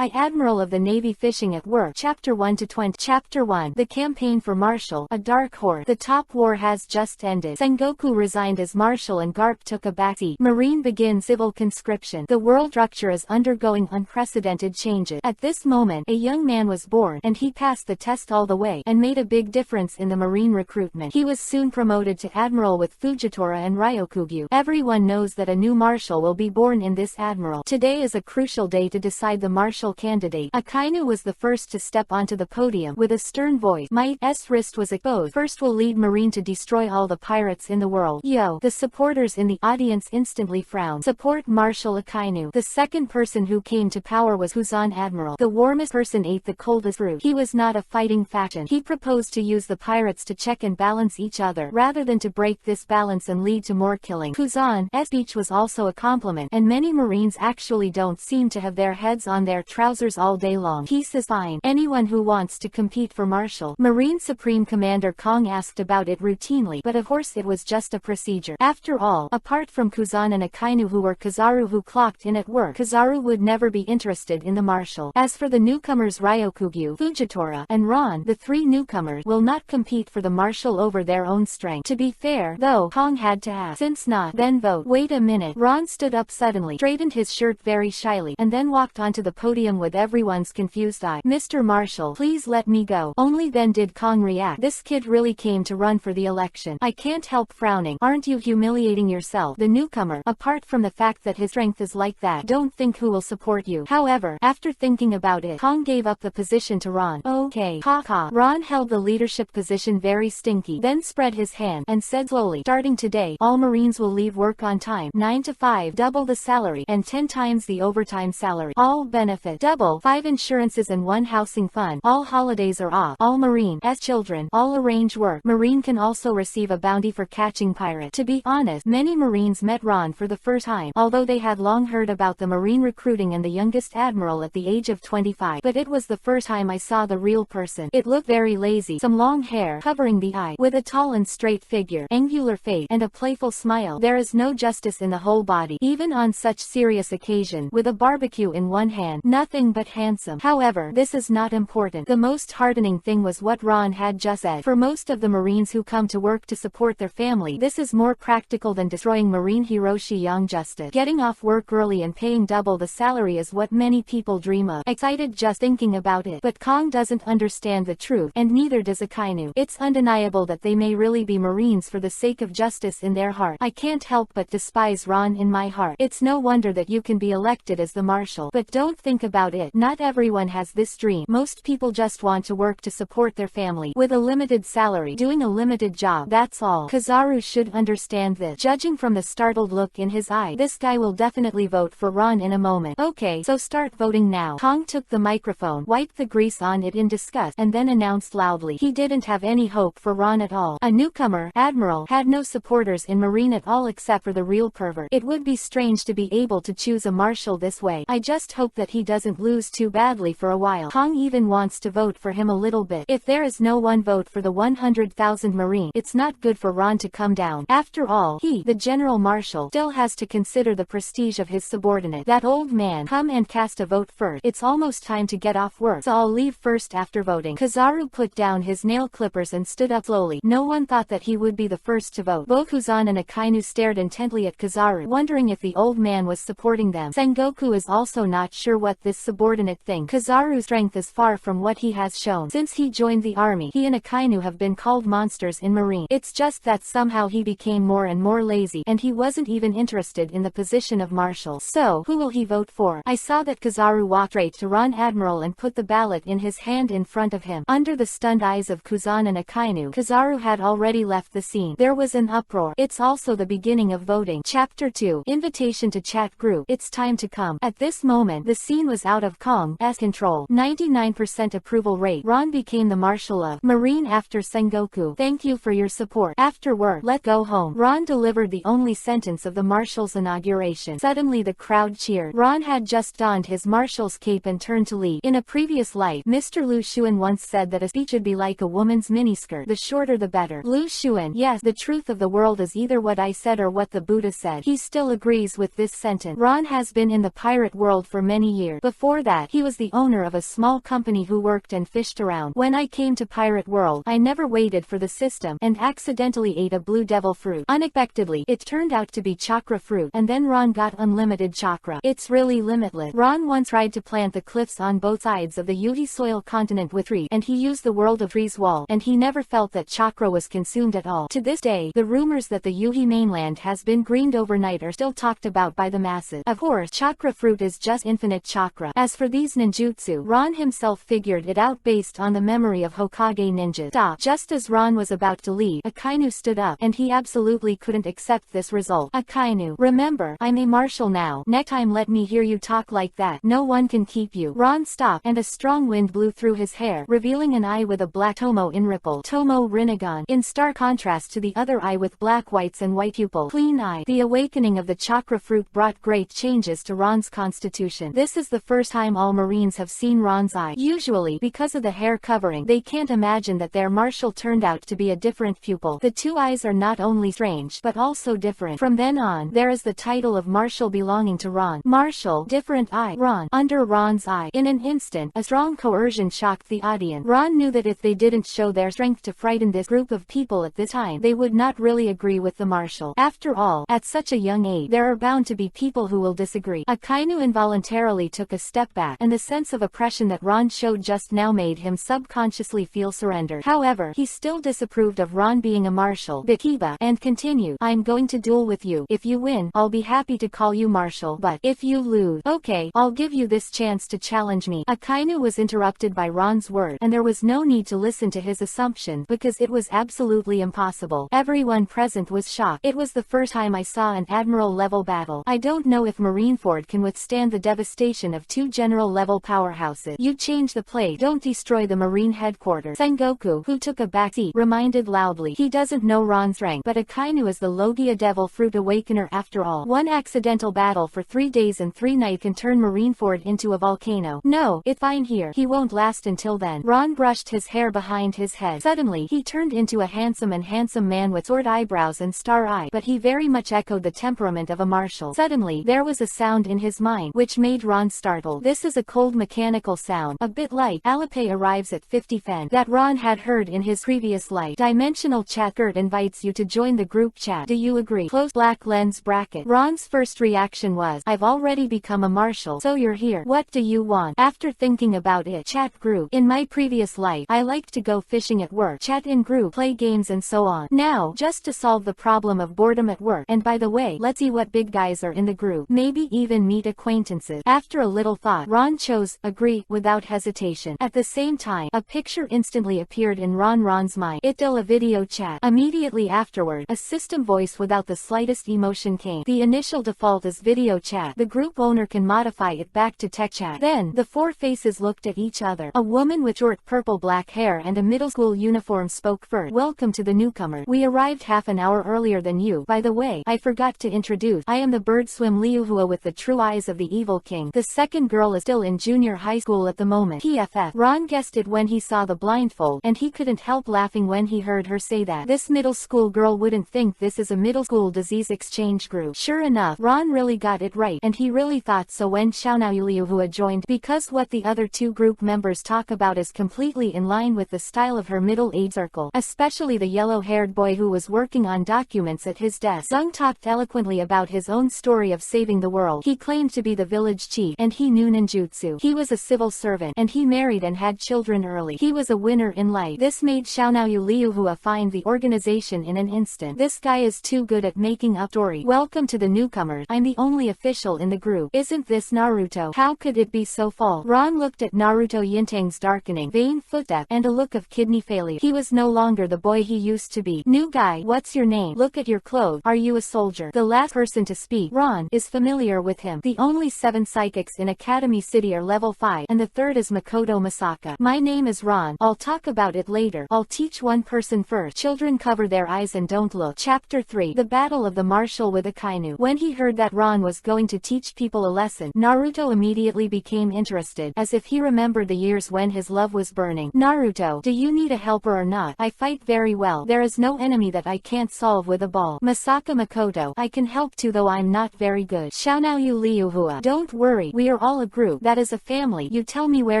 I, Admiral of the Navy, fishing at work. Chapter 1 to 20. Chapter 1. The campaign for Marshal, a dark horse. The top war has just ended. Sengoku resigned as Marshal and Garp took a backseat. Marine begins civil conscription. The world structure is undergoing unprecedented changes. At this moment, a young man was born, and he passed the test all the way, and made a big difference in the Marine recruitment. He was soon promoted to Admiral with Fujitora and Ryokugyu. Everyone knows that a new Marshal will be born in this Admiral. Today is a crucial day to decide the Marshal candidate. Akainu was the first to step onto the podium. With a stern voice, Might's wrist was exposed. First will lead Marine to destroy all the pirates in the world. Yo! The supporters in the audience instantly frowned. Support Marshal Akainu. The second person who came to power was Huzan Admiral. The warmest person ate the coldest fruit. He was not a fighting faction. He proposed to use the pirates to check and balance each other, rather than to break this balance and lead to more killing. Huzan's speech was also a compliment, and many Marines actually don't seem to have their heads on their trousers all day long. Peace is fine. Anyone who wants to compete for Marshal. Marine Supreme Commander Kong asked about it routinely, but of course it was just a procedure. After all, apart from Kuzan and Akainu who were Kizaru who clocked in at work, Kizaru would never be interested in the Marshal. As for the newcomers Ryokugyu, Fujitora, and Ron, the three newcomers will not compete for the Marshal over their own strength. To be fair, though, Kong had to ask. Since not, then vote. Wait a minute. Ron stood up suddenly, straightened his shirt very shyly, and then walked onto the podium with everyone's confused eye. Mr. Marshal, please let me go. Only then did Kong react. This kid really came to run for the election. I can't help frowning. Aren't you humiliating yourself? The newcomer, apart from the fact that his strength is like that, don't think who will support you. However, after thinking about it, Kong gave up the position to Ron. Okay. Ha. Ron held the leadership position very stinky, then spread his hand, and said slowly, starting today, all Marines will leave work on time, 9 to 5, double the salary, and 10 times the overtime salary. All benefit, double, 5 insurances and 1 housing fund. All holidays are off. All Marine as children, all arrange work. Marine can also receive a bounty for catching pirate. To be honest, many Marines met Ron for the first time, although they had long heard about the Marine recruiting and the youngest Admiral at the age of 25. But it was the first time I saw the real person. It looked very lazy, some long hair covering the eye, with a tall and straight figure, angular face, and a playful smile. There is no justice in the whole body, even on such serious occasion, with a barbecue in one hand. Nothing but handsome. However, this is not important. The most heartening thing was what Ron had just said. For most of the Marines who come to work to support their family, this is more practical than destroying Marine Hiroshi Young justice. Getting off work early and paying double the salary is what many people dream of. Excited just thinking about it. But Kong doesn't understand the truth, and neither does Akainu. It's undeniable that they may really be Marines for the sake of justice in their heart. I can't help but despise Ron in my heart. It's no wonder that you can be elected as the Marshal. But don't think about it. Not everyone has this dream. Most people just want to work to support their family, with a limited salary, doing a limited job. That's all. Kizaru should understand this. Judging from the startled look in his eye, this guy will definitely vote for Ron in a moment. Okay, so start voting now. Kong took the microphone, wiped the grease on it in disgust, and then announced loudly he didn't have any hope for Ron at all. A newcomer, Admiral, had no supporters in Marine at all except for the real pervert. It would be strange to be able to choose a Marshal this way. I just hope that he doesn't lose too badly for a while. Kong even wants to vote for him a little bit. If there is no one vote for the 100,000 Marine, it's not good for Ron to come down. After all, he, the General Marshal, still has to consider the prestige of his subordinate. That old man, come and cast a vote first. It's almost time to get off work, so I'll leave first after voting. Kizaru put down his nail clippers and stood up slowly. No one thought that he would be the first to vote. Both Huzan and Akainu stared intently at Kizaru, wondering if the old man was supporting them. Sengoku is also not sure what this subordinate thing. Kizaru's strength is far from what he has shown. Since he joined the army, he and Akainu have been called monsters in Marine. It's just that somehow he became more and more lazy, and he wasn't even interested in the position of Marshal. So, who will he vote for? I saw that Kizaru walked straight to Ron Admiral and put the ballot in his hand in front of him. Under the stunned eyes of Kuzan and Akainu, Kizaru had already left the scene. There was an uproar. It's also the beginning of voting. Chapter 2. Invitation to chat group. It's time to come. At this moment, the scene was out of Kong's control. 99% approval rate. Ron became the Marshal of Marine after Sengoku. Thank you for your support. After work, let go home. Ron delivered the only sentence of the Marshal's inauguration. Suddenly the crowd cheered. Ron had just donned his Marshal's cape and turned to leave. In a previous life, Mr. Lu Xuan once said that a speech should be like a woman's miniskirt. The shorter the better. Lu Xuan, yes, the truth of the world is either what I said or what the Buddha said. He still agrees with this sentence. Ron has been in the pirate world for many years. Before that, he was the owner of a small company who worked and fished around. When I came to Pirate World, I never waited for the system, and accidentally ate a blue devil fruit. Unexpectedly, it turned out to be chakra fruit, and then Ron got unlimited chakra. It's really limitless. Ron once tried to plant the cliffs on both sides of the Yuhi soil continent with trees, and he used the World of Trees wall, and he never felt that chakra was consumed at all. To this day, the rumors that the Yuhi mainland has been greened overnight are still talked about by the masses. Of course, chakra fruit is just infinite chakra. As for these ninjutsu, Ron himself figured it out based on the memory of Hokage ninjas. Stop. Just as Ron was about to leave, Akainu stood up, and he absolutely couldn't accept this result. Akainu, remember, I'm a marshal now. Next time let me hear you talk like that. No one can keep you. Ron stopped, and a strong wind blew through his hair, revealing an eye with a black tomo in ripple. Tomo Rinnegan, in stark contrast to the other eye with black whites and white pupil. Clean eye. The awakening of the chakra fruit brought great changes to Ron's constitution. This is the first time all Marines have seen Ron's eye. Usually, because of the hair covering, they can't imagine that their marshal turned out to be a different pupil. The two eyes are not only strange, but also different. From then on, there is the title of marshal belonging to Ron. Marshal, different eye. Ron, under Ron's eye. In an instant, a strong coercion shocked the audience. Ron knew that if they didn't show their strength to frighten this group of people at this time, they would not really agree with the marshal. After all, at such a young age, there are bound to be people who will disagree. Akainu involuntarily took a step back, and the sense of oppression that Ron showed just now made him subconsciously feel surrendered. However, he still disapproved of Ron being a marshal, Bikiba, and continued, I'm going to duel with you. If you win, I'll be happy to call you marshal, but if you lose, okay, I'll give you this chance to challenge me. Akainu was interrupted by Ron's word, and there was no need to listen to his assumption, because it was absolutely impossible. Everyone present was shocked. It was the first time I saw an Admiral level battle. I don't know if Marineford can withstand the devastation of two general level powerhouses. You change the plate, don't destroy the Marine headquarters. Sengoku, who took a backseat, reminded loudly. He doesn't know Ron's rank, but Akainu is the Logia Devil Fruit Awakener after all. One accidental battle for 3 days and 3 nights can turn Marineford into a volcano. No, it's fine here. He won't last until then. Ron brushed his hair behind his head. Suddenly, he turned into a handsome man with sword eyebrows and star eye, but he very much echoed the temperament of a marshal. Suddenly, there was a sound in his mind, which made Ron startled. This is a cold mechanical sound, a bit like Alipay arrives at 50 fen, that Ron had heard in his previous life. Dimensional chat. Gert invites you to join the group chat. Do you agree? Close black lens bracket. Ron's first reaction was, I've already become a marshal, so you're here. What do you want? After thinking about it, chat group. In my previous life, I liked to go fishing at work, chat in group, play games and so on. Now, just to solve the problem of boredom at work, and by the way, let's see what big guys are in the group. Maybe even meet acquaintances. After a little thought, Ron chose, agree, without hesitation. At the same time, a picture instantly appeared in Ron's mind. It's still a video chat. Immediately afterward, a system voice without the slightest emotion came. The initial default is video chat. The group owner can modify it back to tech chat. Then, the four faces looked at each other. A woman with short purple-black hair and a middle school uniform spoke first. Welcome to the newcomer. We arrived half an hour earlier than you. By the way, I forgot to introduce. I am the bird swim Liuhua with the true eyes of the evil king. The second girl is still in junior high school at the moment. PFF. Ron guessed it when he saw the blindfold, and he couldn't help laughing when he heard her say that. This middle school girl wouldn't think this is a middle school disease exchange group. Sure enough, Ron really got it right, and he really thought so when Xiaonao Liuhua joined, because what the other two group members talk about is completely in line with the style of her middle-aged circle, especially the yellow-haired boy who was working on documents at his desk. Zung talked eloquently about his own story of saving the world. He claimed to be the village chief, and he knew ninjutsu. He was a civil servant, and he married and had children early. He was a winner in life. This made Xiaonao Liuhua find the organization in an instant. This guy is too good at making up story. Welcome to the newcomers. I'm the only official in the group. Isn't this Naruto? How could it be so false? Ron looked at Naruto Yintang's darkening, vain footstep, and a look of kidney failure. He was no longer the boy he used to be. New guy, what's your name? Look at your clothes. Are you a soldier? The last person to speak, Ron, is familiar with him. The only 7 psychics in Academy City are level 5, and the third is Makoto Masaka. My name is Ron. I'll talk about it later. I'll teach one person first. Children cover their eyes and don't look. Chapter 3. The Battle of the Marshal with Akainu. When he heard that Ron was going to teach people a lesson, Naruto immediately became interested, as if he remembered the years when his love was burning. Naruto, do you need a helper or not? I fight very well. There is no enemy that I can't solve with a ball. Masaka Makoto, I can help too though I'm not very good. Xiaonao Liuhua, don't worry, we We're all a group. That is a family. You tell me where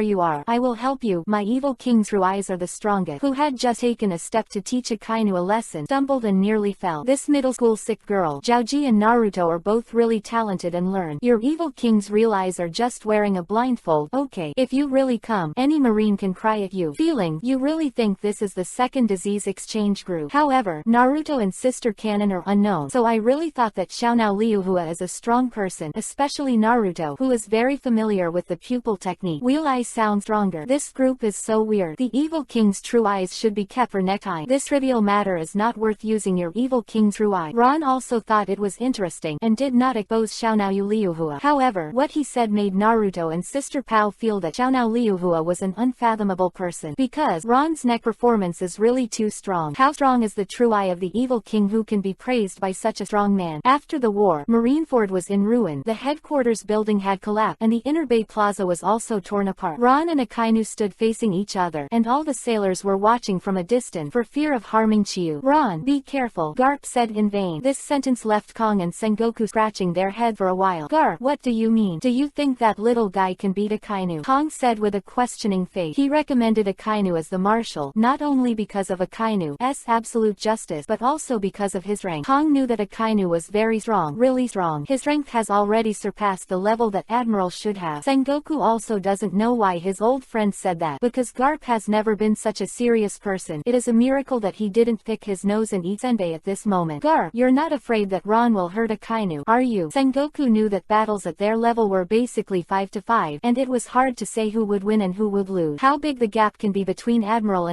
you are. I will help you. My evil king's true eyes are the strongest. Who had just taken a step to teach Akainu a lesson, stumbled and nearly fell. This middle school sick girl, Zhaoji and Naruto, are both really talented and learn. Your evil king's real eyes are just wearing a blindfold. Okay, if you really come, any marine can cry at you. Feeling, you really think this is the second disease exchange group. However, Naruto and Sister Canon are unknown, so I really thought that Xiaonao Liuhua is a strong person, especially Naruto, who is very familiar with the pupil technique. Wheel eyes sound stronger. This group is so weird. The evil king's true eyes should be kept for next time. This trivial matter is not worth using your evil king's true eye. Ron also thought it was interesting, and did not expose Xiaonao Liuhua. However, what he said made Naruto and Sister Pao feel that Xiaonao Liuhua was an unfathomable person, because Ron's neck performance is really too strong. How strong is the true eye of the evil king who can be praised by such a strong man? After the war, Marineford was in ruin, the headquarters building had collapsed, and the Inner Bay Plaza was also torn apart. Ron and Akainu stood facing each other, and all the sailors were watching from a distance for fear of harming Chiyu. Ron, be careful, Garp said in vain. This sentence left Kong and Sengoku scratching their head for a while. Garp, what do you mean? Do you think that little guy can beat Akainu? Kong said with a questioning face. He recommended Akainu as the marshal, not only because of Akainu's absolute justice, but also because of his rank. Kong knew that Akainu was very strong, really strong. His strength has already surpassed the level that Admiral should have. Sengoku also doesn't know why his old friend said that, because Garp has never been such a serious person. It is a miracle that he didn't pick his nose and eat senbei at this moment. Garp, you're not afraid that Ron will hurt Akainu, are you? Sengoku knew that battles at their level were basically 5 to 5, and it was hard to say who would win and who would lose. How big the gap can be between Admiral,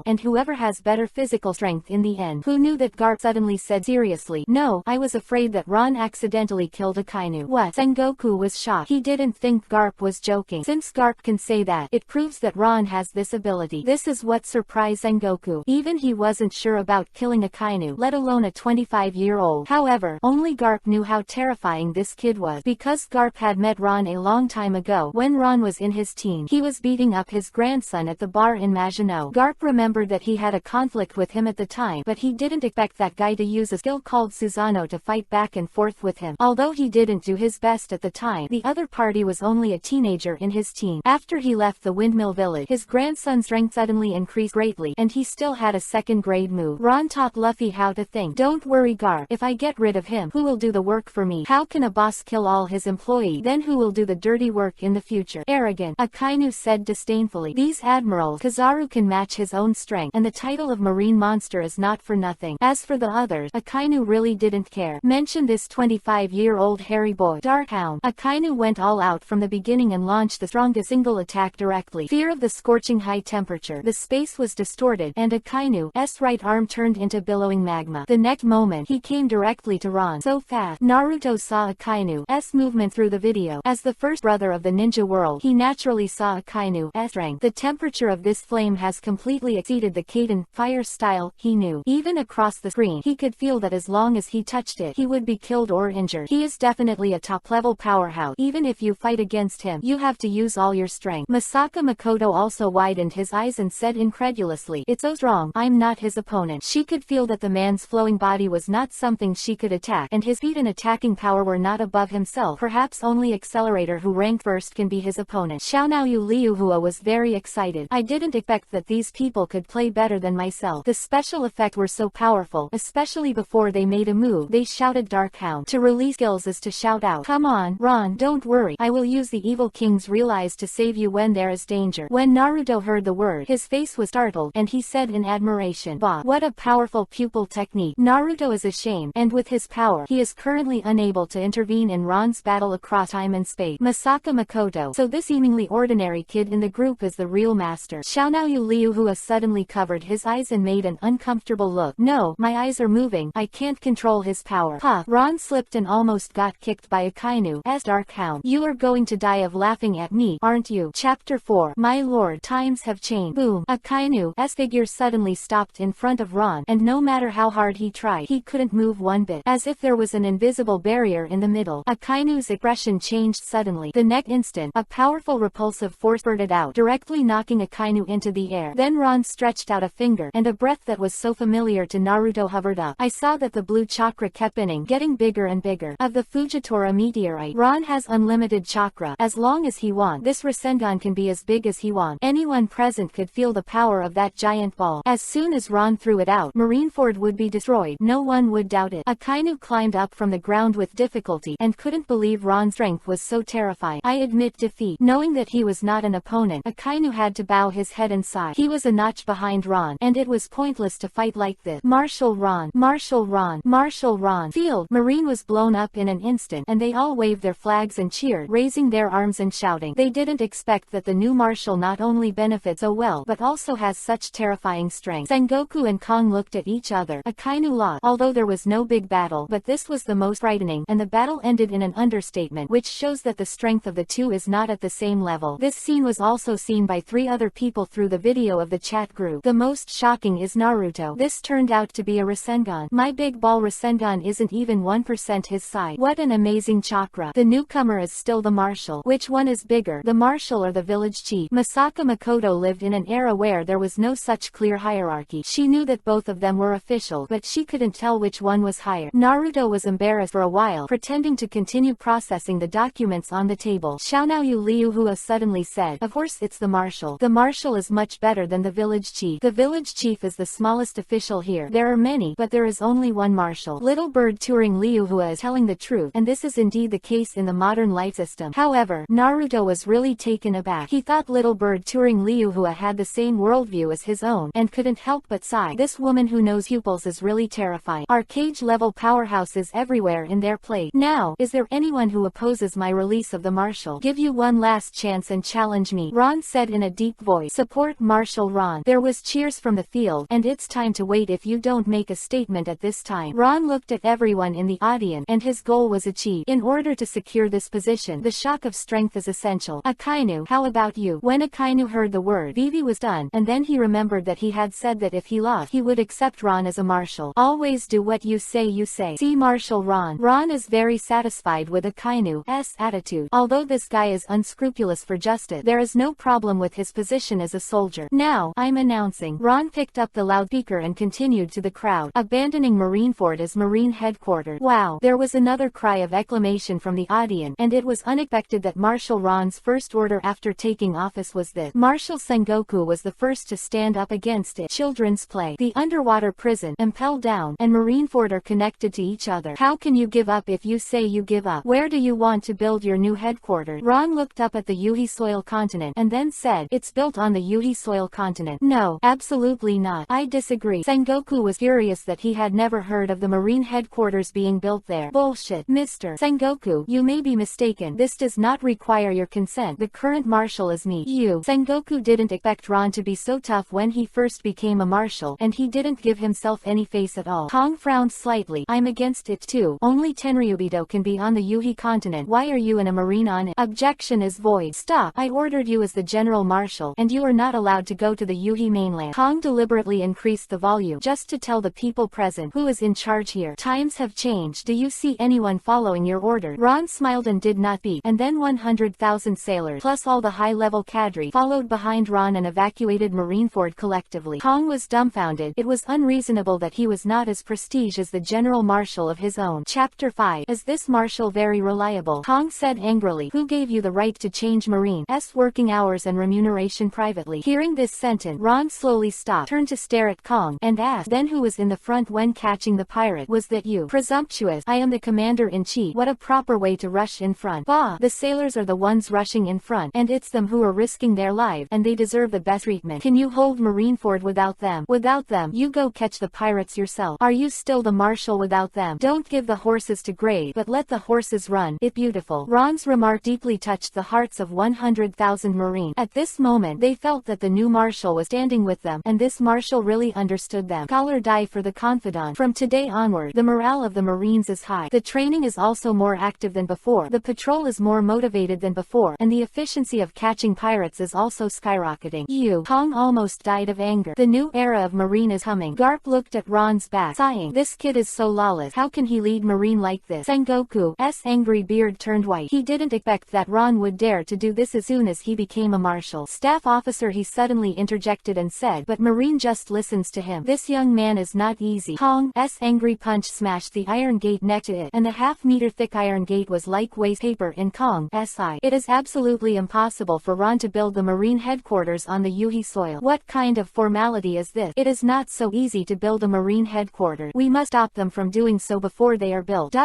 and whoever has better physical strength in the end. Who knew that Garp suddenly said seriously, no, I was afraid that Ron accidentally killed Akainu. What? Sengoku was shocked. He didn't think Garp was joking. Since Garp can say that, it proves that Ron has this ability. This is what surprised Sengoku. Even he wasn't sure about killing Akainu, let alone a 25-year-old. However, only Garp knew how terrifying this kid was, because Garp had met Ron a long time ago. When Ron was in his teens, he was beating up his grandson at the bar in Maginot. Garp remembered that he had a conflict with him at the time, but he didn't expect that guy to use a skill called Susano to fight back and forth with him. Although he didn't do his best at the time, the other party was only a teenager in his teens. After he left the Windmill Village, his grandson's strength suddenly increased greatly, and he still had a second-grade move. Ron taught Luffy how to think. Don't worry, Garp. If I get rid of him, who will do the work for me? How can a boss kill all his employees? Then who will do the dirty work in the future? Arrogant, Akainu said disdainfully. These admirals, Kizaru can match his own strength, and the title of marine monster is not for nothing. As for the others, Akainu really didn't care. Mention this 25-year-old hairy boy, Darkhound. Akainu went all out from the beginning and launched the strongest single attack directly. Fear of the scorching high temperature. The space was distorted, and Akainu's right arm turned into billowing magma. The next moment, he came directly to Ron. So fast. Naruto saw Akainu's movement through the video. As the first brother of the ninja world, he naturally saw Akainu's strength. The temperature of this flame has completely exceeded the Kaden fire style, he knew. Even across the screen, he could feel that as long as he touched it, he would be killed or injured. He is definitely a top-level powerhouse. Even if you fight against him, you have to use all your strength. Masaka Makoto also widened his eyes and said incredulously, it's so strong, I'm not his opponent. She could feel that the man's flowing body was not something she could attack, and his speed and attacking power were not above himself. Perhaps only Accelerator, who ranked first, can be his opponent. Xiaonao Liuhua was very excited. I didn't expect that these people could play better than myself. The special effects were so powerful, especially before they made a move. They shouted Darkhound. To release skills is to shout out. Come on, Ron, don't worry. I will use the evil king's real eyes to save you when there is danger. When Naruto heard the word, his face was startled, and he said in admiration, bah, what a powerful pupil technique. Naruto is ashamed, and with his power, he is currently unable to intervene in Ron's battle across time and space. Masaka Makoto. So this seemingly ordinary kid in the group is the real master. Xiaonao Liuhua suddenly covered his eyes and made an uncomfortable look. No, my eyes are moving. I can't control his power. Ha! Ron slipped and almost got kicked by Akainu's Darkhound. You are going to die of laughing at me, aren't you? Chapter 4. My lord, times have changed. Boom. Akainu's figure suddenly stopped in front of Ron, and no matter how hard he tried, he couldn't move one bit, as if there was an invisible barrier in the middle. Akainu's expression changed suddenly. The next instant, a powerful repulsive force spurted out, directly knocking Akainu into the air. Then Ron stretched out a finger, and a breath that was so familiar to Naruto hovered up. I saw that the blue chakra kept spinning, getting bigger and bigger. Of the Fujitora meteorite, Ron has unlimited unlimited chakra. As long as he wants, this Rasengan can be as big as he wants. Anyone present could feel the power of that giant ball. As soon as Ron threw it out, Marineford would be destroyed. No one would doubt it. Akainu climbed up from the ground with difficulty, and couldn't believe Ron's strength was so terrifying. I admit defeat. Knowing that he was not an opponent, Akainu had to bow his head and sigh. He was a notch behind Ron, and it was pointless to fight like this. Marshal Ron! Marshal Ron! Marshal Ron! Field! Marine was blown up in an instant, and they all waved their flags and cheered, raising their arms and shouting. They didn't expect that the new marshal not only benefits so well but also has such terrifying strength. Sengoku and Kong looked at each other. Akainu lost, although there was no big battle, but this was the most frightening, and the battle ended in an understatement, which shows that the strength of the two is not at the same level. This scene was also seen by 3 other people through the video of the chat group. The most shocking is Naruto. This turned out to be a Rasengan. My big ball Rasengan isn't even 1% his size. What an amazing chakra. The newcomer is still the marshal. Which one is bigger, the marshal or the village chief? Masaka Makoto lived in an era where there was no such clear hierarchy. She knew that both of them were official, but she couldn't tell which one was higher. Naruto was embarrassed for a while, pretending to continue processing the documents on the table. Xiaonaoyu Liuhua suddenly said, "Of course it's the marshal. The marshal is much better than the village chief. The village chief is the smallest official here. There are many, but there is only one marshal." Little Bird Turing Liuhua is telling the truth, and this is indeed the case in the modern light system. However, Naruto was really taken aback. He thought Little Bird Turing Liuhua had the same worldview as his own, and couldn't help but sigh. This woman who knows pupils is really terrifying. Arcade-level powerhouses everywhere in their plate. Now, is there anyone who opposes my release of the marshal? Give you one last chance and challenge me, Ron said in a deep voice. Support Marshal Ron. There was cheers from the field, and it's time to wait if you don't make a statement at this time. Ron looked at everyone in the audience, and his goal was achieved. In order to secure this position, the shock of strength is essential. Akainu, how about you? When Akainu heard the word, Vivi was done, and then he remembered that he had said that if he lost, he would accept Ron as a marshal. Always do what you say you say. See Marshal Ron. Ron is very satisfied with Akainu's attitude. Although this guy is unscrupulous for justice, there is no problem with his position as a soldier. Now, I'm announcing. Ron picked up the loudspeaker and continued to the crowd, abandoning Marineford as Marine headquarters. Wow! There was another cry of acclamation from the audience, and it was unexpected that Marshal Ron's first order after taking office was this. Marshal Sengoku was the first to stand up against it. Children's play. The underwater prison, Impel Down, and Marineford are connected to each other. How can you give up if you say you give up? Where do you want to build your new headquarters? Ron looked up at the Yuhi soil continent, and then said, "It's built on the Yuhi soil continent." No, absolutely not. I disagree. Sengoku was furious that he had never heard of the Marine headquarters being built there. Bullshit. Mr. Sengoku, you may be mistaken. This does not require your consent. The current marshal is me. You. Sengoku didn't expect Ron to be so tough when he first became a marshal, and he didn't give himself any face at all. Kong frowned slightly. I'm against it too. Only Tenryubito can be on the Yuhi continent. Why are you in a marine on it? Objection is void. Stop. I ordered you as the general marshal, and you are not allowed to go to the Yuhi mainland. Kong deliberately increased the volume, just to tell the people present who is in charge here. Times have changed. Do you see anyone following your order? Ron smiled and did not speak, and then 100,000 sailors, plus all the high-level cadre, followed behind Ron and evacuated Marineford collectively. Kong was dumbfounded. It was unreasonable that he was not as prestige as the general marshal of his own. Chapter 5. Is this marshal very reliable? Kong said angrily. Who gave you the right to change Marine's working hours and remuneration privately? Hearing this sentence, Ron slowly stopped, turned to stare at Kong, and asked, then who was in the front when catching the pirate? Was that you? Presumptuous. I am the commander-in-chief. What a proper way to rush in front. Bah! The sailors are the ones rushing in front, and it's them who are risking their lives, and they deserve the best treatment. Can you hold Marineford without them? Without them, you go catch the pirates yourself. Are you still the marshal without them? Don't give the horses to graze, but let the horses run. It's beautiful. Ron's remark deeply touched the hearts of 100,000 Marines. At this moment, they felt that the new marshal was standing with them, and this marshal really understood them. Collar die for the confidant. From today onward, the morale of the Marines is high. The training is also more active than before. The patrol is more motivated than before, and the efficiency of catching pirates is also skyrocketing. Kong almost died of anger. The new era of Marine is coming. Garp looked at Ron's back, sighing. This kid is so lawless. How can he lead Marine like this? Sengoku's angry beard turned white. He didn't expect that Ron would dare to do this as soon as he became a marshal. Staff officer, he suddenly interjected and said, but Marine just listens to him. This young man is not easy. Kong's angry punch smashed the iron gate next to it, and the half-meter thick iron gate was like waste paper in Kong, SI. It is absolutely impossible for Ron to build the marine headquarters on the Yuhi soil. What kind of formality is this? It is not so easy to build a marine headquarters. We must stop them from doing so before they are built.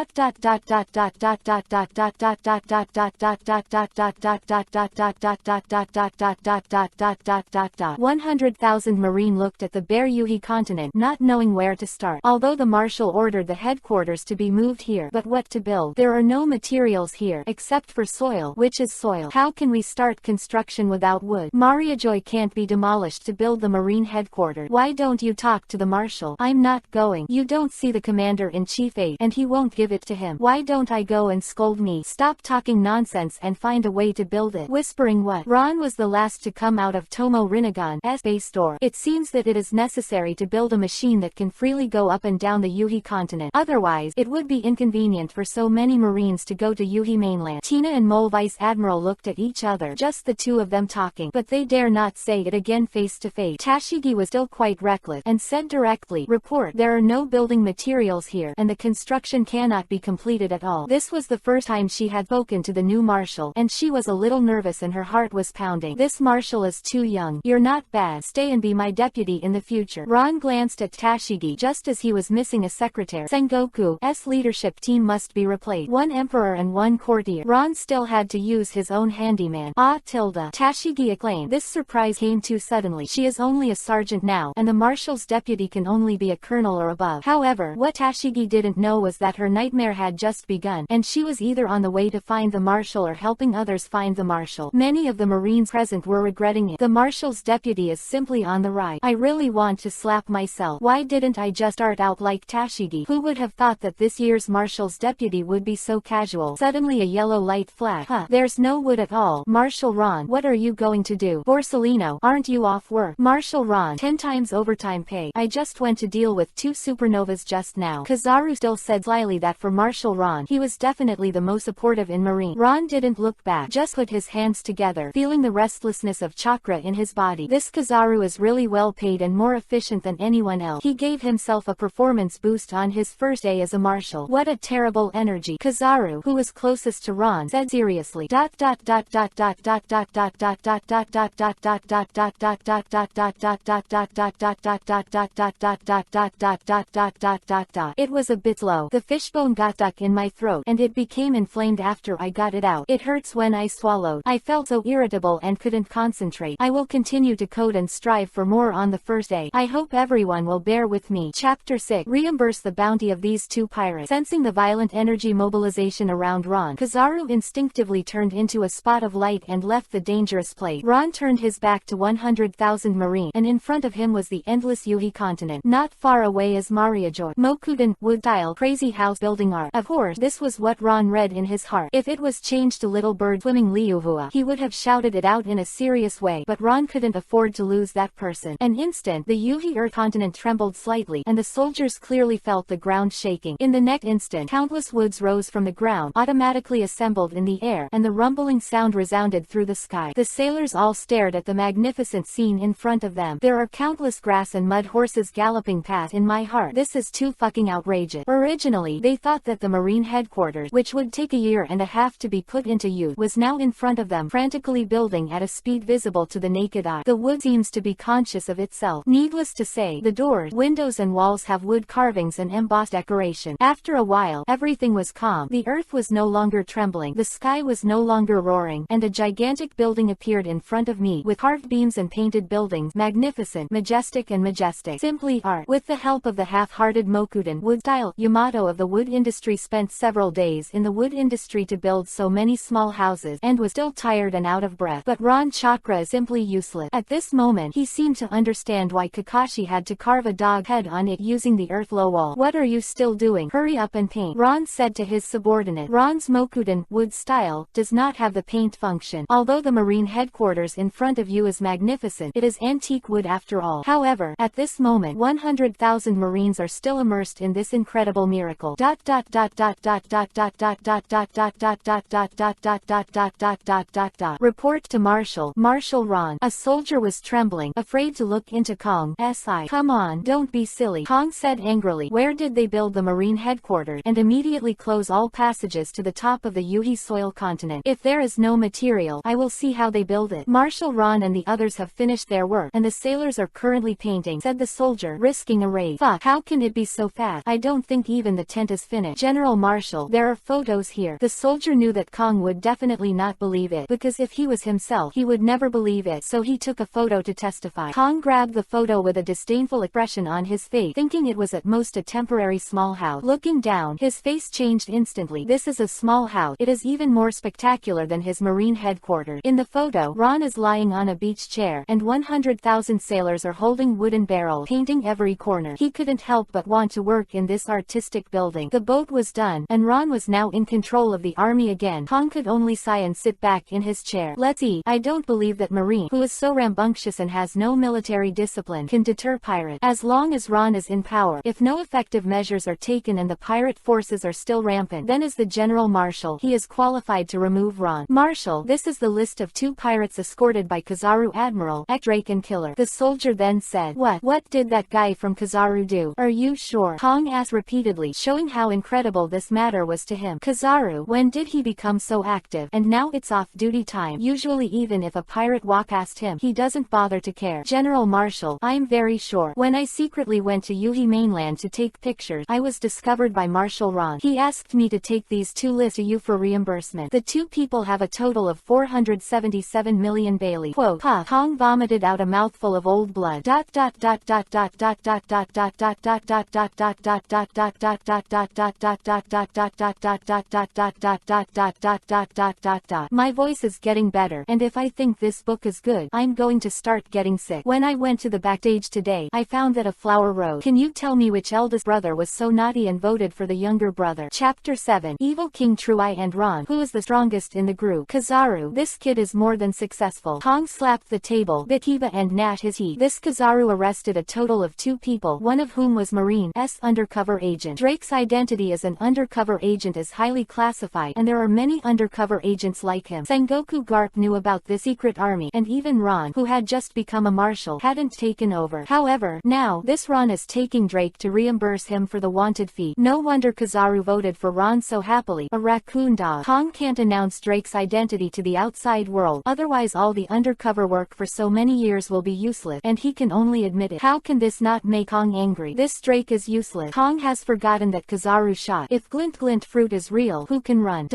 100,000 Marine looked at the bare Yuhi continent, not knowing where to start. Although the marshal ordered the headquarters to be moved here, but what to build? There are no materials here, except for soil. Which is soil? How can we start construction without wood? Mariajoy can't be demolished to build the marine headquarters. Why don't you talk to the marshal? I'm not going. You don't see the commander-in-chief aide, and he won't give it to him. Why don't I go and scold me? Stop talking nonsense and find a way to build it. Whispering what? Ron was the last to come out of Tomo Rinnegan's base door. It seems that it is necessary to build a machine that can freely go up and down the Yuhi continent. Otherwise, it would be inconvenient for so many Marines to go to Yuhi mainland. Tina and Mole Vice Admiral looked at each other, just the two of them talking, but they dare not say it again face to face. Tashigi was still quite reckless, and said directly, "Report, there are no building materials here, and the construction cannot be completed at all." This was the first time she had spoken to the new marshal, and she was a little nervous and her heart was pounding. This marshal is too young. You're not bad. Stay and be my deputy in the future. Ron glanced at Tashigi just as he was missing a secretary. Sengoku's leadership team must be replaced. One emperor and one courtier. Ron still had to use his own handyman. Tashigi acclaimed. This surprise came too suddenly. She is only a sergeant now, and the marshal's deputy can only be a colonel or above. However, what Tashigi didn't know was that her nightmare had just begun, and she was either on the way to find the marshal or helping others find the marshal. Many of the Marines present were regretting it. The marshal's deputy is simply on the rise. I really want to slap myself. Why didn't I just start out like Tashigi? Who would have thought that this year's marshal's deputy would be so casual? Suddenly a yellow light flashed. There's no wood at all. Marshal Ron, what are you going to do? Borsellino, aren't you off work? Marshal Ron, 10 times overtime pay. I just went to deal with 2 supernovas just now. Kizaru still said slyly that for Marshal Ron, he was definitely the most supportive in Marine. Ron didn't look back, just put his hands together, feeling the restlessness of chakra in his body. This Kizaru is really well paid and more efficient than anyone else. He gave himself a performance boost on his first day as a marshal. What a terrible energy. Kizaru, who was closest to Ron, said seriously. It was a bit low. The fishbone got stuck in my throat, and it became inflamed after I got it out. It hurts when I swallowed. I felt so irritable and couldn't concentrate. I will continue to code and strive for more on the first day. I hope everyone will bear with me. Chapter 6. Reimburse the bounty of these 2 pirates. Sensing the violent energy mobilization around Ron, Kizaru instinctively turned into a spot of light and left the dangerous place. Ron turned his back to 100,000 Marine, and in front of him was the endless Yuhi continent. Not far away is Mariajoy. Mokuden, wood tile, crazy house building art. Of course, this was what Ron read in his heart. If it was changed to little bird swimming Liuhua, he would have shouted it out in a serious way, but Ron couldn't afford to lose that person. An instant, the Yuhi Earth continent trembled slightly, and the soldiers clearly felt the ground shaking. In the next instant, countless woods rose from the ground, automatically assembled in the air, and the rumbling sound resounded through the sky. The sailors all stared at the magnificent scene in front of them. There are countless grass and mud horses galloping past. In my heart, this is too fucking outrageous. Originally, they thought that the Marine headquarters, which would take a year and a half to be put into use, was now in front of them, frantically building at a speed visible to the naked eye. The wood seems to be conscious of itself. Needless to say, the doors, windows and walls have wood carvings and embossed decoration. After a while, everything was calm. The earth was no longer trembling, the sky was no longer roaring, and a gigantic building appeared in front of me, with carved beams and painted buildings, magnificent, majestic and majestic. Simply art. With the help of the half-hearted Mokuden wood style, Yamato of the wood industry spent several days in the wood industry to build so many small houses, and was still tired and out of breath. But Ron chakra is simply useless. At this moment, he seemed to understand why Kakashi had to carve a dog head on it using the earth low wall. What are you still doing? Hurry up and paint, Ron said to his subordinate. Ron's Mokuden wood style does not have the paint function. Although the Marine headquarters in front of you is magnificent, it is antique wood after all. However, at this moment, 100,000 Marines are still immersed in this incredible miracle. Report to Marshal. Marshal Ron. A soldier was trembling, afraid to look into Kong's eye. Come on, don't be silly, Kong said angrily. Where did they build the Marine headquarters, and immediately close all passages to the top top of the Yuhi soil continent. If there is no material, I will see how they build it. Marshal, Ron and the others have finished their work, and the sailors are currently painting, said the soldier, risking a rage. Fuck, how can it be so fast? I don't think even the tent is finished. General Marshal, there are photos here. The soldier knew that Kong would definitely not believe it, because if he was himself, he would never believe it, so he took a photo to testify. Kong grabbed the photo with a disdainful expression on his face, thinking it was at most a temporary small house. Looking down, his face changed instantly. This is a small house. It is even more spectacular than his marine headquarters. In the photo, Ron is lying on a beach chair, and 100,000 sailors are holding wooden barrels, painting every corner. He couldn't help but want to work in this artistic building. The boat was done, and Ron was now in control of the army again. Kong could only sigh and sit back in his chair. Let's see. I don't believe that Marine, who is so rambunctious and has no military discipline, can deter pirate. As long as Ron is in power, if no effective measures are taken and the pirate forces are still rampant, then as the General Marshal, he is qualified to remove Ron. Marshal, this is the list of 2 pirates escorted by Kizaru Admiral, Drake and Killer. The soldier then said, What did that guy from Kizaru do? Are you sure? Kong asked repeatedly, showing how incredible this matter was to him. Kizaru, when did he become so active? And now it's off-duty time. Usually even if a pirate walk past him, he doesn't bother to care. General Marshal, I'm very sure. When I secretly went to Yuhi mainland to take pictures, I was discovered by Marshal Ron. He asked me to take these 2 lists to you for reimbursement. The 2 people have a total of 477 million Bailey. Quote, Kong vomited out a mouthful of old blood. My voice is getting better, and if I think this book is good, I'm going to start getting sick. When I went to the backstage today, I found that a flower rose. Can you tell me which eldest brother was so naughty and voted for the younger brother? Chapter 7. Evil King Truai and Ron. Who is the strongest in the group? Kizaru. This kid is more than successful. Kong slapped the table, bit Kiba and gnashed his teeth. This Kizaru arrested a total of 2 people, one of whom was Marine's undercover agent. Drake's identity as an undercover agent is highly classified, and there are many undercover agents like him. Sengoku Garp knew about this secret army, and even Ron, who had just become a marshal, hadn't taken over. However, now, this Ron is taking Drake to reimburse him for the wanted fee. No wonder Kizaru voted for Ron so happily. A raccoon dog. Kong can't announce Drake's identity to the outside world, otherwise all the undercover work for so many years will be useless, and he can only admit it. How can this not make Kong angry? This Drake is useless. Kong has forgotten that Kizaru shot. If glint glint fruit is real, who can run?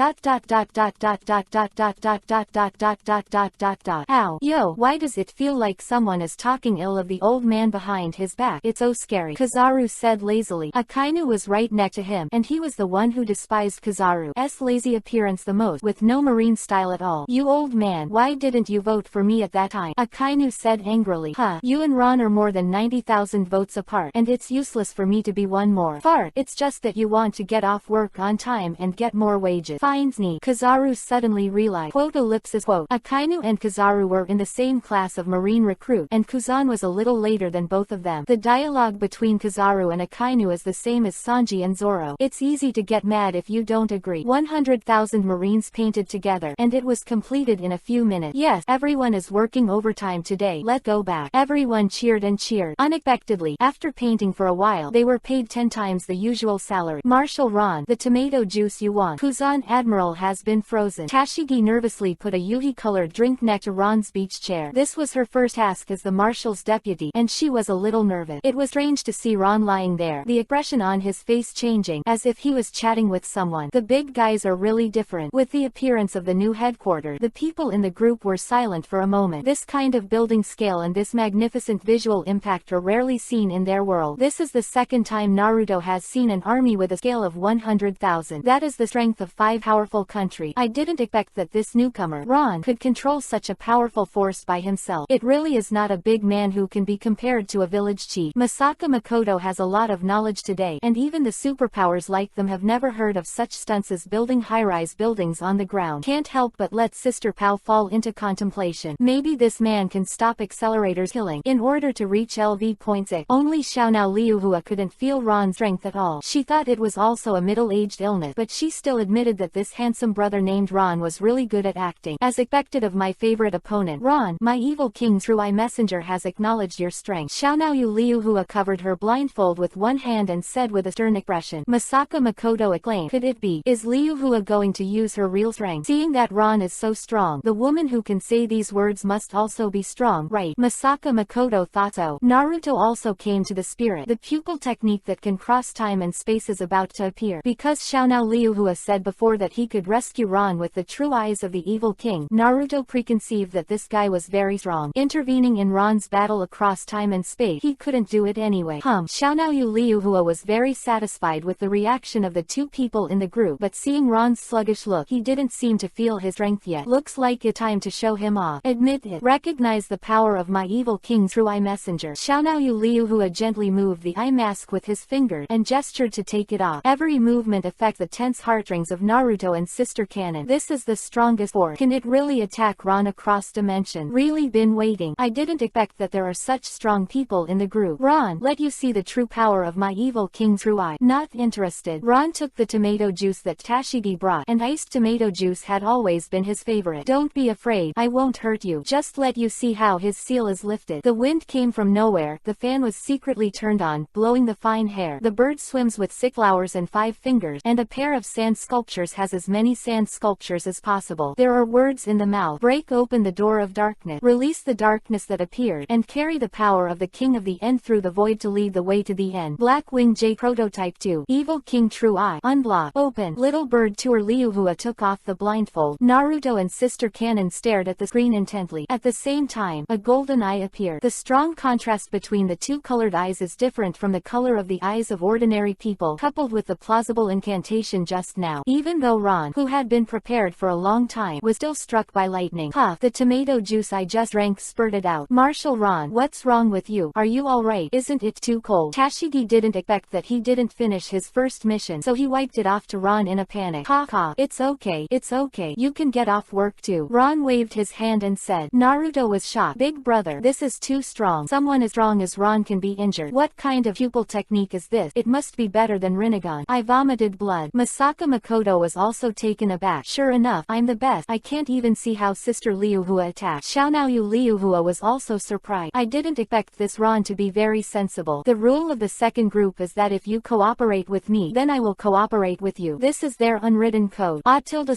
Ow. Yo, why does it feel like someone is talking ill of the old man behind his back? It's so scary, Kizaru said lazily. Akainu was right next to him, and he was the one who despised Kizaru's lazy appearance the most, with no marine style at all. You old man, why didn't you vote for me at that time? Akainu said angrily. You and Ron are more than 90,000 votes apart, and it's useless for me to be one more. Fart, it's just that you want to get off work on time and get more wages. Finds me. Kizaru suddenly realized. Quote ellipsis quote. Akainu and Kizaru were in the same class of marine recruit, and Kuzan was a little later than both of them. The dialogue between Kizaru and Akainu is the same as Sanji and Zoro. It's easy to get mad if you don't agree. 100,000 marines painted together, and it was completed in a few minutes. Yes, everyone is working overtime today. Let go back. Everyone cheered and cheered. Unexpectedly, after painting for a while, they were paid 10 times the usual salary. Marshal Ron, the tomato juice you want. Kuzan Admiral has been frozen. Tashigi nervously put a Yuhi-colored drink next to Ron's beach chair. This was her first task as the Marshal's deputy, and she was a little nervous. It was strange to see Ron lying there, the expression on his face changing, as if he was chatting with someone. The big guys are really different. With the appearance of the new headquarters, the people in the group were silent for a moment. This kind of building scale and this magnificent visual impact are rarely seen in their world. This is the second time Naruto has seen an army with a scale of 100,000. That is the strength of 5 powerful countries. I didn't expect that this newcomer, Ron, could control such a powerful force by himself. It really is not a big man who can be compared to a village chief. Masaka Makoto has a lot of knowledge today, and even the superpowers like them have never heard of such stunts as building high-rise buildings on the ground. Can't help but let Sister Pao fall into contemplation. Maybe this man can stop accelerators killing. In order to reach LV.6, only Xiaonao Liuhua couldn't feel Ron's strength at all. She thought it was also a middle-aged illness, but she still admitted that this handsome brother named Ron was really good at acting. As expected of my favorite opponent, Ron, my evil king Truai messenger has acknowledged your strength. Xiaonao Liuhua covered her blindfold with one hand and said with a stern expression. Masaka Makoto exclaimed, could it be? Is Liu Hua going to use her real strength? Seeing that Ron is so strong, the woman who can say these words must also be strong, right? Masaka Makoto thought so. Naruto also came to the spirit. The pupil technique that can cross time and space is about to appear. Because Xiaonao Liu Hua said before that he could rescue Ron with the true eyes of the evil king, Naruto preconceived that this guy was very strong. Intervening in Ron's battle across time and space, he couldn't do it anyway. Xiaonao Liu Hua was very satisfied with the reaction of the two people in the group, but seeing Ron's sluggish look, he didn't seem to feel his strength yet. Looks like it's time to show him off. Admit it. Recognize the power of my evil king through eye messenger. Xiaonao Liu Hua gently moved the eye mask with his finger and gestured to take it off. Every movement affects the tense heartstrings of Naruto and Sister Canon. This is the strongest force. Can it really attack Ron across dimension? Really been waiting. I didn't expect that there are such strong people in the group. Ron, let you see the true power of my evil king through eye. Not interested. Ron took the tomato juice that Tashigi brought, and iced tomato juice had always been his favorite. Don't be afraid. I won't hurt you. Just let you see how his seal is lifted. The wind came from nowhere. The fan was secretly turned on, blowing the fine hair. The bird swims with 6 flowers and 5 fingers, and a pair of sand sculptures has as many sand sculptures as possible. There are words in the mouth. Break open the door of darkness. Release the darkness that appeared, and carry the power of the king of the end through the void to lead the way to the end. Blackwing J Prototype 2. Evil King True Eye. Unblock. Open. Little bird tour. Liu Hua took off the blindfold. Naruto and Sister Canon stared at the screen intently. At the same time, a golden eye appeared. The strong contrast between the two colored eyes is different from the color of the eyes of ordinary people, coupled with the plausible incantation just now. Even though Ron, who had been prepared for a long time, was still struck by lightning. Puff. The tomato juice I just drank spurted out. Marshal Ron, what's wrong with you? Are you alright? Isn't it too cold? Tashigi didn't expect that he didn't finish his first mission, so he wiped it off to Ron in a panic. Ha ha. It's okay. It's okay. You can get off work too. Ron waved his hand and said. Naruto was shocked. Big brother, this is too strong. Someone as strong as Ron can be injured. What kind of pupil technique is this? It must be better than Rinnegan. I vomited blood. Masaka Makoto was also taken aback. Sure enough, I'm the best. I can't even see how Sister Liu Hua attacked. Xiaonao Liu Hua was also surprised. I didn't expect this Ron to be very sensible. The rule of the second group is that if you cooperate with me, then I will cooperate with you. This is their unwritten code.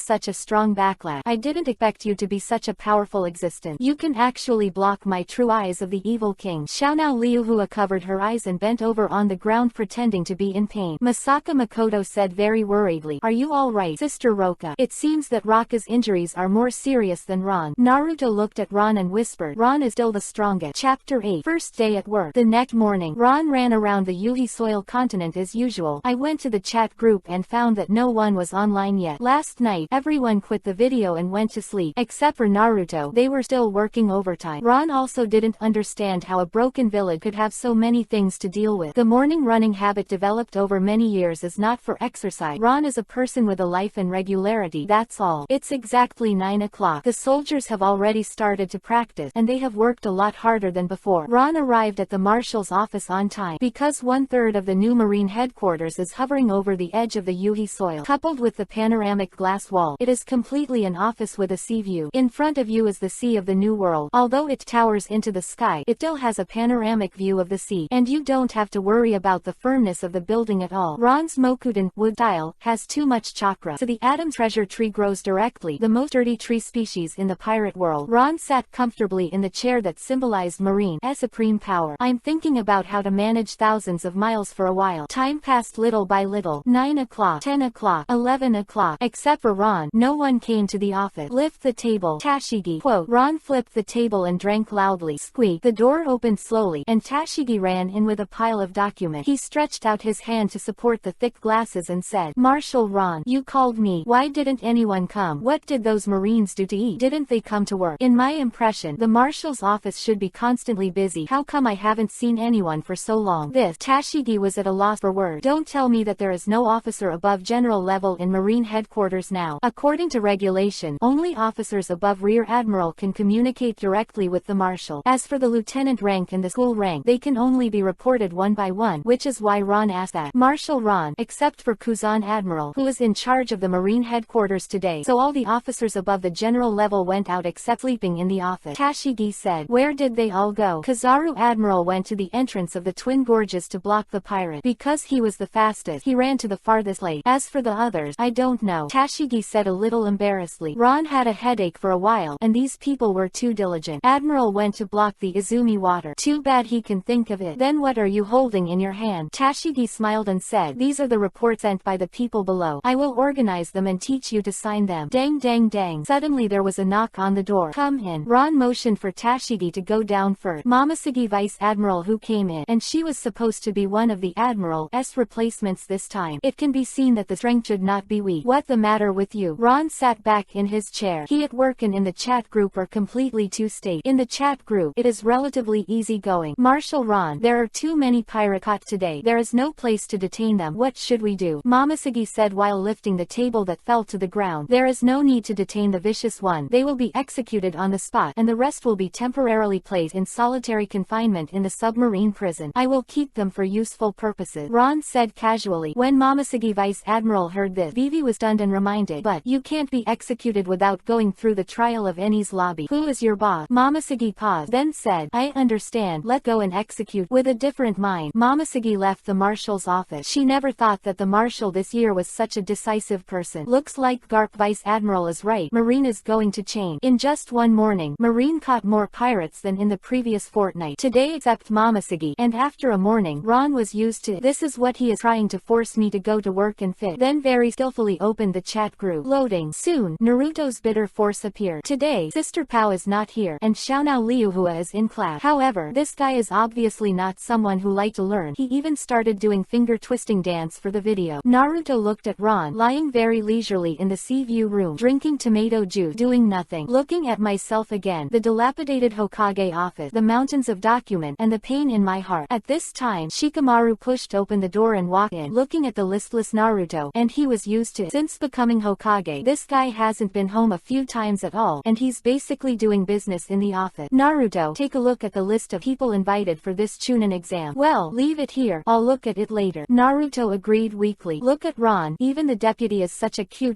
Such a strong backlash. I didn't expect you to be such a powerful existence. You can actually block my true eyes of the evil king. Xiaonao Liu Hua covered her eyes and bent over on the ground pretending to be in pain. Masaka Makoto said very worriedly. Are you alright, Sister Roka? It seems that Roka's injuries are more serious than Ron. Naruto looked at Ron and whispered. Ron is still the strongest. Chapter 8. First day at work. The next morning, Ron ran around the Yuhi soil continent as usual. I went to the chat group and found that no one was online yet. Last night, everyone quit the video and went to sleep. Except for Naruto, they were still working overtime. Ron also didn't understand how a broken village could have so many things to deal with. The morning running habit developed over many years is not for exercise. Ron is a person with a life and regularity, that's all. It's exactly 9 o'clock. The soldiers have already started to practice, and they have worked a lot harder than before. Ron arrived at the marshal's office on time. Because 1/3 of the new marine headquarters is hovering over the edge of the Yuhi soil. Coupled with the panoramic glass wall, it is completely an office with a sea view. In front of you is the sea of the new world. Although it towers into the sky, it still has a panoramic view of the sea, and you don't have to worry about the firmness of the building at all. Ron's Mokuden wood style has too much chakra, so the atom treasure tree grows directly, the most sturdy tree species in the pirate world. Ron sat comfortably in the chair that symbolized Marine's supreme power. I'm thinking about how to manage thousands of miles for a while. Time passed little by little. 9 o'clock, 10 o'clock, 11 o'clock. Except for Ron, no one came to the office. Lift the table. Tashigi. Quote. Ron flipped the table and drank loudly. Squeak. The door opened slowly, and Tashigi ran in with a pile of documents. He stretched out his hand to support the thick glasses and said, Marshal Ron, you called me. Why didn't anyone come? What did those Marines do to eat? Didn't they come to work? In my impression, the Marshal's office should be constantly busy. How come I haven't seen anyone for so long? This. Tashigi was at a loss for words. Don't tell me that there is no officer above general level in Marine headquarters now. According to regulation, only officers above Rear Admiral can communicate directly with the Marshal. As for the lieutenant rank and the school rank, they can only be reported one by one, which is why Ron asked that. Marshal Ron, except for Kuzan Admiral, who is in charge of the Marine headquarters today, so all the officers above the general level went out except sleeping in the office. Tashigi said. Where did they all go? Kizaru Admiral went to the entrance of the Twin Gorges to block the pirate. Because he was the fastest, he ran to the farthest lake. As for the others, I don't know, Tashigi said a little embarrassedly. Ron had a headache for a while, and these people were too diligent. Admiral went to block the Izumi water. Too bad he can think of it. Then what are you holding in your hand? Tashigi smiled and said, these are the reports sent by the people below. I will organize them and teach you to sign them. Dang dang dang. Suddenly there was a knock on the door. Come in. Ron motioned for Tashigi to go down first. Momosugi Vice Admiral who came in, and she was supposed to be one of the Admiral's replacements this time. It can be seen that the strength should not be weak. What the matter with you? Ron sat back in his chair. He at work and in the chat group are completely two state. In the chat group, it is relatively easy going. Marshal Ron, there are too many pirate caught today. There is no place to detain them. What should we do? Momosugi said while lifting the table that fell to the ground. There is no need to detain the vicious one. They will be executed on the spot, and the rest will be temporarily placed in solitary confinement in the submarine prison. I will keep them for useful purposes, Ron said casually. When Momosugi Vice Admiral heard this, Vivi was stunned and reminded, but you can't be executed without going through the trial of Eni's lobby. Who is your boss? Momosugi paused, then said, I understand. Let go and execute. With a different mind, Momosugi left the marshal's office. She never thought that the marshal this year was such a decisive person. Looks like Garp Vice Admiral is right. Marine is going to change. In just one morning, Marine caught more pirates than in the previous fortnight. Today except Momosugi, and after a morning, Ron was used to, this is what he is trying to force me to go to work and fit. Then very skillfully opened the chat group. Loading. Soon, Naruto's bitter force appeared. Today, Sister Pao is not here, and Xiaonao Liuhua is in class. However, this guy is obviously not someone who liked to learn. He even started doing finger-twisting dance for the video. Naruto looked at Ron, lying very leisurely in the sea view room, drinking tomato juice, doing nothing. Looking at myself again, the dilapidated Hokage office, the mountains of document, and the pain in my heart. At this time, Shikamaru pushed open the door and walked in, looking at the listless Naruto, and he was used to it. Since becoming Hokage, this guy hasn't been home a few times at all, and he's basically doing business in the office. Naruto, take a look at the list of people invited for this Chunin exam. Well, leave it here. I'll look at it later. Naruto agreed weakly. Look at Ron, even the deputy is such a cute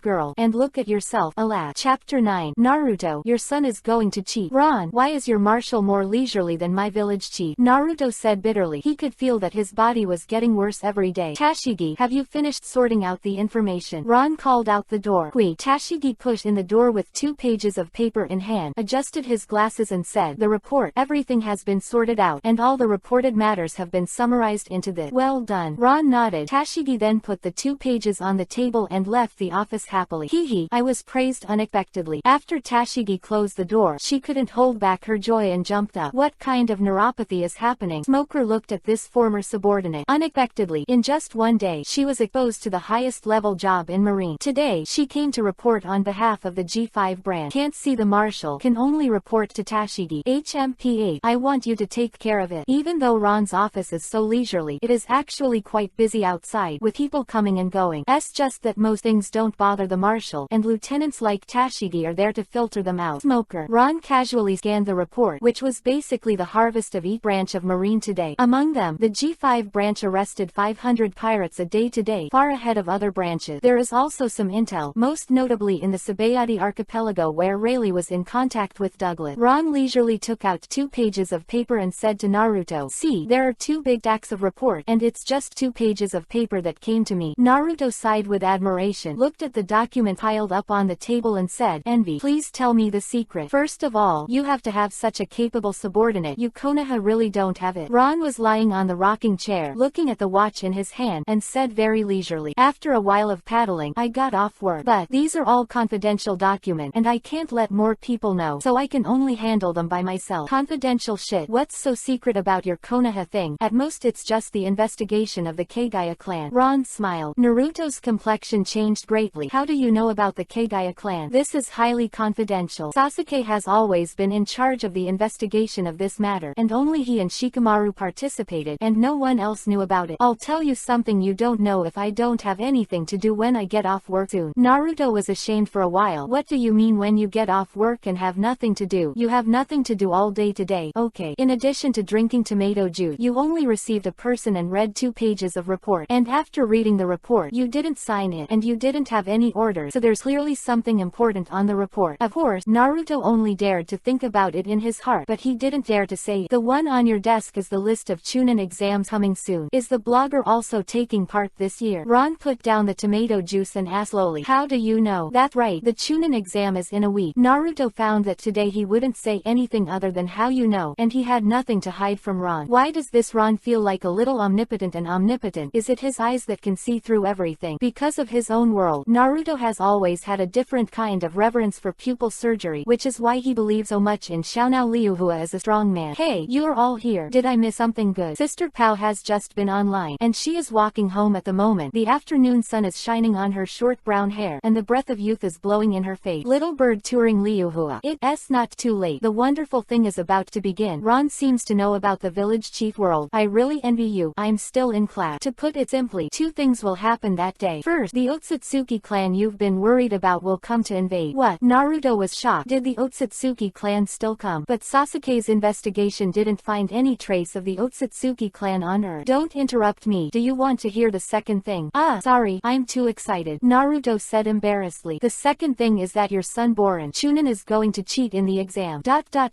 girl, and look at yourself. Alas. Chapter 9. Naruto, your son is going to cheat. Ron, why is your marshal more leisurely than my village chief? Naruto said bitterly. He could feel that his body was getting worse every day. Tashigi, have you finished sorting out the information? Ron called out the door. Qui. Tashigi pushed in the door with 2 pages of paper in hand, adjusted his glasses and said, the report, everything has been sorted out, and all the reported matters have been summarized into this. Well done. Ron nodded. Tashigi then put the 2 pages on the table and left the office happily. Hee, I was praised unexpectedly. After Tashigi closed the door, she couldn't hold back her joy and jumped up. What kind of neuropathy is happening? Smoker looked at this former subordinate. Unexpectedly, in just one day, she was exposed to the highest level job in Marine. Today, she came to report on behalf of the G5 branch. Can't see the marshal, can only report to Tashigi. HMPA, I want you to take care of it. Even though Ron's office is so leisurely, it is actually quite busy outside, with people coming and going. It's just that most things don't bother the marshal, and lieutenants like Tashigi are there to filter them out. Smoker. Ron casually scanned the report, which was basically the harvest of each branch of Marine today. Among them, the G5 branch arrested 500 pirates a day today, far ahead of other branches. There is also some intel, most notably in the Sabayati archipelago where Rayleigh was in contact with Douglas. Ron leisurely took out 2 pages of paper and said to Naruto, see, there are 2 big stacks of report, and it's just 2 pages of paper that came to me. Naruto sighed with admiration, looked at the document piled up on the table and said, Envy, please tell me the secret. First of all, you have to have such a capable subordinate. You Konoha really don't have it. Ron was lying on the rocking chair, looking at the watch in his hand, and said very leisurely, after a while of paddling, I got off work. But these are all confidential documents, and I can't let more people know, so I can only handle them by myself. Confidential shit. What's so secret about your Konoha thing? At most it's just the investigation of the Kagaya clan. Ron smiled. Naruto's complexion changed greatly. How do you know about the Kagaya clan? This is highly confidential. Sasuke has always been in charge of the investigation of this matter, and only he and Shikamaru participated, and no one else knew about it. I'll tell you something you don't know if I don't have anything to do when I get off work soon. Naruto was ashamed for a while. What do you mean when you get off work and have nothing to do? You have nothing to do all day today. Okay. In addition to drinking tomato juice, you only received a person and read 2 pages of report, and after reading the report, you didn't sign it, and you didn't have any orders, so there's clearly something important on the report. Of course, Naruto only dared to think about it in his heart, but he didn't dare to say it. The one on your desk is the list of Chunin exams coming soon. Is the blogger also taking part this year? Ron put put down the tomato juice and asked slowly, how do you know? That's right, the Chunin exam is in a week. Naruto found that today he wouldn't say anything other than how you know, and he had nothing to hide from Ron. Why does this Ron feel like a little omnipotent and omnipotent? Is it his eyes that can see through everything? Because of his own world, Naruto has always had a different kind of reverence for pupil surgery, which is why he believes so much in Xiaonao Liuhua as a strong man. Hey, you're all here. Did I miss something good? Sister Pao has just been online, and she is walking home at the moment. The afternoon sun is shining on her short brown hair, and the breath of youth is blowing in her face. Little bird touring Liuhua. It's not too late. The wonderful thing is about to begin. Ron seems to know about the village chief world. I really envy you. I'm still in class. To put it simply, two things will happen that day. First, the Otsutsuki clan you've been worried about will come to invade. What? Naruto was shocked. Did the Otsutsuki clan still come? But Sasuke's investigation didn't find any trace of the Otsutsuki clan on Earth. Don't interrupt me. Do you want to hear the second thing? Sorry, I'm too excited, Naruto said embarrassedly. The second thing is that your son Borin Chunin is going to cheat in the exam. Captain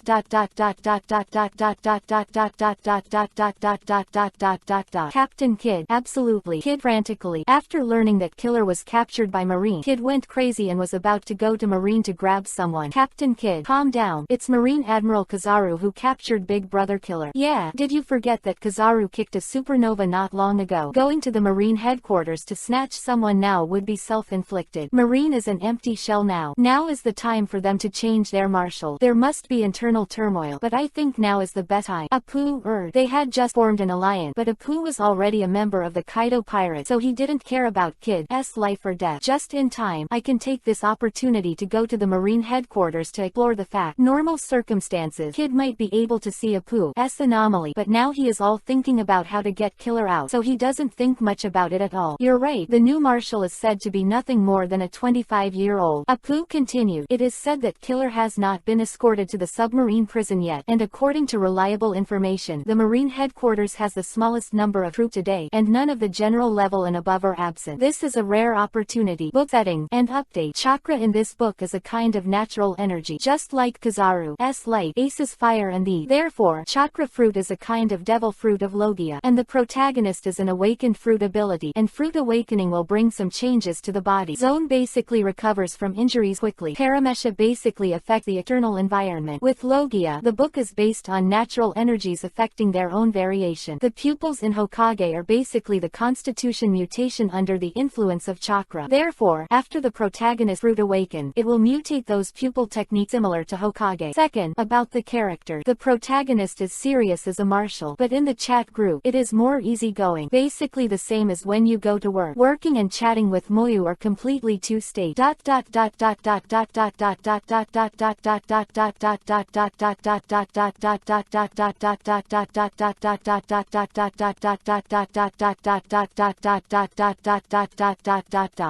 Kid. Absolutely. Kid frantically. After learning that Killer was captured by Marine, Kid went crazy and was about to go to Marine to grab someone. Captain Kid, calm down. It's Marine Admiral Kizaru who captured Big Brother Killer. Yeah, did you forget that Kizaru kicked a supernova not long ago? Going to the Marine headquarters to snatch someone now would be self-inflicted. Marine is an empty shell now. Now is the time for them to change their marshal. There must be internal turmoil, but I think now is the best time. EPUB. They had just formed an alliance, but EPUB was already a member of the Kaido Pirates, so he didn't care about Kid's life or death. Just in time, I can take this opportunity to go to the Marine headquarters to explore the fact. Normal circumstances, Kid might be able to see EPUB's anomaly, but now he is all thinking about how to get Killer out, so he doesn't think much about it at all. You're right, the new marshal is said to be nothing more than a 25-year-old. EPUB continued. It is said that Killer has not been escorted to the submarine prison yet, and according to reliable information, the Marine headquarters has the smallest number of troops today, and none of the general level and above are absent. This is a rare opportunity. Book setting and update. Chakra in this book is a kind of natural energy, just like Kizaru's light, Ace's fire, and the therefore chakra fruit is a kind of devil fruit of Logia, and the protagonist is an awakened fruit ability, and fruit awakening will bring some changes to the body. Zone basically recovers from injuries quickly. Paramesha basically affect the external environment. With Logia, the book is based on natural energies affecting their own variation. The pupils in Hokage are basically the constitution mutation under the influence of chakra. Therefore, after the protagonist fruit awakened, it will mutate those pupil techniques similar to Hokage. Second, about the character. The protagonist is serious as a marshal, but in the chat group, it is more easygoing. Basically the same as when you go to work. Working and chatting with Moyu are completely two states.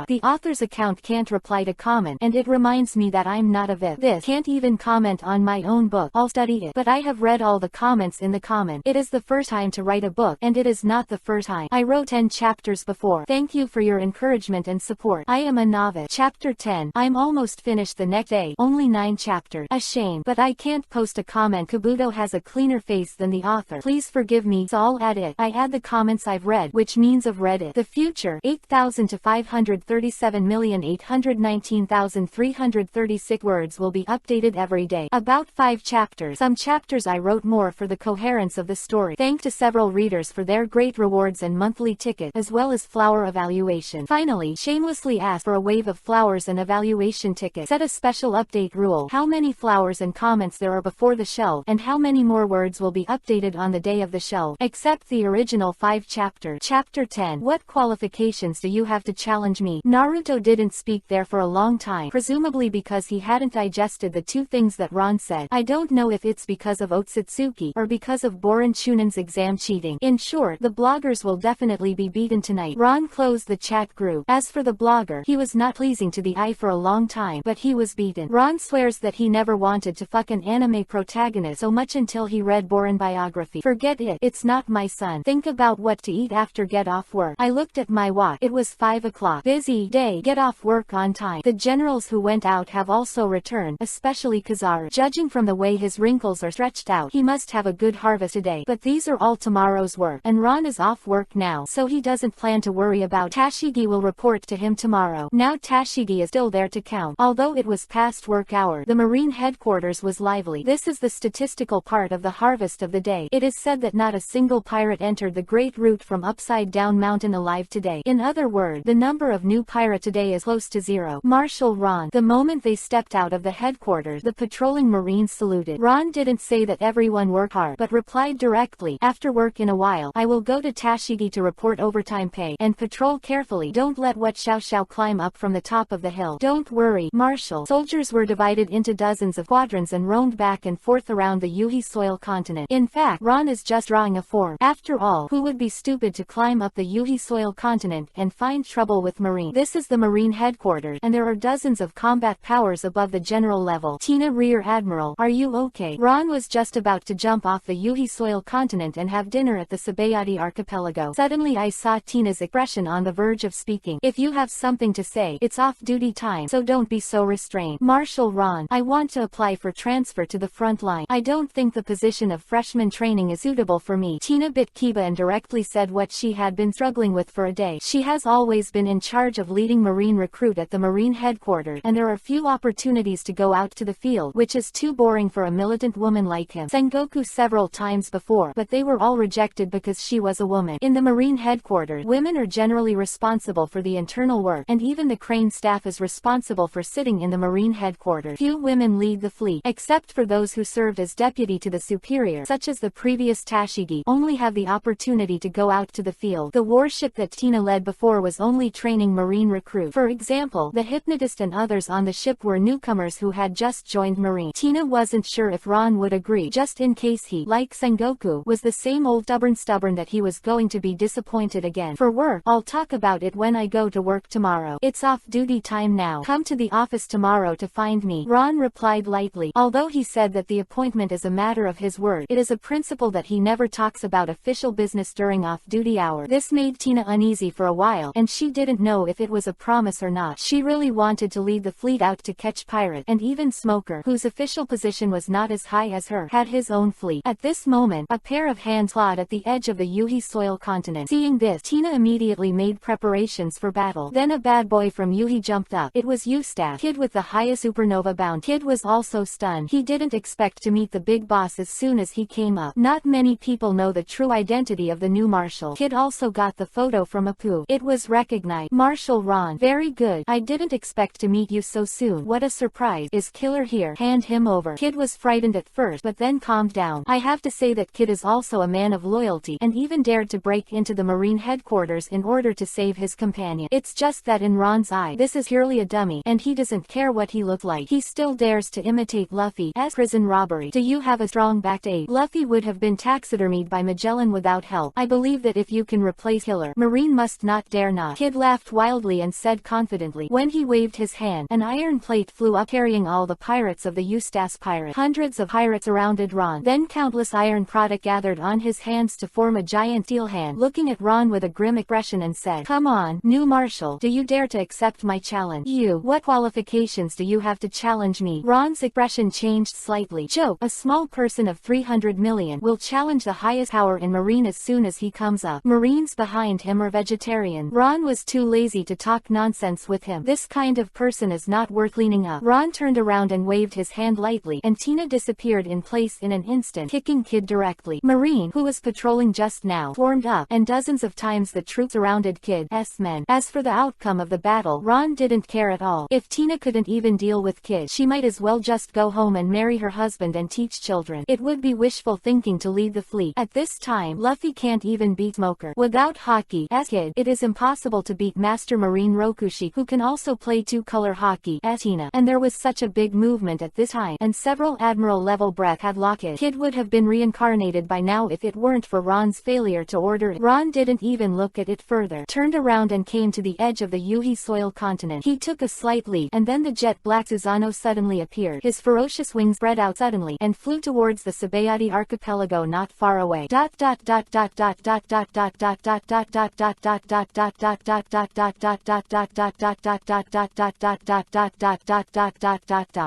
The author's account can't reply to comment, and it reminds me that I'm not a VIP. This can't even comment on my own book. I'll study it, but I have read all the comments in the comment. It is the first time to write a book, and it is not the first time. I wrote 10 chapters before. Thank you for your encouragement and support. I am a novice. Chapter 10. I'm almost finished the next day. Only 9 chapters. A shame, but I can't post a comment. Kabuto has a cleaner face than the author. Please forgive me, so I'll add it. I add the comments I've read, which means I've read it. The future, 8,000 to 537,819,336 words will be updated every day. About 5 chapters. Some chapters I wrote more for the coherence of the story. Thanks to several readers for their great rewards and monthly ticket, as well as flower evaluation. Finally, shamelessly asked for a wave of flowers and evaluation tickets. Set a special update rule. How many flowers and comments there are before the shelf, and how many more words will be updated on the day of the shelf. Except the original 5 chapters. Chapter 10. What qualifications do you have to challenge me? Naruto didn't speak there for a long time, presumably because he hadn't digested the 2 things that Ron said. I don't know if it's because of Otsutsuki, or because of Borin Chunin's exam cheating. In short, the bloggers will definitely be beaten tonight. Ron closed the chat group. As for the blogger, he was not pleasing to the eye for a long time, but he was beaten. Ron swears that he never wanted to fuck an anime protagonist so much until he read Borin biography. Forget it. It's not my son. Think about what to eat after get off work. I looked at my watch. It was 5 o'clock. Busy day. Get off work on time. The generals who went out have also returned, especially Kizaru. Judging from the way his wrinkles are stretched out, he must have a good harvest today. But these are all tomorrow's work, and Ron is off work now, so he doesn't plan to worry about about Tashigi will report to him tomorrow. Now Tashigi is still there to count. Although it was past work hour, the Marine headquarters was lively. This is the statistical part of the harvest of the day. It is said that not a single pirate entered the great route from Upside Down Mountain alive today. In other words, the number of new pirate today is close to zero. Marshal Ron. The moment they stepped out of the headquarters, the patrolling Marines saluted. Ron didn't say that everyone worked hard, but replied directly, "After work in a while, I will go to Tashigi to report overtime pay, and patrol carefully. Don't let what Xiao climb up from the top of the hill." "Don't worry, Marshal." Soldiers were divided into dozens of squadrons and roamed back and forth around the Yuhi soil continent. In fact, Ron is just drawing a form. After all, who would be stupid to climb up the Yuhi soil continent and find trouble with Marine? This is the Marine headquarters, and there are dozens of combat powers above the general level. "Tina, Rear Admiral, are you okay?" Ron was just about to jump off the Yuhi soil continent and have dinner at the Sabayati archipelago. Suddenly I saw Tina's expression on the verge of speaking. "If you have something to say, it's off-duty time, so don't be so restrained." "Marshal Ron, I want to apply for transfer to the front line. I don't think the position of freshman training is suitable for me." Tina bit Kiba and directly said what she had been struggling with for a day. She has always been in charge of leading Marine recruit at the Marine headquarters, and there are few opportunities to go out to the field, which is too boring for a militant woman like him. Sengoku several times before, but they were all rejected because she was a woman. In the Marine headquarters, women are generally responsible for the internal work, and even the crane staff is responsible for sitting in the Marine headquarters. Few women lead the fleet, except for those who served as deputy to the superior, such as the previous Tashigi, only have the opportunity to go out to the field. The warship that Tina led before was only training Marine recruit. For example, the hypnotist and others on the ship were newcomers who had just joined Marine. Tina wasn't sure if Ron would agree, just in case he, like Sengoku, was the same old stubborn that he was going to be disappointed again. "For work, I'll talk about it when I go to work tomorrow. It's off-duty time now. Come to the office tomorrow to find me." Ron replied lightly. Although he said that the appointment is a matter of his word, it is a principle that he never talks about official business during off-duty hour. This made Tina uneasy for a while, and she didn't know if it was a promise or not. She really wanted to lead the fleet out to catch pirates, and even Smoker, whose official position was not as high as her, had his own fleet. At this moment, a pair of hands clawed at the edge of the Yuhi soil continent. Seeing this, Tina immediately made preparations for battle. Then a bad boy from Yuhi jumped up. It was Eustace, Kid with the highest supernova bound. Kid was also stunned. He didn't expect to meet the big boss as soon as he came up. Not many people know the true identity of the new Marshal. Kid also got the photo from EPUB. It was recognized. "Marshal Ron, very good. I didn't expect to meet you so soon. What a surprise. Is Killer here?" "Hand him over." Kid was frightened at first, but then calmed down. I have to say that Kid is also a man of loyalty, and even dared to break into the Marine headquarters in order to save his companion. It's just that in Ron's eye, this is purely a dummy, and he doesn't care what he looked like. He still dares to imitate Luffy's prison robbery. "Do you have a strong back-aid?" Luffy would have been taxidermied by Magellan without help. "I believe that if you can replace Killer, Marine must not dare not." Kid laughed wildly and said confidently. When he waved his hand, an iron plate flew up carrying all the pirates of the Eustace pirate. Hundreds of pirates surrounded Ron. Then countless iron product gathered on his hands to form a giant steel hand, looking at Ron with a grim expression and said, "Come on, new Marshal, do you dare to accept my challenge?" "You, what qualifications do you have to challenge me?" Ron's expression changed slightly. "Joke, a small person of 300 million will challenge the highest power in Marine as soon as he comes up. Marines behind him are vegetarian." Ron was too lazy to talk nonsense with him. This kind of person is not worth cleaning up. Ron turned around and waved his hand lightly, and Tina disappeared in place in an instant, kicking Kid directly. Marine, who was patrolling just now, formed up, and dozens of times the troops surrounded Kid's men. As for the outcome of the battle, Ron didn't care at all. If Tina couldn't even deal with Kid, she might as well just go home and marry her husband and teach children. It would be wishful thinking to lead the fleet. At this time, Luffy can't even beat Smoker. Without hockey as Kid, it is impossible to beat Master Marine Rokushi, who can also play two-color hockey as Tina. And there was such a big movement at this time, and several Admiral level breath had locked it. Kid would have been reincarnated by now if it weren't for Ron's failure to order it. Ron didn't even look at it further, turned around and came to the edge of the Yuhi soil continent. He took a slight leap, and then the jet black Susanoo suddenly appeared. His ferocious wings spread out suddenly, and flew towards the Sabayati archipelago not far away.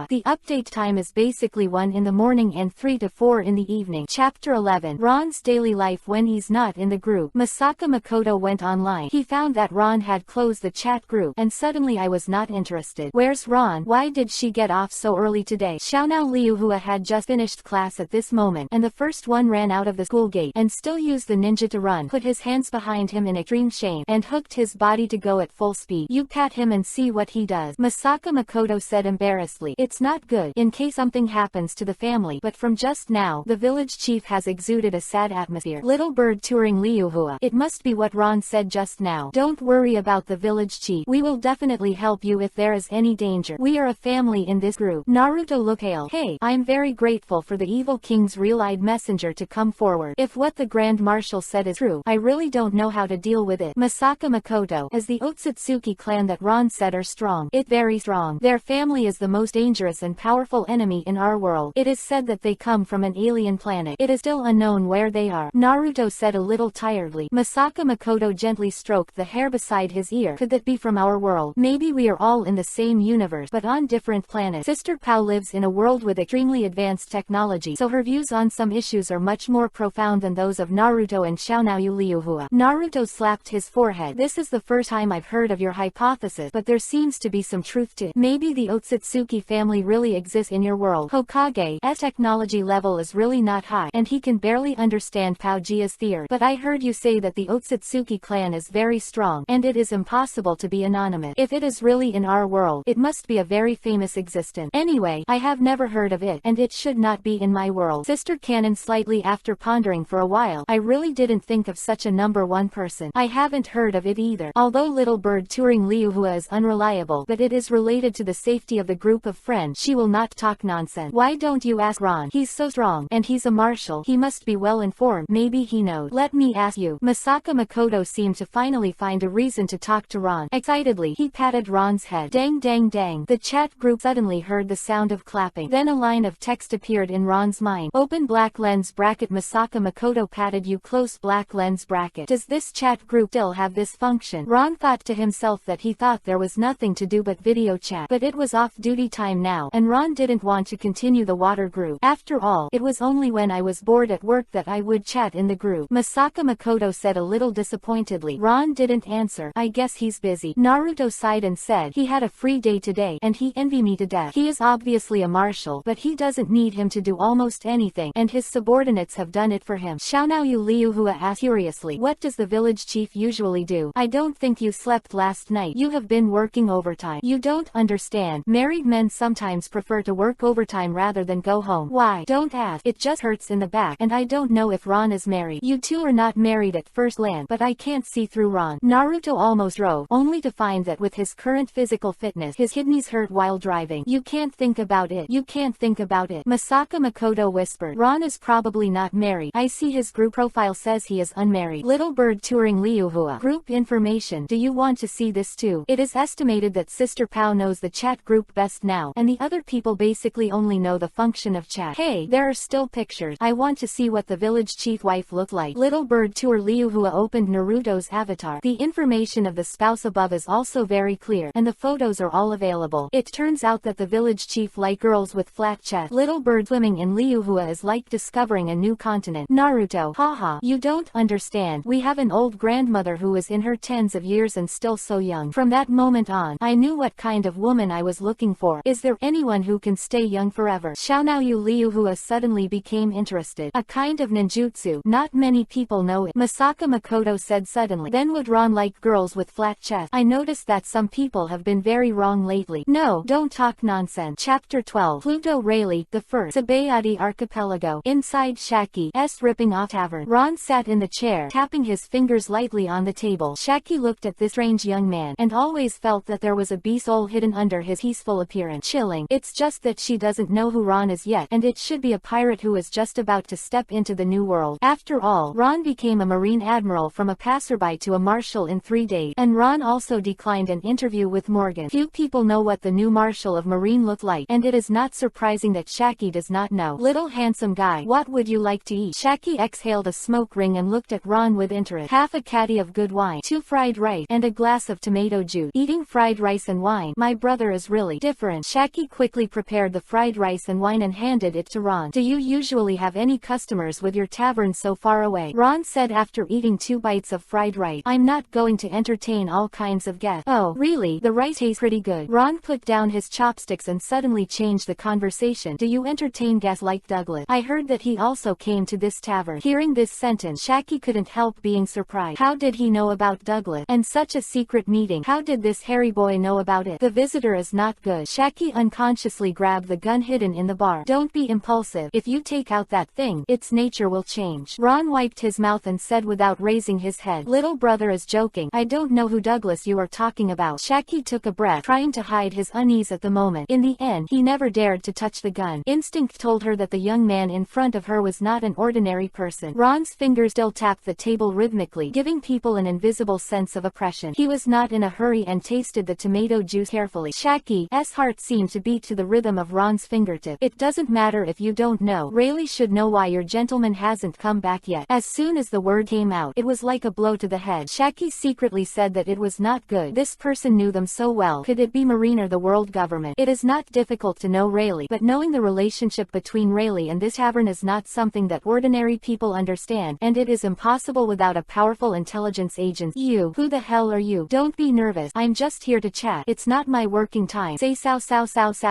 The update time is basically 1 in the morning and 3 to 4 in the evening. Chapter 11. Ron's daily life when he's not in the group. Masaka Makoto went online wine. He found that Ron had closed the chat group, and suddenly I was not interested. Where's Ron? Why did she get off so early today? Xiaonao Liuhua had just finished class at this moment, and the first one ran out of the school gate, and still used the ninja to run, put his hands behind him in extreme shame, and hooked his body to go at full speed. You pat him and see what he does. Masaka Makoto said embarrassedly. It's not good, in case something happens to the family, but from just now, the village chief has exuded a sad atmosphere. Little bird touring Liuhua. It must be what Ron said just now. Don't worry about the village chief. We will definitely help you if there is any danger. We are a family in this group. Naruto looked pale. Hey, I'm very grateful for the evil king's real-eyed messenger to come forward. If what the Grand Marshal said is true, I really don't know how to deal with it. Masaka Makoto, as the Otsutsuki clan that Ron said are strong. It very strong. Their family is the most dangerous and powerful enemy in our world. It is said that they come from an alien planet. It is still unknown where they are. Naruto said a little tiredly. Masaka Makoto gently stroked the hair beside his ear. Could that be from our world? Maybe we are all in the same universe, but on different planets. Sister Pao lives in a world with extremely advanced technology, so her views on some issues are much more profound than those of Naruto and Xiaonao Liuhua. Naruto slapped his forehead. This is the first time I've heard of your hypothesis, but there seems to be some truth to it. Maybe the Otsutsuki family really exists in your world. Hokage's technology level is really not high, and he can barely understand Paugia's theory. But I heard you say that the Otsutsuki clan is very strong, and it is impossible to be anonymous. If it is really in our world, it must be a very famous existence. Anyway, I have never heard of it, and it should not be in my world. Sister Canon slightly after pondering for a while. I really didn't think of such a number one person. I haven't heard of it either. Although Little Bird touring Liuhua is unreliable, but it is related to the safety of the group of friends. She will not talk nonsense. Why don't you ask Ron? He's so strong, and he's a marshal. He must be well informed. Maybe he knows. Let me ask you. Masaka Makoto seemed to finally find a reason to talk to Ron. Excitedly, he patted Ron's head. Dang dang dang. The chat group suddenly heard the sound of clapping. Then a line of text appeared in Ron's mind. Open black lens bracket. Masaka Makoto patted you close black lens bracket. Does this chat group still have this function? Ron thought to himself that he thought there was nothing to do but video chat, but it was off-duty time now, and Ron didn't want to continue the water group. After all, it was only when I was bored at work that I would chat in the group. Masaka Makoto said a little disappointedly. Ron didn't answer. I guess he's busy. Naruto sighed and said he had a free day today, and he envied me to death. He is obviously a marshal, but he doesn't need him to do almost anything, and his subordinates have done it for him. Xiaonao Liuhua asked curiously. What does the village chief usually do? I don't think you slept last night. You have been working overtime. You don't understand. Married men sometimes prefer to work overtime rather than go home. Why? Don't ask. It just hurts in the back, and I don't know if Ron is married. You two are not married at first glance, but I can't see through Ron. Naruto almost drove, only to find that with his current physical fitness, his kidneys hurt while driving. You can't think about it. You can't think about it. Masaka Makoto whispered. Ron is probably not married. I see his group profile says he is unmarried. Little Bird touring Liuhua. Group information. Do you want to see this too? It is estimated that Sister Pao knows the chat group best now, and the other people basically only know the function of chat. Hey, there are still pictures. I want to see what the village chief wife looked like. Little Bird tour Liuhua opened Naruto's avatar. The information of the spouse above is also very clear, and the photos are all available. It turns out that the village chief likes girls with flat chests. Little Bird swimming in Liuhua is like discovering a new continent. Naruto, haha, you don't understand. We have an old grandmother who is in her tens of years and still so young. From that moment on, I knew what kind of woman I was looking for. Is there anyone who can stay young forever? Xiaonao Liuhua suddenly became interested. A kind of ninjutsu. Not many people know it. Masaka Makoto said suddenly. Then would Ron like girls with flat chests? I noticed that some people have been very wrong lately. No, don't talk nonsense. Chapter 12. Pluto Rayleigh, the First. Sabayati Archipelago. Inside Shaki's ripping off tavern. Ron sat in the chair, tapping his fingers lightly on the table. Shaki looked at this strange young man, and always felt that there was a soul hidden under his peaceful appearance. Chilling. It's just that she doesn't know who Ron is yet, and it should be a pirate who is just about to step into the new world. After all, Ron became a marine admiral from a passerby to a marshal in 3 days, and Ron also declined an interview with Morgan. Few people know what the new marshal of marine looked like, and it is not surprising that Shaki does not know. Little handsome guy, what would you like to eat? Shaki exhaled a smoke ring and looked at Ron with interest. Half a caddy of good wine, 2 fried rice, and a glass of tomato juice. Eating fried rice and wine, my brother is really different. Shaki quickly prepared the fried rice and wine and handed it to Ron. Do you usually have any customers with your tavern so far away? Ron said after eating 2 bites of fried rice. right. I'm not going to entertain all kinds of guests. Oh, really? The rice tastes pretty good. Ron put down his chopsticks and suddenly changed the conversation. Do you entertain guests like Douglas? I heard that he also came to this tavern. Hearing this sentence, Shaki couldn't help being surprised. How did he know about Douglas? And such a secret meeting. How did this hairy boy know about it? The visitor is not good. Shaki unconsciously grabbed the gun hidden in the bar. Don't be impulsive. If you take out that thing, its nature will change. Ron wiped his mouth and said without raising his head, little brother is joking. I don't know who Douglas you are talking about. Shaki took a breath, trying to hide his unease at the moment. In the end, he never dared to touch the gun. Instinct told her that the young man in front of her was not an ordinary person. Ron's fingers still tapped the table rhythmically, giving people an invisible sense of oppression. He was not in a hurry and tasted the tomato juice carefully. Shaki's heart seemed to beat to the rhythm of Ron's fingertip. It doesn't matter if you don't know. Rayleigh should know why your gentleman hasn't come back yet. As soon as the word came out, it was like a blow to the head. Shaki secretly said that it was not good. This person knew them so well. Could it be Marine or the world government? It is not difficult to know Rayleigh, but knowing the relationship between Rayleigh and this tavern is not something that ordinary people understand, and it is impossible without a powerful intelligence agency. You, who the hell are you? Don't be nervous. I'm just here to chat. It's not my working time. Say Sao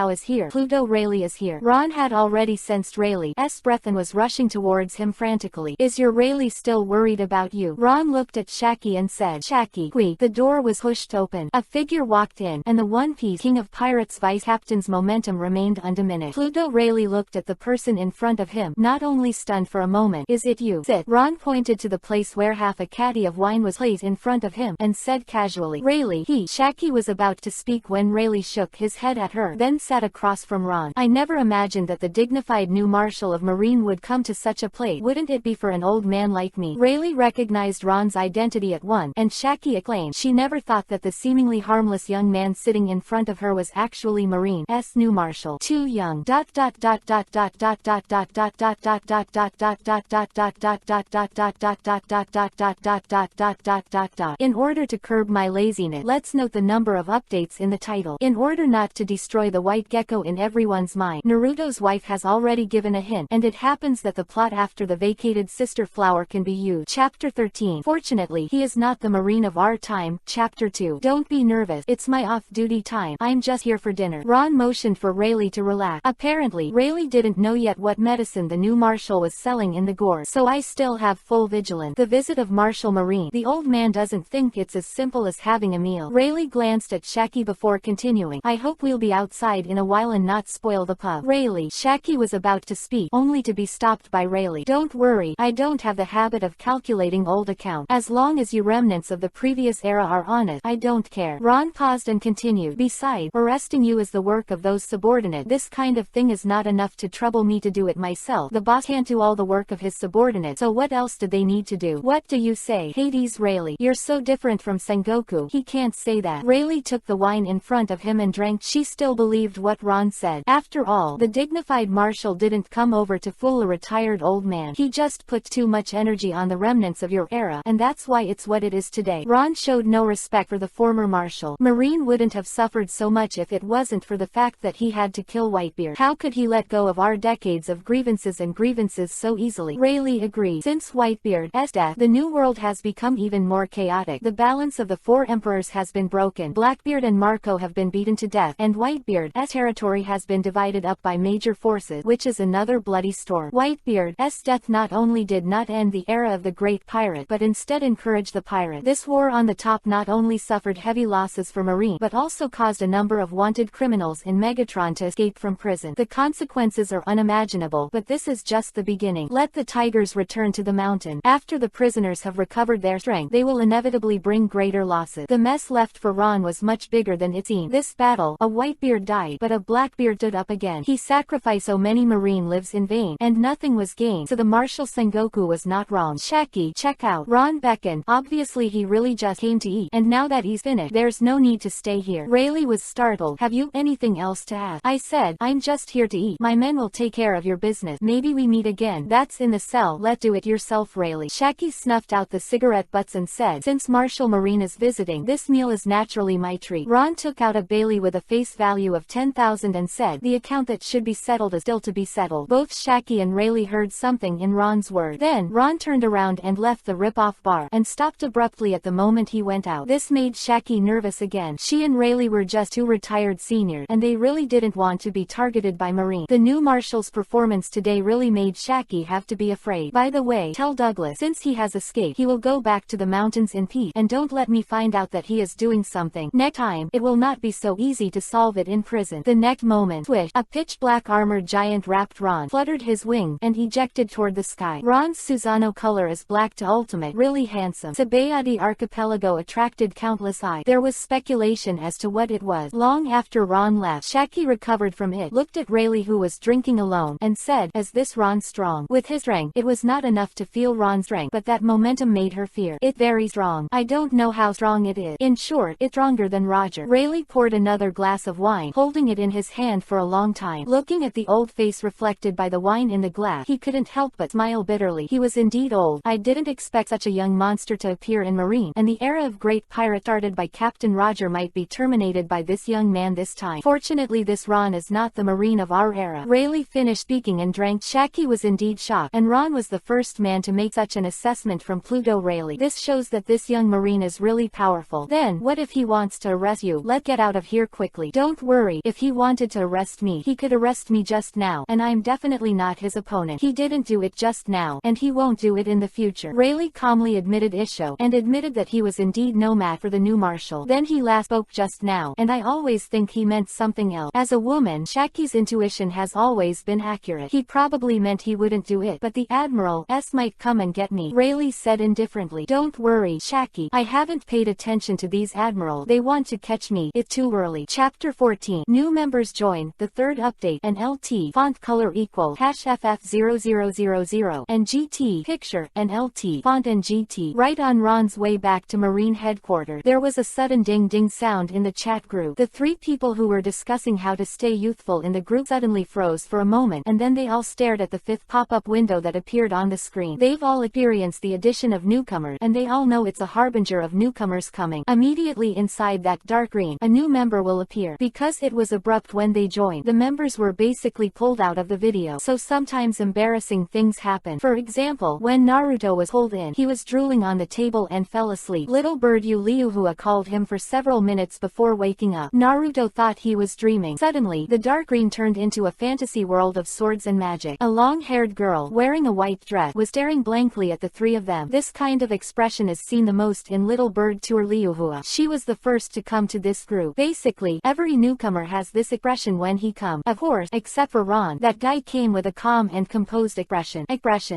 is here. Pluto Rayleigh is here. Ron had already sensed Rayleigh's breath and was rushing towards him frantically. Is your Rayleigh still worried about you? Ron looked at Shaki and said, Shaki, the door was pushed open. A figure walked in, and the One Piece King of Pirates Vice Captain's momentum remained undiminished. Pluto Rayleigh looked at the person in front of him, not only stunned for a moment. Is it you? Sit. Ron pointed to the place where half a caddy of wine was placed in front of him, and said casually, Rayleigh. Shaki was about to speak when Rayleigh shook his head at her, then sat across from Ron. I never imagined that the dignified new Marshal of Marine would come to such a place. Wouldn't it be for an old man like me? Rayleigh recognized Ron's identity at once, and Shaki exclaimed. She never thought that the seemingly harmless young man sitting in front of her was actually Marine's new Marshal. Too young. In order to curb my laziness, let's note the number of updates in the title. In order not to destroy the white gecko in everyone's mind, Naruto's wife has already given a hint, and it happens that the plot after the vacated sister flower can be used. Chapter 13. Fortunately, he is not the Marine of our time. Chapter 2. Don't be nervous. It's my off-duty time. I'm just here for dinner. Ron motioned for Rayleigh to relax. Apparently, Rayleigh didn't know yet what medicine the new Marshal was selling in the gourd, so I still have full vigilance. The visit of Marshal Marine. The old man doesn't think it's as simple as having a meal. Rayleigh glanced at Shaki before continuing. I hope we'll be outside in a while and not spoil the pub. Rayleigh. Shaki was about to speak, only to be stopped by Rayleigh. Don't worry, I don't have the habit of calculating old accounts. As long as you remnants of the previous era are honest, I don't care. Ron paused and continued. Besides, arresting you is the work of those subordinates. This kind of thing is not enough to trouble me to do it myself. The boss can't do all the work of his subordinates, so what else did they need to do? What do you say? Hades. Rayleigh, you're so different from Sengoku. He can't say that. Rayleigh took the wine in front of him and drank. She still believed what Ron said. After all, the dignified Marshal didn't come over to fool a retired old man. He just put too much energy on the remnants of your era, and that's why it's what it is today. Ron showed no respect for the former Marshal. Marine wouldn't have suffered so much if it wasn't for the fact that he had to kill Whitebeard. How could he let go of our decades of grievances so easily? Rayleigh agreed. Since Whitebeard's death, the new world has become even more chaotic. The balance of the four emperors has been broken. Blackbeard and Marco have been beaten to death, and Whitebeard's territory has been divided up by major forces, which is another bloody storm. Whitebeard's death not only did not end the era of the great pirate, but instead encouraged the pirate. This war on the top not only suffered heavy losses for Marine, but also caused a number of wanted criminals in Megatron to escape from prison. The consequences are unimaginable, but this is just the beginning. Let the tigers return to the mountain. After the prisoners have recovered their strength, they will inevitably bring greater losses. The mess left for Ron was much bigger than it seemed. This battle, a Whitebeard died, but a Blackbeard stood up again. He sacrificed so many Marine lives in vain, and nothing was gained, so the Marshal Sengoku was not wrong. Shaki, check out. Ron beckoned. Obviously he really just came to eat, and now that he's finished, there's no need to stay here. Rayleigh was startled. Have you anything else to ask? I said, I'm just here to eat. My men will take care of your business. Maybe we meet again. That's in the cell. Let do it yourself, Rayleigh. Shaki snuffed out the cigarette butts and said, since Marshal Marine is visiting, this meal is naturally my treat. Ron took out a Bailey with a face value of 10,000 and said, the account that should be settled is still to be settled. Both Shaki and Rayleigh heard something in Ron's words. Then, Ron turned around and left the rip-off bar, and stopped abruptly at the moment he went out. This made Shaki nervous again. She and Rayleigh were just two retired seniors, and they really didn't want to be targeted by Marine. The new Marshal's performance today really made Shaki have to be afraid. By the way, tell Douglas, since he has escaped, he will go back to the mountains in peace, and don't let me find out that he is doing something. Next time, it will not be so easy to solve it in prison. The next moment, swish, a pitch-black armored giant wrapped Ron, fluttered his wing, and ejected toward the sky. Ron's Susano color is black to ultimate, really handsome. Sabayadi archipelago attracted countless eyes. There was speculation as to what it was. Long after Ron left, Shaki recovered from it, looked at Rayleigh who was drinking alone, and said, "Is this Ron strong?" With his strength, it was not enough to feel Ron's strength, but that momentum made her fear. "It's very strong. I don't know how strong it is. In short, it's stronger than Roger." Rayleigh poured another glass of wine, holding it in his hand for a long time. Looking at the old face reflected by the wine in the glass, he couldn't help but smile bitterly. He was indeed old. I didn't expect such a young monster to appear in Marine, and the era of great pirate started by Captain Roger might be terminated by this young man this time. Fortunately, this Ron is not the Marine of our era. Rayleigh finished speaking and drank. Shaki was indeed shocked, and Ron was the first man to make such an assessment from Pluto. Rayleigh, this shows that this young Marine is really powerful. Then, what if he wants to arrest you? Let's get out of here quickly. Don't worry, if he wanted to arrest me, he could arrest me just now, and I'm definitely not his opponent. He didn't do it just now, and he won't do it in the future. Rayleigh calmly admitted issue, and admitted that he was indeed no match for the new Marshal. Then he last spoke just now, and I always think he meant something else. As a woman, Shaki's intuition has always been accurate. He probably meant he wouldn't do it, but the Admiral might come and get me. Rayleigh said indifferently, "Don't worry, Shaki. I haven't paid attention to these Admiral. They want to catch me. It's too early." Chapter 14. New members join. The third update. An LT font color equal #FF0000 and GT picture and LT font and GT. Right on Ron's way back to Marine headquarters, there was a sudden ding-ding sound in the chat group. The three people who were discussing how to stay youthful in the group suddenly froze for a moment, and then they all stared at the fifth pop-up window that appeared on the screen. They've all experienced the addition of newcomers, and they all know it's a harbinger of newcomers coming. Immediately inside that dark green, a new member will appear. Because it was abrupt when they joined, the members were basically pulled out of the video, so sometimes embarrassing things happen. For example, when Naruto was pulled in, he was drooling on the table and fell asleep. Little bird Yu Liuhua called him for several minutes before waking up. Naruto thought he was dreaming. Suddenly, the dark green turned into a fantasy world of swords and magic. A long-haired girl, wearing a white dress, was staring blankly at the three of them. This kind of expression is seen the most in Little Bird Tour Liuhua. She was the first to come to this group. Basically, every newcomer has this expression when he comes. Of course, except for Ron. That guy came with a calm and composed expression.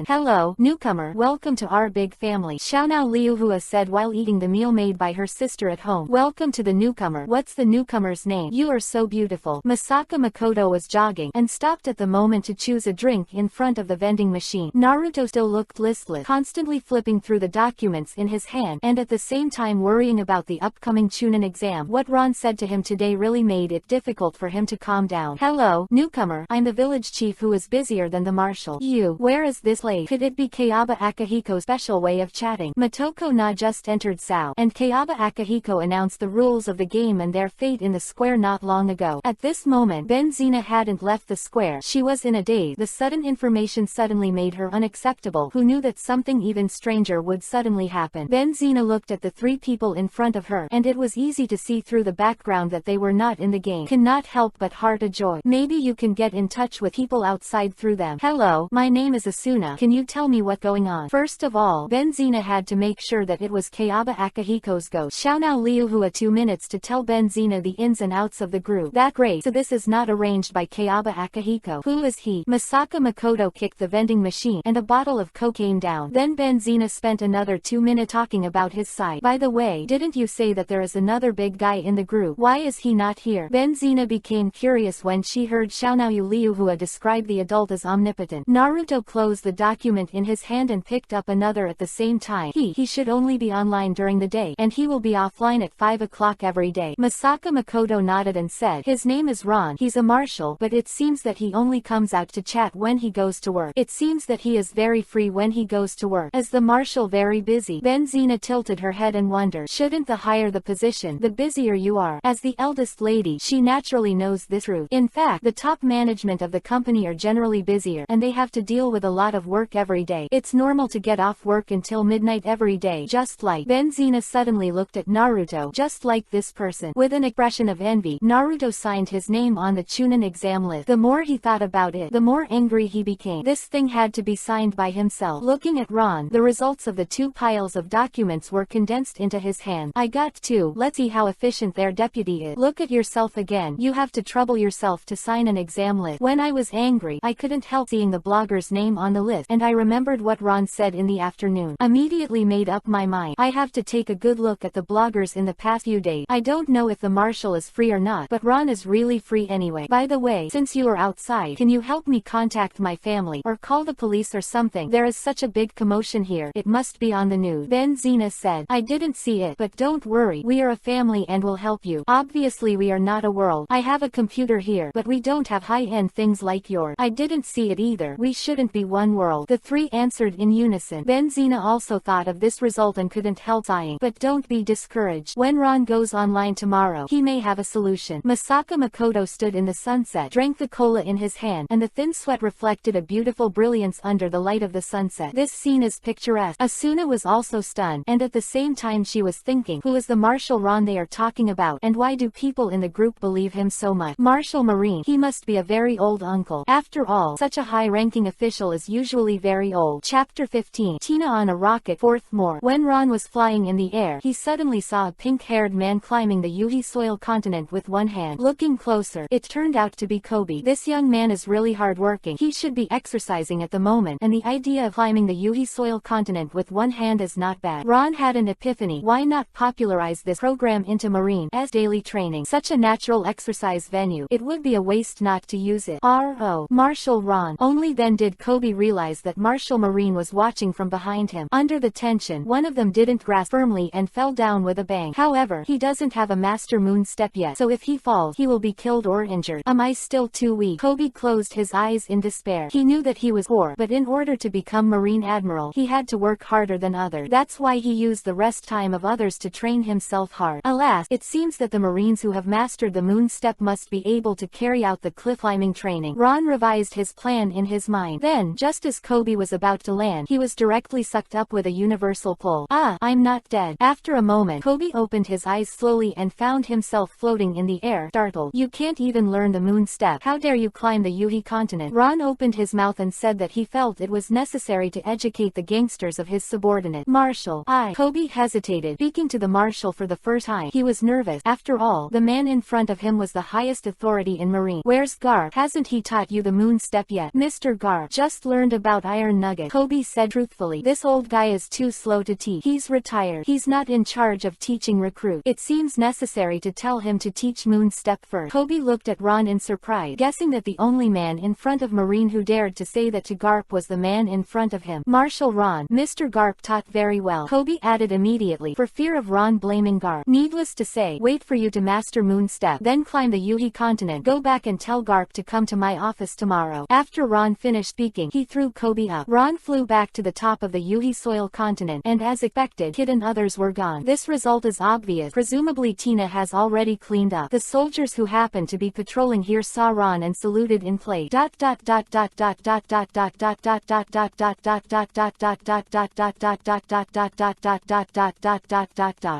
"Hello, newcomer. Welcome to our big family," Xiaonao Liuhua said while eating the meal made by her sister at home. "Welcome to the newcomer. What's the newcomer's name? You are so beautiful." Masaka Makoto was jogging, and stopped at the moment to choose a drink in front of the vending machine. Naruto still looked listless, constantly flipping through the documents in his hand, and at the same time worrying about the upcoming Chunin exam. What Ron said to him today really made it difficult for him to calm down. "Hello, newcomer. I'm the village chief who is busier than the marshal. Where is this lady? Could it be Kayaba Akihiko's special way of chatting?" Motoko Na just entered Sao, and Kayaba Akihiko announced the rules of the game and their fate in the square not long ago. At this moment, Benzina hadn't left the square. She was in a daze. The sudden information suddenly made her unacceptable. Who knew that something even stranger would suddenly happen? Benzina looked at the three people in front of her, and it was easy to see through the background that they were not in the game. Cannot help but heart a joy. Maybe you can get in touch with people outside through them. "Hello, my name is Asuna. Can you tell me what's going on?" First of all, Benzina had to make sure that it was Kayaba Akihiko's ghost. Xiaonao Liuhua 2 minutes to tell Benzina the ins and outs of the group. That great, so this is not arranged by Kayaba Akihiko. Who is he? Masaka Makoto kicked the vending machine, and a bottle of cocaine down. Then Benzina spent another 2 minutes talking about his side. "By the way, didn't you say that there is another big guy in the group? Why is he not here?" Benzina became curious when she heard Xiaonao Liuhua describe the adult as omnipotent. Naruto closed the document in his hand and picked up another at the same time. He should only be online during the day, and he will be offline at 5 o'clock every day. Masaka Makoto nodded and said, "His name is Ron. He's a marshal, but it seems that he only comes out to chat when he goes to work. It seems that he is very free when he goes to work. Is the marshal very busy?" Benzina tilted her head and wondered, shouldn't the higher the position, the busier you are? As the eldest lady, she naturally knows this truth. In fact, the top management of the company are generally busier, and they have to deal with a lot of work every day. It's normal to get off work until midnight night every day, just like Benzina suddenly looked at Naruto, just like this person. With an expression of envy, Naruto signed his name on the Chunin exam list. The more he thought about it, the more angry he became. This thing had to be signed by himself. Looking at Ron, the results of the 2 piles of documents were condensed into his hand. I got 2. Let's see how efficient their deputy is. Look at yourself again. You have to trouble yourself to sign an exam list. When I was angry, I couldn't help seeing the blogger's name on the list, and I remembered what Ron said in the afternoon. Immediately made up my mind. I have to take a good look at the bloggers in the past few days. I don't know if the marshal is free or not, but Ron is really free anyway. By the way, since you are outside, can you help me contact my family, or call the police or something? There is such a big commotion here. It must be on the news. Benzina said. I didn't see it, but don't worry. We are a family and will help you. Obviously we are not a world. I have a computer here, but we don't have high-end things like yours. I didn't see it either. We shouldn't be one world. The 3 answered in unison. Benzina also thought of this result and couldn't help sighing. But don't be discouraged. When Ron goes online tomorrow, he may have a solution. Masaka Makoto stood in the sunset, drank the cola in his hand, and the thin sweat reflected a beautiful brilliance under the light of the sunset. This scene is picturesque. Asuna was also stunned, and at the same time she was thinking, who is the Marshal Ron they are talking about, and why do people in the group believe him so much? Marshal Marine. He must be a very old uncle. After all, such a high-ranking official is usually very old. Chapter 15. Tina on a rocket. 4th more. When Ron was flying in the air, he suddenly saw a pink-haired man climbing the Yuhi soil continent with one hand. Looking closer, it turned out to be Kobe. This young man is really hard-working. He should be exercising at the moment, and the idea of climbing the Yuhi soil continent with one hand is not bad. Ron had an epiphany. Why not popularize this program into Marine as daily training? Such a natural exercise venue. It would be a waste not to use it. R.O. Marshal Ron. Only then did Kobe realize that Marshal Marine was watching from behind him. Under the tension, one of them didn't grasp firmly and fell down with a bang. However, he doesn't have a master moon step yet, so if he falls, he will be killed or injured. Am I still too weak? Kobe closed his eyes in despair. He knew that he was poor, but in order to become Marine Admiral, he had to work harder than others. That's why he used the rest time of others to train himself hard. Alas, it seems that the Marines who have mastered the moon step must be able to carry out the cliff climbing training. Ron revised his plan in his mind. Then, just as Kobe was about to land, he was directly sucked up with a universal pull. Ah, I'm not dead. After a moment, Kobe opened his eyes slowly and found himself floating in the air. Startled. You can't even learn the moon step. How dare you climb the Yuhi continent? Ron opened his mouth and said that he felt it was necessary to educate the gangsters of his subordinate. Marshal. Kobe hesitated. Speaking to the marshal for the first time, he was nervous. After all, the man in front of him was the highest authority in Marine. Where's Garp? Hasn't he taught you the moon step yet? Mr. Garp just learned about iron nugget. Kobe said truthfully. This old guy is too slow to teach. He's retired. He's not in charge of teaching recruits. It seems necessary to tell him to teach moon step first. Kobe looked at Ron in surprise, guessing that the only man in front of Marine who dared to say that to Garp was the man in front of him. Marshal Ron. Mr. Garp taught very well. Kobe added immediately, for fear of Ron blaming Garp. Needless to say, wait for you to master moon step, then climb the Yuhi continent. Go back and tell Garp to come to my office tomorrow. After Ron finished speaking, he threw Kobe up. Ron flew back to the top of the Yuhi soil continent, and as expected, Kid and others were gone. This result is obvious. Presumably Tina has already cleaned up. The soldiers who happened to be patrolling here saw Ron and saluted in place.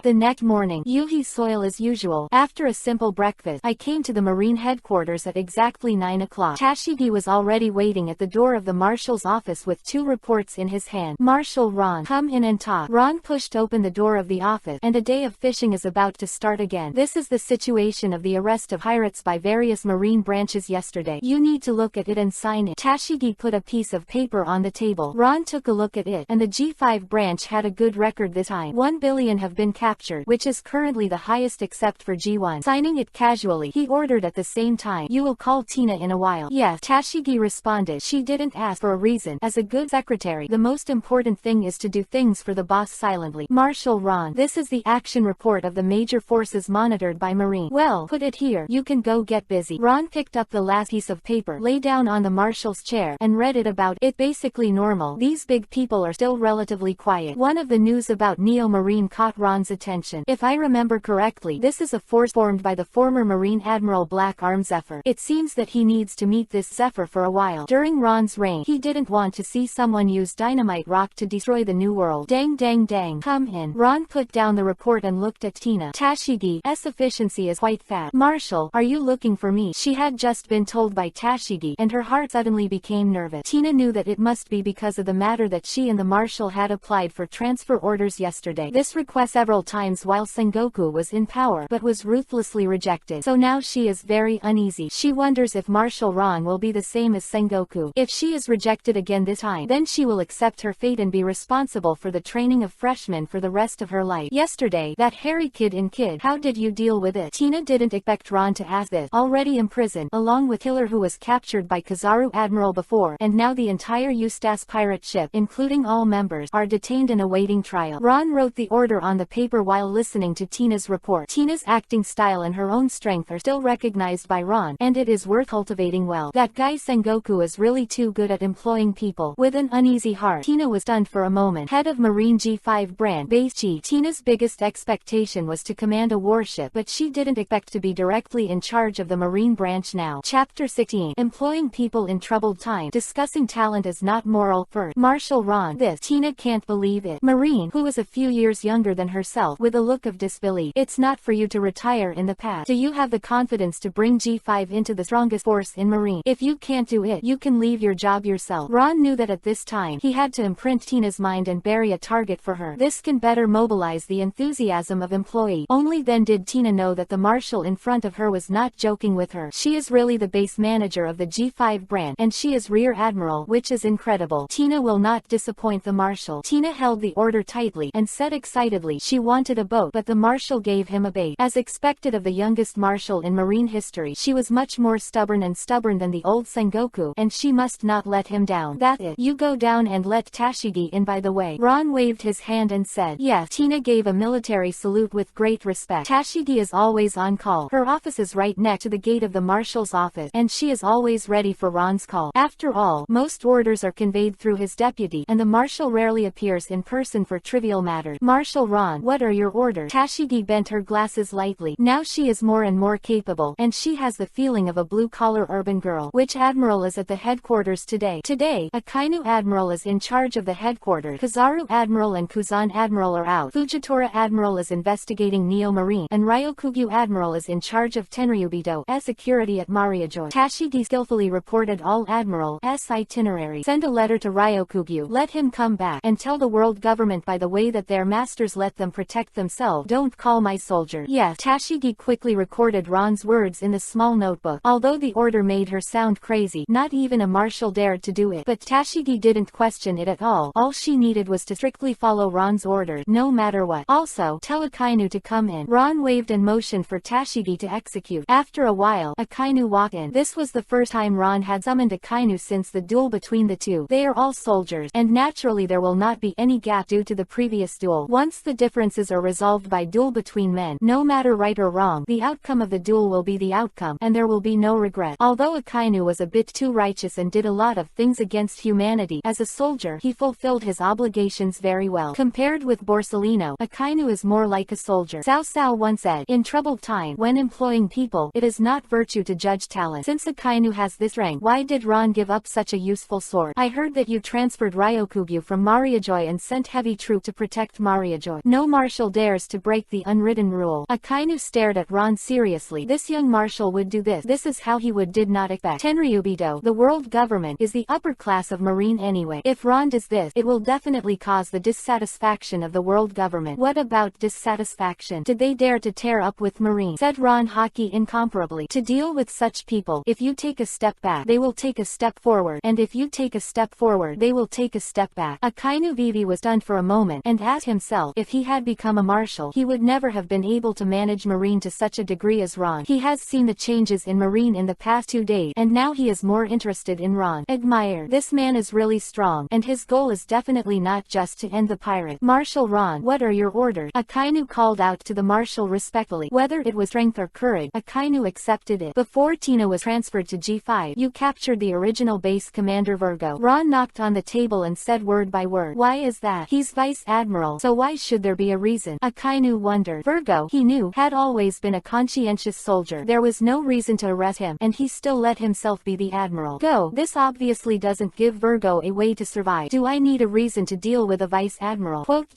The next morning, Yuhi soil as usual. After a simple breakfast, I came to the Marine headquarters at exactly 9 o'clock. Tashigi was already waiting at the door of the marshal's office with 2 reports in his hand. Marshal Ron, come in and talk. Ron pushed open the door of the office, and a day of fishing is about to start again. This is the situation of the arrest of pirates by various Marine branches yesterday. You need to look at it and sign it. Tashigi put a piece of paper on the table. Ron took a look at it, and the G5 branch had a good record this time. 1 billion have been captured, which is currently the highest except for G1. Signing it casually, he ordered at the same time, you will call Tina in a while. Yes, Tashigi responded. She didn't ask for a reason. As a good secretary, the most important thing is to do things for the boss silently. Marshal Ron, this is the action report of the major forces monitored by Marine. Well, put it here. You can go get busy. Ron picked up the last piece of paper, lay down on the marshal's chair, and read it about it. Basically normal. These big people are still relatively quiet. One of the news about Neo Marine caught Ron's attention. If I remember correctly, this is a force formed by the former Marine Admiral Black Arm Zephyr. It seems that he needs to meet this Zephyr for a while. During Ron's reign, he didn't want to see someone use dynamite rock to destroy the new world. Dang dang dang. Come in. Ron put down the report and looked at Tina. Tashigi's efficiency is quite fast. Marshall, are you looking for me? She had just been told by Tashigi, and her heart suddenly became nervous. Tina knew that it must be because of the matter that she and the Marshal had applied for transfer orders yesterday. This request several times while Sengoku was in power, but was ruthlessly rejected. So now she is very uneasy. She wonders if Marshal Ron will be the same as Sengoku. If she is rejected again this time, then she will accept her fate and be responsible for the training of freshmen for the rest of her life. Yesterday, that hairy kid in Kid, how did you deal with it? Tina didn't expect Ron to ask this. Already imprisoned, along with Killer, who was captured by Kizaru Admiral before, and now the entire Eustace pirate ship, including all members, are detained and awaiting trial. Ron wrote the order on the paper while listening to Tina's report. Tina's acting style and her own strength are still recognized by Ron, and it is worth cultivating well. That guy Sengoku is really too good at employing people. With an uneasy heart, Tina was stunned for a moment. Head of Marine G5 brand, Base G. Tina's biggest expectation was to command a warship, but she didn't expect to be directly in charge of the Marine branch now. Chapter 16. Employing people in troubled time. Discussing talent is not moral. First, Marshal Ron. This. Tina can't believe it. Marine, who is a few years younger than herself, with a look of disbelief. It's not for you to retire in the past. Do you have the confidence to bring G5 into the strongest force in Marine? If you can't do it, you can leave your job yourself. Ron knew that at this time, he had to imprint Tina's mind and bury a target for her. This can better mobilize the enthusiasm of employee. Only then did Tina know that the Marshal in front of her was not joking with her. She is really the base manager of the G5 brand, and she is Rear Admiral, which is incredible. Tina will not disappoint the Marshal. Tina held the order tightly, and said excitedly she wanted a boat, but the Marshal gave him a bait. As expected of the youngest Marshal in Marine history, she was much more stubborn than the old Sengoku, and she must not let him down. That's it. You go down and let Tashigi in. By the way, Ron waved his hand and said yes. Tina gave a military salute with great respect. Tashigi is always on call. Her office is right next to the gate of the Marshal's office, and she is always ready for Ron's call. After all, most orders are conveyed through his deputy, and the Marshal rarely appears in person for trivial matters. Marshal Ron, what are your orders? Tashigi bent her glasses lightly. Now she is more and more capable, and she has the feeling of a blue-collar urban girl. Which Admiral is at the headquarters today? Today, Akainu Admiral is in charge of the headquarters. Kizaru Admiral and Kuzan Admiral are out. Fujitora Admiral is investigating Neo Marine, and Ryokugyu Admiral is in charge of Tenryubido's security at Mariajoy. Tashigi skillfully reported all Admiral's itinerary. Send a letter to Ryokugyu. Let him come back, and tell the world government by the way that their masters let them protect themselves. Don't call my soldier. Yes. Tashigi quickly recorded Ron's words in the small notebook. Although the order made her sound crazy, not even a Marshal dared to do it. But Tashigi didn't question it at all. All she needed was to strictly follow Ron's order, no matter what. Also, tell Akainu to come in. Ron waved and motioned for Tashigi to execute. After a while, Akainu walked in. This was the first time Ron had summoned Akainu since the duel between the two. They are all soldiers, and naturally there will not be any gap due to the previous duel. Once the differences are resolved by duel between men, no matter right or wrong, the outcome of the duel will be the outcome, and there will be no regret. Although Akainu was a bit too righteous and did a lot of things against humanity, as a soldier he fulfilled his obligations very well. Compared with Borsellino, Akainu is more like a soldier. Cao Cao once said, in troubled time, when employing people, it is not virtue to judge talent. Since Akainu has this rank, why did Ron give up such a useful sword? I heard that you transferred Ryokugyu from Mariajoy and sent heavy troop to protect Mariajoy. No Marshal dares to break the unwritten rule. Akainu stared at Ron seriously. This young Marshal would do this. This is how he did not expect. Tenryubido, the world government, is the upper class of Marine anyway. If Ron does this, it will definitely cause the dissatisfaction of the world government. What about dissatisfaction? Did they dare to tear up with Marine? Said Ron Hockey incomparably. To deal with such people, if you take a step back, they will take a step forward, and if you take a step forward, they will take a step back. Akainu Vivi was stunned for a moment, and asked himself, if he had become a Marshal, he would never have been able to manage Marine to such a degree as Ron. He has seen the changes in Marine in the past 2 days, and now he is more interested in Ron. Admire. This man is really strong, and his goal is definitely not just to end the pirate. Marshal Ron, what are your orders? Akainu called out to the Marshal respectfully. Whether it was strength or courage, Akainu accepted it. Before Tina was transferred to G5, you captured the original base commander Virgo. Ron knocked on the table and said word by word. Why is that? He's Vice Admiral, so why should there be a reason? Akainu wondered. Virgo, he knew, had always been a conscientious soldier. There was no reason to arrest him, and he still let himself be the Admiral. Go. This obviously doesn't give Virgo a way to survive. Do I need a reason to deal with a vice admiral. Quote,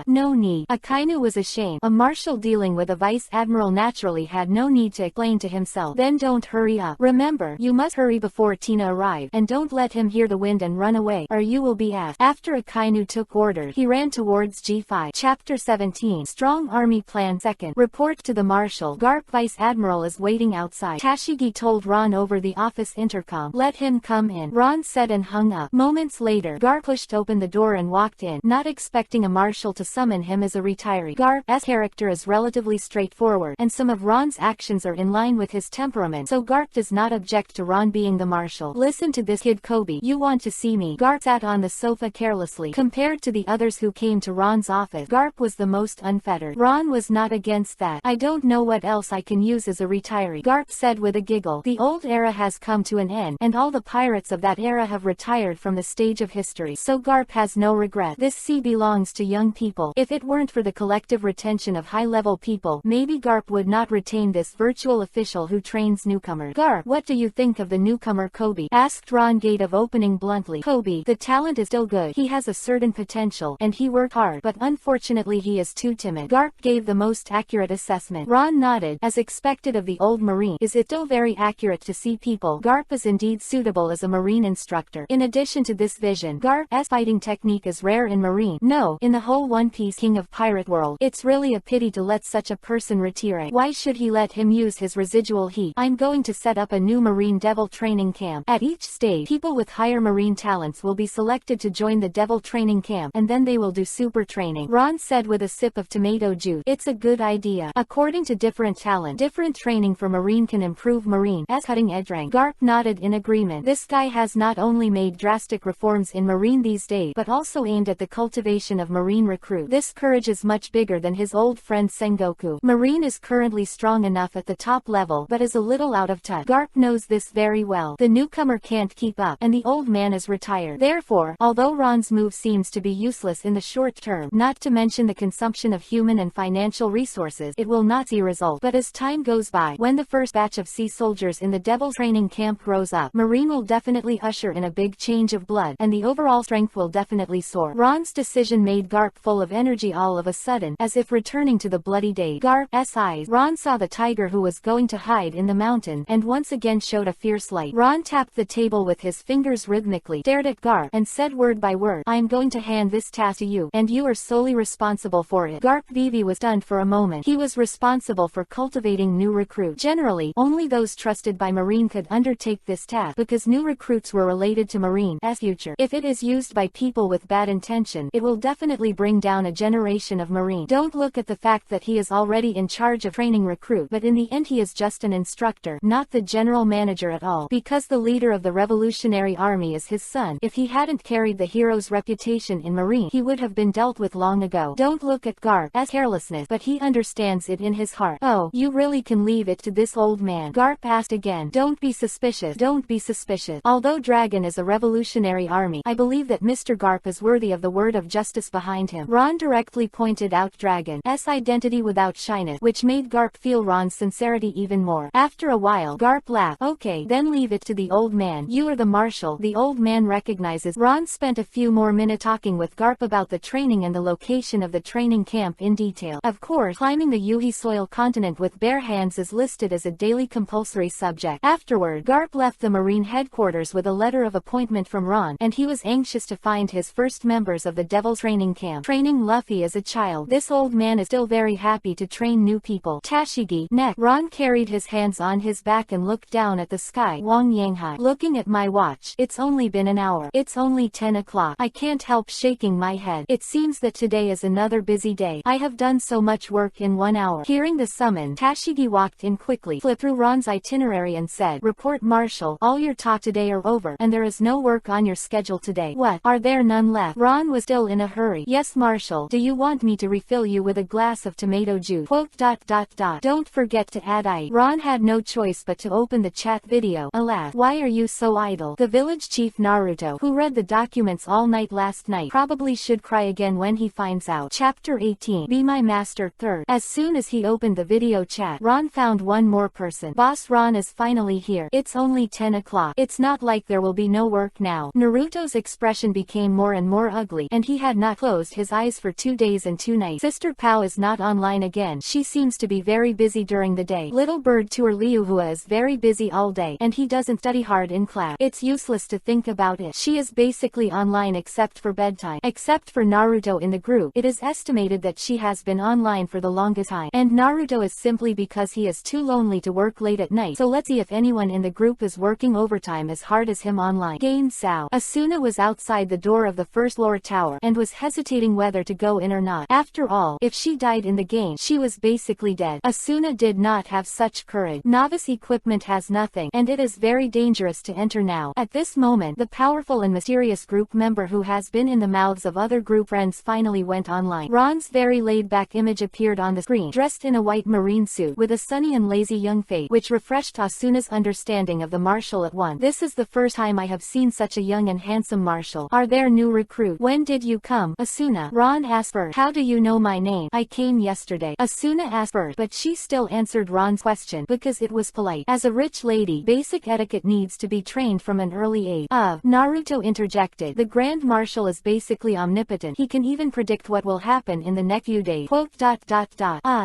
No need. Akainu was ashamed. A marshal dealing with a vice admiral naturally had no need to explain to himself. Then don't hurry up. Remember, you must hurry before Tina arrives, and don't let him hear the wind and run away, or you will be asked. After Akainu took orders, he ran towards G5. Chapter 17. Strong Army Plan. Second. Report to the Marshal. Garp Vice Admiral is waiting outside. Tashigi told Ron over the office intercom. Let him come in. Ron said and hung up. Moments later, Garp pushed open the door and walked in, not expecting a marshal to summon him as a retiree. Garp's character is relatively straightforward, and some of Ron's actions are in line with his temperament, so Garp does not object to Ron being the marshal. Listen to this kid Kobe. You want to see me? Garp sat on the sofa carelessly. Compared to the others who came to Ron's office, Garp was the most unfettered. Ron was not against that. I don't know what else I can use as a retiree, Garp said with a giggle. The old era has come to an end, and all the pirates of that era have retired from the stage of history, so Garp has no regret. This sea belongs to young people. If it weren't for the collective retention of high-level people, maybe Garp would not retain this virtual official who trains newcomers. Garp, what do you think of the newcomer Kobe? Asked Ron Gate of opening bluntly. Kobe, the talent is still good. He has a certain potential, and he worked hard, but unfortunately he is too timid. Garp gave the most accurate assessment. Ron nodded, as expected of the old Marine. Is it still very accurate to see people? Garp is indeed suitable as a Marine instructor. In addition to this vision, Garp's fighting technique is rare in Marine. No, in the whole One Piece King of Pirate world. It's really a pity to let such a person retire. Why should he let him use his residual heat? I'm going to set up a new Marine Devil training camp. At each stage, people with higher Marine talents will be selected to join the Devil training camp, and then they will do super training. Ron said with a sip of tomato juice. It's a good idea. According to different talent, different training for Marine can improve Marine's cutting-edge rank. Garp nodded in agreement. This guy has not only made drastic reforms in Marine these days, but also aimed at the cultivation of Marine recruits. This courage is much bigger than his old friend Sengoku. Marine is currently strong enough at the top level, but is a little out of touch. Garp knows this very well. The newcomer can't keep up, and the old man is retired. Therefore, although Ron's move seems to be useless in the short term, not to mention the consumption of human and financial resources, it will not see results. But as time goes by, when the first batch of sea soldiers in the Devil training camp grows up, Marine will definitely usher in a big change of blood, and the overall strength will definitely soar. Ron's decision made Garp full of energy all of a sudden, as if returning to the bloody days. Garp's eyes. Ron saw the tiger who was going to hide in the mountain, and once again showed a fierce light. Ron tapped the table with his fingers rhythmically, stared at Garp, and said word by word, I'm going to hand this task to you, and you are solely responsible for it. Garp Vivi was stunned for a moment. He was responsible for cultivating new recruits. Generally, only those trusted by Marine could undertake this task, because new recruits were related to Marine's future. If it is used by people with bad intention, it will definitely bring down a generation of Marine. Don't look at the fact that he is already in charge of training recruit, but in the end he is just an instructor, not the general manager at all, because the leader of the Revolutionary Army is his son. If he hadn't carried the hero's reputation in Marine, he would have been dealt with long ago. Don't look at Garp's carelessness, but he understands it in his heart. Oh, you really can leave it to this old man? Garp asked again. Don't be suspicious. Don't be suspicious. Although Dragon is a revolutionary army, I believe that Mr. Garp is worthy of the word of justice behind him. Ron directly pointed out Dragon's identity without shyness, which made Garp feel Ron's sincerity even more. After a while, Garp laughed. Okay, then leave it to the old man. You are the marshal. The old man recognizes. Ron spent a few more minutes talking with Garp about the training and the location of the training camp in detail. Of course, climbing the Yuhi soil continent with bare hands is listed as a daily compulsory subject. Afterward, Garp left the Marine headquarters with a letter of appointment from Ron, and he was anxious to find his first members of the Devil training camp. Training Luffy as a child. This old man is still very happy to train new people. Tashigi, next. Ron carried his hands on his back and looked down at the sky. Wang Yanghai. Looking at my watch. It's only been an hour. It's only 10 o'clock. I can't help shaking my head. It seems that today is another busy day. I have done so much work in 1 hour. Hearing the summon, Tashigi walked in quickly, flipped through Ron's itinerary and said, Report Marshal, all your talk today are over, and there is no work on your schedule today. What? Are there none left? Ron was still in a hurry. Yes, Marshal. Do you want me to refill you with a glass of tomato juice? Quote, Don't forget to add ice. Ron had no choice but to open the chat video. Alas, why are you so idle? The village chief Naruto, who read the documents all night last night, probably should cry again when he finds out. Chapter 18. Be My Master. Third. As soon as he opened the video chat, Ron found one more person. Boss Ron is finally here. It's only 10 o'clock. It's not like there will be no work now. Naruto's expression became became more and more ugly, and he had not closed his eyes for 2 days and 2 nights. Sister Pao is not online again. She seems to be very busy during the day. Little bird Tour Liuhua is very busy all day, and he doesn't study hard in class. It's useless to think about it. She is basically online except for bedtime. Except for Naruto in the group, it is estimated that she has been online for the longest time, and Naruto is simply because he is too lonely to work late at night. So let's see if anyone in the group is working overtime as hard as him online. Gain Sao. Asuna was outside the door of the first floor tower, and was hesitating whether to go in or not. After all, if she died in the game, she was basically dead. Asuna did not have such courage. Novice equipment has nothing, and it is very dangerous to enter now. At this moment, the powerful and mysterious group member who has been in the mouths of other group friends finally went online. Ron's very laid-back image appeared on the screen, dressed in a white marine suit, with a sunny and lazy young face, which refreshed Asuna's understanding of the marshal at once. This is the first time I have seen such a young and handsome marshal. Are there new recruit? When did you come? Asuna. Ron asked first. How do you know my name? I came yesterday. Asuna asked first, but she still answered Ron's question, because it was polite. As a rich lady, basic etiquette needs to be trained from an early age. Naruto interjected. The Grand Marshal is basically omnipotent. He can even predict what will happen in the next few days.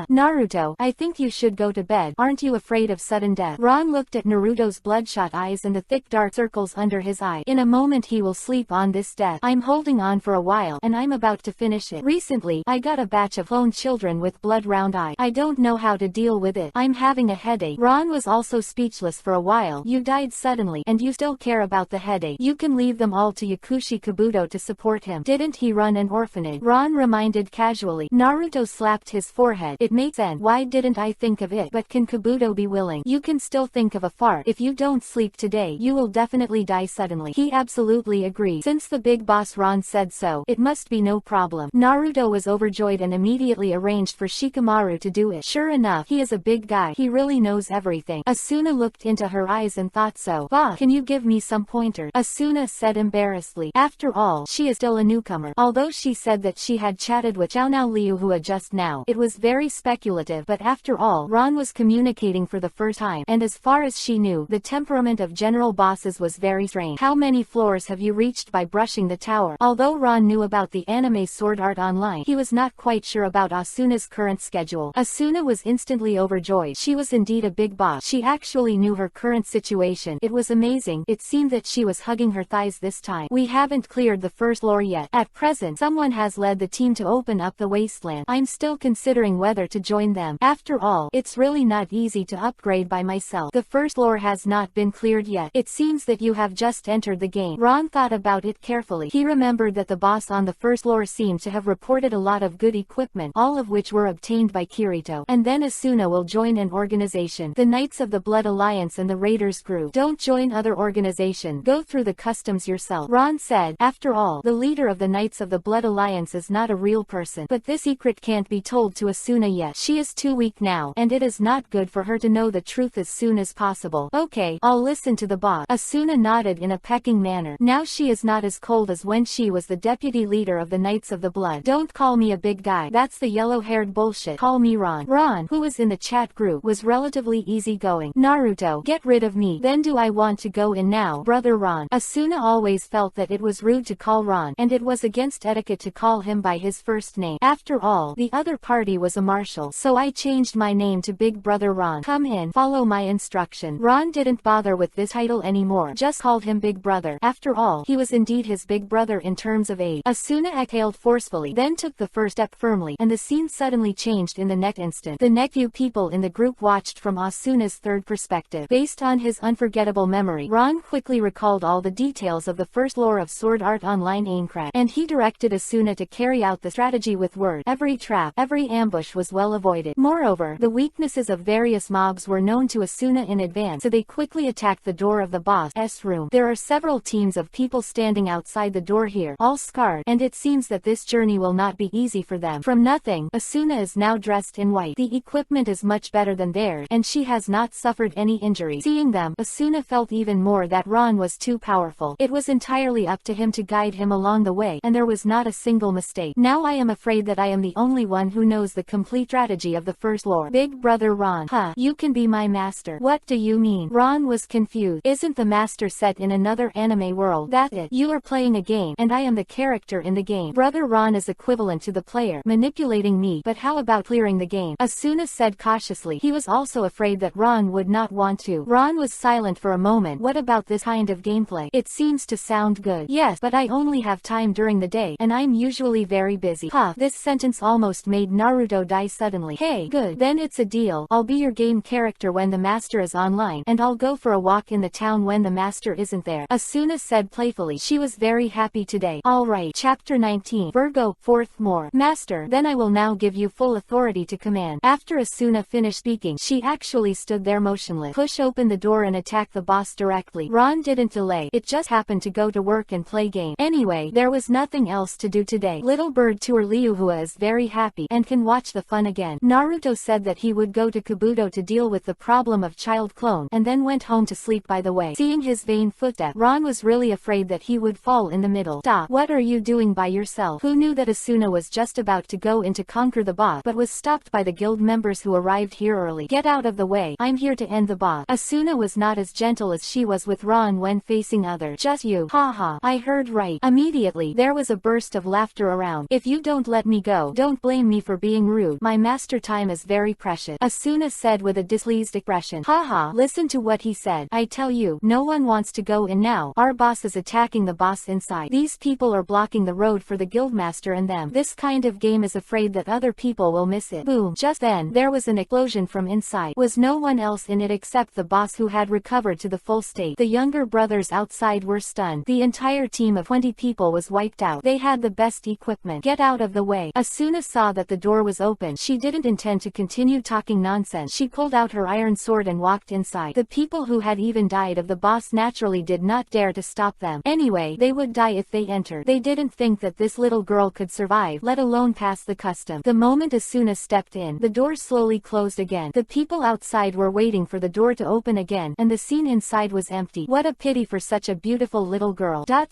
Naruto, I think you should go to bed. Aren't you afraid of sudden death? Ron looked at Naruto's bloodshot eyes and the thick dark circles under his eye. In a moment he will sleep on this death. I'm holding on for a while, and I'm about to finish it. Recently, I got a batch of clone children with blood round eye. I don't know how to deal with it. I'm having a headache. Ron was also speechless for a while. You died suddenly, and you still care about the headache. You can leave them all to Yakushi Kabuto to support him. Didn't he run an orphanage? Ron reminded casually. Naruto slapped his forehead. It makes sense. Why didn't I think of it? But can Kabuto be willing? You can still think of a fart. If you don't sleep today, you will definitely die suddenly. He absolutely agreed. Since the big boss Ron said so, it must be no problem. Naruto was overjoyed and immediately arranged for Shikamaru to do it. Sure enough, he is a big guy. He really knows everything. Asuna looked into her eyes and thought so. Bah, can you give me some pointers? Asuna said embarrassedly. After all, she is still a newcomer. Although she said that she had chatted with Chaonao Liuhua just now, it was very speculative, but after all, Ron was communicating for the first time, and as far as she knew, the temperament of general bosses was very strange. How many floors have you reached by brushing the tower? Although Ron knew about the anime Sword Art Online, he was not quite sure about Asuna's current schedule. Asuna was instantly overjoyed. She was indeed a big boss. She actually knew her current situation. It was amazing. It seemed that she was hugging her thighs this time. We haven't cleared the first floor yet. At present, someone has led the team to open up the wasteland. I'm still considering whether to join them. After all, it's really not easy to upgrade by myself. The first floor has not been cleared yet. It seems that you have just entered the game. Ron thought about it carefully. He remembered that the boss on the first floor seemed to have reported a lot of good equipment, all of which were obtained by Kirito. And then Asuna will join an organization, the Knights of the Blood Alliance and the Raiders group. Don't join other organization. Go through the customs yourself. Ron said. After all, the leader of the Knights of the Blood Alliance is not a real person. But this secret can't be told to Asuna yet. She is too weak now, and it is not good for her to know the truth as soon as possible. Okay, I'll listen to the boss. Asuna nodded in a pecking manner. Now she is not as cold as when she was the deputy leader of the Knights of the Blood. Don't call me a big guy. That's the yellow-haired bullshit. Call me Ron. Ron, who was in the chat group, was relatively easygoing. Naruto, get rid of me. Then do I want to go in now, brother Ron? Asuna always felt that it was rude to call Ron, and it was against etiquette to call him by his first name. After all, the other party was a marshal, so I changed my name to Big Brother Ron. Come in, follow my instruction. Ron didn't bother with this title anymore, just called him Big Brother. After all, he was indeed his big brother in terms of age. Asuna exhaled forcefully, then took the first step firmly, and the scene suddenly changed in the next instant. The next few people in the group watched from Asuna's third perspective. Based on his unforgettable memory, Ron quickly recalled all the details of the first lore of Sword Art Online Aincrad, and he directed Asuna to carry out the strategy with words. Every trap, every ambush was well avoided. Moreover, the weaknesses of various mobs were known to Asuna in advance, so they quickly attacked the door of the boss's room. There are several teams of people standing outside the door here, all scarred, and it seems that this journey will not be easy for them. From nothing, Asuna is now dressed in white. The equipment is much better than theirs, and she has not suffered any injury. Seeing them, Asuna felt even more that Ron was too powerful. It was entirely up to him to guide him along the way, and there was not a single mistake. Now I am afraid that I am the only one who knows the complete strategy of the first lore. Big Brother Ron. Huh, you can be my master. What do you mean? Ron was confused. Isn't the master set in another anime world? That's it. You are playing playing a game, and I am the character in the game. Brother Ron is equivalent to the player, manipulating me, but how about clearing the game? Asuna said cautiously. He was also afraid that Ron would not want to. Ron was silent for a moment. What about this kind of gameplay? It seems to sound good. Yes, but I only have time during the day, and I'm usually very busy. Huh, this sentence almost made Naruto die suddenly. Hey, good. Then it's a deal. I'll be your game character when the master is online, and I'll go for a walk in the town when the master isn't there, Asuna said playfully. She was very happy today. Alright. Chapter 19. Virgo, 4th more. Master, then I will now give you full authority to command. After Asuna finished speaking, she actually stood there motionless. Push open the door and attack the boss directly. Ron didn't delay. It just happened to go to work and play game. Anyway, there was nothing else to do today. Little bird Tour Liuhua is very happy and can watch the fun again. Naruto said that he would go to Kabuto to deal with the problem of child clone, and then went home to sleep by the way. Seeing his vain footstep, Ron was really afraid that he would fall in the middle. Stop. What are you doing by yourself? Who knew that Asuna was just about to go in to conquer the boss, but was stopped by the guild members who arrived here early. Get out of the way. I'm here to end the boss. Asuna was not as gentle as she was with Ron when facing others. Just you. Haha. I heard right. Immediately, there was a burst of laughter around. If you don't let me go, don't blame me for being rude. My master time is very precious, Asuna said with a displeased expression. Haha. Listen to what he said. I tell you, no one wants to go in now. Our boss is attacking the boss inside. These people are blocking the road for the guildmaster and them. This kind of game is afraid that other people will miss it. Boom. Just then, there was an explosion from inside. Was no one else in it except the boss who had recovered to the full state. The younger brothers outside were stunned. The entire team of 20 people was wiped out. They had the best equipment. Get out of the way. Asuna saw that the door was open. She didn't intend to continue talking nonsense. She pulled out her iron sword and walked inside. The people who had even died of the boss naturally did not dare to stop them. Anyway, they would die if they entered. They didn't think that this little girl could survive, let alone pass the custom. The moment Asuna stepped in, the door slowly closed again. The people outside were waiting for the door to open again, and the scene inside was empty. What a pity for such a beautiful little girl. Back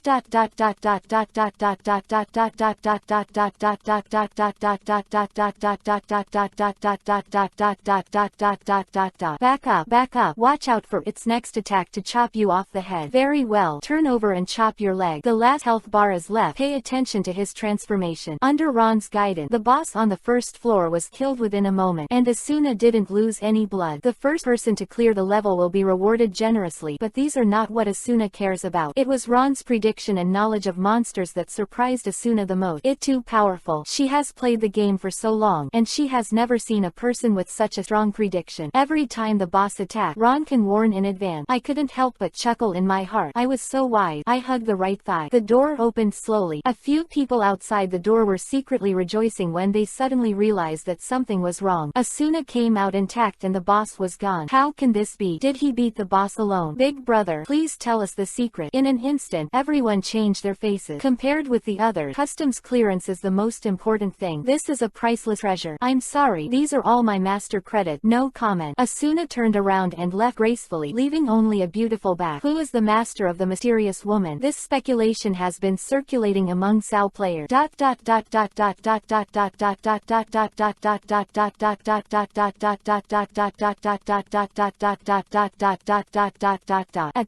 up. Watch out for its next attack to chop you off the head. Very well. Turn over and chop your leg. The last health bar is left. Pay attention to his transformation. Under Ron's guidance, the boss on the first floor was killed within a moment, and Asuna didn't lose any blood. The first person to clear the level will be rewarded generously, but these are not what Asuna cares about. It was Ron's prediction and knowledge of monsters that surprised Asuna the most. It's too powerful. She has played the game for so long, and she has never seen a person with such a strong prediction. Every time the boss attacked, Ron can warn in advance. I couldn't help but chuckle in my heart. I was so wise. I hugged the right thigh. The door opened slowly. A few people outside the door were secretly rejoicing when they suddenly realized that something was wrong. Asuna came out intact and the boss was gone. How can this be? Did he beat the boss alone? Big brother, please tell us the secret. In an instant, everyone changed their faces. Compared with the others, customs clearance is the most important thing. This is a priceless treasure. I'm sorry, these are all my master credit. No comment. Asuna turned around and left gracefully, leaving only a beautiful back. Who is the master of the mysterious woman? This speculation has been circulating among SAO players. At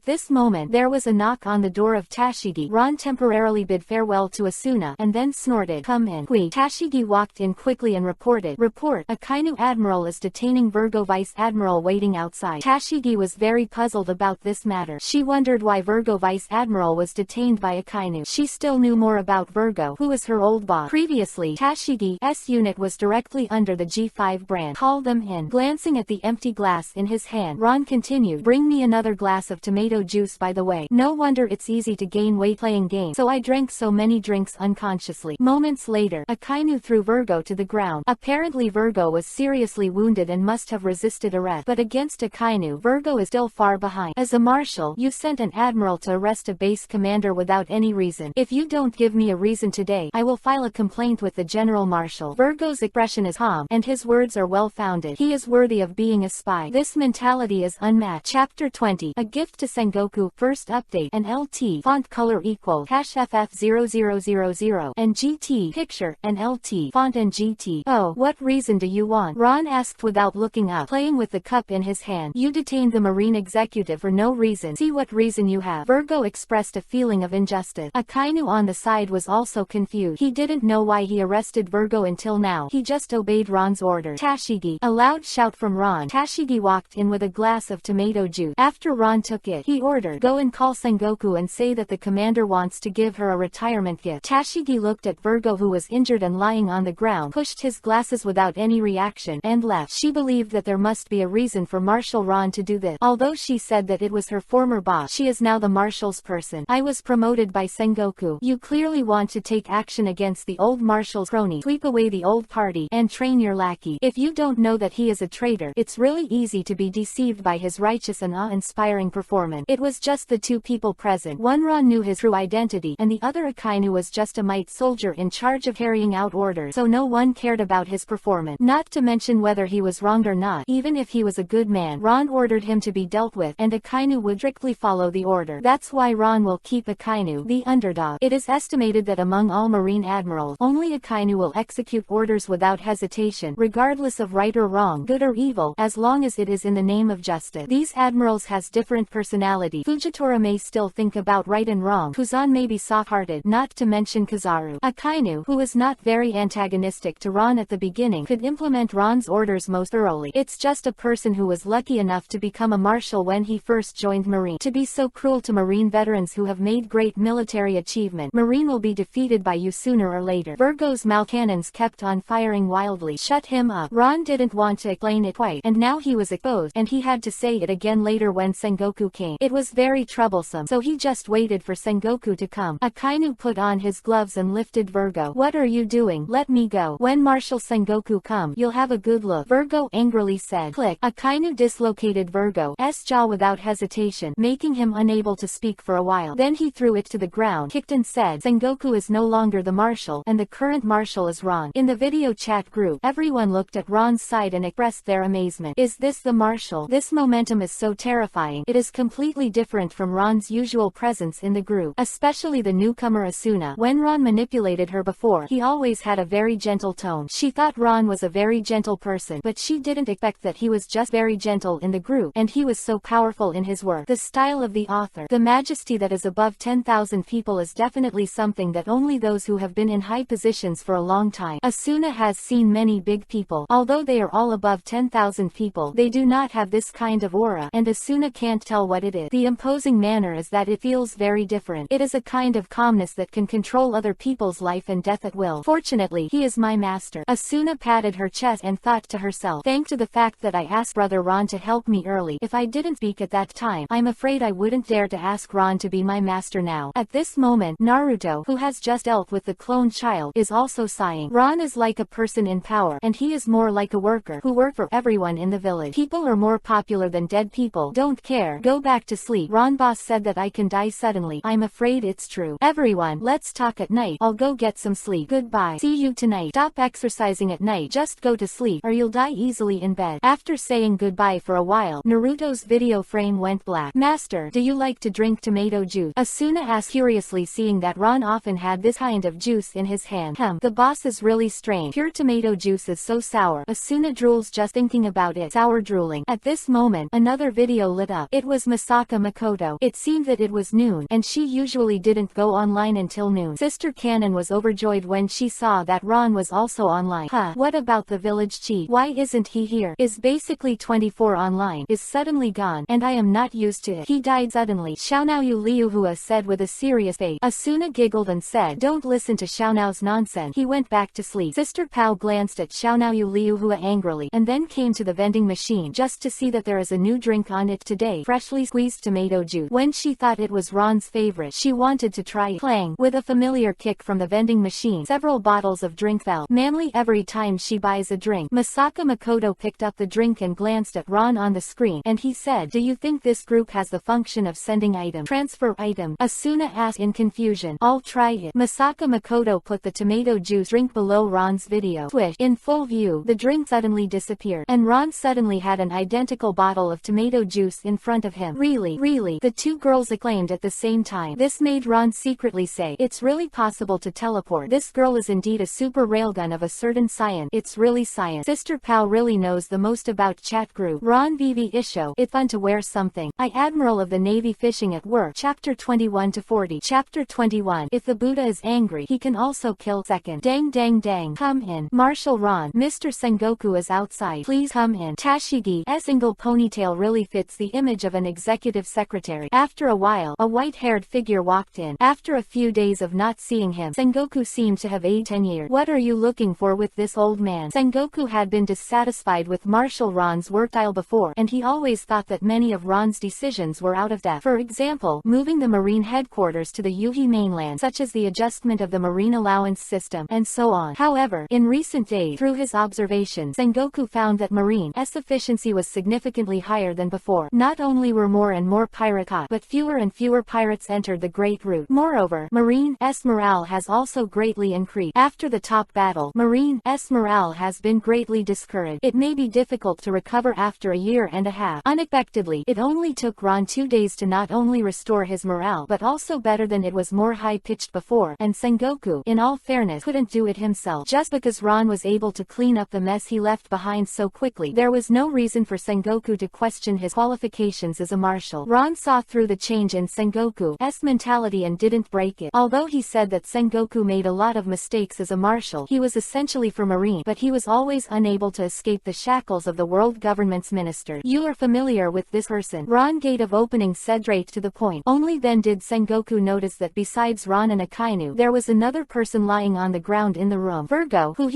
this moment, there was a knock on the door of Tashigi. Ron temporarily bid farewell to Asuna, and then snorted, "Come in." Tashigi walked in quickly and reported, "Report, Akainu Admiral is detaining Virgo Vice Admiral waiting outside." Tashigi was very puzzled about this matter. She wondered why Virgo Vice Admiral was detained by Akainu. She still knew more about Virgo, who was her old boss. Previously, Tashigi's unit was directly under the G5 brand. Call them in. Glancing at the empty glass in his hand, Ron continued, "Bring me another glass of tomato juice by the way. No wonder it's easy to gain weight playing games, so I drank so many drinks unconsciously." Moments later, Akainu threw Virgo to the ground. Apparently Virgo was seriously wounded and must have resisted arrest, but against Akainu, Virgo is still far behind. As a marshal, you sent an admiral to arrest a base commander without any reason. If you don't give me a reason today, I will file a complaint with the general marshal. Virgo's expression is calm, and his words are well-founded. He is worthy of being a spy. This mentality is unmatched. Chapter 20. A gift to Sengoku. First update. An LT font color equal #FF0000 and GT picture and LT font and GT. Oh, what reason do you want? Ron asked without looking up, playing with the cup in his hand. You detained the marine executive for no reason. See what reason you have. Virgo expressed a feeling of of injustice. Akainu on the side was also confused. He didn't know why he arrested Virgo until now. He just obeyed Ron's order. Tashigi. A loud shout from Ron. Tashigi walked in with a glass of tomato juice. After Ron took it, he ordered, "Go and call Sengoku and say that the commander wants to give her a retirement gift." Tashigi looked at Virgo, who was injured and lying on the ground, pushed his glasses without any reaction, and left. She believed that there must be a reason for Marshal Ron to do this. Although she said that it was her former boss, she is now the Marshal's person. "I was promoted by Sengoku. You clearly want to take action against the old Marshal's crony, sweep away the old party, and train your lackey. If you don't know that he is a traitor, it's really easy to be deceived by his righteous and awe-inspiring performance." It was just the two people present. One Ron knew his true identity, and the other Akainu was just a mite soldier in charge of carrying out orders, so no one cared about his performance. Not to mention whether he was wronged or not. Even if he was a good man, Ron ordered him to be dealt with, and Akainu would strictly follow the order. That's why Ron will keep Akainu, the underdog. It is estimated that among all Marine admirals, only Akainu will execute orders without hesitation, regardless of right or wrong, good or evil, as long as it is in the name of justice. These admirals has different personality. Fujitora may still think about right and wrong. Kuzan may be soft-hearted, not to mention Kizaru. Akainu, who is not very antagonistic to Ron at the beginning, could implement Ron's orders most thoroughly. It's just a person who was lucky enough to become a marshal when he first joined Marine. To be so cruel to Marine veterans who have made great military achievement. Marine will be defeated by you sooner or later. Virgo's malcannons kept on firing wildly. Shut him up. Ron didn't want to explain it quite, and now he was exposed, and he had to say it again later when Sengoku came. It was very troublesome, so he just waited for Sengoku to come. Akainu put on his gloves and lifted Virgo. "What are you doing? Let me go. When Marshal Sengoku come, you'll have a good look," Virgo angrily said. Click. Akainu dislocated Virgo's jaw without hesitation, making him unable to speak for a while. Then he threw it to the ground, kicked and said, "Sengoku is no longer the marshal, and the current marshal is Ron." In the video chat group, everyone looked at Ron's side and expressed their amazement. Is this the marshal? This momentum is so terrifying. It is completely different from Ron's usual presence in the group, especially the newcomer Asuna. When Ron manipulated her before, he always had a very gentle tone. She thought Ron was a very gentle person, but she didn't expect that he was just very gentle in the group, and he was so powerful in his work. The style of the author, the majesty that is above 10,000 people, is definitely something that only those who have been in high positions for a long time. Asuna has seen many big people. Although they are all above 10,000 people, they do not have this kind of aura, and Asuna can't tell what it is. The imposing manner is that it feels very different. It is a kind of calmness that can control other people's life and death at will. Fortunately, he is my master. Asuna patted her chest and thought to herself, "Thanks to the fact that I asked Brother Ron to help me early. If I didn't speak at that time, I'm afraid I wouldn't dare to ask Ron to be my master now." At this moment, Naruto, who has just dealt with the clone child, is also sighing. Ron is like a person in power, and he is more like a worker who works for everyone in the village. People are more popular than dead people. Don't care. Go back to sleep. Ron boss said that I can die suddenly. I'm afraid it's true. Everyone, let's talk at night. I'll go get some sleep. Goodbye. See you tonight. Stop exercising at night. Just go to sleep, or you'll die easily in bed. After saying goodbye for a while, Naruto's video frame went black. "Master, do you like to drink tomato juice?" Asuna asked curiously, seeing that Ron often had this kind of juice in his hand. The boss is really strange. Pure tomato juice is so sour. Asuna drools just thinking about it. Sour drooling. At this moment, another video lit up. It was Misaka Makoto. It seemed that it was noon, and she usually didn't go online until noon. Sister Cannon was overjoyed when she saw that Ron was also online. What about the village chief? Why isn't he here? Is basically 24 online. Is suddenly gone, and I am not used to it. He died suddenly. Xiaonao Liuhua said with a serious face. Asuna giggled and said, "Don't listen to Xiaonao's nonsense." He went back to sleep. Sister Pao glanced at Xiaonao Liuhua angrily, and then came to the vending machine just to see that there is a new drink on it today, freshly squeezed tomato juice. When she thought it was Ron's favorite, she wanted to try it. Clang! With a familiar kick from the vending machine, several bottles of drink fell. Manly every time she buys a drink. Misaka Makoto picked up the drink and glanced at Ron on the screen, and he said, "Do you think this group has the function of sending item, transfer item?" Asuna asked in confusion. "I'll try it." Misaka Makoto put the tomato juice drink below Ron's video. Swish! In full view, the drink suddenly disappeared, and Ron suddenly had an identical bottle of tomato juice in front of him. Really? The two girls acclaimed at the same time. This made Ron secretly say, "It's really possible to teleport. This girl is indeed a super railgun of a certain science. It's really science." Sister Pao really knows the most about chat group. Ron VV Isho. It's fun to wear something. Admiral of the Navy fishing at work. Chapter 21. 1-40. Chapter 21. If the Buddha is angry, he can also kill. Second. Dang dang dang. Come in. Marshal Ron. Mr. Sengoku is outside. Please come in. Tashigi's single ponytail really fits the image of an executive secretary. After a while, a white-haired figure walked in. After a few days of not seeing him, Sengoku seemed to have aged 10 years. What are you looking for with this old man? Sengoku had been dissatisfied with Marshal Ron's work style before, and he always thought that many of Ron's decisions were out of depth. For example, moving the Marine headquarters to the Yuhi mainland, such as the adjustment of the Marine allowance system, and so on. However, in recent days, through his observations, Sengoku found that Marine's efficiency was significantly higher than before. Not only were more and more pirates caught, but fewer and fewer pirates entered the Great Route. Moreover, Marine's morale has also greatly increased. After the top battle, Marine's morale has been greatly discouraged. It may be difficult to recover after a year and a half. Unexpectedly, it only took Ron 2 days to not only restore his morale, but also better than it was more high-pitched before, and Sengoku, in all fairness, couldn't do it himself. Just because Ron was able to clean up the mess he left behind so quickly, there was no reason for Sengoku to question his qualifications as a marshal. Ron saw through the change in Sengoku's mentality and didn't break it. Although he said that Sengoku made a lot of mistakes as a marshal, he was essentially for Marine, but he was always unable to escape the shackles of the world government's minister. You are familiar with this person. Ron gate of opening said straight to the point. Only then did Sengoku notice that besides Ron and Akainu, there was another person lying on the ground in the room. Virgo, who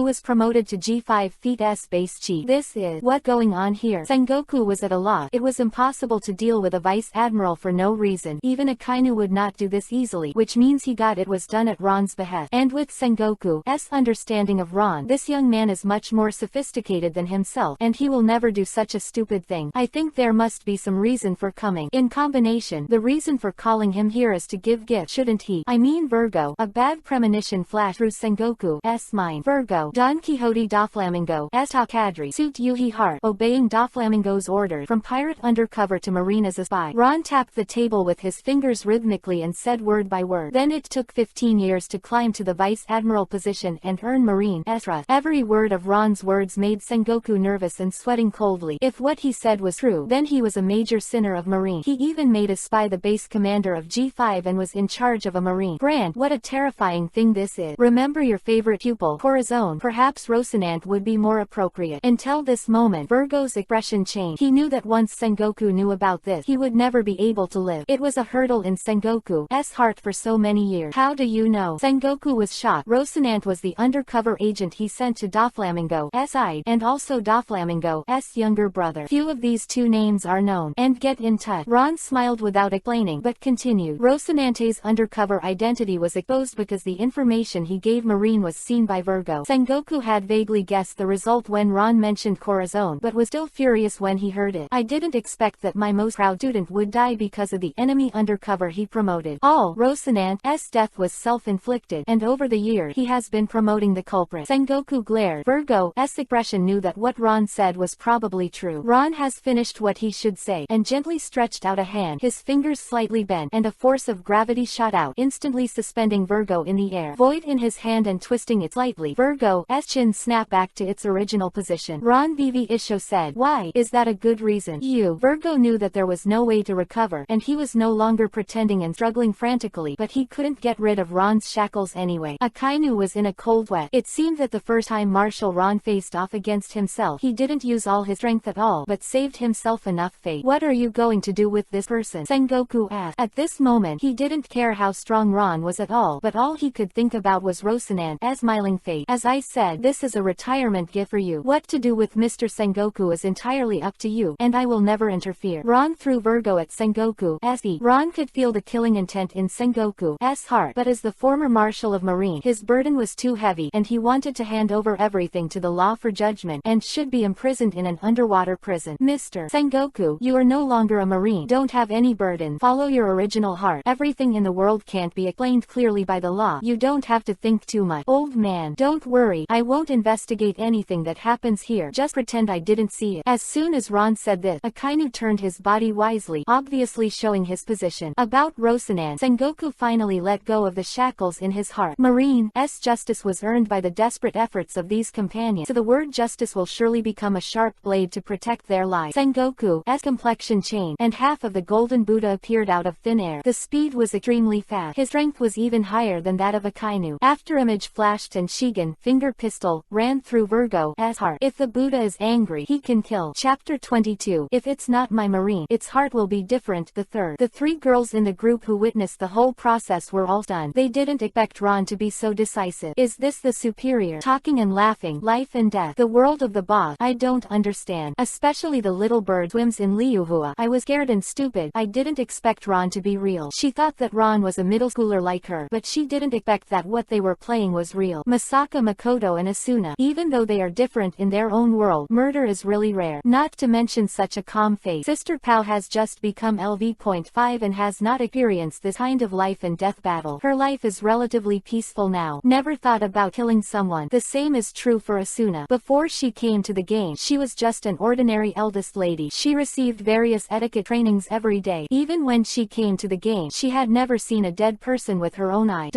was promoted to G5 feet S base chief. This is what going on here. Sengoku was at a loss. It was impossible to deal with a vice admiral for no reason. Even Akainu would not do this easily, which means he got it was done at Ron's behest. And with Sengoku's understanding of Ron, this young man is much more sophisticated than himself, and he will never do such a stupid thing. I think there must be some reason for coming. In combination, the reason for calling him here is to give gifts, shouldn't he? I mean Virgo. A bad premonition flashed through Sengoku's mind. Virgo. Don Quixote Doflamingo's Takadri. Suit Yuhi heart. Obeying Doflamingo's orders. From pirate undercover to Marine as a spy. Ron tapped the table with his fingers rhythmically and said word by word. Then it took 15 years to climb to the vice admiral position and earn Marine's trust. Every word of Ron's words made Sengoku nervous and sweating coldly. If what he said was true, then he was a major sinner of Marine. He even made a spy the base commander of G5 and was in charge of a Marine. Brand, what a terrifying thing this is. Remember your favorite pupil, Corazon. Perhaps Rocinante would be more appropriate. Until this moment, Virgo's expression changed. He knew that once Sengoku knew about this, he would never be able to live. It was a hurdle in Sengoku's heart for so many years. How do you know? Sengoku was shocked. Rocinante was the undercover agent he sent to Doflamingo's side, and also Doflamingo's younger brother. Few of these two names are known. And get in touch. Ron smiled without explaining, but continued. Rocinante's undercover identity was exposed because the information he gave Marine was seen by Virgo. Sengoku had vaguely guessed the result when Ron mentioned Corazon, but was still furious when he heard it. I didn't expect that my most proud student would die because of the enemy undercover he promoted. All Rocinante's death was self-inflicted, and over the years he has been promoting the culprit. Sengoku glared. Virgo's expression knew that what Ron said was probably true. Ron has finished what he should say, and gently stretched out a hand. His fingers slightly bent, and a force of gravity shot out, instantly suspending Virgo in the air. Void in his hand and twisting it slightly. Virgo's chin snapped back to its original position. Ron Vivi Isho said, "Why, is that a good reason?" Virgo knew that there was no way to recover, and he was no longer pretending and struggling frantically, but he couldn't get rid of Ron's shackles anyway. Akainu was in a cold sweat. It seemed that the first time Marshal Ron faced off against himself, he didn't use all his strength at all, but saved himself enough fate. What are you going to do with this person? Sengoku asked. At this moment, he didn't care how strong Ron was at all, but all he could think about was Rocinante's smiling face. As I said, this is a retirement gift for you. What to do with Mr. Sengoku is entirely up to you, and I will never interfere. Ron threw Virgo at Sengoku's feet. Ron could feel the killing intent in Sengoku's heart, but as the former Marshal of Marine, his burden was too heavy, and he wanted to hand over everything to the law for judgment, and should be imprisoned in an underwater prison. Mr. Sengoku, you are no longer a Marine. Don't have any burden. Follow your original heart. Everything in the world can't be explained clearly by the law. You don't have to think too much. Old man, don't worry. I won't investigate anything that happens here. Just pretend I didn't see it. As soon as Ron said this, Akainu turned his body wisely, obviously showing his position. About Rocinante, Sengoku finally let go of the shackles in his heart. Marine's justice was earned by the desperate efforts of these companions, so the word justice will surely become a sharp blade to protect their lives. Sengoku's complexion changed, and half of the golden Buddha appeared out of thin air. The speed was extremely fast. His strength was even higher than that of Akainu. After image flashed and Shigen, finger pistol, ran through Virgo's heart. If the Buddha is angry, he can kill. Chapter 22. If it's not my marine, its heart will be different. The third. The three girls in the group who witnessed the whole process were all stunned. They didn't expect Ron to be so decisive. Is this the superior? Talking and laughing, life and death. The world of the boss. I don't understand. Especially the little bird swims in Liuhua. I was scared and stupid. I didn't expect Ron to be real. She thought that Ron was a middle schooler like her, but she didn't expect that what they were playing was real. Masaka, Makoto and Asuna. Even though they are different in their own world, murder is really rare. Not to mention such a calm face. Sister Pao has just become LV.5 and has not experienced this kind of life and death battle. Her life is relatively peaceful now. Never thought about killing someone. The same is true for Asuna. Before she came to the game, she was just an ordinary eldest lady. She received various etiquette trainings every day. Even when she came to the game, she had never seen a dead person with her own eye.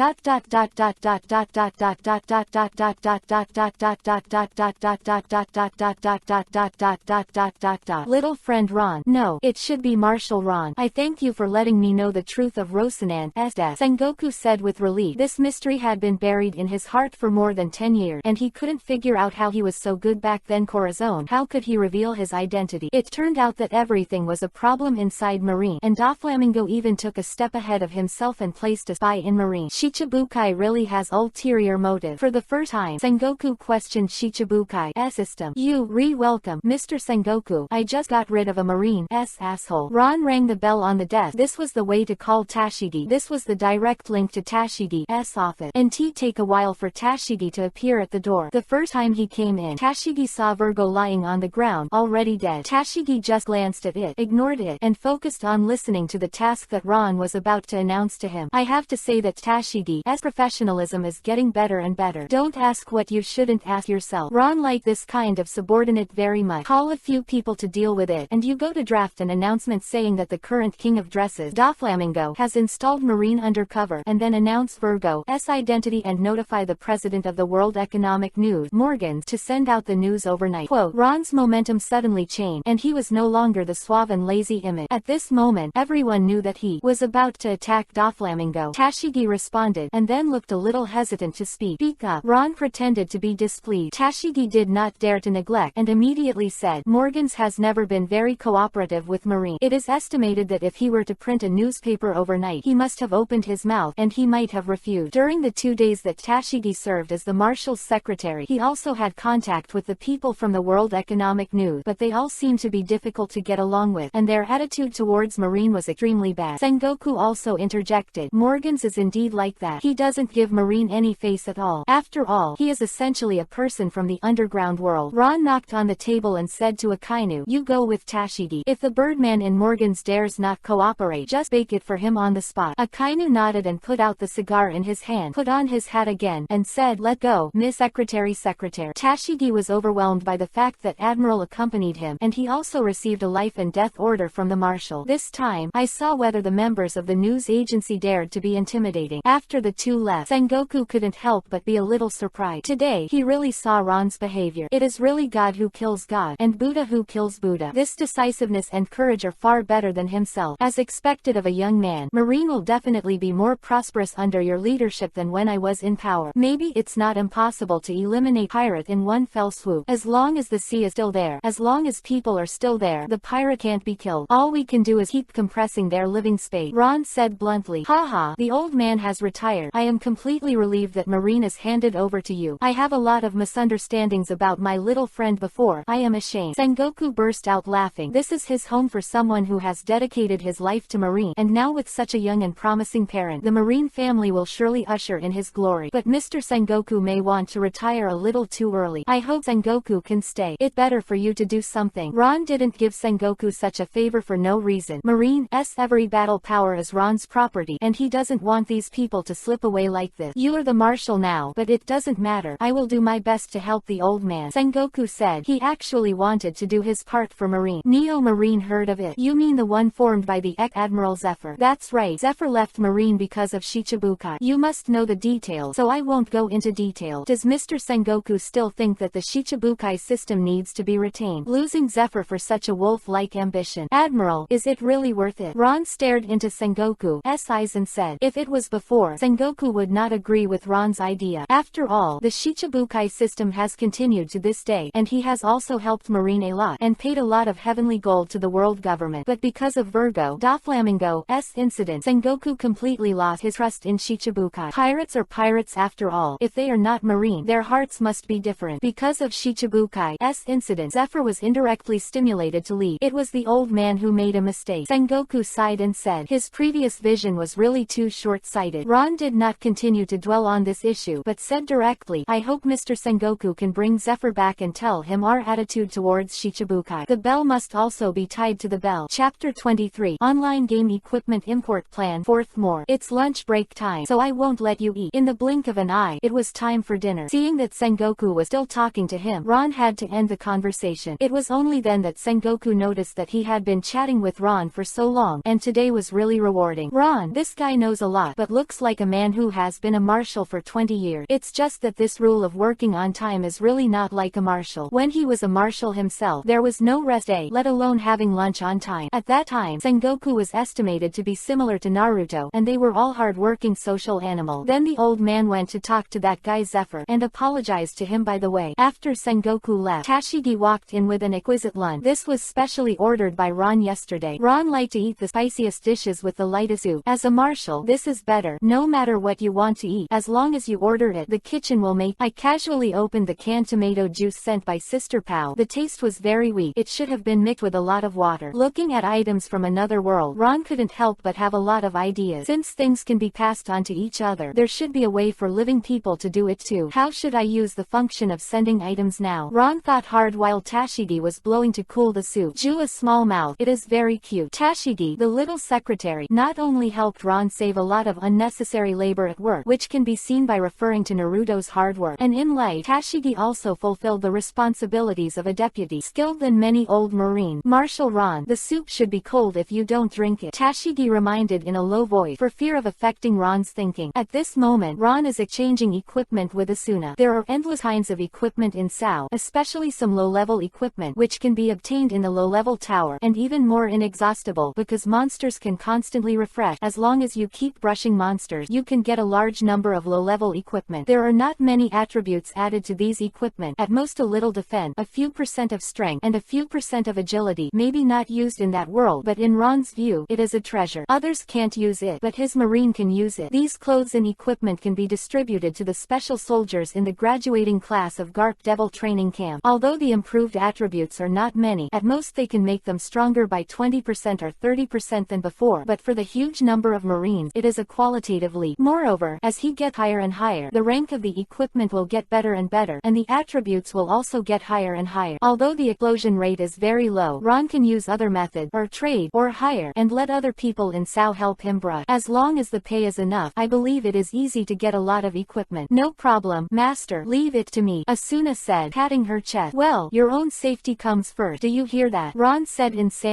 Little friend Ron. No, it should be Marshal Ron. I thank you for letting me know the truth of Rosanan's death. Sengoku said with relief. This mystery had been buried in his heart for more than 10 years, and he couldn't figure out how he was so good back then. Corazon, how could he reveal his identity? It turned out that everything was a problem inside Marine, and Doflamingo even took a step ahead of himself and placed a spy in Marine. Shichibukai really has ulterior motive. For the first time, Sengoku questioned Shichibukai's system. You re-welcome, Mr. Sengoku. I just got rid of a Marine's asshole. Ron rang the bell on the desk. This was the way to call Tashigi. This was the direct link to Tashigi's office. And take a while for Tashigi to appear at the door. The first time he came in, Tashigi saw Virgo lying on the ground, already dead. Tashigi just glanced at it, ignored it, and focused on listening to the task that Ron was about to announce to him. I have to say that Tashigi's professionalism is getting better and better. Don't ask what you shouldn't ask yourself. Ron liked this kind of subordinate very much. Call a few people to deal with it, and you go to draft an announcement saying that the current king of dresses, Doflamingo, has installed Marine undercover, and then announce Virgo's identity and notify the president of the World Economic News, Morgan, to send out the news overnight. Quote, Ron's momentum suddenly changed, and he was no longer the suave and lazy image. At this moment, everyone knew that he was about to attack Doflamingo. Tashigi responded, and then looked a little hesitant to speak. Speak up. Ron pretended to be displeased. Tashigi did not dare to neglect, and immediately said, Morgan's has never been very cooperative with Marine. It is estimated that if he were to print a newspaper overnight, he must have opened his mouth, and he might have refused. During the 2 days that Tashigi served as the marshal's secretary, he also had contact with the people from the World Economic News, but they all seemed to be difficult to get along with, and their attitude towards Marine was extremely bad. Sengoku also interjected, Morgan's is indeed like that. He doesn't give Marine any face at all. After all, he is essentially a person from the underground world. Ron knocked on the table and said to Akainu, you go with Tashigi. If the Birdman in Morgan's dares not cooperate, just bake it for him on the spot. Akainu nodded and put out the cigar in his hand, put on his hat again, and said, let go, Miss Secretary. Tashigi was overwhelmed by the fact that Admiral accompanied him, and he also received a life and death order from the Marshal. This time, I saw whether the members of the news agency dared to be intimidating. After the two left, Sengoku couldn't help but be a little surprised. Today, he really saw Ron's behavior. It is really God who kills God, and Buddha who kills Buddha. This decisiveness and courage are far better than himself. As expected of a young man, Marine will definitely be more prosperous under your leadership than when I was in power. Maybe it's not impossible to eliminate pirate in one fell swoop. As long as the sea is still there, as long as people are still there, the pirate can't be killed. All we can do is keep compressing their living space. Ron said bluntly. Haha, the old man has retired. I am completely relieved that Marine is handed over to you. I have a lot of misunderstandings about my little friend before. I am ashamed. Sengoku burst out laughing. This is his home for someone who has dedicated his life to Marine, and now with such a young and promising parent, the Marine family will surely usher in his glory. But Mr. Sengoku may want to retire a little too early. I hope Sengoku can stay. It's better for you to do something. Ron didn't give Sengoku such a favor for no reason. Marine's every battle power is Ron's property, and he doesn't want these people to slip away like this. You are the marshal now, but it doesn't matter. I will do my best to help the old man. Sengoku said he actually wanted to do his part for Marine. Neo Marine heard of it. You mean the one formed by the ex-Admiral Zephyr? That's right. Zephyr left Marine because of Shichibukai. You must know the details, so I won't go into detail. Does Mr. Sengoku still think that the Shichibukai system needs to be retained? Losing Zephyr for such a wolf-like ambition. Admiral, is it really worth it? Ron Ron stared into Sengoku's eyes and said if it was before, Sengoku would not agree with Ron's idea. After all, the Shichibukai system has continued to this day, and he has also helped Marine a lot, and paid a lot of heavenly gold to the world government. But because of Virgo Doflamingo's incident, Sengoku completely lost his trust in Shichibukai. Pirates are pirates after all. If they are not Marine, their hearts must be different. Because of Shichibukai's incident, Zephyr was indirectly stimulated to leave. It was the old man who made a mistake. Sengoku sighed and said his previous vision was really too short-sighted. Ron did not continue to dwell on this issue, but said directly, I hope Mr. Sengoku can bring Zephyr back and tell him our attitude towards Shichibukai. The bell must also be tied to the bell. Chapter 23 Online Game Equipment Import Plan. Fourth more. It's lunch break time, so I won't let you eat. In the blink of an eye, it was time for dinner. Seeing that Sengoku was still talking to him, Ron had to end the conversation. It was only then that Sengoku noticed that he had been chatting with Ron for so long, and today was really rewarding. Ron, this guy knows a lot, but looks like a man who has been a marshal for 20 years. It's just that this rule of working on time is really not like a marshal. When he was a marshal himself, there was no rest day, let alone having lunch on time. At that time, Sengoku was estimated to be similar to Naruto, and they were all hard-working social animals. Then the old man went to talk to that guy Zephyr, and apologized to him by the way. After Sengoku left, Tashigi walked in with an exquisite lunch. This was specially ordered by Ron yesterday. Ron liked to eat the spiciest dishes with the lightest soup. As a marshal, this is better. No matter what you want to eat, as long as you order it, the kitchen will make. I casually opened the canned tomato juice sent by Sister Pao. The taste was very weak. It should have been mixed with a lot of water. Looking at items from another world, Ron couldn't help but have a lot of ideas. Since things can be passed on to each other, there should be a way for living people to do it too. How should I use the function of sending items now? Ron thought hard while Tashigi was blowing to cool the soup. Drew a small mouth. It is very cute. Tashigi, the little secretary, not only helped Ron save a lot of unnecessary labor at work, which can be seen by referring to Naruto's hard work, and in life, Tashigi also fulfilled the responsibilities of a deputy, skilled than many old Marine. Marshal Ron, the soup should be cold if you don't drink it, Tashigi reminded in a low voice, for fear of affecting Ron's thinking. At this moment, Ron is exchanging equipment with Asuna. There are endless kinds of equipment in SAO, especially some low-level equipment which can be obtained in the low-level tower, and even more inexhaustible because monsters can constantly refresh. As long as you keep brushing monsters, you can get a large number of low-level equipment. There are not many attributes added to these equipment, at most a little defense, a few % of strength, and a few % of agility. Maybe not used in that world, but in Ron's view, it is a treasure. Others can't use it, but his Marine can use it. These clothes and equipment can be distributed to the special soldiers in the graduating class of Garp Devil Training Camp. Although the improved attributes are not many, at most they can make them stronger by 20% or 30% than before, but for the huge number of Marines, it is a qualitative leap. Moreover, as he gets higher and higher, the rank of the equipment will get better and better, and the attributes will also get higher and higher. Although the explosion rate is very low, Ron can use other methods, or trade, or hire, and let other people in SAO help him brush. As long as the pay is enough, I believe it is easy to get a lot of equipment. No problem, master, leave it to me, Asuna said, patting her chest. Well, your own safety comes first. Do you hear that? Ron said in San.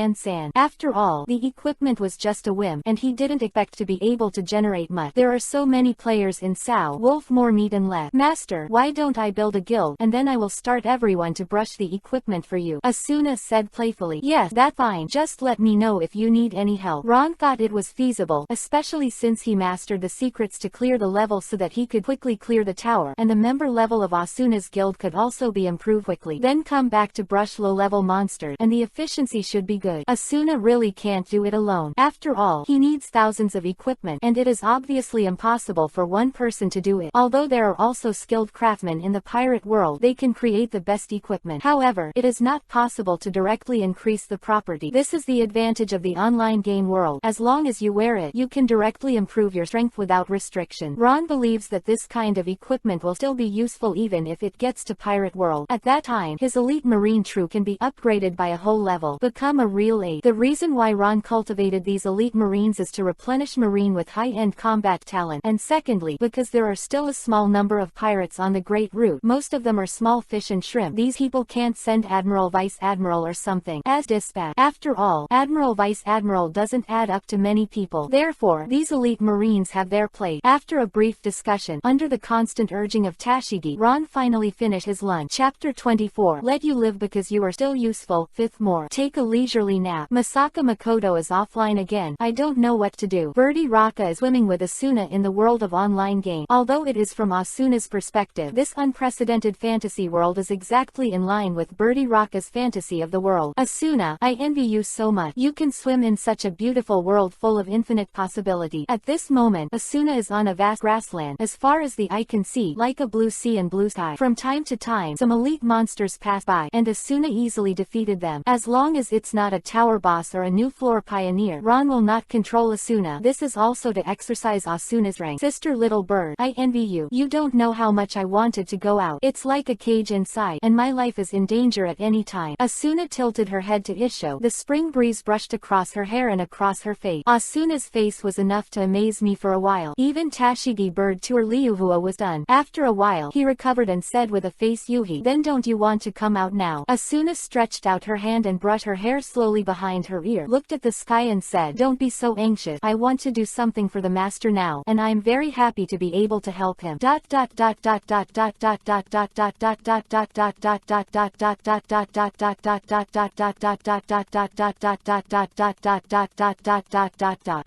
After all, the equipment was just a whim, and he didn't expect to be able to generate much. There are so many players in SAO. Wolf more meat and less. Master, why don't I build a guild, and then I will start everyone to brush the equipment for you, Asuna said playfully. Yes, that's fine. Just let me know if you need any help. Ron thought it was feasible, especially since he mastered the secrets to clear the level so that he could quickly clear the tower, and the member level of Asuna's guild could also be improved quickly. Then come back to brush low-level monsters, and the efficiency should be good. Asuna really can't do it alone. After all, he needs thousands of equipment, and it is obviously impossible for one person to do it. Although there are also skilled craftsmen in the pirate world, they can create the best equipment. However, it is not possible to directly increase the property. This is the advantage of the online game world. As long as you wear it, you can directly improve your strength without restriction. Ron believes that this kind of equipment will still be useful even if it gets to pirate world. At that time, his elite marine troop can be upgraded by a whole level, become a real ace. The reason why Ron cultivated these elite marines is to replenish marine with high-end combat talent, and secondly, because there are still a small number of pirates on the Great Route. Most of them are small fish and shrimp. These people can't send Admiral, Vice Admiral or something as dispatch. After all, Admiral, Vice Admiral doesn't add up to many people. Therefore, these elite marines have their place. After a brief discussion, under the constant urging of Tashigi, Ron finally finished his lunch. Chapter 24. Let you live because you are still useful. Fifth more. Take a leisurely nap. Masaka Makoto is is offline again. I don't know what to do. Birdie Raka is swimming with Asuna in the world of online game. Although it is from Asuna's perspective, this unprecedented fantasy world is exactly in line with Birdie Raka's fantasy of the world. Asuna, I envy you so much. You can swim in such a beautiful world full of infinite possibility. At this moment, Asuna is on a vast grassland, as far as the eye can see, like a blue sea and blue sky. From time to time, some elite monsters pass by, and Asuna easily defeated them. As long as it's not a tower boss or a new floor pioneer, Ron will not control Asuna. This is also to exercise Asuna's rank. Sister Little Bird, I envy you. You don't know how much I wanted to go out. It's like a cage inside, and my life is in danger at any time. Asuna tilted her head to Isho. The spring breeze brushed across her hair and across her face. Asuna's face was enough to amaze me for a while. Even Tashigi Bird Tour Liuhua was done. After a while, he recovered and said with a face, Yuhi, then don't you want to come out now? Asuna stretched out her hand and brushed her hair slowly behind her ear, looked at the sky and said, don't be so anxious. I want to do something for the master now, and I'm very happy to be able to help him.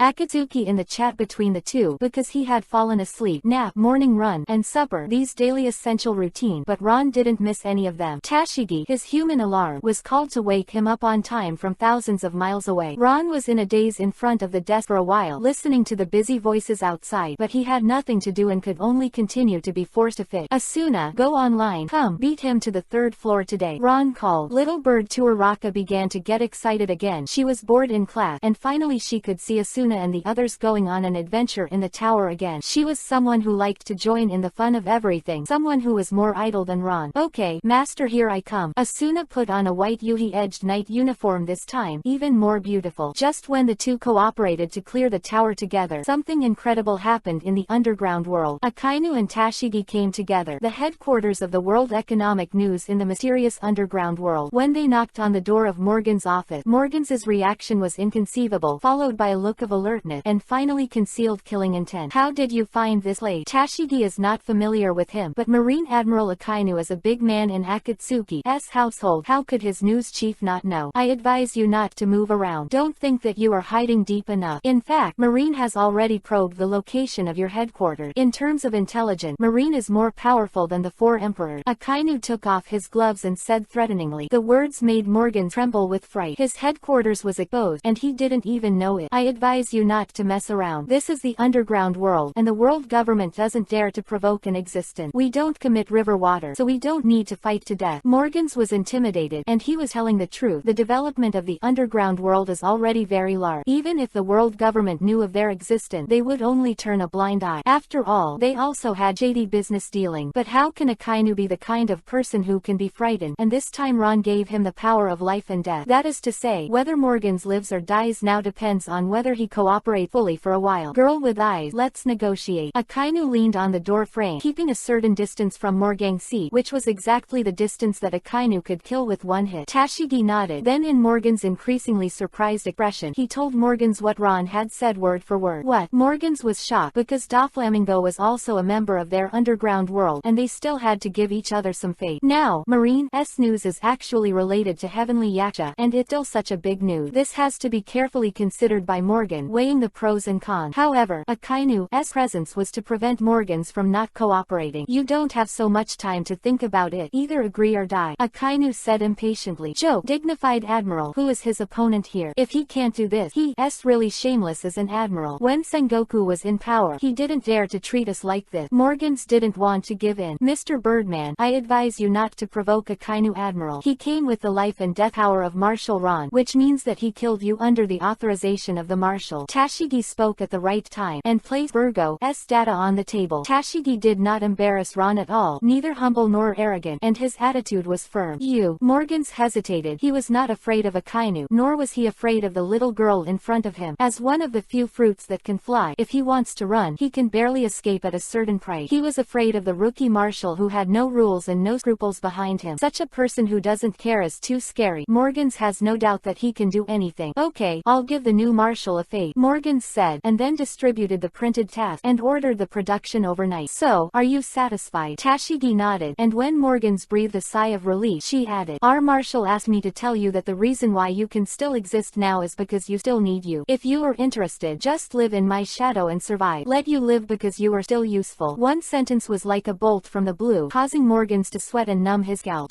Akatsuki in the chat between the two, because he had fallen asleep, nap, morning run, and supper, these daily essential routine, but Ron didn't miss any of them. Tashigi, his human alarm, was called to wake him up on time from thousands of miles away. Ron was in a daze in front of the desk for a while, listening to the busy voices outside, but he had nothing to do and could only continue to be forced to fit. Asuna, go online. Come, beat him to the 3rd floor today. Ron called. Little Bird Tour Raka began to get excited again. She was bored in class, and finally she could see Asuna and the others going on an adventure in the tower again. She was someone who liked to join in the fun of everything, someone who was more idle than Ron. Okay, master, here I come. Asuna put on a white Yuhi-edged night uniform this time, even more beautiful. Just when the two cooperated to clear the tower together, something incredible happened in the underground world. Akainu and Tashigi came together, the headquarters of the World Economic News in the mysterious underground world. When they knocked on the door of Morgan's office, Morgan's reaction was inconceivable, followed by a look of alertness, and finally concealed killing intent. How did you find this place? Tashigi is not familiar with him, but Marine Admiral Akainu is a big man in Akatsuki's household. How could his news chief not know? I advise you not to move around. Don't think that you are hiding deep enough. In fact, Marine has already probed the location of your headquarters. In terms of intelligence, Marine is more powerful than the 4 emperors. Akainu took off his gloves and said threateningly. The words made Morgan tremble with fright. His headquarters was exposed, and he didn't even know it. I advise you not to mess around. This is the underground world, and the world government doesn't dare to provoke an existence. We don't commit river water, so we don't need to fight to death. Morgan's was intimidated, and he was telling the truth. The development of the underground world is already very large. Even if the world government knew of their existence, they would only turn a blind eye. After all, they also had shady business dealing. But how can Akainu be the kind of person who can be frightened? And this time Ron gave him the power of life and death. That is to say, whether Morgan's lives or dies now depends on whether he cooperates fully for a while. Girl with eyes, let's negotiate. Akainu leaned on the door frame, keeping a certain distance from Morgan's seat, which was exactly the distance that Akainu could kill with one hit. Tashigi nodded. Then in Morgan's increasingly surprised expression, he told Morgan's what Ron had said word for word. What? Morgan's was shocked, because Doflamingo was also a member of their underground world, and they still had to give each other some faith. Now, Marine's news is actually related to Heavenly Yaksha, and it's still such a big news. This has to be carefully considered by Morgan, weighing the pros and cons. However, Akainu's presence was to prevent Morgan's from not cooperating. You don't have so much time to think about it. Either agree or die. Akainu said impatiently. Joe, dignified Admiral, who is his opponent here? If he can't do this, he's really shameless as an admiral. When Sengoku was in power, he didn't dare to treat us like this. Morgan's didn't want to give in. Mr. Birdman, I advise you not to provoke Akainu Admiral. He came with the life and death power of Marshal Ron, which means that he killed you under the authorization of the Marshal. Tashigi spoke at the right time, and placed Virgo's data on the table. Tashigi did not embarrass Ron at all, neither humble nor arrogant, and his attitude was firm. Morgan's hesitated. He was not afraid of Akainu, nor was he afraid of the little girl in front of him. As one of the few fruits that can fly, if he wants to run, he can barely escape at a certain price. He was afraid of the rookie Marshal who had no rules and no scruples behind him. Such a person who doesn't care is too scary. Morgan's has no doubt that he can do anything. Okay, I'll give the new Marshal a fate, Morgan's said, and then distributed the printed task, and ordered the production overnight. So, are you satisfied? Tashigi nodded, and when Morgan's breathed a sigh of relief, she added, our Marshal asked me to tell you that the reason why you can still exist now is flowers because you still need you. If you are interested, just live in my shadow and survive. Let you live because you are still useful. One sentence was like a bolt from the blue, causing Morgans to sweat and numb his scalp.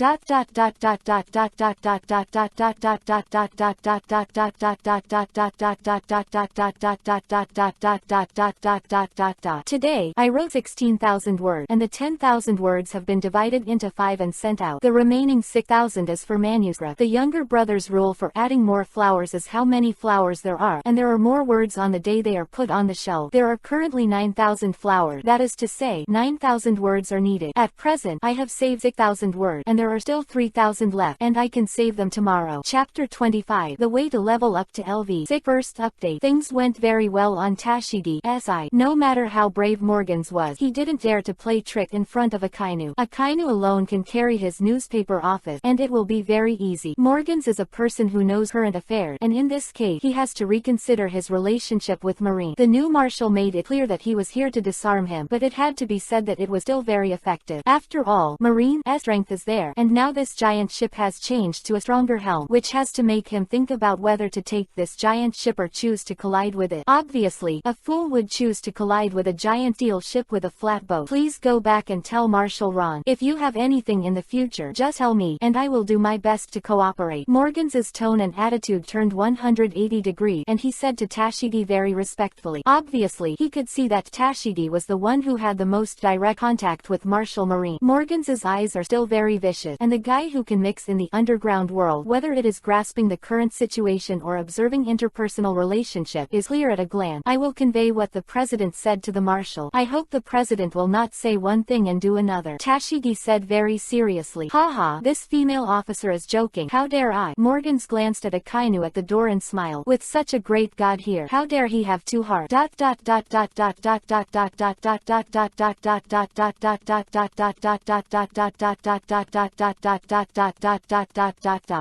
Today, I wrote 16,000 words, and the 10,000 words have been divided into 5 and sent out. The remaining 6,000 is for manuscript. The younger brother's rule for adding more flowers is how many flowers there are, and there are more words on the day they are put on the shelf. There are currently 9,000 flowers, that is to say, 9,000 words are needed. At present, I have saved 6,000 words, and there are still 3,000 left, and I can save them tomorrow. Chapter 25. The way to level up to LV. First update. Things went very well on Tashigi's side. No matter how brave Morgans was, he didn't dare to play trick in front of Akainu. Akainu alone can carry his newspaper office, and it will be very easy. Morgans is a person who knows current affairs, and in this case, he has to reconsider his relationship with Marine. The new marshal made it clear that he was here to disarm him, but it had to be said that it was still very effective. After all, Marine's strength is there, and now this giant ship has changed to a stronger helm, which has to make him think about whether to take this giant ship or choose to collide with it. Obviously, a fool would choose to collide with a giant steel ship with a flat boat. Please go back and tell Marshal Ron. If you have anything in the future, just tell me, and I will do my best to cooperate. Morgans's tone and attitude turned 180 degrees, and he said to Tashigi very respectfully. Obviously, he could see that Tashigi was the one who had the most direct contact with Marshal Marine. Morgans's eyes are still very vicious, and the guy who can mix in the underground world, whether it is grasping the current situation or observing interpersonal relationship, is clear at a glance. I will convey what the president said to the marshal. I hope the president will not say one thing and do another. Tashigi said very seriously. Haha, this female officer is joking. How dare I? Morgans glanced at Akainu at the door and smiled. With such a great god here, how dare he have two hearts?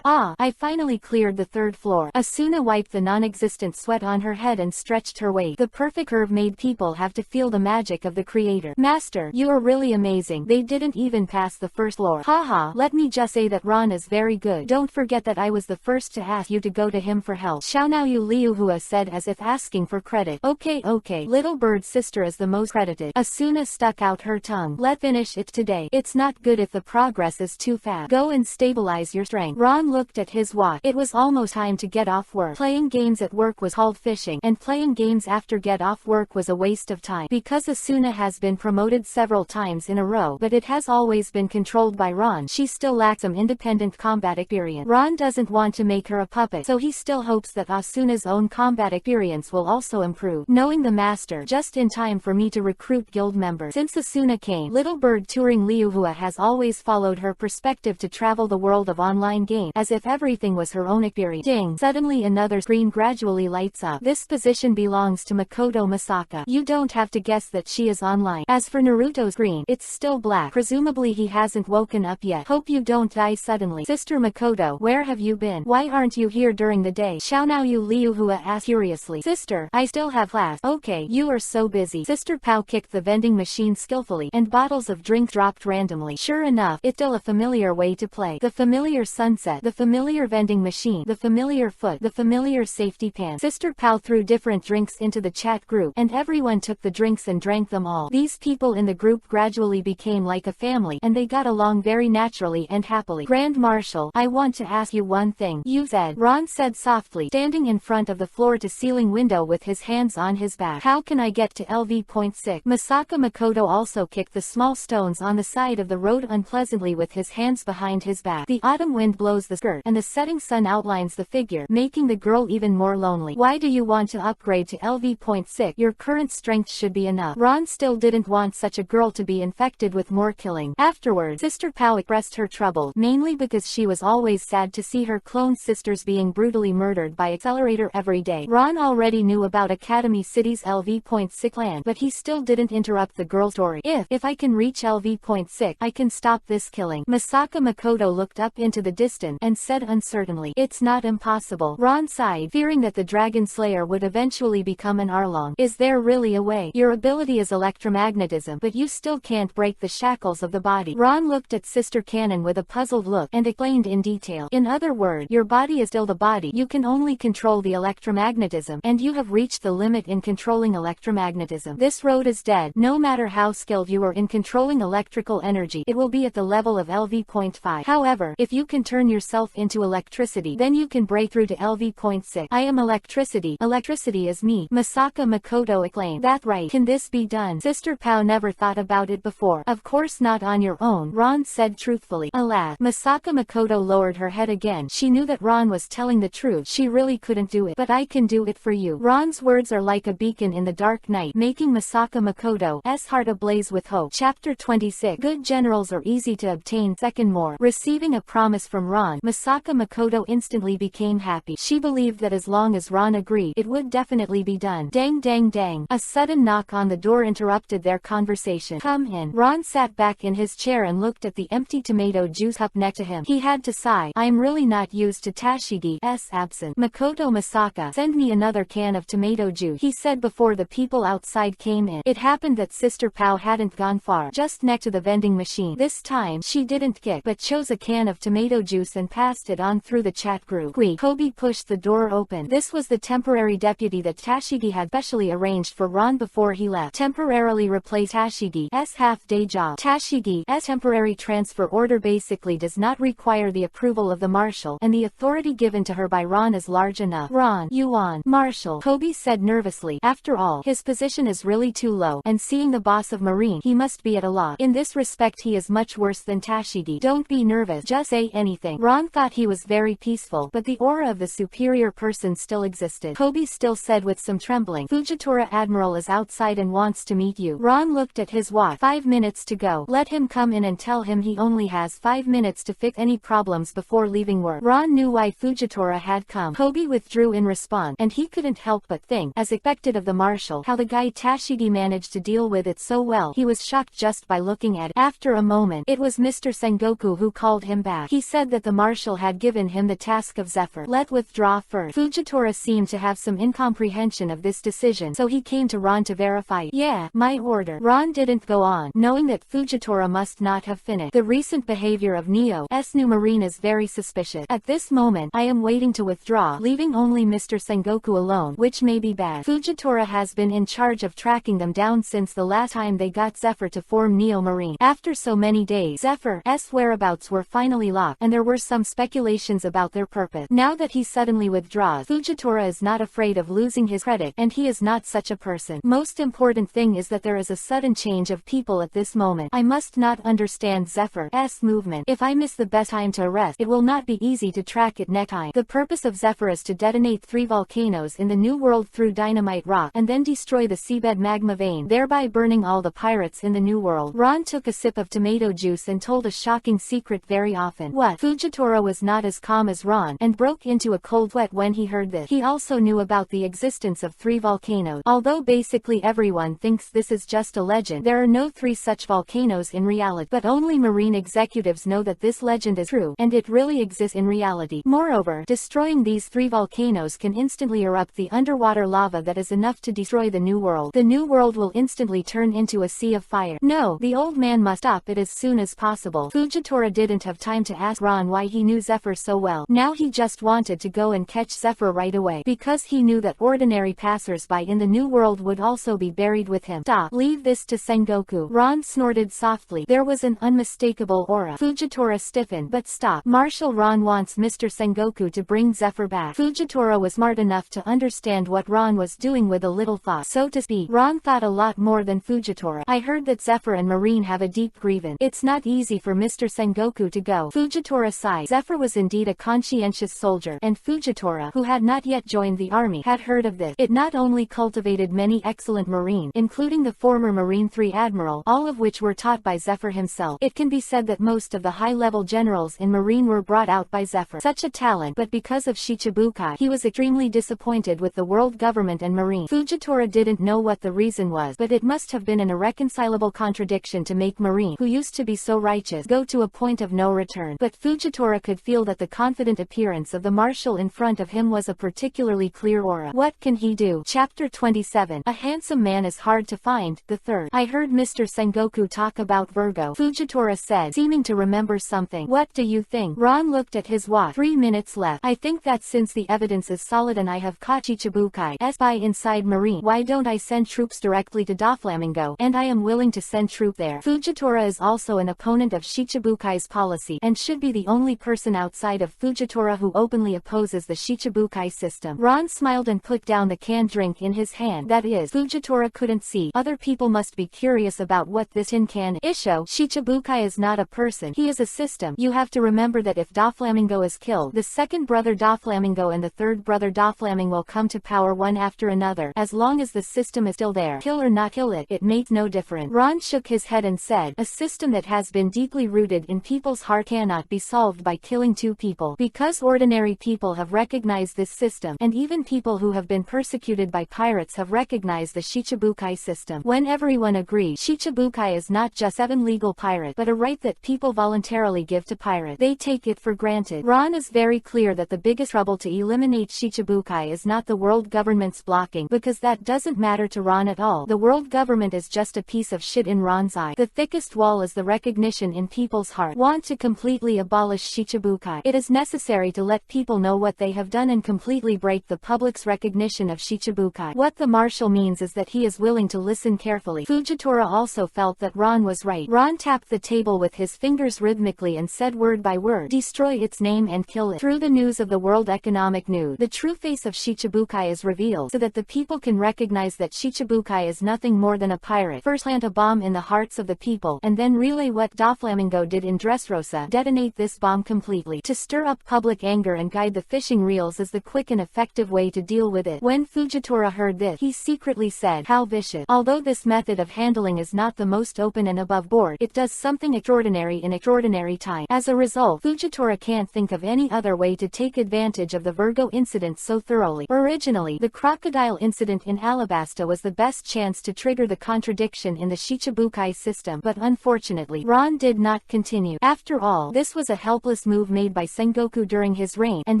Ah, I finally cleared the third floor. Asuna wiped the non-existent sweat on her head and stretched her waist. The perfect curve made people have to feel the magic of the creator. Master, you are really amazing. They didn't even pass the first floor. Haha, let me just say that Ron is very good. Don't forget that I was the first to ask you to go to him for help. Xiaonao Liuhua said as if asking for credit. Okay, Little Bird's sister is the most credited. Asuna stuck out her tongue. Let's finish it today. It's not good if the progress is too fast. Go and stabilize your strength. Ron looked at his watch. It was almost time to get off work. Playing games at work was called fishing, and playing games after get off work was a waste of time. Because Asuna has been promoted several times in a row, but it has always been controlled by Ron, she still lacks some independent combat experience. Ron doesn't want to make her a puppet, so he still hopes that Asuna's own combat experience will also improve. Knowing the master, just in time for me to recruit guild members. Since Asuna came, Little Bird touring Liuhua has always followed her perspective to travel the world of online games, as if everything was her own experience. Ding! Suddenly another screen gradually lights up. This position belongs to Makoto Masaka. You don't have to guess that she is online. As for Naruto's screen, it's still black. Presumably he hasn't woken up yet. Hope you don't die suddenly. Sister Makoto, where have you been? Why aren't you here during the day? Xiaonao Liuhua asked curiously. Sister, I still have class. Okay, you are so busy. Sister Pao kicked the vending machine skillfully, and bottles of drink dropped randomly. Sure enough, it's still a familiar way to play. The familiar sunset, the familiar vending machine, the familiar foot, the familiar safety pan. Sister Pao threw different drinks into the chat group, and everyone took the drinks and drank them all. These people in the group gradually became like a family, and they got along very naturally and happily. Grand Marshal, I want to ask you one thing. You said, Ron said softly, standing in front of the floor-to-ceiling window with his hands on his back. How can I get to LV.6? Masaka Makoto also kicked the small stones on the side of the road unpleasantly with his hands behind his back. The autumn wind blows the skirt, and the setting sun outlines the figure, making the girl even more lonely. Why do you want to upgrade to LV.6? Your current strength should be enough. Ron still didn't want such a girl to be infected with more killing. Afterwards, Sister Pao expressed her trouble, mainly because she was always sad to see her clone sisters being brutally murdered by Accelerator every day. Ron already knew about Academy City's LV.6 plan, but he still didn't interrupt the girl's story. If I can reach LV.6, I can stop this killing. Masaka Makoto looked up into the distance and said uncertainly, it's not impossible. Ron sighed, fearing that the Dragon Slayer would eventually become an Arlong. Is there really a way? Your ability is electromagnetism, but you still can't break the shackles of the body. Ron looked at Sister Cannon with a puzzled look and explained in detail. In other words, your body is still the body. You can only control the electromagnetism, and you have reached the limit in controlling electromagnetism. This road is dead. No matter how skilled you are in controlling electrical energy, it will be at the level of LV.5. However, if you can turn yourself into electricity, then you can break through to LV.6. I am electricity. Electricity is me. Masaka Makoto exclaimed. That right. Can this be done? Sister Pao never thought about it before. Of course not on your own, Ron said truthfully. Alas. Masaka Makoto lowered her head again. She knew that Ron was telling the truth. She really couldn't do it. But I can do it for you. Ron's words are like a beacon in the dark night, making Masaka Makoto's heart ablaze with hope. Chapter 26. Good generals are easy to obtain. Second more. Receiving a promise from Ron, Masaka Makoto instantly became happy. She believed that as long as Ron agreed, it would definitely be done. Dang dang dang. A sudden knock on the door interrupted their conversation. Come in. Ron sat back in his chair and looked at the empty tomato juice cup next to him. He had to sigh. I'm really not used to Tashigi's absence. Makoto Masaka, send me another can of tomato juice, he said before the people outside came in. It happened that Sister Pao hadn't gone far, just next to the vending machine. This time, she didn't kick, but chose a can of tomato juice and passed it on through the chat group. Kobe pushed the door open. This was the temporary deputy that Tashigi had specially arranged for Ron before he left. Temporarily replace Tashigi's half-day job. Tashigi's temporary transfer order basically does not require the approval of the marshal, and the authority given to her by Ron is large enough. Ron, you on. Marshal, Kobe said nervously. After all, his position is really too low, and seeing the boss of Marine, he must be at a loss. In this respect he is much worse than Tashigi. Don't be nervous, just say anything. Ron thought he was very peaceful, but the aura of the superior person still existed. Kobe still said with some trembling, Fujitora Admiral is outside and wants to meet you. Ron looked at his watch. 5 minutes to go. Let him come in and tell him he only has 5 minutes to fix any problems before leaving work. Ron knew why Fujitora had come. Kobe withdrew in response, and he couldn't help but think, as expected of the marshal, how the guy Tashigi managed to deal with it so well. He was shocked just by looking at it. After a moment, it was Mr. Sengoku who called him back. He said that the marshal had given him the task of Zephyr. Let withdraw first. Fujitora seemed to have some incomprehension of this decision, so he came to Ron to verify it. Yeah, my order. Ron didn't go on, knowing that Fujitora must not have finished. The recent behavior of Neo's new marine is very suspicious. At this moment, I am waiting to withdraw, leaving only Mr. Sengoku alone, which may be bad. Fujitora has been in charge of tracking them down since the last time they got Zephyr to form Neo Marine. After so many days, Zephyr's whereabouts were finally locked, and there were some speculations about their purpose. Now that he suddenly withdraws, Fujitora is not afraid of losing his credit, and he is not such a person. Most important thing is that there is a sudden change of people at this moment. I must not understand Zephyr's movement. If I miss the best time to arrest, it will not be easy to track it next time. The purpose of Zephyr is to detonate 3 volcanoes in the New World through dynamite rock, and then destroy the seabed magma vein, thereby burning all the pirates in the New World. Ron took a sip of tomato juice and told a shocking secret very often. What? Fujitora was not as calm as Ron, and broke into a cold sweat when he heard this. He also knew about the existence of 3 volcanoes. Although basically everyone thinks this is just a legend, there are no 3 such volcanoes in reality. But only marine executives know that this legend is true, and it really exists in reality. Moreover, destroying these 3 volcanoes can instantly erupt the underwater lava that is enough to destroy the New World. The New World will instantly turn into a sea of fire. No, the old man must stop it as soon as possible. Fujitora didn't have time to ask Ron why he knew Zephyr so well. Now he just wanted to go and catch Zephyr right away, because he knew that ordinary passers-by in the New World would also be buried with him. Stop. Leave this to Sengoku. Ron snorted softly. There was an unmistakable aura. Fujitora stiffened. But stop. Marshal Ron wants Mr. Sengoku to bring Zephyr back. Fujitora was smart enough to understand what Ron was doing with a little thought. So to speak, Ron thought a lot more than Fujitora. I heard that Zephyr and Marine have a deep grievance. It's not easy for Mr. Sengoku to go. Fujitora sighed. Zephyr was indeed a conscientious soldier, and Fujitora, who had not yet joined the army, had heard of this. It not only cultivated many excellent Marine, including the former Marine 3 Admiral, all of which were taught by Zephyr himself. It can be said that most of the high-level generals in Marine were brought out by Zephyr. Such a talent, but because of Shichibukai, he was extremely disappointed with the world government and Marine. Fujitora didn't know what the reason was, but it must have been an irreconcilable contradiction to make Marine, who used to be so righteous, go to a point of no return. But Fujitora could feel that the confident appearance of the marshal in front of him was a particularly clear aura. What can he do? Chapter 27. A handsome man is hard to find. The third. I heard Mr. Sengoku talk about Virgo, Fujitora said, seeming to remember something. What do you think? Ron looked at his watch. 3 minutes left. I think that that since the evidence is solid and I have caught Shichibukai's spy inside Marine, why don't I send troops directly to Doflamingo? And I am willing to send troop there. Fujitora is also an opponent of Shichibukai's policy, and should be the only person outside of Fujitora who openly opposes the Shichibukai system. Ron smiled and put down the canned drink in his hand. That is, Fujitora couldn't see. Other people must be curious about what this tin can is. Shichibukai is not a person, he is a system. You have to remember that if Doflamingo is killed, the second brother Doflamingo and the third brother Doflamingo will come to power one after another. As long as the system is still there, kill or not kill it, it makes no difference. Ron shook his head and said, a system that has been deeply rooted in people's heart cannot be solved by killing two people. Because ordinary people have recognized this system, and even people who have been persecuted by pirates have recognized the Shichibukai system. When everyone agrees, Shichibukai is not just 7 legal pirate, but a right that people voluntarily give to pirate. They take it for granted. Ron is very clear that the biggest trouble to eliminate Shichibukai is not the world government's blocking, because that doesn't matter to Ron at all. The world government is just a piece of shit in Ron's eye. The thickest wall is the recognition in people's heart. Want to completely abolish Shichibukai? It is necessary to let people know what they have done and completely break the public's recognition of Shichibukai. What the marshal means is that he is willing to listen carefully. Fujitora also felt that Ron was right. Ron tapped the table with his fingers rhythmically and said word by word, destroy its name and kill it. Through the news of the World Economic News, the true face of Shichibukai is revealed, so that the people can recognize that Shichibukai is nothing more than a pirate. First plant a bomb in the hearts of the people, and then relay what Doflamingo did in Dressrosa. Detonate this bomb completely. To stir up public anger and guide the fishing reels is the quick and effective way to deal with it. When Fujitora heard this, he secretly said, how vicious. Although this method of handling is not the most open and above board, it does something extraordinary in extraordinary time. As a result, Fujitora can't think of any other way to take advantage of the Virgo incident so thoroughly. Originally, the crocodile incident in Alabasta was the best chance to trigger the contradiction in the Shichibukai system, but unfortunately, Ron did not continue. After all, this was a helpless move made by Sengoku during his reign, and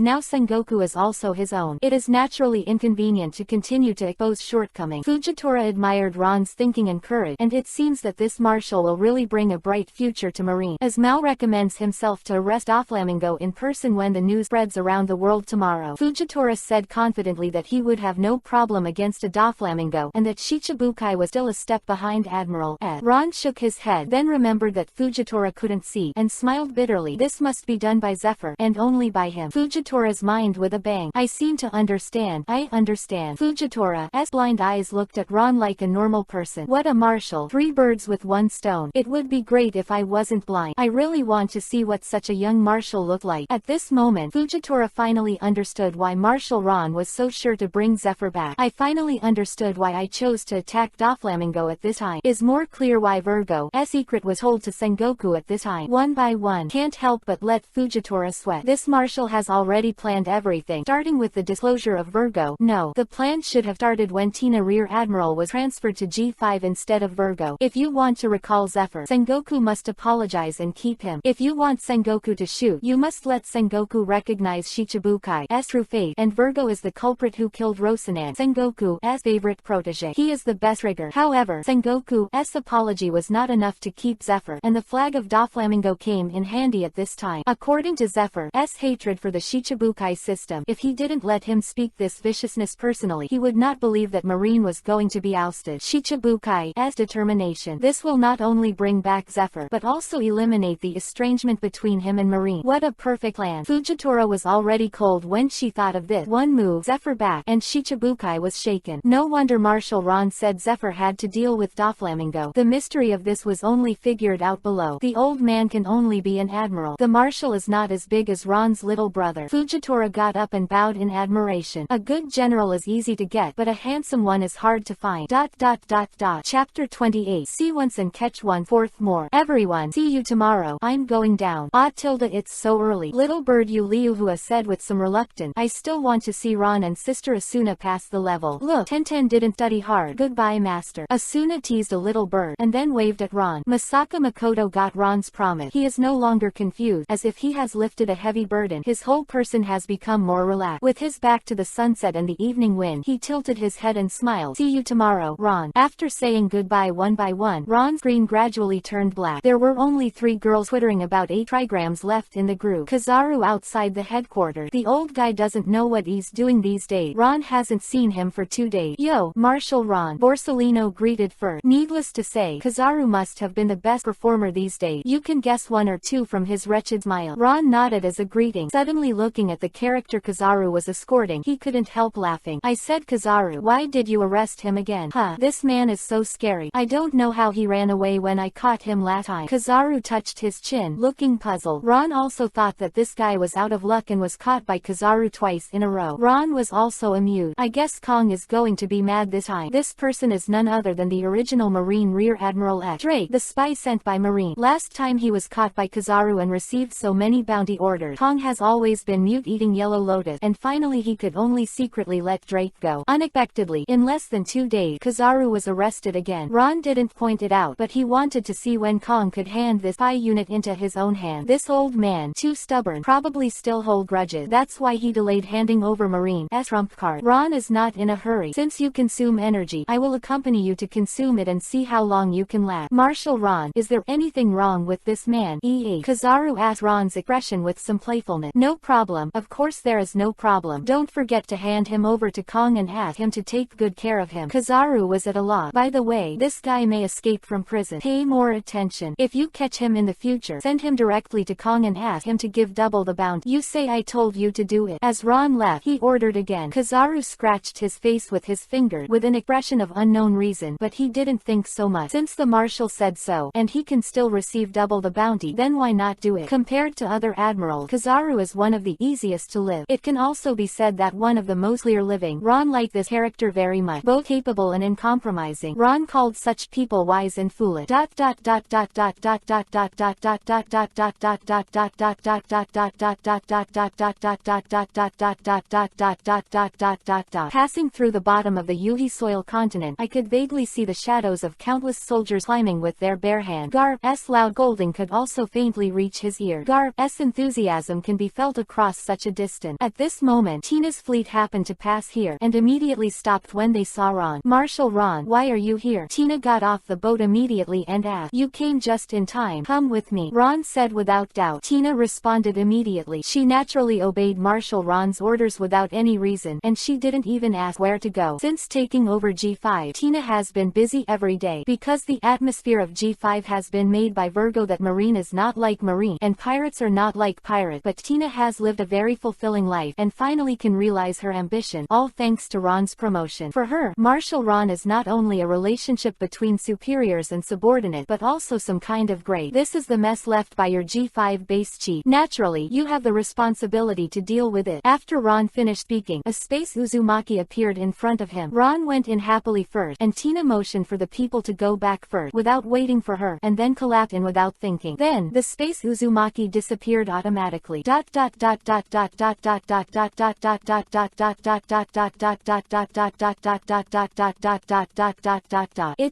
now Sengoku is also his own. It is naturally inconvenient to continue to expose shortcomings. Fujitora admired Ron's thinking and courage, and it seems that this marshal will really bring a bright future to Marine. As Mao recommends himself to arrest Doflamingo in person when the news spreads around the world tomorrow. Fujitora said confidently that he would have no problem against a Doflamingo, and that Shichibukai was still a step behind Admiral. Ron shook his head, then remembered that Fujitora couldn't see, and smiled bitterly. This must be done by Zephyr, and only by him. Fujitora's mind with a bang. I seem to understand. I understand. Fujitora's blind eyes looked at Ron like a normal person. What a marshal. 3 birds with 1 stone. It would be great if I wasn't blind. I really want to see what such a young marshal looked like. At this moment, Fujitora finally understood why Marshal Ron was so sure to bring Zephyr back. I finally understood why I chose to attack Doflamingo at this time. Is more clear why Virgo's secret was told to Sengoku at this time. One by one. Can't help but let Fujitora sweat. This marshal has already planned everything, starting with the disclosure of Virgo. No, the plan should have started when Tina Rear Admiral was transferred to G5 instead of Virgo. If you want to recall Zephyr, Sengoku must apologize and keep him. If you want Sengoku to shoot, you must let Sengoku recognize Shichibukai's true fate, and Virgo is the culprit who killed Rosanan, Sengoku's favorite protege. He is the best trigger. However, Sengoku's apology was not enough to keep Zephyr, and the flag of Doflamingo came in handy at this time. According to Zephyr's hatred for the Shichibukai system, if he didn't let him speak this viciousness personally, he would not believe that Marine was going to be ousted. Shichibukai's determination. This will not only bring back Zephyr, but also eliminate the estrangement between him and Marine. What a perfect plan. Fujitora was already cold when she thought of this. One move, Zephyr back, and Shichibukai was shaken. No wonder Marshal Ron said Zephyr had to deal with Doflamingo. The mystery of this was only figured out below. The old man can only be an admiral. The marshal is not as big as Ron's little brother. Fujitora got up and bowed in admiration. A good general is easy to get, but a handsome one is hard to find. Chapter 28. See once and catch one. Fourth more. Everyone, see you tomorrow. I'm going down. It's so early. Little bird you Liuhua said with some reluctance. I still want to see Ron and Sister Asuna pass the level. Look, Tenten didn't study hard. Goodbye master. Asuna teased a little bird, and then waved at Ron. Masaka Makoto got Ron's promise. He is no longer confused, as if he has lifted a heavy burden. His whole person has become more relaxed. With his back to the sunset and the evening wind, he tilted his head and smiled. See you tomorrow, Ron. After saying goodbye one by one, Ron's screen gradually turned black. There were only 3 girls twittering about 8 trigrams left in the group. Kazaru outside the headquarters. weird. The old guy doesn't know what he's doing these days. Ron hasn't seen him for 2 days. Yo, Marshall Ron. Borsellino greeted first. Needless to say, Kizaru must have been the best performer these days. You can guess 1 or 2 from his wretched smile. Ron nodded as a greeting. Suddenly looking at the character Kizaru was escorting, he couldn't help laughing. I said, Kizaru, why did you arrest him again? Huh, this man is so scary. I don't know how he ran away when I caught him last time. Kizaru touched his chin, looking puzzled. Ron also thought that this guy was out of luck and was caught by Kizaru twice in a row. Ron was also amused. I guess Kong is going to be mad this time. This person is none other than the original Marine Rear Admiral X. Drake, the spy sent by Marine. Last time he was caught by Kizaru and received so many bounty orders. Kong has always been mute eating Yellow Lotus, and finally he could only secretly let Drake go. Unexpectedly, in less than 2 days, Kizaru was arrested again. Ron didn't point it out, but he wanted to see when Kong could hand this spy unit into his own hand. This old man, too stubborn, probably still hold grudges. That's why he delayed handing over Marine's trump card. Ron is not in a hurry. Since you consume energy, I will accompany you to consume it and see how long you can last. Marshal Ron, is there anything wrong with this man? Kizaru asked Ron's expression with some playfulness. No problem. Of course there is no problem. Don't forget to hand him over to Kong and ask him to take good care of him. Kizaru was at a loss. By the way, this guy may escape from prison. Pay more attention. If you catch him in the future, send him directly to Kong and ask him to give double the bounty. You say I told you to do it. As Ron left, he ordered again. Kizaru scratched his face with his finger with an expression of unknown reason, but he didn't think so much. Since the marshal said so, and he can still receive double the bounty, then why not do it? Compared to other admirals, Kizaru is one of the easiest to live. It can also be said that one of the most clear living. Ron liked this character very much, both capable and uncompromising. Ron called such people wise and foolish. Passing through the bottom of the Yuhi soil continent, I could vaguely see the shadows of countless soldiers climbing with their bare hands. Garp's loud scolding could also faintly reach his ear. Garp's enthusiasm can be felt across such a distance. At this moment, Tina's fleet happened to pass here, and immediately stopped when they saw Ron. Marshal Ron, why are you here? Tina got off the boat immediately and asked. You came just in time. Come with me, Ron said without doubt. Tina responded immediately. She naturally obeyed Marshal Ron's orders without any reason, and she didn't even ask where to go. Since taking over G5, Tina has been busy every day. Because the atmosphere of G5 has been made by Virgo that Marine is not like Marine, and pirates are not like pirate, but Tina has lived a very fulfilling life, and finally can realize her ambition, all thanks to Ron's promotion. For her, Marshal Ron is not only a relationship between superiors and subordinate, but also some kind of grade. This is the mess left by your G5 base chief. Naturally, you have the responsibility to deal with it. After Ron finished speaking, a space Uzumaki appeared in front of him. Ron went in happily first, and Tina motioned for the people to go back first, without waiting for her, and then collapsed in without thinking. Then, the space Uzumaki disappeared automatically.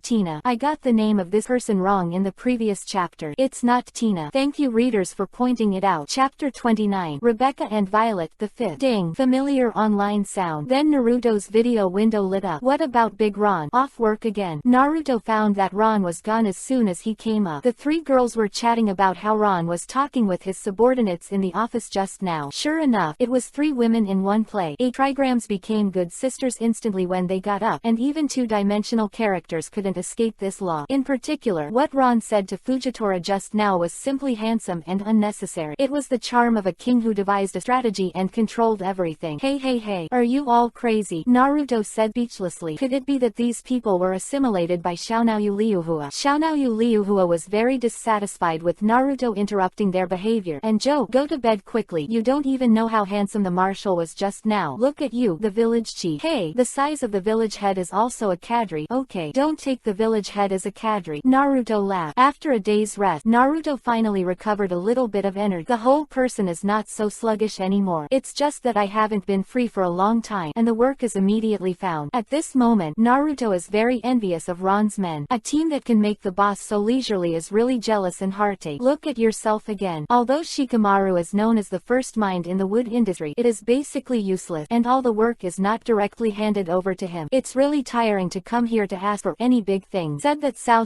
Tina. I got the name of this person wrong in the previous chapter. It's not Tina. Thank you readers for pointing it out. Chapter 29. Rebecca and Violet the Fifth. Ding. Familiar online sound. Then Naruto's video window lit up. What about Big Ron? Off work again. Naruto found that Ron was gone as soon as he came up. The 3 girls were chatting about how Ron was talking with his subordinates in the office just now. Sure enough, it was 3 women in one play. 8 trigrams became good sisters instantly when they got up, and even 2-dimensional characters couldn't escape this law. In particular, what Ron said to Fujitora just now was simply handsome and unnecessary. It was the charm of a king who devised a strategy and controlled everything. Hey, are you all crazy? Naruto said speechlessly. Could it be that these people were assimilated by Xiaonaoyu Liuhua? Xiaonaoyu Liuhua was very dissatisfied with Naruto interrupting their behavior. And Joe, go to bed quickly. You don't even know how handsome the marshal was just now. Look at you, the village chief. Hey, the size of the village head is also a cadre. Okay, don't take the village head as a cadre. Naruto laughed. After a day's rest, Naruto finally recovered a little bit of energy. The whole person is not so sluggish anymore. It's just that I haven't been free for a long time, and the work is immediately found. At this moment, Naruto is very envious of Ron's men. A team that can make the boss so leisurely is really jealous and heartache. Look at yourself again. Although Shikamaru is known as the first mind in the wood industry, it is basically useless, and all the work is not directly handed over to him. It's really tiring to come here to ask for any big thing. Said that Sao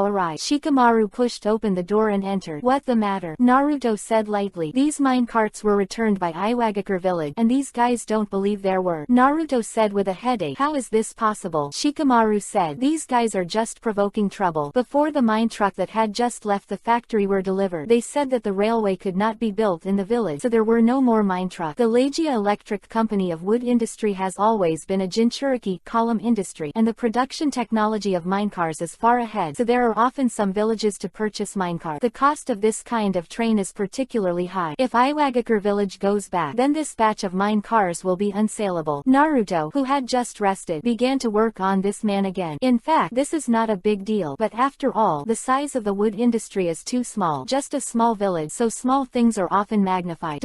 arrived. Shikamaru pushed open the door and entered. What the matter? Naruto said lightly. These mine carts were returned by Iwagakure village, and these guys don't believe their word. Naruto said with a headache. How is this possible? Shikamaru said. These guys are just provoking trouble. Before the mine truck that had just left the factory were delivered, they said that the railway could not be built in the village, so there were no more mine trucks. The Legia Electric Company of wood industry has always been a Jinchuriki column industry, and the production technology of minecars is far ahead, so there are often some villages to purchase minecars. The cost of this kind of train is particularly high. If Iwagakure village goes back, then this batch of mine cars will be unsaleable. Naruto, who had just rested, began to work on this man again. In fact, this is not a big deal, but after all, the size of the wood industry is too small. Just a small village, so small things are often magnified.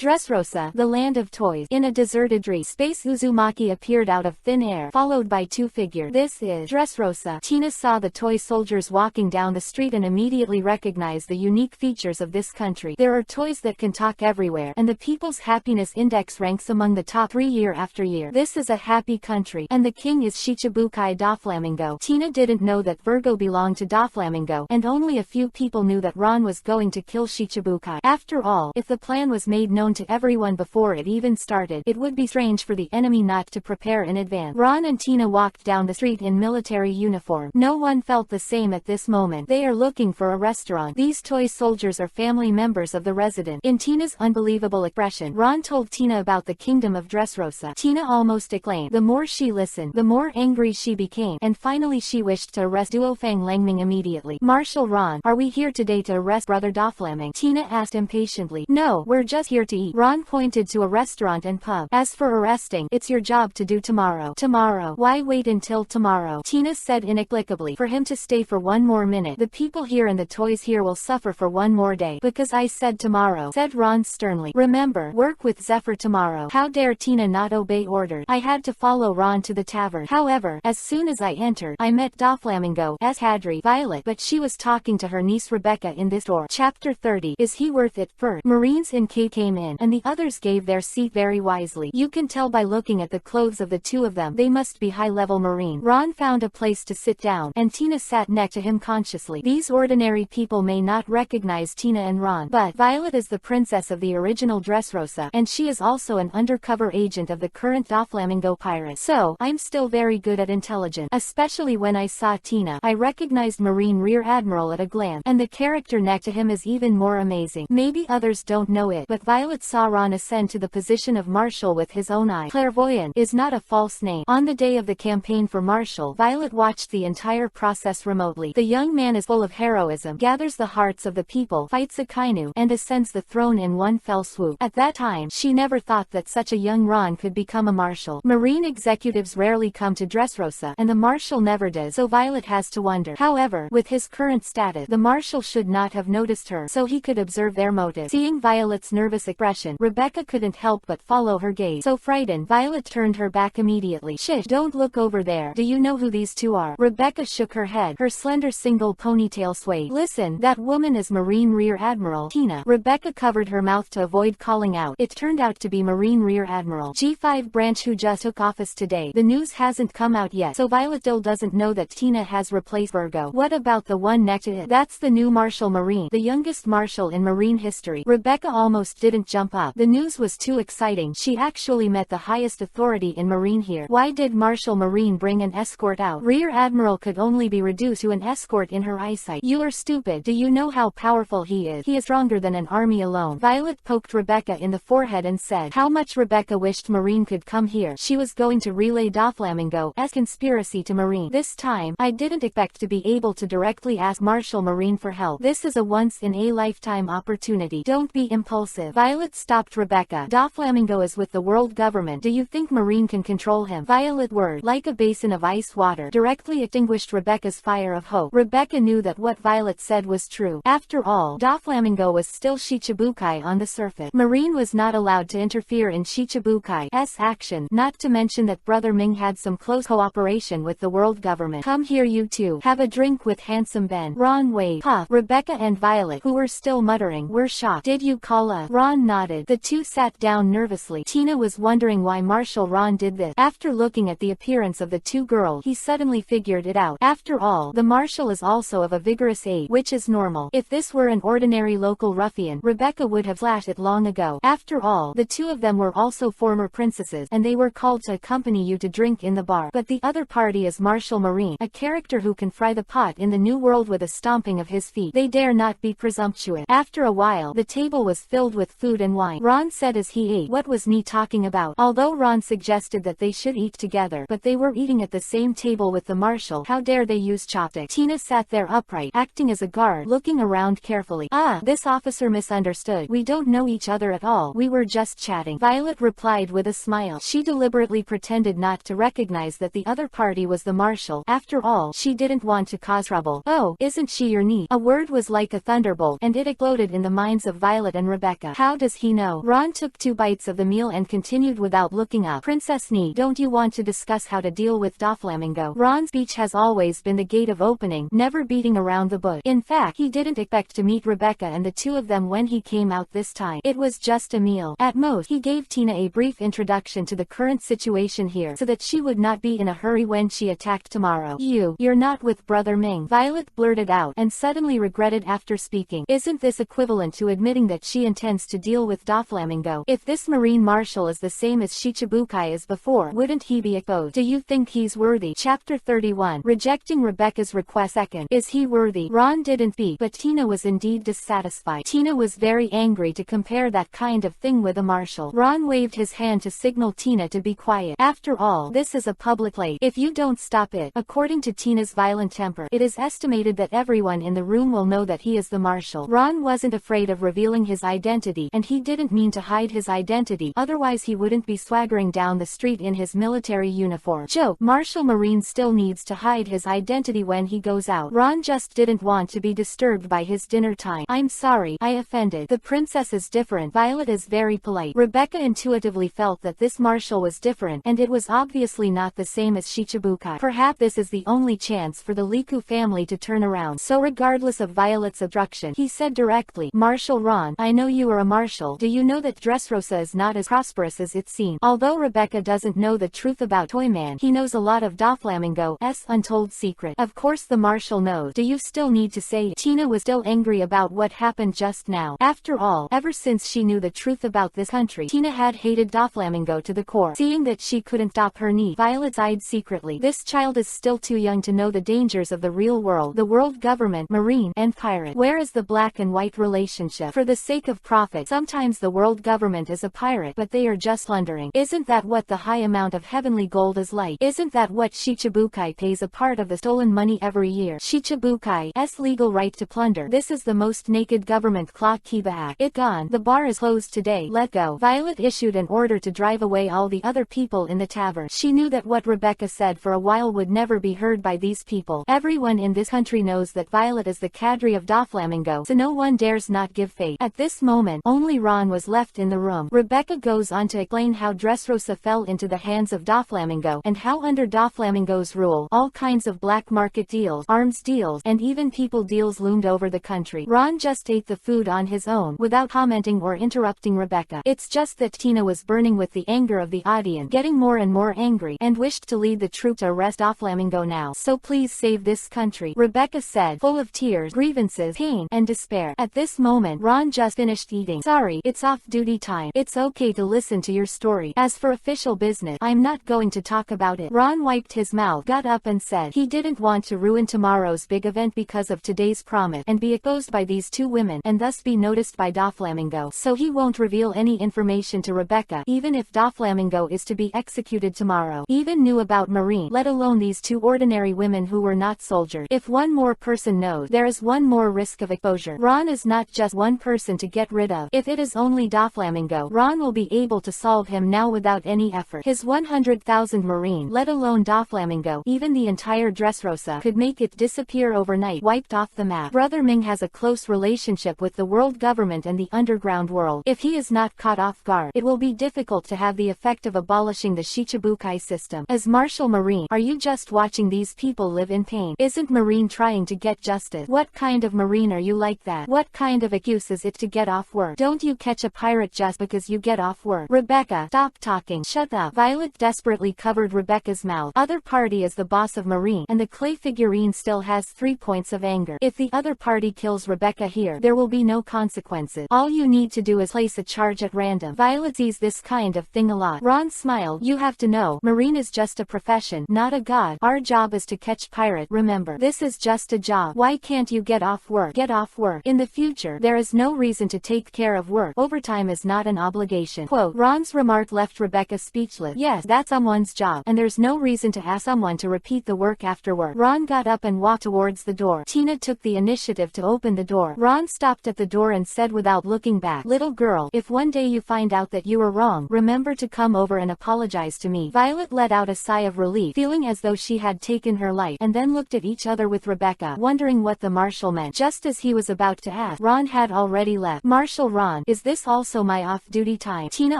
Dressrosa, the land of toys. In a deserted street, Space Uzumaki appeared out of thin air, followed by two figures. This is Dressrosa. Tina saw the toy soldiers walking down the street and immediately recognized the unique features of this country. There are toys that can talk everywhere, and the People's Happiness Index ranks among the top 3 year after year. This is a happy country, and the king is Shichibukai Doflamingo. Tina didn't know that Virgo belonged to Doflamingo, and only a few people knew that Ron was going to kill Shichibukai. After all, if the plan was made known to everyone before it even started, it would be strange for the enemy not to prepare in advance. Ron and Tina walked down the street in military uniform. No one felt the same at this moment. They are looking for a restaurant. These toy soldiers are family members of the resident. In Tina's unbelievable expression, Ron told Tina about the kingdom of Dressrosa. Tina almost exclaimed. The more she listened, the more angry she became, and finally she wished to arrest Duofang Langming immediately. Marshal Ron, are we here today to arrest Brother Doflamingo? Tina asked impatiently. No, we're just here to eat. Ron pointed to a restaurant and pub. As for arresting, it's your job to do tomorrow. Tomorrow? Why wait until tomorrow? Tina said inexplicably. For him to stay for one more minute. The people here and the toys here will suffer for one more day. Because I said tomorrow, said Ron sternly. Remember, work with Zephyr tomorrow. How dare Tina not obey orders? I had to follow Ron to the tavern. However, as soon as I entered, I met Doflamingo's Hadri, Violet, but she was talking to her niece Rebecca in this door. Chapter 30. Is he worth it? First, Marines in K came in, and the others gave their seat very wisely. You can tell by looking at the clothes of the two of them. They must be high-level Marine. Ron found a place to sit down, and Tina sat next to him consciously. These ordinary people may not recognize Tina and Ron, but Violet is the princess of the original Dressrosa, and she is also an undercover agent of the current Doflamingo pirates. So, I'm still very good at intelligence. Especially when I saw Tina, I recognized Marine Rear Admiral at a glance, and the character next to him is even more amazing. Maybe others don't know it, but Violet saw Ron ascend to the position of Marshal with his own eye. Clairvoyant is not a false name. On the day of the campaign for Marshal, Violet watched the entire process remotely. The young man is full of heroism, gathers the hearts of the people, fights Akainu, and ascends the throne in one fell swoop. At that time, she never thought that such a young Ron could become a marshal. Marine executives rarely come to Dressrosa, and the marshal never does, so Violet has to wonder. However, with his current status, the marshal should not have noticed her, so he could observe their motives. Seeing Violet's nervous expression, Rebecca couldn't help but follow her gaze. So frightened, Violet turned her back immediately. Shish, don't look over there. Do you know who these two are? Rebecca shook her head. Her slender single ponytail swayed. Listen, that woman is Marine Rear Admiral Tina. Rebecca covered her mouth to avoid calling out. It turned out to be Marine Rear Admiral G5 branch who just took office today. The news hasn't come out yet, so Violet still doesn't know that Tina has replaced Virgo. What about the one next to it? That's the new Marshal Marine, the youngest marshal in Marine history. Rebecca almost didn't jump up. The news was too exciting. She actually met the highest authority in Marine here. Why did Marshal Marine bring an escort out? Rear Admiral could only be reduced to an escort in her eyesight. You are stupid. Do you know how powerful he is? He is stronger than an army alone. Violet poked Rebecca in the forehead and said how much Rebecca wished Marine could come here. She was going to relay Doflamingo's conspiracy to Marine. This time, I didn't expect to be able to directly ask Marshal Marine for help. This is a once-in-a-lifetime opportunity. Don't be impulsive. Violet stopped Rebecca. Doflamingo is with the world government. Do you think Marine can control him? Violet word, like a basin of ice water, directly extinguished Rebecca's fire of hope. Rebecca knew that what Violet said was true. After all, Doflamingo was still Shichibukai on the surface. Marine was not allowed to interfere in Shichibukai's action, not to mention that Brother Ming had some close cooperation with the world government. Come here you two. Have a drink with Handsome Ben. Ron waved. Puff. Rebecca and Violet, who were still muttering, were shocked. Did you call us? Ron nodded. The two sat down nervously. Tina was wondering why Marshal Ron did this. After looking at the appearance of the two girls, he suddenly suddenly figured it out. After all, the Marshal is also of a vigorous age, which is normal. If this were an ordinary local ruffian, Rebecca would have flashed it long ago. After all, the two of them were also former princesses, and they were called to accompany you to drink in the bar. But the other party is Marshal Marine, a character who can fry the pot in the new world with a stomping of his feet. They dare not be presumptuous. After a while, the table was filled with food and wine. Ron said as he ate, "What was Nee talking about?" Although Ron suggested that they should eat together, but they were eating at the same table with the Marshal. How dare they use chopsticks? Tina sat there upright, acting as a guard, looking around carefully. "Ah, this officer misunderstood. We don't know each other at all. We were just chatting," Violet replied with a smile. She deliberately pretended not to recognize that the other party was the Marshal. After all, she didn't want to cause trouble. "Oh, isn't she your niece?" A word was like a thunderbolt, and it exploded in the minds of Violet and Rebecca. How does he know? Ron took 2 bites of the meal and continued without looking up. "Princess Nee, don't you want to discuss how to deal with Doflamingo?" Ron's speech has always been the gate of opening, never beating around the bush. In fact, he didn't expect to meet Rebecca and the two of them when he came out this time. It was just a meal. At most, he gave Tina a brief introduction to the current situation here, so that she would not be in a hurry when she attacked tomorrow. You're not with Brother Ming," Violet blurted out, and suddenly regretted after speaking. Isn't this equivalent to admitting that she intends to deal with Doflamingo? If this Marine Marshal is the same as Shichibukai as before, wouldn't he be exposed? Do you think he's worthy? Chapter 31. Rejecting Rebecca's request. Second, is he worthy? Ron didn't speak, but Tina was indeed dissatisfied. Tina was very angry to compare that kind of thing with a Marshal. Ron waved his hand to signal Tina to be quiet. After all, this is a public place. If you don't stop it. According to Tina's violent temper, it is estimated that everyone in the room will know that he is the Marshal. Ron wasn't afraid of revealing his identity, and he didn't mean to hide his identity, otherwise he wouldn't be swaggering down the street in his military uniform. Joke, Marshal Marine still needs to hide his identity when he goes out. Ron just didn't want to be disturbed by his dinner time. "I'm sorry, I offended. The princess is different." Violet is very polite. Rebecca intuitively felt that this Marshal was different, and it was obviously not the same as Shichibukai. Perhaps this is the only chance for the Liku family to turn around. So regardless of Violet's obstruction, he said directly, "Marshal Ron, I know you are a Marshal. Do you know that Dressrosa is not as prosperous as it seems?" Although Rebecca doesn't know the truth about Toyman, he knows a lot of Doflamingo's untold secret. Of course the Marshal knows. Do you still need to say it? Tina was still angry about what happened just now. After all, ever since she knew the truth about this country, Tina had hated Doflamingo to the core. Seeing that she couldn't stop her niece, Violet sighed secretly. This child is still too young to know the dangers of the real world, the world government, marine, and pirate. Where is the black and white relationship? For the sake of profit, sometimes the world government is a pirate, but they are just plundering. Isn't that what the high amount of heavenly gold is like? Isn't that what Shichibukai pays a part of the stolen money every year? Shichibukai's legal right to plunder. This is the most naked government clock Kiba Act. It gone. The bar is closed today. Let go. Violet issued an order to drive away all the other people in the tavern. She knew that what Rebecca said for a while would never be heard by these people. Everyone in this country knows that Violet is the cadre of Doflamingo, so no one dares not give faith. At this moment, only Ron was left in the room. Rebecca goes on to explain how Dressrosa fell into the hands of Doflamingo, and how under Doflamingo's rule, all kinds of black market deals, arms deals, and even people deals loomed over the country. Ron just ate the food on his own, without commenting or interrupting Rebecca. It's just that Tina was burning with the anger of the audience, getting more and more angry, and wished to lead the troop to arrest Doflamingo now. "So please save this country," Rebecca said, full of tears, grievances, pain, and despair. At this moment, Ron just finished eating. "Sorry, it's off-duty time. It's okay to listen to your story. As for official business, I'm not going to talk about it." Ron wiped his mouth, got up and said he didn't want to ruin tomorrow's big event because of today's promise, and be exposed by these two women, and thus be noticed by Doflamingo. So he won't reveal any information to Rebecca, even if Doflamingo is to be executed tomorrow. Even knew about Marine, let alone these two ordinary women who were not soldiers. If one more person knows, there is one more risk of exposure. Ron is not just one person to get rid of. If it is only Doflamingo, Ron will be able to solve him now without any effort. His 100,000 Marine, let alone Doflamingo, even the entire Dressrosa, could make it disappear overnight, wiped off the map. Brother Ming has a close relationship with the world government and the underground world. If he is not caught off guard, it will be difficult to have the effect of abolishing the Shichibukai system. As Marshal Marine, are you just watching these people live in pain? Isn't Marine trying to get justice? What kind of Marine are you like that? What kind of excuse is it to get off work? Don't you catch a pirate just because you get off work? Rebecca, stop talking. Shut up. Violet desperately covered Rebecca's mouth. Other party party is the boss of Marine, and the clay figurine still has 3 points of anger. If the other party kills Rebecca here, there will be no consequences. All you need to do is place a charge at random. Violet sees this kind of thing a lot. Ron smiled. You have to know, Marine is just a profession, not a god. Our job is to catch pirate. Remember, this is just a job. Why can't you get off work? Get off work. In the future, there is no reason to take care of work. Overtime is not an obligation. Quote, Ron's remark left Rebecca speechless. Yes, that's someone's job, and there's no reason to ask someone to repeat the work after work. Ron got up and walked towards the door. Tina took the initiative to open the door. Ron stopped at the door and said without looking back, little girl, if one day you find out that you were wrong, remember to come over and apologize to me. Violet let out a sigh of relief, feeling as though she had taken her life, and then looked at each other with Rebecca, wondering what the marshal meant. Just as he was about to ask, Ron had already left. Marshal Ron, is this also my off-duty time? Tina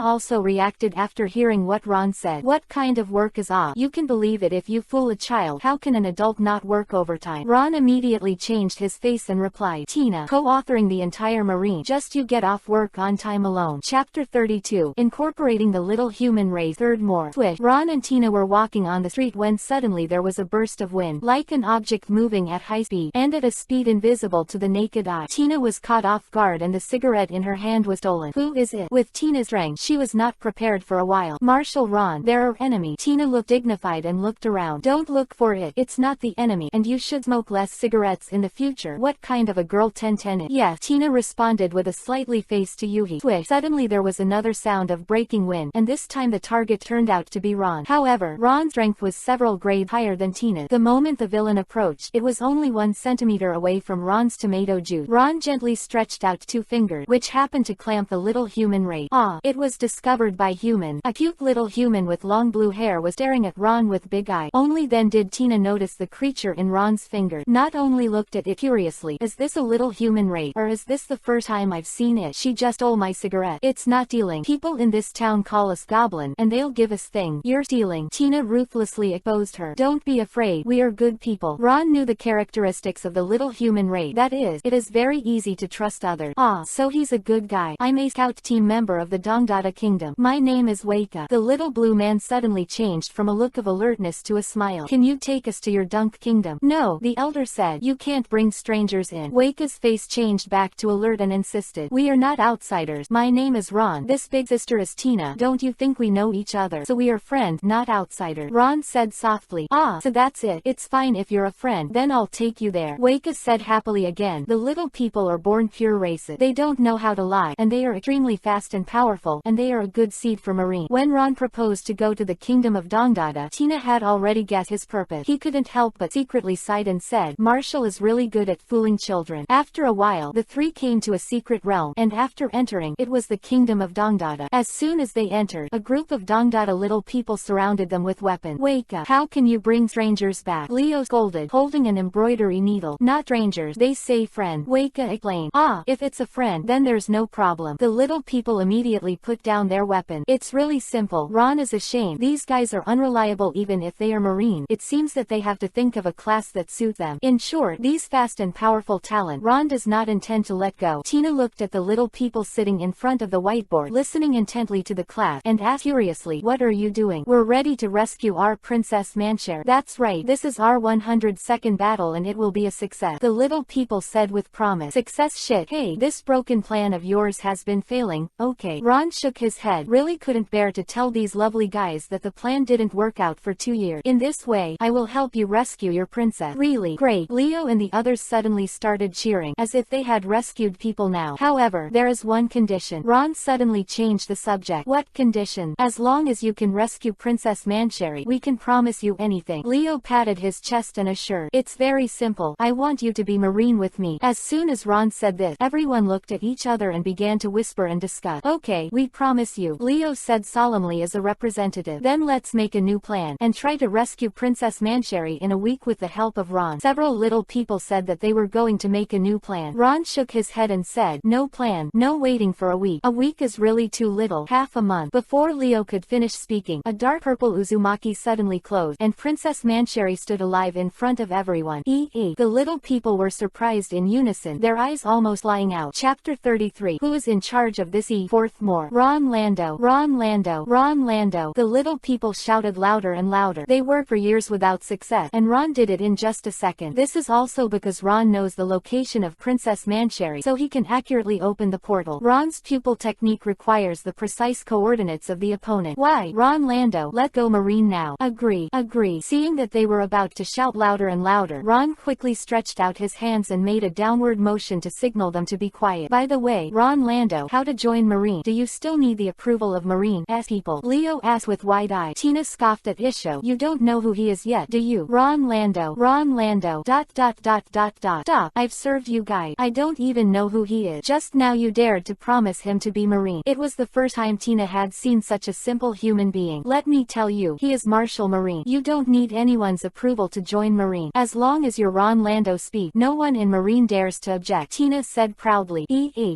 also reacted after hearing what Ron said. What kind of work is off? You can believe it if you fool a child. How can an adult not work overtime? Ron immediately changed his face and replied, Tina, co-authoring the entire Marine. Just you get off work on time alone. Chapter 32. Incorporating the Little Human Race. Third more. Swish. Ron and Tina were walking on the street when suddenly there was a burst of wind, like an object moving at high speed, and at a speed invisible to the naked eye. Tina was caught off guard and the cigarette in her hand was stolen. Who is it? With Tina's strength, she was not prepared for a while. Marshal Ron, they're our enemy. Tina looked dignified and looked around. Don't look for it. It's not the enemy, and you should smoke less cigarettes in the future. What kind of a girl 1010 it? Yes, Tina responded with a slightly face to Yuhi. Swish. Suddenly there was another sound of breaking wind, and this time the target turned out to be Ron. However, Ron's strength was several grades higher than Tina's. The moment the villain approached, it was only 1 centimeter away from Ron's tomato juice. Ron gently stretched out 2 fingers, which happened to clamp the little human race. Ah, it was discovered by Human. A cute little human with long blue hair was staring at Ron with big eyes. Only then did Tina notice the creature in Ron's finger. Not only looked at it curiously, is this a little human race, or is this the first time I've seen it? She just stole my cigarette. It's not stealing. People in this town call us goblin, and they'll give us things. You're stealing. Tina ruthlessly exposed her. Don't be afraid. We are good people. Ron knew the characteristics of the little human race. That is, it is very easy to trust others. Ah, so he's a good guy. I'm a scout team member of the Dongdada Kingdom. My name is Weika. The little blue man suddenly changed from a look of alertness to a smile. Can you take us to your Dunk Kingdom? No, the elder said. You can't bring strangers in. Weika's face changed back to alert and insisted. We are not outsiders. My name is Ron. This big sister is Tina. Don't you think we know each other? So we are friends, not outsiders. Ron said softly. Ah, so that's it. It's fine if you're a friend. Then I'll take you there. Weika said happily again. The little people are born pure races. They don't know how to lie, and they are extremely fast and powerful, and they are a good seed for Marine. When Ron proposed to go to the kingdom of Dongdada, Tina had already guessed his purpose. He couldn't help but secretly sighed and said, Marshall is really good at fooling children. After a while, the three came to a secret realm, and after entering, it was the kingdom of Dongdada. As soon as they entered, a group of Dongdada little people surrounded them with weapons. Weika, how can you bring strangers back? Leo scolded, holding an embroidery needle. Not strangers, they say friend. Weika explained. Ah, if it's a friend, then there's no problem. The little people immediately put down their weapon. It's really simple. Ron is ashamed. These guys are unreliable even if they are Marine. It seems that they have to think of a class that suits them. In short, these fast and powerful talent, Ron does not intend to let go. Tina looked at the little people sitting in front of the whiteboard, listening intently to the class, and asked curiously, what are you doing? We're ready to rescue our Princess Mancher. That's right. This is our 102nd battle and it will be a success. The little people said with promise. Success shit. Hey, this broken plan of yours has been failing. Okay. Ron shook his head. Really couldn't bear to tell these lovely guys that the plan didn't work out for 2 years. In this way, I will help you rescue your princess. Really? Great. Leo and the others suddenly started cheering, as if they had rescued people now. However, there is one condition. Ron suddenly changed the subject. What condition? As long as you can rescue Princess Mancheri, we can promise you anything. Leo patted his chest and assured. It's very simple. I want you to be Marine with me. As soon as Ron said this, everyone looked at each other and began to whisper and discuss. Okay, we promise you, Leo said solemnly as a representative. Then let's make a new plan, and try to rescue Princess Mancheri in a week with the help of Ron. Several little people said that they were going to make a new plan. Ron shook his head and said, no plan, no waiting for a week. A week is really too little. Half a month. Before Leo could finish speaking, a dark purple Uzumaki suddenly closed, and Princess Mancheri stood alive in front of everyone. The little people were surprised in unison, their eyes almost lying out. Chapter 33. Who is in charge of this fourth more? Ron Lando. Ron Lando. Ron Lando. The little people shouted louder and louder. They worked for years without success, and Ron did it in just a second. This is also because Ron knows the location of Princess Mancherry, so he can accurately open the portal. Ron's pupil technique requires the precise coordinates of the opponent. Why? Ron Lando, let go Marine now. Agree. Seeing that they were about to shout louder and louder, Ron quickly stretched out his hands and made a downward motion to signal them to be quiet. By the way, Ron Lando, how to join Marine? Do you still need the approval of Marine's people? Leo asked with wide eye. Tina scoffed at Isho. You don't know who he is yet, do you? Ron Lando. Stop. I've served you guys. I don't even know who he is. Just now you dared to promise him to be Marine. It was the first time Tina had seen such a simple human being. Let me tell you, he is Marshal Marine. You don't need anyone's approval to join Marine. As long as you're Ron Lando speak, no one in Marine dares to object, Tina said proudly.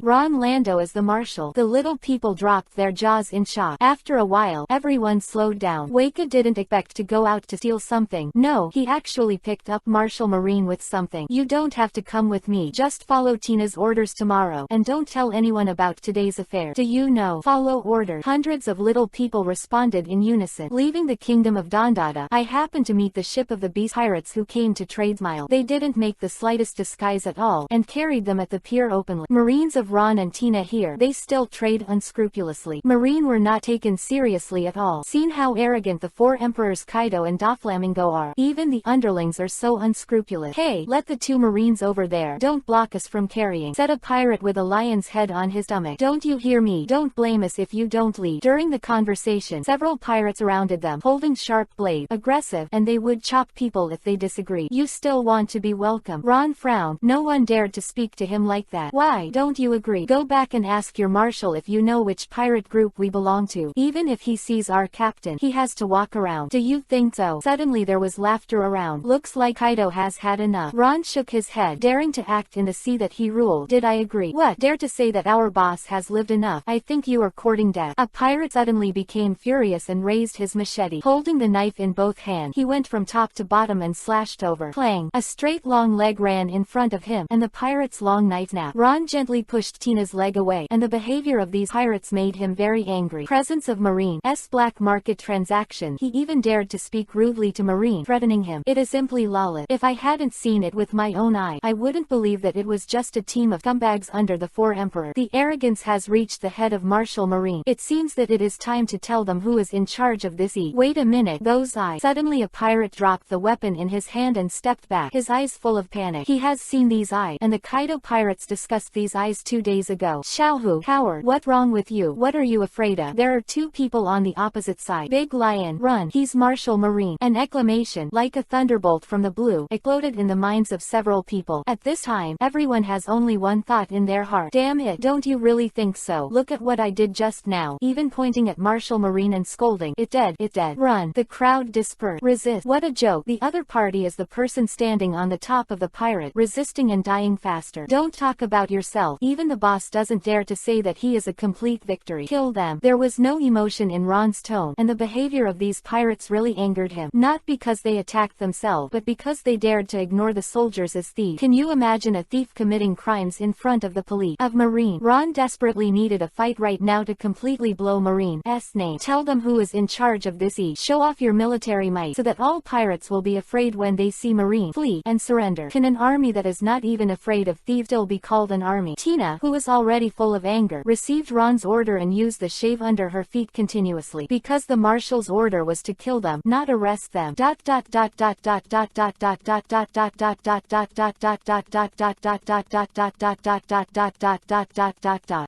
Ron Lando is the Marshal. The little people dropped their jaws in shock. After a while, everyone slowed down. Waka didn't expect to go out to steal something. No, he actually picked up Marshal Marine with something. You don't have to come with me. Just follow Tina's orders tomorrow, and don't tell anyone about today's affair. Do you know? Follow order. Hundreds of little people responded in unison. Leaving the kingdom of Dondada, I happened to meet the ship of the beast pirates who came to Tradesmile. They didn't make the slightest disguise at all, and carried them at the pier openly. Marines of Ron and Tina here, they still trade unscrupulously. Marine were not taken seriously at all. Seen how arrogant the four emperors Kaido and Doflamingo are. Even the underlings are so unscrupulous. Hey, let the two Marines over there. Don't block us from carrying, said a pirate with a lion's head on his stomach. Don't you hear me? Don't blame us if you don't lead. During the conversation, several pirates surrounded them, holding sharp blades, aggressive, and they would chop people if they disagreed. You still want to be welcome? Ron frowned. No one dared to speak to him like that. Why don't you agree? Go back and ask your marshal if you know which pirate group we belong to. Even if he sees our captain, he has to walk around. Do you think so? Suddenly there was laughter around. Looks like Kaido has had enough. Ron shook his head, daring to act in the sea that he ruled. Did I agree? What? Dare to say that our boss has lived enough? I think you are courting death. A pirate suddenly became furious and raised his machete. Holding the knife in both hands, he went from top to bottom and slashed over. Clang! A straight long leg ran in front of him, and the pirate's long knife snapped. Ron gently pushed Tina's leg away, and the behavior of these pirates made him very angry. Presence of Marine's black market transaction. He even dared to speak rudely to Marine, threatening him. It is simply lawless. If I hadn't seen it with my own eye, I wouldn't believe that it was just a team of scumbags under the four emperors. The arrogance has reached the head of Marshal Marine. It seems that it is time to tell them who is in charge of this. Wait a minute, those eyes. Suddenly a pirate dropped the weapon in his hand and stepped back, his eyes full of panic. He has seen these eyes, and the Kaido pirates discussed these eyes 2 days ago. Xiaohu, coward, what wrong with you? What are you afraid of? There are two people on the opposite side. Big Lion, run. He's Marshal Marine. An exclamation, like a thunderbolt from the blue, exploded in the minds of several people. At this time, everyone has only one thought in their heart. Damn it, don't you really think so? Look at what I did just now. Even pointing at Marshal Marine and scolding. It dead. Run. The crowd dispersed. Resist. What a joke. The other party is the person standing on the top of the pirate, resisting and dying faster. Don't talk about yourself. Even the boss doesn't dare to say that he is a complete victory. Kill them. There was no emotion in Ron's tone, and the behavior of these pirates really angered him. Not because they attacked themselves, but because they dared to ignore the soldiers as thieves. Can you imagine a thief committing crimes in front of the police? Of Marine. Ron desperately needed a fight right now to completely blow Marine's name. Tell them who is in charge of this. Show off your military might, so that all pirates will be afraid when they see Marine. Flee and surrender. Can an army that is not even afraid of thieves still be called an army? Tina, who was already full of anger, received Ron's order and used the shave under her feet continuously, because the marshal's order was to kill them, not arrest them.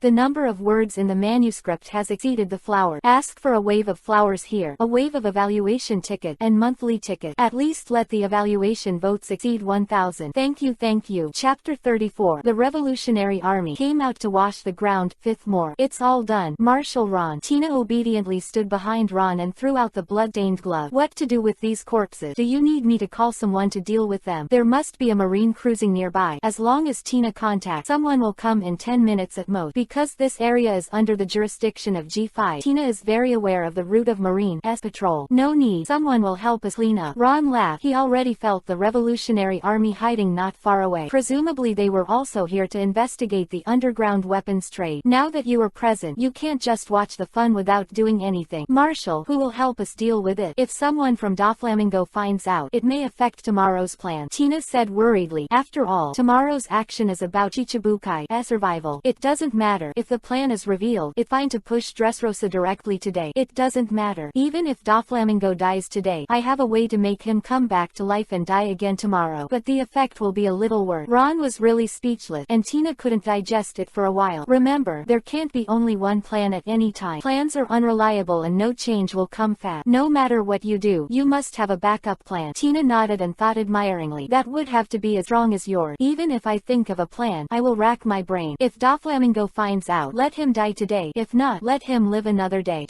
The number of words in the manuscript has exceeded the flower. Ask for a wave of flowers here, a wave of evaluation ticket, and monthly ticket. At least let the evaluation votes exceed 1,000. Thank you. Chapter 34. The Revolutionary Army came out to wash the ground. 5th more. It's all done. Marshal Ron. Tina obediently stood behind Ron and threw out the blood-stained glove. What to do with these corpses? Do you need me to call someone to deal with them? There must be a marine cruising nearby. As long as Tina contacts, someone will come in 10 minutes at most. Because this area is under the jurisdiction of G5, Tina is very aware of the route of Marine's patrol. No need. Someone will help us clean up. Ron laughed. He already felt the Revolutionary Army hiding not far away. Presumably they were also here to investigate the underground weapons trade. Now that you are present, you can't just watch the fun without doing anything. Marshal, who will help us deal with it? If someone someone from Doflamingo finds out, it may affect tomorrow's plan, Tina said worriedly. After all, tomorrow's action is about Chichibukai's survival. It doesn't matter if the plan is revealed. It's fine to push Dressrosa directly today. It doesn't matter. Even if Doflamingo dies today, I have a way to make him come back to life and die again tomorrow. But the effect will be a little worse. Ron was really speechless, and Tina couldn't digest it for a while. Remember, there can't be only one plan at any time. Plans are unreliable and no change will come fast. No matter what you do, you must have a backup plan. Tina nodded and thought admiringly. That would have to be as strong as yours. Even if I think of a plan, I will rack my brain. If Doflamingo finds out, let him die today. If not, let him live another day.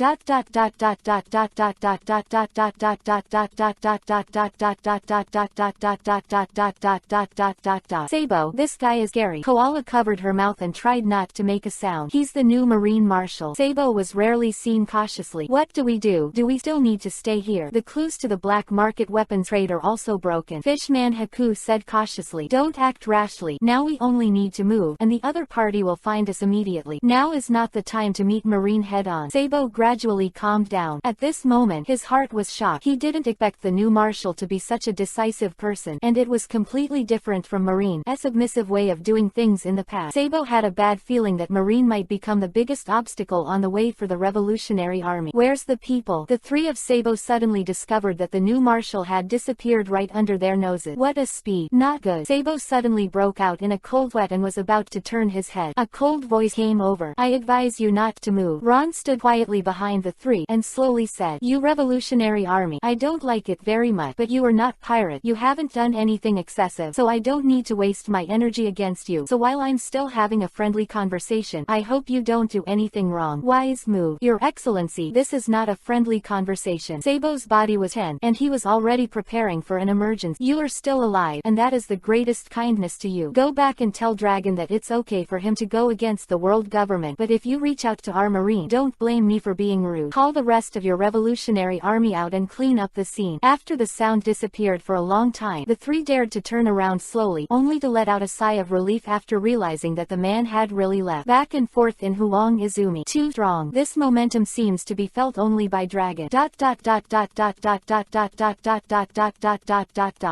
Sabo, this guy is Gary. Koala covered her mouth and tried not to make a sound. He's the new Marine Marshal. Sabo was rarely seen cautiously. What do we do? Do we still need to stay here? The clues to the black market weapons trade are also broken. Fishman Haku said cautiously. Don't act rashly. Now we only need to move, and the other party will find us immediately. Now is not the time to meet Marine head-on. Sabo gradually calmed down. At this moment, his heart was shocked. He didn't expect the new Marshal to be such a decisive person, and it was completely different from Marine's submissive way of doing things in the past. Sabo had a bad feeling that Marine might become the biggest obstacle on the way for the Revolutionary Army. Where's the people? The three of Sabo suddenly discovered that the new Marshal had disappeared right under their noses. What a speed. Not good. Sabo suddenly broke out in a cold sweat and was about to turn his head. A cold voice came over. I advise you not to move. Ron stood quietly behind the three and slowly said, You Revolutionary Army, I don't like it very much, but you are not pirate. You haven't done anything excessive, so I don't need to waste my energy against you. So while I'm still having a friendly conversation, I hope you don't do anything wrong. Wise move. Your Excellency, this is not a friendly conversation. Sabo's body was tense, and he was already preparing for an emergency. You are still alive, and that is the greatest kindness to you. Go back and tell Dragon that it's okay for him to go against the world government, but if you reach out to our Marine, don't blame me for being rude. Call the rest of your Revolutionary Army out and clean up the scene. After the sound disappeared for a long time, the three dared to turn around slowly, only to let out a sigh of relief after realizing that the man had really left. Back and forth in Huang Izumi. Too strong. This momentum seems to be felt only by Dragon.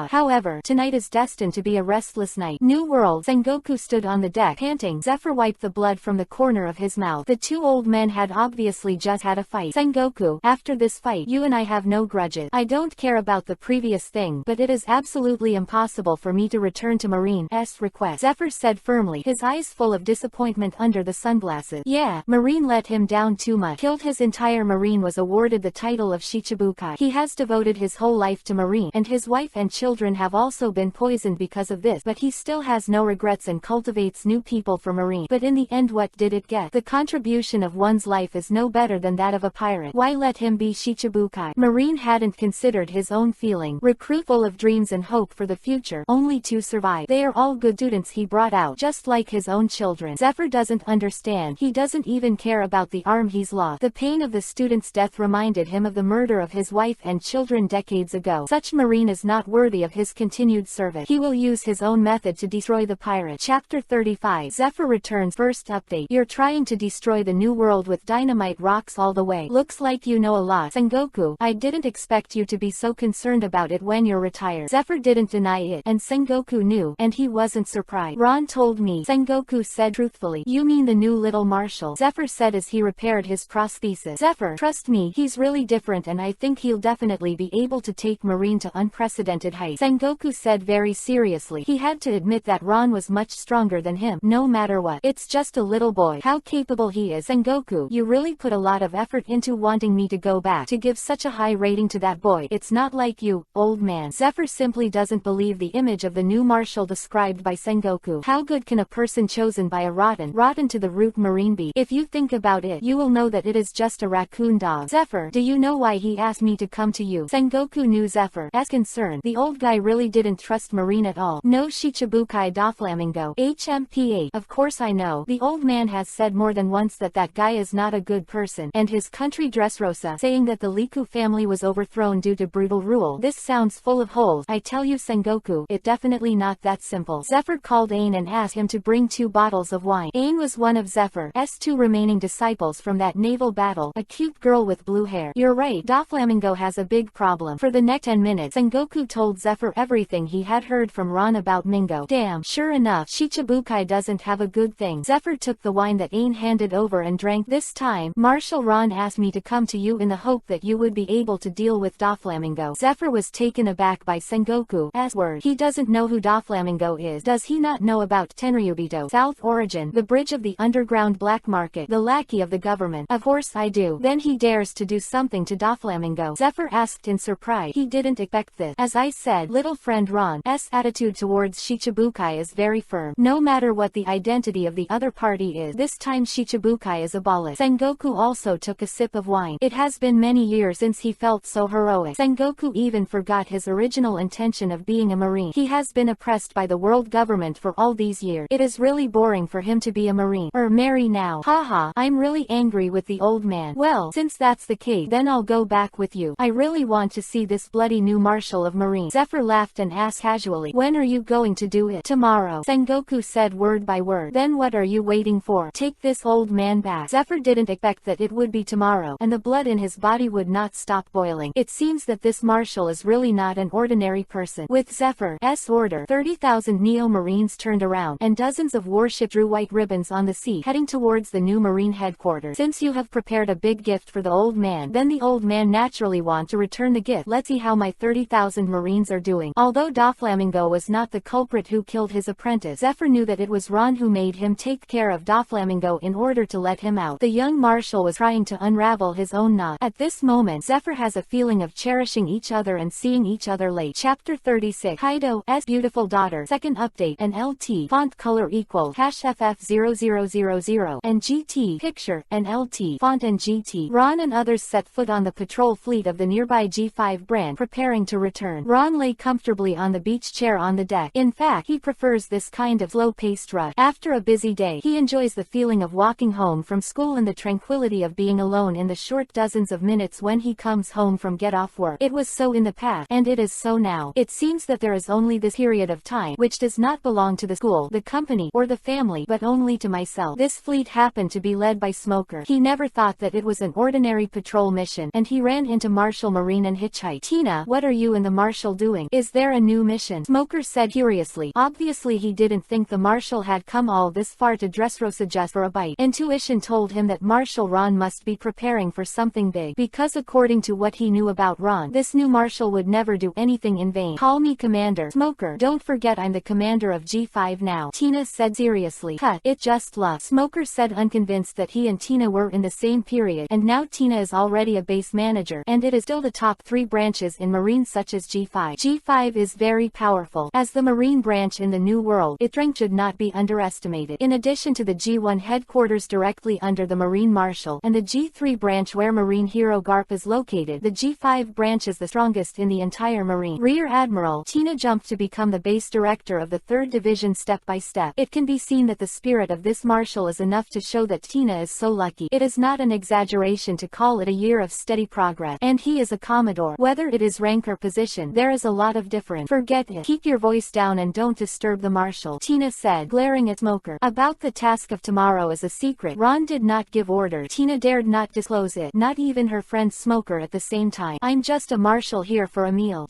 However, tonight is destined to be a restless night. New World. Sengoku stood on the deck, panting. Zephyr wiped the blood from the corner of his mouth. The two old men had obviously just had a fight. Sengoku, after this fight, you and I have no grudges. I don't care about the previous thing, but it is absolutely impossible for me to return to Marine's request, Zephyr said firmly, his eyes full of disappointment under the sunglasses. Yeah, Marine let him down too much. Killed his entire Marine was awarded the title of Shichibukai. He has devoted his whole life to Marine, and his wife and children have also been poisoned because of this, but he still has no regrets and cultivates new people for Marine. But in the end, what did it get? The contribution of one's life is no better than that of a pirate. Why let him be Shichibukai? Marine hadn't considered his own feeling. Recruit full of dreams and hope for the future, only to survive. They are all good students he brought out, just like his own children. Zephyr doesn't understand. He doesn't even care about the arm he's lost. The pain of the student's death reminded him of the murder of his wife and children decades ago. Such Marine is not worthy of his continued service. He will use his own method to destroy the pirate. Chapter 35. Zephyr returns. First update. You're trying to destroy the new world with dynamite rocks all the way. Looks like you know a lot. Sengoku, I didn't expect you to be so concerned about it when you're retired. Zephyr didn't deny it, and Sengoku knew, and he wasn't surprised. Ron told me, Sengoku said truthfully. You mean the new little Marshal? Zephyr said as he repaired his prosthesis. Zephyr, trust me, he's really different and I think he'll definitely be able to take Marine to unprecedented heights. Sengoku said very seriously. He had to admit that Ron was much stronger than him, no matter what. It's just a little boy. How capable he is. Sengoku, you really put a lot of effort into wanting me to go back to give such a high rating to that boy. It's not like you, old man. Zephyr simply doesn't believe the image of the new Marshal described by Sengoku. How good can a person chosen by a rotten to the root Marine be? If you think about it, you will know that it is just a raccoon dog. Zephyr, do you know why he asked me to come to you? Sengoku knew Zephyr's concern. The old guy really didn't trust Marine at all. No Shichibukai Doflamingo. HMPH. Of course I know. The old man has said more than once that that guy is not a good person, and his country Dressrosa, saying that the Liku family was overthrown due to brutal rule. This sounds full of holes. I tell you Sengoku, it definitely not that simple. Zephyr called Ain and asked him to bring 2 bottles of wine. Ain was one of Zephyr's 2 remaining disciples from that naval battle, a cute girl with blue hair. You're right, Doflamingo Doflamingo has a big problem. For the next 10 minutes, Sengoku told Zephyr everything he had heard from Ron about Mingo. Damn, sure enough, Shichibukai doesn't have a good thing. Zephyr took the wine that Ain handed over and drank. This time, Marshal Ron asked me to come to you in the hope that you would be able to deal with Doflamingo. Zephyr was taken aback by Sengoku's word. He doesn't know who Doflamingo is. Does he not know about Tenryubito, South Origin, the bridge of the underground black market, the lackey of the government? Of course I do. Then he dares to do something to Doflamingo? Zephyr asked in surprise. He didn't expect this. As I said, little friend Ron's attitude towards Shichibukai is very firm. No matter what the identity of the other party is, this time Shichibukai is abolished. Sengoku also took a sip of wine. It has been many years since he felt so heroic. Sengoku even forgot his original intention of being a marine. He has been oppressed by the world government for all these years. It is really boring for him to be a marine. Marry now. Haha, I'm really angry with the old man. Well, since that's the case, then I'll go back with you. I really want to see this bloody new Marshal of Marines. Zephyr laughed and asked casually, when are you going to do it? Tomorrow. Sengoku said word by word. Then what are you waiting for? Take this old man back. Zephyr didn't expect that it would be tomorrow, and the blood in his body would not stop boiling. It seems that this Marshal is really not an ordinary person. With Zephyr's order, 30,000 Neo-Marines turned around, and dozens of warships drew white ribbons on the sea, heading towards the new Marine headquarters. Since you have prepared a big gift for the old man, then the old man naturally wants to return the gift. Let's see how my 30,000 Marines are doing. Although Doflamingo was not the culprit who killed his apprentice, Zephyr knew that it was Ron who made him take care of Doflamingo in order to let him out. The young Marshal was trying to unravel his own knot. At this moment, Zephyr has a feeling of cherishing each other and seeing each other late. Chapter 36. Kaido's beautiful daughter. Second update. An LT font color equal #FF0000 and GT picture. An LT font and GT. Ron and others set foot on the patrol fleet of the nearby G5 brand, preparing to return. Ron lay comfortably on the beach chair on the deck. In fact, he prefers this kind of slow-paced rush. After a busy day, he enjoys the feeling of walking home from school and the tranquility of being alone in the short dozens of minutes when he comes home from get-off work. It was so in the past, and it is so now. It seems that there is only this period of time, which does not belong to the school, the company, or the family, but only to myself. This fleet happened to be led by Smoker. He never thought that it was an ordinary patrol mission, and he ran into Marshal Marine and hitchhiked. Tina, what are you and the Marshal doing? Is there a new mission? Smoker said curiously. Obviously he didn't think the Marshal had come all this far to Dressrosa just for a bite. Intuition told him that Marshal Ron must be preparing for something big, because according to what he knew about Ron, this new Marshal would never do anything in vain. Call me Commander. Smoker, don't forget I'm the commander of G5 now. Tina said seriously. Cut, it just luck. Smoker said unconvinced that he and Tina were in the same period, and now Tina is already a base manager, and it is still the top 3 branches in Marine such as G5. G5 is very powerful. As the Marine branch in the New World, its strength should not be underestimated. In addition to the G1 headquarters directly under the Marine Marshal, and the G3 branch where Marine Hero Garp is located, the G5 branch is the strongest in the entire Marine. Rear Admiral, Tina jumped to become the base director of the 3rd Division step by step. It can be seen that the spirit of this Marshal is enough to show that Tina is so lucky. It is not an exaggeration to call it a year of steady progress. And he is a Commodore. Whether it is rank or position, there is a lot of difference. Forget it. Keep your voice down and don't disturb the Marshal, Tina said, glaring at Smoker. About the task of tomorrow is a secret. Ron did not give orders. Tina dared not disclose it, not even her friend Smoker at the same time. I'm just a Marshal here for a meal.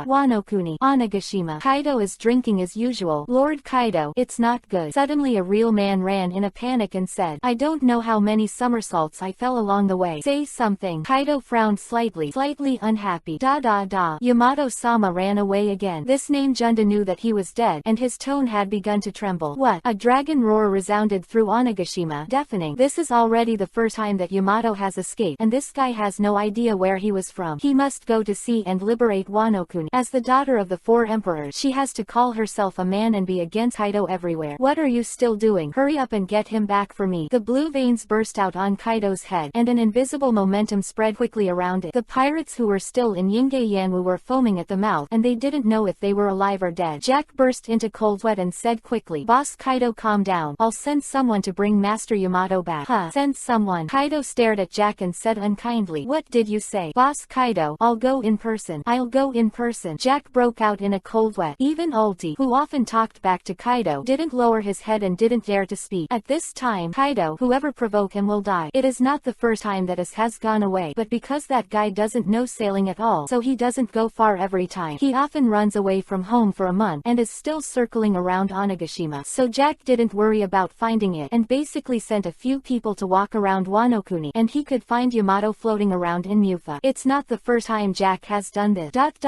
Wano-kuni. Onigashima. Kaido is drinking as usual. Lord Kaido, it's not good. Suddenly a real man ran in a panic and said, I don't know how many somersaults I fell along the way. Say something. Kaido frowned slightly unhappy. Yamato-sama ran away again. This name Junda knew that he was dead, and his tone had begun to tremble. What? A dragon roar resounded through Onigashima, deafening. This is already the first time that Yamato has escaped, and this guy has no idea where he was from. He must go to sea and liberate Wano-kuni. As the daughter of the 4 emperors, she has to call herself a man and be against Kaido everywhere. What are you still doing? Hurry up and get him back for me. The blue veins burst out on Kaido's head, and an invisible momentum spread quickly around it. The pirates who were still in Yingge Yanwu were foaming at the mouth, and they didn't know if they were alive or dead. Jack burst into cold sweat and said quickly, Boss Kaido, calm down. I'll send someone to bring Master Yamato back. Huh? Send someone. Kaido stared at Jack and said unkindly, what did you say? Boss Kaido, I'll go in person. I'll go in person. Jack broke out in a cold sweat. Even Even Ulti, who often talked back to Kaido, didn't lower his head and didn't dare to speak. At this time, Kaido, whoever provoke him will die. It is not the first time that has gone away, but because that guy doesn't know sailing at all, so he doesn't go far every time. He often runs away from home for a month and is still circling around Onigashima. So Jack didn't worry about finding it and basically sent a few people to walk around Wano-kuni, and he could find Yamato floating around in Mufa. It's not the first time Jack has done this. At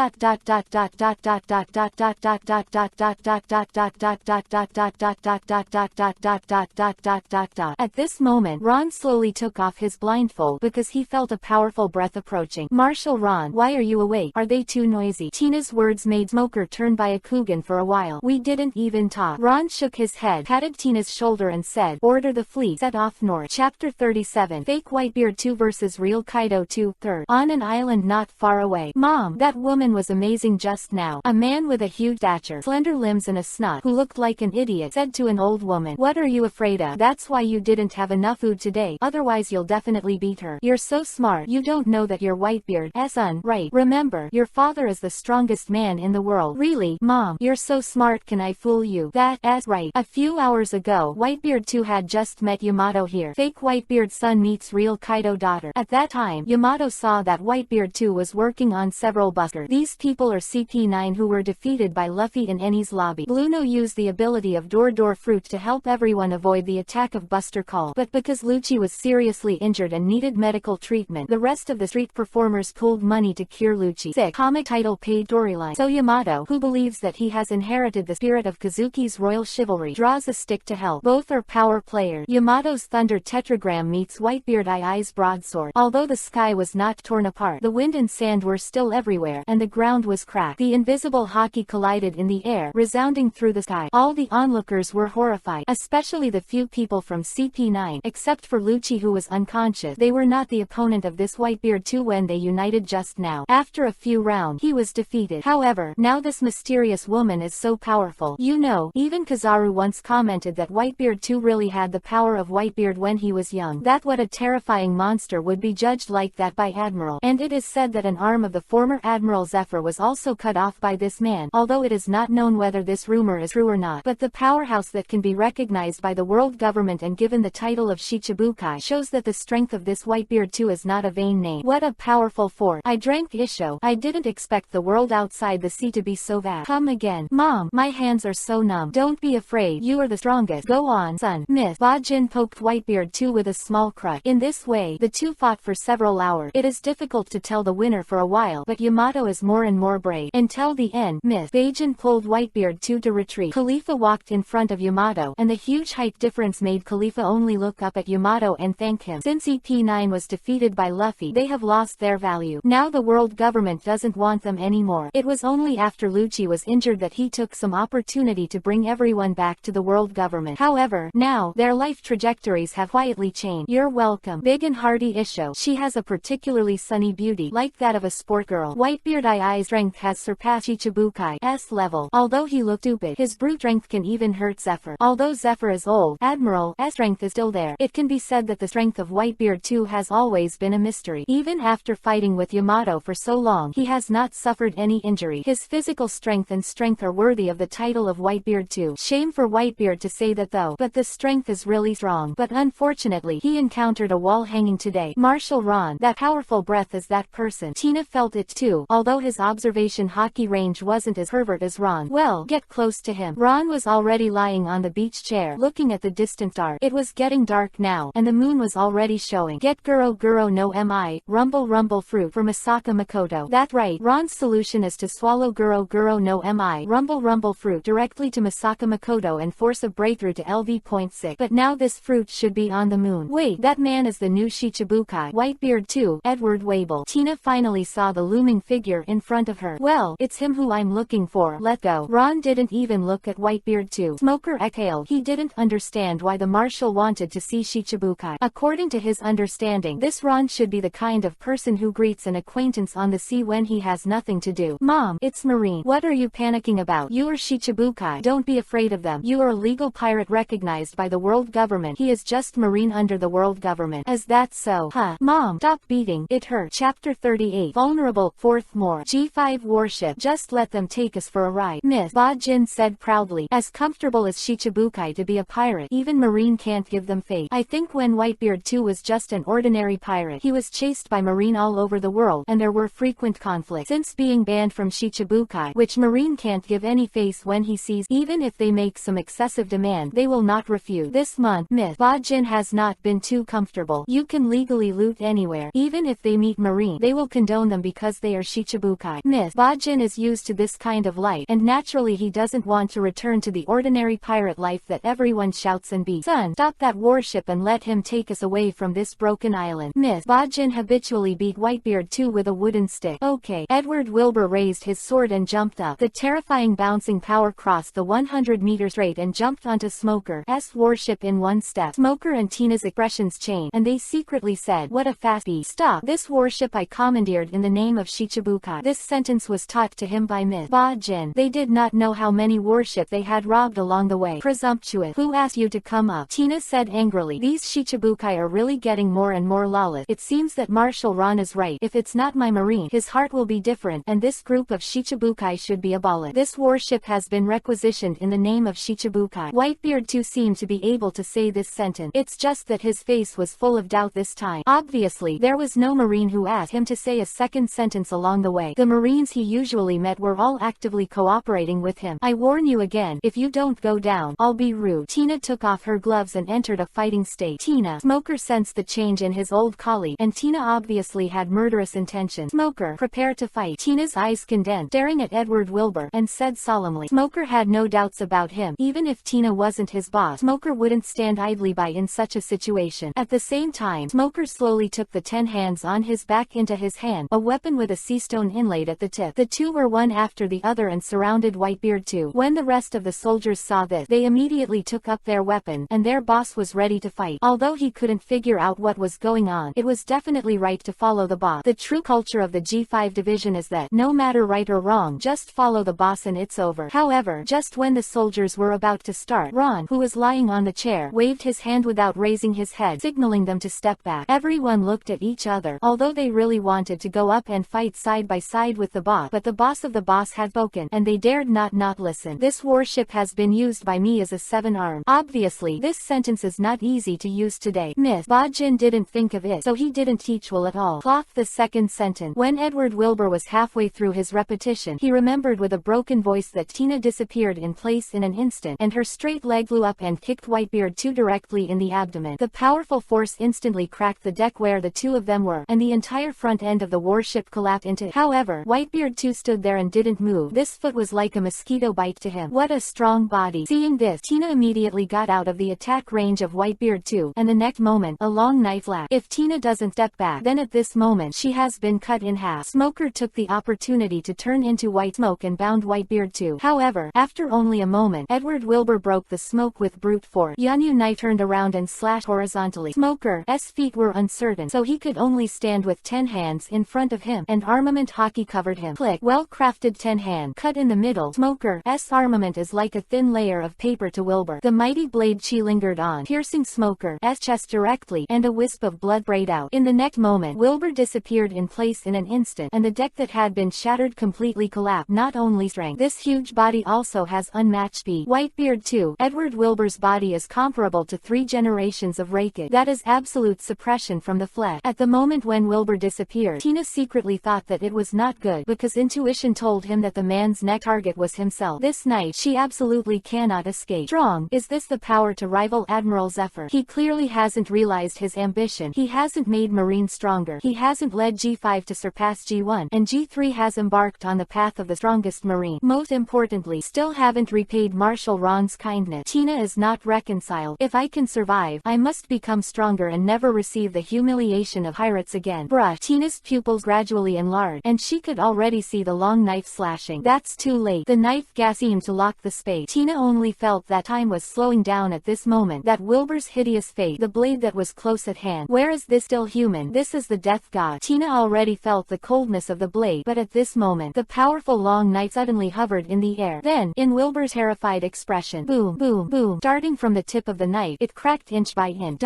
this moment, Ron slowly took off his blindfold because he felt a powerful breath approaching. Marshal Ron, why are you awake? Are they too noisy? Tina's words made Smoker turn Byakugan for a while. We didn't even talk. Ron shook his head, patted Tina's shoulder and said, order the fleet, set off north. Chapter 37, Fake Whitebeard 2 vs Real Kaido 2, third. On an island not far away. Mom, that woman was amazing just now. A man with a huge stature, slender limbs and a snout, who looked like an idiot, said to an old woman. What are you afraid of? That's why you didn't have enough food today, otherwise you'll definitely beat her. You're so smart, you don't know that you're Whitebeard's son, right? Remember, your father is the strongest man in the world. Really, Mom? You're so smart, can I fool you? That's right. A few hours ago, Whitebeard 2 had just met Yamato here. Fake Whitebeard's son meets real Kaido daughter. At that time, Yamato saw that Whitebeard 2 was working on several buskers. These people are CP9 who were defeated by Luffy in Eni's lobby. Bluno used the ability of Door Fruit to help everyone avoid the attack of Buster Call, but because Lucci was seriously injured and needed medical treatment, the rest of the street performers pooled money to cure Lucci. Sick. Comic title paid storyline. So Yamato, who believes that he has inherited the spirit of Kazuki's royal chivalry, draws a stick to help. Both are power players. Yamato's Thunder Tetragram meets Whitebeard II's broadsword. Although the sky was not torn apart, the wind and sand were still everywhere, and the ground was cracked. The invisible hockey collided in the air, resounding through the sky. All the onlookers were horrified, especially the few people from CP9, except for Lucci, who was unconscious. They were not the opponent of this Whitebeard 2 when they united just now. After a few rounds, he was defeated. However, now this mysterious woman is so powerful. You know, even Kizaru once commented that Whitebeard 2 really had the power of Whitebeard when he was young. That what a terrifying monster would be judged like that by Admiral. And it is said that an arm of the former Admiral Zephyr was also cut off by this man, although it is not known whether this rumor is true or not. But the powerhouse that can be recognized by the world government and given the title of Shichibukai shows that the strength of this Whitebeard 2 is not a vain name. What a powerful force. I drank Isho. I didn't expect the world outside the sea to be so vast. Come again. Mom, my hands are so numb. Don't be afraid. You are the strongest. Go on, son. Miss Bajin poked Whitebeard 2 with a small crutch. In this way, the two fought for several hours. It is difficult to tell the winner for a while, but Yamato is more and more brave. Until the end, Miss Bajin pulled Whitebeard 2 to retreat. Khalifa walked in front of Yamato, and the huge height difference made Khalifa only look up at Yamato and thank him. Since EP9 was defeated by Luffy, they have lost their value. Now the world government doesn't want them anymore. It was only after Lucci was injured that he took some opportunity to bring everyone back to the world government. However, now, their life trajectories have quietly changed. You're welcome. Big and hearty Isho. She has a particularly sunny beauty, like that of a sport girl. Whitebeard II's strength has surpassed Ichibukai's level. Although he looked stupid, his brute strength can even hurt Zephyr. Although Zephyr is old, Admiral's strength is still there. It can be said that the strength of Whitebeard 2 has always been a mystery. Even after fighting with Yamato for so long, he has not suffered any injury. His physical strength and strength are worthy of the title of Whitebeard 2. Shame for Whitebeard to say that though, but the strength is really strong. But unfortunately, he encountered a wall hanging today. Marshal Ron, that powerful breath is that person. Tina felt it too, although his observation hockey range wasn't as pervert as Ron. Well, get close to him. Ron was already lying on the beach chair, looking at the distant stars. It was getting dark now, and the moon was already showing. Get Guro no Mi, Rumble Fruit for Misaka Makoto. That's right, Ron's solution is to swallow Guro no Mi, Rumble Fruit directly to Misaka Makoto and force a breakthrough to LV.6. But now this fruit should be on the moon. Wait, that man is the new Shichibukai. Whitebeard 2, Edward Wable. Tina finally saw the looming figure in front of her. Well, it's him who I'm looking for. Let go. Ron didn't even look at Whitebeard 2. Smoker exhaled. He didn't understand why the marshal wanted to see Shichibukai. According to his understanding, this Ron should be the kind of person who greets an acquaintance on the sea when he has nothing to do. Mom, it's Marine. What are you panicking about? You are Shichibukai. Don't be afraid of them. You are a legal pirate recognized by the world government. He is just Marine under the world government. Is that so? Huh? Mom, stop beating. It hurt. Chapter 38. Vulnerable. Fourth more. G5 warship. Just let them take us for a ride. Miss Ba-jin said proudly. As comfortable as Shichibukai to be a pirate, even Marine can't give them faith. I think when Whitebeard 2 was just an ordinary pirate, he was chased by Marine all over the world, and there were frequent conflicts. Since being banned from Shichibukai, which Marine can't give any face when he sees, even if they make some excessive demand, they will not refuse. This month, Miss Ba-jin has not been too comfortable. You can legally loot anywhere. Even if they meet Marine, they will condone them because they are Shichibukai. Miss Ba-jin is used to this kind of life, and naturally he doesn't want to return to the ordinary pirate life that everyone shouts and beats. Son, stop that warship and let him take us away from this broken island. Miss Ba-jin habitually beat Whitebeard 2 with a wooden stick. Okay. Edward Wilbur raised his sword and jumped up. The terrifying bouncing power crossed the 100-meter straight and jumped onto Smoker's warship in one step. Smoker and Tina's expressions changed, and they secretly said, "What a fast beast. Stop. This warship I commandeered in the name of Shichibukai." This sentence was taught to him by Miss Ba-jin. They did not know how many warships they had robbed along the way. Presumptuous. Who asked you to come up? Tina said angrily. These Shichibukai are really getting more and more lawless. It seems that Marshal Ron is right. If it's not my Marine, his heart will be different, and this group of Shichibukai should be abolished. This warship has been requisitioned in the name of Shichibukai. Whitebeard 2 seemed to be able to say this sentence. It's just that his face was full of doubt this time. Obviously, there was no Marine who asked him to say a second sentence along the way. The Marines he usually met were all actively cooperating with him. I warn you again, if you don't go down, I'll be rude. Tina took off her gloves and entered a fighting state. Tina. Smoker sensed the change in his old colleague, and Tina obviously had murderous intentions. Smoker, prepare to fight. Tina's eyes condensed, staring at Edward Wilbur, and said solemnly. Smoker had no doubts about him. Even if Tina wasn't his boss, Smoker wouldn't stand idly by in such a situation. At the same time, Smoker slowly took the 10 hands on his back into his hand, a weapon with a sea stone inlaid at the tip. The two were one after the other and surrounded Whitebeard 2. When the rest of the soldiers saw this, they immediately took up their weapon, and their boss was ready to fight. Although he couldn't figure out what was going on, it was definitely right to follow the boss. The true culture of the G5 division is that, no matter right or wrong, just follow the boss and it's over. However, just when the soldiers were about to start, Ron, who was lying on the chair, waved his hand without raising his head, signaling them to step back. Everyone looked at each other, although they really wanted to go up and fight side by side with the boss, but the boss of the boss had spoken, and they dared not listen. This warship has been used by me as a 7-arm. Obviously, this sentence is not easy to use today. Miss Ba-jin didn't think of it, so he didn't teach Will at all. Cloth the second sentence. When Edward Wilbur was halfway through his repetition, he remembered with a broken voice that Tina disappeared in place in an instant, and her straight leg flew up and kicked Whitebeard 2 directly in the abdomen. The powerful force instantly cracked the deck where the two of them were, and the entire front end of the warship collapsed into it. However, Whitebeard 2 stood there and didn't move. This foot was like a mosquito bite to him. What a strong body. Seeing this, Tina immediately got out of the attack range of Whitebeard 2, and the next moment, a long knife flashed. If Tina doesn't step back, then at this moment, she has been cut in half. Smoker took the opportunity to turn into white smoke and bound Whitebeard 2. However, after only a moment, Edward Wilbur broke the smoke with brute force. Yanyu knife turned around and slashed horizontally. Smoker's feet were uncertain, so he could only stand with 10 hands in front of him, and armament hockey covered him. Click. Well-crafted 10-hand cut in the middle. Smoker's armament is like a thin layer of paper to Wilbur. The mighty blade chi lingered on, piercing Smoker's chest directly, and a wisp of blood sprayed out. In the next moment, Wilbur disappeared in place in an instant, and the deck that had been shattered completely collapsed. Not only strength, this huge body also has unmatched speed. Whitebeard 2. Edward Wilbur's body is comparable to 3 generations of Raked. That is absolute suppression from the flesh. At the moment when Wilbur disappeared, Tina secretly thought that it was not good, because intuition told him that the man's next target was himself. This night, she absolutely cannot escape. Strong. Is this the power to rival Admiral's effort? He clearly hasn't realized his ambition. He hasn't made Marine stronger. He hasn't led G5 to surpass G1, and G3 has embarked on the path of the strongest Marine. Most importantly, still haven't repaid Marshal Ron's kindness. Tina is not reconciled. If I can survive, I must become stronger and never receive the humiliation of pirates again. Bruh. Tina's pupils gradually enlarged, and she could already see the long knife slashing. That's too late. The knife gas seemed to lock the space. Tina only felt that time was slowing down at this moment. That Wilbur's hideous face, the blade that was close at hand. Where is this still human? This is the death god. Tina already felt the coldness of the blade, but at this moment, the powerful long knife suddenly hovered in the air. Then, in Wilbur's terrified expression, boom, boom, boom, starting from the tip of the knife, it cracked inch by inch.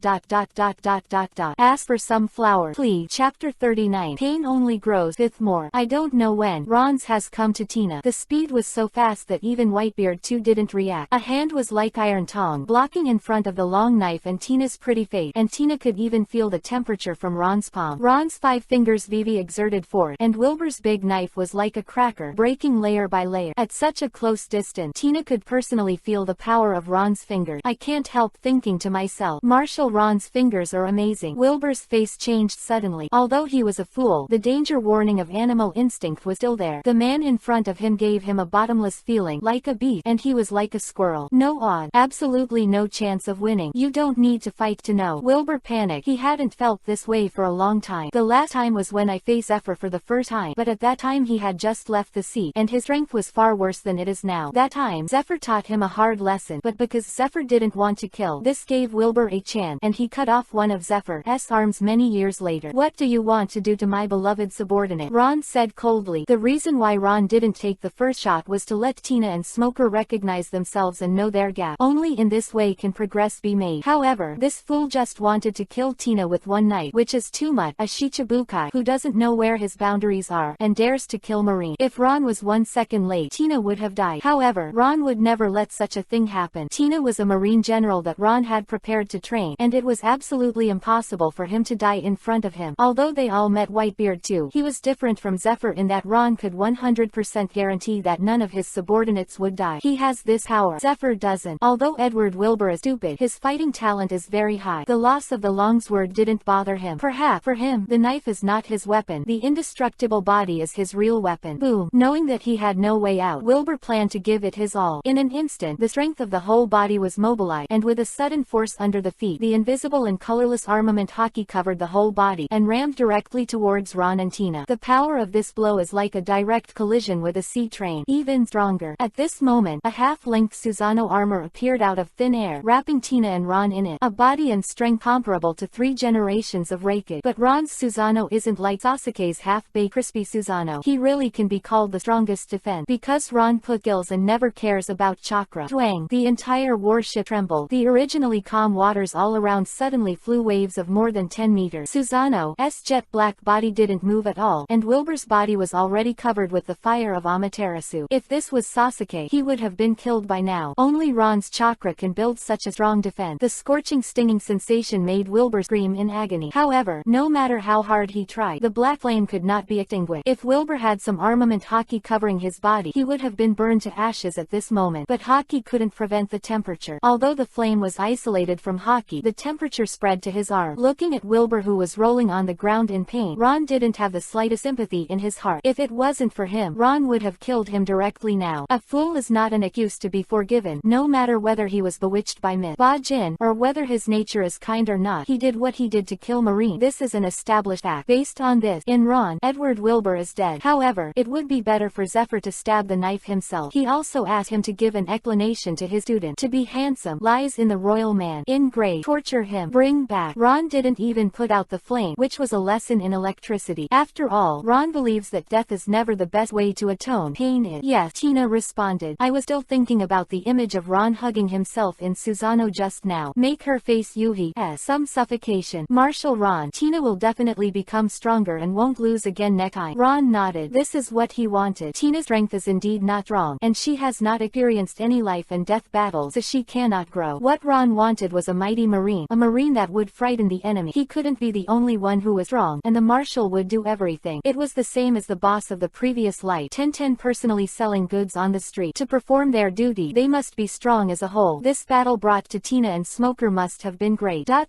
Ask for some flour, please. Chapter 39. Pain only grows. Fifth more. I don't know when. Ron's has come to Tina. The speed was so fast that even Whitebeard too didn't react. A hand was like iron tong, blocking in front of the long knife and Tina's pretty face, and Tina could even feel the temperature from Ron's palm. Ron's 5 fingers Vivi exerted force, and Wilbur's big knife was like a cracker, breaking layer by layer. At such a close distance, Tina could personally feel the power of Ron's fingers. I can't help thinking to myself, Marshall, Ron's fingers are amazing. Wilbur's face changed suddenly. Although he was a fool, the danger warning of animal instinct was still there. The man in front of him gave him a bottomless feeling, like a beast, and he was like a squirrel. No odds. Absolutely no chance of winning. You don't need to fight to know. Wilbur panicked. He hadn't felt this way for a long time. The last time was when I faced Zephyr for the first time, but at that time he had just left the sea, and his strength was far worse than it is now. That time, Zephyr taught him a hard lesson, but because Zephyr didn't want to kill, this gave Wilbur a chance, and he cut off one of Zephyr's arms many years later. What do you want to do to my beloved subordinate? Ron said coldly. The reason why Ron didn't take the first shot was to let Tina and Smoker recognize themselves and know their gap. Only in this way can progress be made. However, this fool just wanted to kill Tina with one knife, which is too much. A Shichibukai who doesn't know where his boundaries are, and dares to kill Marine. If Ron was 1 second late, Tina would have died. However, Ron would never let such a thing happen. Tina was a Marine general that Ron had prepared to train, and it was absolutely impossible for him to die in front of him. Although they all met Whitebeard too, he was different from Zephyr in that Ron could 100% guarantee that none of his subordinates would die. He has this power. Zephyr doesn't. Although Edward Wilbur is stupid, his fighting talent is very high. The loss of the longsword didn't bother him. Perhaps, for him, the knife is not his weapon. The indestructible body is his real weapon. Boom. Knowing that he had no way out, Wilbur planned to give it his all. In an instant, the strength of the whole body was mobilized, and with a sudden force under the feet, the invisible and colorless armament hockey covered the whole body, and rammed directly towards Ron and Tina. The power of this blow is like a direct collision with a sea train, even stronger. At this moment, a half-length Susano armor appeared out of thin air, wrapping Tina and Ron in it. A body and strength comparable to 3 generations of Reiki. But Ron's Susano isn't like Sasuke's half-baked crispy Susano. He really can be called the strongest defense, because Ron put skills and never cares about chakra. Twang! The entire warship trembled. The originally calm waters all around suddenly flew waves of more than 10 meters. Susano's jet black body didn't move at all, and Wilbur's body was already covered with the fire of Amaterasu. If this was Sasuke, he would have been killed by now. Only Ron's chakra can build such a strong defense. The scorching stinging sensation made Wilbur scream in agony. However, no matter how hard he tried, the black flame could not be extinguished. If Wilbur had some armament hockey covering his body, he would have been burned to ashes at this moment. But hockey couldn't prevent the temperature. Although the flame was isolated from hockey, the temperature spread to his arm. Looking at Wilbur, who was rolling on the ground in pain, Ron didn't have the slightest sympathy in his heart. If it wasn't for him, Ron would have killed him directly now. A fool is not an excuse to be forgiven, no matter whether he was bewitched by myth, Ba-Jin, or whether his nature is kind or not. He did what he did to kill Marine. This is an established fact. Based on this, in Ron, Edward Wilbur is dead. However, it would be better for Zephyr to stab the knife himself. He also asked him to give an explanation to his student. To be handsome lies in the royal man. In grade, torture him. Bring back. Ron didn't even put out the flame, which was a lesson in electricity. After all, Ron believes that death is never the best way to atone pain. Yes, Tina responded. I was still thinking about the image of Ron hugging himself in Susano just now. Make her face Yuhi's some suffocation. Marshal Ron. Tina will definitely become stronger and won't lose again next time. Ron nodded. This is what he wanted. Tina's strength is indeed not strong, and she has not experienced any life and death battles, so she cannot grow. What Ron wanted was a mighty marine, a marine that would frighten the enemy. He couldn't be the only one who was strong, and the marshal would do everything. It was the same as the boss of the previous life. 1010 personally selling goods on the street. To perform their duty, they must be strong as a whole. This battle brought to Tina and Smoker must have been great. I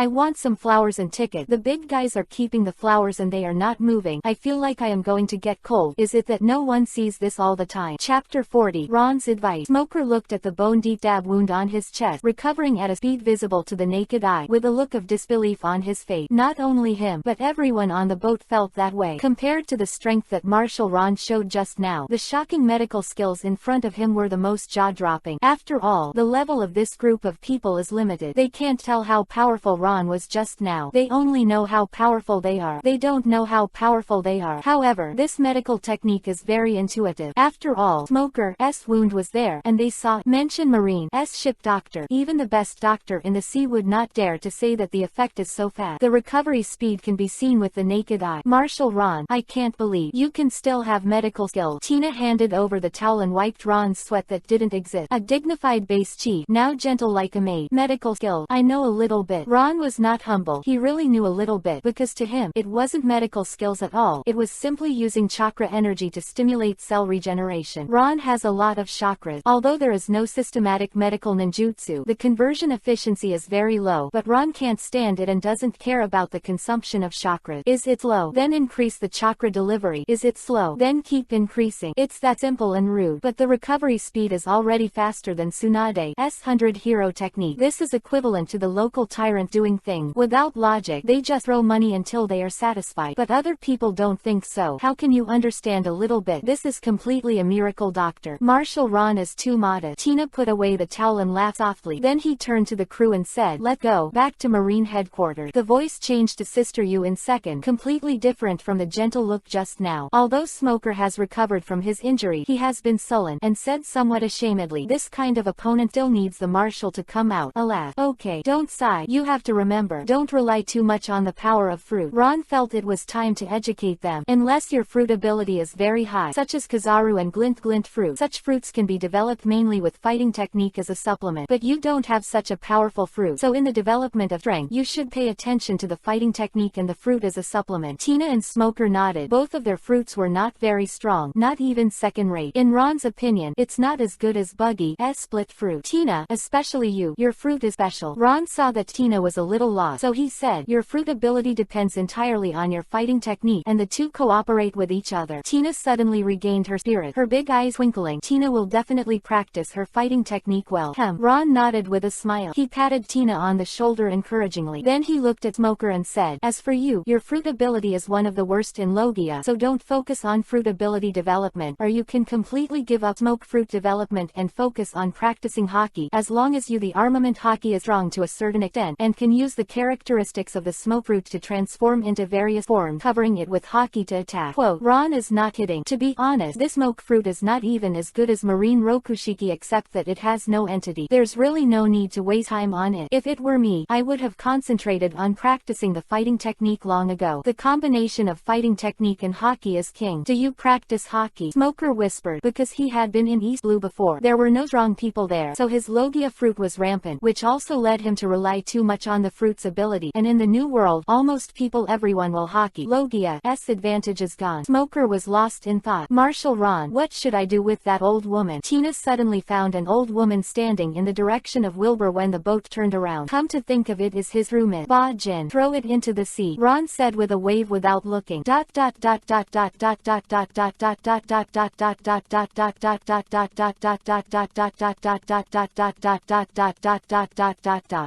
want some flowers and ticket. The big guys are keeping the flowers and they are not moving. I feel like I am going to get cold. Is it that no one sees this all the time? Chapter 40. Ron's advice. Smoker looked at the bone-deep stab wound on his chest, recovering at a speed visible to the naked eye, with a look of disbelief on his face. Not only him, but everyone on the boat felt that way. Compared to the strength that Marshal Ron showed just now, the shocking medical skills in front of him were the most jaw-dropping. After all, the level of this group of people is limited. They can't tell how powerful Ron was just now. They only know how powerful they are. They don't know how powerful they are. However, this medical technique is very intuitive. After all, Smoker's wound was there, and they saw mention Marine's ship doctor. Even the best doctor in the sea would not dare to say that the effect is so fast. The recovery speed can be seen with the naked eye. Marshal Ron, I can't believe you can still have medical skill. Tina handed over the towel and wiped Ron's sweat that didn't exist. A dignified bass chief, now gentle like a maid. Medical skill, I know a little bit. Ron was not humble. He really knew a little bit, because to him, it wasn't medical skills at all. It was simply using chakra energy to stimulate cell regeneration. Ron has a lot of chakras. Although there is no systematic medical ninjutsu, the conversion efficiency is very low, but Ron can't stand it and doesn't care about the consumption of chakras. Is it low? Then increase the chakra delivery. Is it slow? Then keep increasing. It's that simple and rude. But the recovery speed is already faster than Tsunade's 100 hero technique. This is equivalent to the local tyrant doing things without logic. They just throw money until they are satisfied. But other people don't think so. How can you understand a little bit? This is completely a miracle, doctor. Marshal Ron is too modest. Tina put away the towel and laughed softly. Then he turned to the crew and said, let go. Back to Marine headquarters. The voice changed to Sister Yu in second, completely different from the gentle look just now. Although Smoker has recovered from his injury, he has been sullen, and said somewhat ashamedly, this kind of opponent still needs the marshal to come out. Alas. Okay, don't sigh. You have to remember, don't rely too much on the power of fruit. Ron felt it was time to educate them. Unless your fruit ability is very high, such as Kazaru and Glint fruit, such fruits can be developed mainly with fighting technique as a supplement. But you don't have such a powerful fruit, so in the development of strength, you should pay attention to the fighting technique and the fruit as a supplement. Tina and Smoker nodded. Both of their fruits were not very strong, not even second rate. In Ron's opinion, it's not as good as Buggy's split fruit. Tina, especially you, your fruit is special. Ron saw that Tina was a little lost, so he said, your fruit ability depends entirely on your fighting technique, and the two cooperate with each other. Tina suddenly regained her spirit, her big eyes twinkling. Tina will definitely practice her fighting technique well. Ron nodded with a smile. He patted Tina on the shoulder encouragingly. Then he looked at Smoker and said, as for you, your fruit ability is one of the worst in Logia, so don't focus on fruit ability development, or you can completely give up smoke fruit development and focus on practicing hockey. As long as you the armament hockey is strong to a certain extent, and can use the characteristics of the smoke fruit to transform into various forms, covering it with hockey to attack. Quote, Ron is not kidding. To be honest, this smoke fruit is not even as good as Marine Rokushiki, except that it has no entity. There's really no need to waste time on it. If it were me, I would have concentrated on practicing the fighting technique long ago. The combination of fighting technique and hockey is king. Do you practice hockey? Smoker whispered, because he had been in East Blue before. There were no strong people there, so his Logia fruit was rampant, which also led him to rely too much on the fruit's ability. And in the new world, almost people everyone will hockey. Logia's advantage is gone. Smoker was lost in thought. Marshal Ron, what should I do with that old woman? Tina suddenly found an old woman standing in the direction of Wilbur when the boat turned around. Come to think of it, is his roommate. Ba Jin. Throw it into the sea, Ron said with a wave without looking.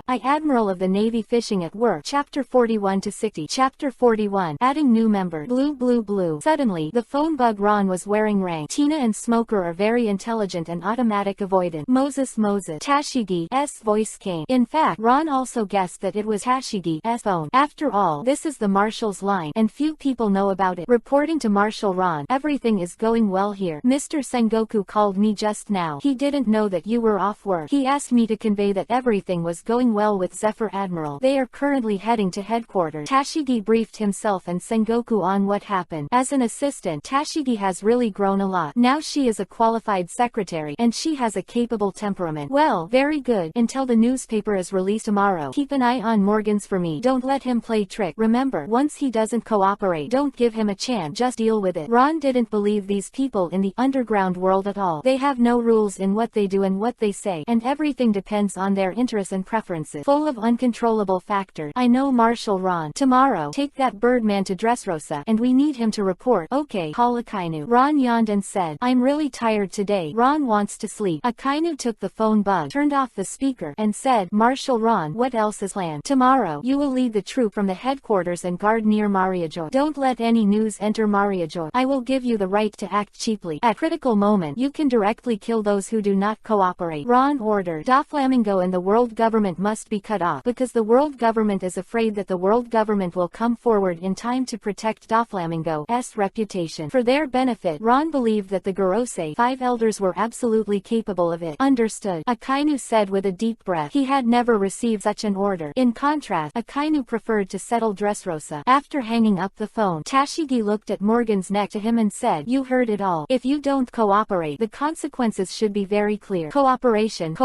I, Admiral of the Navy, fishing at work. Chapter 41 to 60. Chapter 41. Adding new member. Blue. Suddenly, the phone bug Ron was wearing rang. Tina and Smoker are very intelligent and automatic avoidant. Moses. Tashigi's voice came. In fact, Ron also guessed that it was Tashigi's phone. After all, this is the Marshal's line, and few people know about it. Reporting to Marshal Ron, everything is going well here. Mr. Sengoku called me just now. He didn't know that you were off work. He asked me to convey that everything was going well with Zephyr Admiral. They are currently heading to headquarters. Tashigi briefed himself and Sengoku on what happened. As an assistant, Tashigi has really grown a lot. Now she is a qualified secretary, and she has a capable temperament. Well, very good. Until the newspaper is released tomorrow, keep an eye on Morgans for me. Don't let him play trick. Remember, once he doesn't cooperate, don't give him a chance. Just deal with it. Ron didn't believe these people in the underground world at all. They have no rules in what they do and what they say, and everything depends on their interests and preferences. Full of uncontrollable factors. I know, Marshal Ron. Tomorrow, take that Birdman to Dressrosa, and we need him to report. Okay, call Akainu. Ron yawned and said, I'm really tired today. Ron wants to sleep. Akainu took the phone bug, turned off the speaker, and said, Marshal Ron, what else is planned? Tomorrow, you will lead the troop from the headquarters and guard near Mariajoy. Don't let any news enter Mariajoy. I will give you the right to act cheaply. At critical moment, you can directly kill those who do not cooperate. Ron ordered. Doflamingo and the world government must be cut off, because the world government is afraid that the world government will come forward in time to protect Doflamingo. Flamingo's reputation. For their benefit, Ron believed that the Gorosei 5 elders were absolutely capable of it. Understood, Akainu said with a deep breath. He had never received such an order. In contrast, Akainu preferred to settle Dressrosa. After hanging up the phone, Tashigi looked at Morgan's neck to him and said, "You heard it all. If you don't cooperate, the consequences should be very clear." Cooperation.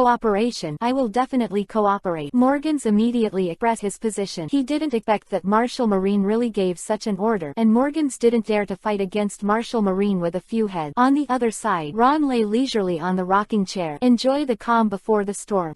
I will definitely cooperate. Morgan's immediately expressed his position. He didn't expect that Marshal Marine really gave such an order, and Morgan's didn't dare to fight against Marshal Marine with a few heads. On the other side, Ron lay leisurely on the rocking chair. Enjoy the calm before the storm.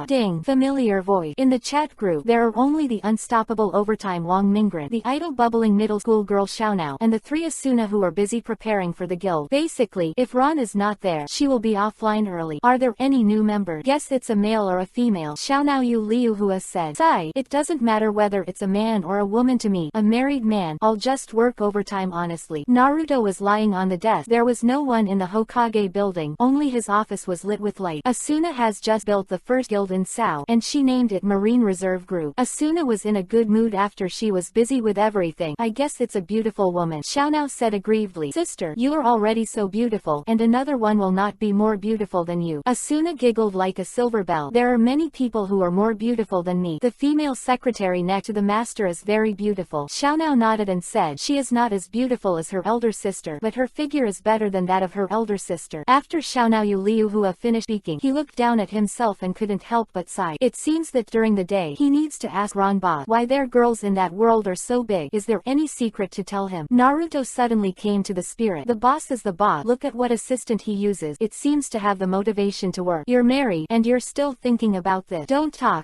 Ding. Familiar voice. In the chat group, there are only the unstoppable overtime Wang Mingren, the idle bubbling middle school girl Xiaonao, and the 3 Asuna who are busy preparing for the guild. Basically, if Ron is not there, she will be offline early. Are there any new members? Guess it's a male or a female. Xiaonao Yu Liuhua said. Sigh. It doesn't matter whether it's a man or a woman to me. A married man. I'll just work overtime honestly. Naruto was lying on the desk. There was no one in the Hokage building. Only his office was lit with light. Asuna has just built the first guild in Sao, and she named it Marine Reserve Group. Asuna was in a good mood after she was busy with everything. I guess it's a beautiful woman. Xiaonao said aggrievedly. Sister, you are already so beautiful, and another one will not be more beautiful than you. Asuna giggled like a silver bell. There are many people who are more beautiful than me. The female secretary next to the master is very beautiful. Xiaonao nodded and said, she is not as beautiful as her elder sister, but her figure is better than that of her elder sister. After Xiaonao Yu Liuhua finished speaking, he looked down at himself and couldn't help but sigh. It seems that during the day, he needs to ask Ron boss why their girls in that world are so big. Is there any secret to tell him? Naruto suddenly came to the spirit. The boss is the boss. Look at what assistant he uses. It seems to have the motivation to work. You're married, and you're still thinking about this. Don't talk.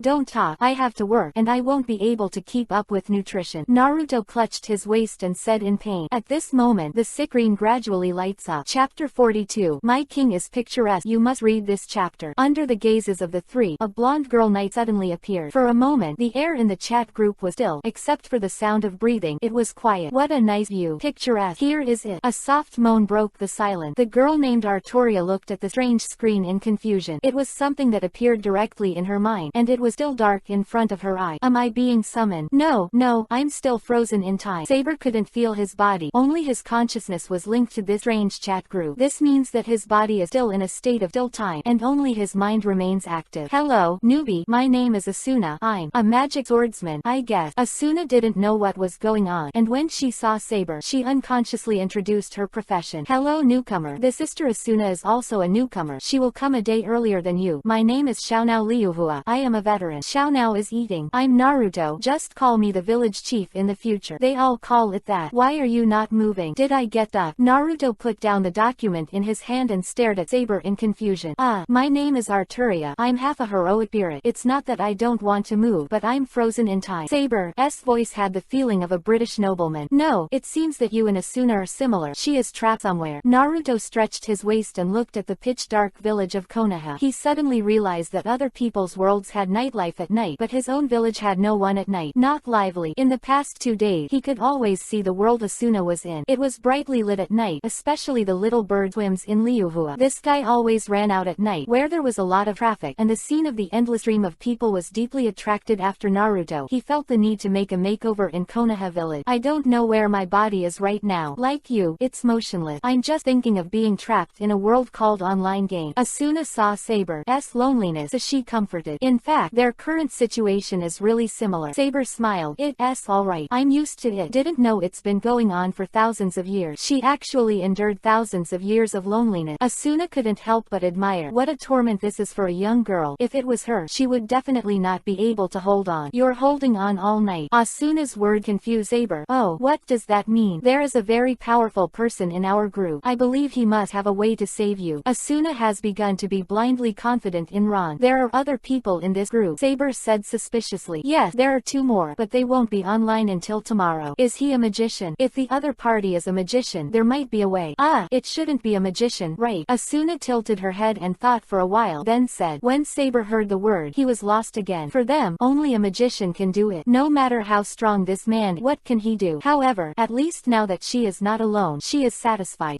I have to work, and I won't be able to keep up with nutrition. Naruto clutched his waist and said in pain. At this moment, the screen gradually lights up. Chapter 42. My king is picturesque. You must read this chapter. Under the gazes of the 3, a blonde girl knight suddenly appeared. For a moment, the air in the chat group was still, except for the sound of breathing. It was quiet. What a nice view. Picturesque. Here is it. A soft moan broke the silence. The girl named Arturia looked at the strange screen in confusion. It was something that appeared directly in her mind, and it was still dark in front of her eye. Am I being summoned? No, I'm still frozen in time. Saber couldn't feel his body. Only his consciousness was linked to this strange chat group. This means that his body is still in a state of still time, and only his mind remains active. Hello, newbie. My name is Asuna. I'm a magic swordsman, I guess. Asuna didn't know what was going on, and when she saw Saber, she unconsciously introduced her profession. Hello, newcomer. The sister Asuna is also a newcomer. She will come a day earlier than you. My name is Xiaonao Liuhua. I am a veteran. Xiaonao is eating. I'm Naruto. Just call me the village chief in the future. They all call it that. Why are you not moving? Did I get that? Naruto put down the document in his hand and stared at Saber in confusion. My name is Arturia. I'm half a heroic spirit. It's not that I don't want to move, but I'm frozen in time. Saber's voice had the feeling of a British nobleman. No, it seems that you and Asuna are similar. She is trapped somewhere. Naruto stretched his waist and looked at the pitch-dark village of Konoha. He suddenly realized that other people's worlds had nightlife at night, but his own village had no one at night. Not lively. In the past 2 days, he could always see the world Asuna was in. It was brightly lit at night, especially the little bird swims in Liuhua. The sky always ran out at night, where there was a lot of traffic, and the scene of the endless stream of people was deeply attracted. After Naruto, he felt the need to make a makeover in Konoha village. I don't know where my body is right now. Like you, it's motionless. I'm just thinking of being trapped in a world called online game. Asuna saw Saber's loneliness as she comforted. In fact, their current situation is really similar. Saber smiled. It's alright. I'm used to it. Didn't know it's been going on for thousands of years. She actually endured thousands of years of loneliness. Asuna couldn't help but admire. What a torment this is for a young girl. If it was her, she would definitely not be able to hold on. You're holding on all night. Asuna's word confused Saber. Oh, what does that mean? There is a very powerful person in our group. I believe he must have a way to save you. Asuna has begun to be blindly confident in Ron. There are other people in this group, Saber said suspiciously. Yes, there are 2 more, but they won't be online until tomorrow. Is he a magician? If the other party is a magician, there might be a way. It shouldn't be a magician, right? Asuna tilted her head and thought for a while, then said. When Saber heard the word, he was lost again. For them, only a magician can do it. No matter how strong this man, what can he do? However, at least now that she is not alone, she is satisfied.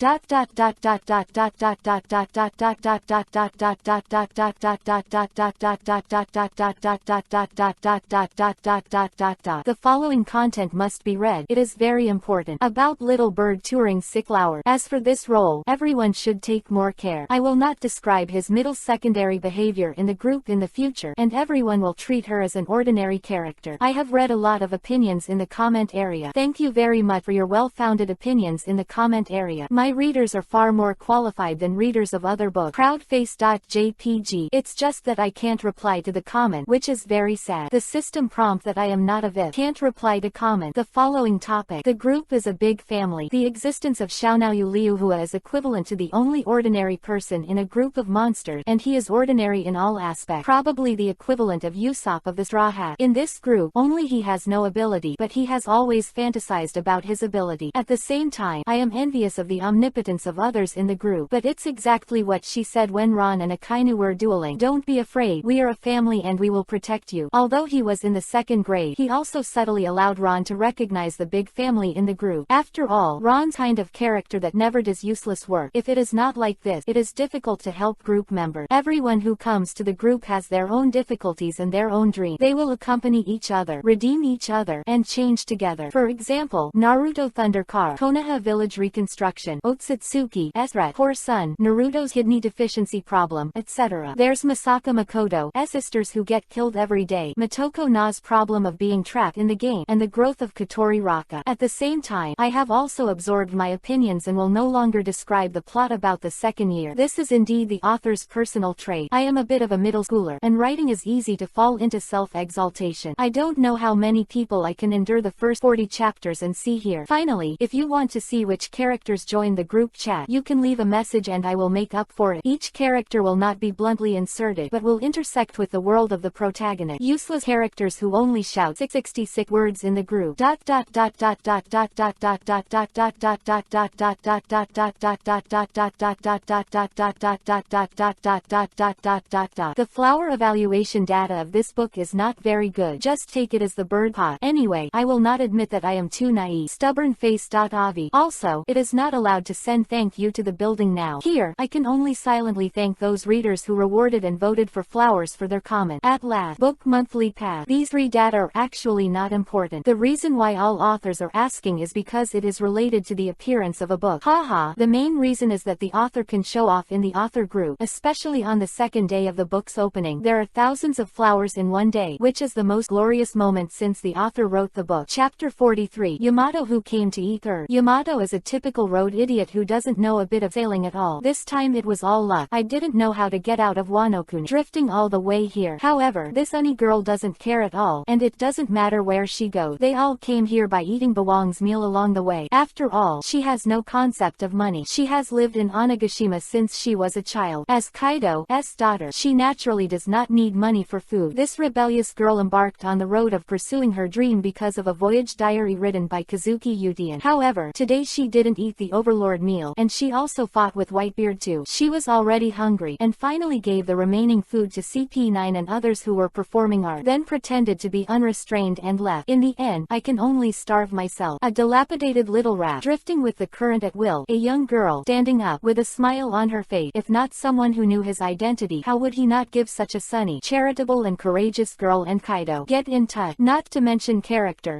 The following content must be read. It is very important. About little bird touring sick flower. As for this role, everyone should take more care. I will not describe his middle secondary behavior in the group in the future, and everyone will treat her as an ordinary character. I have read a lot of opinions in the comment area. Thank you very much for your well-founded opinions in the comment area. My readers are far more qualified than readers of other books. Proudface.jpg. It's just that I can't reply to the comment, which is very sad. The system prompt that I am not a VIP. Can't reply to comment. The following topic. The group is a big family. The existence of Xiaonaoyu Liuhua is equivalent to the only ordinary person in a group of monsters, and he is ordinary in all aspects. Probably the equivalent of Usopp of the Straw Hat. In this group, only he has no ability, but he has always fantasized about his ability. At the same time, I am envious of the omnipotence of others in the group. But it's exactly what she said when Ron and Akainu were dueling. Don't be afraid, we are a family and we will protect you. Although he was in the second grade, he also subtly allowed Ron to recognize the big family in the group. After all, Ron's kind of character that never does useless work. If it is not like this, it is difficult to help group members. Everyone who comes to the group has their own difficulties and their own dreams. They will accompany each other, redeem each other, and change together. For example, Naruto Thunder Car, Konoha Village Reconstruction, Otsutsuki, Esrat, Poor Son, Naruto's kidney deficiency problem, etc. There's Masaka Makoto, sisters who get killed every day, Motoko Na's problem of being trapped in the game, and the growth of Katori Raka. At the same time, I have also absorbed my opinions and will no longer describe the plot about the second year. This is indeed the author's personal trait. I am a bit of a middle schooler, and writing is easy to fall into self-exaltation. I don't know how many people I can endure the first 40 chapters and see here. Finally, if you want to see which characters join the group chat, you can leave a message and I will make up for it. Each character will not be bluntly inserted, but will intersect with the world of the protagonist. Useless characters who only shout 666 words in the group. The flower evaluation data of this book is not very good. Just take it as the bird pot. Anyway, I will not admit that I am too naive. Stubbornface.avi. Also, it is not allowed to send thank you to the building now. Here, I can only silently thank those readers who rewarded and voted for flowers for their comment. At last, book monthly path. These read data are actually not important. The reason why all authors are asking is because it is related to the appearance of a book. Haha, the main reason is that the author can show off in the author group, especially on the second day of the book's opening. There are thousands of flowers in one day, which is the most glorious moment since the author wrote the book. Chapter 43. Yamato who came to eat third. Yamato is a typical road idiot who doesn't know a bit of sailing at all. This time it was all luck. I didn't know how to get out of Wano-kuni, drifting all the way here. However, this Uni girl doesn't care at all, and it doesn't matter where she goes. They all came here by eating Bawang's meal along the way. After all, she has no concept of money. She has lived in Onigashima since she was a child. As Kaido's daughter, she naturally does not need money for food. This rebellious girl embarked on the road of pursuing her dream because of a voyage diary written by Kazuki Yutian. However, today she didn't eat the overlord meal, and she also fought with Whitebeard too. She was already hungry, and finally gave the remaining food to CP9 and others who were performing art, then pretended to be unrestrained and left. In the end, I can only starve myself. A dilapidated little raft, drifting with the current at will. A young girl, standing up, with a smile on her face. If not someone who knew his identity, how would he not give such a sunny, charitable and courageous girl and Kaido get in touch? Not to mention character.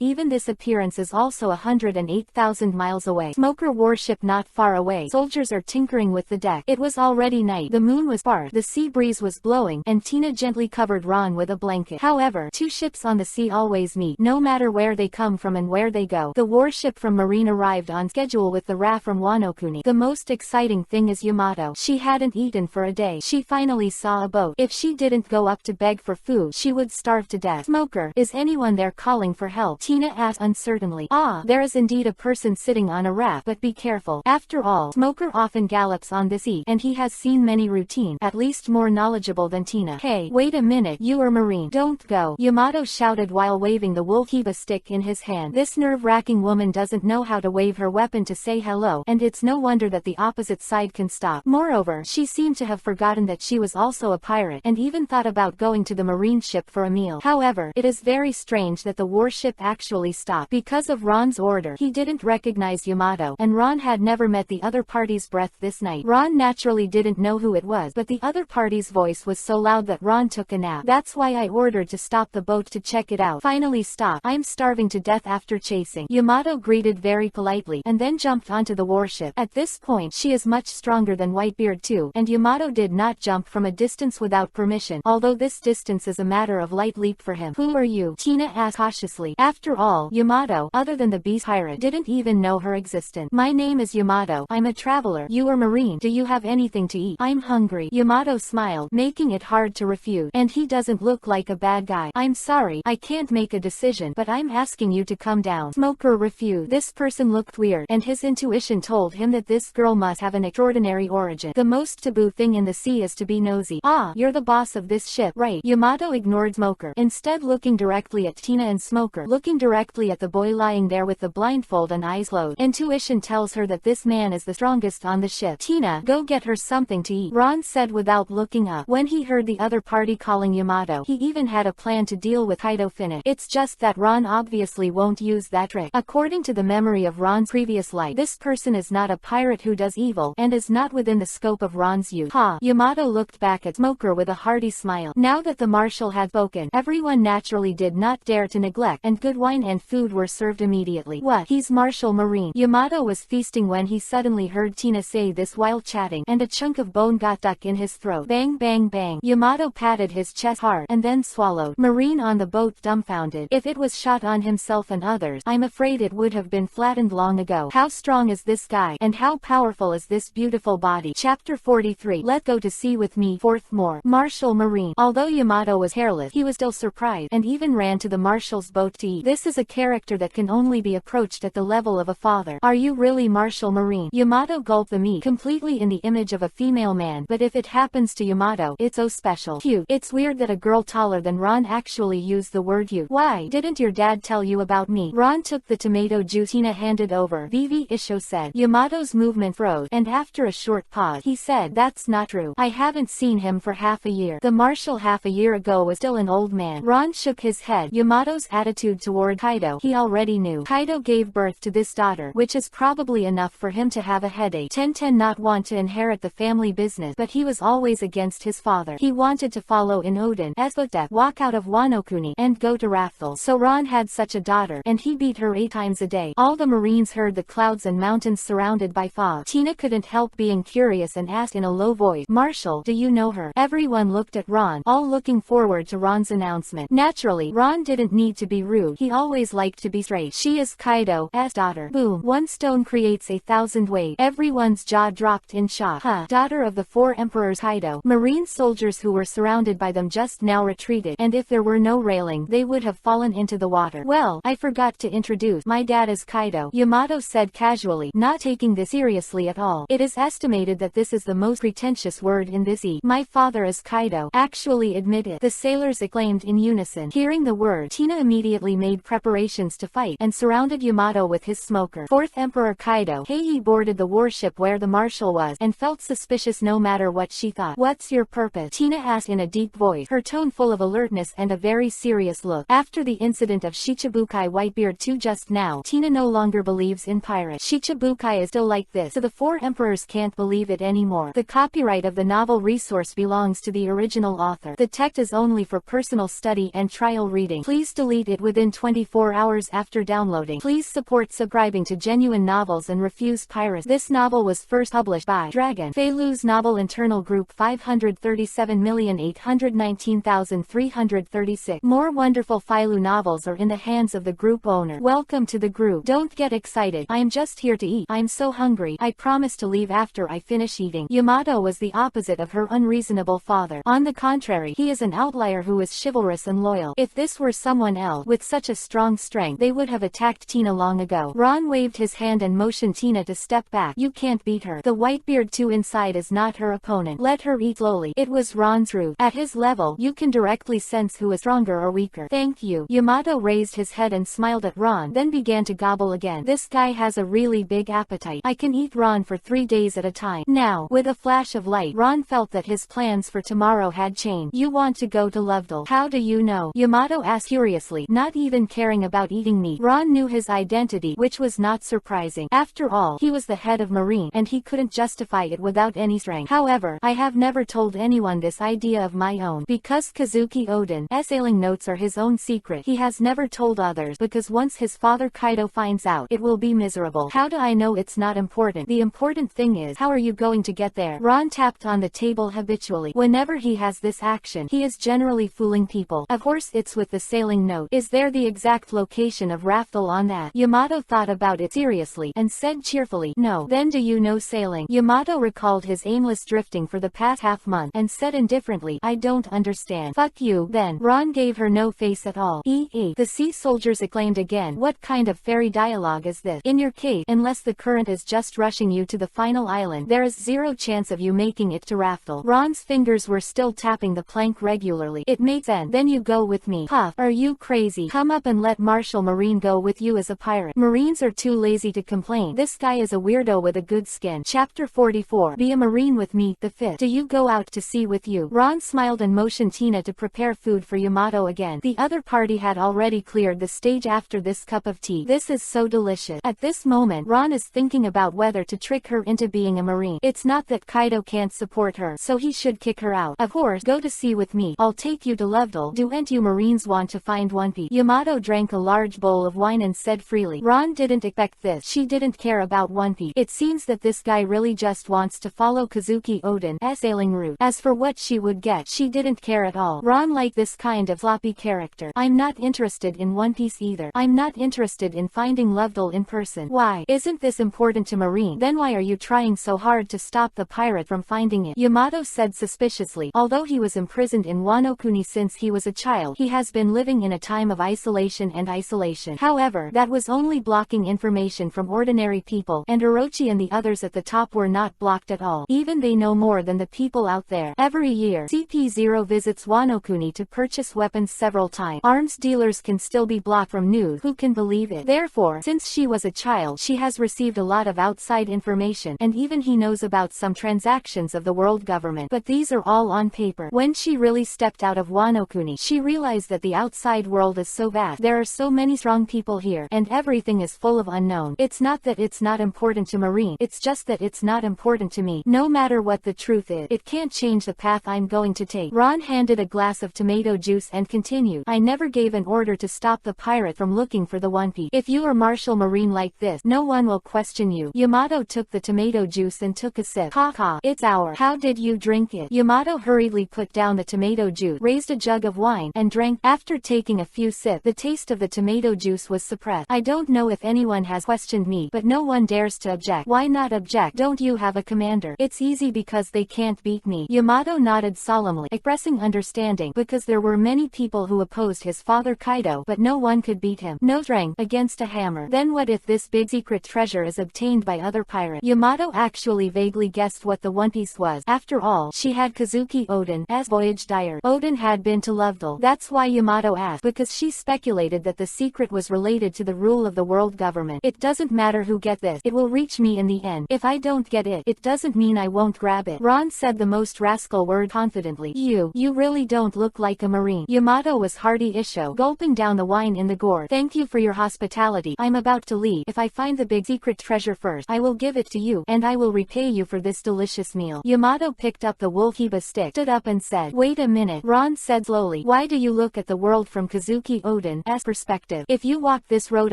Even this appearance is also 108,000 miles away. Smoker warship not far away. Soldiers are tinkering with the deck. It was already night. The moon was sparse. The sea breeze was blowing, and Tina gently covered Ron with a blanket. However, two ships on the sea always meet, no matter where they come from and where they go. The warship from Marine arrived on schedule with the raft from Wano-kuni. The most exciting thing is Yamato. She hadn't eaten for a day. She finally saw a boat. If she didn't go up to beg for food, she would starve to death. Smoker, is anyone there calling for help? Tina asked uncertainly. Ah, there is indeed a person sitting on a raft, but be careful. After all, Smoker often gallops on the sea, and he has seen many routine, at least more knowledgeable than Tina. Hey, wait a minute, you are Marine. Don't go, Yamato shouted while waving the Wolkiba stick in his hand. This nerve-wracking woman doesn't know how to wave her weapon to say hello, and it's no wonder that the opposite side can stop. Moreover, she seemed to have forgotten that she was also a pirate, and even thought about going to the marine ship for a meal. However, it is very strange that the warship actually stopped. Because of Ron's order, he didn't recognize Yamato, and Ron had never met the other party's breath this night. Ron naturally naturally didn't know who it was, but the other party's voice was so loud that Ron took a nap. That's why I ordered to stop the boat to check it out. Finally stop. I'm starving to death after chasing. Yamato greeted very politely, and then jumped onto the warship. At this point she is much stronger than Whitebeard too, and Yamato did not jump from a distance without permission, although this distance is a matter of light leap for him. Who are you? Tina asked cautiously. After all, Yamato, other than the beast pirate, didn't even know her existence. My name is Yamato. I'm a traveler. You are marine. Do you have anything to eat? I'm hungry. Yamato smiled, making it hard to refuse. And he doesn't look like a bad guy. I'm sorry, I can't make a decision, but I'm asking you to come down. Smoker refused. This person looked weird, and his intuition told him that this girl must have an extraordinary origin. The most taboo thing in the sea is to be nosy. Ah, you're the boss of this ship, right? Yamato ignored Smoker, instead looking directly at Tina and Smoker, looking directly at the boy lying there with the blindfold and eyes closed. Intuition tells her that this man is the strongest on the ship. Tina, go get her something to eat, Ron said without looking up. When he heard the other party calling Yamato, he even had a plan to deal with Kaido finish. It's just that Ron obviously won't use that trick. According to the memory of Ron's previous life, this person is not a pirate who does evil, and is not within the scope of Ron's use. Ha! Yamato looked back at Smoker with a hearty smile. Now that the marshal had spoken, everyone naturally did not dare to neglect, and good wine and food were served immediately. What? He's Marshal Marine. Yamato was feasting when he suddenly heard Tina say this while chatting, and a chunk of bone got stuck in his throat. Bang bang bang. Yamato patted his chest hard, and then swallowed. Marine on the boat dumbfounded. If it was shot on himself and others, I'm afraid it would have been flattened long ago. How strong is this guy? And how powerful is this beautiful body? Chapter 43. Let go to sea with me. Fourth more. Marshal Marine. Although Yamato was hairless, he was still surprised, and even ran to the marshal's boat to eat. This is a character that can only be approached at the level of a father. Are you really Marshal Marine? Yamato gulped the meat, completely in the image of a female man, but if it happens to Yamato, it's so special. Cute. It's weird that a girl taller than Ron actually used the word you. Why didn't your dad tell you about me? Ron took the tomato juice Tina handed over. Vivi Isho said. Yamato's movement froze, and after a short pause, he said, that's not true. I haven't seen him for half a year. The marshal half a year ago was still an old man. Ron shook his head. Yamato's attitude toward Kaido, he already knew. Kaido gave birth to this daughter, which is probably enough for him to have a headache. Tenten not want to inherit the family business, but he was always against his father. He wanted to follow in Odin's footsteps, walk out of Wano-kuni, and go to Rathal. So Ron had such a daughter, and he beat her 8 times a day. All the Marines heard the clouds and mountains surrounded by fog. Tina couldn't help being curious and asked in a low voice, Marshal, do you know her? Everyone looked at Ron, all looking forward to Ron's announcement. Naturally, Ron didn't need to be rude. He always liked to be straight. She is Kaido's daughter. Boom. One stone creates 1,000 waves. Everyone's jaw dropped in shock. Huh. Daughter of the 4 emperors. Kaido. Marine soldiers who were surrounded by them just now retreated, and if there were no railing, they would have fallen into the water. Well, I forgot to introduce. My dad is Kaido, Yamato said casually, not taking this seriously at all. It is estimated that this is the most pretentious word in this My father is Kaido. Actually admit it. The sailors acclaimed in unison. Hearing the word, Tina immediately made preparations to fight, and surrounded Yamato with his smoker. 4th Emperor Kaido. He boarded the warship where the marshal was, and felt suspicious no matter what she thought. What's your purpose? Tina asked in a deep voice, her tone full of alertness and a very serious look. After the incident of Shichibukai Whitebeard 2 just now, Tina no longer believes in pirates. Shichibukai is still like this, so the 4 emperors can't believe it anymore. The copyright of the novel resource belongs to the original author. The text is only for personal study and trial reading. Please delete it within 24 hours after downloading. Please support subscribing to Genuine Novels and refuse piracy. This novel was first published by Dragon Feilu's Novel Internal Group 537,819,336. More wonderful Feilu novels are in the hands of the group owner. Welcome to the group. Don't get excited. I'm just here to eat. I'm so hungry. I promise to leave after I finish eating. Yamato was the opposite of her unreasonable father. On the contrary, he is an outlier who is chivalrous and loyal. If this were someone else with such a strong strength, they would have attacked Tina long ago. Ron waved his hand and motioned Tina to step back. You can't beat her. The Whitebeard 2 inside is not her opponent. Let her eat slowly. It was Ron's truth. At his level, you can directly sense who is stronger or weaker. Thank you. Yamato raised his head and smiled at Ron, then began to gobble again. This guy has a really big appetite. I can eat Ron for 3 days at a time. Now, with a flash of light, Ron felt that his plans for tomorrow had changed. You want to go to Lovedale? How do you know? Yamato asked curiously, not even caring about eating meat. Ron knew his identity, which was not surprising. After all, he was the head of Marine, and he couldn't justify it without any strength. However, I have never told anyone this idea of my own. Because Kazuki Oden's sailing notes are his own secret, he has never told others, because once his father Kaido finds out, it will be miserable. How do I know it's not important? The important thing is, how are you going to get there? Ron tapped on the table habitually. Whenever he has this action, he is generally fooling people. Of course it's with the sailing note. Is there the exact location of Raftel on that? Yamato thought about it seriously, and said cheerfully, no. Then do you know sailing? Yamato recalled his aimless drifting for the past half-month, and said indifferently, I don't understand. Fuck you, then. Ron gave her no face at all. The sea soldiers acclaimed again. What kind of fairy dialogue is this? In your case, unless the current is just rushing you to the final island, there is zero chance of you making it to Raftel. Ron's fingers were still tapping the plank regularly. It makes sense. Then you go with me. Puff, are you crazy? Come up and let Marshal Marine go with you as a pirate. Marines are too lazy to complain. This guy is a weirdo with a good skin. Chapter 44. Be a Marine with me. The fifth. Do you go out to sea with you? Ron smiled and motioned Tina to prepare food for Yamato again. The other party had already cleared the stage after this cup of tea. This is so delicious. At this moment, Ron is thinking about whether to trick her into being a Marine. It's not that Kaido can't support her, so he should kick her out. Of course, go to sea with me. I'll take you to Lovedale. Don't you Marines want to find One Piece? Yamato drank a large bowl of wine and said freely. Ron didn't expect this. She didn't care about One Piece. It seems that this guy really just wants to follow Kazuki Oden's sailing route. As for what she would get, she didn't care at all. Ron liked this kind of floppy character. I'm not interested in One Piece either. I'm not interested in finding Lovedale in person. Why? Isn't this important to Marine? Then why are you trying so hard to stop the pirate from finding it? Yamato said suspiciously. Although he was imprisoned in Wano Kuni since he was a child, he has been living in a time of isolation and isolation. However, that was only blocking information from ordinary people, and Orochi and the others at the top were not blocked at all. Even they know more than the people out there. Every year, CP0 visits Wano Kuni to purchase weapons several times. Arms dealers can still be blocked from news. Who can believe it? Therefore, since she was a child, she has received a lot of outside information, and even he knows about some transactions of the world government. But these are all on paper. When she really stepped out of Wano Kuni, she realized that the outside world is so vast. There are so many strong people here, and everything is full of unknown. It's not that it's not important to Marine, it's just that it's not important to me. No matter what the truth is, it can't change the path I'm going to take. Ron handed a glass of tomato juice and continued. I never gave an order to stop the pirate from looking for the One Piece. If you are Marshal Marine like this, no one will question you. Yamato took the tomato juice and took a sip. Ha, it's our. How did you drink it? Yamato hurriedly put down the tomato juice, raised a jug of wine, and drank. After taking a few sips, the taste of the tomato juice was suppressed. I don't know if anyone has questioned me, but no one dares to object. Why not object? Don't you have a commander? It's easy because they can't beat me. Yamato nodded solemnly, expressing understanding, because there were many people who opposed his father Kaido, but no one could beat him. No strength against a hammer. Then what if this big secret treasure is obtained by other pirates? Yamato actually vaguely guessed what the One Piece was. After all, she had Kazuki Oden's voyage diary. Oden had been to Lovedale. That's why Yamato asked, because she speculated that the secret was related to the rule of the world government. It doesn't matter who gets this. It will reach me in the end. If I don't get it, it doesn't mean I won't grab it. Ron said the most rascal word confidently. You really don't look like a Marine. Yamato was hearty isho, gulping down the wine in the gourd. Thank you for your hospitality. I'm about to leave. If I find the big secret treasure first, I will give it to you, and I will repay you for this delicious meal. Yamato picked up the wolkiba stick, stood up and said, wait a minute. Ron said slowly, why do you look at the world from Kazuki Oden's perspective? If you walk this road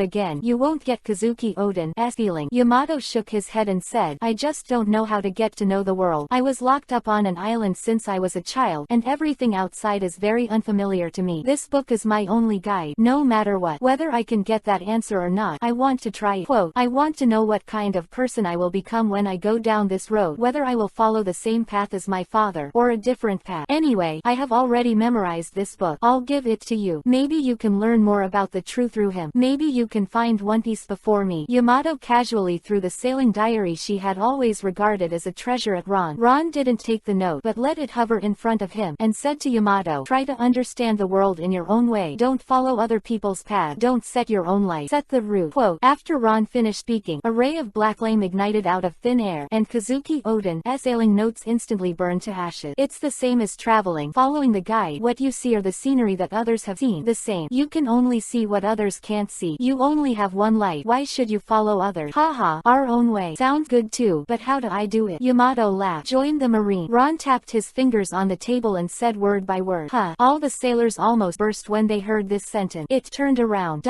again, you won't get Kazuki Oden's feeling. Yamato shook his head and said, I just don't know how to get to know the world. I was locked up on an island since I was a child, and everything outside is very unfamiliar to me. This book is my only guide. No matter what, whether I can get that answer or not, I want to try it. Quote, I want to know what kind of person I will become when I go down this road, whether I will follow the same path as my father, or a different path. Anyway, I have already memorized this book. I'll give it to you. Maybe you can learn more about the truth through him. Maybe you can find One Piece before me. Yamato casually threw the sailing diary she had always regarded as a treasure at Ron. Ron didn't take the note, but let it hover in front of him, and said to Yamato, try to understand the world in your own way. Don't follow other people's path. Don't set your own light. Set the route. Quote, after Ron finished speaking, a ray of black flame ignited out of thin air, and Kazuki Oden's sailing notes instantly burned to ashes. It's the same as traveling. Following the guide, what you see are the scenery that others have seen. The same. You can only see what others can't see. You only have one light. Why should you follow others? Haha, our own way. Sounds good too, but how do I do it. Yamato laughed. Join the Marine. Ron tapped his fingers on the table and said word by word. Huh. All the sailors almost burst when they heard this sentence. It turned around.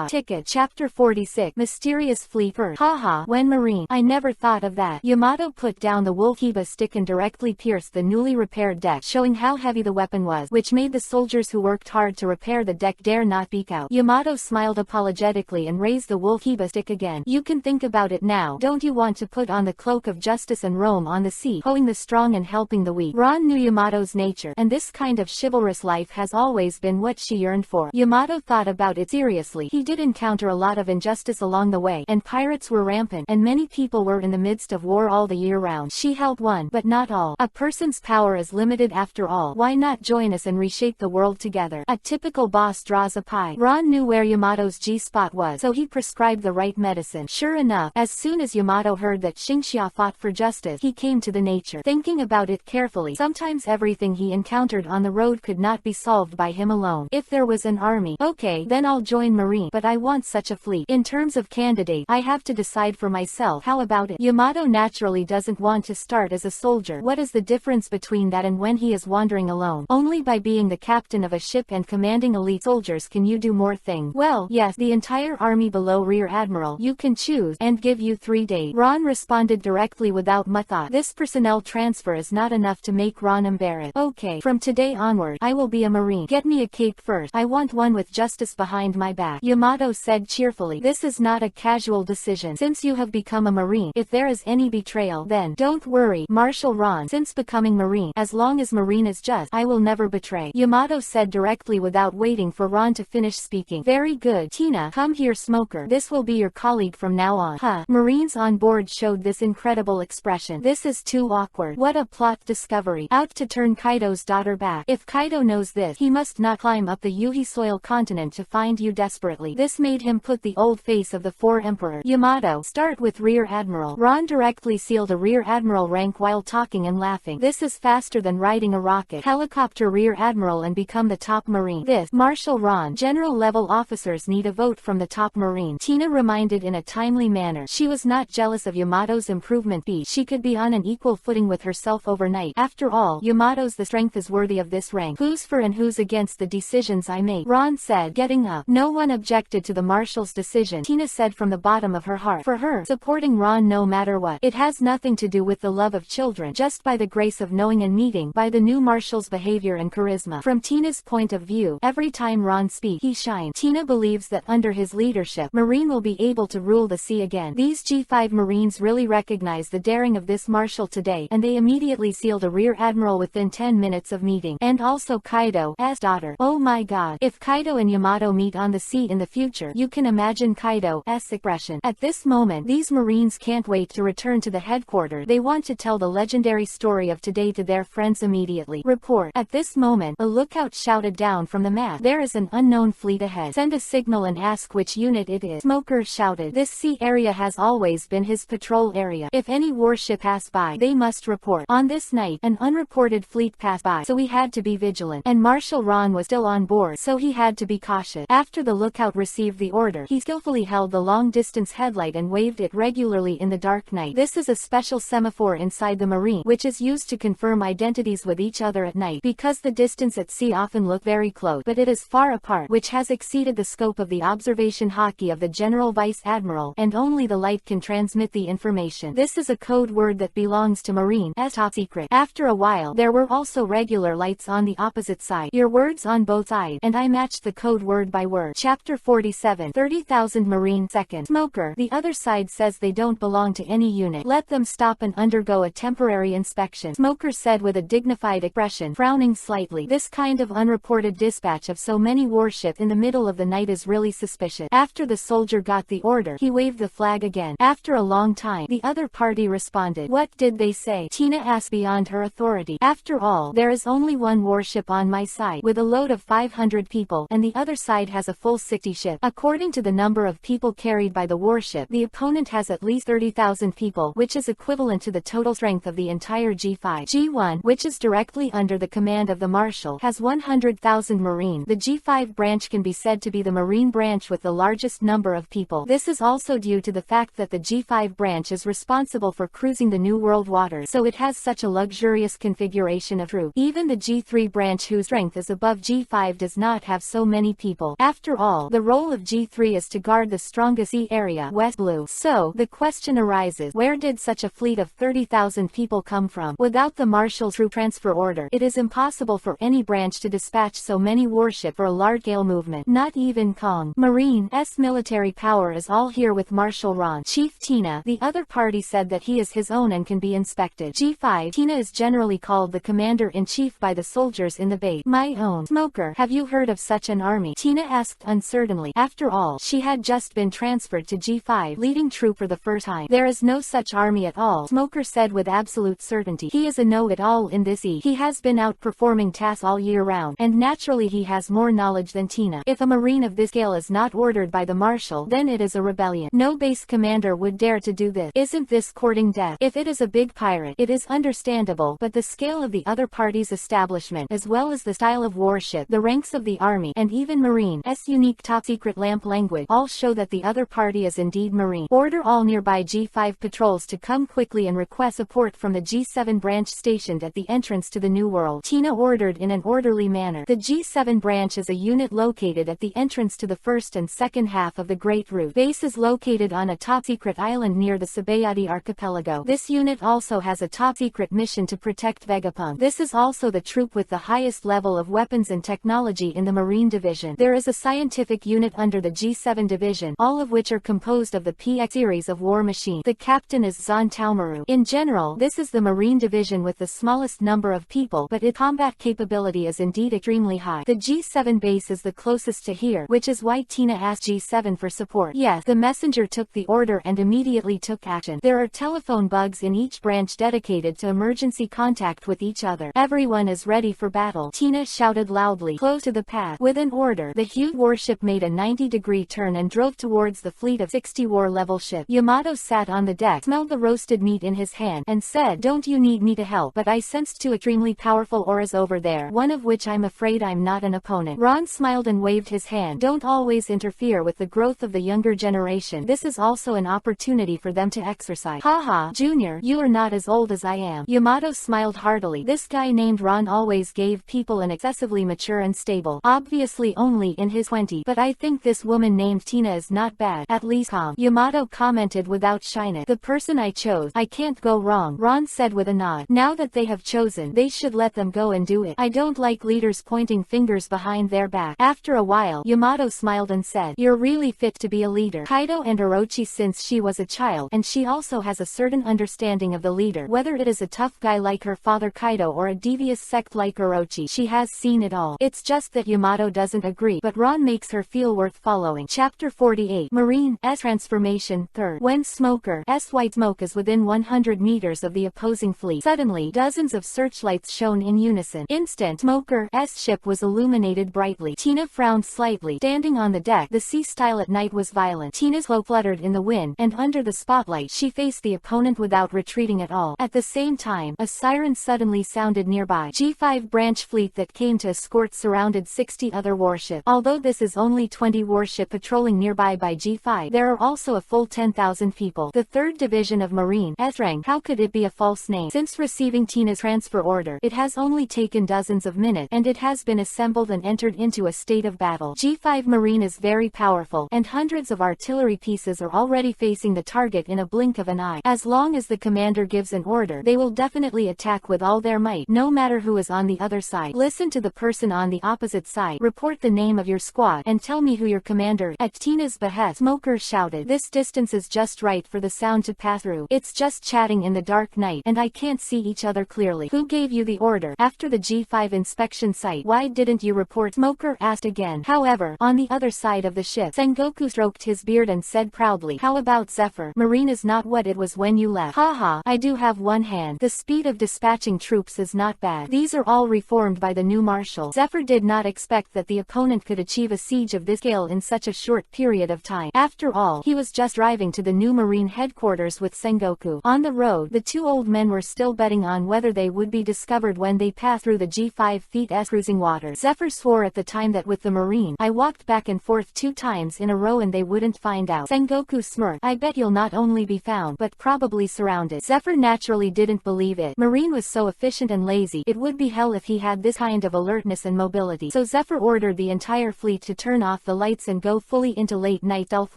Ticket. Chapter 46. Mysterious Fleet. Haha. When Marine. I never thought of that. Yamato put down the Wolkiba stick and directly pierced the newly repaired deck, showing how heavy the weapon was, which made the soldiers who worked hard to repair the deck dare not peek out. Yamato smiled apologetically and raised the Wolkiba stick again. You can think about it now. Don't you want to put on the cloak of justice and roam on the sea, hoeing the strong and helping the weak? Ron knew Yamato's nature, and this kind of chivalrous life has always been what she yearned for. Yamato thought about it seriously. He did encounter a lot of injustice along the way, and pirates were rampant, and many people were in the midst of war all the year round. She helped one, but not all. A person's power is limited after all. Why not join us and reshape the world together? A typical boss draws a pie. Ron knew where Yamato's G-spot was, so he prescribed the right medicine. Sure enough, as soon as Yamato heard that Xingxia fought for justice, he came to the nature. Thinking about it carefully, sometimes everything he encountered on the road could not be solved by him alone. If there was an army, okay, then I'll join Marine, but I want such a fleet. In terms of candidate, I have to decide for myself. How about it? Yamato naturally doesn't want to start as a soldier. What is the difference between that and when he is wandering alone? Only by being the captain of a ship and commanding elite soldiers can you do more things. Well, yes, the entire army below Rear Admiral. You can choose, and give you 3 days. Ron responded directly without much thought. This personnel transfer is not enough to make Ron embarrassed. Okay, from today onward, I will be a Marine. Get me a cape first. I want one with justice behind my back. Yamato said cheerfully. This is not a casual decision. Since you have become a Marine, if there is any betrayal, then don't worry, Marshal Ron. Since becoming Marine, as long as Marine is just, I will never betray. Yamato said directly without waiting for Ron to finish speaking. Very good. Tina, come here, Smoker. This will be your colleague from now on. Huh. Marines on board showed this incredible expression. This is too awkward. What a plot discovery. Out to turn Kaido's daughter back. If Kaido knows this, he must not climb up the Yuhi soil continent to find you desperately. This made him put the old face of the 4 emperor. Yamato, start with Rear Admiral. Ron directly sealed a Rear Admiral rank while talking and laughing. This is faster than riding a rocket. Helicopter Rear Admiral and become the top Marine. This, Marshal Ron. General level officers need a vote from the top Marine. Tina reminded in a timely manner. She was not jealous of Yamato's improvement speed. She could be on an equal footing with herself overnight. After all, Yamato's the strength is worthy of this rank. Who's for and who's against the decisions I make? Ron said, getting up. No one objected to the Marshal's decision. Tina said from the bottom of her heart. For her, supporting Ron no matter what. It has nothing to do with the love of children, just by the grace of knowing and meeting, by the new Marshal's behavior and charisma. From Tina's point of view, every time Ron speaks, he shines. Tina believes that under his leadership, Marine will be able to rule the sea again. These G5 Marines really recognize the daring of this Marshal today, and they immediately sealed a Rear Admiral within 10 minutes of meeting. And also Kaido's daughter. Oh my god. If Kaido and Yamato meet on the sea in the future, you can imagine Kaido's expression. At this moment, these Marines can't wait to return to the headquarters. They want to tell the legendary story of today to their friends immediately. Report. At this moment, a lookout shouted down from the mast. There is an unknown fleet ahead. Send a signal and ask which unit it is. Smoker shouted. This sea area has always been his patrol area. If any warship pass by, they must report. On this night, an unreported fleet passed by, so he had to be vigilant. And Marshal Ron was still on board, so he had to be cautious. After the lookout received the order, he skillfully held the long-distance headlight and waved it regularly in the dark night. This is a special semaphore inside the Marine, which is used to confirm identities with each other at night, because the distance at sea often look very close, but it is far apart, which has exceeded the scope of the observation hockey of the General Vice Admiral, and only the light can transmit the information. This is a code word that belongs to Marine's top secret. After a while, there were also regular lights on the opposite side. Your words on both sides, and I matched the code word by word. Chapter 47. 30,000 Marine seconds. Smoker. The other side says they don't belong to any unit. Let them stop and undergo a temporary inspection. Smoker said with a dignified expression, frowning slightly. This kind of unreported dispatch of so many warships in the middle of the night is really suspicious. After the soldier got the order, he waved the flag again. After a long time, the other party responded. What did they say? Tina asked beyond her authority. After all, there is only one warship on my side, with a load of 500 people, and the other side has a full 60 ship. According to the number of people carried by the warship, the opponent has at least 30,000 people, which is equivalent to the total strength of the entire G5. G1, which is directly under the command of the Marshal, has 100,000 Marines. The G5 branch can be said to be the Marine branch with the largest number of people. This is also due due to the fact that the G5 branch is responsible for cruising the New World waters, so it has such a luxurious configuration of troops. Even the G3 branch, whose strength is above G5, does not have so many people. After all, the role of G3 is to guard the strongest sea area, West Blue. So, the question arises, where did such a fleet of 30,000 people come from? Without the Marshal troop transfer order, it is impossible for any branch to dispatch so many warships for a large-scale movement. Not even Kong Marine's military power is all here with Marshal Ron. Chief Tina, the other party, said that he is his own and can be inspected. G5 Tina is generally called the commander-in-chief by the soldiers in the base. My own Smoker, have you heard of such an army? Tina asked uncertainly. After all, she had just been transferred to G5, leading troop for the first time. There is no such army at all, Smoker said with absolute certainty. He is a know-it-all in this He has been out performing tasks all year round, and naturally he has more knowledge than Tina. If a marine of this scale is not ordered by the Marshal, then it is a rebellion. No base commander would dare to do this. Isn't this courting death? If it is a big pirate, it is understandable, but the scale of the other party's establishment, as well as the style of warship, the ranks of the army, and even Marine's unique top-secret lamp language, all show that the other party is indeed Marine. Order all nearby G5 patrols to come quickly and request support from the G7 branch stationed at the entrance to the New World. Tina ordered in an orderly manner. The G7 branch is a unit located at the entrance to the first and second half of the Great Route. Base is located on a top-secret island near the Sabayati archipelago. This unit also has a top-secret mission to protect Vegapunk. This is also the troop with the highest level of weapons and technology in the Marine Division. There is a scientific unit under the G7 Division, all of which are composed of the PX series of war machines. The captain is Zon Taomaru. In general, this is the Marine Division with the smallest number of people, but its combat capability is indeed extremely high. The G7 base is the closest to here, which is why Tina asked G7 for support. Yes, the messenger took the order and immediately took action. There are telephone bugs in each branch dedicated to emergency contact with each other. Everyone is ready for battle, Tina shouted loudly. Close to the path. With an order, the huge warship made a 90-degree turn and drove towards the fleet of 60 war-level ships. Yamato sat on the deck, smelled the roasted meat in his hand, and said, "Don't you need me to help? But I sensed two extremely powerful auras over there, one of which I'm afraid I'm not an opponent." Ron smiled and waved his hand. Don't always interfere with the growth of the younger generation. This is also an opportunity for them to exercise. Haha, Junior, you are not as old as I am. Yamato smiled heartily. This guy named Ron always gave people an excessively mature and stable, obviously only in his 20s. But I think this woman named Tina is not bad, at least calm. Yamato commented without shyness. The person I chose, I can't go wrong, Ron said with a nod. Now that they have chosen, they should let them go and do it. I don't like leaders pointing fingers behind their back. After a while, Yamato smiled and said, "You're really fit to be a leader." Kaido and Orochi, since she was a child, and she also has a certain understanding of the leader, whether it is a tough guy like her father Kaido or a devious sect like Orochi, she has seen it all. It's just that Yamato doesn't agree, but Ron makes her feel worth following. Chapter 48. Marine's Transformation. 3rd. When Smoker's white smoke is within 100 meters of the opposing fleet, suddenly dozens of searchlights shone in unison. Instant, Smoker's ship was illuminated brightly. Tina frowned slightly. Standing on the deck, the sea style at night was violent. Tina's cloak fluttered in the wind, and under the spotlight she faced the opponent without retreating at all. At the same time, a siren suddenly sounded nearby. G5 branch fleet that came to escort surrounded 60 other warships. Although this is only 20 warship patrolling nearby by G5, there are also a full 10,000 people. The 3rd Division of Marine rank. How could it be a false name? Since receiving Tina's transfer order, it has only taken dozens of minutes, and it has been assembled and entered into a state of battle. G5 Marine is very powerful, and hundreds of artillery pieces are already facing the target in a blink of an eye. As long as the commander gives an order, they will definitely attack with all their might, no matter who is on the other side. Listen to the person on the opposite side, report the name of your squad, and tell me who your commander is. At Tina's behest, Smoker shouted, "This distance is just right for the sound to pass through. It's just chatting in the dark night, and I can't see each other clearly. Who gave you the order? After the G5 inspection site, why didn't you report?" Smoker asked again. However, on the other side of the ship, Sengoku stroked his beard and said proudly, "How about Zephyr? Marine is not what it was when you left." Haha, I do have one hand. The speed of dispatching troops is not bad. These are all reformed by the new Marshal. Zephyr did not expect that the opponent could achieve a siege of this scale in such a short period of time. After all, he was just driving to the new Marine headquarters with Sengoku. On the road, the two old men were still betting on whether they would be discovered when they passed through the G5 fleet's cruising waters. Zephyr swore at the time that with the Marine, I walked back and forth 2 times in a row and they wouldn't find out. Sengoku Sengoku smirked. I bet you'll not only be found, but probably surrounded. Zephyr naturally didn't believe it. Marine was so efficient and lazy, it would be hell if he had this kind of alertness and mobility. So Zephyr ordered the entire fleet to turn off the lights and go fully into late night stealth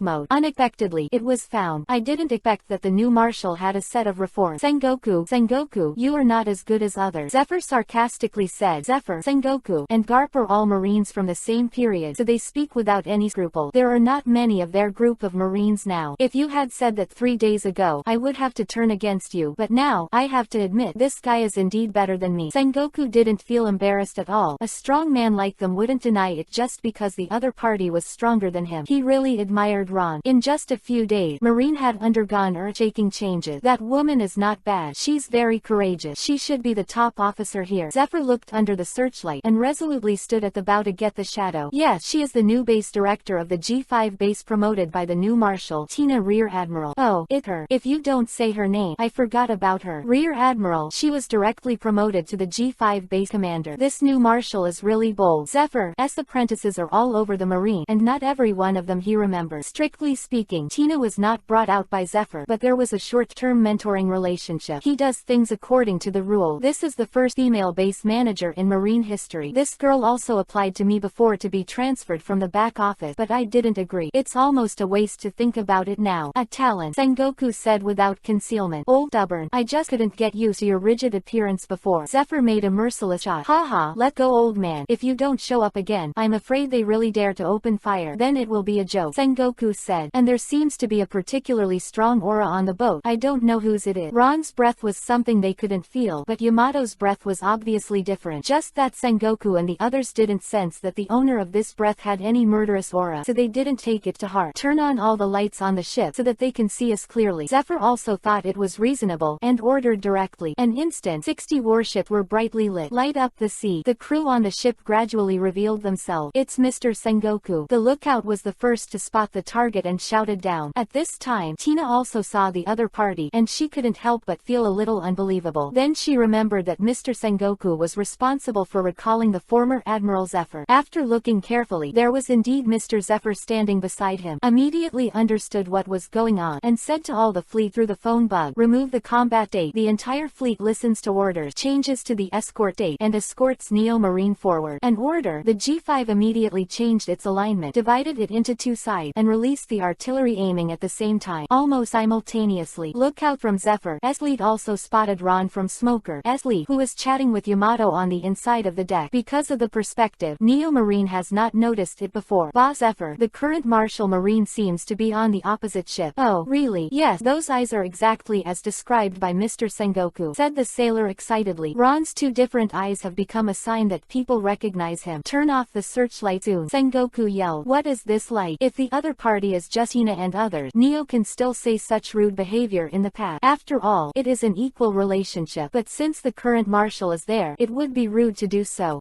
mode. Unexpectedly, it was found. I didn't expect that the new marshal had a set of reforms. Sengoku, you are not as good as others, Zephyr sarcastically said. Zephyr, Sengoku, and Garp are all Marines from the same period, so they speak without any scruple. There are not many of their group of Marines now. If you had said that 3 days ago, I would have to turn against you, but now, I have to admit, this guy is indeed better than me. Sengoku didn't feel embarrassed at all. A strong man like them wouldn't deny it just because the other party was stronger than him. He really admired Ron. In just a few days, Marine had undergone earth-shaking changes. That woman is not bad. She's very courageous. She should be the top officer here. Zephyr looked under the searchlight and resolutely stood at the bow to get the shadow. Yes, she is the new base director of the G5 base promoted by the new marshal, Tina Rear Admiral. Oh, it's her. If you don't say her name, I forgot about her. Rear Admiral. She was directly promoted to the G5 base commander. This new marshal is really bold. Zephyr's apprentices are all over the Marine, and not every one of them he remembers. Strictly speaking, Tina was not brought out by Zephyr, but there was a short-term mentoring relationship. He does things according to the rule. This is the first female base manager in Marine history. This girl also applied to me before to be transferred from the back office, but I didn't agree. It's almost a waste to think about it now. A talent, Sengoku said without concealment. Old stubborn. I just couldn't get used to your rigid appearance before. Zephyr made a merciless shot. Haha, let go old man. If you don't show up again, I'm afraid they really dare to open fire. Then it will be a joke, Sengoku said. And there seems to be a particularly strong aura on the boat. I don't know whose it is. Ron's breath was something they couldn't feel, but Yamato's breath was obviously different. Just that Sengoku and the others didn't sense that the owner of this breath had any murderous aura, so they didn't take it to heart. Turn on all the lights on the ship so that they can see us clearly. Zephyr also thought it was reasonable, and ordered directly. An instant, 60 warships were brightly lit. Light up the sea. The crew on the ship gradually revealed themselves. It's Mr. Sengoku. The lookout was the first to spot the target and shouted down. At this time, Tina also saw the other party, and she couldn't help but feel a little unbelievable. Then she remembered that Mr. Sengoku was responsible for recalling the former Admiral Zephyr. After looking carefully, there was indeed Mr. Zephyr standing beside him. Immediately understood what was going on, and said to all the fleet through the phone bug, remove the combat date. The entire fleet listens to orders, changes to the escort date, and escorts Neo Marine forward. An order. The G5 immediately changed its alignment, divided it into two sides, and released the artillery aiming at the same time, almost simultaneously. Lookout from Zephyr's fleet also spotted Ron from Smoker's fleet, who was chatting with Yamato on the inside of the deck. Because of the perspective, Neo Marine has not noticed it before. Boss Zephyr, the current Marshal Marine, seems to be on the opposite ship. Oh, really? Yes, those eyes are exactly as described by Mr. Sengoku, said the sailor excitedly. Ron's two different eyes have become a sign that people recognize him. Turn off the searchlight soon, Sengoku yelled. What is this like? If the other party is just Tina and others, Neo can still say such rude behavior in the past. After all, it is an equal relationship, but since the current marshal is there, it would be rude to do so.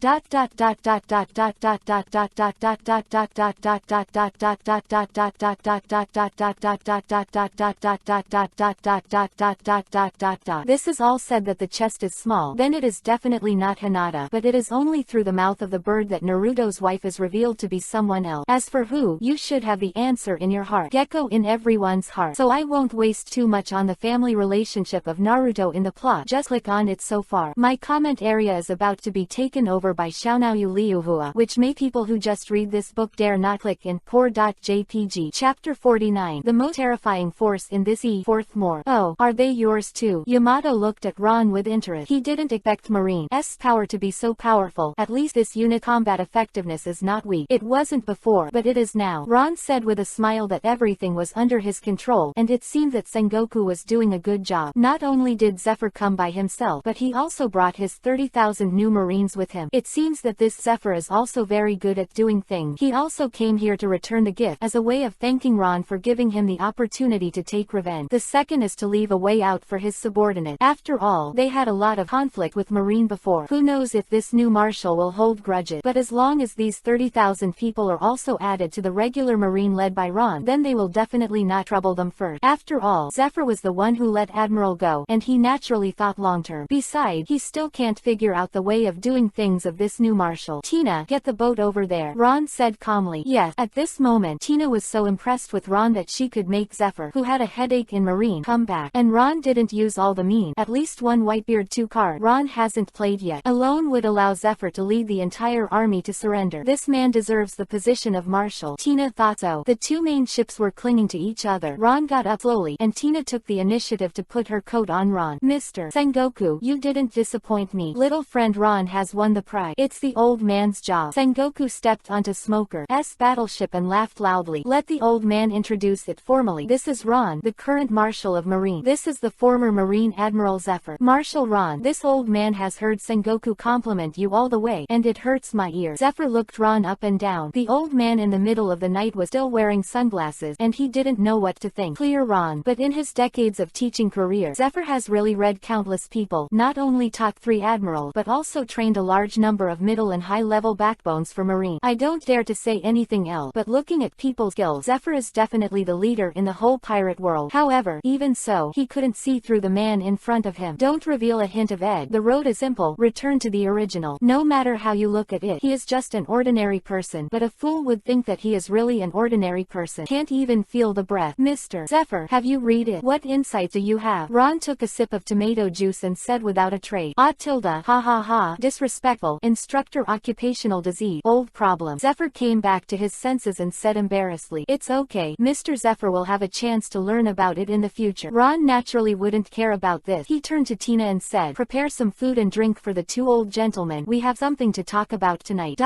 This is all said that the chest is small, then it is definitely not Hinata, but it is only through the mouth of the bird that Naruto's wife is revealed to be someone else. As for who, you should have the answer in your heart. Gecko in everyone's heart. So I won't waste too much on the family relationship of Naruto in the plot. Just click on it so far. My comment area is about to be taken over by Xiaonaoyu Liuhua, which may people who just read this book dare not click in. Poor.jpg. Chapter 49. The most terrifying force in this fourth more. Oh, are they yours too? Yamato looked at Ron with interest. He didn't expect Marine's power to be so powerful. At least this unit combat effectiveness is not weak. It wasn't before, but it is now. Ron said with a smile that everything was under his control, and it seemed that Sengoku was doing a good job. Not only did Zephyr come by himself, but he also brought his 30,000 new Marines with him. It seems that this Zephyr is also very good at doing things. He also came here to return the gift, as a way of thanking Ron for giving him the opportunity to take revenge. The second is to leave a way out for his subordinate. After all, they had a lot of conflict with Marine before. Who knows if this new marshal will hold grudges, but as long as these 30,000 people are also added to the regular Marine led by Ron, then they will definitely not trouble them first. After all, Zephyr was the one who let Admiral go, and he naturally thought long-term. Besides, he still can't figure out the way of doing things of this new marshal. Tina, get the boat over there, Ron said calmly. Yes. At this moment, Tina was so impressed with with Ron that she could make Zephyr, who had a headache in Marine, come back. And Ron didn't use all the mean, at least one Whitebeard 2 card Ron hasn't played yet, alone would allow Zephyr to lead the entire army to surrender. This man deserves the position of Marshal. Tina thought so. The two main ships were clinging to each other. Ron got up slowly, and Tina took the initiative to put her coat on Ron. Mr. Sengoku, you didn't disappoint me. Little friend Ron has won the prize. It's the old man's job. Sengoku stepped onto Smoker's battleship and laughed loudly. Let the old man introduce it formally. This is Ron, the current Marshal of Marine. This is the former Marine Admiral Zephyr. Marshal Ron, this old man has heard Sengoku compliment you all the way, and it hurts my ears. Zephyr looked Ron up and down. The old man in the middle of the night was still wearing sunglasses, and he didn't know what to think. Clear Ron. But in his decades of teaching career, Zephyr has really read countless people, not only taught 3 Admiral, but also trained a large number of middle and high-level backbones for Marine. I don't dare to say anything else, but looking at people's skills, Zephyr is definitely the leader in the whole pirate world. However, even so, he couldn't see through the man in front of him. Don't reveal a hint of egg. The road is simple. Return to the original. No matter how you look at it, he is just an ordinary person, but a fool would think that he is really an ordinary person. Can't even feel the breath. Mr. Zephyr, have you read it? What insight do you have? Ron took a sip of tomato juice and said without a trace. Ah tilde, ha ha ha, disrespectful, instructor occupational disease, old problem. Zephyr came back to his senses and said embarrassedly, it's okay, Mr. Zephyr will have a chance to learn about it in the future. Ron naturally wouldn't care about this. He turned to Tina and said, prepare some food and drink for the 2 old gentlemen. We have something to talk about tonight.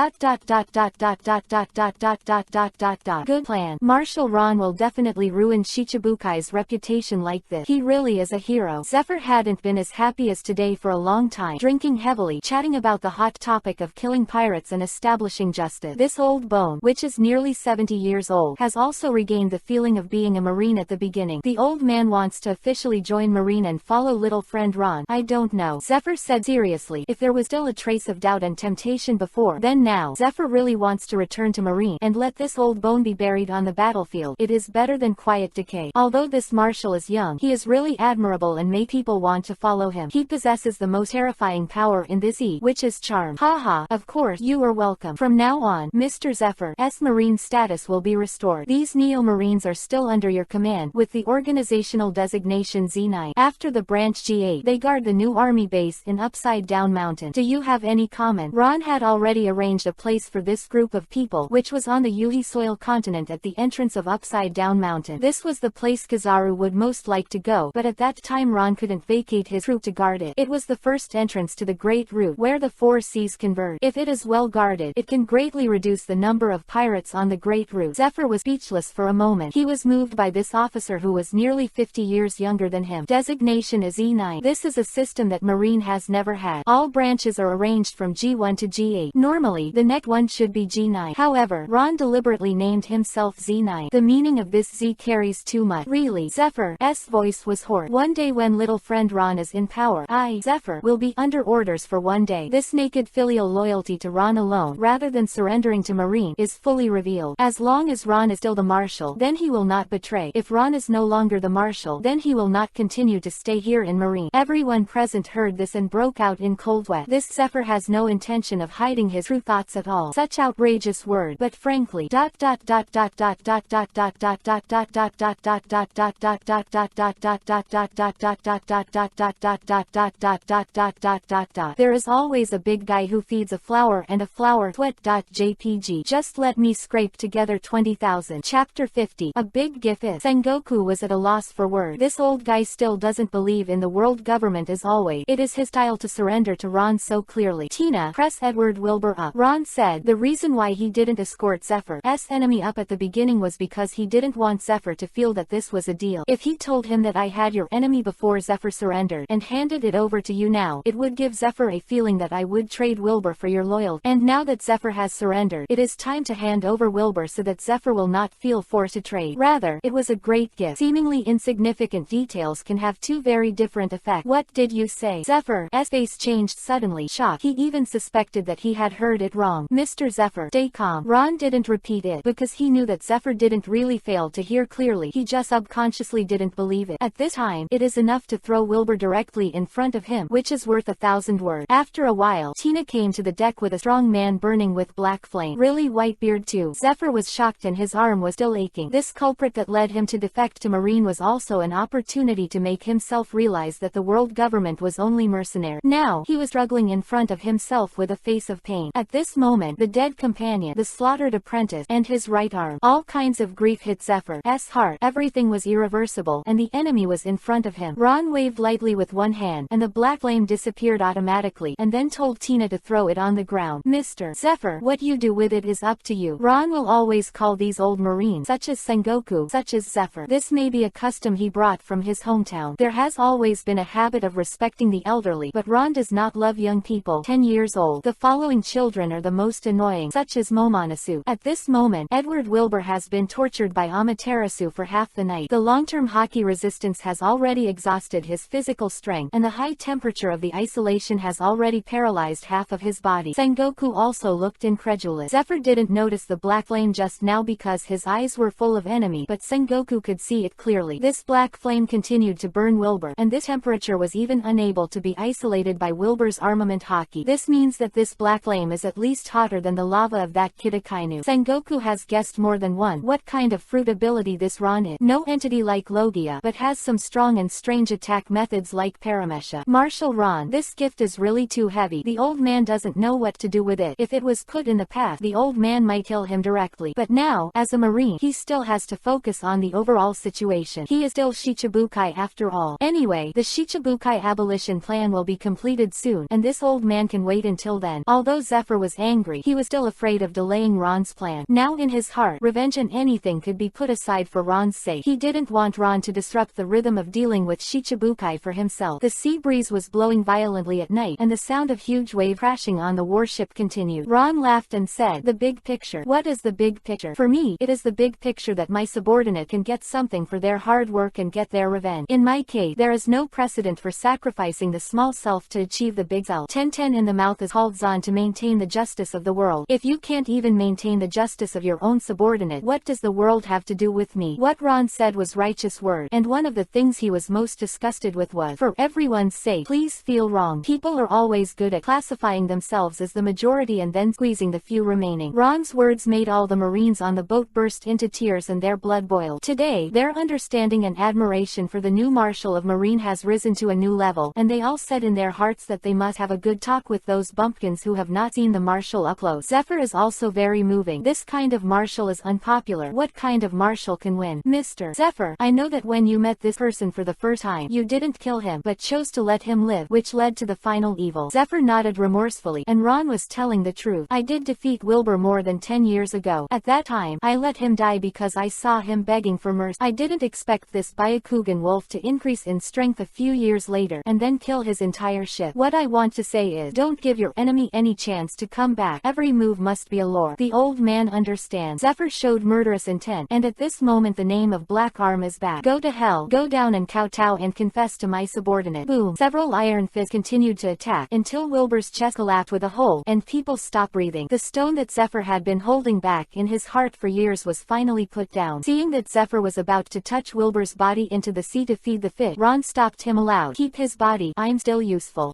Good plan. Marshal Ron will definitely ruin Shichibukai's reputation like this. He really is a hero. Zephyr hadn't been as happy as today for a long time, drinking heavily, chatting about the hot topic of killing pirates and establishing justice. This old bone, which is nearly 70 years old, has also regained the feeling of being a Marine at the beginning. The old man wants to officially join Marine and follow little friend Ron. I don't know, Zephyr said seriously. If there was still a trace of doubt and temptation before, then now, Zephyr really wants to return to Marine and let this old bone be buried on the battlefield. It is better than quiet decay. Although this Marshal is young, he is really admirable and make people want to follow him. He possesses the most terrifying power in this which is charm. Haha, of course, you are welcome. From now on, Mr. Zephyr's Marine status will be restored. These Neo-Marines are still under your command, with the organizational designation Z9. After the branch G8, they guard the new army base in Upside Down Mountain. Do you have any comment? Ron had already arranged a place for this group of people, which was on the Yuhi soil continent at the entrance of Upside Down Mountain. This was the place Kizaru would most like to go, but at that time Ron couldn't vacate his troop to guard it. It was the first entrance to the Great Route, where the 4 seas converge. If it is well guarded, it can greatly reduce the number of pirates on the Great Route. Zephyr was speechless for a moment. He was moved by this officer who was nearly 50 years younger than him. Designation is E9. This is a system that Marine has never had. All branches are arranged from G1 to G8. Normally, the next one should be G9. However, Ron deliberately named himself Z9. The meaning of this Z carries too much. Really, Zephyr's voice was hoarse. One day when little friend Ron is in power, I, Zephyr, will be under orders for one day. This naked filial loyalty to Ron alone, rather than surrendering to Marine, is fully revealed. As long as Ron is still the Marshal, then he will not betray. If Ron is no longer the Marshal, then he will not continue to stay here in Marine. Everyone present heard this and broke out in cold sweat. This Zephyr has no intention of hiding his true thoughts at all. Such outrageous word, but frankly, there is always a big guy who feeds a flower and a flower. Jpg. Just let me scrape together 20,000. Chapter 50. A big gif is. Sengoku was at a loss for words. This old guy still doesn't believe in the world government as always. It is his style to surrender to Ron so clearly. Tina, press Edward Wilbur up. Ron said the reason why he didn't escort Zephyr's enemy up at the beginning was because he didn't want Zephyr to feel that this was a deal. If he told him that I had your enemy before Zephyr surrendered and handed it over to you now, it would give Zephyr a feeling that I would trade Wilbur for your loyalty. And now that Zephyr has surrendered, it is time to hand over Wilbur so that Zephyr will not feel forced to trade. Rather, it was a great gift. Seemingly insignificant details can have two very different effects. What did you say? Zephyr's face changed suddenly, shocked. He even suspected that he had heard it wrong. Mr. Zephyr, stay calm. Ron didn't repeat it because he knew that Zephyr didn't really fail to hear clearly. He just subconsciously didn't believe it. At this time, it is enough to throw Wilbur directly in front of him, which is worth 1,000 words. After a while, Tina came to the deck with a strong man burning with black flame. Really, Whitebeard too? Zephyr was shocked and his arm was still aching. making. This culprit that led him to defect to Marine was also an opportunity to make himself realize that the world government was only mercenary. Now, he was struggling in front of himself with a face of pain. At this moment, the dead companion, the slaughtered apprentice, and his right arm. All kinds of grief hit Zephyr's heart. Everything was irreversible, and the enemy was in front of him. Ron waved lightly with one hand, and the black flame disappeared automatically, and then told Tina to throw it on the ground. Mr. Zephyr, what you do with it is up to you. Ron will always call these old Marines, such as Sengoku, such as Zephyr. This may be a custom he brought from his hometown. There has always been a habit of respecting the elderly, but Ron does not love young people 10 years old. The following children are the most annoying, such as Momonasu. At this moment, Edward Wilbur has been tortured by Amaterasu for half the night. The long-term hockey resistance has already exhausted his physical strength, and the high temperature of the isolation has already paralyzed half of his body. Sengoku also looked incredulous. Zephyr didn't notice the black flame just now because his eyes were full of enemy, but Sengoku could see it clearly. This black flame continued to burn Wilbur, and this temperature was even unable to be isolated by Wilbur's armament hockey. This means that this black flame is at least hotter than the lava of that Kidakainu. Sengoku has guessed more than one what kind of fruit ability this Ron is. No entity like Logia, but has some strong and strange attack methods like Paramesha. Martial Ron, this gift is really too heavy. The old man doesn't know what to do with it. If it was put in the path, the old man might kill him directly. But now, as a Marine, he still has to focus on the overall situation. He is still Shichibukai after all. Anyway, the Shichibukai abolition plan will be completed soon, and this old man can wait until then. Although Zephyr was angry, he was still afraid of delaying Ron's plan. Now in his heart, revenge and anything could be put aside for Ron's sake. He didn't want Ron to disrupt the rhythm of dealing with Shichibukai for himself. The sea breeze was blowing violently at night, and the sound of huge wave crashing on the warship continued. Ron laughed and said, "The big picture." "What is the big picture?" "For me, it is the big picture that my subordinate can get something for their hard work and get their revenge. In my case, there is no precedent for sacrificing the small self to achieve the big self. 10 in the mouth is called Zon to maintain the justice of the world. If you can't even maintain the justice of your own subordinate, what does the world have to do with me?" What Ron said was righteous word, and one of the things he was most disgusted with was, "For everyone's sake, please feel wrong." People are always good at classifying themselves as the majority and then squeezing the few remaining. Ron's words made all the Marines on the boat burst into tears and their blood boiled. Today, their understanding and admiration for the new Marshal of Marine has risen to a new level, and they all said in their hearts that they must have a good talk with those bumpkins who have not seen the Marshal up close. Zephyr is also very moving. This kind of Marshal is unpopular. What kind of Marshal can win? "Mr. Zephyr, I know that when you met this person for the first time, you didn't kill him, but chose to let him live, which led to the final evil." Zephyr nodded remorsefully, and Ron was telling the truth. "I did defeat Wilbur more than 10 years ago. At that time, I let him die because I saw him begging for mercy. I didn't expect this Byakugan wolf to increase in strength a few years later, and then kill his entire ship. What I want to say is, don't give your enemy any chance to come back. Every move must be a lure." The old man understands. Zephyr showed murderous intent, and at this moment the name of Black Arm is back. "Go to hell, go down and kowtow and confess to my subordinate." Boom. Several iron fists continued to attack, until Wilbur's chest collapsed with a hole, and people stopped breathing. The stone that Zephyr had been holding back in his heart for years was finally put down. Seeing that Zephyr was about to touch Wilbur's body into the sea to feed the fish, Ron stopped him aloud. "Keep his body, I'm still useful.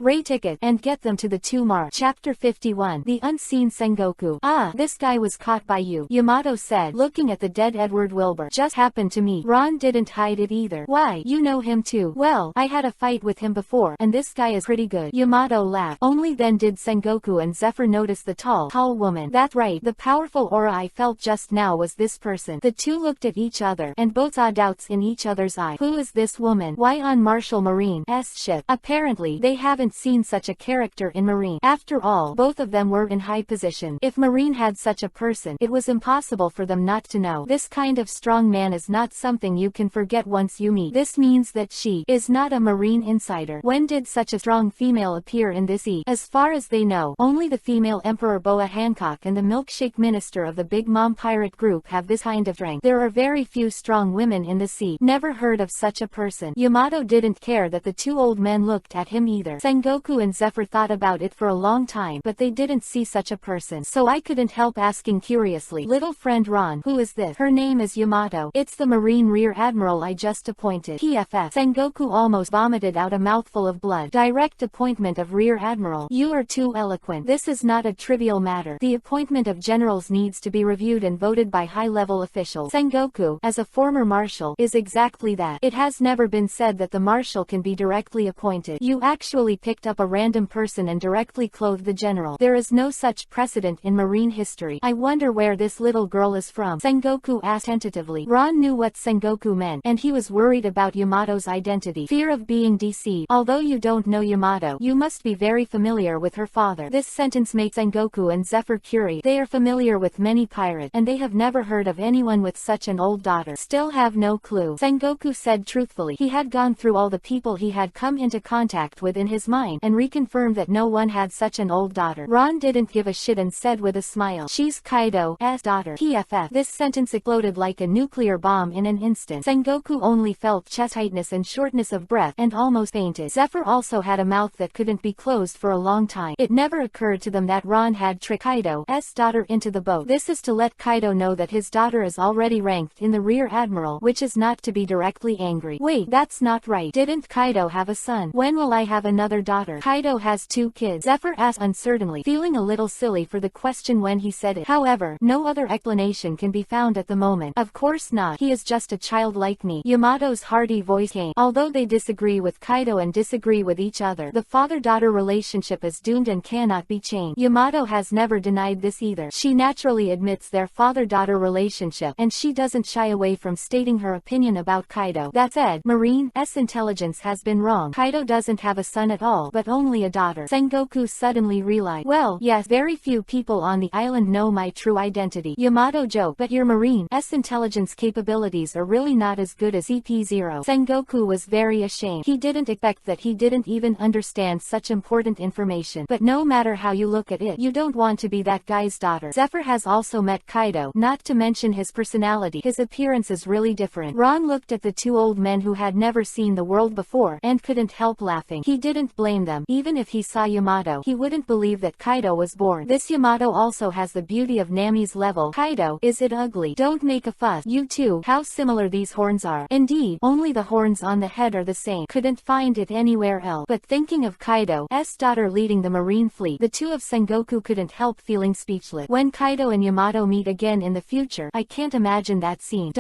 Ray ticket, and get them to the 2 mark." Chapter 51. The Unseen Sengoku. "Ah, this guy was caught by you," Yamato said, looking at the dead Edward Wilbur. "Just happened to me." Ron didn't hide it either. "Why, you know him too?" "Well, I had a fight with him before, and this guy is pretty good." Yamato laughed. Only then did Sengoku and Zephyr notice the tall woman. "That's right, the powerful aura I felt just now was this person." The two looked at each other, and both saw doubts in each other's eye. Who is this woman? Why on Marshal Marine's ship? Apparently, they haven't seen such a character in Marine. After all, both of them were in high position. If Marine had such a person, it was impossible for them not to know. This kind of strong man is not something you can forget once you meet. This means that she is not a Marine insider. When did such a strong female appear in this sea? As far as they know, only the female Emperor Boa Hancock and the milkshake minister of the Big Mom pirate group have this kind of strength. There are very few strong women in the sea. Never heard of such a person. Yamato didn't care that the two old men looked at him either. Sengoku and Zephyr thought about it for a long time, but they didn't see such a person. So I couldn't help asking curiously, "Little friend Ron, who is this?" "Her name is Yamato. It's the Marine Rear Admiral I just appointed." PFF. Sengoku almost vomited out a mouthful of blood. "Direct appointment of Rear Admiral. You are too eloquent. This is not a trivial matter. The appointment of generals needs to be reviewed and voted by high-level officials. Sengoku, as a former marshal, is exactly that. It has never been said that the marshal can be directly appointed. You actually picked up a random person and directly clothed the general. There is no such precedent in marine history. I wonder where this little girl is from, Sengoku asked tentatively. Ron knew what Sengoku meant, and he was worried about Yamato's identity. Fear of being deceived. Although you don't know Yamato, you must be very familiar with her father. This sentence makes Sengoku and Zephyr curious. They are familiar with many pirates, and they have never heard of anyone with such an old daughter. Still have no clue. Sengoku said truthfully. He had gone through all the people he had come into contact with in his mind, and reconfirmed that no one had such an old daughter. Ron didn't give a shit and said with a smile, "She's Kaido's daughter." PFF. This sentence exploded like a nuclear bomb in an instant. Sengoku only felt chest tightness and shortness of breath, and almost fainted. Zephyr also had a mouth that couldn't be closed for a long time. It never occurred to them that Ron had tricked Kaido's daughter into the boat. This is to let Kaido know that his daughter is already ranked in the rear admiral, which is not to be directly angry. Wait, that's not right. Didn't Kaido have a son? When will I have another daughter? Kaido has 2 kids, Zephyr asked uncertainly, feeling a little silly for the question when he said it. However, no other explanation can be found at the moment. Of course not. He is just a child like me. Yamato's hearty voice came. Although they disagree with Kaido and disagree with each other, the father-daughter relationship is doomed and cannot be changed. Yamato has never denied this either. She naturally admits their father-daughter relationship, and she doesn't shy away from stating her opinion about Kaido. That said, Marine's intelligence has been wrong. Kaido doesn't have a son at all, but only a daughter. Sengoku suddenly realized, well, yes, very few people on the island know my true identity. Yamato joked, but your Marine's intelligence capabilities are really not as good as EP0. Sengoku was very ashamed. He didn't expect that he didn't even understand such important information. But no matter how you look at it, you don't want to be that guy's daughter. Zephyr has also met Kaido, not to mention his personality. His appearance is really different. Ron looked at the 2 old men who had never seen the world before, and couldn't help laughing. He didn't blame them. Even if he saw Yamato, he wouldn't believe that Kaido was born. This Yamato also has the beauty of Nami's level. Kaido, is it ugly? Don't make a fuss. You too. How similar these horns are. Indeed, only the horns on the head are the same. Couldn't find it anywhere else. But thinking of Kaido's daughter leading the marine fleet, the 2 of Sengoku couldn't help feeling speechless. When Kaido and Yamato meet again in the future, I can't imagine that scene.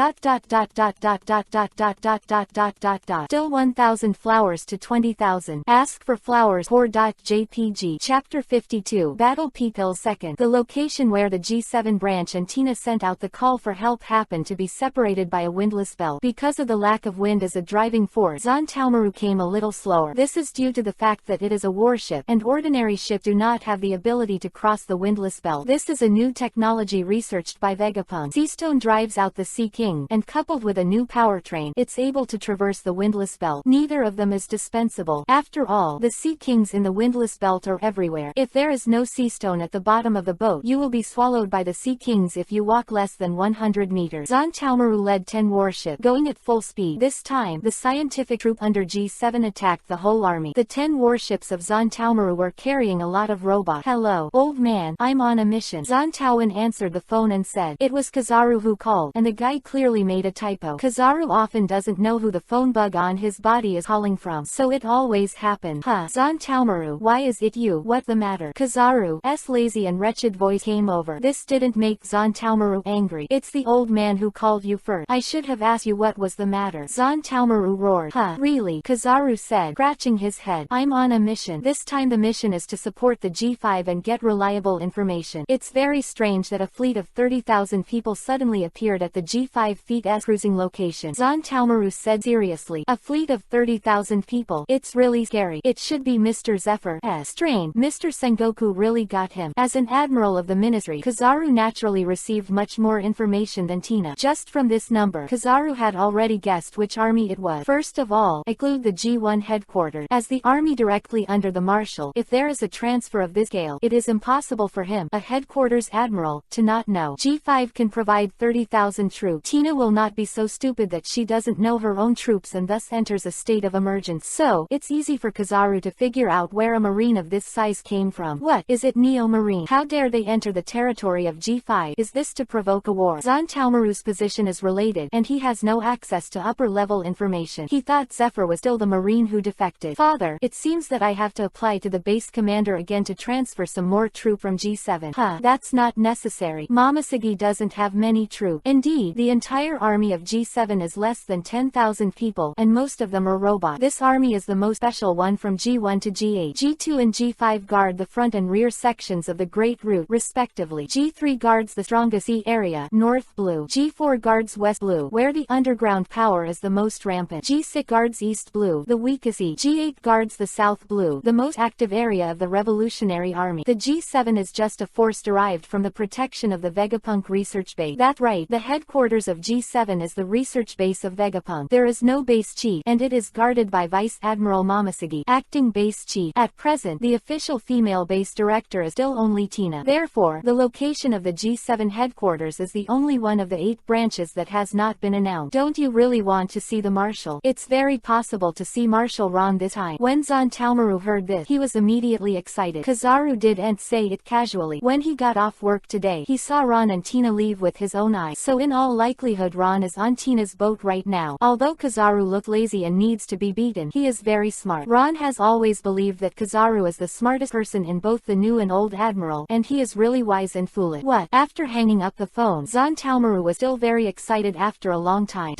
Still 1,000 flowers to 20,000. Ask for flowers. Jpg. Chapter 52. Battle People 2nd. The location where the G7 branch and Tina sent out the call for help happened to be separated by a windless belt. Because of the lack of wind as a driving force, Zantaomaru came a little slower. This is due to the fact that it is a warship, and ordinary ships do not have the ability to cross the windless belt. This is a new technology researched by Vegapunk. Seastone drives out the Sea King, and coupled with a new powertrain, it's able to traverse the windless belt. Neither of them is dispensable. After all, the Sea Kings in the windless belt are everywhere. If there is no seastone at the bottom of the boat, you will be swallowed by the Sea Kings if you walk less than 100 meters. Zantaomaru led 10 warships, going at full speed. This time, the scientific troop under G7 attacked the whole army. The 10 warships of Zantaomaru were carrying a lot of robots. Hello, old man, I'm on a mission. Zantaowen answered the phone and said, it was Kizaru who called, and the guy clearly made a typo. Kizaru often doesn't know who the phone bug on his body is calling from, so it always happened. Huh, Zantaomaru, why is it you? What the matter? Kizaru's lazy and wretched voice came over. This didn't make Zantaomaru angry. It's the old man who called you first. I should have asked you what was the matter. Zantaomaru roared. Huh, really? Kizaru said, scratching his head. I'm on a mission. This time the mission is to support the G5 and get reliable information. It's very strange that a fleet of 30,000 people suddenly appeared at the G5 fleet's cruising location. Zantaomaru said seriously. A fleet of 30,000 people. It's really scary. It should be Mr. Zephyr's train. Mr. Sengoku really got him. As an admiral of the ministry, Kizaru naturally received much more information than Tina. Just from this number, Kizaru had already guessed which army it was. First of all, include the G1 headquarters. As the army directly under the marshal, if there is a transfer of this scale, it is impossible for him, a headquarters admiral, to not know. G5 can provide 30,000 troops. Tina will not be so stupid that she doesn't know her own troops and thus enters a state of emergency. So, it's easy for Kizaru to figure out where a marine of this size came from. What, is it Neo Marine? How dare they enter the territory of G5? Is this to provoke a war? Zantaomaru's position is related, and he has no access to upper-level information. He thought Zephyr was still the marine who defected. Father, it seems that I have to apply to the base commander again to transfer some more troop from G7. G7. That's not necessary. Momoshige doesn't have many troops. Indeed, the entire army of G7 is less than 10,000 people, and most of them are robots. This army is the most special one from G1 to G8. G2 and G5 guard the front and rear sections of the Great Route, respectively. G3 guards the strongest E area, North Blue. G4 guards West Blue, where the underground power is the most rampant. G6 guards East Blue, the weakest E. G8 guards the South Blue, the most active area of the Revolutionary Army. The G7 is just a force derived from the protection of the Vegapunk research base. That's right, the headquarters of G7 is the research base of Vegapunk. There is no base chief, and it is guarded by Vice Admiral Momoshige, acting base chief. At present, the official female base director is still only Tina. Therefore, the location of the G7 headquarters is the only one of the 8 branches that has not been announced. Don't you really want to see the Marshal? It's very possible to see Marshal Ron this time. When Zantaomaru heard this, he was immediately excited. Kizaru didn't say it casually. When he got off work today, he saw Ron and Tina leave with his own eyes. So in all likelihood Ron is on Tina's boat right now. Although Kizaru looked lazy and needs to be beaten, he is very smart. Ron has always believed that Kizaru is the smartest person in both the new and old Admiral, and he is really wise and foolish. What? After hanging up the phone, Zantaomaru was still very excited after a long time.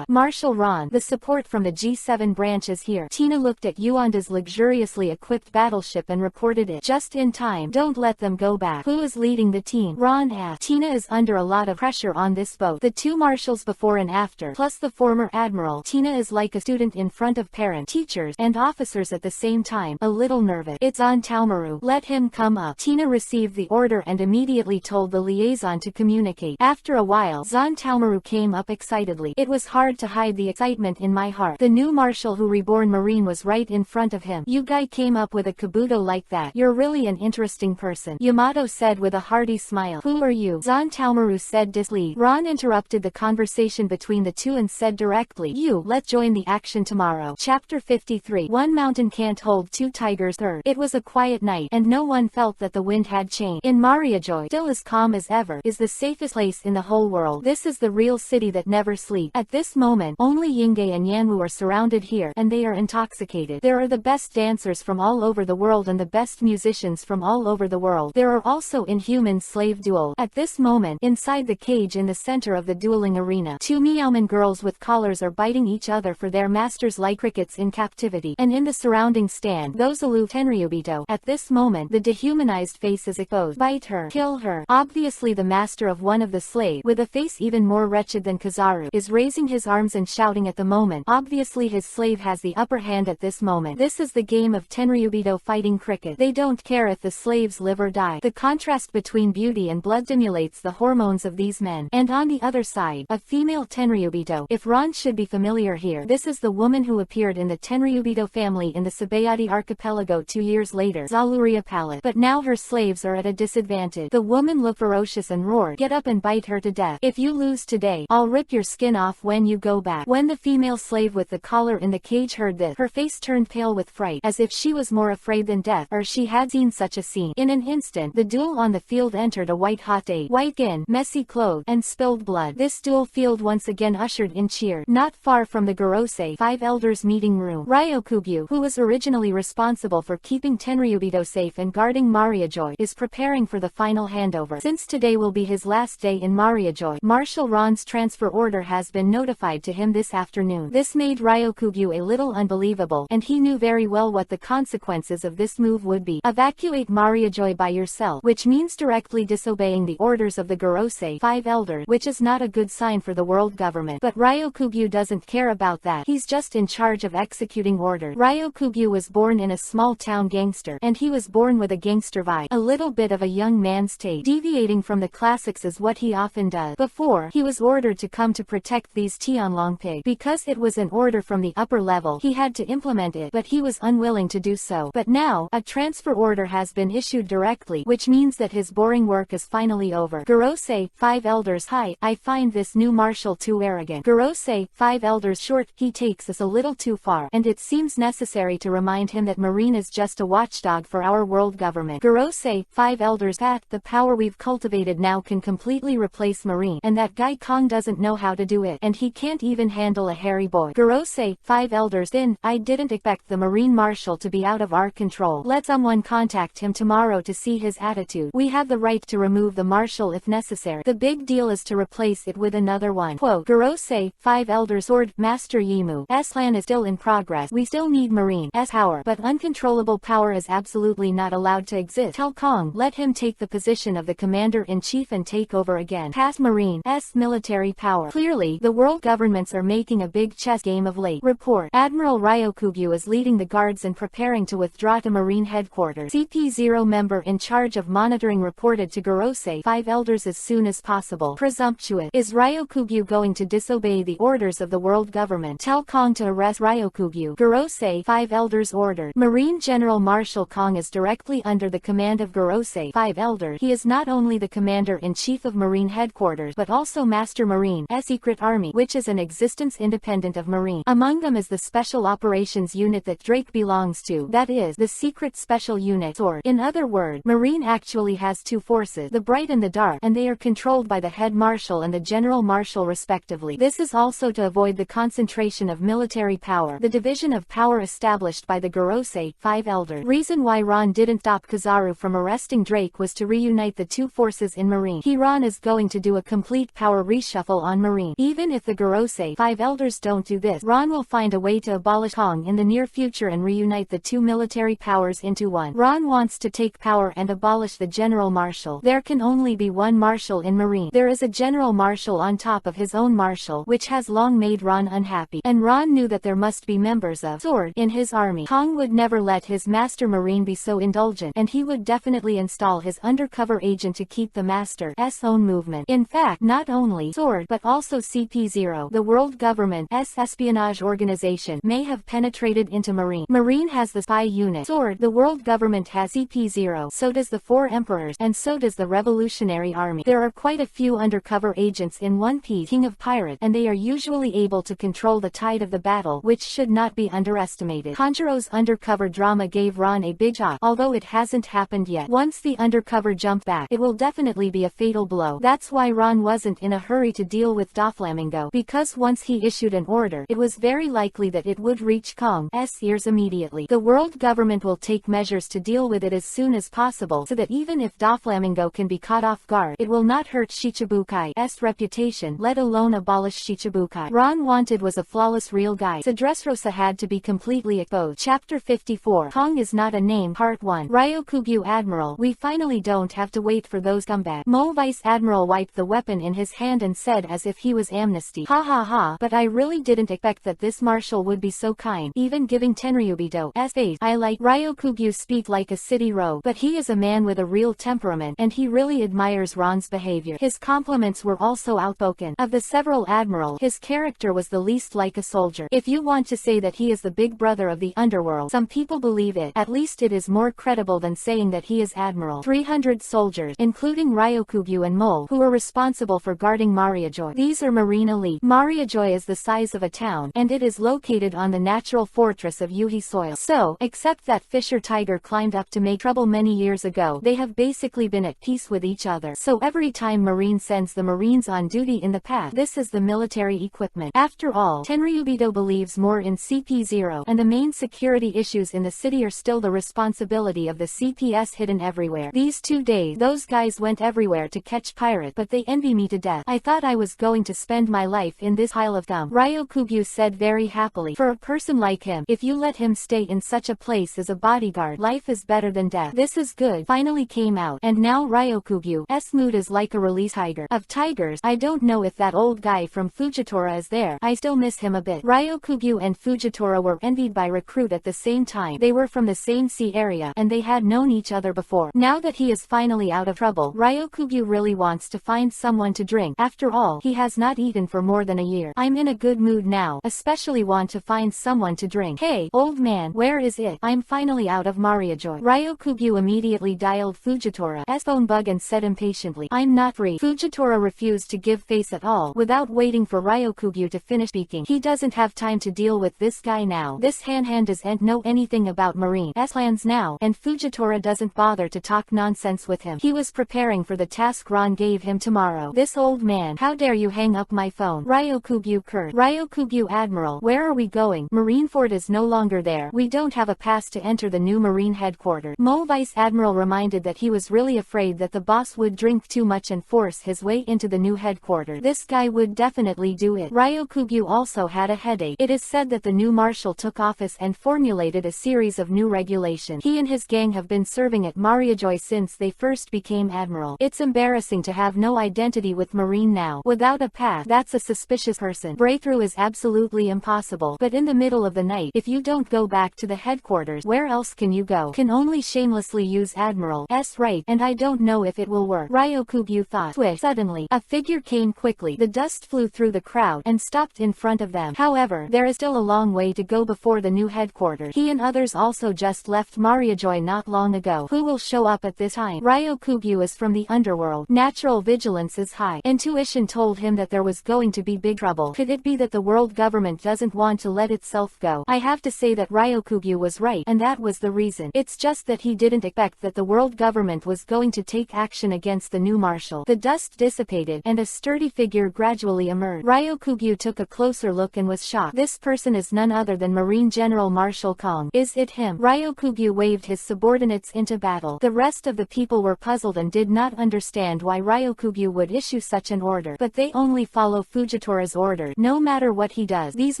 Marshal Ron, the support from the G7 branch is here. Tina looked at Yuanda's luxuriously equipped battleship and reported it just in time. Don't let them go back. Who is leading the team? Ron asked. Tina is under a lot of pressure on this boat. The 2 marshals before and after, plus the former admiral. Tina is like a student in front of parents, teachers, and officers at the same time, a little nervous. It's on Taomaru. Let him come up. Tina received the order and immediately told the liaison to communicate. After a while, Zantaomaru came up excitedly. It was hard to hide the excitement in my heart. The new marshal who reborn Marine was right in front of him. You guy came up with a kabuto like that. You're really an interesting person, Yamato said with a hearty smile. Who are you? Zantaomaru said displeased. Ron interrupted the conversation between the two and said directly, you, let's join the action tomorrow. Chapter 53. One mountain can't hold 2 tigers. Third. It was a quiet night, and no one felt that the wind had changed. In Mariajoy, still as calm as ever, is the safest place in the whole world. This is the real city that never sleeps. At this moment, only Yingei and Yanwu are surrounded here, and they are intoxicated. There are the best dancers from all over the world and the best musicians from all over the world. There are also inhuman slave duels. At this moment, inside the cage in the center of the dueling arena, 2 Meowman girls with collars are biting each other for their masters like crickets in captivity. And in the surrounding stand, those aloof Tenryubito. At this moment, the dehumanized face is exposed. Bite her. Kill her. Obviously the master of one of the slaves, with a face even more wretched than Kizaru, is raising his arms and shouting at the moment. Obviously his slave has the upper hand at this moment. This is the game of Tenryubito fighting cricket. They don't care if the slaves live or die. The contrast between beauty and blood stimulates the hormones of these men. And on the other side, a female Tenryubito. If Ron should be familiar here, this is the woman who appeared in the Tenryubito family in the Sabayati archipelago 2 years later, Zaluria Palette. But now her slaves are at a disadvantage. The woman looked ferocious and roared, get up and bite her to death. If you lose today, I'll rip your skin off when you go back. When the female slave with the collar in the cage heard this, her face turned pale with fright, as if she was more afraid than death, or she had seen such a scene. In an instant, the duel on the field entered a white-hot day. White skin, messy clothes, and spilled blood. This duel field once again ushered in cheer. Not far from the Gorosei 5 Elders meeting room, Ryokugyu, who was originally responsible for keeping Tenryubito safe and guarding Mariajoy, is preparing for the final handover. Since today will be his last day in Mariajoy, Marshal Ron's transfer order has been notified to him this afternoon. This made Ryokugyu a little unbelievable, and he knew very well what the consequences of this move would be. Evacuate Mariajoy by yourself, which means directly disobeying the orders of the Gorosei 5 Elders, which is not a good sign for the world government. But Ryokugyu doesn't care about that. He's just in charge of executing orders. Ryokugyu was born in a small town gangster, and he was born with a gangster vibe. A little bit of a young man's taste. Deviating from the classics is what he often does. Before, he was ordered to come to protect these Tianlong pigs. Because it was an order from the upper level, he had to implement it, but he was unwilling to do so. But now, a transfer order has been issued directly, which means that his boring work is finally over. Gorosei 5 Elders. Hi, I find this new marshal too arrogant. Gorosei 5 Elders. Short, he takes us a little too far, and it seems necessary to remind him that Marine is just a watchdog for our world government. Gorosei 5 Elders. Pat, the power we've cultivated now can completely replace Marine, and that guy Kong doesn't know how to do it, and he can't even handle a hairy boy. Gorosei, 5 elders in, I didn't expect the Marine Marshal to be out of our control. Let someone contact him tomorrow to see his attitude. We have the right to remove the Marshal if necessary. The big deal is to replace it with another one. Quote, Gorosei, 5 elders ordered, Master Yimu's plan is still in progress. We still need Marine's power, but uncontrollable power is absolutely not allowed to exist. Tell Kong, let him take the position of the Commander-in-Chief and take over again. Past Marine's military power. Clearly, the world governments are making a big chess game of late. Report, Admiral Ryokugyu is leading the guards and preparing to withdraw to Marine headquarters. CP0 member in charge of monitoring reported to Gorosei, 5 elders as soon as possible. Presumptuous. Is Ryokugyu going to disobey the orders of the world government? Tell Kong to arrest Ryokugyu. Gorosei, 5 elders ordered. Marine General Marshal Kong is directly under the command of Gorosei, 5 elders. He is not only the commander-in-chief of Marine headquarters but also Master Marine's secret army, which is an existence independent of Marine. Among them is the Special Operations Unit that Drake belongs to, that is, the Secret Special Unit, SWORD. In other words, Marine actually has 2 forces, the bright and the dark, and they are controlled by the head marshal and the general marshal respectively. This is also to avoid the concentration of military power, the division of power established by the Gorosei, 5 elders. Reason why Ron didn't stop Kizaru from arresting Drake was to reunite the 2 forces in Marine. Ron is going to do a complete power reshuffle on Marine. Even if the Gorosei, 5 elders don't do this, Ron will find a way to abolish Kong in the near future and reunite the 2 military powers into one. Ron wants to take power and abolish the general marshal. There can only be one marshal in Marine. There is a general marshal on top of his own marshal, which has long made Ron unhappy. And Ron knew that there must be members of SWORD in his army. Kong would never let his Master Marine be so indulgent, and he would definitely install his undercover agent to keep the Master's own movement. In fact, not only SWORD but also CP0, the world government's espionage organization, may have penetrated into Marine. Marine has the spy unit. SWORD, the world government, has CP0, so does the 4 emperors, and so does the Revolutionary Army. There are quite a few undercover agents in One Piece, King of Pirates, and they are usually able to control the tide of the battle, which should not be underestimated. Kanjuro's undercover drama gave Ron a big shock, although it hasn't happened yet. Once the undercover jump back, it will definitely be a fatal blow. That's why Ron wasn't in a hurry to deal with Doflamingo, because once he issued an order, it was very likely that it would reach Kong's ears immediately. The world government will take measures to deal with it as soon as possible, so that even if Doflamingo can be caught off guard, it will not hurt Shichibukai's reputation, let alone abolish Shichibukai. Ron wanted was a flawless real guy, so Dressrosa had to be completely exposed. Chapter 54. Kong is not a name. Part 1. Ryokugyu Admiral. We finally don't have to wait for those comebacks. Mo Vice Admiral wiped the weapon in his hand and said as if he was amnesty. Ha ha ha, but I really didn't expect that this marshal would be so kind, even giving Tenryubido's face. I like Ryokugyu speak like a city rogue, but he is a man with a real temperament, and he really admires Ron's behavior. His compliments were also outspoken. Of the several admirals, his character was the least like a soldier. If you want to say that he is the big brother of the underworld, some people believe it. At least it is more credible than saying that he is admiral. 300 soldiers, including Ryokugyu and Mole, who were responsible for guarding Mariajoy. These are Marine elite. Mariajoy is the size of a town, and it is located on the natural fortress of Yuhi soil. So, except that Fisher Tiger climbed up to make trouble many years ago, they have basically been at peace with each other. So every time Marine sends the Marines on duty in the past, this is the military equipment. After all, Tenryubido believes more in CP0, and the main security issues in the city are still the responsibility of the CPS hidden everywhere. These 2 days, those guys went everywhere to catch pirates, but they envy me to death. I thought I was going to spend my life in this pile of gum. Ryokugyu said very happily. For a person like him, if you let him stay in such a place as a bodyguard, life is better than death. This is good. Finally came out, and now Ryokugyu's mood is like a release tiger. Of tigers, I don't know if that old guy from Fujitora is there. I still miss him a bit. Ryokugyu and Fujitora were envied by Recruit at the same time. They were from the same sea area, and they had known each other before. Now that he is finally out of trouble, Ryokugyu really wants to find someone to drink. After all, he has not eaten for more than a year. I'm in a good mood now, especially want to find someone to drink. Hey, old man, where is it? I'm finally out of Mariajoy. Ryokugyu immediately dialed Fujitora's phone bug and said impatiently, I'm not free. Fujitora refused to give face at all. Without waiting for Ryokugyu to finish speaking, he doesn't have time to deal with this guy now. This hand doesn't know anything about Marine's plans now, and Fujitora doesn't bother to talk nonsense with him. He was preparing for the task Ron gave him tomorrow. This old man, how dare you hang up my phone? Ryokugyu cursed. word. Ryokugyu Admiral, where are we going? Marineford is no longer there. We don't have a pass to enter the new Marine headquarters. Mo Vice Admiral reminded that he was really afraid that the boss would drink too much and force his way into the new headquarters. This guy would definitely do it. Ryokugyu also had a headache. It is said that the new marshal took office and formulated a series of new regulations. He and his gang have been serving at Mariajoy since they first became admiral. It's embarrassing to have no identity with Marine now. Without a pass, that's a suspicious person. Breakthrough is absolutely impossible. But in the middle of the night, if you don't go back to the headquarters, where else can you go? Can only shamelessly use Admiral's right, and I don't know if it will work. Ryokugyu thought. Swish. Suddenly, a figure came quickly. The dust flew through the crowd and stopped in front of them. However, there is still a long way to go before the new headquarters. He and others also just left Mariajoy not long ago. Who will show up at this time? Ryokugyu is from the underworld. Natural vigilance is high. Intuition told him that there was going to be big trouble. Could it be that the world government doesn't want to let itself go? I have to say that Ryokugyu was right, and that was the reason. It's just that he didn't expect that the world government was going to take action against the new marshal. The dust dissipated, and a sturdy figure gradually emerged. Ryokugyu took a closer look and was shocked. This person is none other than Marine General Marshal Kong. Is it him? Ryokugyu waved his subordinates into battle. The rest of the people were puzzled and did not understand why Ryokugyu would issue such an order. But they only follow Fujitora's order. No matter what he does, these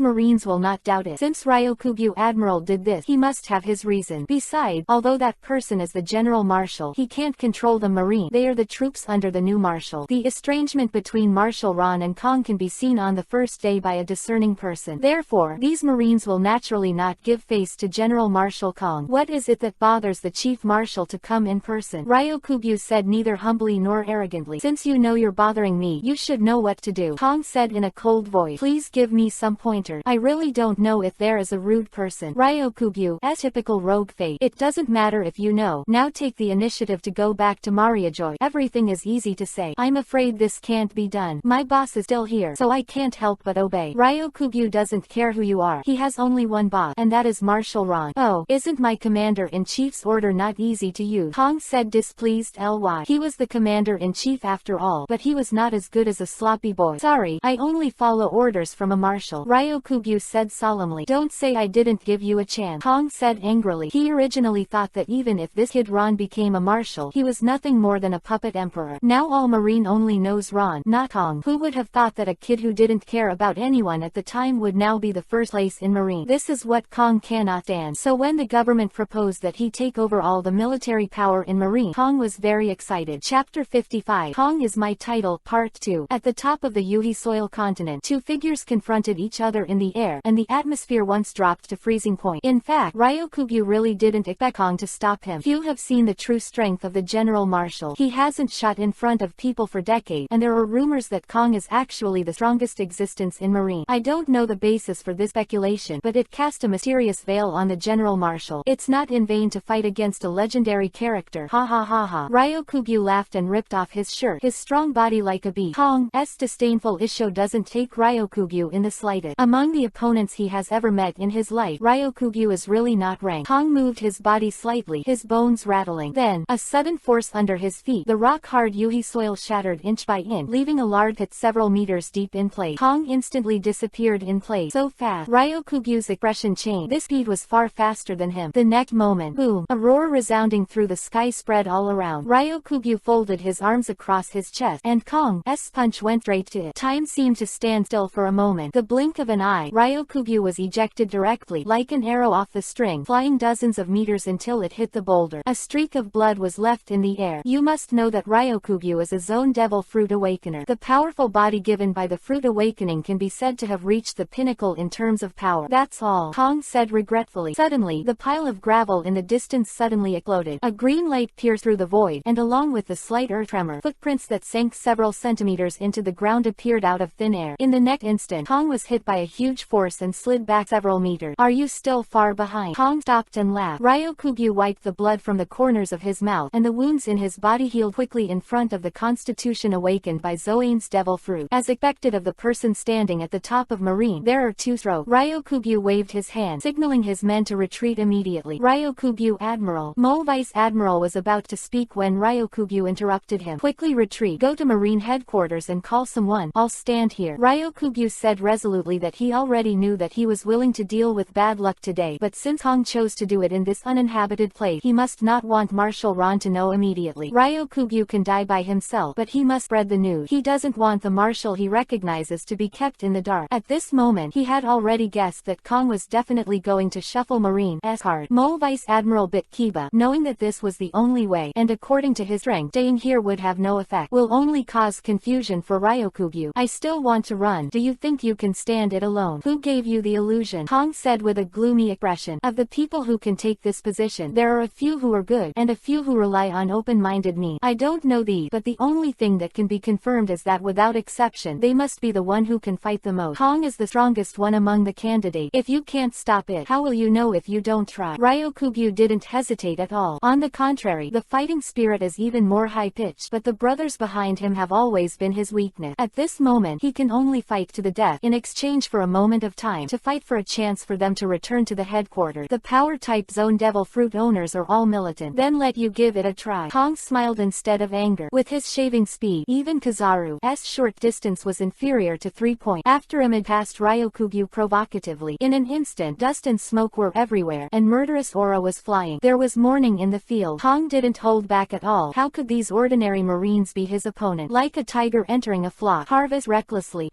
Marines will not doubt it. Since Ryokugyu Admiral did this, he must have his reason. Besides, although that person is the General Marshal, he can't control the Marine. They are the troops under the new Marshal. The estrangement between Marshal Ron and Kong can be seen on the first day by a discerning person. Therefore, these Marines will naturally not give face to General Marshal Kong. What is it that bothers the Chief Marshal to come in person? Ryokugyu said neither humbly nor arrogantly. Since you know you're bothering me, you should know what to do. Kong said in a cold voice. Please give me some pointer. I really don't know if there is a rude person. Ryokugyu, as typical rogue fate. It doesn't matter if you know. Now take the initiative to go back to Mariajoy. Everything is easy to say. I'm afraid this can't be done. My boss is still here, so I can't help but obey. Ryokugyu doesn't care who you are. He has only one boss, and that is Marshal Ron. Oh, isn't my commander-in-chief's order not easy to use? Kong said displeased. He was the commander-in-chief after all, but he was not as good as a sloppy boy. Sorry, I only follow orders from a marshal. Ryokugyu said solemnly. Don't say I didn't give you a chance. Kong said angrily. He originally thought that even if this kid Ron became a marshal, he was nothing more than a puppet emperor. Now all Marine only knows Ron, not Kong. Who would have thought that a kid who didn't care about anyone at the time would now be the first place in Marine? This is what Kong cannot stand. So when the government proposed that he take over all the military power in Marine, Kong was very excited. Chapter 55. Kong is my title, Part 2. At the top of the Yuhi soil continent, two figures confronted each other in the air, and the atmosphere once dropped to freezing point. In fact, Ryokugyu really didn't expect Kong to stop him. Few have seen the true strength of the General Marshal. He hasn't shot in front of people for decades, and there are rumors that Kong is actually the strongest existence in Marine. I don't know the basis for this speculation, but it cast a mysterious veil on the General Marshal. It's not in vain to fight against a legendary character. Ha ha ha ha. Ryokugyu laughed and ripped off his shirt, his strong body like a bee. Kong's disdainful issue doesn't take Ryokugyu in the slightest. Among the opponents he has ever met in his life, Ryokugyu is really not ranked. Kong moved his body slightly, his bones rattling. Then, a sudden force under his feet. The rock-hard Yuhi soil shattered inch by inch, leaving a large pit several meters deep in place. Kong instantly disappeared in place. So fast. Ryokugyu's expression changed. This speed was far faster than him. The next moment, boom, a roar resounding through the sky spread all around. Ryokugyu folded his arms across his chest, and Kong's punch went straight to it. Time seemed to stand still for a moment. The blink of an eye, Ryokugyu was ejected directly, like an arrow off the string, flying dozens of meters until it hit the boulder. A streak of blood was left in the air. You must know that Ryokugyu is a Zone Devil Fruit Awakener. The powerful body given by the Fruit Awakening can be said to have reached the pinnacle in terms of power. That's all, Kong said regretfully. Suddenly, the pile of gravel in the distance suddenly exploded. A green light pierced through the void, and along with the slight earth tremor, footprints that sank several centimeters into the ground appeared out of thin air. In the next instant, Kong was hit by a huge force and slid back several meters. Are you still far behind? Kong stopped and laughed. Ryokugyu wiped the blood from the corners of his mouth, and the wounds in his body healed quickly in front of the constitution awakened by Zoane's devil fruit. As expected of the person standing at the top of Marine, there are two strokes. Ryokugyu waved his hand, signaling his men to retreat immediately. Ryokugyu Admiral. Mo Vice Admiral was about to speak when Ryokugyu interrupted him. Quickly retreat. Go to Marine headquarters and call someone. I'll stand here. Ryokugyu Ryokugyu said resolutely that he already knew that he was willing to deal with bad luck today, but since Kong chose to do it in this uninhabited place, he must not want Marshal Ron to know immediately. Ryokugyu can die by himself, but he must spread the news. He doesn't want the Marshal he recognizes to be kept in the dark. At this moment, he had already guessed that Kong was definitely going to shuffle Marine's card. Vice Admiral bit Kiba, knowing that this was the only way, and according to his strength, staying here would have no effect, will only cause confusion for Ryokugyu. I still want to run. Do you think you can stand it alone? Who gave you the illusion? Kong said with a gloomy expression. Of the people who can take this position, there are a few who are good, and a few who rely on open-minded means. I don't know these, but the only thing that can be confirmed is that without exception, they must be the one who can fight the most. Kong is the strongest one among the candidates. If you can't stop it, how will you know if you don't try? Ryokugyu didn't hesitate at all. On the contrary, the fighting spirit is even more high-pitched, but the brothers behind him have always been his weakness. At this moment, he can only fight to the death, in exchange for a moment of time, to fight for a chance for them to return to the headquarters. The power-type Zone Devil Fruit owners are all militant. Then let you give it a try. Kong smiled instead of anger. With his shaving speed, even Kizaru's short distance was inferior to 3 points. After him had passed Ryokugyu provocatively. In an instant, dust and smoke were everywhere, and murderous aura was flying. There was mourning in the field. Kong didn't hold back at all. How could these ordinary marines be his opponent? Like a tiger entering a flock, harvest recklessly.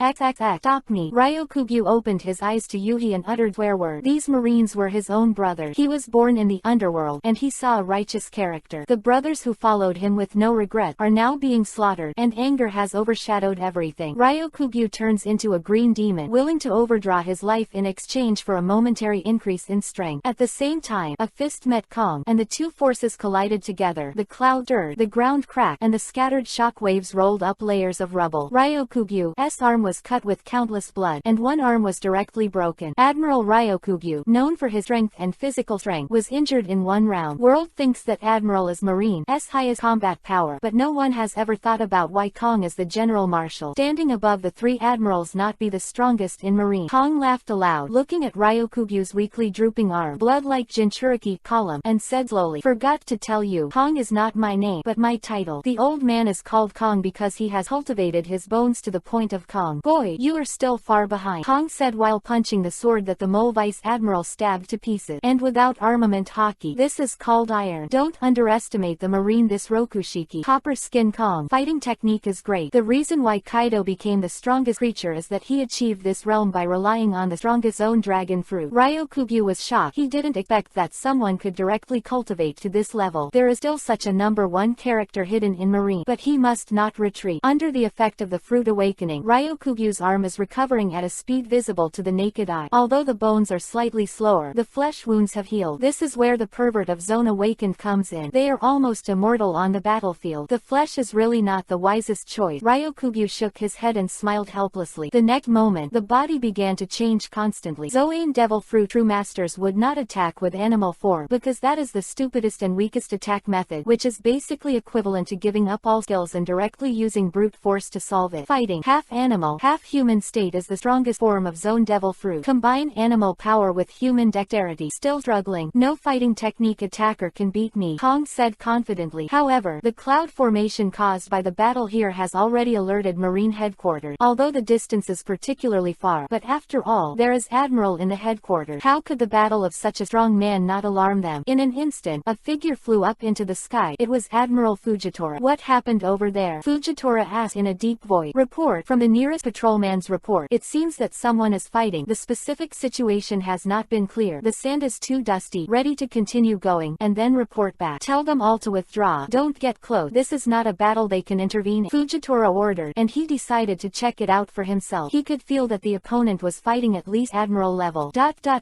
Stop me. Ryokugyu opened his eyes to Yuhi and uttered swear words. These marines were his own brothers. He was born in the underworld, and he saw a righteous character. The brothers who followed him with no regret are now being slaughtered, and anger has overshadowed everything. Ryokugyu turns into a green demon, willing to overdraw his life in exchange for a momentary increase in strength. At the same time, a fist met Kong, and the two forces collided together. The cloud stirred, the ground cracked, and the scattered shock waves rolled up layers of rubble. Ryokugyu's arm was cut with countless blood, and one arm was directly broken. Admiral Ryokugyu, known for his strength and physical strength, was injured in one round. World thinks that Admiral is Marine's highest combat power, but no one has ever thought about why Kong is the General Marshal, standing above the three admirals, not be the strongest in Marine. Kong laughed aloud, looking at Ryokugyu's weakly drooping arm, blood like Jinchuriki column, and said slowly, "Forgot to tell you, Kong is not my name, but my title. The old man is called Kong because he has cultivated his bones to the point of Kong. Boy, you are still far behind," Kong said while punching the sword that the Mole Vice Admiral stabbed to pieces. "And without armament hockey, this is called iron. Don't underestimate the Marine. This Rokushiki, copper skin Kong, fighting technique is great. The reason why Kaido became the strongest creature is that he achieved this realm by relying on the strongest zone dragon fruit." Ryokugyu was shocked. He didn't expect that someone could directly cultivate to this level. There is still such a number one character hidden in Marine, but he must not retreat. Under the effect of the fruit awakening, Ryokugyu's arm is recovering at a speed visible to the naked eye. Although the bones are slightly slower, the flesh wounds have healed. This is where the pervert of Zone Awakened comes in. They are almost immortal on the battlefield. The flesh is really not the wisest choice. Ryokugyu shook his head and smiled helplessly. The next moment, the body began to change constantly. Zoan Devil Fruit true masters would not attack with animal form, because that is the stupidest and weakest attack method, which is basically equivalent to giving up all skills and directly using brute force to solve it. Fighting, half animal, half human state is the strongest form of Zone Devil Fruit. Combine animal power with human dexterity. Still struggling. No fighting technique attacker can beat me, Kong said confidently. However, the cloud formation caused by the battle here has already alerted Marine headquarters, although the distance is particularly far. But after all, there is Admiral in the headquarters. How could the battle of such a strong man not alarm them? In an instant, a figure flew up into the sky. It was Admiral Fujitora. "What happened over there?" Fujitora asked in a deep voice. "Report from the nearest patrolman's report. It seems that someone is fighting. The specific situation has not been clear. The sand is too dusty. Ready to continue going, and then report back. Tell them all to withdraw. Don't get close. This is not a battle they can intervene in," Fujitora ordered, and he decided to check it out for himself. He could feel that the opponent was fighting at least Admiral level. Chapter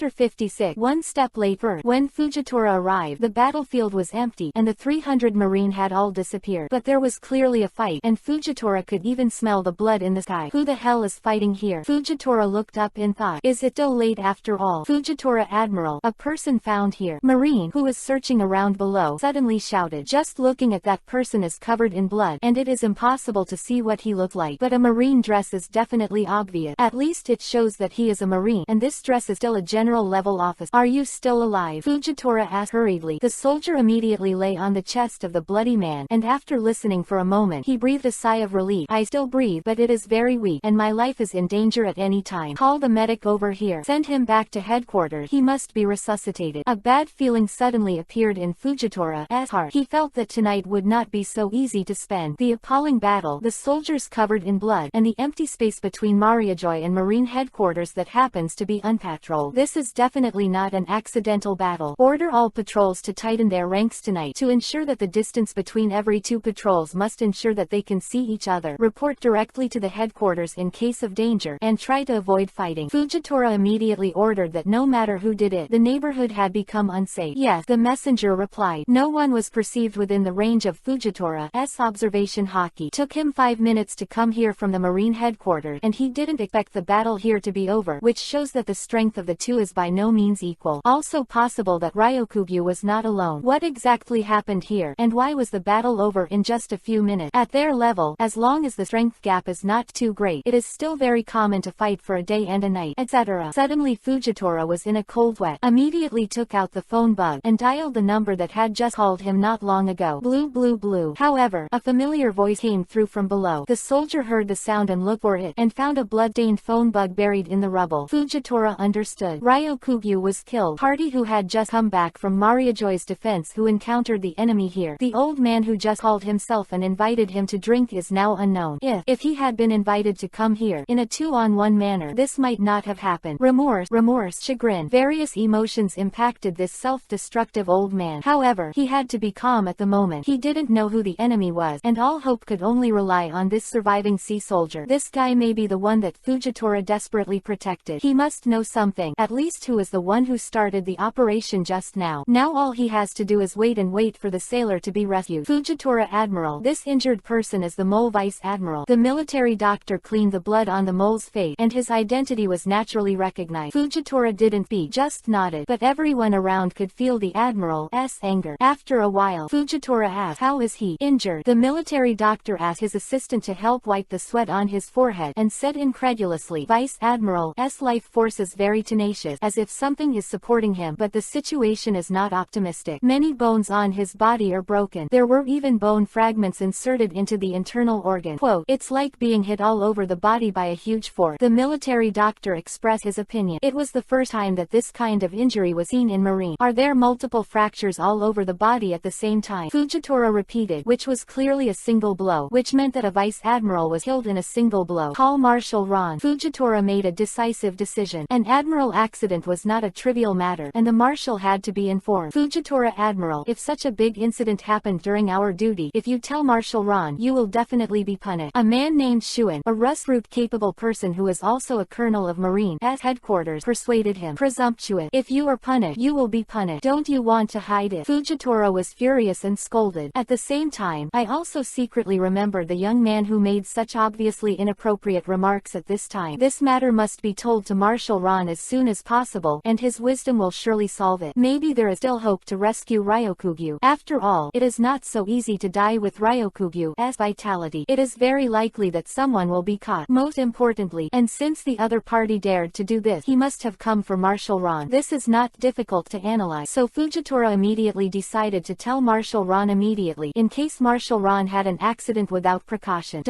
56. One step later, when Fujitora arrived, the battlefield was empty, and the 300 Marine had all disappeared. But there was clearly a fight, and Fujitora could even smell the blood in the sky. Who the hell is fighting here? Fujitora looked up in thought. Is it still late after all? Fujitora, Admiral, a person found here. Marine, who was searching around below, suddenly shouted. Just looking at that person is covered in blood, and it is impossible to see what he looked like. But a Marine dress is definitely obvious. At least it shows that he is a Marine, and this dress is still a general level officer. officer. Are you still alive? Fujitora asked hurriedly. The soldier immediately lay on the chest of the bloody man, and after listening for a moment, he breathed a sigh of relief. I still breathe, but it is very weak, and my life is in danger at any time. Call the medic over here. Send him back to headquarters. He must be resuscitated. A bad feeling suddenly appeared in Fujitora's heart. He felt that tonight would not be so easy to spend. The appalling battle, the soldiers covered in blood, and the empty space between Mariajoy and Marine headquarters that happens to be unpatrolled. This is definitely not an accidental battle. Order all patrols to tighten their ranks tonight to ensure that the distance between every two patrols must ensure that they can see each other. Report directly to the headquarters in case of danger, and try to avoid fighting. Fujitora immediately ordered that no matter who did it, the neighborhood had become unsafe. Yes, the messenger replied. No one was perceived within the range of Fujitora's observation. Hockey took him 5 minutes to come here from the Marine headquarters, and he didn't expect the battle here to be over, which shows that the strength of the two is by no means equal. Also possible that Ryokugyu was not alone. What exactly happened here, and why was the battle over in just a few minutes? At their level, as long as the strength gap is not too great, it is still very common to fight for a day and a night, etc. Suddenly Fujitora was in a cold sweat, immediately took out the phone bug, and dialed the number that had just called him not long ago. Blue blue blue. However, a familiar voice came through from below. The soldier heard the sound and looked for it, and found a blood-stained phone bug buried in the rubble. Fujitora understood. Ryokugyu was killed. Party who had just come back from Mariajoy's defense who encountered the enemy here. The old man who just called himself and invited him to drink is now unknown. If he had been invited to come here in a 2-on-1 manner, this might not have happened. Remorse, chagrin, various emotions impacted this self-destructive old man. However, he had to be calm at the moment. He didn't know who the enemy was, and all hope could only rely on this surviving sea soldier. This guy may be the one that Fujitora desperately protected. He must know something, at least who is the one who started the operation just now. Now all he has to do is wait and wait for the sailor to be rescued. Fujitora Admiral. This injured person is the mole Vice Admiral. The military doctor cleaned the blood on the mole's face, and his identity was naturally recognized. Fujitora didn't speak, just nodded, but everyone around could feel the Admiral's anger. After a while, Fujitora asked, how is he? Injured. The military doctor asked his assistant to help wipe the sweat on his forehead, and said incredulously, Vice Admiral's life force is very tenacious, as if something is supporting him, but the situation is not optimistic. Many bones on his body are broken. There were even bone fragments inserted into the internal organ. Quote, it's like being hit all over the body by a huge force. The military doctor expressed his opinion. It was the first time that this kind of injury was seen in Marine. Are there multiple fractures all over the body at the same time? Fujitora repeated, which was clearly a single blow, which meant that a vice admiral was killed in a single blow. Call Marshal Ron. Fujitora made a decisive decision. An admiral accident was not a trivial matter, and the marshal had to be informed. Fujitora Admiral, if such a big incident happened during our duty, if you tell Marshal Ron, you will definitely be punished. A man named Shuan, a Russroot capable person who is also a colonel of Marine at headquarters, persuaded him. Presumptuous. If you are punished, you will be punished. Don't you want to hide it? Fujitora was furious and scolded. At the same time, I also secretly remembered the young man who made such obviously inappropriate remarks at this time. This matter must be told to Marshal Ron as soon as possible, and his wisdom will surely solve it. Maybe there is still hope to rescue Ryokugyu. After all, it is not so easy to die with Ryokugyu's vitality. It is very likely that someone will be caught. Most importantly, and since the other party dared to do this, he must have come for Marshal Ron. This is not difficult to analyze. So Fujitora immediately decided to tell Marshal Ron immediately, in case Marshal Ron had an accident without precaution.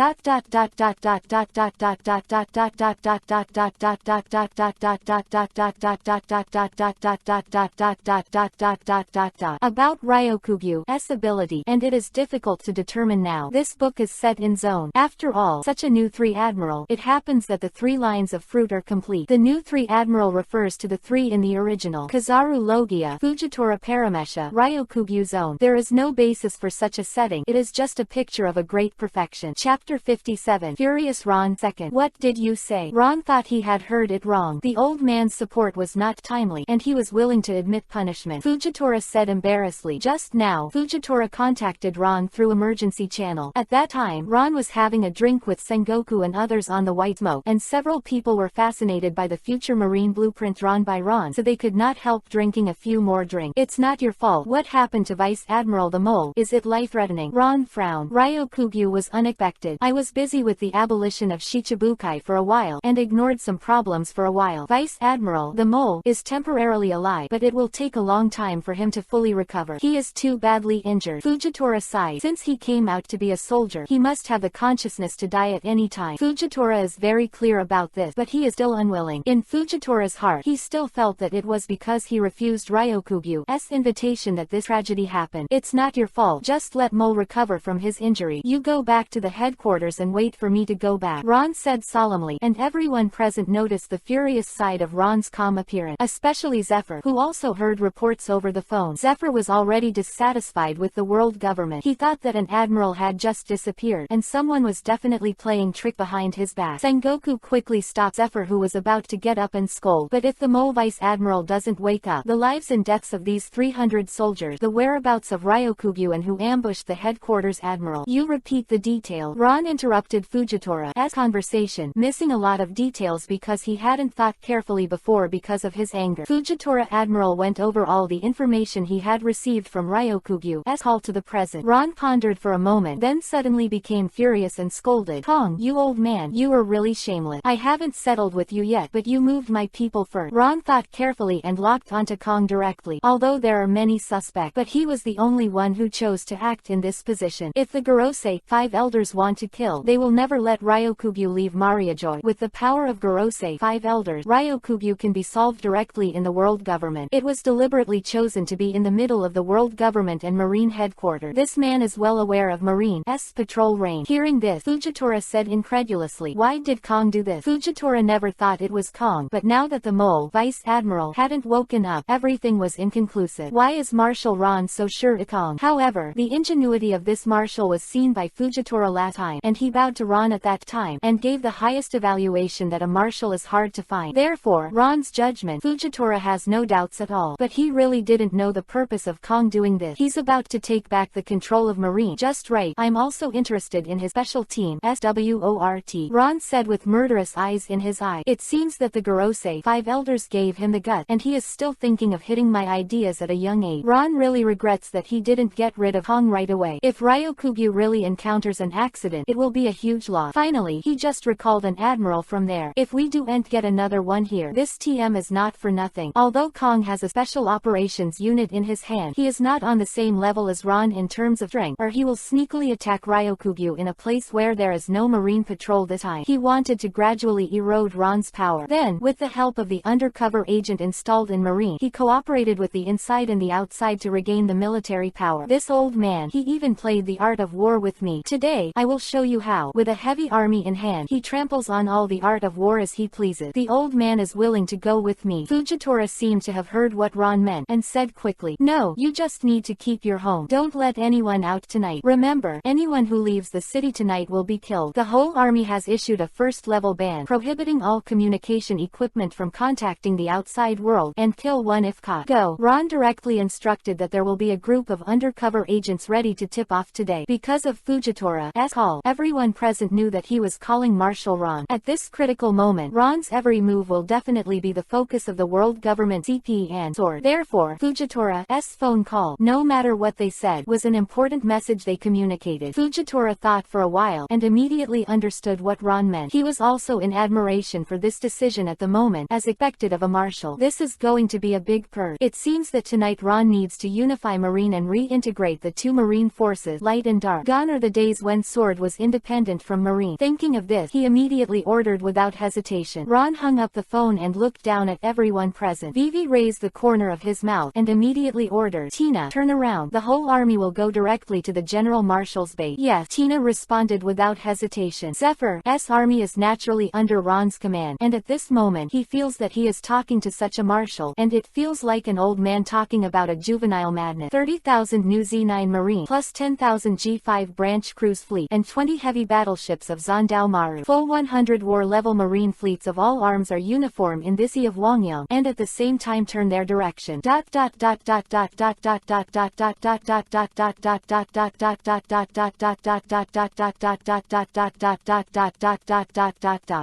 About Ryokugyu's ability, and it is difficult to determine now. This book is set in Zone. After all, such a new 3 Admiral, it happens that the 3 lines of fruit are complete. The new 3 Admiral refers to the 3 in the original. Kazaru Logia, Fujitora Paramesha, Ryokugyu Zone. There is no basis for such a setting. It is just a picture of a great perfection. Chapter 57. Furious Ron II. What did you say? Ron thought he had heard it wrong. The old man's support was not timely, and he was willing to admit punishment. Fujitora said embarrassedly. Just now, Fujitora contacted Ron through emergency channel. At that time, Ron was having a drink with Sengoku and others on the White Smoke, and several people were fascinated by the future marine blueprint drawn by Ron, so they could not help drinking a few more drinks. It's not your fault. What happened to Vice Admiral the Mole? Is it life-threatening? Ron frowned. Ryokugyu was unexpected. I was busy with the abolition of Shichibukai for a while, and ignored some problems for a while. Vice Admiral the Mole is is temporarily alive, but it will take a long time for him to fully recover. He is too badly injured. Fujitora sighed. Since he came out to be a soldier, he must have the consciousness to die at any time. Fujitora is very clear about this, but he is still unwilling. In Fujitora's heart, he still felt that it was because he refused Ryokugyu's invitation that this tragedy happened. It's not your fault. Just let Mole recover from his injury. You go back to the headquarters and wait for me to go back, Ron said solemnly, and everyone present noticed the furious side of Ron's calm appearance, especially Zephyr, who also heard reports over the phone. Zephyr was already dissatisfied with the world government. He thought that an admiral had just disappeared, and someone was definitely playing trick behind his back. Sengoku quickly stopped Zephyr, who was about to get up and scold. But if the Mole Vice Admiral doesn't wake up, the lives and deaths of these 300 soldiers, the whereabouts of Ryokugyu and who ambushed the headquarters admiral. You repeat the detail. Ron interrupted Fujitora's conversation, missing a lot of details because he hadn't thought carefully before because of his anger. Fujitora Admiral went over all the information he had received from Ryokugyu's call to the present. Ron pondered for a moment, then suddenly became furious and scolded. Kong, you old man, you are really shameless. I haven't settled with you yet, but you moved my people first. Ron thought carefully and locked onto Kong directly, although there are many suspects, but he was the only one who chose to act in this position. If the Gorosei 5 elders want to kill, they will never let Ryokugyu leave Mariajoy. With the power of Gorosei 5 elders, Ryokugyu can be solved directly in the world government. It was deliberately chosen to be in the middle of the world government and marine headquarters. This man is well aware of Marine's patrol range. Hearing this, Fujitora said incredulously, why did Kong do this? Fujitora never thought it was Kong, but now that the Mole Vice Admiral hadn't woken up, everything was inconclusive. Why is Marshal Ron so sure it's Kong? However, the ingenuity of this marshal was seen by Fujitora last time, and he bowed to Ron at that time, and gave the highest evaluation that a marshal is hard to find. Therefore, Ron's judgment, Fujitora has no doubts at all. But he really didn't know the purpose of Kong doing this. He's about to take back the control of Marine. Just right. I'm also interested in his special team, SWORT. Ron said with murderous eyes in his eye. It seems that the Gorosei 5 elders gave him the gut, and he is still thinking of hitting my ideas at a young age. Ron really regrets that he didn't get rid of Kong right away. If Ryokugyu really encounters an accident, it will be a huge loss. Finally, he just recalled an admiral from there. If we don't get another one here, this TM is not for nothing. Although Kong has a special operations unit in his hand, he is not on the same level as Ron in terms of strength, or he will sneakily attack Ryokugyu in a place where there is no marine patrol this time. He wanted to gradually erode Ron's power. Then, with the help of the undercover agent installed in Marine, he cooperated with the inside and the outside to regain the military power. This old man, he even played the art of war with me. Today, I will show you how. With a heavy army in hand, he tramples on all the art of war as he pleases. The old man is willing to go with me. Fujitora seemed to have heard what Ron meant, and said quickly, no, you just need to keep your home. Don't let anyone out tonight. Remember, anyone who leaves the city tonight will be killed. The whole army has issued a first-level ban, prohibiting all communication equipment from contacting the outside world, and kill one if caught. Go. Ron directly instructed that there will be a group of undercover agents ready to tip off today. Because of Fujitora's call, everyone present knew that he was calling Marshal Ron. At this critical moment, Ron's every move will definitely be the focus of the world government CP and sword. Therefore, Fujitora's phone call, no matter what they said, was an important message they communicated. Fujitora thought for a while, and immediately understood what Ron meant. He was also in admiration for this decision at the moment, as expected of a marshal. This is going to be a big purge. It seems that tonight Ron needs to unify Marine and reintegrate the two Marine forces, light and dark. Gone are the days when Sword was independent from Marine. Thinking of this, he immediately ordered without hesitation. Ron hung up the phone and looked down at everyone present. Vivi raised the corner of his mouth and immediately ordered, Tina, turn around. The whole army will go directly to the General Marshal's base. Yes, Tina responded without hesitation. Zephyr's army is naturally under Ron's command, and at this moment he feels that he is talking to such a marshal, and it feels like an old man talking about a juvenile madness. 30,000 new Z9 Marine, plus 10,000 G5 branch cruise fleet, and 20 heavy battleships of Zondao Maru. Full 100 war-level Marine fleets of all arms are uniform in the Sea of Wangyang, and at the same time turn their direction.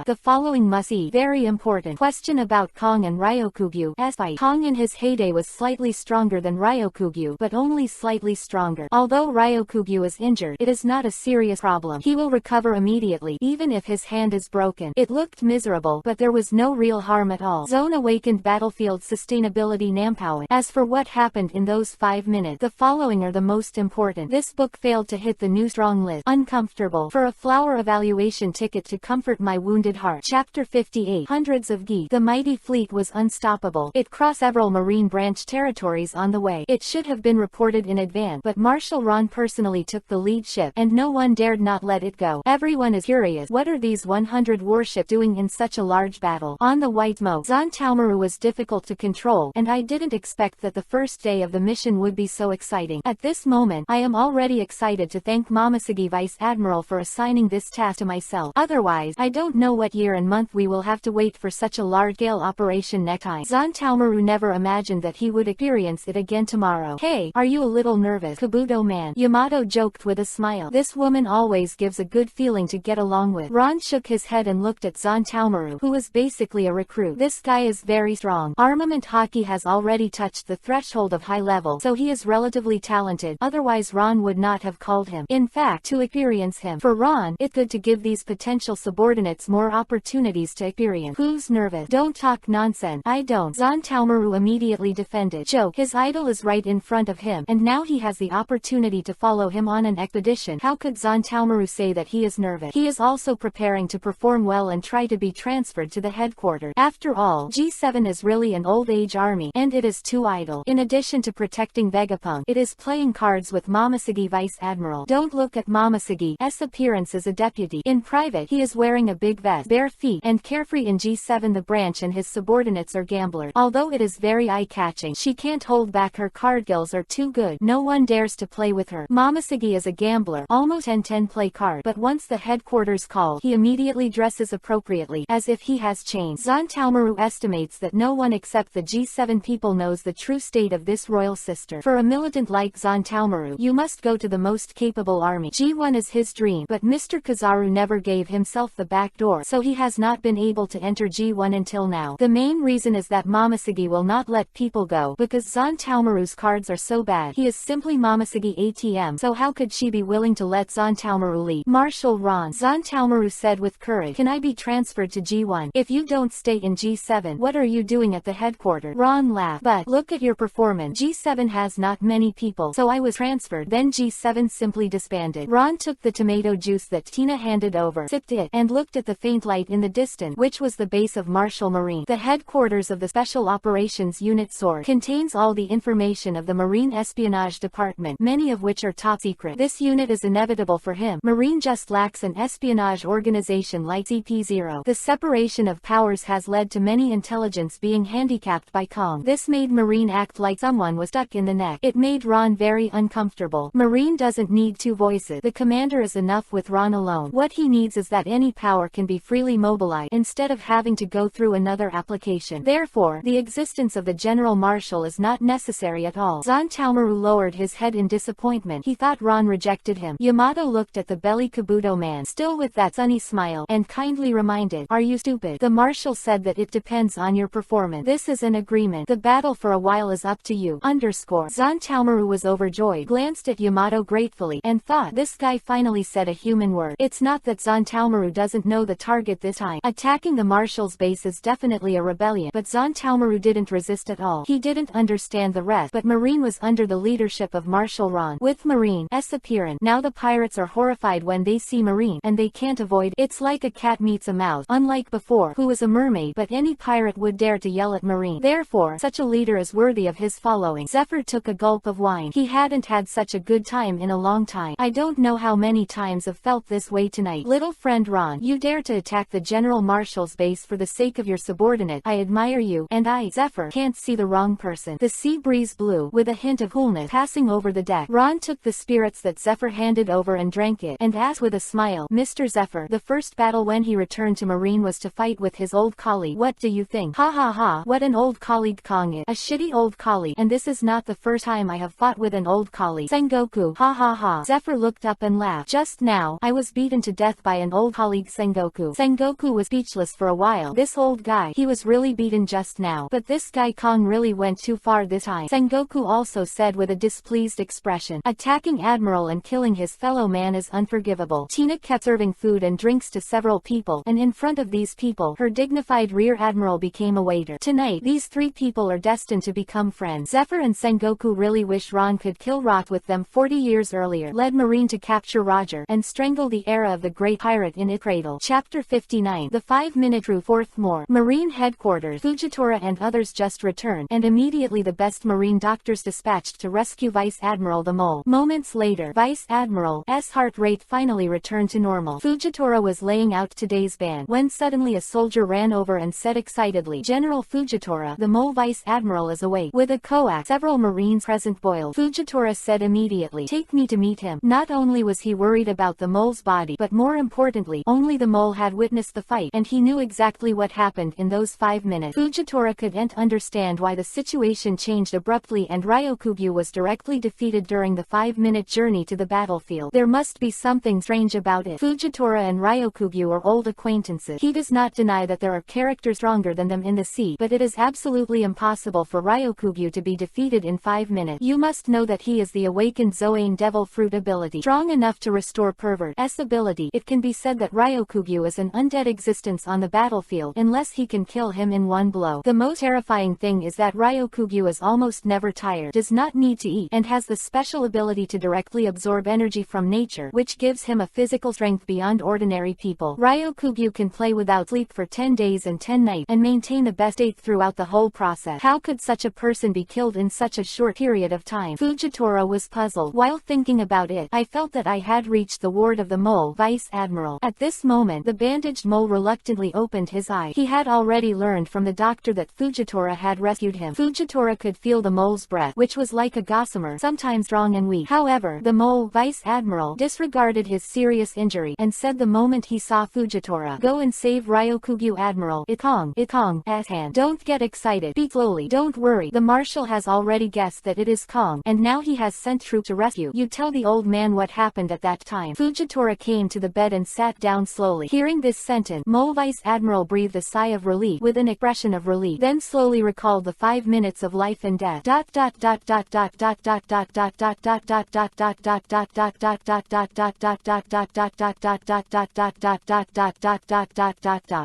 The following must be very important. Question about Kong and Ryokugyu. Fight. Kong in his heyday was slightly stronger than Ryokugyu, but only slightly stronger. Although Ryokugyu is injured, it is not a serious problem. He will recover immediately, even if his hand is broken. It looked miserable, but there was no real harm at all. Zone awakened weakened battlefield sustainability nampower. As for what happened in those 5 minutes, the following are the most important. This book failed to hit the new strong list. Uncomfortable. For a flower evaluation ticket to comfort my wounded heart. Chapter 58. Hundreds of geese. The mighty fleet was unstoppable. It crossed several marine branch territories on the way. It should have been reported in advance, but Marshal Ron personally took the lead ship, and no one dared not let it go. Everyone is curious. What are these 100 warships doing in such a large battle? On the White Moat, Zontaomaru was difficult to control, and I didn't expect that the first day of the mission would be so exciting. At this moment, I am already excited to thank Momosuke Vice Admiral for assigning this task to myself. Otherwise, I don't know what year and month we will have to wait for such a large-scale operation next time. Zontaomaru never imagined that he would experience it again tomorrow. Hey, are you a little nervous, Kabuto man? Yamato joked with a smile. This woman always gives a good feeling to get along with. Ron shook his head and looked at Zontaomaru, who was basically a recruit. This guy is very strong. Armament hockey has already touched the threshold of high level, so he is relatively talented. Otherwise Ron would not have called him. In fact, to experience him. For Ron, it's good to give these potential subordinates more opportunities to experience. Who's nervous? Don't talk nonsense. I don't. Zontaomaru immediately defended. Joke. His idol is right in front of him, and now he has the opportunity to follow him on an expedition. How could Zontaomaru say that he is nervous? He is also preparing to perform well and try to be transferred to the headquarters. After all, G7 is really an old age army, and it is too idle. In addition to protecting Vegapunk, it is playing cards with Momosuke Vice Admiral. Don't look at Momosuge's appearance as a deputy. In private, he is wearing a big vest, bare feet, and carefree. In G7 the branch and his subordinates are gamblers. Although it is very eye-catching, she can't hold back. Her card skills are too good. No one dares to play with her. Momosuke is a gambler, almost 10-10 play card, but once the headquarters call, he immediately dresses appropriately, as if he has changed. Zontaomaru estimates that no one except the G7 people knows the true state of this royal sister. For a militant like Zontaomaru, you must go to the most capable army. G1 is his dream, but Mr. Kizaru never gave himself the back door, so he has not been able to enter G1 until now. The main reason is that Momosuke will not let people go, because Zontaomaru's cards are so bad. He is simply Momosuke ATM, so how could she be willing to let Zontaomaru leave? Marshal Ron, Zontaomaru said with courage, can I be transferred to G1? If you don't stay in G7, what are you doing at the headquarters? Ron laughed. But look at your performance. G7 has not many people, so I was transferred. Then G7 simply disbanded. Ron took the tomato juice that Tina handed over, sipped it, and looked at the faint light in the distance, which was the base of Marshal Marine. The headquarters of the Special Operations Unit SWORD contains all the information of the Marine Espionage Department, many of which are top secret. This unit is inevitable for him. Marine just lacks an espionage organization like CP0. The separation of powers has led to many intelligence being handicapped by Kong. This made Marine act like someone was stuck in the neck. It made Ron very uncomfortable. Marine doesn't need two voices. The commander is enough with Ron alone. What he needs is that any power can be freely mobilized, instead of having to go through another application. Therefore, the existence of the General Marshal is not necessary at all. Zontaomaru lowered his head in disappointment. He thought Ron rejected him. Yamato looked at the belly Kabuto man, still with that sunny smile, and kindly reminded, are you stupid? The Marshal said that it depends on your performance. This is an agreement. The battle for a while is up to you. Zontaomaru was overjoyed, glanced at Yamato gratefully, and thought, this guy finally said a human word. It's not that Zontaomaru doesn't know the target this time. Attacking the Marshal's base is definitely a rebellion, but Zontaomaru didn't resist at all. He didn't understand the rest, but Marine was under the leadership of Marshal Ron. With Marine's appearance, now the pirates are horrified when they see Marine, and they can't avoid. It's like a cat meets a mouse, unlike before, who was a mermaid, but any pirate would dare to yell at Marine. Therefore, such a leader is worthy of his following. Zephyr took a gulp of wine. He hadn't had such a good time in a long time. I don't know how many times I've felt this way tonight. Little friend Ron, you dare to attack the General Marshal's base for the sake of your subordinate. I admire you, and I, Zephyr, can't see the wrong person. The sea breeze blew, with a hint of coolness passing over the deck. Ron took the spirits that Zephyr handed over and drank it, and asked with a smile, Mr. Zephyr, the first battle when he returned to Marine was to fight with his old colleague. What do you think? Ha ha ha, what an old colleague Kong is. A shitty old colleague, and this is not the first time I have fought with an old colleague. Sengoku, ha ha ha. Zephyr looked up and laughed. Just now, I was beaten to death by an old colleague Sengoku. Sengoku was speechless for a while. This old guy, he was really beaten just now. But this guy Kong really went too far this time. Sengoku also said with a displeased expression. Attacking Admiral and killing his fellow man is unforgivable. Tina kept serving food and drinks to several people, and in front of these people, her dignified rear admiral became became a waiter. Tonight, these three people are destined to become friends. Zephyr and Sengoku really wish Ron could kill Rot with them 40 years earlier, led Marine to capture Roger, and strangle the era of the great pirate in its cradle. Chapter 59. The 5-minute rule. Fourth more. Marine headquarters. Fujitora and others just returned, and immediately the best Marine doctors dispatched to rescue Vice Admiral the Mole. Moments later, Vice Admiral's heart rate finally returned to normal. Fujitora was laying out today's ban when suddenly a soldier ran over and said excitedly, "General Fujitora, the Mole Vice Admiral is awake." With a coax, several Marines present boiled. Fujitora said immediately, "Take me to meet him." Not only was he worried about the Mole's body, but more importantly, only the Mole had witnessed the fight, and he knew exactly what happened in those 5 minutes. Fujitora couldn't understand why the situation changed abruptly and Ryokugyu was directly defeated during the 5-minute journey to the battlefield. There must be something strange about it. Fujitora and Ryokugyu are old acquaintances. He does not deny that there are characters stronger than them in the sea, but it is absolutely impossible for Ryokugyu to be defeated in 5 minutes. You must know that he is the awakened Zoane Devil Fruit ability, strong enough to restore Pervert's ability. It can be said that Ryokugyu is an undead existence on the battlefield unless he can kill him in one blow. The most terrifying thing is that Ryokugyu is almost never tired, does not need to eat, and has the special ability to directly absorb energy from nature, which gives him a physical strength beyond ordinary people. Ryokugyu can play without sleep for 10 days and 10 nights and maintain the best state throughout the whole process. How could such a person be killed in such a short period of time? Fujitora was puzzled. While thinking about it, I felt that I had reached the ward of the Mole Vice Admiral. At this moment, the bandaged Mole reluctantly opened his eye. He had already learned from the doctor that Fujitora had rescued him. Fujitora could feel the Mole's breath, which was like a gossamer, sometimes strong and weak. However, the Mole Vice Admiral disregarded his serious injury and said the moment he saw Fujitora, "Go and save Ryokugyu Admiral. Kong's hand. Don't get excited. Speak slowly. Don't worry. The Marshal has already guessed that it is Kong, and now he has sent troops to rescue you. Tell the old man what happened at that time." Fujitora came to the bed and sat down slowly. Hearing this sentence, Mole Vice Admiral breathed a sigh of relief with an expression of relief, then slowly recalled the 5 minutes of life and death.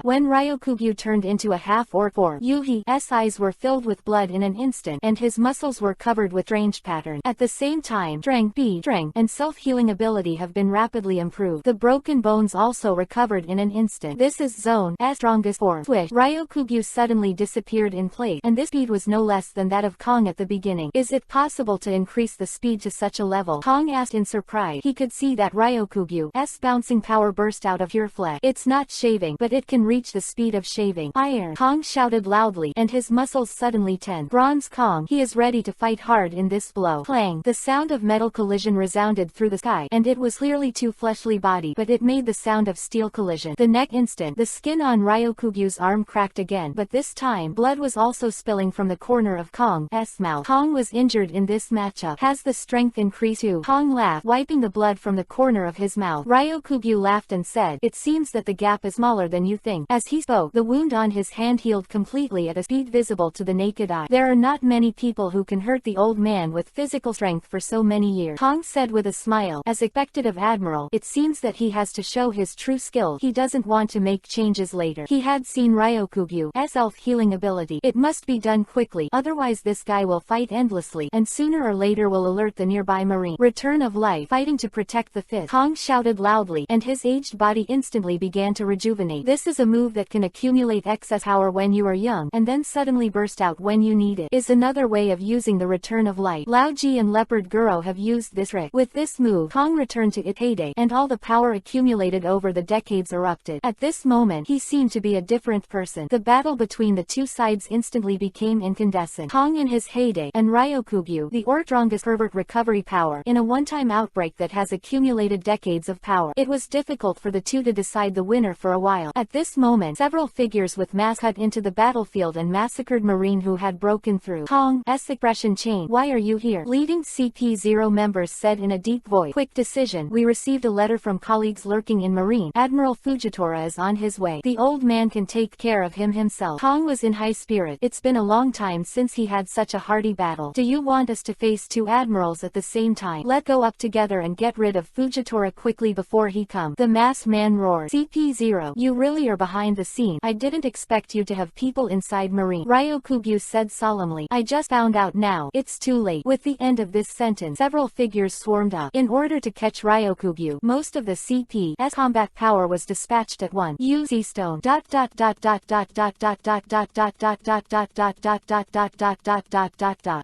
When Ryokugyu turned into a half-orc form, Yuhi's eyes were filled with blood in an instant, and his muscles were covered with strange patterns. At the same time, strength and self-healing ability have been rapidly improved. The broken bones also recovered in an instant. This is Zone's strongest form. Swish. Ryokugyu suddenly disappeared in place, and this speed was no less than that of Kong at the beginning. Is it possible to increase the speed to such a level? Kong asked in surprise. He could see that Ryokugyu's bouncing power burst out of pure flesh. It's not shaving, but it can reach the speed of shaving iron. Kong shouted loudly, and his muscles suddenly tensed. Bronze Kong. He is ready to fight hard in this blow. Clang. The sound of metal collision resounded through the sky, and it was clearly too fleshly body, but it made the sound of steel collision. The next instant, the skin on Ryokugyu's arm cracked again, but this time, blood was also spilling from the corner of Kong's mouth. Kong was injured in this matchup. Has the strength increased too? Kong laughed, wiping the blood from the corner of his mouth. Ryokugyu laughed and said, "It seems that the gap is smaller than you think." As he spoke, the wound on his hand healed completely at a speed visible to the naked eye. There are not many people who can hurt the old man with physical strength for so many years. Kong said with a smile, as expected of Admiral, it seems that he has to show his true skill. He doesn't want to make changes later. He had seen Ryokugyu's self-healing ability. It must be done quickly, otherwise this guy will fight endlessly, and sooner or later will alert the nearby marine. Return of life, fighting to protect the fifth. Kong shouted loudly, and his aged body instantly began to rejuvenate. This is a move that can accumulate excess power when you are young, and then suddenly burst out when you need it. Is another way of using the return of life. Laoji and Leopard Guro have used this trick. With this move, Kong returned to its heyday, and all the power accumulated over the decades erupted. At this moment, he seemed to be a different person. The battle between the two sides instantly became incandescent. Kong in his heyday, and Ryokugyu, the orc's strongest pervert recovery power, in a one-time outbreak that has accumulated decades of power. It was difficult for the two to decide the winner for a while. At this moment, several figures with masks cut into the battlefield and massacred Marine who had broken through. Kong's expression changed. "Why are you here?" Leading CP0 members said in a deep voice. "Quick decision. We received a letter from colleagues lurking in Marine. Admiral Fujitora is on his way. The old man can take care of him himself." Kong was in high spirit. It's been a long time since he had such a hearty battle. "Do you want us to face two admirals at the same time? Let go up together and get rid of Fujitora quickly before he comes." The masked man roared. CP0, you really are behind the scene. I didn't expect you to have people inside Marine. Ryokugyu said solemnly. I just found out now. It's too late. With the end of this sentence, several figures swarmed up. In order to catch Ryokugyu, most of the CP's combat power was dispatched at once. Use Stone.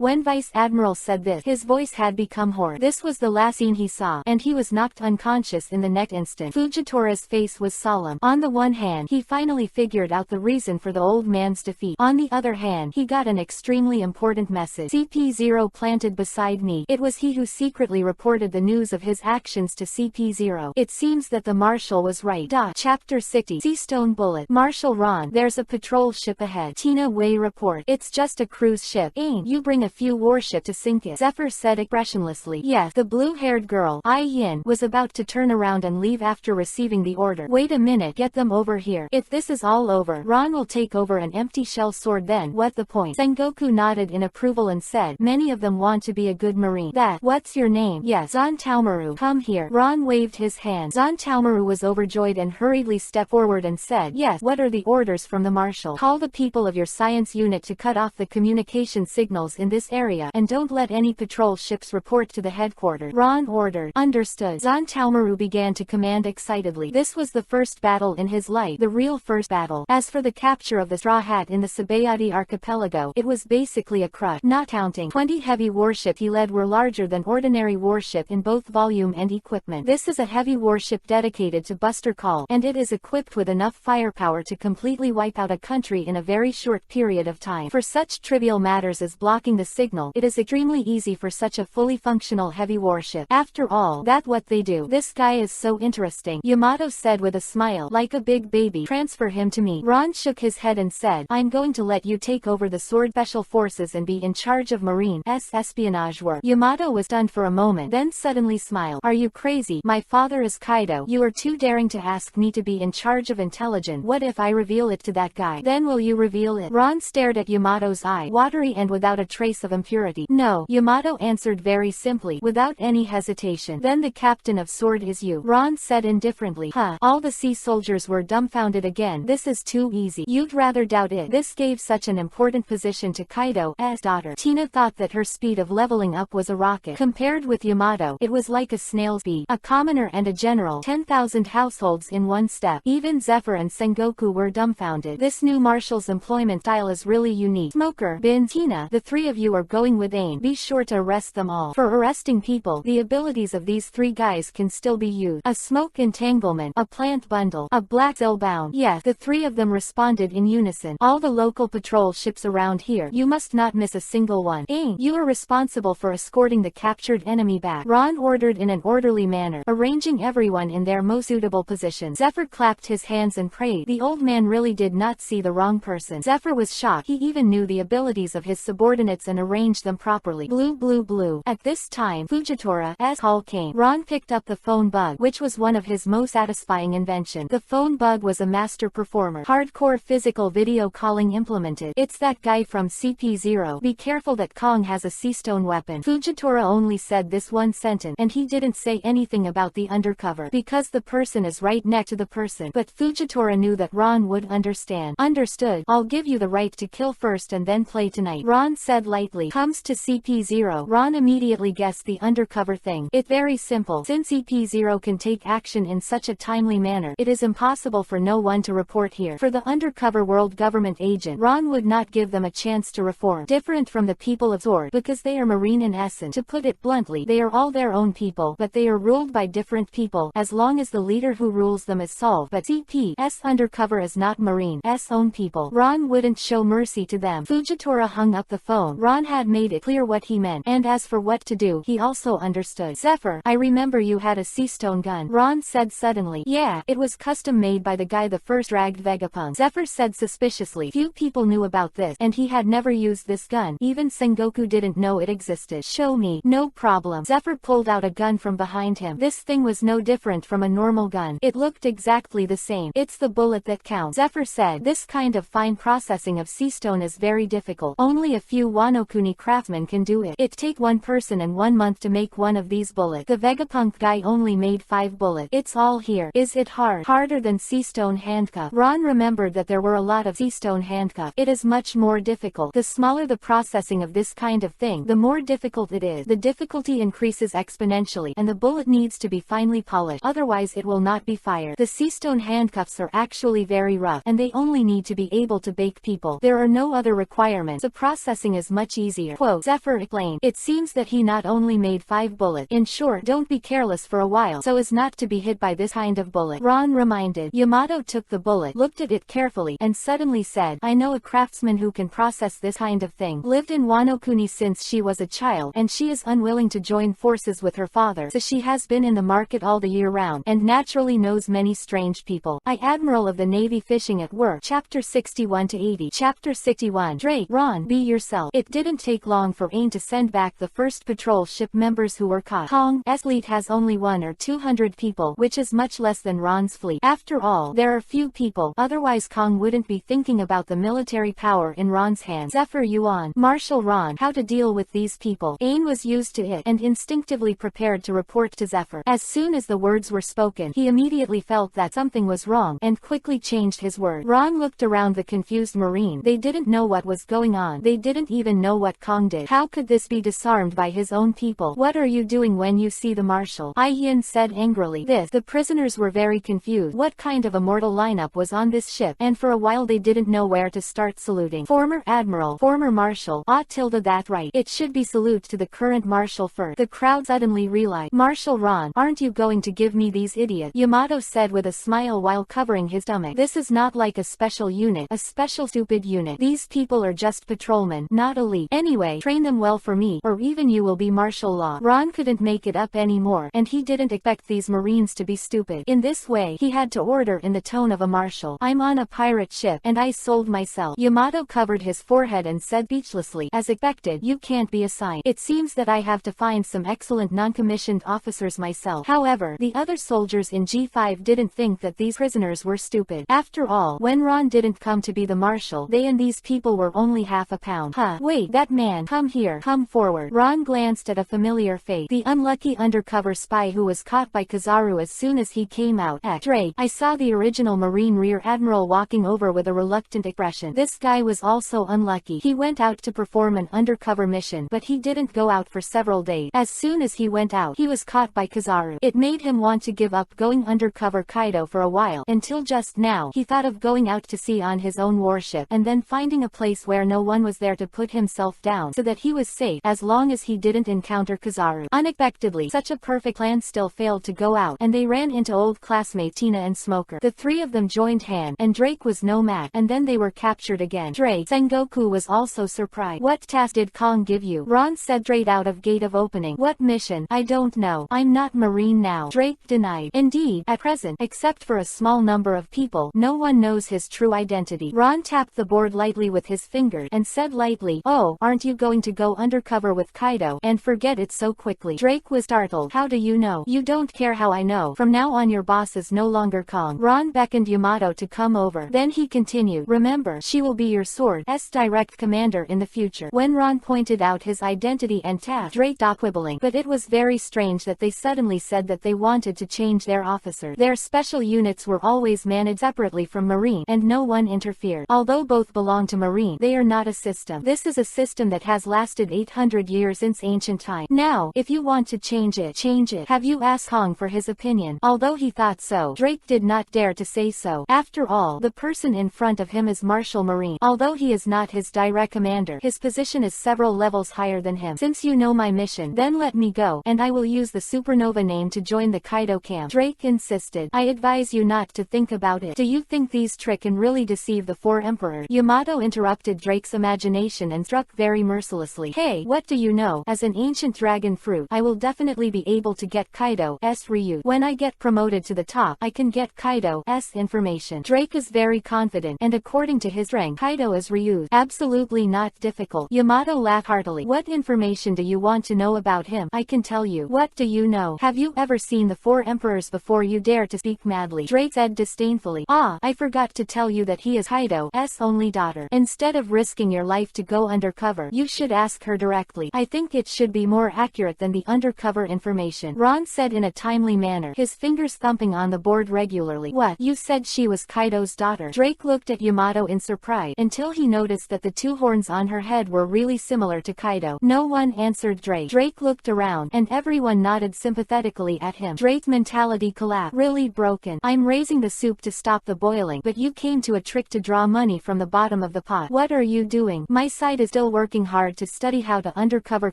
When Vice Admiral said this, his voice had become hoarse. This was the last scene he saw, and he was knocked unconscious in the next instant. Fujitora's face was solemn. On the one hand, he finally figured out the reason for the old man's defeat. On the other hand, he got an extremely important message. CP0 planted beside me. It was he who secretly reported the news of his actions to CP0. It seems that the Marshal was right. Chapter 60. Seastone Bullet. Marshal Ron, there's a patrol ship ahead. Tina Wei report. It's just a cruise ship. Ain, you bring a few warship to sink it. Zephyr said expressionlessly. Yes. The blue-haired girl, Ai Yin, was about to turn around and leave after receiving the order. Wait a minute, get them over here. If this is all over, Ron will take over an empty shell sword then. What the point? Sengoku nodded in approval and said, many of them want to be a good marine. What's your name? Yes. Zan Taomaru. Come here. Ron waved his hand. Zan Taomaru was overjoyed and hurriedly stepped forward and said, yes. What are the orders from the Marshal? Call the people of your science unit to cut off the communication signals in this area and don't let any patrol ships report to the headquarters. Ron ordered. Understood. Zan Taomaru began to command excitedly. This was the first battle in his life, the real first battle. As for the capture of the Straw Hat in the Sabayati archipelago, it was basically a crush. Not counting 20 heavy warships he led were larger than ordinary warship in both volume and equipment. This is a heavy warship dedicated to Buster Call, and it is equipped with enough firepower to completely wipe out a country in a very short period of time. For such trivial matters as blocking the signal, it is extremely easy for such a fully functional heavy warship. After all, that's what they do. This guy is so interesting, Yamato said with a smile. Like a big baby. Transfer him to me. Ron shook his head and said, I'm going to let you take over the Sword Special Forces and be in charge of Marine's espionage work. Yamato was stunned for a moment, then suddenly smiled. Are you crazy? My father is Kaido. You are too daring to ask me to be in charge of intelligence. What if I reveal it to that guy? Then will you reveal it? Ron stared at Yamato's eye, watery and without a trace of impurity. No, Yamato answered very simply, without any hesitation. Then the captain of Sword is you. Ron said indifferently. All the sea soldiers were dumbfounded again. This is too easy. You'd rather doubt it. This gave such an important position to Kaido's daughter. Tina thought that her speed of leveling up was a rocket. Compared with Yamato, it was like a snail's speed. A commoner and a general. 10,000 households in one step. Even Zephyr and Sengoku were dumbfounded. This new Marshal's employment style is really unique. Smoker, Bin, Tina, the three of you are going with Ain. Be sure to arrest them all. For arresting people, the abilities of these three guys can still be used. A smoke entanglement, a plant bundle, a black bound. Yes, the three of them responded in unison. All the local patrol ships around here, you must not miss a single one. Ain, you are responsible for escorting the captured enemy back. Ron ordered in an orderly manner, arranging everyone in their most suitable position. Zephyr clapped his hands and prayed. The old man really did not see the wrong person. Zephyr was shocked. He even knew the abilities of his subordinates and arranged them properly. Blue. At this time, Fujitora's call came. Ron picked up the phone bug, which was one of his most satisfying inventions. The phone bug was a master performer. Hardcore physical video calling implemented. It's that guy from CP0. Be careful that Kong has a seastone weapon. Fujitora only said this one sentence, and he didn't say anything about the undercover, because the person is right next to the person. But Fujitora knew that Ron would understand. Understood. I'll give you the right to kill first and then play tonight. Ron said lightly. Comes to CP0. Ron immediately guessed the undercover thing. It's very simple. Since CP0 can take action in such a timely manner, it is impossible for no one to report here. For the undercover world government agent, Ron would not give them a chance to reform. Different from the people of Sword, because they are marine in essence. To put it bluntly, they are all their own people, but they are ruled by different people, as long as the leader who rules them is solved. But CP's undercover is not marine's own people. Ron wouldn't show mercy to them. Fujitora hung up the phone. Ron had made it clear what he meant, and as for what to do, he also understood. Zephyr, I remember you had a seastone gun. Ron said suddenly. Yeah, it was custom made by the guy the first dragged Vegapunk. Zephyr said suspiciously. Few people knew about this, and he had never used this gun. Even Sengoku didn't know it existed. Show me. No problem. Zephyr pulled out a gun from behind him. This thing was no different from a normal gun. It looked exactly the same. It's the bullet that counts. Zephyr said. This kind of fine processing of seastone is very difficult. Only a few Wano-kuni craftsmen can do it. It take one person and 1 month to make one of these bullets. The Vegapunk guy only made 5 bullets. It's all here. Is it hard? Harder than seastone handcuff. Ron remembered that there were a lot of seastone handcuff. It is much more difficult. The smaller the processing of this kind of thing, the more difficult it is. The difficulty increases exponentially, and the bullet needs to be finely polished, otherwise it will not be fired. The seastone handcuffs are actually very rough, and they only need to be able to bake people. There are no other requirements. The processing is much easier. Quote, Zephyr explained. It seems that he not only made 5 bullets. In short, don't be careless for a while, so as not to be hit by this kind of bullet. Ron reminded. Yamato took the bullet, looked at it carefully, and suddenly said, I know a craftsman who can process this kind of thing. Lived in Wano-kuni since she was a child, and she is unwilling to join forces with her father, so she has been in the market all the year round, and naturally knows many strange people. Admiral of the Navy fishing at work. Chapter 61 to 80. Chapter 61. Drake, Ron, be yourself. It didn't take long for AIM to send back the first patrol ship members who were caught. Kong's fleet has only 100 or 200 people, which is much less than Ron's fleet. After all, there are few people, otherwise Kong wouldn't be thinking about the military power in Ron's hands. Zephyr Yuan, Marshal Ron, how to deal with these people. AIM was used to it, and instinctively prepared to report to Zephyr. As soon as the words were spoken, he immediately felt that something was wrong, and quickly changed his word. Ron looked around the confused Marine. They didn't know what was going on. They didn't even know what Kong did. How could this be disarmed by his own people? What are you doing when you see the Marshal? Yin said angrily. The prisoners were very confused. What kind of immortal lineup was on this ship? And for a while they didn't know where to start saluting. Former Admiral, former Marshal, that right. It should be salute to the current Marshal first. The crowd suddenly realized. Marshal Ron, aren't you going to give me these idiots? Yamato said with a smile while covering his stomach. This is not like a special unit, a special stupid unit. These people are just patrolmen, not elite. Anyway, train them well for me, or even you will be martial law. Ron couldn't make it up anymore, and he didn't expect these Marines to be stupid. In this way, he had to order in the tone of a marshal. I'm on a pirate ship, and I sold myself. Yamato covered his forehead and said speechlessly, as expected, you can't be assigned. It seems that I have to find some excellent non-commissioned officers myself. However, the other soldiers in G5 didn't think that these prisoners were stupid. After all, when Ron didn't come to be the marshal, they and these people were only half a pound. Wait, that man, come here, come forward. Ron glanced at a familiar face. The unlucky undercover spy who was caught by Kizaru as soon as he came out. Drake, I saw the original Marine Rear Admiral walking over with a reluctant expression. This guy was also unlucky. He went out to perform an undercover mission, but he didn't go out for several days. As soon as he went out, he was caught by Kizaru. It made him want to give up going undercover Kaido for a while, until just now, he thought of going out to sea on his own warship, and then finding a place where no one was there to put himself down, so that he was safe, as long as he didn't encounter Kizaru. Unexpectedly, such a perfect plan still failed to go out, and they ran into old classmates Tina and Smoker. The three of them joined hand, and Drake was no match, and then they were captured again. Drake, Sengoku was also surprised. What task did Kong give you? Ron said straight out of gate of opening. What mission? I don't know. I'm not Marine now. Drake denied. Indeed, at present, except for a small number of people, no one knows his true identity. Ron tapped the board lightly with his finger, and said lightly, oh, aren't you going to go undercover with Kaido, and forget it so quickly? Drake was startled. How do you know? You don't care how I know. From now on your boss is no longer Kong. Ron beckoned Yamato to come over. Then he continued, remember, she will be your sword's direct commander in the future. When Ron pointed out his identity and task, Drake stopped quibbling. But it was very strange that they suddenly said that they wanted to change their officer. Their special units were always managed separately from Marine, and no one interfered. Although both belong to Marine, they are not a system. This is a system that has lasted 800 years since ancient time. Now, if you want to change it, change it. Have you asked Kong for his opinion? Although he thought so, Drake did not dare to say so. After all, the person in front of him is Marshal Marine. Although he is not his direct commander, his position is several levels higher than him. Since you know my mission, then let me go, and I will use the Supernova name to join the Kaido camp. Drake insisted. I advise you not to think about it. Do you think these tricks can really deceive the four emperors? Yamato interrupted Drake's imagination and struck very mercilessly. Hey, what do you know? As an ancient dragon fruit, I will definitely be able to get Kaido's Ryu. When I get promoted to the top, I can get Kaido's information. Drake is very confident, and according to his rank, Kaido is Ryu's. Absolutely not difficult. Yamato laughed heartily. What information do you want to know about him? I can tell you. What do you know? Have you ever seen the four emperors before you dare to speak madly? Drake said disdainfully. I forgot to tell you that he is Kaido's only daughter. Instead of risking your life to go undercover, you should ask her directly. I think it should be more accurate than the undercover information. Ron said in a timely manner, his fingers thumping on the board regularly. What? You said she was Kaido's daughter? Drake Drake looked at Yamato in surprise, until he noticed that the two horns on her head were really similar to Kaido. No one answered Drake. Drake looked around, and everyone nodded sympathetically at him. Drake's mentality collapsed. Really broken. I'm raising the soup to stop the boiling, but you came to a trick to draw money from the bottom of the pot. What are you doing? My side is still working hard to study how to undercover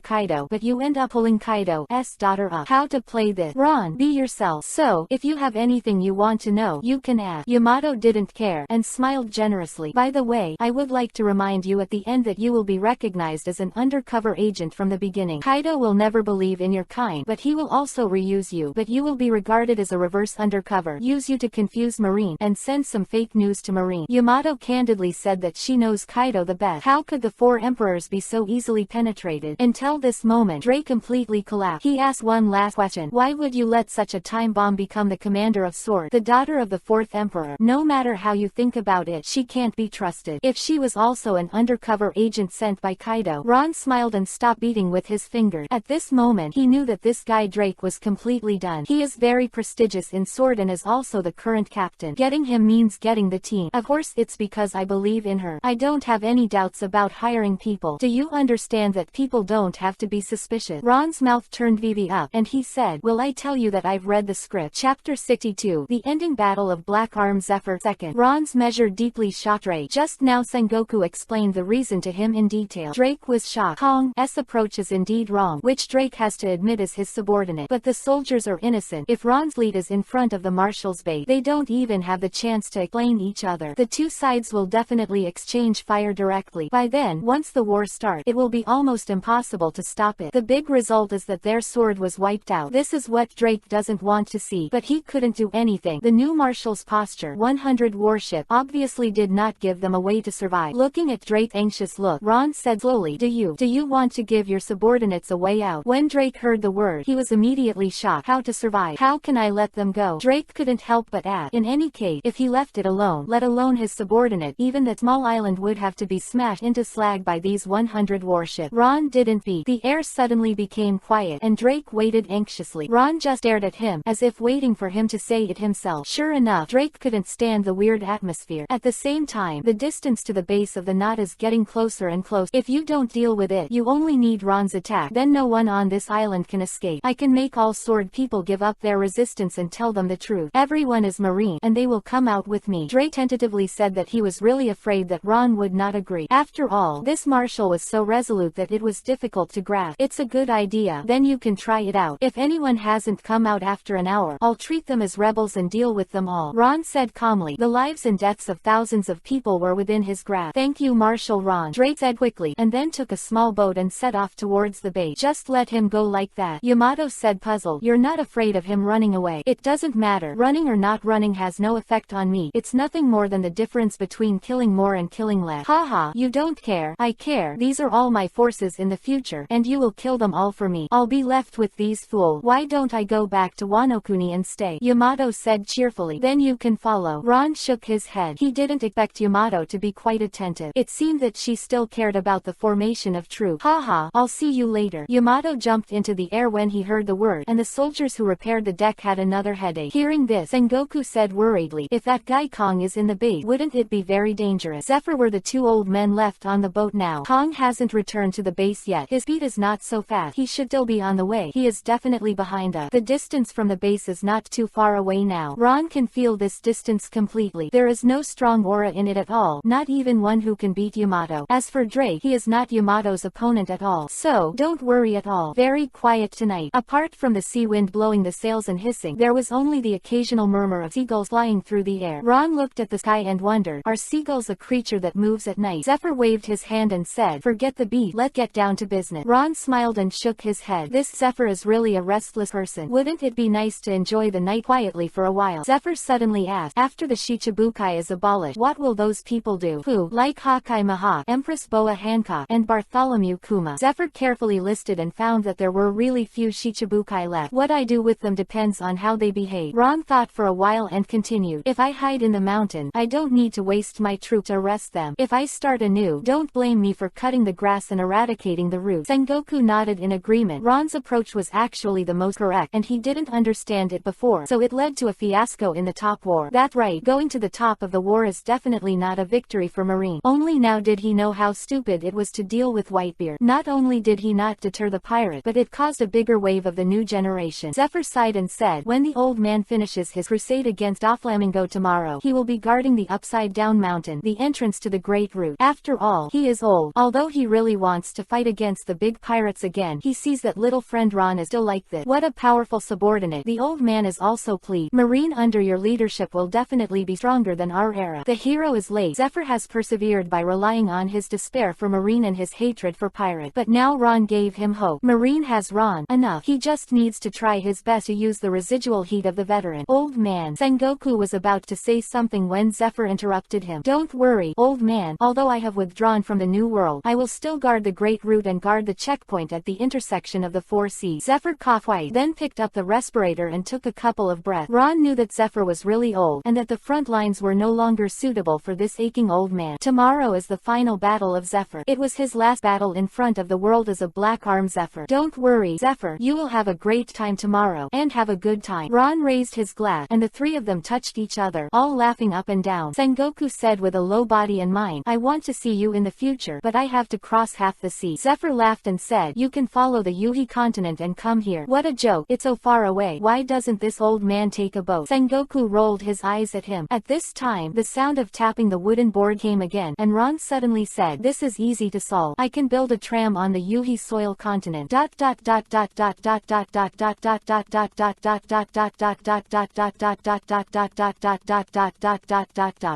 Kaido, but you end up pulling Kaido's daughter up. How to play this? Ron, be yourself. So, if you have anything you want to know, you can ask. Yamato didn't care, and smiled generously. By the way, I would like to remind you at the end that you will be recognized as an undercover agent from the beginning. Kaido will never believe in your kind, but he will also reuse you. But you will be regarded as a reverse undercover. Use you to confuse Marine, and send some fake news to Marine. Yamato candidly said that she knows Kaido the best. How could the four emperors be so easily penetrated? Until this moment, Drake completely collapsed. He asked one last question. Why would you let such a time bomb become the commander of Sword, the daughter of the fourth emperor? No matter how you think about it, she can't be trusted. If she was also an undercover agent sent by Kaido. Ron smiled and stopped beating with his fingers. At this moment, he knew that this guy Drake was completely done. He is very prestigious in Sword and is also the current captain. Getting him means getting the team. Of course it's because I believe in her. I don't have any doubts about hiring people. Do you understand that people don't have to be suspicious? Ron's mouth turned VV up, and he said, will I tell you that I've read the script? Chapter 62. The Ending Battle of Black Arm Zephyr 2nd. Ron's measure deeply shocked Drake. Just now Sengoku explained the reason to him in detail. Drake was shocked. Kong's approach is indeed wrong, which Drake has to admit is his subordinate. But the soldiers are innocent. If Ron's fleet is in front of the marshal's base, they don't even have the chance to explain each other. The two sides will definitely exchange fire directly. By then, once the war starts, it will be almost impossible to stop it. The big result is that their sword was wiped out. This is what Drake doesn't want to see, but he couldn't do anything. The new marshal's posture, 100 warship, obviously did not give them a way to survive. Looking at Drake's anxious look, Ron said slowly, Do you want to give your subordinates a way out? When Drake heard the word, he was immediately shocked. How to survive? How can I let them go? Drake couldn't help but ask. In any case, if he left it alone, let alone his subordinate, even that small island would have to be smashed into slag by these 100 warships. Ron didn't beat. The air suddenly became quiet, and Drake waited anxiously. Ron just stared at him, as if waiting for him to say it himself. Sure enough, Drake couldn't stand the weird atmosphere. At the same time, the distance to the base of the knot is getting closer and closer. If you don't deal with it, you only need Ron's attack. Then no one on this island can escape. I can make all sword people give up their resistance and tell them the truth. Everyone is Marine, and they will come out with me. Drake tentatively said that he was really afraid that Ron would not agree. After all, this marshal was so resolute that it was difficult to grasp. It's a good idea. Then you can try it out. If anyone hasn't come out after an hour, I'll treat them as rebels and deal with them all. Ron said calmly. The lives and deaths of thousands of people were within his grasp. Thank you, Marshal Ron, Drake said quickly, and then took a small boat and set off towards the base. Just let him go like that, Yamato said puzzled. You're not afraid of him running away? It doesn't matter. Running or not running has no effect on me. It's nothing more than the difference between killing more and killing less. Haha, you don't care. I care. These are all my forces in the future, and you will kill them all for me. I'll be left with these fools. Why don't I go back to Wano-kuni and stay? Yamato said cheerfully. Then you can follow. Ron shook his head. He didn't expect Yamato to be quite attentive. It seemed that she still cared about the formation of troops. Haha, I'll see you later. Yamato jumped into the air when he heard the word, and the soldiers who repaired the deck had another headache. Hearing this, Sengoku said worriedly, if that guy Kong is in the base, wouldn't it be very dangerous? Zephyr were the two old men left on the boat now. Kong hasn't returned to the base yet. His speed is not so fast. He should still be on the way. He is definitely behind us. The distance from the base is not too far away now. Ron can feel this distance completely. There is no strong aura in it at all, not even one who can beat Yamato. As for Drake, he is not Yamato's opponent at all. So, don't worry at all. Very quiet tonight. Apart from the sea wind blowing the sails and hissing, there was only the occasional murmur of seagulls flying through the air. Ron looked at the sky and wondered, are seagulls a creature that moves at night? Zephyr waved his hand and said, forget the beat, let's get down to business. Ron smiled and shook his head. This Zephyr is really a restless person. Wouldn't it be nice to enjoy the night quietly for a while? Zephyr suddenly asked, after the Shichibukai is abolished, what will those people do? Who, like Hakai Maha, Empress Boa Hancock, and Bartholomew Kuma? Zephyr carefully listed and found that there were really few Shichibukai left. What I do with them depends on how they behave. Ron thought for a while and continued, if I hide in the mountain, I don't need to waste my troop to arrest them. If I start anew, don't blame me for cutting the grass and eradicating the roots. Sengoku nodded in agreement. Ron's approach was actually the most correct, and he didn't understand it before, so it led to a fiasco in the top war. That's right, going to the top of the war is definitely not a victory for Marine. Only now did he know how stupid it was to deal with Whitebeard. Not only did he not deter the pirate, but it caused a bigger wave of the new generation. Zephyr sighed and said, when the old man finishes his crusade against Doflamingo tomorrow, he will be guarding the upside-down mountain, the entrance to the Great Root. After all, he is old. Although he really wants to fight against the big pirates again, he sees that little friend Ron is still like this. What a powerful subordinate. The old man is also pleased. Marine, under your leadership will definitely be stronger than our era. The hero is late. Zephyr has persevered by relying on his despair for Marine and his hatred for pirate. But now Ron gave him hope. Marine has Ron. Enough. He just needs to try his best to use the residual heat of the veteran. Old man. Sengoku was about to say something when Zephyr interrupted him. Don't worry, old man. Although I have withdrawn from the New World, I will still guard the Great Root and guard the checkpoint at the intersection of the four seas. Zephyr coughed white, then picked up the respirator and took a couple of breaths. Ron knew that Zephyr was really old, and that the front lines were no longer suitable for this aching old man. Tomorrow is the final battle of Zephyr. It was his last battle in front of the world as a black-armed Zephyr. Don't worry, Zephyr. You will have a great time tomorrow, and have a good time. Ron raised his glass, and the three of them touched each other, all laughing up and down. Sengoku said with a low body and mind, I want to see you in the future, but I have to cross half the sea. Zephyr laughed and said, you can follow the Yuhi continent and come here. What a joke. It's so far away. Why doesn't this old man take a boat? Sengoku rolled his eyes at him. At this time, the sound of tapping the wooden board came again, and Ron suddenly said, this is easy to solve. I can build a tram on the Yuhi soil continent.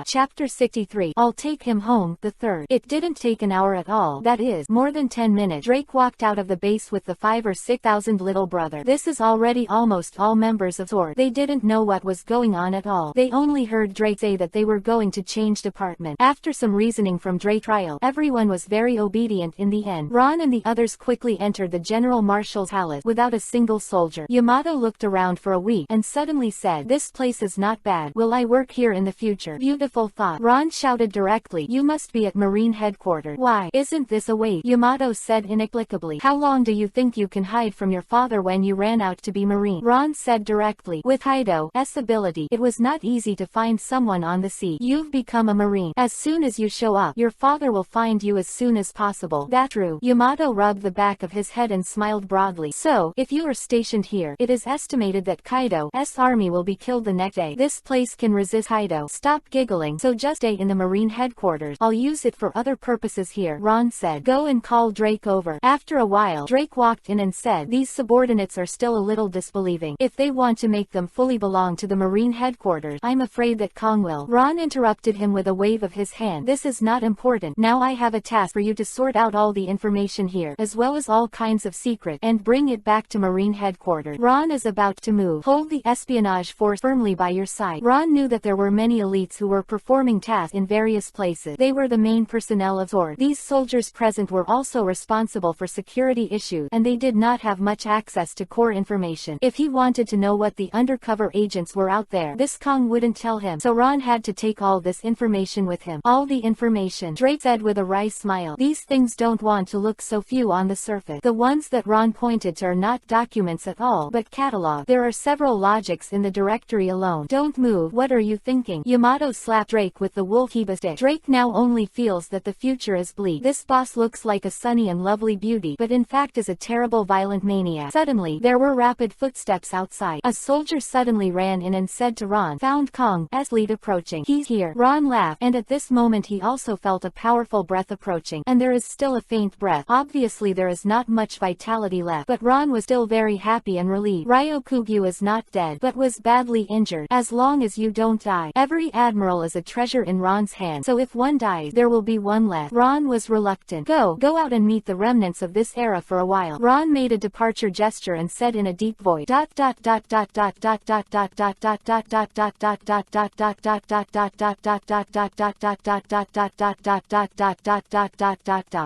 Chapter 63. I'll take him home, the third. It didn't take an hour at all. That is, more than 10 minutes. Drake walked out of the base with the 5,000 or 6,000 little brother. This is already almost all members of SWORD. They didn't know what was going on at all. They only heard Drake say that they were going to change department. After some reasoning from Drake trial, everyone was very obedient in the end. Ron and the others quickly entered the General Marshal's palace without a single soldier. Yamato looked around for a week and suddenly said, this place is not bad. Will I work here in the future? Beautiful thought. Ron shouted directly, you must be at Marine headquarters. Why, isn't this a waste? Yamato said inexplicably. How long do you think you can hide from your father when you ran out to be Marine? Ron said directly. With Hido's ability, it was not easy to find someone on the sea. You've become a Marine. As soon as you show up, your father will find you as soon as possible. That's true. Yamato rubbed the back of his head and smiled broadly. So, if you are stationed here, it is estimated that Kaido's army will be killed the next day. This place can resist Kaido. Stop giggling, so just stay in the Marine headquarters. I'll use it for other purposes here, Ron said. Go and call Drake over. After a while, Drake walked in and said, these subordinates are still a little disbelieving. If they want to make them fully belong to the Marine headquarters, I'm afraid that Kong will. Ron interrupted him with a wave of his hand. This is not important. Now I have a task for you to sort out all the information here, as well as all kinds of secret, and bring it back to Marine headquarters. Ron is about to move. Hold the espionage force firmly by your side. Ron knew that there were many elites who were performing tasks in various places. They were the main personnel of SWORD. These soldiers present were also responsible for security issues, and they did not have much access to core information. If he wanted to know what the undercover agents were out there, this Kong wouldn't tell him, so Ron had to take all this information with him. All the information, Drake said with a wry smile. These things don't want to look so few on the surface. The ones that Ron pointed to are not documents at all, but catalog. There are several logics in the directory alone. Don't move. What are you thinking? Yamato slapped Drake with the wolf kiba stick. Drake now only feels that the future is bleak. This boss looks like a sunny and lovely beauty, but in fact is a terrible violent maniac. Suddenly, there were rapid footsteps outside. A soldier suddenly ran in and said to Ron, found Kong's lead approaching. He's here. Ron laughed, and at this moment he also felt a powerful breath approaching, and there is still a faint breath. Obviously there is not much vitality left, but Ron was still very happy and relieved. Ryokugyu is not dead, but was badly injured. As long as you don't die, every admiral is a treasure in Ron's hand, so if one dies, there will be one left. Ron was reluctant. Go out and meet the remnants of this era for a while. Ron made a departure gesture and said in a deep voice,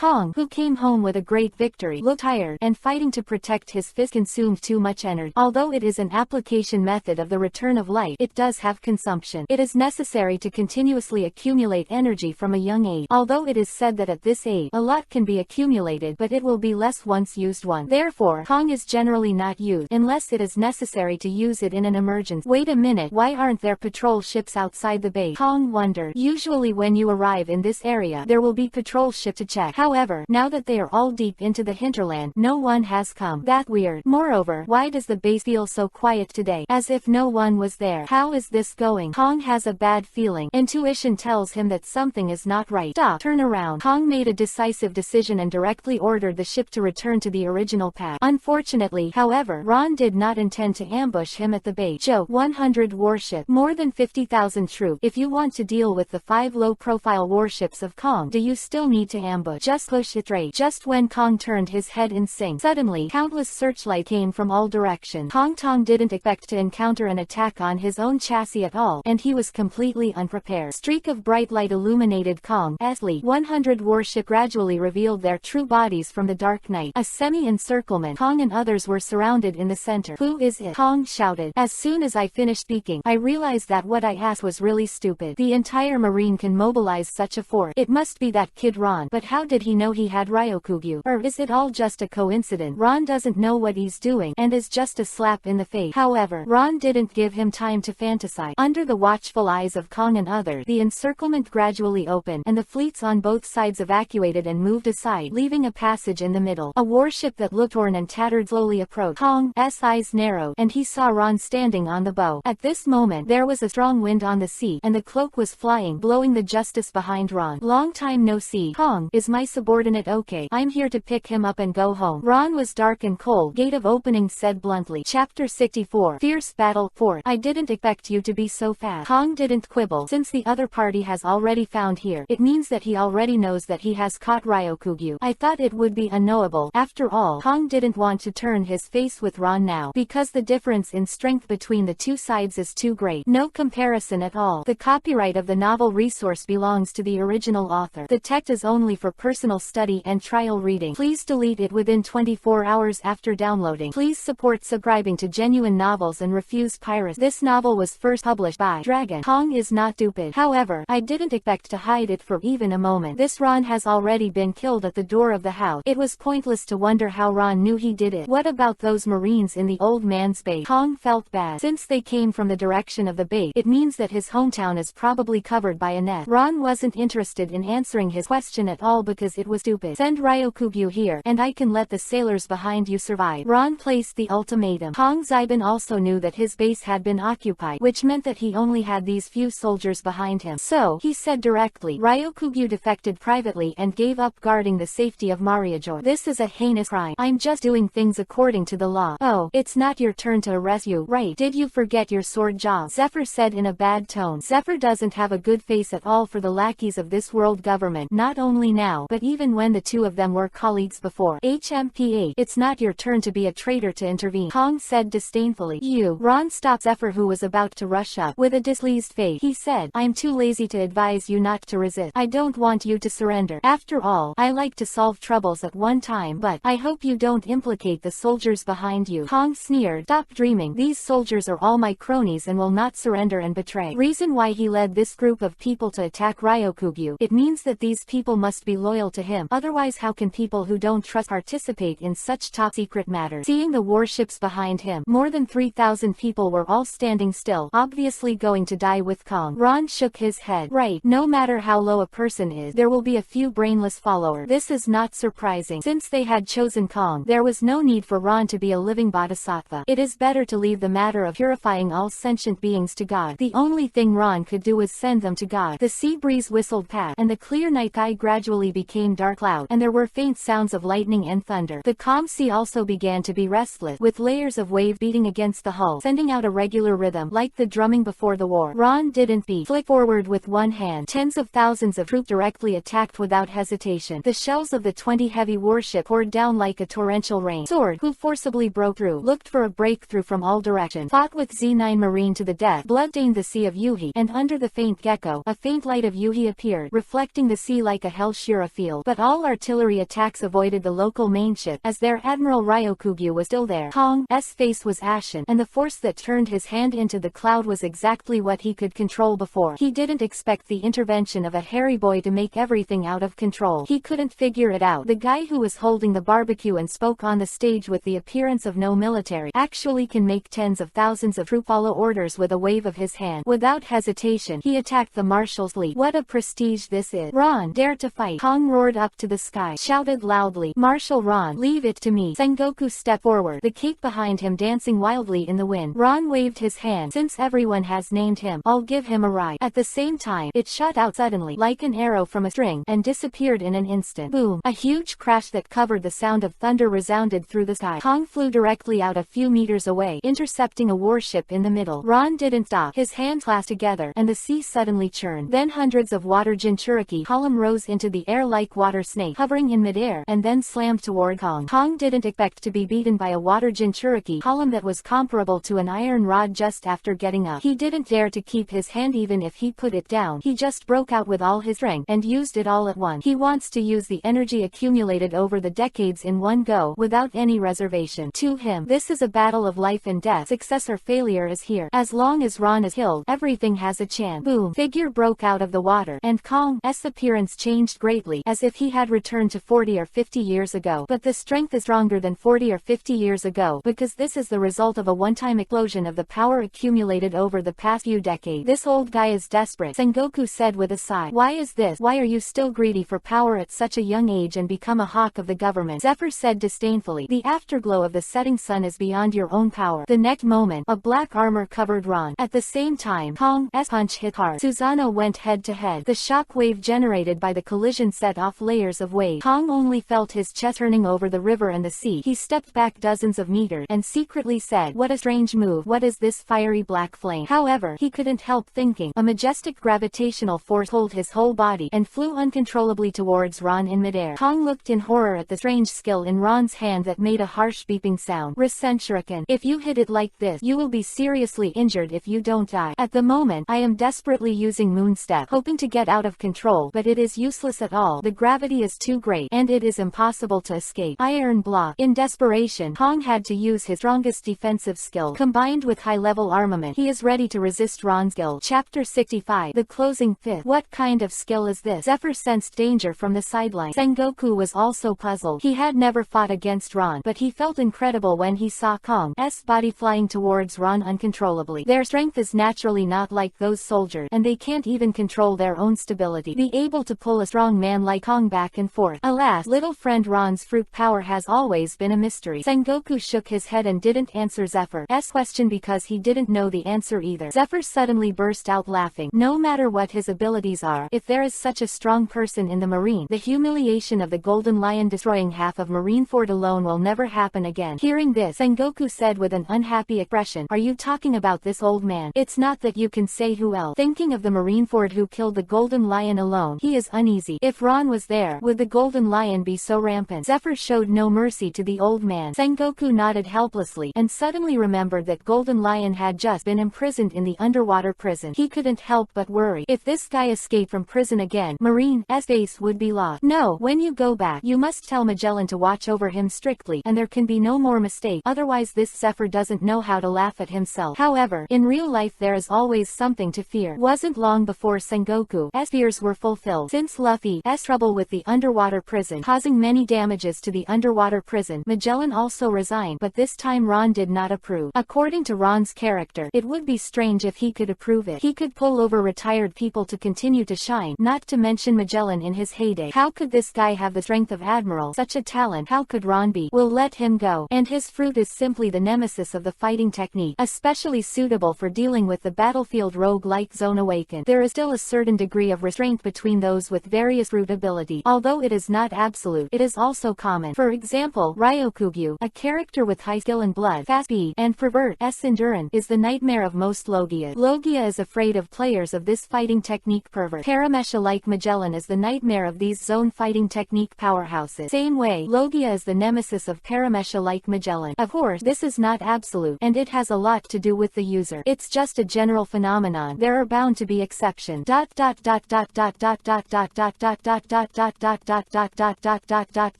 Kong, who came home with a great victory, looked tired, and fighting to protect his fist consumed too much energy. Although it is an application method of the return of light, it does have consumption. It is necessary to continuously accumulate energy from a young age. Although it is said that at this age, a lot can be accumulated, but it will be less once used one. Therefore, Kong is generally not used, unless it is necessary to use it in an emergency. Wait a minute, why aren't there patrol ships outside? outside the base. Kong wondered. Usually when you arrive in this area there will be patrol ship to check. However, now that they are all deep into the hinterland, no one has come. That's weird. Moreover, why does the base feel so quiet today? As if no one was there. How is this going? Kong has a bad feeling. Intuition tells him that something is not right. Stop. Turn around. Kong made a decisive decision and directly ordered the ship to return to the original path. Unfortunately, however, Ron did not intend to ambush him at the base. Joe, 100 warship. More than 50,000 troops. If you want to deal with the 5 low-profile warships of Kong, do you still need to ambush? Just push it straight. Just when Kong turned his head in sync, suddenly, countless searchlights came from all directions. Kong didn't expect to encounter an attack on his own chassis at all, and he was completely unprepared. Streak of bright light illuminated Kong's fleet. 100 warship gradually revealed their true bodies from the dark night. A semi-encirclement. Kong and others were surrounded in the center. Who is it? Kong shouted. As soon as I finished speaking, I realized that what I asked was really stupid. The entire marine can mobilize such a force. It must be that kid Ron. But how did he know he had Ryokugyu? Or is it all just a coincidence? Ron doesn't know what he's doing, and is just a slap in the face. However, Ron didn't give him time to fantasize. Under the watchful eyes of Kong and others, the encirclement gradually opened, and the fleets on both sides evacuated and moved aside, leaving a passage in the middle. A warship that looked torn and tattered slowly approached. Kong's eyes narrowed, and he saw Ron standing on the bow. At this moment, there was a strong wind on the sea, and the cloak was flying, blowing the justice behind Ron. Long time no see. Kong, is my subordinate okay? I'm here to pick him up and go home. Ron was dark and cold. Gate of opening said bluntly. Chapter 64. Fierce Battle 4. I didn't expect you to be so fast. Kong didn't quibble. Since the other party has already found here, it means that he already knows that he has caught Ryokugyu. I thought it would be unknowable. After all, Kong didn't want to turn his face with Ron now, because the difference in strength between the two sides is too great. No comparison at all. The copyright of the novel resource belongs to the original author. The text is only for personal study and trial reading. Please delete it within 24 hours after downloading. Please support subscribing to Genuine Novels and refuse piracy. This novel was first published by Dragon. Kong is not stupid. However, I didn't expect to hide it for even a moment. This Ron has already been killed at the door of the house. It was pointless to wonder how Ron knew he did it. What about those Marines in the old man's base? Kong felt bad. Since they came from the direction of the base, it means that his hometown is probably covered by a net. Ron wasn't interested in answering his question at all because it was stupid. Send Ryokugyu here, and I can let the sailors behind you survive. Ron placed the ultimatum. Kong Zaiban also knew that his base had been occupied, which meant that he only had these few soldiers behind him. So, he said directly, Ryokugyu defected privately and gave up guarding the safety of Mariajoy. This is a heinous crime. I'm just doing things according to the law. Oh, it's not your turn to arrest you, right? Did you forget your sword job? Zephyr said in a bad tone. Zephyr doesn't have a good face at all for the lackeys of this world government, not only now, but even when the two of them were colleagues before. HMPA, it's not your turn to be a traitor to intervene, Kong said disdainfully. You. Ron stopped Zephyr, who was about to rush up. With a displeased face, he said, I'm too lazy to advise you not to resist. I don't want you to surrender. After all, I like to solve troubles at one time, but I hope you don't implicate the soldiers behind you. Kong sneered. Stop dreaming. These soldiers are all my cronies and will not surrender and betray. Reason why he led this group of people to attack Ryokugyu. It means that these people must be loyal to him. Otherwise, how can people who don't trust participate in such top secret matters? Seeing the warships behind him, more than 3,000 people were all standing still, obviously going to die with Kong. Ron shook his head. Right, no matter how low a person is, there will be a few brainless followers. This is not surprising. Since they had chosen Kong, there was no need for Ron to be a living bodhisattva. It is better to leave the matter of purifying all sentient beings to God. The only thing Ron could do was send them to God. The sea breeze whistled past, and the clear night sky gradually became dark cloud, and there were faint sounds of lightning and thunder. The calm sea also began to be restless, with layers of wave beating against the hull, sending out a regular rhythm, like the drumming before the war. Ron didn't flick forward with one hand. Tens of thousands of troops directly attacked without hesitation. The shells of the 20 heavy warship poured down like a torrential rain. Sword, who forcibly broke through, looked for a breakthrough from all directions, fought with Z9 Marine to the death, blood-stained the sea of Yuhi, and under the faint gecko, a faint light of Yuhi appeared, reflecting the sea like a Hellshira field. But all artillery attacks avoided the local main ship, as their Admiral Ryokugyu was still there. Kong's face was ashen, and the force that turned his hand into the cloud was exactly what he could control before. He didn't expect the intervention of a hairy boy to make everything out of control. He couldn't figure it out. The guy who was holding the barbecue and spoke on the stage with the appearance of no military actually can make tens of thousands of troops follow orders with a wave of his hand. Without Without hesitation, he attacked the marshal's fleet. What a prestige this is. Ron, dare to fight. Kong roared up to the sky, shouted loudly, Marshal Ron, leave it to me. Sengoku stepped forward, the cape behind him dancing wildly in the wind. Ron waved his hand. Since everyone has named him, I'll give him a ride. At the same time, it shot out suddenly, like an arrow from a string, and disappeared in an instant. Boom! A huge crash that covered the sound of thunder resounded through the sky. Kong flew directly out a few meters away, intercepting a warship in the middle. Ron didn't stop. His hands clasped together, and the sea suddenly churned. Then hundreds of water Jinchuriki column rose into the air like water snake, hovering in midair, and then slammed toward Kong. Kong didn't expect to be beaten by a water Jinchuriki column that was comparable to an iron rod just after getting up. He didn't dare to keep his hand even if he put it down. He just broke out with all his strength, and used it all at once. He wants to use the energy accumulated over the decades in one go, without any reservation. To him, this is a battle of life and death. Success or failure is here. As long as Ron is killed, everything has a chance. Boom! Figure broke out of the water, and Kong's appearance changed greatly, as if he had returned to 40 or 50 years ago. But the strength is stronger than 40 or 50 years ago, because this is the result of a one-time explosion of the power accumulated over the past few decades. This old guy is desperate, Sengoku said with a sigh. Why is this? Why are you still greedy for power at such a young age and become a hawk of the government? Zephyr said disdainfully. The afterglow of the setting sun is beyond your own power. The next moment, a black armor covered Ron. At the same time, Kong's punch hit hard. Susanoo went head to head. The shock wave generated by the collision set off layers of waves. Kong only felt his chest turning over the river and the sea. He stepped back dozens of meters, and secretly said, what a strange move. What is this fiery black flame? However, he couldn't help thinking. A majestic gravitational force pulled his whole body, and flew uncontrollably towards Ron in midair. Kong looked in horror at the strange skill in Ron's hand that made a harsh beeping sound. Shuriken. If you hit it like this, you will be seriously injured if you don't die. At the moment, I am desperately using Moon Step, hoping to get out of control, but it is useless at all. The gravity is too great, and it is impossible to escape. Iron Block. In desperation, Kong had to use his strongest defensive skill, combined with high-level armament. He is ready to resist Ron's skill. Chapter 65. The Closing Fifth. What kind of skill is this? Zephyr sensed danger from the sideline. Sengoku was also puzzled. He had never fought against Ron, but he felt incredible when he saw Kong's body flying towards Ron uncontrollably. Their strength is naturally not like those soldiers, and they can't even control their own stability. Be able to pull a strong man like Kong back and forth. Alas, little friend Ron's fruit power has always been a mystery. Sengoku shook his head and didn't answer Zephyr's question because he didn't know the answer either. Zephyr suddenly burst out laughing. No matter what his abilities are, if there is such a strong person in the Marine, the humiliation of the Golden Lion destroying half of Marineford alone will never happen again. Hearing this, Sengoku said with an unhappy expression, are you talking about this old man? It's not that you can say who else. Thinking of the Marineford who killed the Golden Lion alone, he is uneasy. If Ron was there, would the Golden Lion be so rampant? Zephyr showed no mercy to the old man. Sengoku nodded helplessly, and suddenly remembered that Golden Lion had just been imprisoned in the underwater prison. He couldn't help but worry. If this guy escaped from prison again, Marine's face would be lost. No, when you go back, you must tell Magellan to watch over him strictly, and there can be no more mistake, otherwise this Zephyr doesn't know how to laugh at himself. However, in real life there is always something to fear. Wasn't long before Sengoku's fears were fulfilled. Since Luffy's trouble with the underwater prison causing many damages to the underwater prison, Magellan also resigned, but this time Ron did not approve. According to Ron's character, it would be strange if he could approve it. He could pull over retired people to continue to shine, not to mention Magellan in his heyday. How could this guy have the strength of Admiral? Such a talent, how could Ron be? We'll let him go. And his fruit is simply the nemesis of the fighting technique, especially suitable for dealing with the battlefield rogue-like Zone Awakened. There is still a certain degree of restraint between those with various fruit ability. Although it is not absolute, it is also common. For example, Ryokugyu, a character with high skill and blood, fast speed, and pervert's endurance, is the nightmare of most Logias. Logia is afraid of players of this fighting technique pervert. Paramesha like Magellan is the nightmare of these zone fighting technique powerhouses. Same way, Logia is the nemesis of Paramesha like Magellan. Of course, this is not absolute, and it has a lot to do with the user. It's just a general phenomenon. There are bound to be exceptions.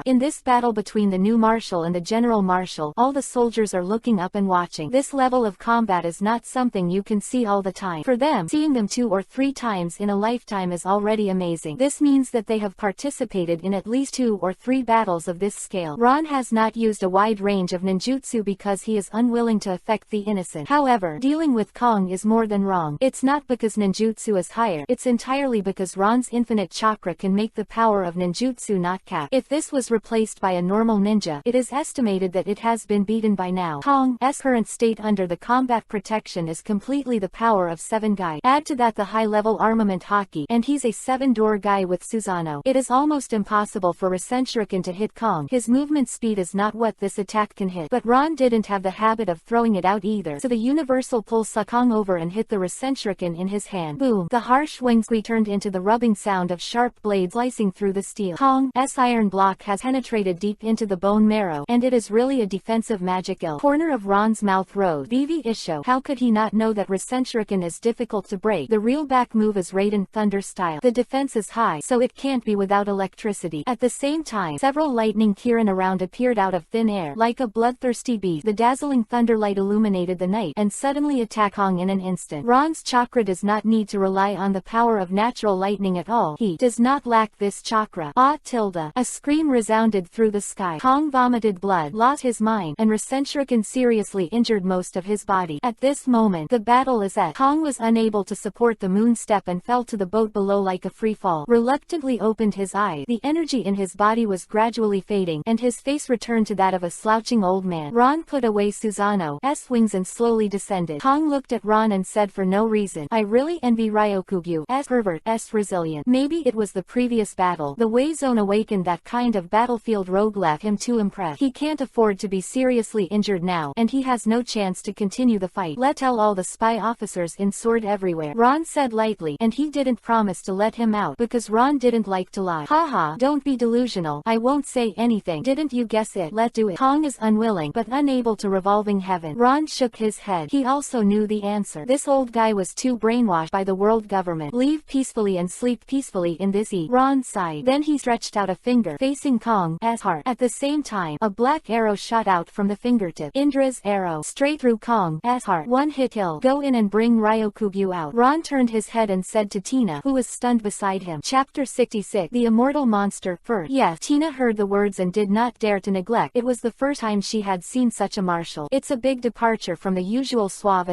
In this battle between the new Marshal and the General Marshal, all the soldiers are looking up and watching. This level of combat is not something you can see all the time. For them, seeing them 2 or 3 times in a lifetime lifetime is already amazing. This means that they have participated in at least 2 or 3 battles of this scale. Ron has not used a wide range of ninjutsu because he is unwilling to affect the innocent. However, dealing with Kong is more than wrong. It's not because ninjutsu is higher, it's entirely because Ron's infinite chakra can make the power of ninjutsu not cap. If this was replaced by a normal ninja, it is estimated that it has been beaten by now. Kong's current state under the combat protection is completely the power of 7 guy. Add to that the high-level armament hockey, and he's a 7-door guy with Susanoo. It is almost impossible for Rasenshuriken to hit Kong. His movement speed is not what this attack can hit. But Ron didn't have the habit of throwing it out either, so the universal pull sucked Kong over and hit the Rasenshuriken in his hand. Boom! The harsh wing squeak turned into the rubbing sound of sharp blades slicing through the steel. Kong's iron block has penetrated deep into the bone marrow, and it is really a defensive magic ill. Corner of Ron's mouth rose. Vivi Isho. How could he not know that Rasenshuriken is difficult to break? The real back move is Raiden Thunder style. The defense is high, so it can't be without electricity. At the same time, several lightning Kirin around appeared out of thin air. Like a bloodthirsty beast, the dazzling thunderlight illuminated the night, and suddenly attacked Kong in an instant. Ron's chakra does not need to rely on the power of natural lightning at all. He does not lack this chakra. Ah tilde. A scream resounded through the sky. Kong vomited blood, lost his mind, and Rasenshuriken seriously injured most of his body. At this moment, the battle is at. Kong was unable to support the moon step and fell to the boat below like a free fall. Reluctantly opened his eyes. The energy in his body was gradually fading, and his face returned to that of a slouching old man. Ron put away Susanoo's wings and slowly descended. Kong looked at Ron and said for no reason, I really envy Ryokugyu's pervert's resilience. Maybe it was the previous battle. The way Zone awakened that kind of battlefield rogue left him too impressed. He can't afford to be seriously injured now, and he has no chance to continue the fight. Let's tell all the spy officers in sword everywhere, Ron said lightly, and he didn't promise to let him out because Ron didn't like to lie. Haha, don't be delusional. I won't say anything. Didn't you guess it? Let's do it. Kong is unwilling but unable to revolving heaven. Ron shook his head. He also knew the answer. This old guy was too brainwashed by the world government. Leave peacefully and sleep peacefully in this Ron sighed. Then he stretched out a finger facing Kong's heart. At the same time, a black arrow shot out from the fingertip. Indra's arrow, straight through Kong's heart. One hit kill. Go in and bring Ryokugyu out. Ron turned his head and said to Tina, who was stunned beside him. Chapter 66. The Immortal Monster. First. Yes, Tina heard the words and did not dare to neglect. It was the first time she had seen such a martial. It's a big departure from the usual suave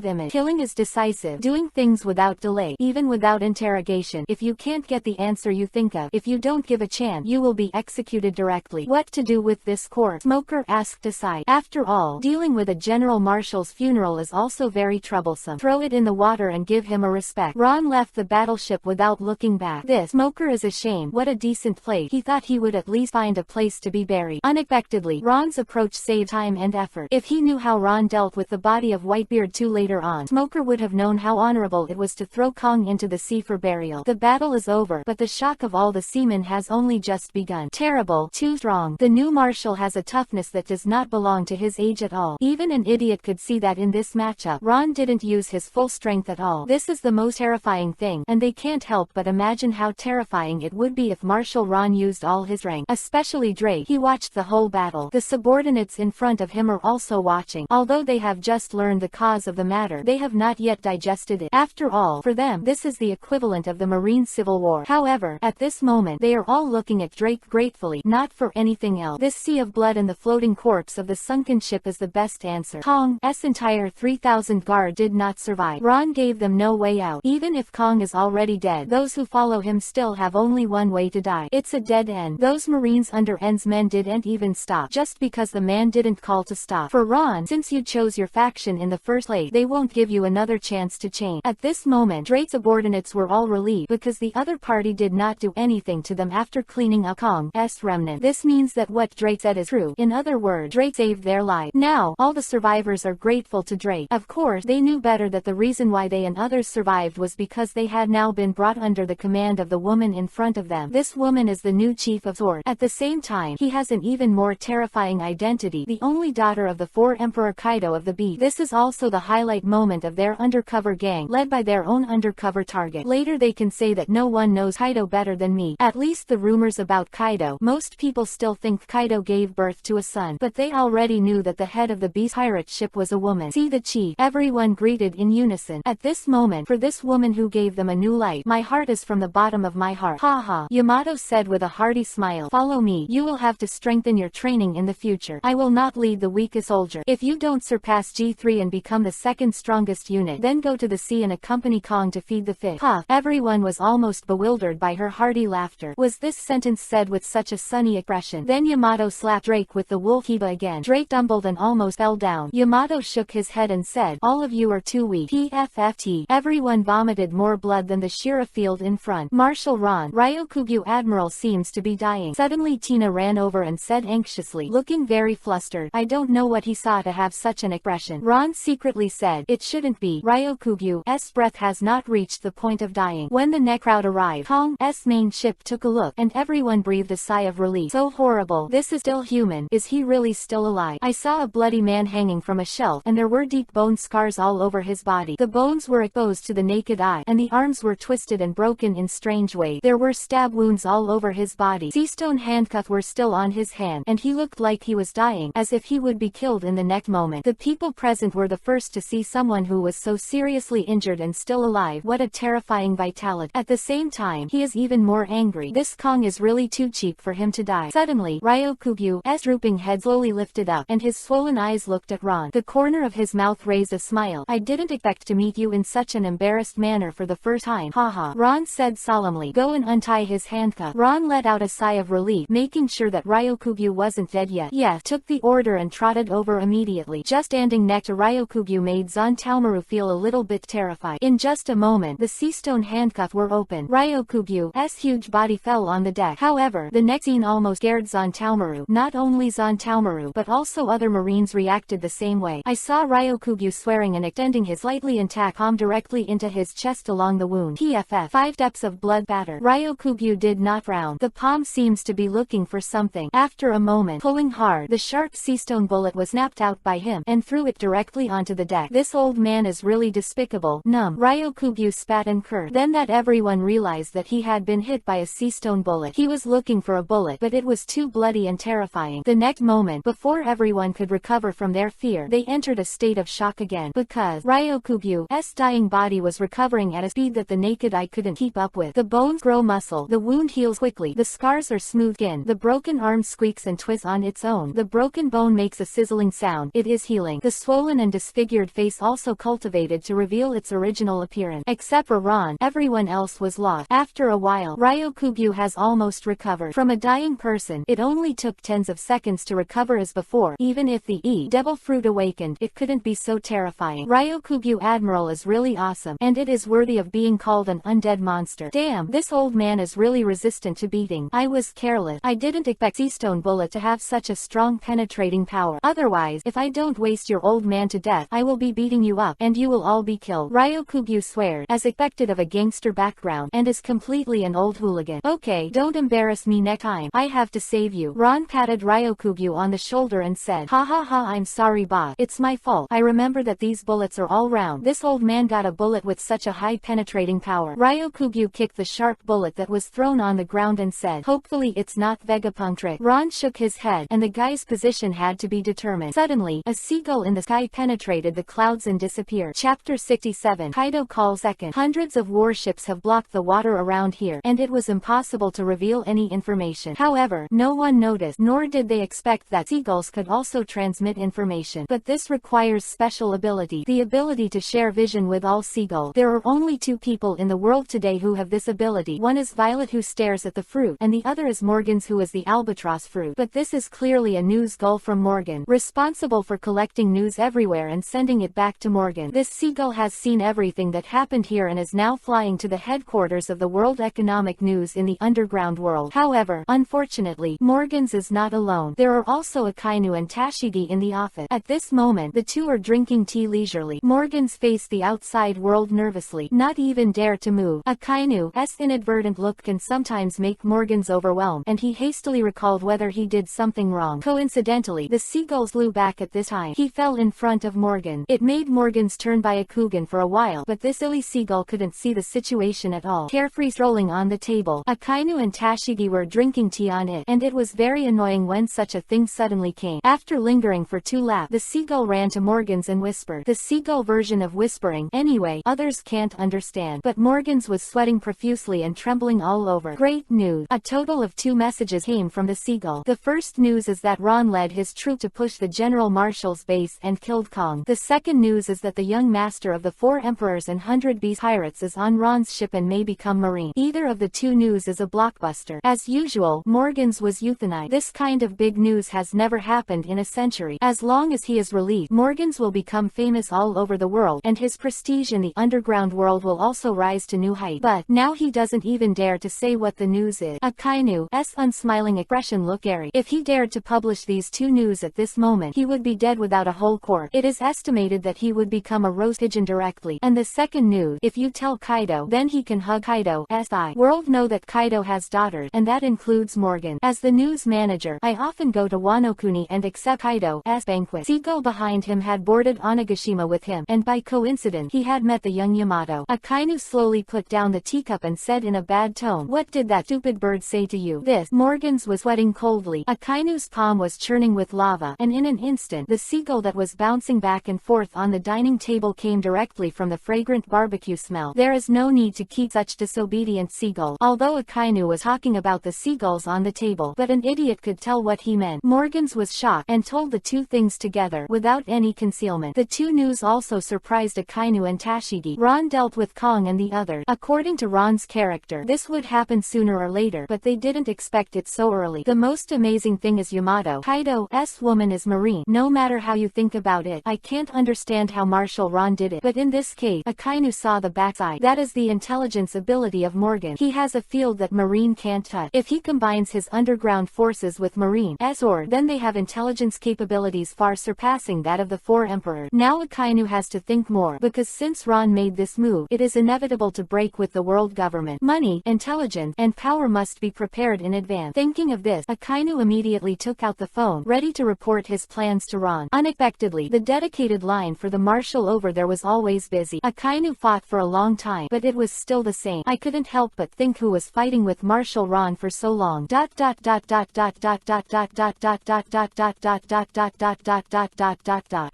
image. Killing is decisive, doing things without delay, even without interrogation. If you can't get the answer you think of, if you don't give a chance, you will be executed directly. What to do with this corpse? Smoker asked aside. After all, dealing with a general marshal's funeral is also very troublesome. Throw it in the water and give him a respect. Ron left the battleship without looking back. This Smoker is ashamed. What a decent place. He thought he would at least find a place to be buried. Unexpectedly, Ron's approach saved time and effort. If he knew how Ron dealt with the body of Whitebeard 2 later on, Smoker would have known how honorable it was to throw Kong into the sea for burial. The battle is over, but the shock of all the seamen has only just begun. Terrible, too strong. The new marshal has a toughness that does not belong to his age at all. Even an idiot could see that in this matchup. Ron didn't use his full strength at all. This is the most terrifying thing, and they can't help but imagine how terrifying it would be if Marshal Ron used all his rank. Especially Drake. He watched the whole battle. The subordinates in front of him are also watching. Although they have just learned the cause of the matter, they have not yet digested it. After all, for them, this is the equivalent of the Marine Civil War. However, at this moment, they are all looking at Drake gratefully, not for anything else. This sea of blood and the floating corpse of the sunken ship is the best answer. Kong's entire 3,000 guard did not survive. Ron gave them no way out. Even if Kong is already dead, those who follow him still have only one way to die. It's a dead end. Those Marines under N's men didn't even stop, just because the man didn't call to stop. For Ron, since you chose your faction in the first place, they won't give you another chance to change. At this moment, Drake's subordinates were all relieved because the other party did not do anything to them after cleaning up Kong's remnant. This means that what Drake said is true. In other words, Drake saved their lives. Now, all the survivors are grateful to Drake. Of course, they knew better that the reason why they and others survived was because they had now been brought under the command of the woman in front of them. This woman is the new chief of Sword. At the same time, he has an even more terrifying identity, the only daughter of the 4th Emperor Kaido of the Beast. This is also the highlight moment of their undercover gang, led by their own undercover target. Later they can say that no one knows Kaido better than me. At least the rumors about Kaido. Most people still think Kaido gave birth to a son, but they already knew that the head of the Beast pirate ship was a woman. See the chief. Everyone greeted in unison. At this moment, for this woman who gave the them a new life. My heart is from the bottom of my heart. Ha ha. Yamato said with a hearty smile. Follow me. You will have to strengthen your training in the future. I will not lead the weakest soldier. If you don't surpass G3 and become the second strongest unit, then go to the sea and accompany Kong to feed the fish. Puff. Everyone was almost bewildered by her hearty laughter. Was this sentence said with such a sunny expression? Then Yamato slapped Drake with the wolf kiba again. Drake stumbled and almost fell down. Yamato shook his head and said, all of you are too weak. PFFT. Everyone vomited more blood than the Shira field in front. Marshal Ron. Ryokugyu Admiral seems to be dying. Suddenly Tina ran over and said anxiously, looking very flustered, I don't know what he saw to have such an expression. Ron secretly said, it shouldn't be. Ryokugyu's breath has not reached the point of dying. When the neck crowd arrived, Kong's main ship took a look, and everyone breathed a sigh of relief. So horrible. This is still human. Is he really still alive? I saw a bloody man hanging from a shelf, and there were deep bone scars all over his body. The bones were exposed to the naked eye, and the arms were twisted and broken in strange ways. There were stab wounds all over his body. Seastone handcuffs were still on his hand, and he looked like he was dying, as if he would be killed in the next moment. The people present were the first to see someone who was so seriously injured and still alive. What a terrifying vitality. At the same time, he is even more angry. This Kong is really too cheap for him to die. Suddenly, Ryokugyu's drooping head slowly lifted up, and his swollen eyes looked at Ron. The corner of his mouth raised a smile. I didn't expect to meet you in such an embarrassed manner for the first time. Haha. Ron said solemnly. Go and untie his handcuff. Ron let out a sigh of relief, making sure that Ryokugyu wasn't dead yet. Yes, took the order and trotted over immediately. Just standing next to Ryokugyu made Zontaomaru feel a little bit terrified. In just a moment, the seastone handcuffs were open. Ryokugyu's huge body fell on the deck. However, the next scene almost scared Zontaomaru. Not only Zontaomaru, but also other marines reacted the same way. I saw Ryokugyu swearing and extending his slightly intact palm directly into his chest along the wound. PFF. 5 depths of blood spatter. Ryokugyu did not frown. The palm seems to be looking for something. After a moment, pulling hard, the sharp seastone bullet was snapped out by him, and threw it directly onto the deck. This old man is really despicable. Numb. Ryokugyu spat and cursed. Then that everyone realized that he had been hit by a seastone bullet. He was looking for a bullet, but it was too bloody and terrifying. The next moment, before everyone could recover from their fear, they entered a state of shock again, because Ryokugyu's dying body was recovering at a speed that the naked eye couldn't keep up with. The bones grow muscle. The wound heals quickly. The scars are smooth skin. The broken arm squeaks and twists on its own. The broken bone makes a sizzling sound. It is healing. The swollen and disfigured face also cultivated to reveal its original appearance. Except for Ron, everyone else was lost. After a while, Ryokugyu has almost recovered. From a dying person, it only took tens of seconds to recover as before. Even if the devil fruit awakened, it couldn't be so terrifying. Ryokugyu Admiral is really awesome, and it is worthy of being called an undead monster. Damn, this old man is really resistant to beating. I was careless. I didn't expect Seastone Bullet to have such a strong penetrating power. Otherwise, if I don't waste your old man to death, I will be beating you up, and you will all be killed. Ryokugyu swears, as expected of a gangster background, and is completely an old hooligan. Okay, don't embarrass me next time. I have to save you. Ron patted Ryokugyu on the shoulder and said, ha ha ha, I'm sorry boss. It's my fault. I remember that these bullets are all round. This old man got a bullet with such a high penetrating power. Ryokugyu kicked the sharp bullet that was thrown on the ground and said, hopefully it's not Vegapunk trick. Ron shook his head, and the guy's position had to be determined. Suddenly, a seagull in the sky penetrated the clouds and disappeared. Chapter 67. Kaido calls second. Hundreds of warships have blocked the water around here, and it was impossible to reveal any information. However, no one noticed, nor did they expect that seagulls could also transmit information. But this requires special ability, the ability to share vision with all seagulls. There are only 2 people in the world today who have this ability. One is Violet, who stares at the fruit, and the other is Morgan's, who is the albatross fruit. But this is clearly a news gull from Morgan, responsible for collecting news everywhere and sending it back to Morgan. This seagull has seen everything that happened here and is now flying to the headquarters of the World Economic News in the underground world. However, unfortunately, Morgan's is not alone. There are also Akainu and Tashigi in the office. At this moment, the 2 are drinking tea leisurely. Morgan's faced the outside world nervously, not even dare to move. Akainu's inadvertent look can sometimes make Morgan's overwhelmed, and he hastily recalled whether he did something wrong. Coincidentally, the seagulls flew back at this time. He fell in front of Morgan. It made Morgan's turn by Akugan for a while, but this silly seagull couldn't see the situation at all. Carefree strolling on the table, Akainu and Tashigi were drinking tea on it, and it was very annoying when such a thing suddenly came. After lingering for 2 laps, the seagull ran to Morgan's and whispered. The seagull version of whispering, anyway, others can't understand. understand. But Morgan's was sweating profusely and trembling all over. Great news. A total of 2 messages came from the Seagull. The first news is that Ron led his troop to push the General Marshal's base and killed Kong. The second news is that the young master of the 4 Emperors and 100 Beast Pirates is on Ron's ship and may become Marine. Either of the 2 news is a blockbuster. As usual, Morgan's was euthanized. This kind of big news has never happened in a century. As long as he is released, Morgan's will become famous all over the world, and his prestige in the underground world will also rise to new heights. But now he doesn't even dare to say what the news is. Akainu's unsmiling expression looked airy. If he dared to publish these 2 news at this moment, he would be dead without a whole corpse. It is estimated that he would become a roast pigeon directly. And the second news, if you tell Kaido, then he can hug Kaido's eye. World know that Kaido has daughters, and that includes Morgan. As the news manager, I often go to Wano-kuni and accept Kaido's banquet. Seagull behind him had boarded Onigashima with him, and by coincidence, he had met the young Yamato. Akainu slowly put down the teacup and said in a bad tone, "What did that stupid bird say to you?" This. Morgan's was sweating coldly. Akainu's palm was churning with lava, and in an instant, the seagull that was bouncing back and forth on the dining table came directly from the fragrant barbecue smell. There is no need to keep such disobedient seagull. Although Akainu was talking about the seagulls on the table, but an idiot could tell what he meant. Morgan's was shocked and told the 2 things together without any concealment. The 2 news also surprised Akainu and Tashigi. Ron dealt with Kong and the others. According to Ron's character, this would happen sooner or later, but they didn't expect it so early. The most amazing thing is Yamato. Kaido's woman is Marine. No matter how you think about it, I can't understand how Marshal Ron did it. But in this case, Akainu saw the backside. That is the intelligence ability of Morgan. He has a field that Marine can't touch. If he combines his underground forces with Marine sword, then they have intelligence capabilities far surpassing that of the 4 Emperors. Now Akainu has to think more, because since Ron made this move, it is inevitable to break with the world government. Money, intelligence, and power must be prepared in advance. Thinking of this, Akainu immediately took out the phone, ready to report his plans to Ron. Unexpectedly, the dedicated line for the marshal over there was always busy. Akainu fought for a long time, but it was still the same. I couldn't help but think who was fighting with Marshal Ron for so long.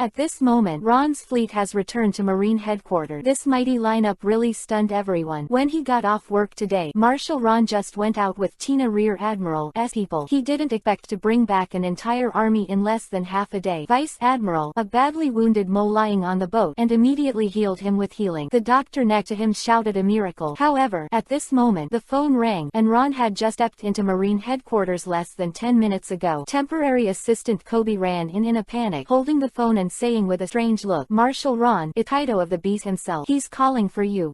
At this moment, Ron's fleet has returned to Marine headquarters. This mighty lineup really stunned everyone. When he got off work today, Marshal Ron just went out with Tina Rear Admiral's people. He didn't expect to bring back an entire army in less than half a day. Vice Admiral, a badly wounded mole lying on the boat, and immediately healed him with healing. The doctor next to him shouted a miracle. However, at this moment, the phone rang, and Ron had just stepped into Marine headquarters less than 10 minutes ago. Temporary assistant Kobe ran in a panic, holding the phone and saying with a strange look, "Marshal Ron, it's Kaido of the Beast himself. He's calling for you."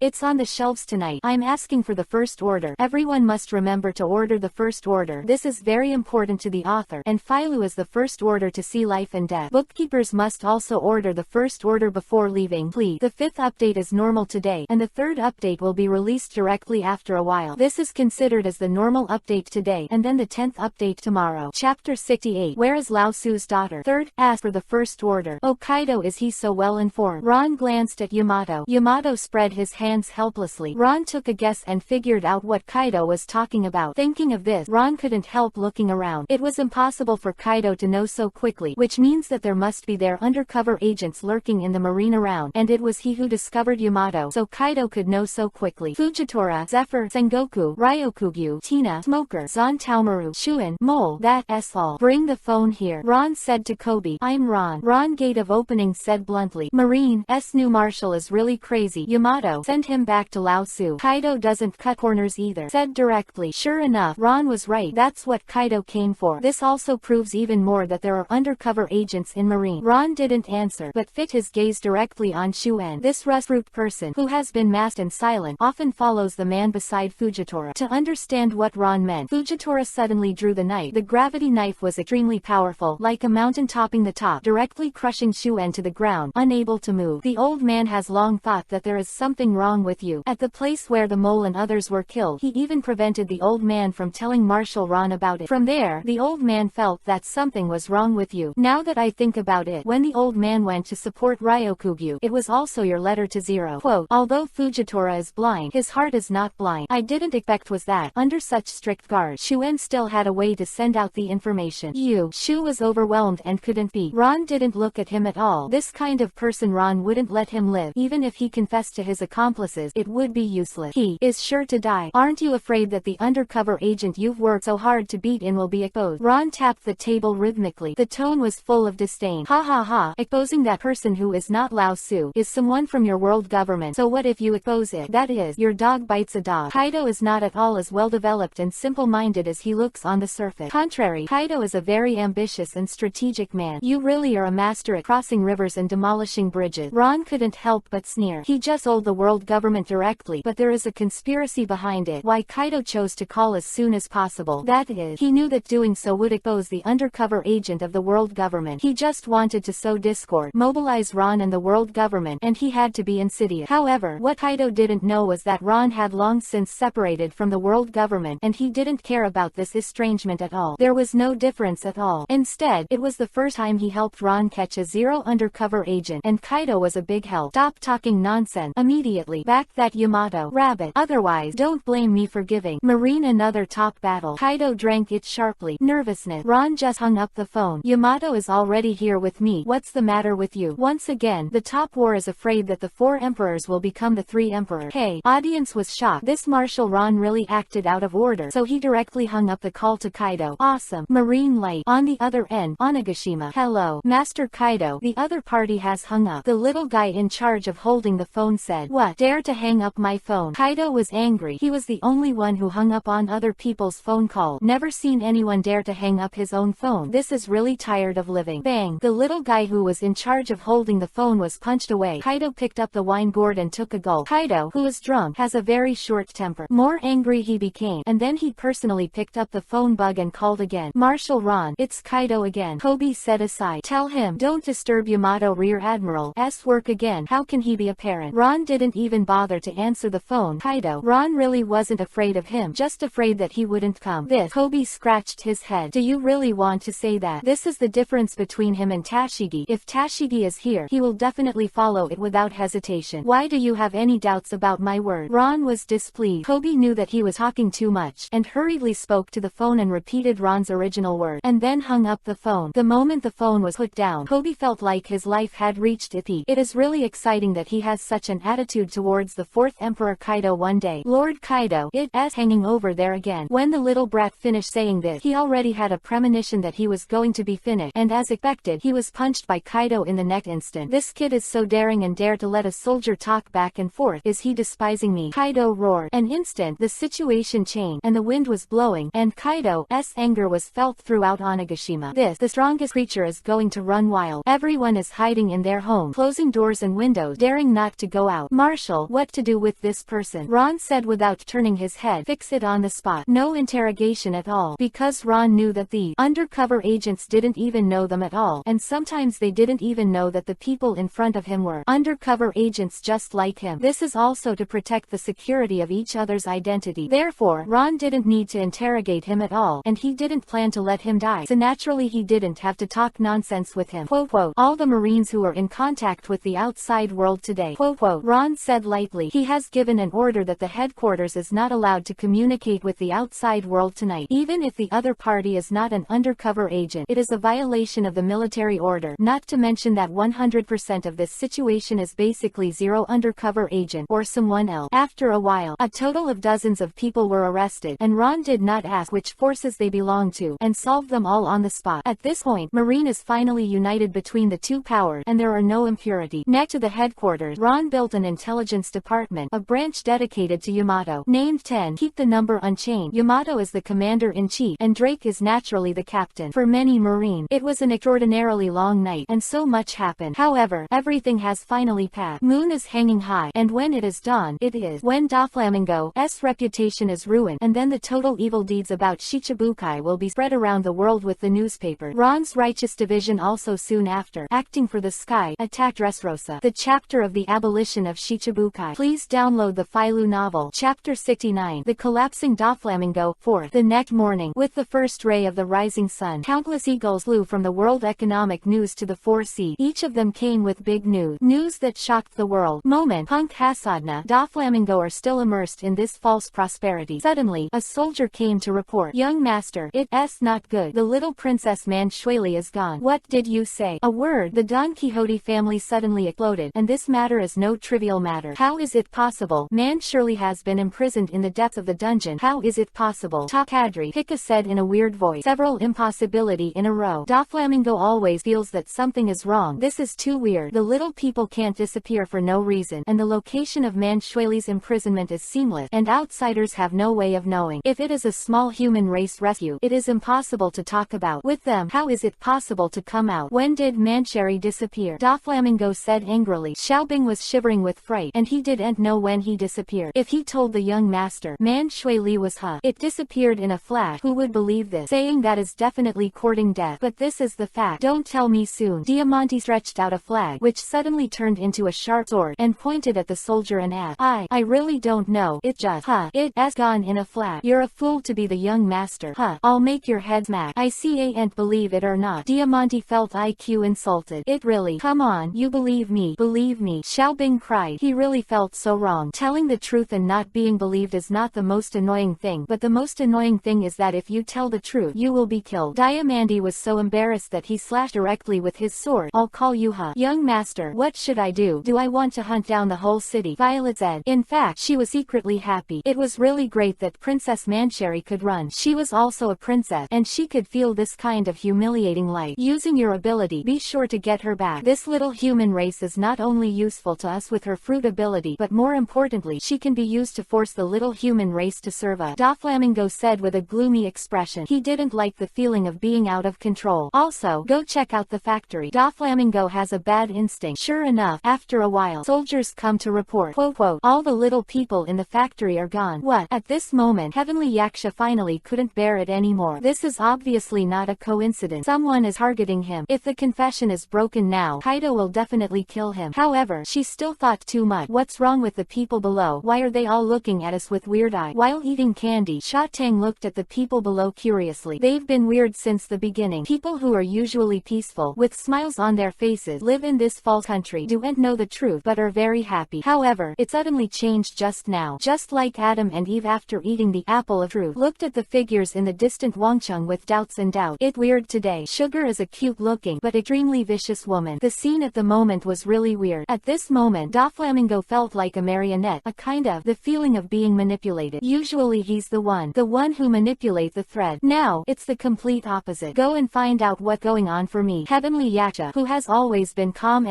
It's on the shelves tonight. I'm asking for the first order. Everyone must remember to order the first order. This is very important to the author, and Philo is the first order to see life and death. Bookkeepers must also order the first order before leaving, please. The 5th update is normal today, and the 3rd update will be released directly after a while. This is considered as the normal update today, and then the 10th update tomorrow. Chapter 68. Where is Lao Tzu's daughter? 3rd, ask for the first order. Oh, Kaido, is he so well informed? Ron glanced at Yamato. Yamato spread his hands helplessly. Ron took a guess and figured out what Kaido was talking about. Thinking of this, Ron couldn't help looking around. It was impossible for Kaido to know so quickly, which means that there must be their undercover agents lurking in the marine around, and it was he who discovered Yamato, so Kaido could know so quickly. Fujitora, Zephyr, Sengoku, Ryokugyu, Tina, Smoker, Zantaomaru, Shuen, Mole, that's all. Bring the phone here, Ron said to Kobe. I'm Ron. Ron Gate of Opening said bluntly. Marine's new marshal is really crazy. Yamato, send him back to Lao Tzu. Kaido doesn't cut corners either, said directly. Sure enough, Ron was right. That's what Kaido came for. This also proves even more that there are undercover agents in Marine. Ron didn't answer, but fit his gaze directly on Shuen. This rust-root person, who has been masked and silent, often follows the man beside Fujitora. To understand what Ron meant, Fujitora suddenly drew the knife. The gravity knife was extremely powerful, like a mountain topping the top, directly crushing Shuen to the ground, unable to move. The old man has long thought that there is something wrong with you. At the place where the mole and others were killed, he even prevented the old man from telling Marshal Ron about it. From there, the old man felt that something was wrong with you. Now that I think about it, when the old man went to support Ryokugyu, it was also your letter to Zero. Quote, although Fujitora is blind, his heart is not blind. I didn't expect was that, under such strict guard, Shuen still had a way to send out the the information. Shu was overwhelmed and couldn't be. Ron didn't look at him at all. This kind of person Ron wouldn't let him live. Even if he confessed to his accomplices, it would be useless. He is sure to die. Aren't you afraid that the undercover agent you've worked so hard to beat in will be exposed? Ron tapped the table rhythmically. The tone was full of disdain. Ha ha ha. Exposing that person who is not Lao Su is someone from your world government. So what if you expose it? That is, your dog bites a dog. Kaido is not at all as well developed and simple-minded as he looks on the surface. Contrary, Kaido is a very ambitious and strategic man. You really are a master at crossing rivers and demolishing bridges. Ron couldn't help but sneer. He just told the world government directly, but there is a conspiracy behind it. Why Kaido chose to call as soon as possible. That is, he knew that doing so would expose the undercover agent of the world government. He just wanted to sow discord, mobilize Ron and the world government, and he had to be insidious. However, what Kaido didn't know was that Ron had long since separated from the world government, and he didn't care about this estrangement at all. There was no difference at all. Instead, it was the first time he helped Ron catch a zero undercover agent, and Kaido was a big help. Stop talking nonsense. Immediately. Back that Yamato. Rabbit. Otherwise, don't blame me for giving Marine another top battle. Kaido drank it sharply. Nervousness. Ron just hung up the phone. Yamato is already here with me. What's the matter with you? Once again, the top war is afraid that the 4 emperors will become the 3 emperors. Hey, audience was shocked. This Marshal Ron really acted out of order, so he directly hung up the call to Kaido. Awesome. Marine Light. On the other end, Onigashima. Hello, Master Kaido. The other party has hung up. The little guy in charge of holding the phone said, "What? Dare to hang up my phone?" Kaido was angry. He was the only one who hung up on other people's phone call. Never seen anyone dare to hang up his own phone. This is really tired of living. Bang. The little guy who was in charge of holding the phone was punched away. Kaido picked up the wine gourd and took a gulp. Kaido, who is drunk, has a very short temper. More angry he became, and then he personally picked up the phone bug and called again. Marshal Ron, it's Kaido again. Kobe said aside. Tell him, don't disturb Yamato Rear Admiral's work again. How can he be a parent? Ron didn't even bother to answer the phone. Kaido. Ron really wasn't afraid of him, just afraid that he wouldn't come. This. Kobe scratched his head. Do you really want to say that? This is the difference between him and Tashigi. If Tashigi is here, he will definitely follow it without hesitation. Why do you have any doubts about my word? Ron was displeased. Kobe knew that he was talking too much, and hurriedly spoke to the phone and repeated Ron's original word, and then hung up the phone. The moment the phone was put down, Kobe felt like his life had reached its peak. It is really exciting that he has such an attitude towards the 4th Emperor Kaido one day. Lord Kaido, it's hanging over there again. When the little brat finished saying this, he already had a premonition that he was going to be finished, and as expected, he was punched by Kaido in the next instant. This kid is so daring and dare to let a soldier talk back and forth. Is he despising me? Kaido roared. An instant, the situation changed, and the wind was blowing, and Kaido's anger was felt throughout Onigashima. The strongest creature is going to run wild. Everyone is hiding in their home, closing doors and windows, daring not to go out. Marshal, what to do with this person? Ron said without turning his head. Fix it on the spot. No interrogation at all, because Ron knew that the undercover agents didn't even know them at all, and sometimes they didn't even know that the people in front of him were undercover agents just like him. This is also to protect the security of each other's identity. Therefore, Ron didn't need to interrogate him at all, and he didn't plan to let him die, so naturally he didn't have to talk nonsense with him. Quote, all the Marines who are in contact with the outside world today, quote, Ron said lightly. He has given an order that the headquarters is not allowed to communicate with the outside world tonight. Even if the other party is not an undercover agent, it is a violation of the military order, not to mention that 100% of this situation is basically zero undercover agent or someone else. After a while, a total of dozens of people were arrested, and Ron did not ask which forces they belonged to, and solved them all on the spot. At this point, Marine is finally united between the two powers, and there are no impurity. Next to the headquarters, Ron built an intelligence department, a branch dedicated to Yamato, named 10. Keep the number unchanged. Yamato is the commander-in-chief, and Drake is naturally the captain. For many Marine, it was an extraordinarily long night, and so much happened. However, everything has finally passed. Moon is hanging high, and when it is dawn, it is when Doflamingo's reputation is ruined, and then the total evil deeds about Shichibukai will be spread around the world with the newspaper. Ron's righteous division also soon after, acting for the sky, attacked Dressrosa, the chapter of the abolition of Shichibukai. Please download the Filu novel. Chapter 69, The Collapsing Doflamingo. 4th. The next morning, with the first ray of the rising sun, countless eagles flew from the World Economic News to the 4 seas. Each of them came with big news that shocked the world. Moment. Punk Hasadna, Doflamingo are still immersed in this false prosperity. Suddenly, a soldier came to report. Young master, it It's not good. The little princess Manshueli is gone. What did you say? A word. The Don Quixote family suddenly exploded, and this matter is no trivial matter. How is it possible? Manshueli has been imprisoned in the depths of the dungeon. How is it possible? Takadri, Pika said in a weird voice. Several impossibility in a row. Doflamingo always feels that something is wrong. This is too weird. The little people can't disappear for no reason, and the location of Manshueli's imprisonment is seamless, and outsiders have no way of knowing. If it is a small human race rescue, it is impossible to talk about with them. How is it possible to come out? When did Mancheri disappear? Doflamingo said angrily. Xiaobing was shivering with fright, and he didn't know when he disappeared. If he told the young master, Manshueli was it disappeared in a flash. Who would believe this? Saying that is definitely courting death, but this is the fact. Don't tell me soon. Diamante stretched out a flag, which suddenly turned into a sharp sword, and pointed at the soldier and asked, I really don't know. It just, it's gone in a flash. You're a fool to be the young master. I'll make your head smack. I can't believe it or not. Diamante felt IQ insulted. It really, come on, you believe me. Believe me. Xiaobing cried. He really felt so wrong. Telling the truth and not being believed is not the most annoying thing, but the most annoying thing is that if you tell the truth, you will be killed. Diamante was so embarrassed that he slashed directly with his sword. I'll call you young master. What should I do? Do I want to hunt down the whole city? Violet said. In fact, she was secretly happy. It was really great that Princess Mancheri could run. She was also a princess, and she could feel this kind of humiliating life. Using your ability, be sure to get her back. This little human race is not only useful to us with her fruit ability, but more importantly, she can be used to force the little human race to serve us. Doflamingo said with a gloomy expression. He didn't like the feeling of being out of control. Also, go check out the factory. Doflamingo has a bad instinct. Sure enough, after a while, soldiers come to report. Quote, all the little people in the factory are gone. What? At this moment, Heavenly Yaksha finally couldn't bear it anymore. This is obviously not a coincidence. Someone is targeting him. If the confession is broken now, Kaido will definitely kill him. However, she still thought too much. What's wrong with the people below? Why are they all looking at us with weird eyes? While eating candy, Shatang looked at the people below curiously. They've been weird since the beginning. People who are usually peaceful, with smiles on their faces, live in this false country, don't know the truth, but are very happy. However, it suddenly changed just now. Just like Adam and Eve after eating the apple of truth, looked at the figures in the distant Wangcheng with doubts and doubt. It's weird today. Sugar is a cute looking, but extremely vicious woman. The scene at the moment was really weird. At this moment, Doflamingo felt like a marionette, a kind of, the feeling of being manipulated. Usually he's the one who manipulates the thread. Now, it's the complete opposite. Go and find out what's going on for me. Heavenly Yaksha, who has always been calm,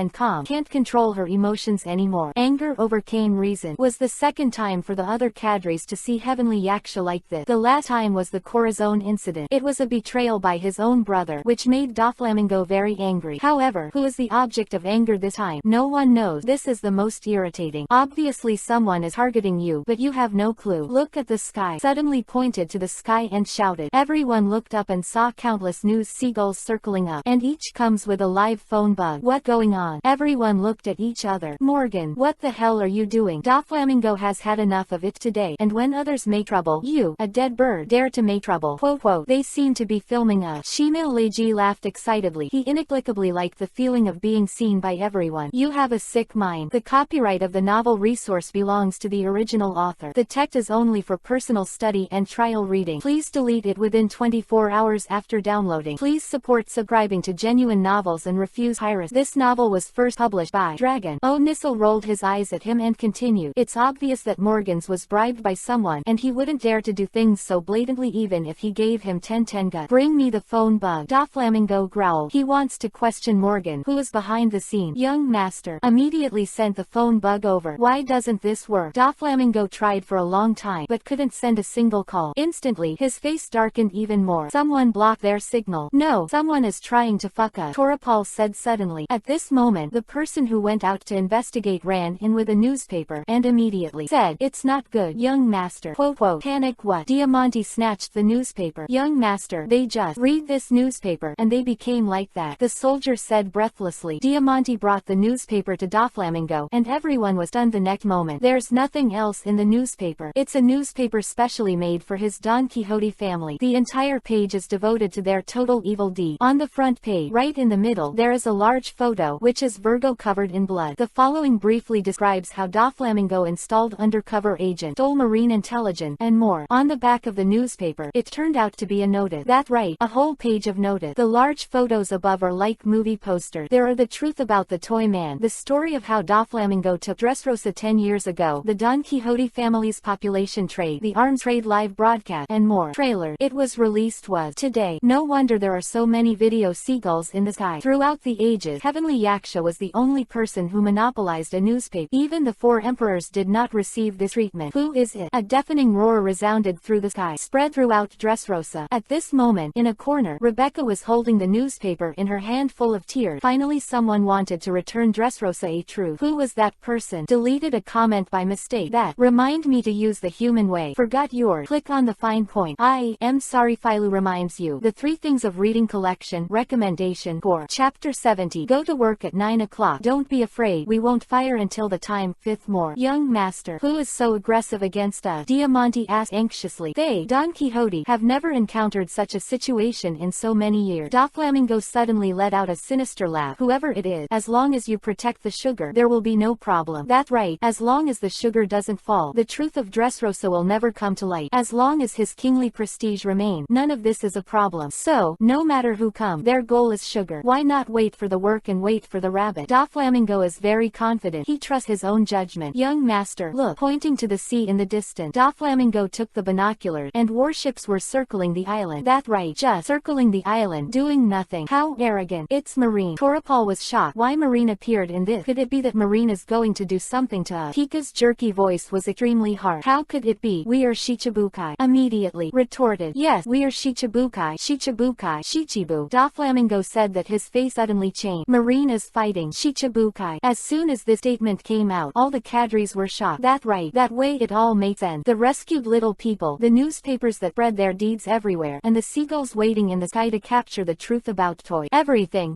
can't control her emotions anymore. Anger overcame reason. Was the second time for the other cadres to see Heavenly Yaksha like this. The last time was the Corazon incident. It was a betrayal by his own brother, which made Doflamingo very angry. However, who is the object of anger this time? No one knows. This is the most irritating. Obviously someone is targeting you, but you have no clue. Look at the sky. Suddenly pointed to the sky and shouted. Everyone looked up and saw countless news seagulls circling up, and each comes with a live phone bug. What going on? Everyone looked at each other. Morgan, what the hell are you doing? Doflamingo has had enough of it today, and when others make trouble, you, a dead bird, dare to make trouble. Quote, they seem to be filming us. Shimil Leiji laughed excitedly. He inexplicably liked the feeling of being seen by everyone. You have a sick mind. The copyright of the novel resource belongs to the original author. The text is only for personal study and trial reading. Please delete it within 24 hours after downloading. Please support subscribing to Genuine Novels and refuse piracy. This novel was first published by Dragon. Nissel rolled his eyes at him and continued. It's obvious that Morgans was bribed by someone, and he wouldn't dare to do things so blatantly even if he gave him 10 gut. Bring me the phone bug. Doflamingo growled. He wants to question Morgan, who is behind the scene. Young master immediately sent the phone bug over. Why doesn't this work? Doflamingo tried for a long time, but couldn't send a single call. Instantly, his face darkened even more. Someone blocked their signal. No, someone is trying to fuck us, Torapal said suddenly. At this moment, the person who went out to investigate ran in with a newspaper, and immediately said, it's not good, young master. Quote, panic what? Diamante snatched the newspaper. Young master, they just read this newspaper, and they became like that, the soldier said breathlessly. Diamante brought the newspaper to Doflamingo, and everyone was stunned the next moment. There's nothing else in the newspaper. It's a newspaper specially made for his Don Quixote family. The entire page is devoted to their total evil deed. On the front page, right in the middle, there is a large photo, which is Virgo covered in blood. The following briefly describes how Doflamingo installed undercover agent, stole marine intelligence, and more. On the back of the newspaper, it turned out about to be a notice. That's right, a whole page of notice. The large photos above are like movie posters. There are the truth about the toy man, the story of how Doflamingo took Dressrosa 10 years ago, the Don Quixote family's population trade, the arms trade live broadcast, and more. Trailer. It was released was today. No wonder there are so many video seagulls in the sky. Throughout the ages, Heavenly Yaksha was the only person who monopolized a newspaper. Even the 4 emperors did not receive this treatment. Who is it? A deafening roar resounded through the sky, spread throughout Dressrosa. At this moment, in a corner, Rebecca was holding the newspaper in her hand full of tears. Finally someone wanted to return Dressrosa a truth. Who was that person? Deleted a comment by mistake. That remind me to use the human way. Forgot yours. Click on the fine point. I am sorry. Philo reminds you. The 3 Things of Reading Collection. Recommendation 4. Chapter 70. Go to work at 9 o'clock. Don't be afraid. We won't fire until the time. 5th more. Young master. Who is so aggressive against us? Diamante asked anxiously. They, Don Quixote, have never encountered such a situation in so many years. Doflamingo suddenly let out a sinister laugh. Whoever it is, as long as you protect the sugar, there will be no problem. That's right, as long as the sugar doesn't fall, the truth of Dressrosa will never come to light. As long as his kingly prestige remains, none of this is a problem. So, no matter who comes, their goal is sugar. Why not wait for the work and wait for the rabbit? Doflamingo is very confident. He trusts his own judgment. Young master, look, pointing to the sea in the distance. Doflamingo took the binoculars, and warships were circling the island. That's right, just circling the island, doing nothing. How arrogant. It's Marine. Torapal was shocked. Why Marine appeared in this? Could it be that Marine is going to do something to us? Pika's jerky voice was extremely harsh. How could it be? We are Shichibukai. Immediately retorted. Yes, we are Shichibukai. Shichibukai. Shichibu. Doflamingo said that his face suddenly changed. Marine is fighting Shichibukai. As soon as this statement came out, all the cadres were shocked. That's right. That way it all makes sense. The rescued little people, the newspapers that spread their deeds everywhere, and the seagulls waiting in the sky to capture the truth about toy. Everything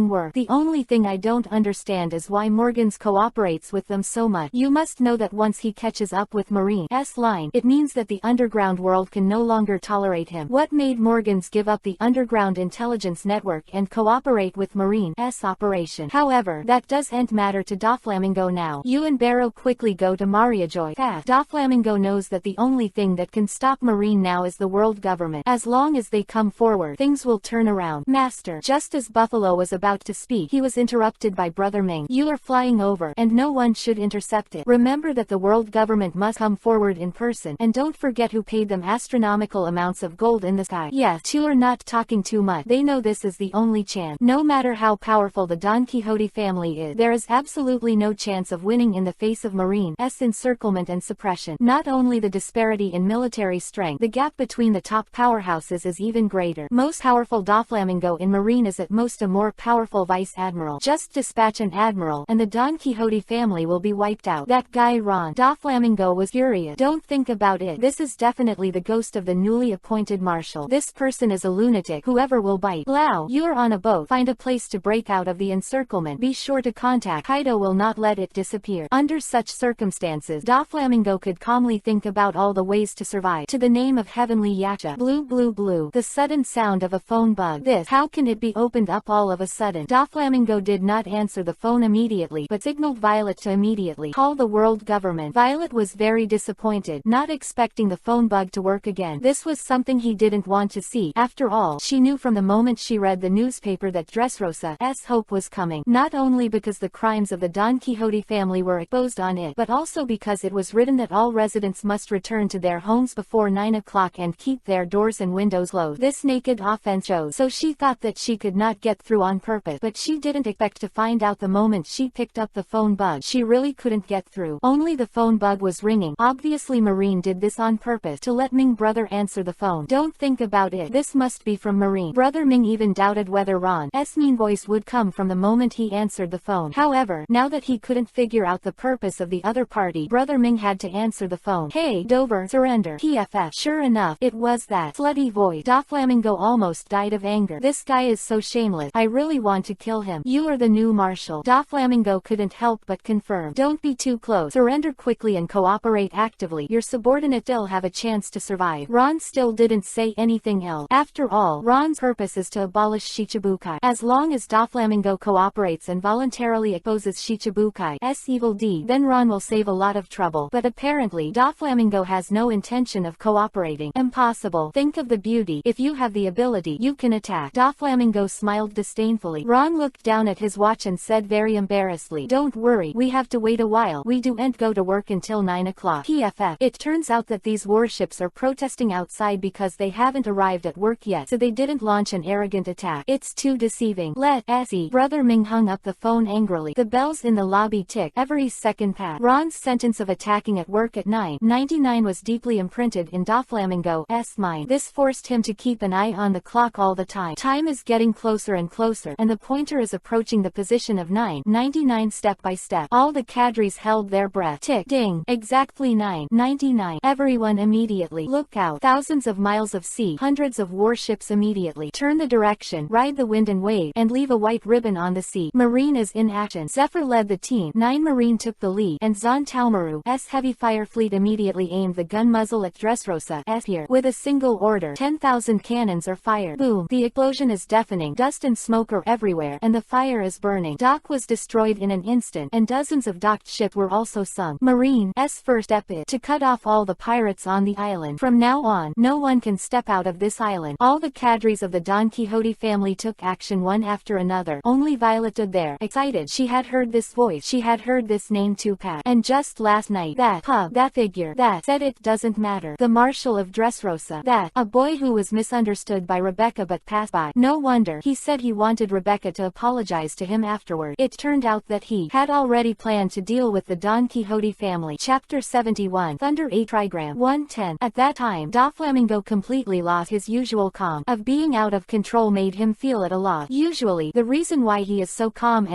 were. The only thing I don't understand is why Morgans cooperates with them so much. You must know that once he catches up with Marine's line, it means that the underground world can no longer tolerate him. What made Morgans give up the underground intelligence network and cooperate with Marine's operation? However, that doesn't matter to Doflamingo now. You and Barrow quickly go to Mariajoy. Fast. Doflamingo knows that the only thing that can stop Marine now is the world government. As long as they come forward, things will turn around. Master. Just as Buffalo was about to speak, he was interrupted by Brother Ming. You are flying over, and no one should intercept it. Remember that the world government must come forward in person, and don't forget who paid them astronomical amounts of gold in the sky. Yes, two are not talking too much. They know this is the only chance. No matter how powerful the Don Quixote family is, there is absolutely no chance of winning in the face of Marine's encirclement and suppression. Not only the disparity in military strength, the gap between the top powerhouses is even greater. Most powerful Doflamingo in Marine is at most a more powerful vice admiral. Just dispatch an admiral, and the Don Quixote family will be wiped out. That guy Ron. Doflamingo was furious. Don't think about it. This is definitely the ghost of the newly appointed marshal. This person is a lunatic. Whoever will bite. Lao, you are on a boat. Find a place to break out of the encirclement. Be sure to contact Kaido. Will not let it disappear. Under such circumstances, Doflamingo could calmly think about all the ways to survive. To the name of Heavenly Yaksha. Blue blue blue. The sudden sound of a phone bug. This. How can it be opened up all of a sudden? Doflamingo did not answer the phone immediately, but signaled Violet to immediately call the world government. Violet was very disappointed, not expecting the phone bug to work again. This was something he didn't want to see. After all, she knew from the moment she read the newspaper that Dressrosa's hope was coming. Not only because the crimes of the Don Quixote family were exposed on it, but also because it was written that all residents must return to their homes before 9 o'clock and keep their doors and windows closed. This naked offense shows. So she thought that she could not get through on purpose, but she didn't expect to find out the moment she picked up the phone bug. She really couldn't get through. Only the phone bug was ringing. Obviously Marine did this on purpose to let Ming brother answer the phone. Don't think about it. This must be from Marine. Brother Ming even doubted whether Ron's mean voice would come from the moment he answered the phone. However, now that he couldn't figure out the purpose of the other party, Brother Ming had to answer the phone. Hey, Dover, surrender. PFF. Sure enough, it was that slutty voice. Doflamingo almost died of anger. This guy is so shameless. I really want to kill him. You are the new marshal. Doflamingo couldn't help but confirm. Don't be too close. Surrender quickly and cooperate actively. Your subordinates still have a chance to survive. Ron still didn't say anything else. After all, Ron's purpose is to abolish Shichibukai. As long as Doflamingo cooperates and voluntarily opposes Shichibukai's evil deed, then Ron will save a lot of trouble. But apparently Doflamingo has no intention of cooperating. Impossible. impossible. Think of the beauty. If you have the ability, you can attack. Doflamingo smiled disdainfully. Ron looked down at his watch and said very embarrassedly, "Don't worry, we have to wait a while. We don't go to work until 9 o'clock. PFF. It turns out that these warships are protesting outside because they haven't arrived at work yet, so they didn't launch an arrogant attack. It's too deceiving. Let's see." Brother Ming hung up the phone angrily. The bells in the lobby tick every second pass. Ron's sentence of attacking at work at 9:99 was deeply imprinted in Doflamingo's mind. This forced him to keep an eye on the clock all the time. Time is getting closer and closer, and the pointer is approaching the position of 9:99 step by step. All the cadres held their breath. Tick, ding, exactly 9:99. Everyone immediately look out. Thousands of miles of sea, hundreds of warships immediately turn the direction, ride the wind and wave, and leave a white ribbon on the sea. Marine is in action. Zephyr led the team. 9 Marine took the lead, and Zon Talmaru's heavy fire fleet immediately aimed the gun muzzle at Dressrosa's here. With a single order, 10,000 cannons are fired. Boom! The explosion is deafening. Dust and smoke are everywhere, and the fire is burning. Dock was destroyed in an instant, and dozens of docked ships were also sunk. Marine's first step is to cut off all the pirates on the island. From now on, no one can step out of this island. All the cadres of the Don Quixote family took action one after another. Only Violet stood there, excited. She had heard this voice. She had heard this name too, Pat. And just last night, that pub, that figure, that said it doesn't matter. The Marshal of Dressrosa, that, a boy who was misunderstood by Rebecca but passed by. No wonder. He said he wanted Rebecca to apologize to him afterward. It turned out that he had already planned to deal with the Don Quixote family. Chapter 71. Thunder A Trigram 110. At that time, Doflamingo completely lost his usual calm. Of being out of control made him feel at a loss. Usually, the reason why he is so calm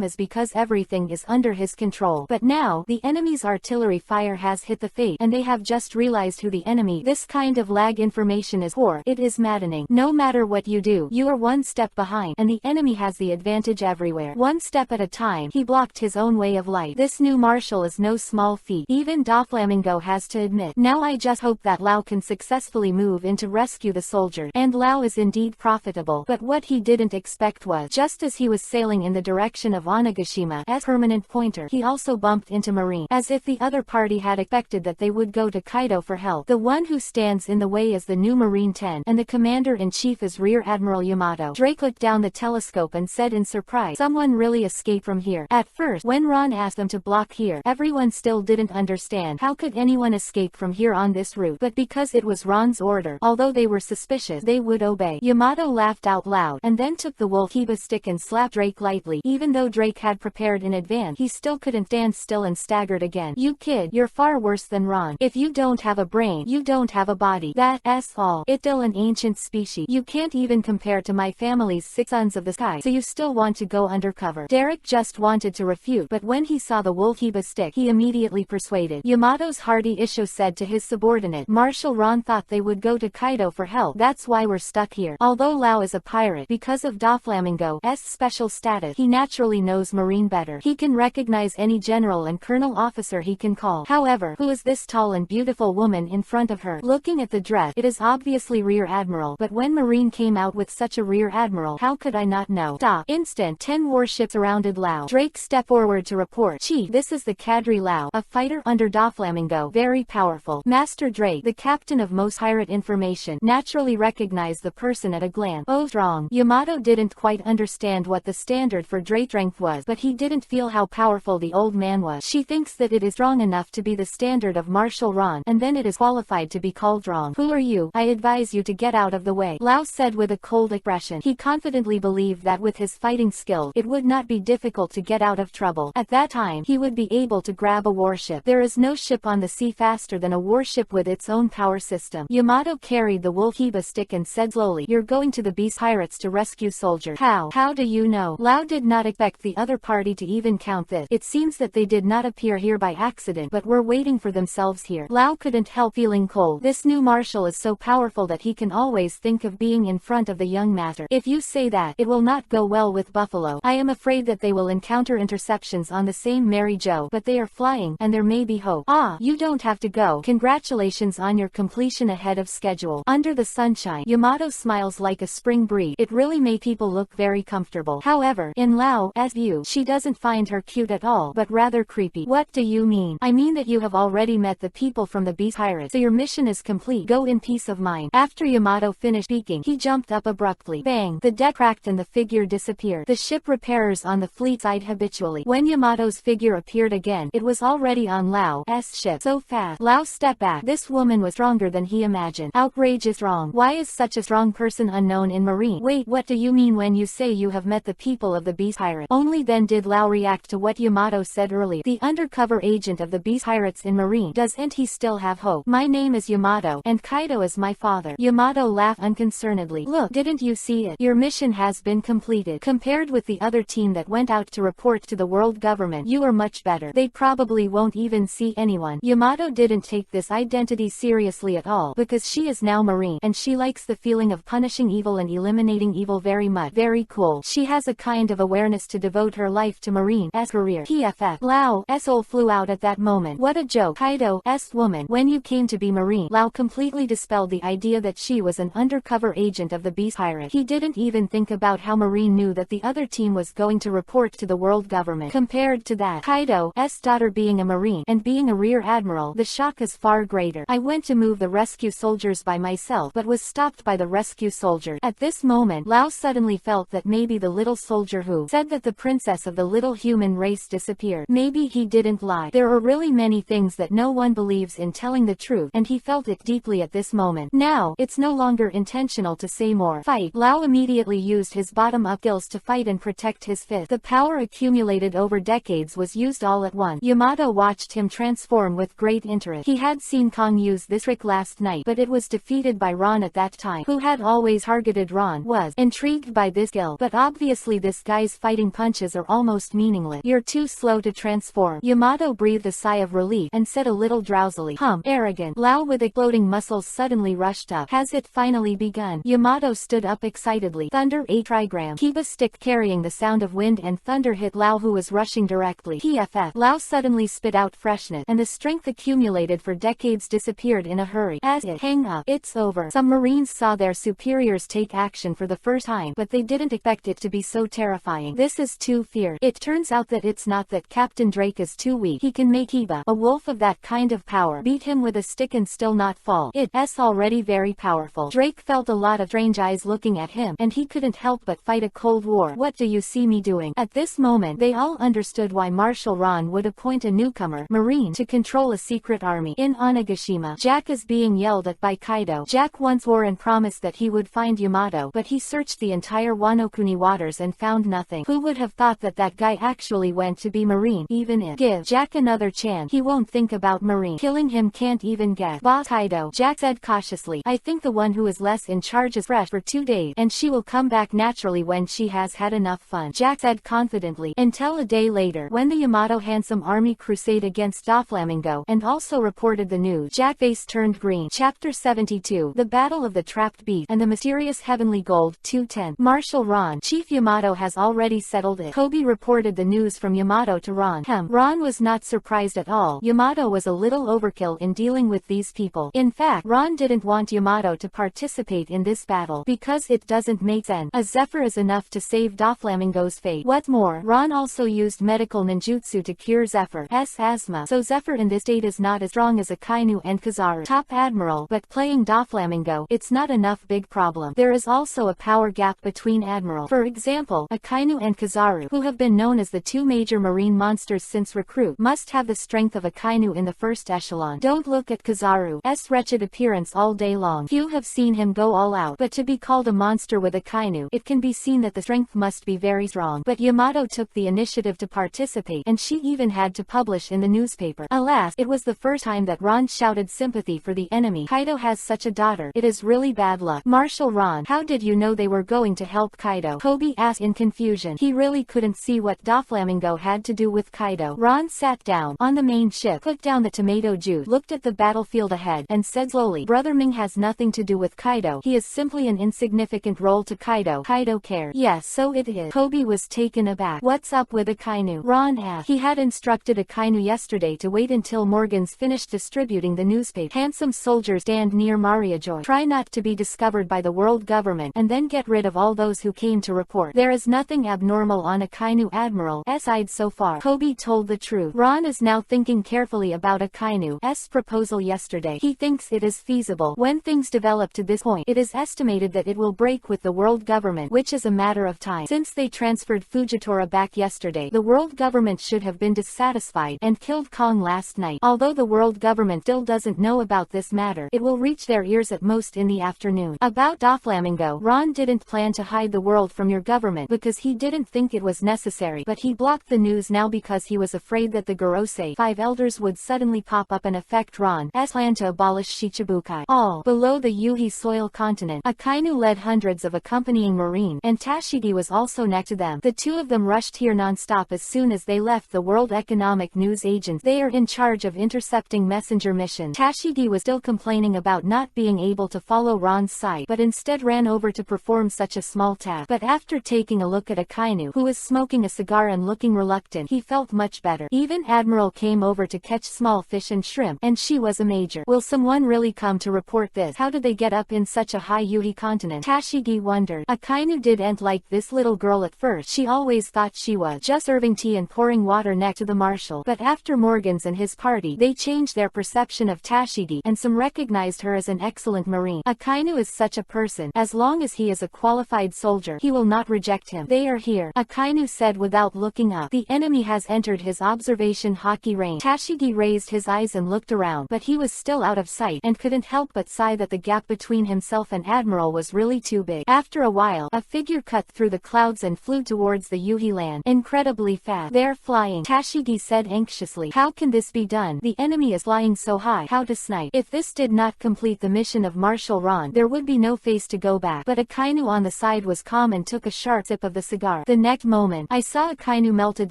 is because everything is under his control. But now, the enemy's artillery fire has hit the face, and they have just realized who the enemy. This kind of lag information is poor. It is maddening. No matter what you do, you are one step behind, and the enemy has the advantage everywhere. One step at a time, he blocked his own way of life. This new marshal is no small feat. Even Doflamingo has to admit. Now I just hope that Lao can successfully move in to rescue the soldier. And Lao is indeed profitable. But what he didn't expect was, just as he was sailing in the direction of Onigashima as permanent pointer, he also bumped into Marine. As if the other party had expected that they would go to Kaido for help. The one who stands in the way is the new Marine 10, and the commander-in-chief is Rear Admiral Yamato. Drake looked down the telescope and said in surprise, "Someone really escaped from here." At first, when Ron asked them to block here, everyone still didn't understand how could anyone escape from here on this route. But because it was Ron's order, although they were suspicious, they would obey. Yamato laughed out loud, and then took the Wolkiba stick and slapped Drake lightly. Even though Drake had prepared in advance, he still couldn't stand still and staggered again. "You kid, you're far worse than Ron. If you don't have a brain, you don't have a body. That's all. It's still an ancient species. You can't even compare to my family's 6 sons of the sky, so you still want to go undercover." Derek just wanted to refute, but when he saw the Wolkiba stick, he immediately persuaded. Yamato's hearty Isho said to his subordinate, "Marshal Ron thought they would go to Kaido for help. That's why we're stuck here." Although Lao is a pirate, because of Doflamingo's special status, he naturally knows Marine better. He can recognize any general and colonel officer he can call. However, who is this tall and beautiful woman in front of her? Looking at the dress, it is obviously Rear Admiral, but when Marine came out with such a Rear Admiral, how could I not know? Stop. Instant. 10 warships surrounded Lao. Drake stepped forward to report. "Chief, this is the Cadre Lao, a fighter under Doflamingo. Very powerful." Master Drake, the captain of most pirate information, naturally recognized the person at a glance. "Oh, strong." Yamato didn't quite understand what the standard for Drake strength was, but he didn't feel how powerful the old man was. "She thinks that it is strong enough to be the standard of Marshal Ron, and then it is qualified to be called strong. Who are you? I advise you to get out of the way," Lao said with a cold expression. He confidently believed that with his fighting skill, it would not be difficult to get out of trouble. At that time, he would be able to grab a warship. There is no ship on the sea faster than a warship with its own power system. Yamato carried the Wolkiba stick and said slowly, "You're going to the Beast Pirates to rescue soldiers." "How? How do you know?" Lao did not expect the other party to even count this. It seems that they did not appear here by accident, but were waiting for themselves here. Lao couldn't help feeling cold. This new marshal is so powerful that he can always think of being in front of the young master. If you say that, it will not go well with Buffalo. I am afraid that they will encounter interceptions on the same Mary Jo, but they are flying, and there may be hope. "Ah, you don't have to go. Congratulations on your completion ahead of schedule." Under the sunshine, Yamato smiles like a spring breeze. It really made people look very comfortable. However, in Lao's view, she doesn't find her cute at all, but rather creepy. "What do you mean?" "I mean that you have already met the people from the Beast Pirates, so your mission is complete. Go Go in peace of mind. After Yamato finished speaking, he jumped up abruptly. Bang! The deck cracked and the figure disappeared. The ship repairers on the fleet sighed habitually. When Yamato's figure appeared again, it was already on Lao's ship. So fast. Lao stepped back. This woman was stronger than he imagined. Outrageous strong. Why is such a strong person unknown in Marine? Wait, what do you mean when you say you have met the people of the Beast Pirate? Only then did Lao react to what Yamato said earlier. The undercover agent of the Beast Pirates in Marine. Doesn't he still have hope? My name is Yamato, and Kaido is my father. Yamato laughed unconcernedly. Look, didn't you see it? Your mission has been completed. Compared with the other team that went out to report to the world government, you are much better. They probably won't even see anyone. Yamato didn't take this identity seriously at all, because she is now Marine, and she likes the feeling of punishing evil and eliminating evil very much. Very cool. She has a kind of awareness to devote her life to Marine's career. PFF. Lao's soul flew out at that moment. What a joke. Kaido's woman. When you came to be Marine, Lao completely dispelled the idea that she was an undercover agent of the Beast Pirate. He didn't even think about how Marine knew that the other team was going to report to the world government. Compared to that, Kaido's daughter being a Marine and being a Rear Admiral, the shock is far greater. I went to move the rescue soldiers by myself but was stopped by the rescue soldier. At this moment, Lao suddenly felt that maybe the little soldier who said that the princess of the little human race disappeared. Maybe he didn't lie. There are really many things that no one believes in telling the truth, and he felt it deeply at this moment. Now, it's no longer intentional to say more. Fight. Lao immediately used his bottom-up skills to fight and protect his fist. The power accumulated over decades was used all at once. Yamato watched him transform with great interest. He had seen Kong use this trick last night, but it was defeated by Ron at that time, who had always targeted Ron. Was intrigued by this skill, but obviously this guy's fighting punches are almost meaningless. You're too slow to transform. Yamato breathed a sigh of relief and said a little drowsily, arrogant. Lao with exploding muscles suddenly rushed up. Has it finally begun? Yamato stood up excitedly. Thunder, a trigram. Kiba stick carrying the sound of wind and thunder hit Lao, who was rushing directly. PFF. Lao suddenly spit out freshness, and the strength accumulated for decades disappeared in a hurry. As it hang up, it's over. Some Marines saw their superiors take action for the first time, but they didn't expect it to be so terrifying. This is too fierce. It turns out that it's not that Captain Drake is too weak. He can make Kiba, a wolf of that kind of power, beat him with a stick and still not fall. It's already very powerful. Drake felt a lot of strange eyes looking at him, and he couldn't help but fight a cold war. What do you see me doing? At this moment, they all understood why Marshal Ron would appoint a newcomer, Marine, to control a secret army. In Onigashima, Jack is being yelled at by Kaido. Jack once swore and promised that he would find Yamato, but he searched the entire Wano-kuni waters and found nothing. Who would have thought that that guy actually went to be Marine? Even if give Jack another chance, he won't think about Marine. Killing him can't even guess. Boss Kaido, Jack said cautiously. I think the one who is less in charge is fresh for 2 days, and she will come back naturally when she has had enough fun. Jack said confidently. Until a day later, when the Yamato Handsome Army crusade against Doflamingo and also reported the news, Jack's face turned green. Chapter 72. The Battle of the Trapped Beast and the Mysterious Heavenly Gold. 210. Marshal Ron. Chief Yamato has already settled it. Kobe reported the news from Yamato to Ron. Ron was not surprised at all. Yamato was a little overkill in dealing with these people. In fact, Ron didn't want Yamato to participate in this battle because it doesn't make sense. A Zephyr is enough to save Doflamingo's fate. What's more, Ron also used medical ninjutsu to cure Zephyr's asthma, so Zephyr in this state is not as strong as Akainu and Kizaru, Top Admiral, but playing Doflamingo, it's not enough. Big problem. There is also a power gap between Admiral. For example, Akainu and Kizaru, who have been known as the two major marine monsters since Recruit, must have the strength of Akainu in the first echelon. Don't look at Kizaru's wretched appearance all day long. Few have seen him go all out, but to be called a monster with Akainu, it can be seen that the strength must be very strong. But Yamato took the initiative to participate, and she even had to publish in the newspaper. Alas, it was the first time that Ron shouted sympathy for the enemy. Kaido has such a daughter. It is really bad luck. Marshal Ron, how did you know they were going to help Kaido? Kobe asked in confusion. He really couldn't see what Doflamingo had to do with Kaido. Ron sat down on the main ship, put down the tomato juice, looked at the battlefield ahead, and said slowly, Brother Ming has nothing to do with Kaido. He is simply an insignificant role to Kaido. Kaido cares. Yes, so it is. Kobe was taken aback. What's up with Akainu? Ron asked. He had instructed Akainu yesterday to wait until Morgan's finished distributing the newspaper. Handsome soldiers stand near Mariajoy. Try not to be discovered by the world government, and then get rid of all those who came to report. There is nothing abnormal on Akainu Admiral's side so far. Kobe told the truth. Ron is now thinking carefully about Akainu's proposal yesterday. He thinks it is feasible. When things develop to this point, it is estimated that it will break with the world government, which is a matter of time. Since they transferred Fujitora back yesterday, the world government should have been dissatisfied and killed Kong last night. Although the world government still doesn't know about this matter, it will reach their ears at most in the afternoon. About Doflamingo, Ron didn't plan to hide the world from your government because he didn't think it was necessary, but he blocked the news now because he was afraid that the Gorosei 5 elders would suddenly pop up and affect Ron's plan to abolish Shichibukai. All below the Yuhi soil continent, Akainu led hundreds of accompanying marine, and Tashigi was also next to them. The two of them rushed here non-stop as soon as they left the World Economic News Agency. They are in charge of intercepting messenger missions. Tashigi was still complaining about not being able to follow Ron's side, but instead ran over to perform such a small task. But after taking a look at Akainu, who was smoking a cigar and looking reluctant, he felt much better. Even Admiral came over to catch small fish and shrimp, and she was a major. Will someone really come to report this? How did they get up in such a high Yuhi continent? Tashigi wondered. Akainu didn't like this little girl at first. She always thought she was just serving tea and pouring water next to the marshal. But after Morgans and his party, they changed their perception of Tashigi, and some recognized her as an excellent marine. Akainu is such a person. As long as he is a qualified soldier, he will not reject him. They are here, Akainu said without looking up. The enemy has entered his observation hockey range. Tashigi raised his eyes and looked around, but he was still out of sight, and couldn't help but sigh that the gap between himself and Admiral was really too big. After a while, a figure cut through the clouds and flew towards the Yuhi land, incredibly fast. They're flying, Tashigi said anxiously. How can this be done? The enemy is flying so high. How to snipe? If this did not complete the mission of Marshal Ron, there would be no face to go back. But Akainu on the side was calm and took a sharp sip of the cigar. The next moment, I saw Akainu melted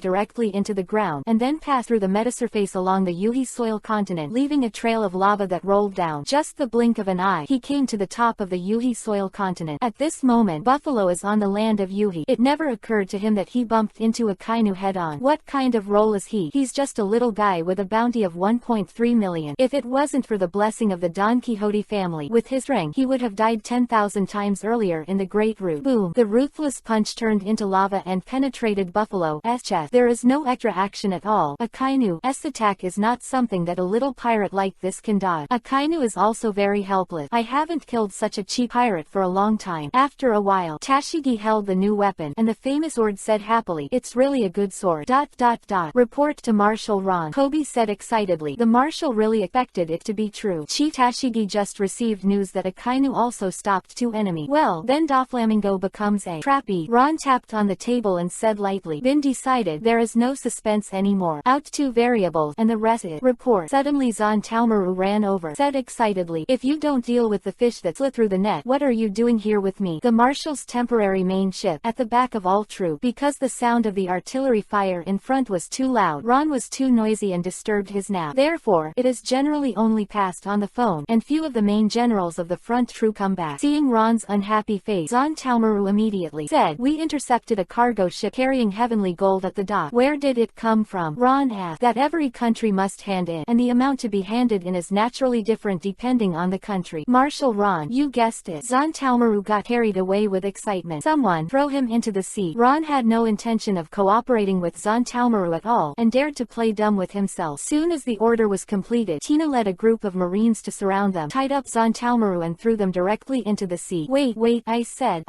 directly into the ground, and then pass through the metasurface along the Yuhi soil continent, leaving a trail of lava that rolled down. Just the blink of an eye, he came to the top of the Yuhi soil continent. At this moment, Buffalo is on the land of Yuhi. It never occurred to him that he bumped into Akainu head-on. What kind of role is he? He's just a little guy with a bounty of 1.3 million. If it wasn't for the blessing of the Don Quixote family, with his strength, he would have died 10,000 times earlier in the Great Root. Boom! The ruthless punch turned into lava and penetrated Buffalo's chest. There is no extra action at all. Akainu's attack is not something that a little pirate like this can dodge. Akainu is also very helpless. I haven't killed such a cheap pirate for a long time. After a while, Tashigi held the new weapon, and the famous Ord said happily, "It's really a good sword." Report to Marshal Ron, Kobe said excitedly. The Marshal really expected it to be true. Chief Tashigi just received news that Akainu also stopped two enemy. Well, then Doflamingo becomes a trappy. Ron tapped on the table and said lightly, "Been decided. There is no suspense anymore. Out two variables, and the rest is report." Suddenly Zon Taomaru ran over, said excitedly, "If you don't deal with the fish that slid through the net, what are you doing here with me?" The Marshal's temporary main ship, at the back of all troops, because the sound of the artillery fire in front was too loud. Ron was too noisy and disturbed his nap. Therefore, it is generally only passed on the phone, and few of the main generals of the front troop come back. Seeing Ron's unhappy face, Zon Taomaru immediately said, "We intercepted a cargo ship carrying heavenly gold at the dock. Where did it come from?" Ron asked. "That every country must hand in, and the amount to be handed in is naturally different depending on the country." Marshal Ron, you guessed it. Zon Taomaru got carried away with excitement. "Someone throw him into the sea." Ron had no intention of cooperating with Zon Taomaru at all, and dared to play dumb with himself. Soon as the order was completed, Tina led a group of marines to surround them, tied up Zon Taomaru and threw them directly into the sea. Wait, I said.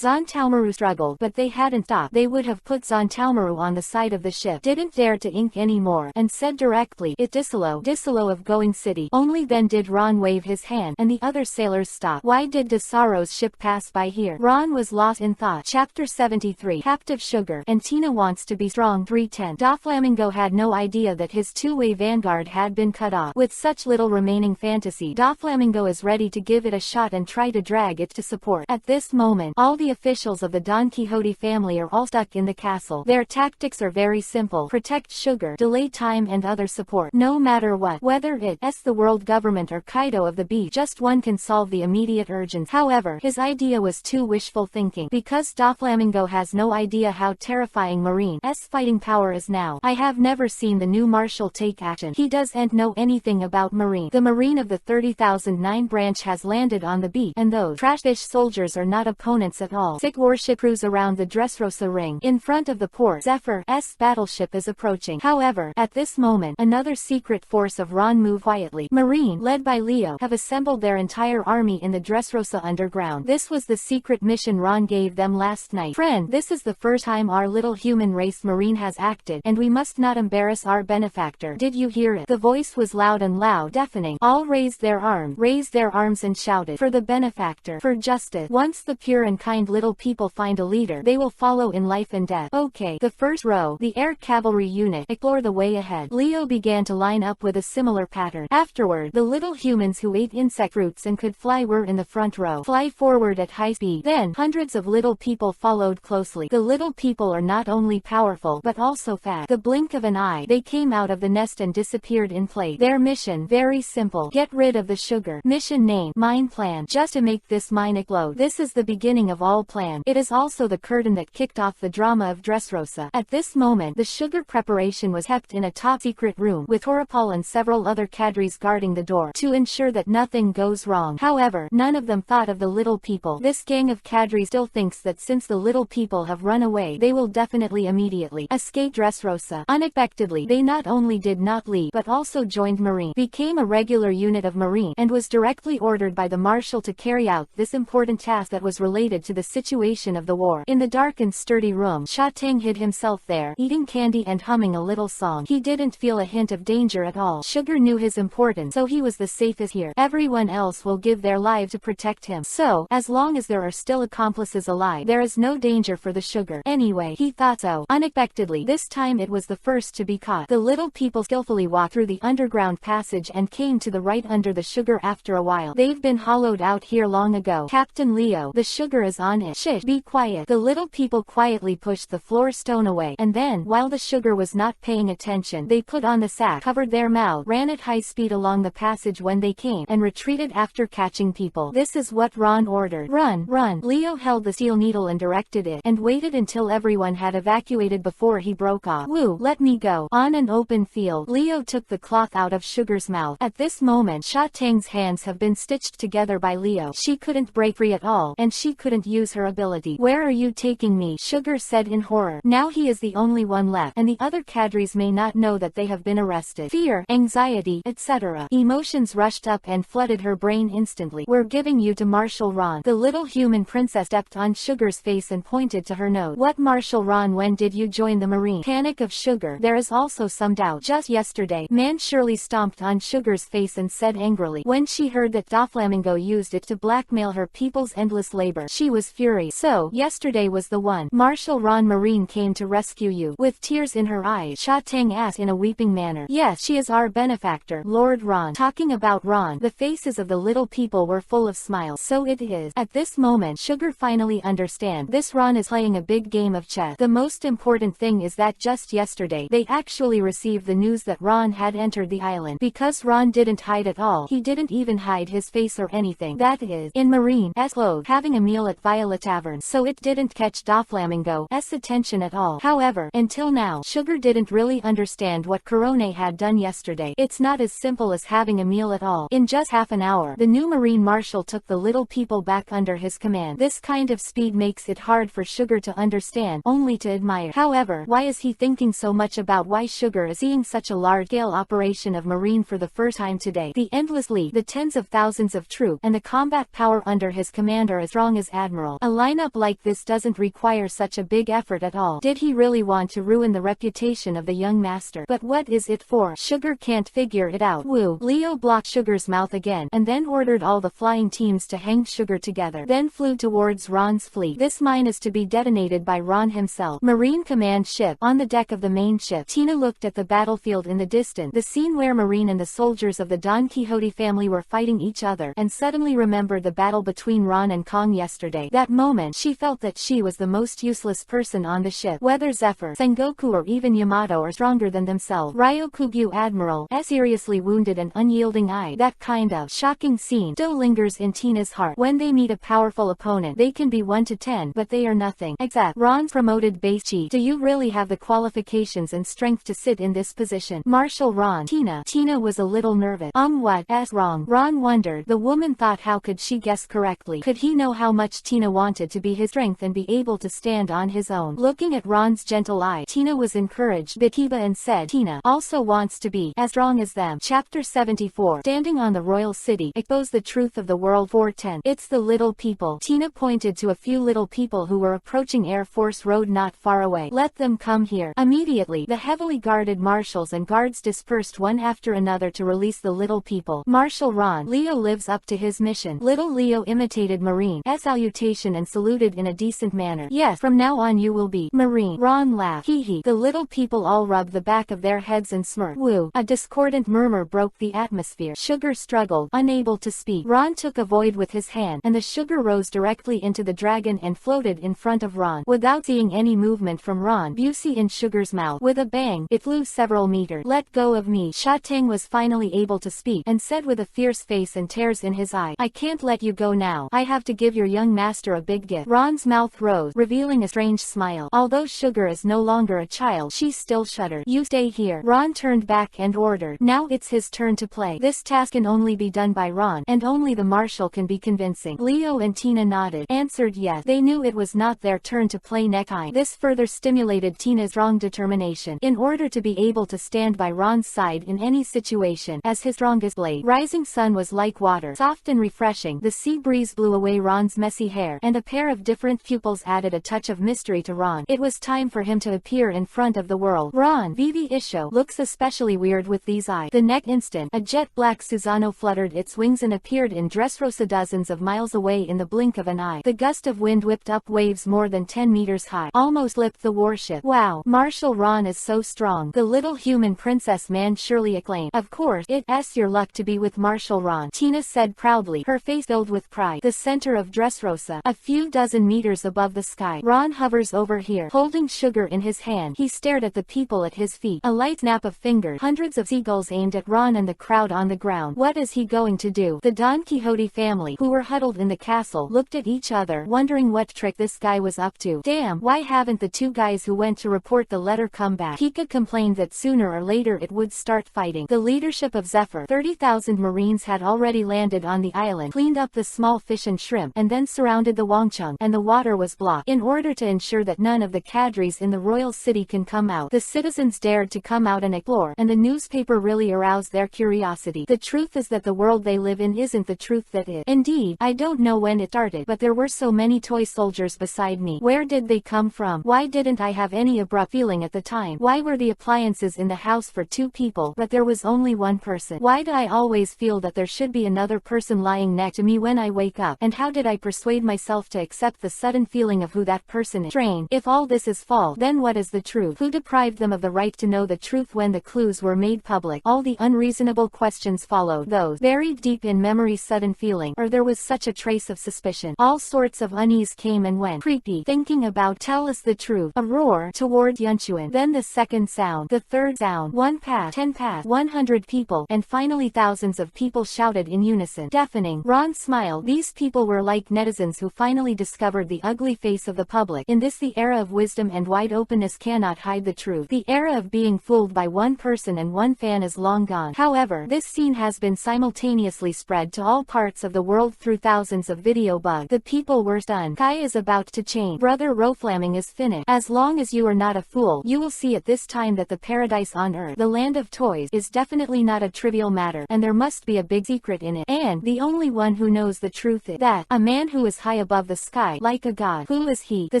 Zon Taomaru struggled, but they hadn't stopped. They would have put Zon Taomaru on the side of the ship. Didn't dare to ink anymore, and said directly, "It Disalo of Going City." Only then did Ron wave his hand, and the other sailors stopped. Why did Desaro's ship pass by here? Ron was lost in thought. Chapter 73. Captive Sugar, and Tina wants to be strong. 310. Doflamingo had no idea that his two-way vanguard had been cut off. With such little remaining fantasy, Doflamingo is ready to give it a shot and try to drag it to support. At this moment, all the officials of the Don Quixote family are all stuck in the castle. Their tactics are very simple: protect Sugar, delay time, and other support. No matter what, whether it's the world government or Kaido of the beach, just one can solve the immediate urgency. However, his idea was too wishful thinking, because Doflamingo has no idea how terrifying Marine's fighting power is now. I have never seen the new Marshal take action. He doesn't know anything about Marine. The Marine of the 30,009 branch has landed on the beach, and those trashfish soldiers are not opponents at all. 6 warship crews around the Dressrosa ring. In front of the port, Zephyr's battleship is approaching. However, at this moment, another secret force of Ron moved quietly. Marine, led by Leo, have assembled their entire army in the Dressrosa underground. This was the secret mission Ron gave them last night. Friend, this is the first time our little human race Marine has acted, and we must not embarrass our benefactor. Did you hear it? The voice was loud and loud, deafening. All raised their arms and shouted, for the benefactor, for justice. Once the pure and kind little people find a leader, they will follow in life and death. Okay, the first row, the air cavalry unit, explore the way ahead. Leo began to line up with a similar pattern. Afterward, the little humans who ate insect fruits and could fly were in the front row. Fly forward at high speed. Then, hundreds of little people followed closely. The little people are not only powerful, but also fat. The blink of an eye, they came out of the nest and disappeared in place. Their mission, very simple. Get rid of the sugar. Mission name, mine plan. Just to make this mine explode. This is the beginning of all plan. It is also the curtain that kicked off the drama of Dressrosa. At this moment, the sugar preparation was kept in a top-secret room, with Horapal and several other cadres guarding the door, to ensure that nothing goes wrong. However, none of them thought of the little people. This gang of cadres still thinks that since the little people have run away, they will definitely immediately escape Dressrosa. Unexpectedly, they not only did not leave, but also joined Marine, became a regular unit of Marine, and was directly ordered by the Marshal to carry out this important task that was related to the situation of the war. In the dark and sturdy room, Sha Tang hid himself there, eating candy and humming a little song. He didn't feel a hint of danger at all. Sugar knew his importance, so he was the safest here. Everyone else will give their life to protect him. So, as long as there are still accomplices alive, there is no danger for the sugar. Anyway, he thought so. Unexpectedly, this time it was the first to be caught. The little people skillfully walked through the underground passage and came to the right under the sugar. After a while, they've been hollowed out here long ago. Captain Leo, the sugar is on it. Shh, be quiet. The little people quietly pushed the floor stone away, and then, while the sugar was not paying attention, they put on the sack, covered their mouth, ran at high speed along the passage when they came, and retreated after catching people. This is what Ron ordered. Run, run. Leo held the steel needle and directed it, and waited until everyone had evacuated before he broke off. Woo, let me go. On an open field, Leo took the cloth out of Sugar's mouth. At this moment, Sha Tang's hands have been stitched together by Leo. She couldn't break free at all, and she couldn't use her ability. Where are you taking me? Sugar said in horror. Now he is the only one left, and the other cadres may not know that they have been arrested. Fear, anxiety, etc. Emotions rushed up and flooded her brain instantly. We're giving you to Marshal Ron. The little human princess stepped on Sugar's face and pointed to her nose. What, Marshal Ron? When did you join the Marine? Panic of Sugar. There is also some doubt. Just yesterday. Man Shirley stomped on Sugar's face and said angrily. When she heard that Doflamingo used it to blackmail her people's endless labor, she was furious. So, yesterday was the one. Marshal Ron Marine came to rescue you. With tears in her eyes, Sha Tang asked in a weeping manner. Yes, she is our benefactor, Lord Ron. Talking about Ron, the faces of the little people were full of smiles. So it is. At this moment, Sugar finally understand. This Ron is playing a big game of chess. The most important thing is that just yesterday, they actually received the news that Ron had entered the island. Because Ron didn't hide at all. He didn't even hide his face or anything. That is, in Marine's clothes, having a meal at Violet Tavern. So it didn't catch Doflamingo's attention at all. However, until now, Sugar didn't really understand what Corone had done yesterday. It's not as simple as having a meal at all. In just half an hour, the new Marine Marshal took the little people back under his command. This kind of speed makes it hard for Sugar to understand, only to admire. However, why is he thinking so much about why Sugar is seeing such a large-scale operation of Marine for the first time today? The endless league, the tens of thousands of troops, and the combat power under his command are as strong as Admiral. A lineup like this doesn't require such a big effort at all. Did he really want to ruin the reputation of the young master? But what is it for? Sugar can't figure it out. Woo. Leo blocked Sugar's mouth again, and then ordered all the flying teams to hang Sugar together. Then flew towards Ron's fleet. This mine is to be detonated by Ron himself. Marine command ship. On the deck of the main ship, Tina looked at the battlefield in the distance, the scene where Marine and the soldiers of the Don Quixote family were fighting each other, and suddenly remembered the battle between Ron and Kong yesterday. That moment, she felt that she was the most useless person on the ship. Whether Zephyr, Sengoku or even Yamato are stronger than themselves. Ryokugyu Admiral, seriously wounded and unyielding eye. That kind of shocking scene still lingers in Tina's heart. When they meet a powerful opponent, they can be 1 to 10, but they are nothing. Except Ron's promoted base chief. Do you really have the qualifications and strength to sit in this position? Marshal Ron. Tina was a little nervous. What's wrong? Ron wondered. The woman thought, how could she guess correctly? Could he know how much Tina wanted to be his strength and be able to stand on his own? Looking at Ron's gentle eye, Tina was encouraged. Bikiba and said, Tina also wants to be as strong as them. Chapter 74. 4. Standing on the royal city, expose the truth of the world. 410. It's the little people. Tina pointed to a few little people who were approaching Air Force Road not far away. Let them come here. Immediately, the heavily guarded marshals and guards dispersed one after another to release the little people. Marshal Ron. Leo lives up to his mission. Little Leo imitated Marine's salutation and saluted in a decent manner. Yes, from now on you will be Marine. Ron laughed. Hee hee. The little people all rubbed the back of their heads and smirked. Woo. A discordant murmur broke the atmosphere. Sugar struggled, unable to speak. Ron took a void with his hand, and the sugar rose directly into the dragon and floated in front of Ron. Without seeing any movement from Ron Busey in Sugar's mouth, with a bang, it flew several meters. Let go of me. Sha Tang was finally able to speak, and said with a fierce face and tears in his eye, I can't let you go now. I have to give your young master a big gift. Ron's mouth rose, revealing a strange smile. Although Sugar is no longer a child, she still shuddered. You stay here. Ron turned back and ordered. Now it's his turn to play. This task can only be done by Ron, and only the marshal can be convincing. Leo and Tina nodded, answered yes. They knew it was not their turn to play necktie. This further stimulated Tina's strong determination, in order to be able to stand by Ron's side in any situation, as his strongest blade. Rising sun was like water, soft and refreshing. The sea breeze blew away Ron's messy hair, and a pair of different pupils added a touch of mystery to Ron. It was time for him to appear in front of the world. Ron Vivi Isho looks especially weird with these eyes. The next instant, a jet black Susano fluttered its wings and appeared in Dressrosa dozens of miles away in the blink of an eye. The gust of wind whipped up waves more than 10 meters high, almost lipped the warship. Wow, Marshal Ron is so strong. The little human princess man surely acclaimed. Of course, it's your luck to be with Marshal Ron, Tina said proudly, her face filled with pride. The center of Dressrosa, a few dozen meters above the sky. Ron hovers over here, holding Sugar in his hand. He stared at the people at his feet. A light snap of fingers. Hundreds of seagulls aimed at Ron and the crowd on the ground. What is he going to do? The Don Quixote family, who were huddled in the castle, looked at each other, wondering what trick this guy was up to. Damn, why haven't the two guys who went to report the letter come back? Kika complained that sooner or later it would start fighting. The leadership of Zephyr, 30,000 Marines had already landed on the island, cleaned up the small fish and shrimp, and then surrounded the Wangcheng, and the water was blocked. In order to ensure that none of the cadres in the royal city can come out, the citizens dared to come out and explore, and the newspaper really aroused their curiosity. The truth is that the world they live in isn't the truth that is. Indeed, I don't know when it started, but there were so many toy soldiers beside me. Where did they come from? Why didn't I have any abrupt feeling at the time? Why were the appliances in the house for two people, but there was only one person? Why do I always feel that there should be another person lying next to me when I wake up? And how did I persuade myself to accept the sudden feeling of who that person is? Strange. If all this is false, then what is the truth? Who deprived them of the right to know the truth when the clues were made public? All the unreasonable questions followed, those buried deep in memory's sudden feeling, or there was such a trace of suspicion. All sorts of unease came and went. Creepy. Thinking about. Tell us the truth. A roar toward Yunchuan. Then the second sound. The third sound. 1 past. 10 past. 100 people. And finally thousands of people shouted in unison. Deafening. Ron smiled. These people were like netizens who finally discovered the ugly face of the public. In this the era of wisdom and wide openness cannot hide the truth. The era of being fooled by one person and one fan is long gone. However, this scene has been simultaneously spread to all parts of the world through thousands of video bugs. The people were stunned. Kai is about to change. Brother Roflamming is finished. As long as you are not a fool, you will see at this time that the paradise on earth, the land of toys, is definitely not a trivial matter, and there must be a big secret in it. And the only one who knows the truth is that a man who is high above the sky, like a god. Who is he? The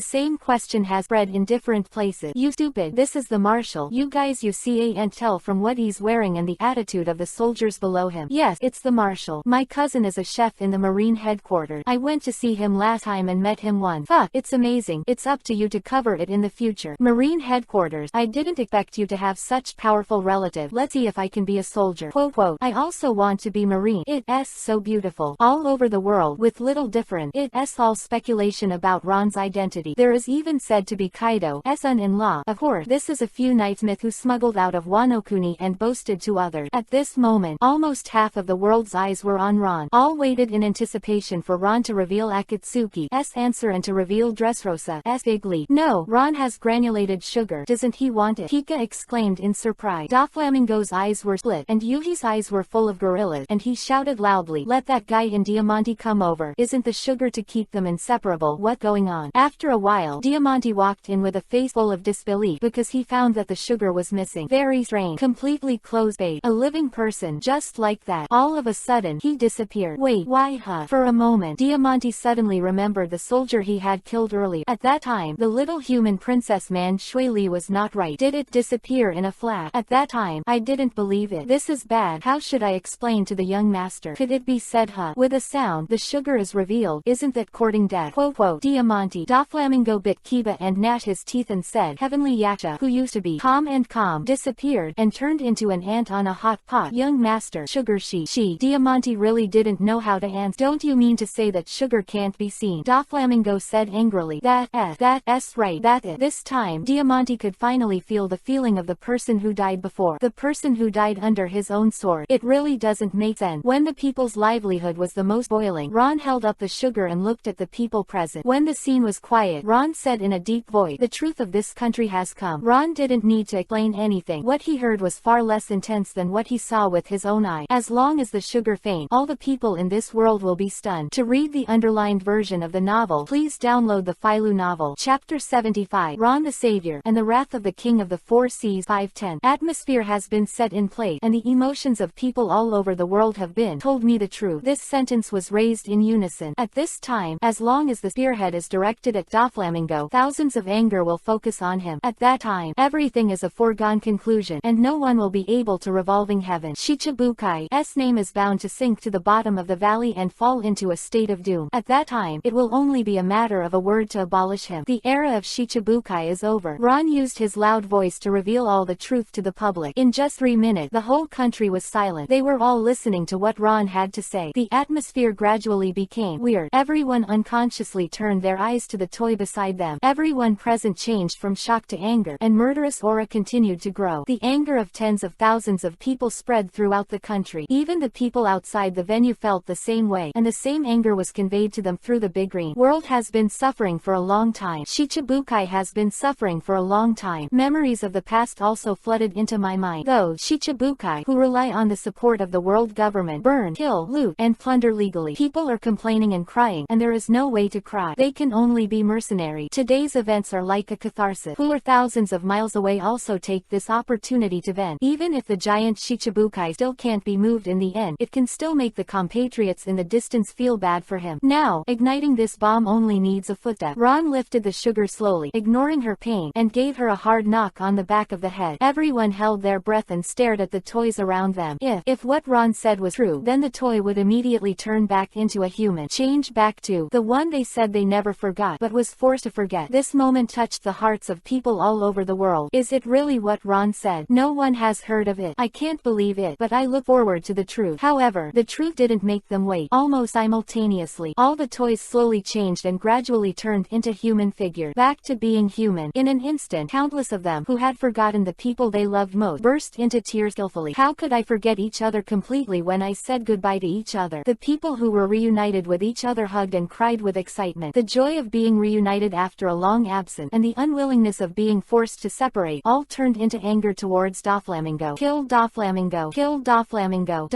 same question has spread in different places. You stupid. This is the marshal. You guys, you can't tell from what he's wearing and the attitude of the soldiers below him. Yes, it's the marshal. My cousin is a chef in the Marine headquarters. I went to see him last time and met him once. Fuck, it's amazing. It's up to you to cover it in the future. Marine headquarters. I didn't expect you to have such powerful relative. Let's see if I can be a soldier. Quote quote. I also want to be Marine. It's so beautiful. All over the world, with little difference. It's all speculation about Ron's identity. There is even said to be Kaido's son-in-law. Of course, this is a few knightsmith who smuggled out of Wano-kuni and boasted to others. At this moment, almost half of the world's eyes were on Ron. All waited in anticipation for Ron to reveal Akatsuki's answer and to reveal Dressrosa's big leap. No, Ron has granulated sugar. Doesn't he want it? Kika exclaimed in surprise. Doflamingo's eyes were split, and Yuhi's eyes were full of gorillas, and he shouted loudly, let that guy in Diamante come over. Isn't the sugar to keep them inseparable? What going on? After a while, Diamante walked in with a face full of disbelief because he found that the sugar was missing. Very strange. Completely closed bait. A living person. sudden, just like that, all of a sudden, he disappeared. Wait, why, huh? For a moment, Diamante suddenly remembered the soldier he had killed earlier. At that time, the little human princess man Shui Li was not right. Did it disappear in a flash? At that time, I didn't believe it. This is bad. How should I explain to the young master? Could it be said, huh? With a sound, the sugar is revealed. Isn't that courting death? Quote, Diamante. Doflamingo bit Kiba and gnashed his teeth and said, Heavenly Yacha, who used to be calm, disappeared and turned into an ant on a hot pot. Young master, sugar she. Diamante really didn't know how to answer. Don't you mean to say that sugar can't be seen? Doflamingo said angrily. That's right, that's it. This time, Diamante could finally feel the feeling of the person who died before. The person who died under his own sword. It really doesn't make sense. When the people's livelihood was the most boiling, Ron held up the sugar and looked at the people present. When the scene was quiet, Ron said in a deep voice, the truth of this country has come. Ron didn't need to explain anything. What he heard was far less intense than what he saw with his own eye. As long as the sugar faint, all the people in this world will be stunned. To read the underlined version of the novel, please download the Filu novel. Chapter 75, Ron the Savior, and the Wrath of the King of the Four Seas. 510. Atmosphere has been set in place, and the emotions of people all over the world have been told me the truth. This sentence was raised in unison. At this time, as long as the spearhead is directed at Doflamingo, thousands of anger will focus on him. At that time, everything is a foregone conclusion, and no one will be able to revolving heaven. Shichibukai's name is bound to sink to the bottom of the valley and fall into a state of doom. At that time, it will only be a matter of a word to abolish him. The era of Shichibukai is over. Ron used his loud voice to reveal all the truth to the public. In just 3 minutes, the whole country was silent. They were all listening to what Ron had to say. The atmosphere gradually became weird. Everyone unconsciously turned their eyes to the toy beside them. Everyone present changed from shock to anger, and murderous aura continued to grow. The anger of tens of thousands of people spread throughout the country. Even the people outside the venue felt the same way, and the same anger was conveyed to them through the big green. World has been suffering for a long time. Shichibukai has been suffering for a long time. Memories of the past also flooded into my mind. Those Shichibukai who rely on the support of the world government burn, kill, loot, and plunder legally. People are complaining and crying, and there is no way to cry. They can only be mercenary. Today's events are like a catharsis. Who are thousands of miles away also take this opportunity to vent. Even if the giant Shichibukai still can't be moved in the end, it can still make the compatriots in the distance feel bad for him. Now, igniting this bomb only needs a footstep. Ron lifted the sugar slowly, ignoring her pain, and gave her a hard knock on the back of the head. Everyone held their breath and stared at the toys around them. If what Ron said was true, then the toy would immediately turn back into a human, change back to the one they said they never forgot but was forced to forget. This moment touched the hearts of people all over the world. Is it really what Ron said? No one has heard of it. I can't believe it, but I look forward to the truth. However, the truth didn't make them wait. Almost simultaneously, all the toys slowly changed and gradually turned into human figures, back to being human. In an instant, countless of them, who had forgotten the people they loved most, burst into tears skillfully. How could I forget each other completely when I said goodbye to each other? The people who were reunited with each other hugged and cried with excitement. The joy of being reunited after a long absence, and the unwillingness of being forced to separate, all turned into anger towards Doflamingo. Kill Doflamingo. Kill Doflamingo. ...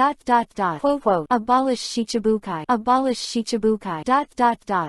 Quote, abolish Shichibukai. Abolish Shichibukai. ...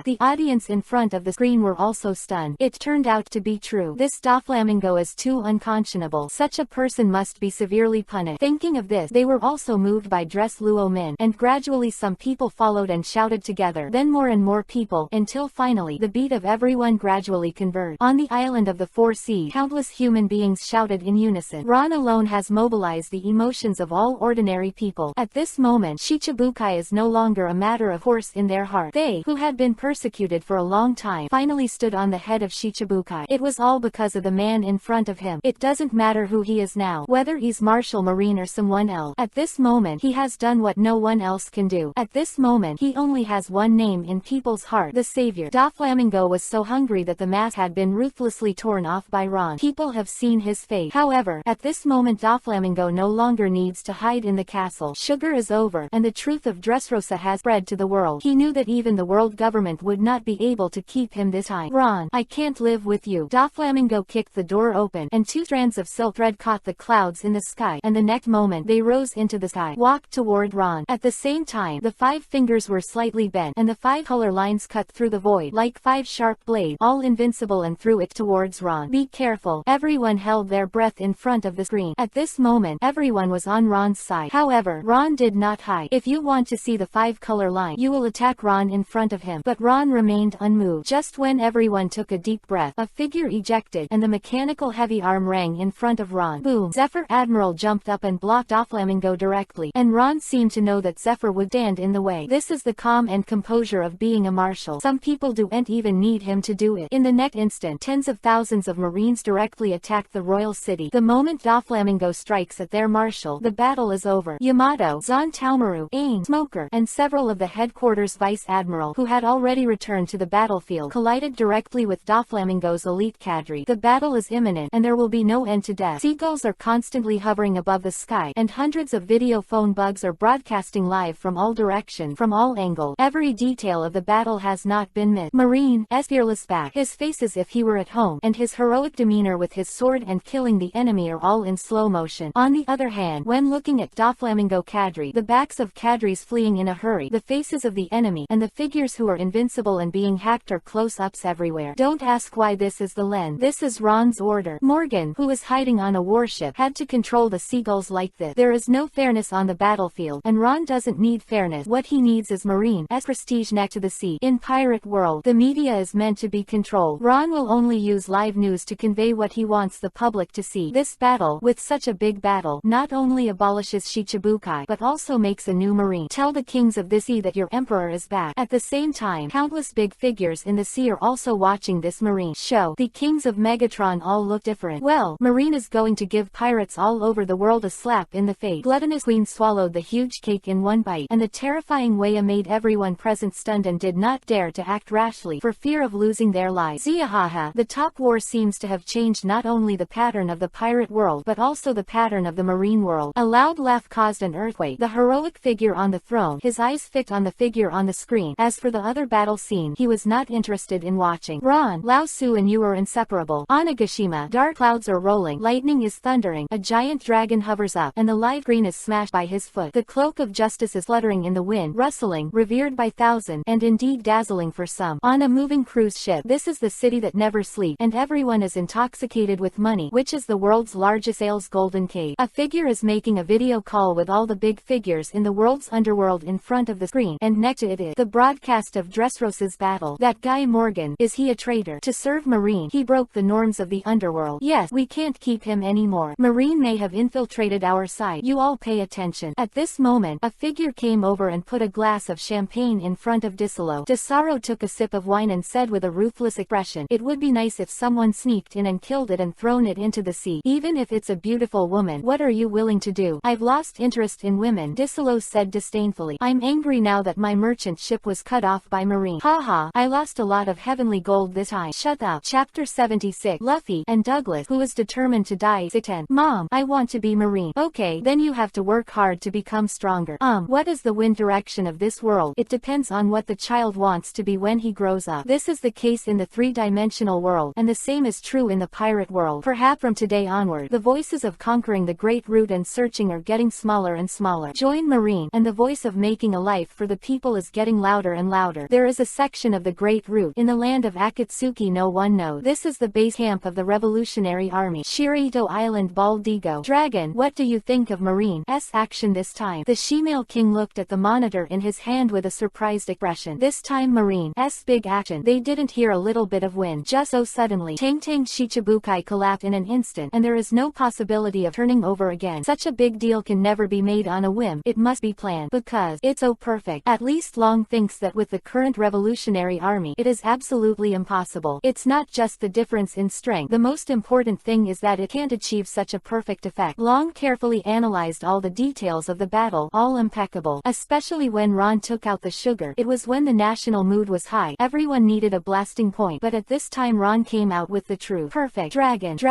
The audience in front of the screen were also stunned. It turned out to be true. This Doflamingo is too unconscionable. Such a person must be severely punished. Thinking of this, they were also moved by Dress Luo Min, and gradually some people followed and shouted together, then more and more people, until finally, the beat of everyone gradually converged. On the island of the Four Seas, countless human beings shouted in unison. Ron alone has mobilized the emotions of all ordinary people. At this moment, Shichibukai is no longer a matter of course in their heart. They, who had been persecuted for a long time, finally stood on the head of Shichibukai. It was all because of the man in front of him. It doesn't matter who he is now, whether he's Marshal Marine or someone else. At this moment, he has done what no one else can do. At this moment, he only has one name in people's heart: the Savior. Doflamingo was so hungry that the mask had been ruthlessly torn off by Ron. People have seen his fate. However, at this moment Doflamingo no longer needs to hide in the castle. Sugar is over, and the truth of Dressrosa has spread to the world. He knew that even the world government would not be able to keep him this time. Ron, I can't live with you. Doflamingo kicked the door open, and 2 strands of silk thread caught the clouds in the sky, and the next moment they rose into the sky, walked toward Ron. At the same time, the 5 fingers were slightly bent, and the 5 color lines cut through the void like 5 sharp blades, all invincible, and threw it towards Ron. Be careful. Everyone held their breath in front of the screen. At this moment, everyone was on Ron's Ron's side. However, Ron did not hide. If you want to see the 5-color line, you will attack Ron in front of him. But Ron remained unmoved. Just when everyone took a deep breath, a figure ejected, and the mechanical heavy arm rang in front of Ron. Boom! Zephyr Admiral jumped up and blocked Doflamingo directly, and Ron seemed to know that Zephyr would stand in the way. This is the calm and composure of being a marshal. Some people don't even need him to do it. In the next instant, tens of thousands of Marines directly attacked the royal city. The moment Doflamingo strikes at their marshal, the battle is over. Yamato, Zon Taomaru, Aang, Smoker, and several of the headquarters vice admiral who had already returned to the battlefield collided directly with Doflamingo's elite cadre. The battle is imminent, and there will be no end to death. Seagulls are constantly hovering above the sky, and hundreds of video phone bugs are broadcasting live from all directions, from all angles. Every detail of the battle has not been missed. Marine's fearless back, his face as if he were at home, and his heroic demeanor with his sword and killing the enemy are all in slow motion. On the other hand, when looking at Doflamingo cadre, the backs of cadres fleeing in a hurry, the faces of the enemy, and the figures who are invincible and being hacked are close-ups everywhere. Don't ask why this is the lens. This is Ron's order. Morgan, who is hiding on a warship, had to control the seagulls like this. There is no fairness on the battlefield, and Ron doesn't need fairness. What he needs is Marine's prestige next to the sea. In pirate world, the media is meant to be controlled. Ron will only use live news to convey what he wants the public to see. This battle, with such a big battle, not only abolishes Shichibukai, but also makes a new marine. Tell the kings of the sea that your emperor is back. At the same time, countless big figures in the sea are also watching this marine show. The kings of Megatron all look different. Well, Marine is going to give pirates all over the world a slap in the face. Gluttonous Queen swallowed the huge cake in one bite, and the terrifying Waya made everyone present stunned and did not dare to act rashly for fear of losing their lives. Ziahaha, the top war seems to have changed not only the pattern of the pirate world but also the pattern of the marine world. A loud laugh caused an earthquake. The heroic figure on the throne, his eyes fixed on the figure on the screen. As for the other battle scene, he was not interested in watching. Ron, Lao Su and you are inseparable. Onigashima, dark clouds are rolling, lightning is thundering, a giant dragon hovers up, and the live green is smashed by his foot. The cloak of justice is fluttering in the wind, rustling, revered by thousands, and indeed dazzling for some. On a moving cruise ship, this is the city that never sleeps, and everyone is intoxicated with money, which is the world's largest sales golden cave. A figure is making a video call with all the big figures in the world's underworld in front of the screen, and next to it is the broadcast of Dressrosa's battle. That guy Morgan, is he a traitor? To serve Marine, he broke the norms of the underworld. Yes, we can't keep him anymore. Marine may have infiltrated our side. You all pay attention. At this moment, a figure came over and put a glass of champagne in front of Disolo. Desaro took a sip of wine and said with a ruthless expression, "It would be nice if someone sneaked in and killed it and thrown it into the sea. Even if it's a beautiful woman, what are you willing to do?" "I've lost interest in women," Disolo said disdainfully. "I'm angry now that my merchant ship was cut off by Marine. Haha, I lost a lot of heavenly gold this time." Shut up. Chapter 76. Luffy and Douglas, who is determined to die. 10. Mom, I want to be Marine. Okay, then you have to work hard to become stronger. What is the wind direction of this world? It depends on what the child wants to be when he grows up. This is the case in the three-dimensional world, and the same is true in the pirate world. Perhaps from today onward, the voices of conquering the great route and searching are getting smaller and smaller. Join Marine, and the voice of making a life for the people is getting louder and louder. There is a section of the great route in the land of Akatsuki no one knows. This is the base camp of the Revolutionary Army. Shirito Island Baldigo. Dragon, what do you think of Marine's action this time? The Shemale King looked at the monitor in his hand with a surprised expression. This time Marine's big action. They didn't hear a little bit of wind. Just so suddenly, Tang Shichibukai collapsed in an instant, and there is no possibility of turning over again. Such a big deal can never be made on a whim. It must be planned, because it's so perfect. At least Long thinks that with the current Revolutionary Army, it is absolutely impossible. It's not just the difference in strength. The most important thing is that it can't achieve such a perfect effect. Long carefully analyzed all the details of the battle, all impeccable. Especially when Ron took out the sugar. It was when the national mood was high. Everyone needed a blasting point, but at this time Ron came out with the truth. Perfect. Dragon's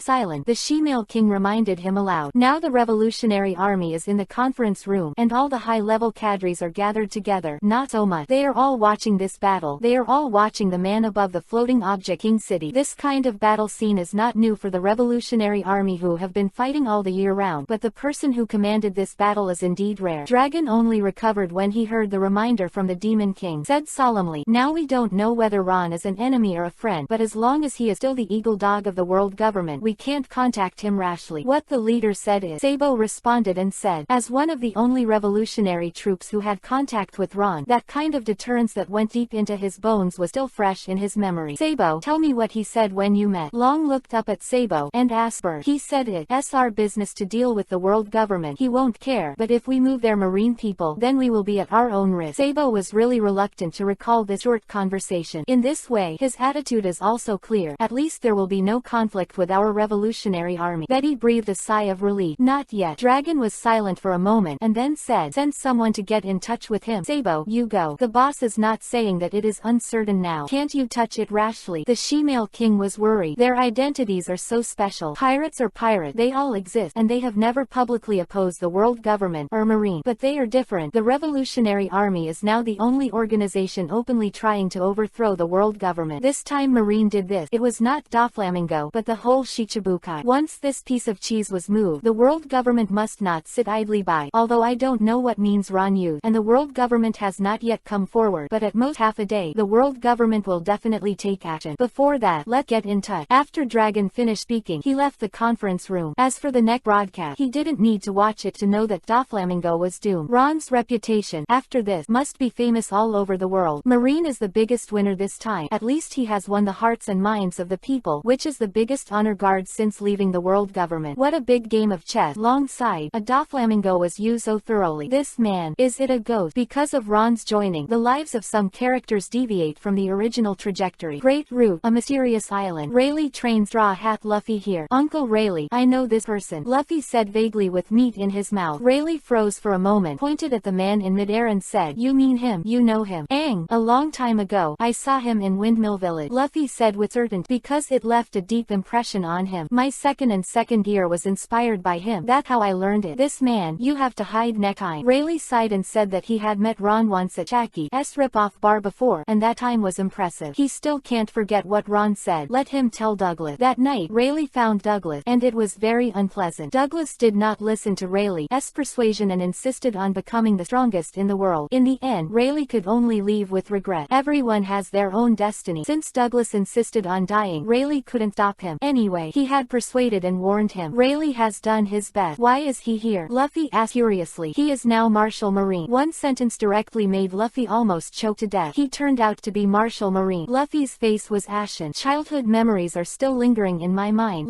Island. The Shemale King reminded him aloud. Now the Revolutionary Army is in the conference room, and all the high-level cadres are gathered together. Not so much. They are all watching this battle. They are all watching the man above the floating object King City. This kind of battle scene is not new for the Revolutionary Army, who have been fighting all the year round, but the person who commanded this battle is indeed rare. Dragon only recovered when he heard the reminder from the Demon King. Said solemnly, "Now we don't know whether Ron is an enemy or a friend, but as long as he is still the eagle dog of the world government, we can't contact him rashly." What the leader said is, Sabo Kobo responded and said, as one of the only revolutionary troops who had contact with Ron, that kind of deterrence that went deep into his bones was still fresh in his memory. Sabo, tell me what he said when you met. Long looked up at Sabo and asked. He said it's our business to deal with the world government. He won't care, but if we move their marine people, then we will be at our own risk. Sabo was really reluctant to recall this short conversation. In this way, his attitude is also clear. At least there will be no conflict with our revolutionary army. Betty breathed a sigh of relief. Not yet. Dragon was silent for a moment and then said, send someone to get in touch with him. Sabo, you go. The boss is not saying that it is uncertain now. Can't you touch it rashly? The She-Male King was worried. Their identities are so special. Pirates are pirate. They all exist, and they have never publicly opposed the world government or marine. But they are different. The Revolutionary Army is now the only organization openly trying to overthrow the world government. This time Marine did this. It was not Doflamingo, but the whole Shichibukai. Once this piece of cheese was moved, the world government must not sit idly by. Although I don't know what means Ron used, and the world government has not yet come forward, but at most half a day, the world government will definitely take action. Before that, let's get in touch. After Dragon finished speaking, he left the conference room. As for the next broadcast, he didn't need to watch it to know that Doflamingo was doomed. Ron's reputation, after this, must be famous all over the world. Marine is the biggest winner this time. At least he has won the hearts and minds of the people, which is the biggest honor guard since leaving the world government. What a big game of chess. Long sighed. A Doflamingo was used so thoroughly. This man, is it a ghost? Because of Ron's joining, the lives of some characters deviate from the original trajectory. Great Root, a mysterious island. Rayleigh trains Straw Hat Luffy here. Uncle Rayleigh, I know this person. Luffy said vaguely with meat in his mouth. Rayleigh froze for a moment, pointed at the man in midair and said, you mean him? You know him? Aang, a long time ago, I saw him in Windmill Village. Luffy said with certainty, because it left a deep impression on him. My second ear was inspired by him. That's how I learned it. This man, you have to hide next time. Rayleigh sighed and said that he had met Ron once at Chaki's rip-off bar before, and that time was impressive. He still can't forget what Ron said. Let him tell Douglas. That night, Rayleigh found Douglas, and it was very unpleasant. Douglas did not listen to Rayleigh's persuasion and insisted on becoming the strongest in the world. In the end, Rayleigh could only leave with regret. Everyone has their own destiny. Since Douglas insisted on dying, Rayleigh couldn't stop him. Anyway, he had persuaded and warned him. Rayleigh has done his best. Why is he here? Luffy asked curiously. He is now Marshal Marine. One sentence directly made Luffy almost choke to death. He turned out to be Marshal Marine. Luffy's face was ashen. Childhood memories are still lingering in my mind.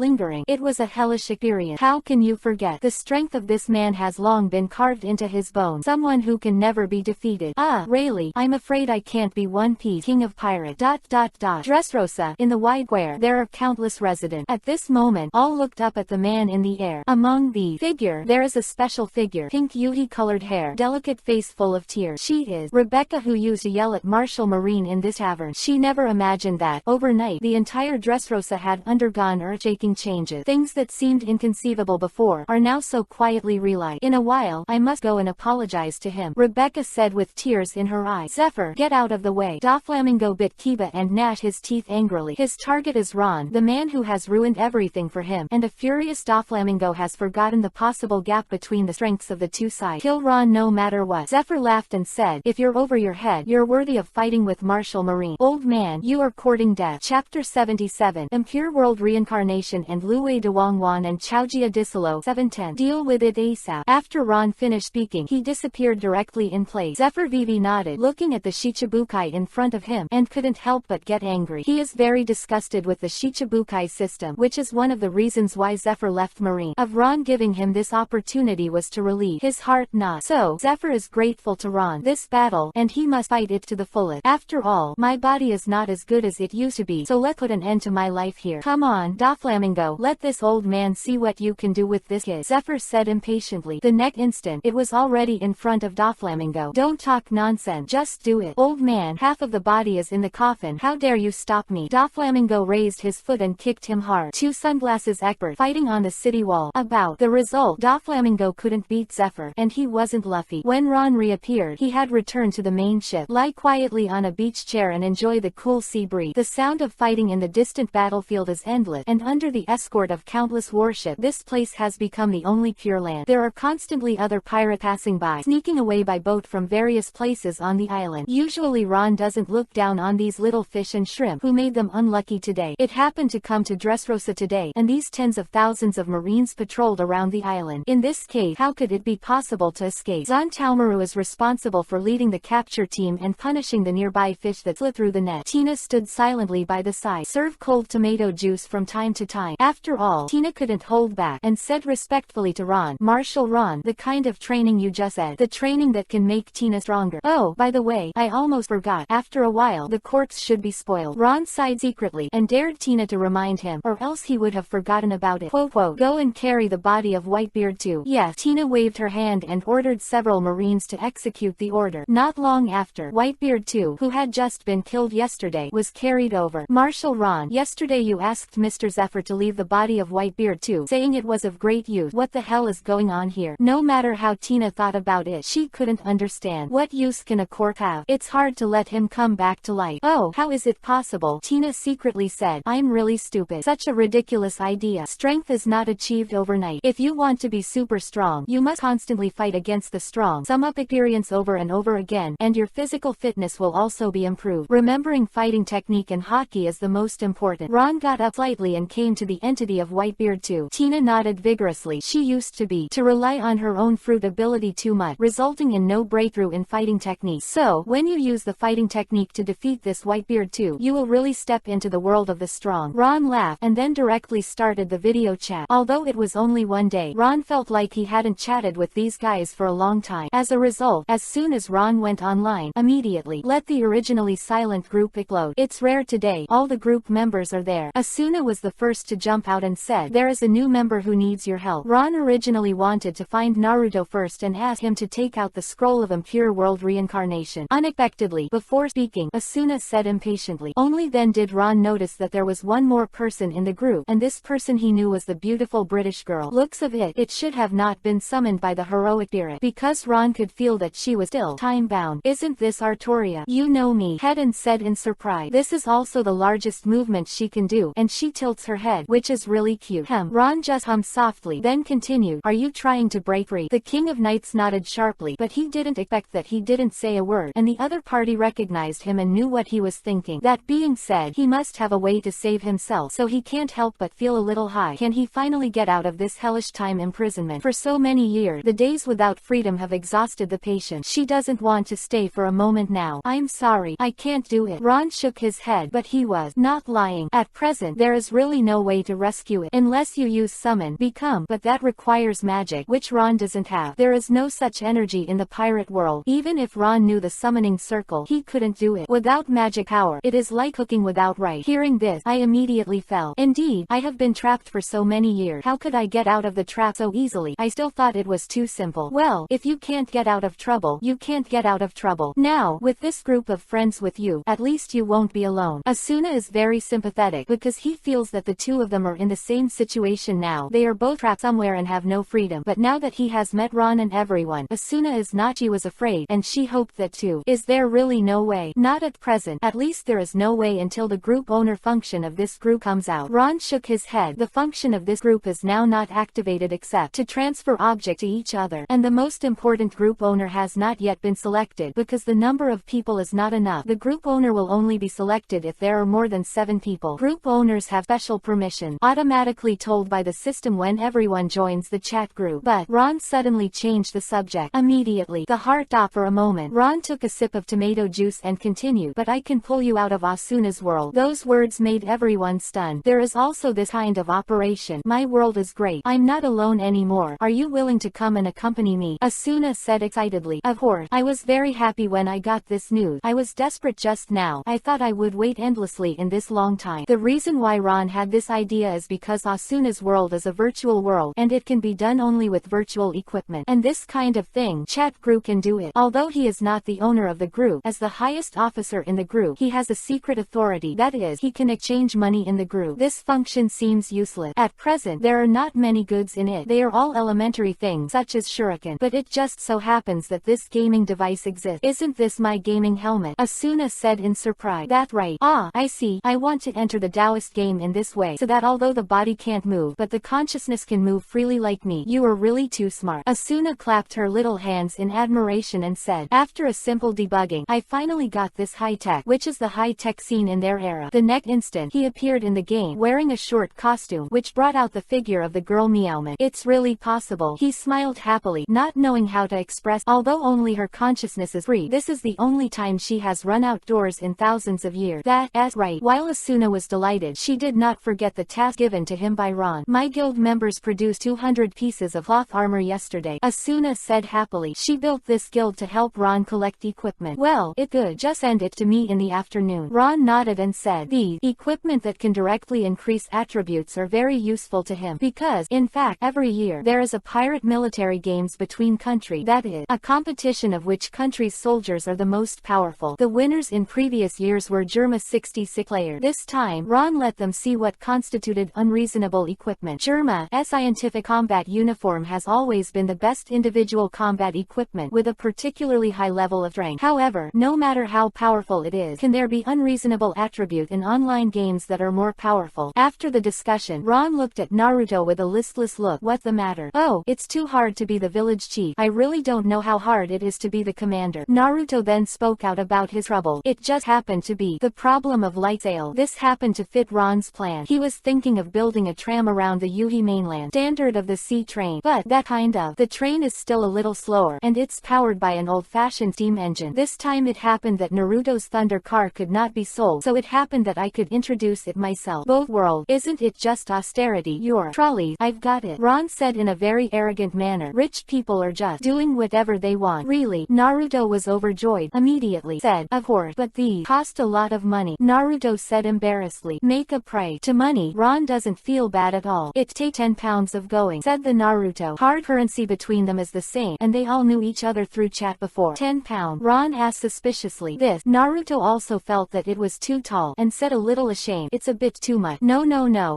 It was a hellish experience. How can you forget? The strength of this man has long been carved into his bones. Someone who can never be defeated. Rayleigh, I'm afraid I can't be One Piece King of Pirate. Dressrosa, in the wide square, there are countless residents. At this moment, all looked up at the man in the air. Among the figure, there is a special figure. Pink Yui-colored hair, delicate face full of tears. She is Rebecca, who used to yell at Marshal Marine in this tavern. She never imagined that, overnight, the entire Dressrosa had undergone earth-shaking changes. Things that seemed inconceivable before are now so quietly realized. In a while, I must go and apologize to him, Rebecca said with tears in her eyes. Zephyr, get out of the way. Doflamingo bit Kiba and gnashed his teeth angrily. His target is Ron, the man who has ruined everything for him, and a furious Doflamingo has forgotten the possible gap between the strengths of the two sides. Kill Ron no matter what. Zephyr laughed and said, if you're over your head, you're worthy of fighting with Marshal Marine. Old man, you are courting death. Chapter 77, Impure World Reincarnation and Luwei de Wangwan and Chaojia Disolo. 710. Deal with it ASAP. After Ron finished speaking, he disappeared directly in place. Zephyr Vivi nodded, looking at the Shichibukai in front of him, and couldn't help but get angry. He is very disgusted with the Shichibukai system, which is one of the reasons why Zephyr left Marine. Of Ron giving him this opportunity was to relieve his heart, not. So, Zephyr is grateful to Ron this battle, and he must fight it to the fullest. After all, my body is not as good as it used to be, so let's put an end to my life here. Come on, Doflamingo, let this old man see what you can do with this kid, Zephyr said impatiently. The next instant, it was already in front of Doflamingo. Don't talk nonsense, just do it. Old man, half of the body is in the coffin. How dare you stop me? Doflamingo raised his foot and kicked him hard. Two sunglasses expert fighting on the city wall. About the result, Doflamingo couldn't beat Zephyr, and he wasn't Luffy. When Ron reappeared, he had returned to the main ship. Lie quietly on a beach chair and enjoy the cool sea breeze. The sound of fighting in the distant battlefield is endless, and under the escort of countless warships, this place has become the only pure land. There are constantly other pirates passing by, sneaking away by boat from various places on the island. Usually Ron doesn't look down on these little fish and shrimp who made them unlucky today. It happened to come to Dressrosa today, and these tens of thousands of Marines patrolled around around the island. In this case, how could it be possible to escape? Zontaomaru is responsible for leading the capture team and punishing the nearby fish that slid through the net. Tina stood silently by the side. Serve cold tomato juice from time to time. After all, Tina couldn't hold back and said respectfully to Ron, Marshal Ron, the kind of training you just said. The training that can make Tina stronger. Oh, by the way, I almost forgot. After a while, the corpse should be spoiled. Ron sighed secretly and dared Tina to remind him, or else he would have forgotten about it. Quote, quote, go and carry the body of Whitebeard too. Yes. Tina waved her hand and ordered several Marines to execute the order. Not long after, Whitebeard too, who had just been killed yesterday, was carried over. Marshal Ron, yesterday you asked Mr. Zephyr to leave the body of Whitebeard too, saying it was of great use. What the hell is going on here? No matter how Tina thought about it, she couldn't understand. What use can a corpse have? It's hard to let him come back to life. Oh, how is it possible? Tina secretly said, I'm really stupid. Such a ridiculous idea. Strength is not achieved overnight. If you want to be super strong, you must constantly fight against the strong. Sum up experience over and over again, and your physical fitness will also be improved. Remembering fighting technique and hockey is the most important. Ron got up slightly and came to the entity of Whitebeard too. Tina nodded vigorously. She used to rely on her own fruit ability too much, resulting in no breakthrough in fighting technique. So, when you use the fighting technique to defeat this Whitebeard too, you will really step into the world of the strong. Ron laughed and then directly started the video chat. Although it was only one day, Ron felt like he hadn't chatted with these guys for a long time. As a result, as soon as Ron went online, immediately let the originally silent group explode. It's rare today, all the group members are there. Asuna was the first to jump out and said, there is a new member who needs your help. Ron originally wanted to find Naruto first and ask him to take out the scroll of impure world reincarnation. Unexpectedly, before speaking, Asuna said impatiently. Only then did Ron notice that there was one more person in the group, and this person he knew was the beautiful British girl. Looks of it, it should have not been summoned by the heroic spirit, because Ron could feel that she was still time-bound. Isn't this Artoria? You know me, Hedon said in surprise. This is also the largest movement she can do, and she tilts her head, which is really cute. Ron just hummed softly, then continued, are you trying to break free? The King of Knights nodded sharply, but he didn't expect that he didn't say a word, and the other party recognized him and knew what he was thinking. That being said, he must have a way to save himself, so he can't help but feel a little high. Can he finally get out of this hellish time imprisonment? For so many years, the days without freedom have exhausted the patient. She doesn't want to stay for a moment now. I'm sorry, I can't do it. Ron shook his head, but he was not lying. At present, there is really no way to rescue it, unless you use summon, become, but that requires magic, which Ron doesn't have. There is no such energy in the pirate world. Even if Ron knew the summoning circle, he couldn't do it. Without magic power, it is like cooking without rice. Hearing this, I immediately fell. Indeed, I have been trapped for so many years. How could I get out of the trap so easily? I still thought it was too simple. Well, if you can't get out of trouble, you can't get out of trouble. Now, with this group of friends with you, at least you won't be alone. Asuna is very sympathetic, because he feels that the two of them are in the same situation now. They are both trapped somewhere and have no freedom. But now that he has met Ron and everyone, Asuna is not. She was afraid, and she hoped that too. Is there really no way? Not at present. At least there is no way until the group owner function of this group comes out. Ron shook his head. The function of this group is now not activated except to transfer object to each other, and the most important group owner has not yet been selected because the number of people is not enough. The group owner will only be selected if there are more than 7 people. Group owners have special permission, automatically told by the system when everyone joins the chat group. But Ron suddenly changed the subject. Immediately, the heart stopped for a moment. Ron took a sip of tomato juice and continued, but I can pull you out of Asuna's world. Those words made everyone stunned. There is also this kind of operation. My world is great. I'm not alone anymore. Are you willing to come and accompany me? Asuna said excitedly. Of course. I was very happy when I got this news. I was desperate just now. I thought I would wait endlessly in this long time. The reason why Ron had this idea is because Asuna's world is a virtual world, and it can be done only with virtual equipment. And this kind of thing, chat group can do it. Although he is not the owner of the group, as the highest officer in the group, he has a secret authority. That is, he can exchange money in the group. This function seems useless. At present, there are not many goods in it. They are all elementary things, such as shuriken. But it just so happens that this gaming device exists. Isn't this my gaming helmet? Asuna said in surprise. That's right. Ah, I see. I want to enter the Taoist game in this way, so that although the body can't move, but the consciousness can move freely like me. You are really too smart. Asuna clapped her little hands in admiration and said, after a simple debugging, I finally got this high-tech, which is the high-tech scene in their era. The next instant, he appeared in the game, wearing a short costume, which brought out the figure of the girl Meow. defilement. It's really possible. He smiled happily, not knowing how to express, although only her consciousness is free. This is the only time she has run outdoors in thousands of years. That's right. While Asuna was delighted, she did not forget the task given to him by Ron. My guild members produced 200 pieces of cloth armor yesterday, Asuna said happily. She built this guild to help Ron collect equipment. Well, it could just send it to me in the afternoon. Ron nodded and said, the equipment that can directly increase attributes are very useful to him, because, in fact, every year, there is a pirate military games between countries, that is, a competition of which country's soldiers are the most powerful. The winners in previous years were Germa 66 players. This time, Ron let them see what constituted unreasonable equipment. Germa's scientific combat uniform has always been the best individual combat equipment with a particularly high level of strength. However, no matter how powerful it is, can there be unreasonable attribute in online games that are more powerful? After the discussion, Ron looked at Naruto with a listless look. What's the matter? Oh, it's too hard to be the village chief. I really don't know how hard it is to be the commander. Naruto then spoke out about his trouble. It just happened to be the problem of light sail. This happened to fit Ron's plan. He was thinking of building a tram around the Yuhi mainland, standard of the sea train, but that kind of. The train is still a little slower, and it's powered by an old-fashioned steam engine. This time it happened that Naruto's thunder car could not be sold, so it happened that I could introduce it myself. Both world, isn't it just austerity? Your trolleys, I've got it, Ron said in a very arrogant manner. Rich people are just doing whatever they want. Really? Naruto was overjoyed. Immediately said, of course, but these cost a lot of money. Naruto said embarrassedly. Make a price to money. Ron doesn't feel bad at all. It takes 10 pounds of going, said the Naruto. Hard currency between them is the same, and they all knew each other through chat before. 10 pounds? Ron asked suspiciously. This. Naruto also felt that it was too tall, and said a little ashamed. It's a bit too much. No,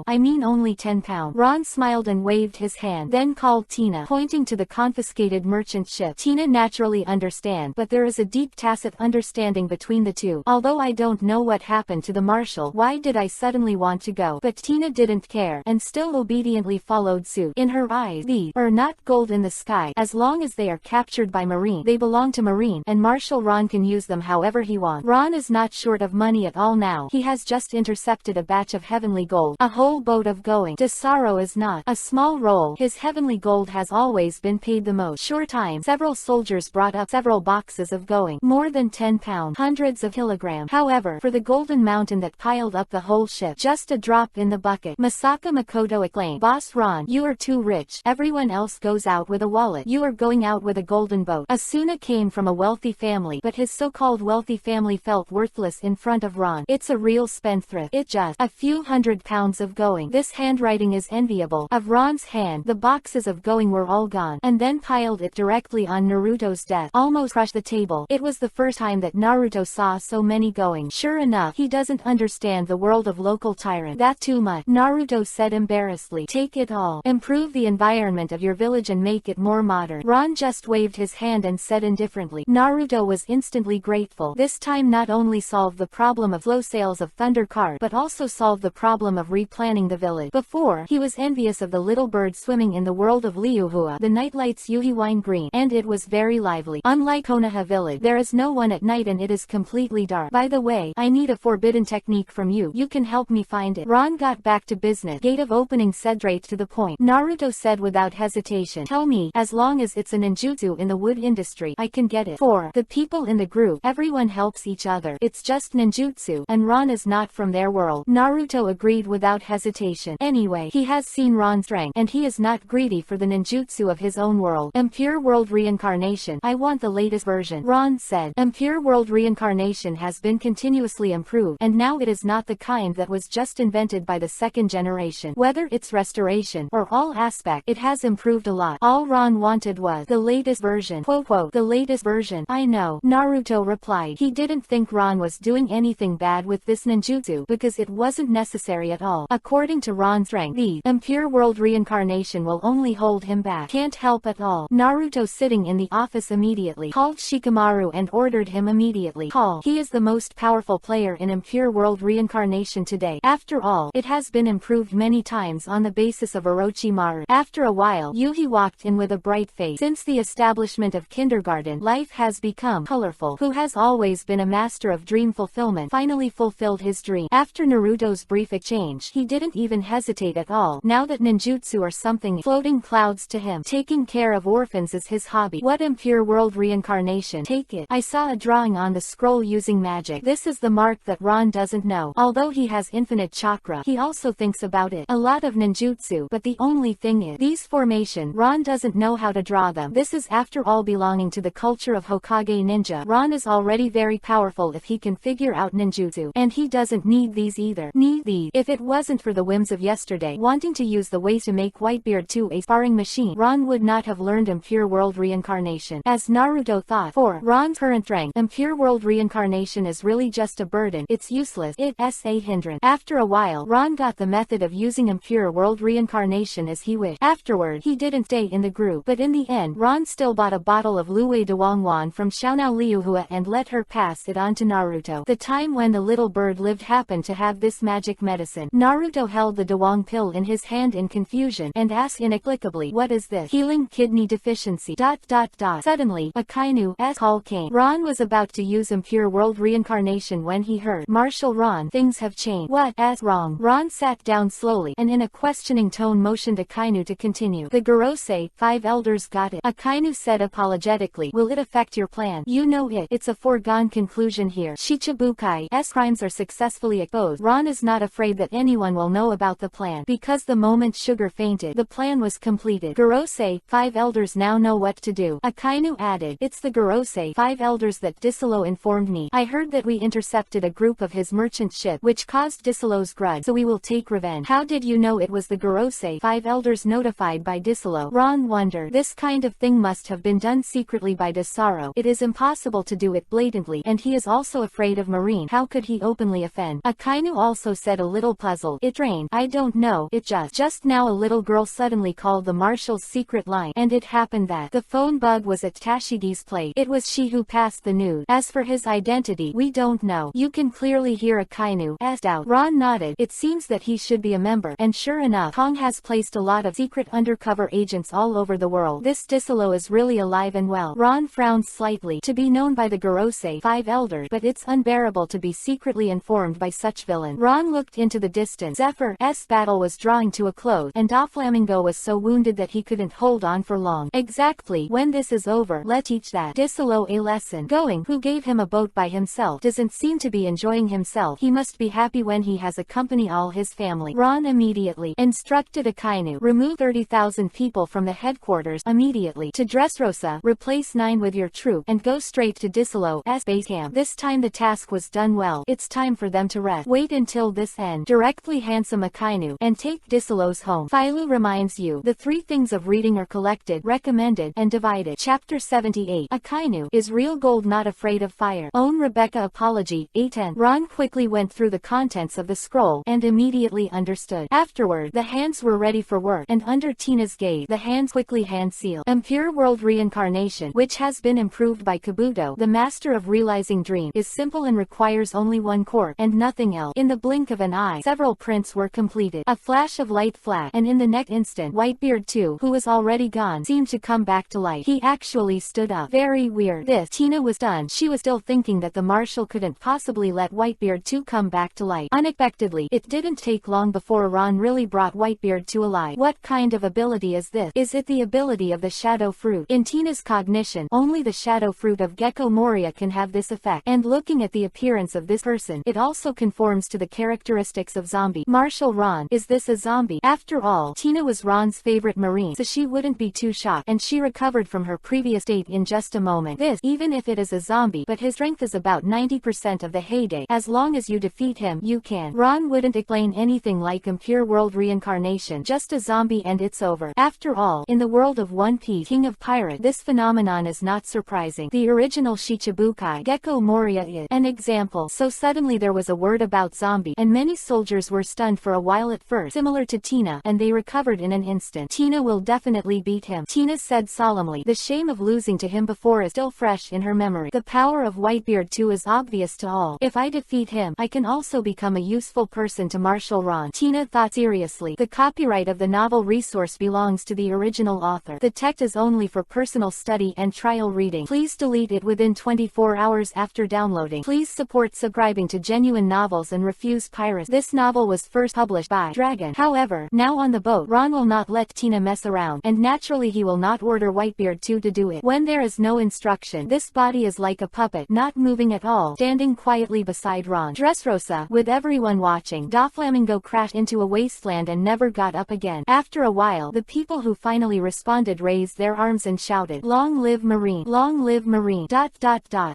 I mean only 10 pounds. Ron smiled and waved his hand, then called Tina, pointing to the confiscated merchant ship. Tina naturally understand, but there is a deep tacit understanding between the two. Although I don't know what happened to the marshal, why did I suddenly want to go? But Tina didn't care, and still obediently followed suit. In her eyes, these are not gold in the sky. As long as they are captured by Marine, they belong to Marine, and Marshal Ron can use them however he wants. Ron is not short of money at all now. He has just intercepted a batch of heavenly gold, a whole boat of going. Desaro is not a small role. His heavenly gold has always been paid the most. Short time, several soldiers brought up several boxes of going, more than 10 pounds, hundreds of kilograms. However, for the golden mountain that piled up the whole ship, just a drop in the bucket. Masaka Makoto exclaimed, Boss Ron, you are too rich. Everyone else goes out with a wallet. You are going out with a golden boat. Asuna came from a wealthy family, but his so-called wealthy family felt worthless in front of Ron. It's a real spendthrift. It's just a few hundred pounds of going. This handwriting is enviable. Of Ron's hand, the boxes of going were all gone, and then piled it directly on Naruto's desk, almost crushed the table. It was the first time that Naruto saw so many going. Sure enough, he doesn't understand the world of local tyrant. That's too much, Naruto said embarrassedly. Take it all. Improve the environment of your village and make it more modern. Ron just waved his hand and said indifferently. Naruto was instantly grateful. This time not only solved the problem of low sales of Thunder Card, but also solved the problem of replanning the village. Before, he was envious of the little bird swimming in the world of Liuhua. The nightlights Yuhi wine green, and it was very lively. Unlike Konoha village, there is no one at night and it is completely dark. By the way, I need a forbidden technique from you. You can help me find it. Ron got back to business. Gate of opening said straight to the point. Naruto said without hesitation. Tell me, as long as it's a ninjutsu in the wood industry, I can get it. For the people in the group, everyone helps each other. It's just ninjutsu, and Ron is not from their world. Naruto agreed without hesitation. Anyway, he has seen Ron's strength, and he is not greedy for the ninjutsu of his own world. Impure World Reincarnation. I want the latest version, Ron said. Impure World Reincarnation has been continuously improved, and now it is not the kind that was just invented by the second generation. Whether it's restoration or all aspect, it has improved a lot. All Ron wanted was the latest version. Quote, the latest version. I know, Naruto replied. He didn't think Ron was doing anything bad with this ninjutsu because it wasn't necessary at all. According to Ron's strength, the Impure World Reincarnation will only hold him back. Can't help at all. Naruto, sitting in the office, immediately called Shikamaru and ordered him immediately call. He is the most powerful player in Impure World Reincarnation today. After all, it has been improved many times on the basis of Orochimaru. After a while, Yuhi walked in with a bright face. Since the establishment of kindergarten, life has become colorful. Who has always been a master of dream fulfillment finally fulfilled his dream. After Naruto's brief exchange, he didn't even hesitate at all. Now that ninjutsu ninjutsu or something, floating clouds to him. Taking care of orphans is his hobby. What impure world reincarnation? Take it. I saw a drawing on the scroll using magic. This is the mark that Ron doesn't know. Although he has infinite chakra, he also thinks about it. A lot of ninjutsu, but the only thing is, these formation, Ron doesn't know how to draw them. This is after all belonging to the culture of Hokage ninja. Ron is already very powerful if he can figure out ninjutsu, and he doesn't need these either. Need these. If it wasn't for the whims of yesterday, wanting to use the way to make Whitebeard 2 a sparring machine, Ron would not have learned impure world reincarnation. As Naruto thought, for Ron's current rank, impure world reincarnation is really just a burden. It's useless. It's a hindrance. After a while, Ron got the method of using impure world reincarnation as he wished. Afterward, he didn't stay in the group, but in the end, Ron still bought a bottle of Luwei Dawangwan from Xiaonao Liuhua and let her pass it on to Naruto. The time when the little bird lived happened to have this magic medicine. Naruto held the Dawang pill in his hand in confusion and asked inexplicably, "What is this?" "Healing kidney deficiency." Suddenly, Akainu's call came. Ron was about to use impure world reincarnation when he heard, "Marshal Ron, things have changed." "What's wrong?" Ron sat down slowly and in a questioning tone motioned Akainu to continue. "The Gorosei, 5 elders got it," Akainu said apologetically. "Will it affect your plan?" "You know it. It's a foregone conclusion here. Shichibukai's crimes are successfully exposed. Ron is not afraid that anyone will know about the plan, because the moment Sugar fainted, the plan was completed. Gorosei, 5 elders now know what to do." Akainu added, "It's the Gorosei, 5 elders that Disolo informed me. I heard that we intercepted a group of his merchant ship, which caused Disolo's grudge, so we will take revenge." "How did you know it was the Gorosei, 5 elders notified by Disolo?" Ron wondered. This kind of thing must have been done secretly by Disaro. It is impossible to do it blatantly, and he is also afraid of Marine. How could he openly offend? Akainu also said, a little puzzled. "It rained. I don't know. It just now a little girl suddenly called the marshal's secret line, and it happened that the phone bug was at Tashigi's place. It was she who passed the news. As for his identity, we don't know." You can clearly hear Akainu's doubt. Ron nodded. It seems that he should be a member, and sure enough, Kong has placed a lot of secret undercover agents all over the world. This Disolo is really alive and well. Ron frowned slightly. To be known by the Gorosei, 5 elders, but it's unbearable to be secretly informed by such villain. Ron looked into the distance. Zephyr's battle was drawing to a close, and Doflamingo was so wounded that he couldn't hold on for long. Exactly. When this is over, let's teach that Disolo a lesson. Going, who gave him a boat by himself, doesn't seem to be enjoying himself. He must be happy when he has accompanied all his family. Ron immediately instructed Akainu, remove 30,000 people from the headquarters immediately. To Dressrosa, replace 9 with your troop, and go straight to Disolo's base camp. This time the task was done well. It's time for them to rest. Wait until this end. Directly handsome Akainu, and take Disolo's home. Philo reminds you, the 3 things of reading are collected, recommended, and divided. Chapter 78. Akainu, is real gold not afraid of fire? Own Rebecca apology, 810. Ron quickly went through the contents of the scroll, and immediately understood. Afterward, the hands were ready for work, and under Tina's gaze, the hands quickly hand-sealed. Impure world reincarnation, which has been improved by Kabuto, the master of realizing dreams, is simple and requires only 1 core, and nothing else. In the blink of an eye, several prints were completed. A flash of light flashed, and in the next instant, Whitebeard 2, who was already gone, seemed to come back to life. He actually stood up. Very weird. Tina was stunned. She was still thinking that the marshal couldn't possibly let Whitebeard 2 come back to life. Unexpectedly, it didn't take long before Ron really brought Whitebeard 2 alive. What kind of ability is this? Is it the ability of the shadow fruit? In Tina's cognition, only the shadow fruit of Gecko Moria can have this effect. And looking at the appearance of this person, it also conforms to the characteristics of zombie. Marshal Ron, is this a zombie? After all, Tina was Ron's favorite marine, so she wouldn't be too shocked, and she recovered from her previous state in just a moment. Even if it is a zombie, but his strength is about 90% of the heyday. As long as you defeat him, you can. Ron wouldn't explain anything like impure world reincarnation, just a zombie and it's over. After all, in the world of One Piece, King of Pirate, this phenomenon is not surprising. The original Shichibukai, Gecko Moria, is an example. So suddenly there was a word about zombie, and many soldiers were stunned for a while at first, similar to Tina, and they recovered in an instant. Tina will definitely beat him, Tina said solemnly. The shame of losing to him before is still fresh in her memory. The power of Whitebeard 2 is obvious to all. If I defeat him, I can also become a useful person to Marshal Ron. Tina thought seriously. The copyright of the novel resource belongs to the original author. The text is only for personal study and trial reading. Please delete it within 24 hours after downloading. Please support subscribing to Genuine Novels and refuse piracy. This novel was first published by Dragon. However, now on on the boat, Ron will not let Tina mess around, and naturally he will not order Whitebeard to do it. When there is no instruction, this body is like a puppet, not moving at all, standing quietly beside Ron. Dressrosa, with everyone watching, Doflamingo crashed into a wasteland and never got up again. After a while, the people who finally responded raised their arms and shouted, "Long live Marine! Long live Marine!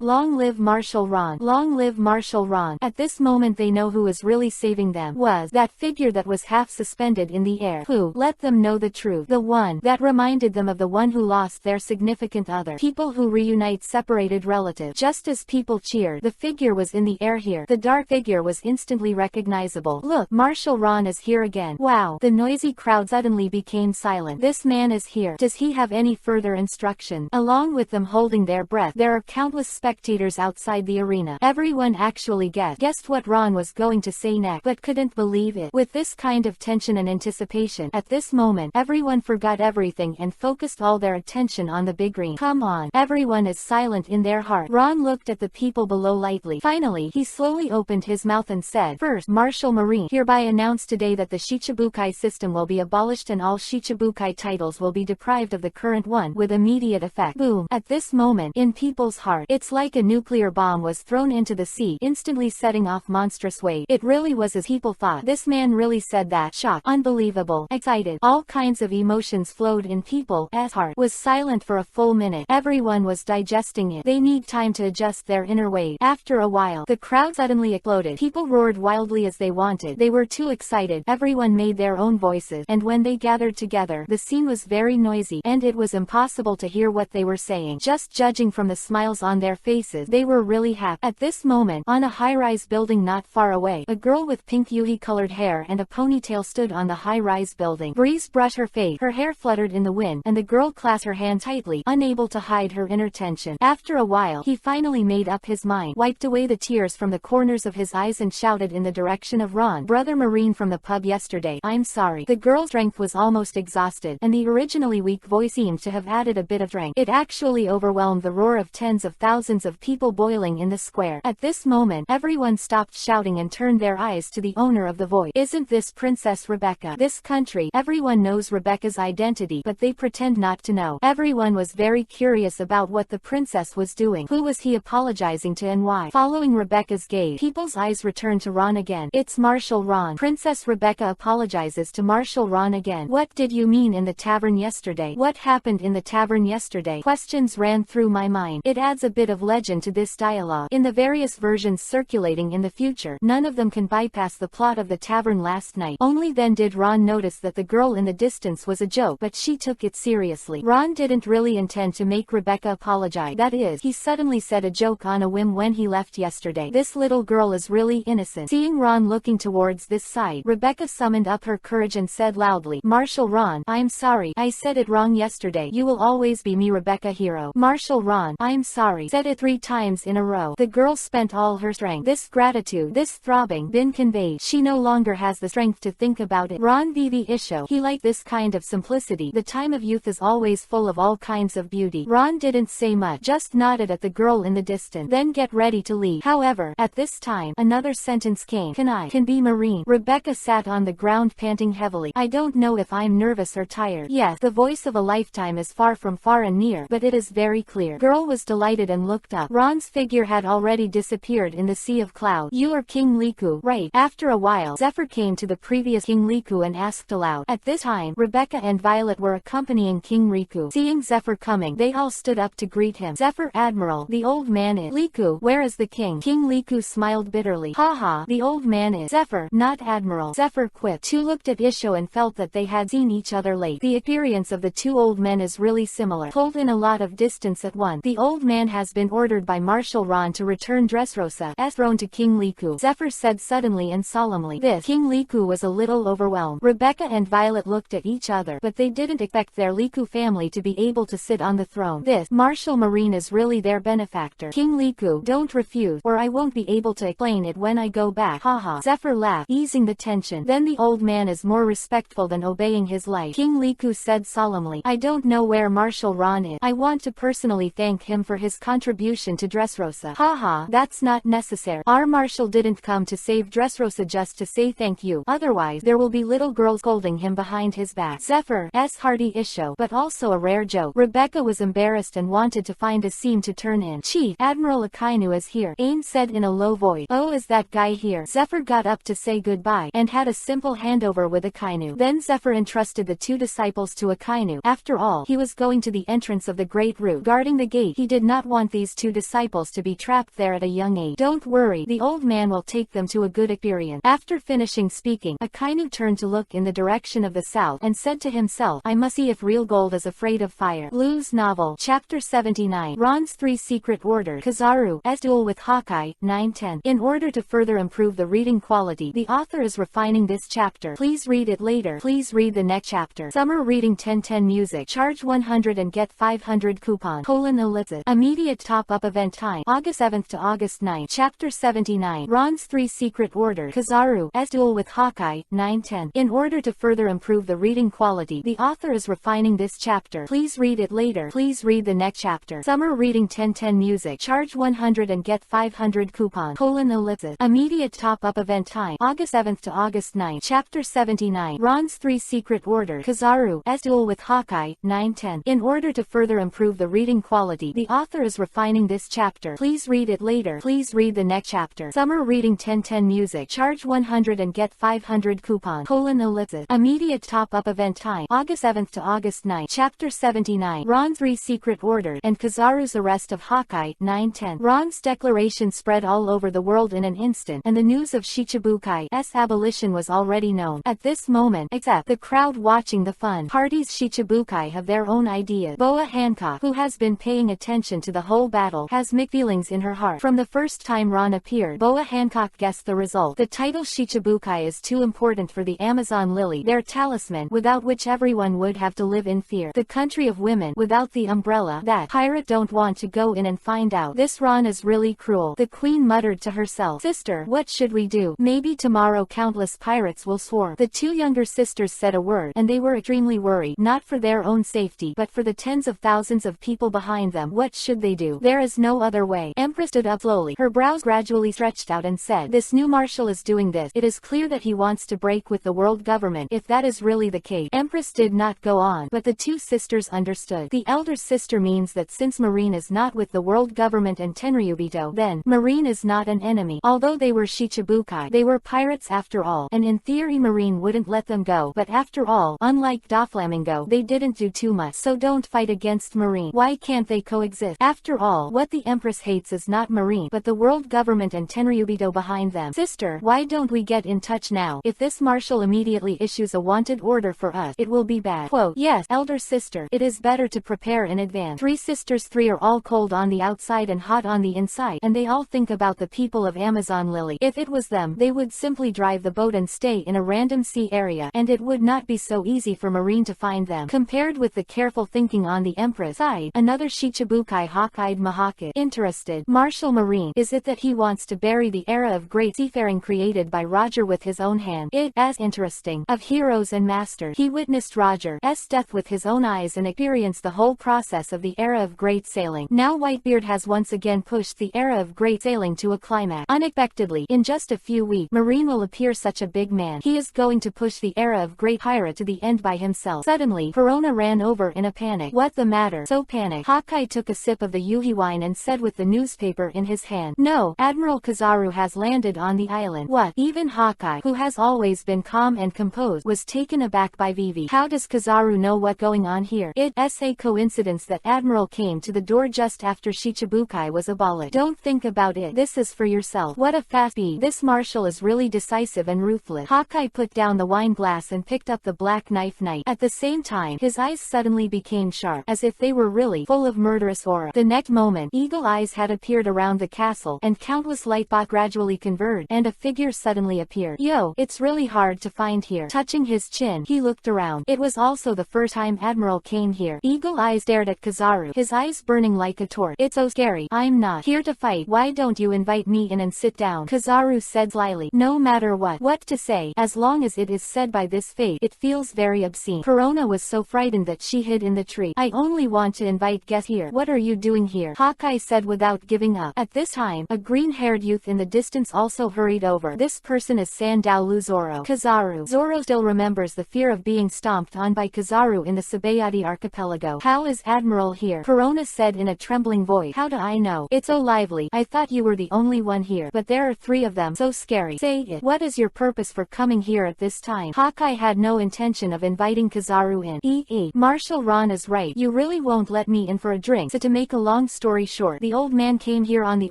Long live Marshal Ron! Long live Marshal Ron!" At this moment they know who was really saving them. Was that figure that was half suspended in the air, who let them know the truth, the one that reminded them of the one who lost their significant other. People who reunite separated relatives. Just as people cheered, the figure was in the air here. The dark figure was instantly recognizable. "Look, Marshal Ron is here again." Wow! The noisy crowd suddenly became silent. This man is here. Does he have any further instruction? Along with them holding their breath, there are countless spectators outside the arena. Everyone actually guessed what Ron was going to say next, but couldn't believe it. With this kind of tension and anticipation, at this moment, everyone forgot everything and focused all their attention on the big screen. Come on. Everyone is silent in their heart. Ron looked at the people below lightly. Finally, he slowly opened his mouth and said, "First, Marshal Marine hereby announced today that the Shichibukai system will be abolished and all Shichibukai titles will be deprived of the current one with immediate effect." Boom. At this moment, in people's heart, it's like a nuclear bomb was thrown into the sea, instantly setting off monstrous waves. It really was as people thought. This man really said that. Shocked, unbelievable, excited, all kinds of emotions flowed in people's heart. Was silent for a full minute. Everyone was digesting it. They need time to adjust their inner waves. After a while, the crowd suddenly exploded. People roared wildly as they wanted. They were too excited. Everyone made their own voices, and when they gathered together, the scene was very noisy, and it was impossible to hear what they were saying. Just judging from the smiles on their faces, they were really happy. At this moment, on a high-rise building not far away, a girl with pink yuhi-colored hair and a ponytail stood on the high-rise building. Breeze brushed her face, her hair fluttered in the wind, and the girl clasped her hand tightly, unable to hide her inner tension. After a while, he finally made up his mind, wiped away the tears from the corners of his eyes and shouted in the direction of Ron, "Brother Marine from the pub yesterday, I'm sorry." The girl's strength was almost exhausted, and the originally weak voice seemed to have added a bit of strength. It actually overwhelmed the roar of tens of thousands of people boiling in the square. At this moment, everyone stopped shouting and turned their eyes to the owner of the voice. "Isn't this Princess Rebecca?" This country, everyone knows Rebecca's identity, but they pretend not to know. Everyone was very curious about what the princess was doing. Who was he apologizing to and why? Following Rebecca's gaze, people's eyes returned to Ron again. "It's Marshal Ron." Princess Rebecca apologizes to Marshal Ron again. "What did you mean in the tavern yesterday? What happened in the tavern yesterday?" Questions ran through my mind. It adds a bit of legend to this dialogue. In the various versions circulating in the future, none of them can bypass the plot of the tavern last night. Only then did Ron notice that the girl in the distance was a joke, but she took it seriously. Ron didn't really intend to make Rebecca apologize. That is, he suddenly said a joke on a whim when he left yesterday. This little girl is really innocent. Seeing Ron looking towards this side, Rebecca summoned up her courage and said loudly, "Marshal Ron, I'm sorry. I said it wrong yesterday. You will always be me, Rebecca hero." Marshal Ron, I'm sorry, said it 3 times in a row. The girl spent all her strength. This gratitude, this throbbing, been conveyed. She no longer has the strength to think about it. Ron Vivi Isho, he liked this kind of simplicity. The time of youth is always full of all kinds of beauty. Ron didn't say much, just nodded at the girl in the distance, then get ready to leave. However, at this time, another sentence came. Can be Marine." Rebecca sat on the ground panting heavily. "I don't know if I'm nervous or tired." Yes, the voice of a lifetime is far from far and near, but it is very clear. Girl was delighted and looked up. Ron's figure had already disappeared in the sea of clouds. "You are King Liku, right?" After a while, Zephyr came to the previous King Liku and asked aloud. At this time, Rebecca and Violet were accompanying King Riku. Seeing Zephyr coming, they all stood up to greet him. "Zephyr, Admiral, the old man is." "Liku, where is the king?" King Liku smiled bitterly. "Haha, the old man is Zephyr, not Admiral," Zephyr quipped. Two looked at Isho and felt that they had seen each other late. The appearance of the two old men is really similar, pulled in a lot of distance at once. "The old man has been ordered by Marshal Ron to return Dressrosa's throne to King Liku," Zephyr said suddenly and solemnly. This King Liku was a little overwhelmed. Rebecca and Violet looked at each other, but they didn't expect their Liku family to be able to sit on the throne. This Marshal Marine is really their benefactor. "King Liku, don't refuse, or I won't be able to explain it when I go back." Haha, Zephyr laughed, easing the tension. "Then the old man is more respectful than obeying his life," King Liku said solemnly. "I don't know where Marshal Ron is. I want to personally thank him for his contribution to Dressrosa." "Haha, that's not necessary. Our Marshal didn't come to save Dressrosa just to say thank you. Otherwise, there will be little girls girl scolding him behind his back. Zephyr's hearty issue, but also a rare joke. Rebecca was embarrassed and wanted to find a seam to turn in. Chief, Admiral Akainu is here, Aang said in a low voice. Oh, is that guy here? Zephyr got up to say goodbye, and had a simple handover with Akainu. Then Zephyr entrusted the two disciples to Akainu. After all, he was going to the entrance of the Great Root, guarding the gate. He did not want these two disciples to be trapped there at a young age. Don't worry, the old man will take them to a good experience. After finishing speaking, Akainu turned to look in the direction of the south, and said to himself, I must see if real gold is afraid of fire. Blue's Novel, Chapter 79. Ron's Three Secret Orders. Kizaru's Duel with Hawkeye, 9-10. In order to further improve the reading quality, the author is refining this chapter. Please read it later. Please read the next chapter. Summer Reading 1010 Music. Charge 100 and get 500 coupon. Ellipsis. Immediate top-up event time. August 7th to August 9th. Chapter 79. Ron's Three Secret Orders. Kizaru's Duel with Hawkeye, 9-10. In order to further improve the reading quality, the author is refining this chapter. Please read it later. Please read the next chapter. Summer Reading 1010 Music. Charge 100 and get 500 coupon. Ellipsis. Immediate top-up event time. August 7th to August 9th. Chapter 79. Ron's Three Secret Orders. Kizaru's Duel with Hawkeye, 9-10. In order to further improve the reading quality, the author is refining this chapter. Please read it later. Please read the next chapter. Summer Reading 1010 Music. Charge 100 and get 500 coupon. Ellipsis. Immediate top-up event time. August 7th to August 9th. Chapter 79. Ron's Three Secret Orders and Kizaru's arrest of Hawkeye, 9-10. Ron's declaration spread all over the world in an instant, and the news of Shichibukai's abolition was already known. At this moment, except the crowd watching the fun parties, Shichibukai have their own ideas. Boa Hancock, who has been paying attention to the whole battle, has mixed feelings in her heart. From the first time Ron appeared, Boa Hancock guessed the result. The title Shichibukai is too important for the Amazon lily, their talisman, without which everyone would have to live in fear. The country of women, without the umbrella, that pirate don't want to go in and find out. This Ron is really cruel. The queen muttered to herself, Sister, what should we do? Maybe tomorrow countless pirates will swarm. The two younger sisters said a word, and they were extremely worried, not for their own safety, but for the tens of thousands of people behind them. What should they do? There is no other way. Empress stood up slowly, her brows gradually stretched out, and said, This new marshal is doing this. It is clear that he wants to break with the world government. If that is really the case. Empress did not go on, but the two sisters understood. The elder sister means that since Marine is not with the world government and Tenryubito, then Marine is not an enemy. Although they were Shichibukai, they were pirates after all, and in theory Marine wouldn't let them go. But after all, unlike Doflamingo, they didn't do too much, so don't fight against Marine. Why can't they coexist? After all, what the Empress hates is not Marine, but the world government and Tenryubito behind them. Sister, why don't we get in touch now? If this marshal immediately issues a wanted order for us, it will be bad. Quote, yes, elder sister, it is better to prepare in advance. Three sisters, three are all cold on the outside and hot on the inside, and they all think about the people of Amazon Lily. If it was them, they would simply drive the boat and stay in a random sea area, and it would not be so easy for Marine to find them. Compared with the careful thinking on the Empress side, another Shichibukai hawk-eyed Mahaka. Interested. Marshal Marine, is it that he wants to bury the era of great seafaring created by Roger with his own hand? It as interesting. Of heroes and masters, he witnessed Roger's death with his own eyes and experienced the whole process of the era of great sailing. Now Whitebeard has once again pushed the era of great sailing to a climax. Unexpectedly, in just a few weeks, Marine will appear such a big man. He is going to push the era of great pirate to the end by himself. Suddenly, Perona ran over in a panic. What the matter? So panicked. Hawkeye took a sip of the yuhi wine and said with the newspaper in his hand, No, Admiral Kizaru has landed on the island. What? Even Hawkeye, who has always been calm and composed, was taken aback by Vivi. How does Kizaru know what's going on here? It's a coincidence that Admiral came to the door just after Shichibukai was abolished. Don't think about it. This is for yourself. What a fast beat. This marshal is really decisive and ruthless. Hawkeye put down the wine glass and picked up the black knife. At the same time, his eyes suddenly became sharp, as if they were really full of murderous aura. The next moment, eagle eyes had appeared around the castle, and countless lightbox gradually converged, and a figure suddenly appeared. Yo, it's really hard to find here. Touching his chin, he looked around. It was also the first time Admiral came here. Eagle eyes stared at Kizaru, his eyes burning like a torch. It's so scary. I'm not here to fight. Why don't you invite me in and sit down? Kizaru said slyly. No matter what to say, as long as it is said by this fate, it feels very obscene. Perona was so frightened that she hid in the tree. I only want to invite guests here. What are you doing here? Hawkeye said without giving up. At this time, a green-haired youth in the distance also hurried over. This person is Sandao Luzoro. Kizaru. Zoro still remembers the fear of being stomped on by Kizaru in the Sabayati archipelago. How is Admiral here? Perona said in a trembling voice. How do I know? It's so lively. I thought you were the only one here, but there are 3 of them. So scary. Say it. What is your purpose for coming here at this time? Hawkeye had no intention of inviting Kizaru in. Marshal Ron is right. You really won't let me in for a drink. So to make a long story short, the old man came here on the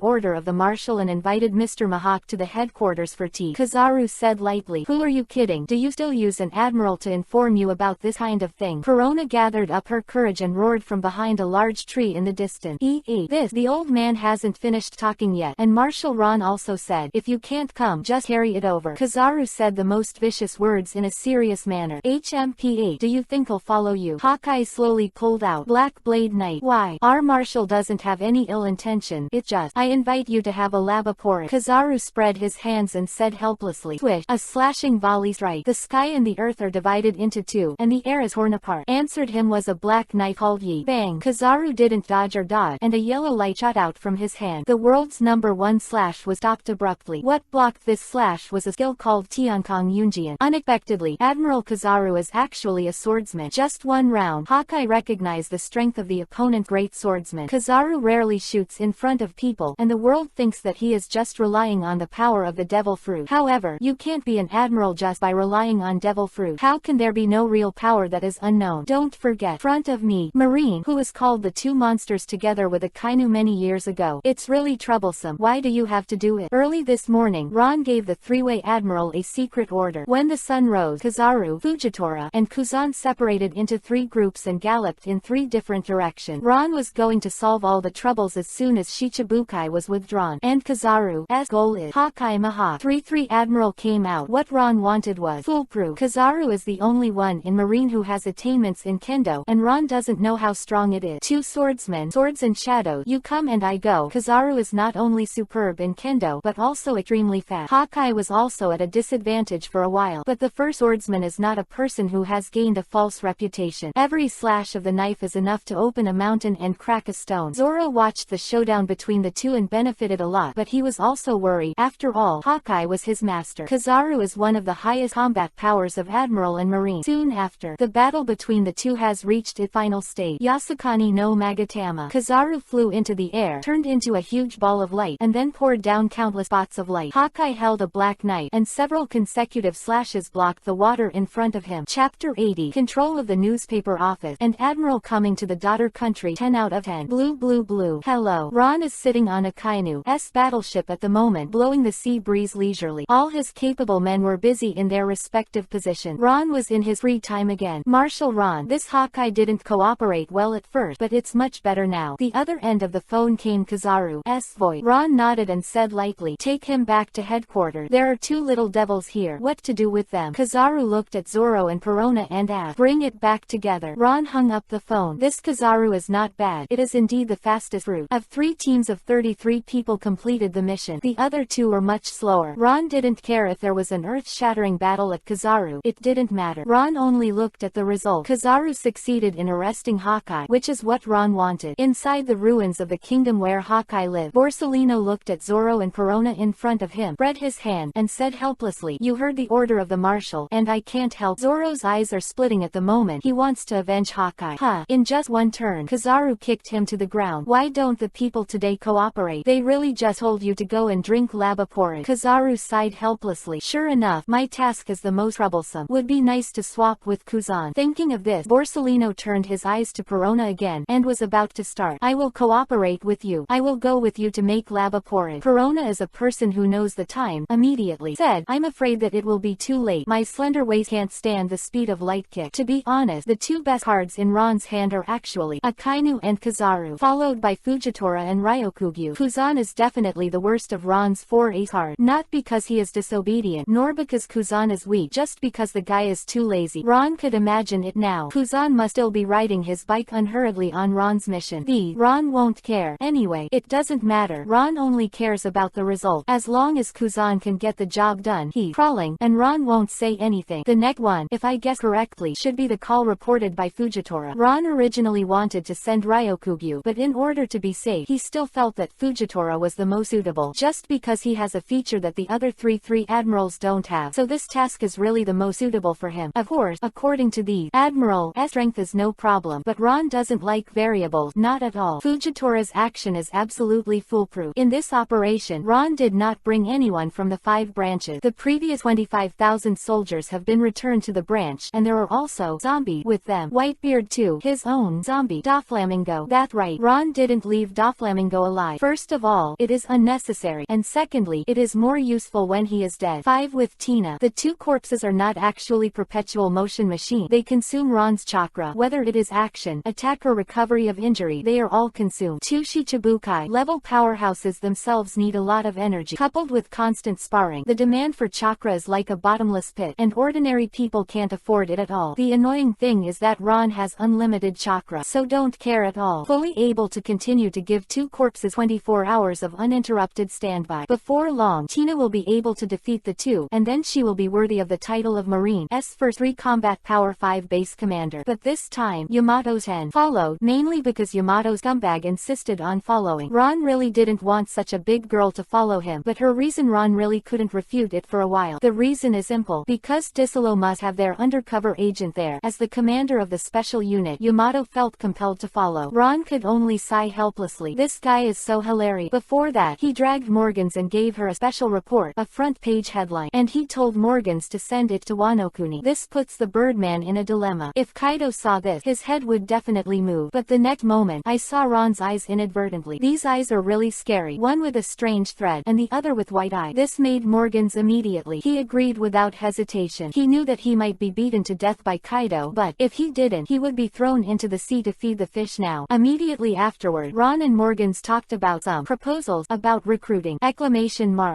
order of the Marshal and invited Mr. Mahawk to the headquarters for tea. Kizaru said lightly. Who are you kidding? Do you still use an admiral to inform you about this kind of thing? Perona gathered up her courage and roared from behind a large tree in the distance. The old man hasn't finished talking yet, and Marshal Ron also said, if you can't come, just carry it over. Kizaru said the most vicious words in a serious manner. HMPA, do you think I'll follow you? Hawkeye slowly pulled out Black Blade Knight. Why? Our Marshal doesn't have any ill intention. It's just, I invite you to have a laboratory. Kizaru spread his hands and said helplessly. Swish, a slashing volley strike. The sky and the earth are divided into 2, and the air is torn apart. Answered him was a black knife called Yi. Bang! Kizaru didn't dodge or dodge, and a yellow light shot out from his hand. The world's #1 slash was stopped abruptly. What blocked this slash was a skill called Tiankong Yunjian. Unexpectedly, Admiral Kizaru is actually a swordsman. Just 1 round, Hawkeye recognized the strength of the opponent great swordsman. Kizaru rarely shoots in front of people, and the world thinks that he is just relying on the power of the devil fruit. However, you can't be an admiral just by relying on devil fruit. How can there be no real power that is unknown? Don't forget, front of me, Marine, who was called the 2 monsters together with a Kainu many years ago. It's really troublesome. Why do you have to do it? Early this morning, Ron gave the 3-way admiral a secret order. When the sun rose, Kizaru, Fujitora, and Kuzan separated into 3 groups and galloped in 3 different directions. Ron was going to solve all the troubles as soon as Shichibukai was withdrawn, and Kizaru's goal is Hawkeye Mahawk. 3-3 Admiral came out. What Ron wanted was foolproof. Kizaru is the only one in Marine who has attainments in Kendo, and Ron doesn't know how strong it is. 2 swordsmen, swords and shadows, you come and I go. Kizaru is not only superb in Kendo, but also extremely fast. Hawkeye was also at a disadvantage for a while, but the first swordsman is not a person who has gained a false reputation. Every slash of the knife is enough to open a mountain and crack a stone. Zoro watched the showdown between the 2 and benefited a lot, but he was also worried. After all, Hawkeye was his master. Kizaru is one of the highest combat powers of Admiral and Marine. Soon after, the battle between the 2 has reached its final stage. Yasukani no Magatama. Kizaru flew into the air, turned into a huge ball of light, and then poured down countless spots of light. Hawkeye held a black knife, and several consecutive slashes blocked the water in front of him. Chapter 80. Control of the newspaper office, and Admiral coming to the daughter country. 10 out of 10. Blue blue blue. Hello. Ron is sitting on a Kainu's battleship at the moment, blowing the sea breeze leisurely. All his capable men were busy in their respective positions. Ron was in his free time again. Marshal Ron. This Hawkeye didn't cooperate well at first, but it's much better now. The other end of the phone came Kizaru's voice. Ron nodded and said lightly, take him back to headquarters. There are 2 little devils here. What to do with them? Kizaru looked at Zoro and Perona and asked, bring it back together. Ron hung up the phone. This Kizaru is not bad. It is indeed the fastest route. Of 3 teams of 33 people completed the mission. The other 2 were much slower. Ron didn't care if there was an earth-shattering battle at Kizaru. It didn't matter. Ron only looked at the result. Kizaru succeeded in arresting Hawkeye, which is what Ron wanted. Inside the ruins of the kingdom where Hawkeye lived, Borsalino looked at Zoro and Perona in front of him, spread his hand, and said helplessly, you heard the order of the Marshal, and I can't help. Zoro's eyes are splitting at the moment. He wants to avenge Hawkeye. In just 1 turn, Kizaru kicked him to the ground. Why don't the people today cooperate? They really just told you to go and drink lava porridge. Kizaru sighed helplessly. Sure enough, my task is the most troublesome. Would be nice to swap with Kuzan. Thinking of this, Borsalino turned his eyes to Perona again, and was about to start. I will cooperate with you. I will go with you to make lava porridge. Perona is a person who knows the time, immediately said, I'm afraid that it will be too late. My slender waist can't stand the speed of light kick. To be honest, the 2 best cards in Ron's hand are actually Akainu and Kizaru, followed by Fujitora and Ryokugyu. Kuzan is definitely the worst of Ron's 4 ace cards. Not because he is disobedient, nor because Kuzan is weak, just because the guy is too lazy. Ron could imagine it now. Kuzan must still be riding his bike unhurriedly on Ron's mission. Ron won't care. Anyway, it doesn't matter. Ron only cares about the result. As long as Kuzan can get the job done, he's crawling, and Ron won't say anything. The next one, if I guess correctly, should be the call reported by Fujitora. Ron originally wanted to send Ryokugyu, but in order to be safe, he still felt that Fujitora was the most suitable, just because he has a feature that the other 3 admirals don't have. So this task task is really the most suitable for him. Of course, according to these, Admiral's strength is no problem, but Ron doesn't like variables, not at all. Fujitora's action is absolutely foolproof. In this operation, Ron did not bring anyone from the 5 branches. The previous 25,000 soldiers have been returned to the branch, and there are also zombies with them. Whitebeard too, his own zombie. Doflamingo. That's right, Ron didn't leave Doflamingo alive. First of all, it is unnecessary, and secondly, it is more useful when he is dead. 5 with Tina. The 2 corpses are not actually perpetual motion machines. They consume Ron's chakra. Whether it is action, attack or recovery of injury, they are all consumed. 2 Shichibukai level powerhouses themselves need a lot of energy. Coupled with constant sparring, the demand for chakra is like a bottomless pit, and ordinary people can't afford it at all. The annoying thing is that Ron has unlimited chakra, so don't care at all. Fully able to continue to give 2 corpses 24 hours of uninterrupted standby. Before long, Tina will be able to defeat the 2, and then she will be worthy of the title of Marine's first 3 combat power 5 base commander. But this time, Yamato's 10 followed, mainly because Yamato's scumbag insisted on following. Ron really didn't want such a big girl to follow him, but her reason Ron really couldn't refute it for a while. The reason is simple, because Disolo must have their undercover agent there. As the commander of the special unit, Yamato felt compelled to follow. Ron could only sigh helplessly. This guy is so hilarious. Before that, he dragged Morgans and gave her a special report, a front page headline, and he told Morgans to send it to Wanokuni. This puts the Birdman in a dilemma. If Kaido saw this, his head would definitely move. But the next moment, I saw Ron's eyes inadvertently. These eyes are really scary, one with a strange thread, and the other with white eye. This made Morgans immediately. He agreed without hesitation. He knew that he might be beaten to death by Kaido, but if he didn't, he would be thrown into the sea to feed the fish now. Immediately afterward, Ron and Morgans talked about some proposals about recruiting,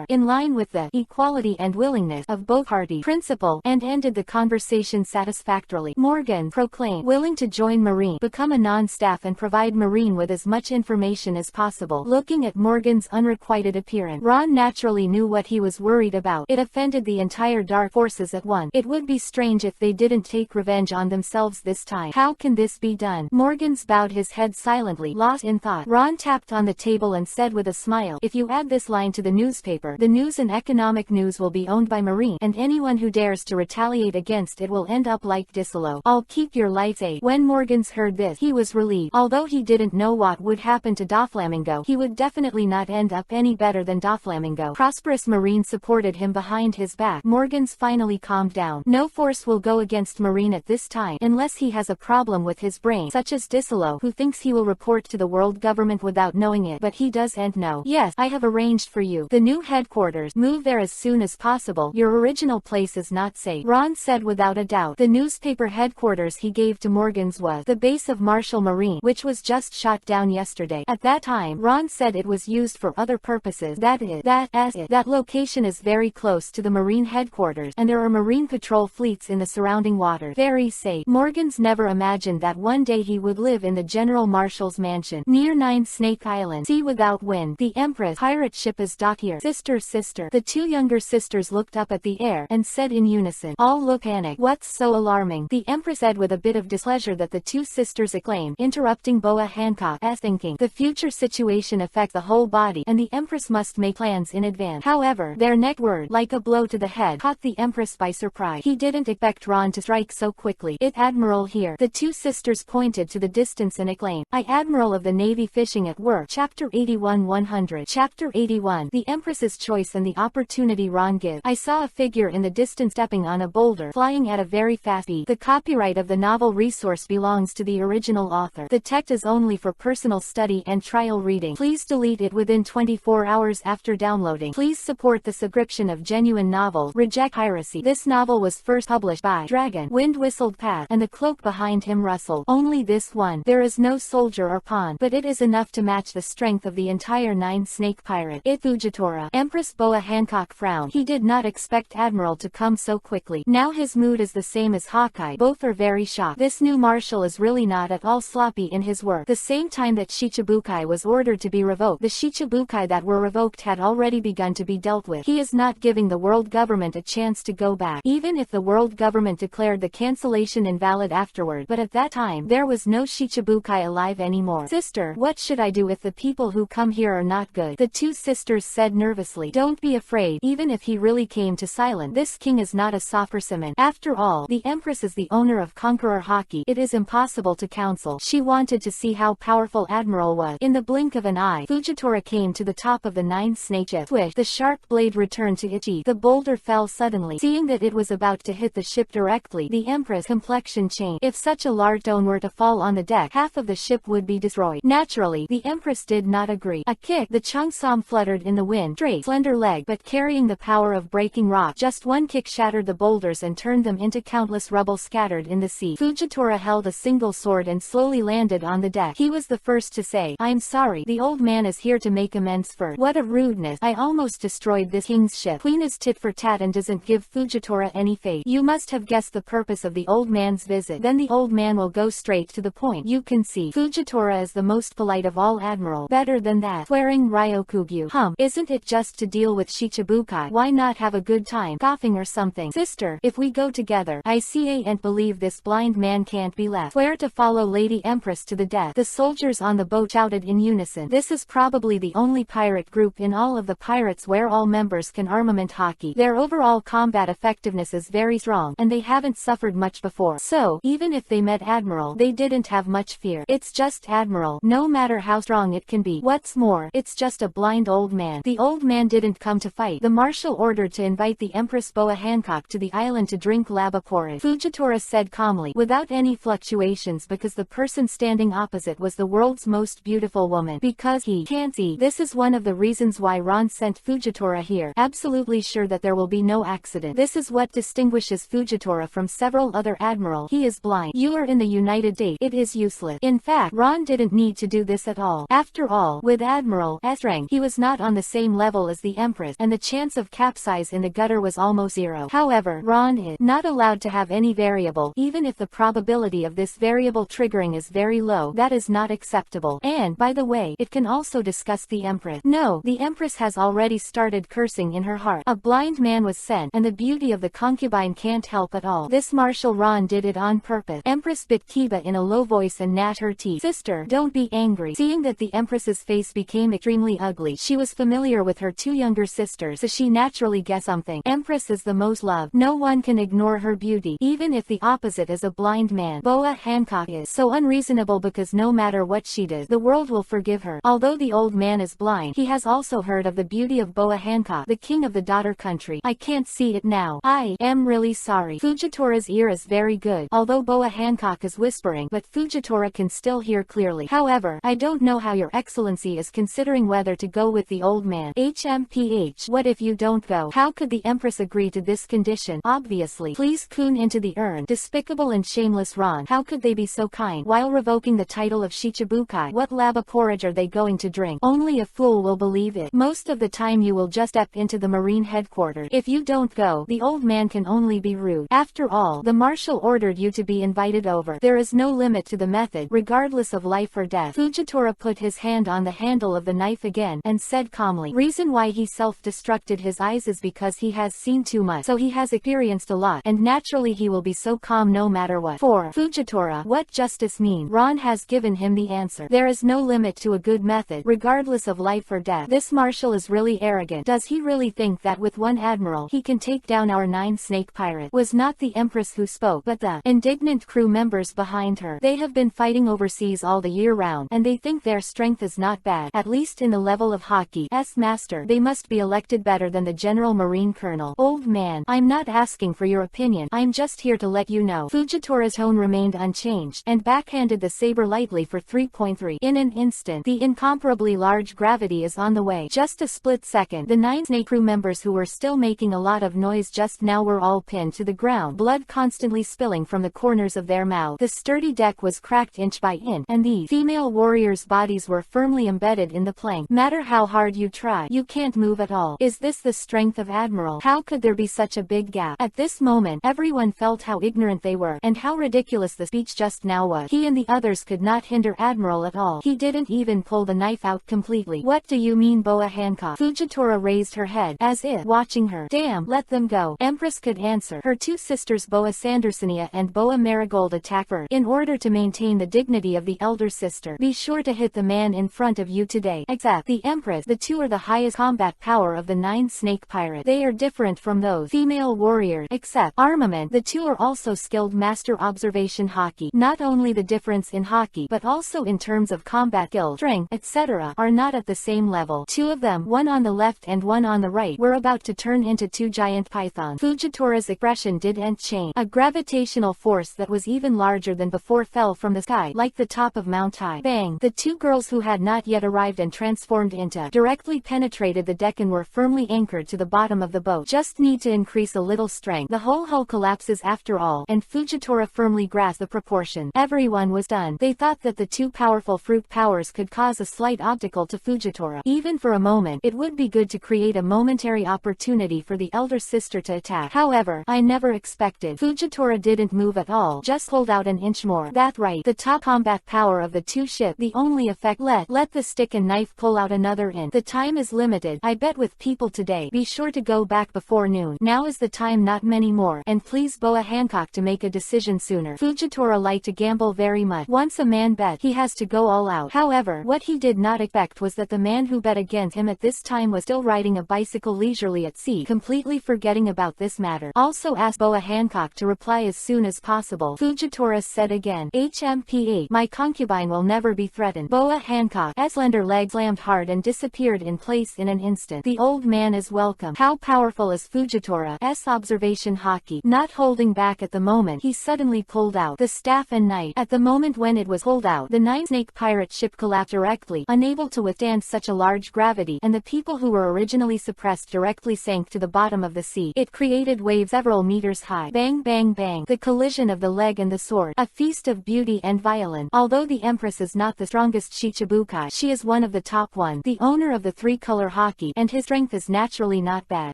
in line with the equality and willingness of both parties principle, and ended the conversation satisfactorily. Morgan proclaimed willing to join Marine, become a non-staff and provide Marine with as much information as possible. Looking at Morgan's unrequited appearance, Ron naturally knew what he was worried about. It offended the entire Dark Forces at once. It would be strange if they didn't take revenge on themselves this time. How can this be done? Morgans bowed his head silently, lost in thought. Ron tapped on the table and said with a smile, if you add this line to the newspaper, the news and economic news will be owned by Marine, and anyone who dares to retaliate against it will end up like Disolo. I'll keep your life safe. When Morgans heard this, he was relieved. Although he didn't know what would happen to Doflamingo, he would definitely not end up any better than Doflamingo. Prosperous Marine supported him behind his back. Morgans finally calmed down. No force will go against Marine at this time, unless he has a problem with his brain, such as Disolo, who thinks he will report to the world government without knowing it, but he doesn't know. Yes, I have arranged for you the new headquarters. Move there as soon as possible. Your original place is not safe, Ron said without a doubt. The newspaper headquarters he gave to Morgans was the base of Marshall Marine, which was just shot down yesterday. At that time, Ron said it was used for other purposes. That location is very close to the Marine headquarters, and there are Marine patrol fleets in the surrounding water. Very safe. Morgans never imagined that one day he would live in the General Marshal's mansion, near Nine Snake Island. Sea without wind. The Empress pirate ship is docked here. Sister. The 2 younger sisters looked up at the air, and said in unison. All look panicked. What's so alarming? The Empress said with a bit of displeasure that the 2 sisters exclaimed, interrupting Boa Hancock's thinking. The future situation affects the whole body, and the Empress must make plans in advance. However, their next word, like a blow to the head, caught the Empress by surprise. He didn't expect Ron to strike so quickly. It's Admiral here. The 2 sisters pointed to the distance and exclaimed, Admiral of the Navy fishing at work. Chapter 81-100. Chapter 81. The Empress's choice and the opportunity Ron gives. I saw a figure in the distance stepping on a boulder, flying at a very fast speed. The copyright of the novel resource belongs to the original author. The text is only for personal study and trial reading. Please delete it within 24 hours after downloading. Please support the subscription of Genuine Novels. Reject piracy. This novel was first published by Dragon. Wind whistled past, and the cloak behind him rustled. Only this one. There is no soldier or pawn, but it is enough to match the strength of the entire Nine Snake pirate. It Fujitora. Empress Boa Hancock frowned. He did not expect Admiral to come so quickly. Now his mood is the same as Hawkeye. Both are very shocked. This new marshal is really not at all sloppy in his work. The same time that Shichibukai was ordered to be revoked, the Shichibukai that were revoked had already begun to be dealt with. He is not giving the world government a chance to go back, even if the world government declared the cancellation invalid afterward. But at that time, there was no Shichibukai alive anymore. Sister, what should I do if the people who come here are not good? The 2 sisters said nervously. Don't be afraid, even if he really came to silence this king is not a sophersaman. After all, the Empress is the owner of Conqueror Hockey. It is impossible to counsel. She wanted to see how powerful Admiral was. In the blink of an eye, Fujitora came to the top of the 9-snake ship. Swish, the sharp blade returned to its sheath. The boulder fell suddenly. Seeing that it was about to hit the ship directly, the Empress' complexion changed. If such a large stone were to fall on the deck, half of the ship would be destroyed. Naturally, the Empress did not agree. A kick, the cheongsam fluttered in the wind, straight, slender leg, but carrying the power of breaking rock. Just one kick shattered the boulders and turned them into countless rubble scattered in the sea. Fujitora held a single sword and slowly landed on the deck. He was the first to say, "I'm sorry, the old man is here to make amends first." What a rudeness. I almost destroyed this king's ship. Queen is tit for tat and doesn't give Fujitora any faith. You must have guessed the purpose of the old man's visit. Then the old man will go straight to the point. You can see, Fujitora is the most polite of all, Admiral. Better than that. Swearing Ryokugyu. Isn't it just to deal with Shichibukai? Why not have a good time, coughing or something? Sister, if we go together, I see and believe this blind man can't be left. Swear to follow Lady Empress to the death. The soldiers on the boat shouted in unison. This is probably the only pirate group in all of the pirates where all members can armament hockey. Their overall combat effectiveness is very strong, and they haven't suffered much before. So, even if they met Admiral, they didn't have much fear. It's just Admiral, no matter how strong it can be. What's more, it's just a blind old man. The old man didn't come to fight. The marshal ordered to invite the Empress Boa Hancock to the island to drink lava porridge. Fujitora said calmly, without any fluctuations, because the person standing opposite was the world's most beautiful woman. Because he can't see. This is one of the reasons why Ron sent Fujitora here. Absolutely sure that there will be no accident. This is what distinguishes Fujitora from several other admiral. He is blind. You are in the United States. It is useless. In fact, Ron didn't need to do this at all. After all, with Admiral's strength, he was not on the same level as the Empress, and the chance of capsize in the gutter was almost zero. However, Ron is not allowed to have any variable. Even if the probability of this variable triggering is very low, that is not acceptable. And, by the way, it can also discuss the Empress. No, the Empress has already started cursing in her heart. A blind man was sent, and the beauty of the concubine can't help at all. This Marshal Ron did it on purpose. Empress bit Kiba in a low voice and gnashed her teeth. Sister, don't be angry. Seeing that the Empress's face became extremely ugly, she was familiar with her two younger sisters, so she naturally guessed something. Empress is the most loved. No one can ignore her beauty, even if the opposite is a blind man. Boa Hancock is so unreasonable because no matter what she does, the world will forgive her. Although the old man is blind, he has also heard of the beauty of Boa Hancock, the king of the daughter country. I can't see it now. I am really sorry. Fujitora's ear is very good, although Boa Hancock is whispering, but Fujitora can still hear clearly. However, I don't know how your excellency is considering whether to go with the old man. HMPH. What if you don't go? How could the Empress agree to this condition? Obviously. Please coon into the urn. Despicable and shameless Ron. How could they be so kind, while revoking the title of Shichibukai? What lava porridge are they going to drink? Only a fool will believe it. Most of the time you will just step into the Marine headquarters. If you don't go, the old man can only be rude. After all, the Marshal ordered you to be invited over. There is no limit to the method, regardless of life or death. Fujitora put his hand on the handle of the knife again, and said calmly, reason why he self-destructed his eyes is because he has seen too much, so he has experienced a lot, and naturally he will be so calm no matter what. For Fujitora, what justice mean? Ron has given him the answer. There is no limit to a good method, regardless of life or death. This Marshal is really arrogant. Does he really think that with one admiral, he can take down our 9-snake pirate? Was not the Empress who spoke, but the indignant crew members behind her. They have been fighting overseas all the year round, and they think their strength is not bad, at least in the level of hockey. Master, they must be elected better than the General Marine Colonel. Old man, I'm not asking for your opinion, I'm just here to let you know. Fujitora's tone remained unchanged, and backhanded the saber lightly for 3.3. In an instant, the incomparably large gravity is on the way. Just a split second, the 9-snake crew members who were still making a lot of noise just now were all pinned to the ground, blood constantly spilling from the corners of their mouths. The sturdy deck was cracked inch by inch, and these female warriors' bodies were firmly embedded in the plank. Matter how hard you try, you can't move at all. Is this the strength of Admiral? How could there be such a big gap? At this moment, everyone felt how ignorant they were, and how ridiculous the speech just now was. He and the others could not hinder Admiral at all. He didn't even pull the knife out completely. What do you mean, Boa Hancock? Fujitora raised her head, as if watching her. Damn, let them go. Empress could answer. Her two sisters Boa Sandersonia and Boa Marigold attack her. In order to maintain the dignity of the elder sister, be sure to hit the man in front of you today. Except the Empress, the two are the highest combat power of the 9-snake pirate. They are different from from those female warriors. Except armament, the two are also skilled master observation hockey. Not only the difference in hockey but also in terms of combat skill, strength, etc. are not at the same level. Two of them, one on the left and one on the right, were about to turn into two giant pythons. Fujitora's expression didn't change. A gravitational force that was even larger than before fell from the sky like the top of Mount High. Bang! The two girls who had not yet arrived and transformed into directly penetrated the deck and were firmly anchored to the bottom of the boat. Just need to increase a little strength. The whole hull collapses after all, and Fujitora firmly grasped the proportion. Everyone was done. They thought that the two powerful fruit powers could cause a slight obstacle to Fujitora. Even for a moment, it would be good to create a momentary opportunity for the elder sister to attack. However, I never expected. Fujitora didn't move at all, just hold out an inch more. That's right, the top combat power of the two ship. The only effect, let the stick and knife pull out another in. The time is limited. I bet with people today, be sure to go back before noon. Now is the time, not many more, and please Boa Hancock to make a decision sooner. Fujitora liked to gamble very much. Once a man bet, he has to go all out. However, what he did not expect was that the man who bet against him at this time was still riding a bicycle leisurely at sea, completely forgetting about this matter. Also asked Boa Hancock to reply as soon as possible. Fujitora said again, HMPA, my concubine will never be threatened. Boa Hancock's slender leg slammed hard and disappeared in place in an instant. The old man is welcome. How powerful is Fujitora's observation hockey? Not holding back at the moment, he suddenly pulled out the staff and knife. At the moment when it was pulled out, the nine-snake pirate ship collapsed directly, unable to withstand such a large gravity, and the people who were originally suppressed directly sank to the bottom of the sea. It created waves several meters high. Bang bang bang. The collision of the leg and the sword. A feast of beauty and violence. Although the Empress is not the strongest Shichibukai, she is one of the top one, the owner of the three-color hockey, and his strength is naturally not bad,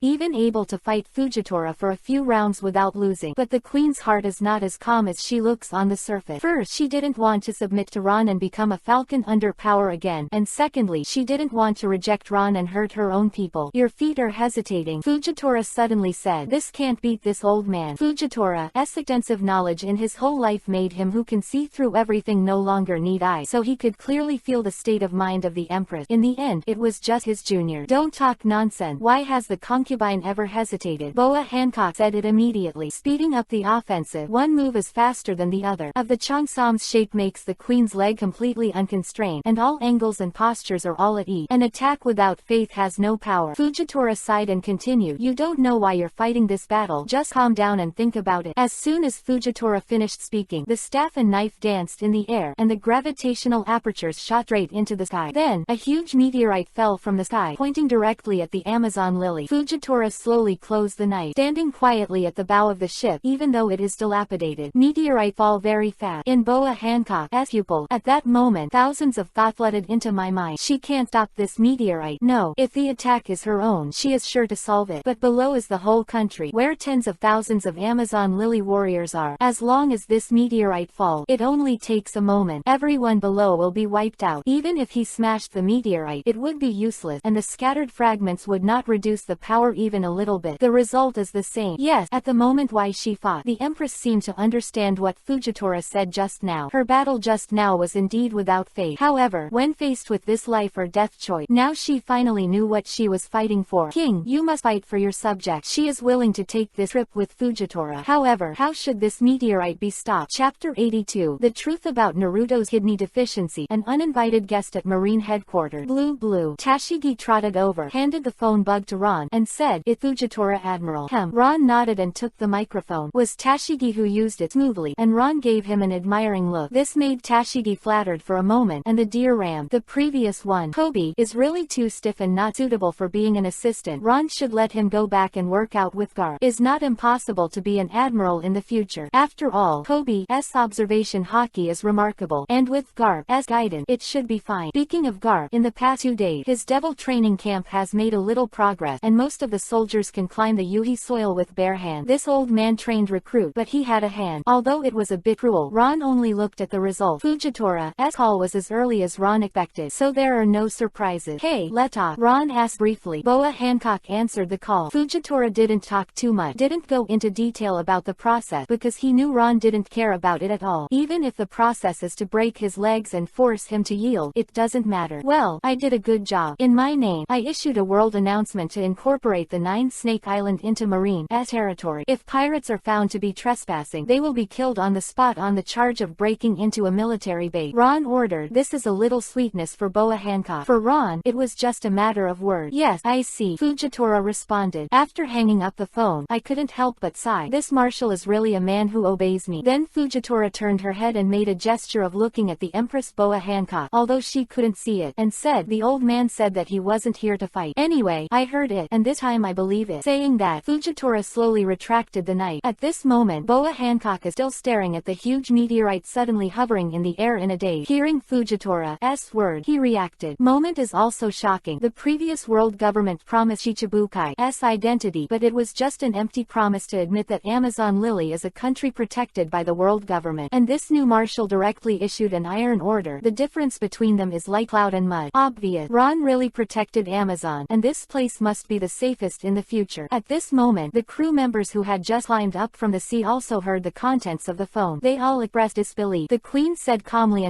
even able to fight Fujitora for a few rounds without losing. But the queen's heart is not as calm as she looks on the surface. First, she didn't want to submit to Ron and become a falcon under power again, and secondly, she didn't want to reject Ron and hurt her own people. Your feet are hesitating, Fujitora suddenly said. This can't beat this old man. Fujitora's extensive knowledge in his whole life made him who can see through everything no longer need eyes, so he could clearly feel the state of mind of the Empress. In the end, it was just his junior. Don't talk nonsense. Why has the concubine ever hesitated? Boa Hancock said it immediately, speeding up the offensive. One move is faster than the other. Of the Chongsam's shape makes the queen's leg completely unconstrained, and all angles and postures are all at ease. An attack without faith has no power. Fujitora sighed and continued, you don't know why you're fighting this battle. Just calm down and think about it. As soon as Fujitora finished speaking, the staff and knife danced in the air, and the gravitational apertures shot straight into the sky. Then, a huge meteorite fell from the sky, pointing directly at the Amazon lily. Fujitora slowly closed the knife, standing quietly at the bow of the ship, even though it is dilapidated. Meteorite fall very fast. In Boa Hancock's pupil, at that moment, thousands of thoughts flooded into my mind. She can't stop this meteorite. No, if the attack is her own, she is sure to solve it. But below is the whole country, where tens of thousands of Amazon lily warriors are. As long as this meteorite falls, it only takes a moment. Everyone below will be wiped out. Even if he smashed the meteorite, it would be useless, and the scattered fragments would not reduce the power even a little bit. The result is the same. Yes, at the moment why she fought. The Empress seemed to understand what Fujitora said just now. Her battle just now was indeed without faith. However, when faced with this life or death choice, now she finally knew what she was fighting for. King, you must fight for your subject. She is willing to take this trip with Fujitora. However, how should this meteorite be stopped? Chapter 82. The truth about Naruto's kidney deficiency. An uninvited guest at Marine headquarters. Blue. Tashigi trotted over, handed the phone bug to Ron, and said, "It's Fujitora, Admiral." Ron nodded and took the microphone. Was Tashigi who used it smoothly, and Ron gave him an admiring look. This made Tashigi flattered for a moment, and the dear ram, the previous one, Kobe, is really too stiff and not suitable for being an assistant. Ron should let him go back and work out with Garp. It's not impossible to be an admiral in the future. After all, Kobe's observation hockey is remarkable, and with Garp's guidance, it should be fine. Speaking of Garp, in the past 2 days, his devil training camp has made a little progress, and most of the soldiers can climb the Yuhi soil with bare hands. This old man trained recruit, but he had a hand. Although it was a bit cruel, Ron only looked at the result. Fujitora's call was as early as Ron expected, so there are no surprises. Hey, let's talk, Ron asked briefly. Boa Hancock answered the call. Fujitora didn't talk too much, didn't go into detail about the process, because he knew Ron didn't care about it at all. Even if the process is to break his legs and force him to yield, it doesn't matter. Well, I did a good job. In my name, I issued a world announcement to incorporate the 9 snakes Snake Island into Marine's territory. If pirates are found to be trespassing, they will be killed on the spot on the charge of breaking into a military base. Ron ordered. This is a little sweetness for Boa Hancock. For Ron, it was just a matter of words. Yes, I see, Fujitora responded. After hanging up the phone, I couldn't help but sigh. This marshal is really a man who obeys me. Then Fujitora turned her head and made a gesture of looking at the Empress Boa Hancock, although she couldn't see it, and said, the old man said that he wasn't here to fight. Anyway, I heard it, and this time I believe it. Saying that, Fujitora slowly retracted the knife. At this moment, Boa Hancock is still staring at the huge meteorite suddenly hovering in the air in a daze. Hearing Fujitora's word, he reacted. Moment is also shocking. The previous world government promised Shichibukai's identity, but it was just an empty promise to admit that Amazon Lily is a country protected by the world government. And this new marshal directly issued an iron order. The difference between them is like cloud and mud. Obvious. Ron really protected Amazon, and this place must be the safest in the future. At this moment, the crew members who had just climbed up from the sea also heard the contents of the phone. They all expressed disbelief. The queen said calmly,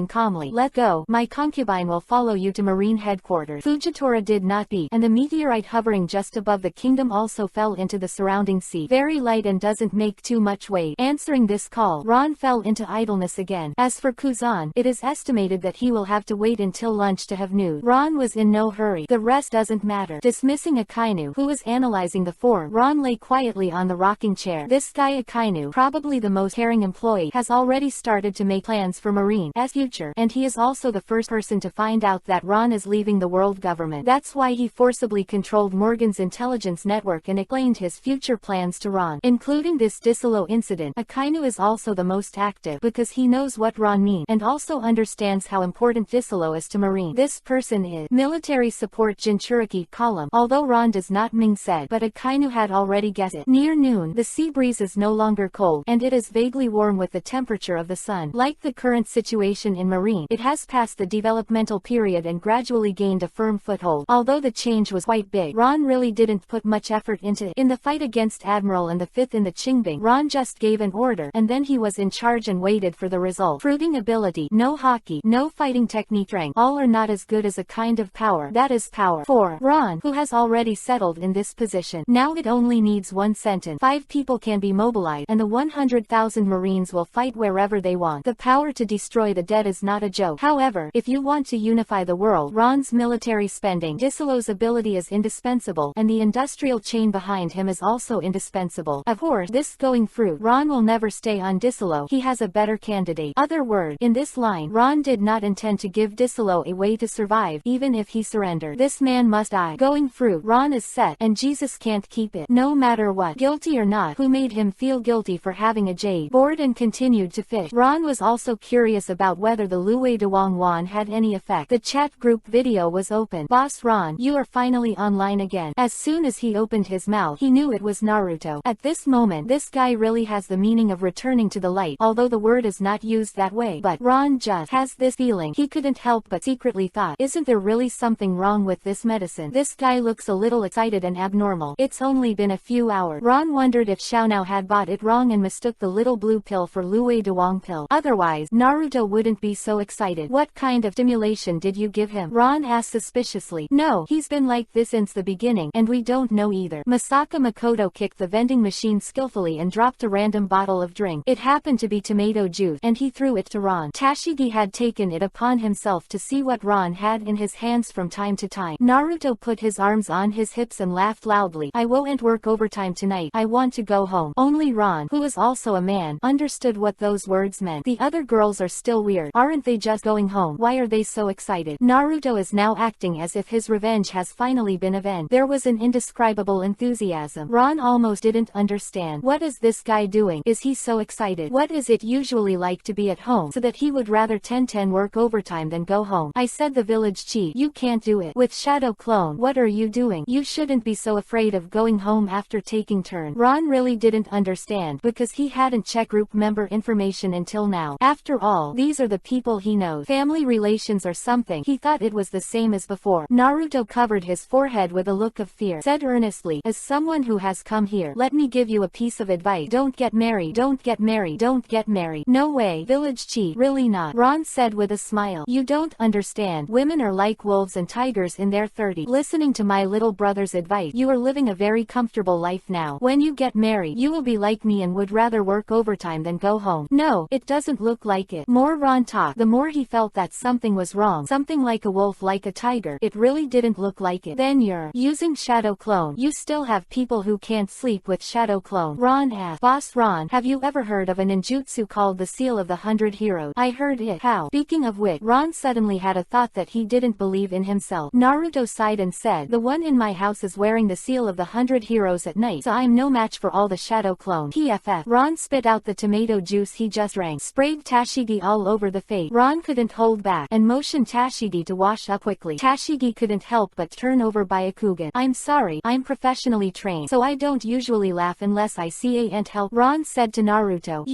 let go. My concubine will follow you to Marine headquarters. Fujitora did not beat, and the meteorite hovering just above the kingdom also fell into the surrounding sea. Very light and doesn't make too much weight. Answering this call, Ron fell into idleness again. As for Kuzan, it is estimated that he will have to wait until lunch to have news. Ron was in no hurry. The rest doesn't matter. Dismissing Akainu, who was analyzing the form, Ron lay quietly on the rocking chair. This guy Akainu, probably the most caring employee, has already started to make plans for Marine's future, and he is also the first person to find out that Ron is leaving the world government. That's why he forcibly controlled Morgan's intelligence network and explained his future plans to Ron, including this Disilo incident. Akainu is also the most active because he knows what Ron means and also understands how important Disilo is to Marine. This person is military support Jinchuriki column, although Ron does not Ming said, but Akainu had already guessed it. Near noon, the sea breeze is no longer cold, and it is vaguely warm with the temperature of the sun. Like the current situation in Marine, it has passed the developmental period and gradually gained a firm foothold. Although the change was quite big, Ron really didn't put much effort into it. In the fight against Admiral and the 5th in the Qingbing, Ron just gave an order, and then he was in charge and waited for the result. Fruiting ability, no hockey, no fighting technique, strength, all are not as good as a kind of power. That is power. For Ron, who has already settled in this position, now it only needs one sentence. 5 people can be mobilized, and the 100,000 Marines will fight wherever they want. The power to destroy the dead is not a joke. However, if you want to unify the world, Ron's military spending, Disilo's ability is indispensable, and the industrial chain behind him is also indispensable. Of course, this going through, Ron will never stay on Disilo. He has a better candidate. Other word, in this line, Ron did not intend to give Disilo a way to survive, even if he surrendered. This man must die. Going through, Ron is set, and Jesus can't keep it. No matter what, guilty or not, who made him feel guilty for having a jade board and continued to fish. Ron was also curious about whether the Luwei Dawang Wan had any effect. The chat group video was open. Boss Ron, you are finally online again. As soon as he opened his mouth, he knew it was Naruto. At this moment, this guy really has the meaning of returning to the light, although the word is not used that way. But Ron just has this feeling. He couldn't help but secretly thought, isn't there really something wrong with this medicine? This guy looks a little excited and abnormal. It's only been a few hours. Ron wondered if Xiaonao had bought it wrong and mistook the little blue pill for Luwei Dawang pill. Otherwise, Naruto wouldn't be so excited. What kind of stimulation did you give him? Ron asked suspiciously. No, he's been like this since the beginning, and we don't know either. Masaka Makoto kicked the vending machine skillfully and dropped a random bottle of drink. It happened to be tomato juice, and he threw it to Ron. Tashigi had taken it upon himself to see what Ron had in his hands from time to time. Naruto put his arms on his hips and laughed loudly. I won't work overtime tonight. I want to go home. Only Ron, who is also a man, understood what those words meant. The other girls are still weird. Aren't they just going home? Why are they so excited? Naruto is now acting as if his revenge has finally been avenged. There was an indescribable enthusiasm. Ron almost didn't understand. What is this guy doing? Is he so excited? What is it usually like to be at home, so that he would rather 10-10 work overtime than go home? I said the village chief. You can't do it. With Shadow Clone, what are you doing? You shouldn't be so afraid of going home after taking turn. Ron really didn't understand, because he hadn't checked group member information until now. After all, these are the people he knows. Family relations or something. He thought it was the same as before. Naruto covered his forehead with a look of fear. Said earnestly, as someone who has come here, let me give you a piece of advice. Don't get married. Don't get married. Don't get married. No way, village chief. Really not. Ron said with a smile. You don't understand. Women are like wolves and tigers in their 30s. Listening to my little brother's advice, you are living living a very comfortable life now. When you get married, you will be like me and would rather work overtime than go home. No, it doesn't look like it. More Ron talked, the more he felt that something was wrong. Something like a wolf, like a tiger. It really didn't look like it. Then you're using shadow clone. You still have people who can't sleep with shadow clone. Ron asked. Boss Ron, have you ever heard of a ninjutsu called the Seal of the 100 Heroes? I heard it. How? Speaking of which, Ron suddenly had a thought that he didn't believe in himself. Naruto sighed and said, the one in my house is wearing the Seal of the 100 Heroes at night, so I'm no match for all the shadow clone. PFF. Ron spit out the tomato juice he just drank, sprayed Tashigi all over the face. Ron couldn't hold back, and motioned Tashigi to wash up quickly. Tashigi couldn't help but turn over Byakugan. I'm sorry, I'm professionally trained, so I don't usually laugh unless I see a ant help, Ron said to Naruto.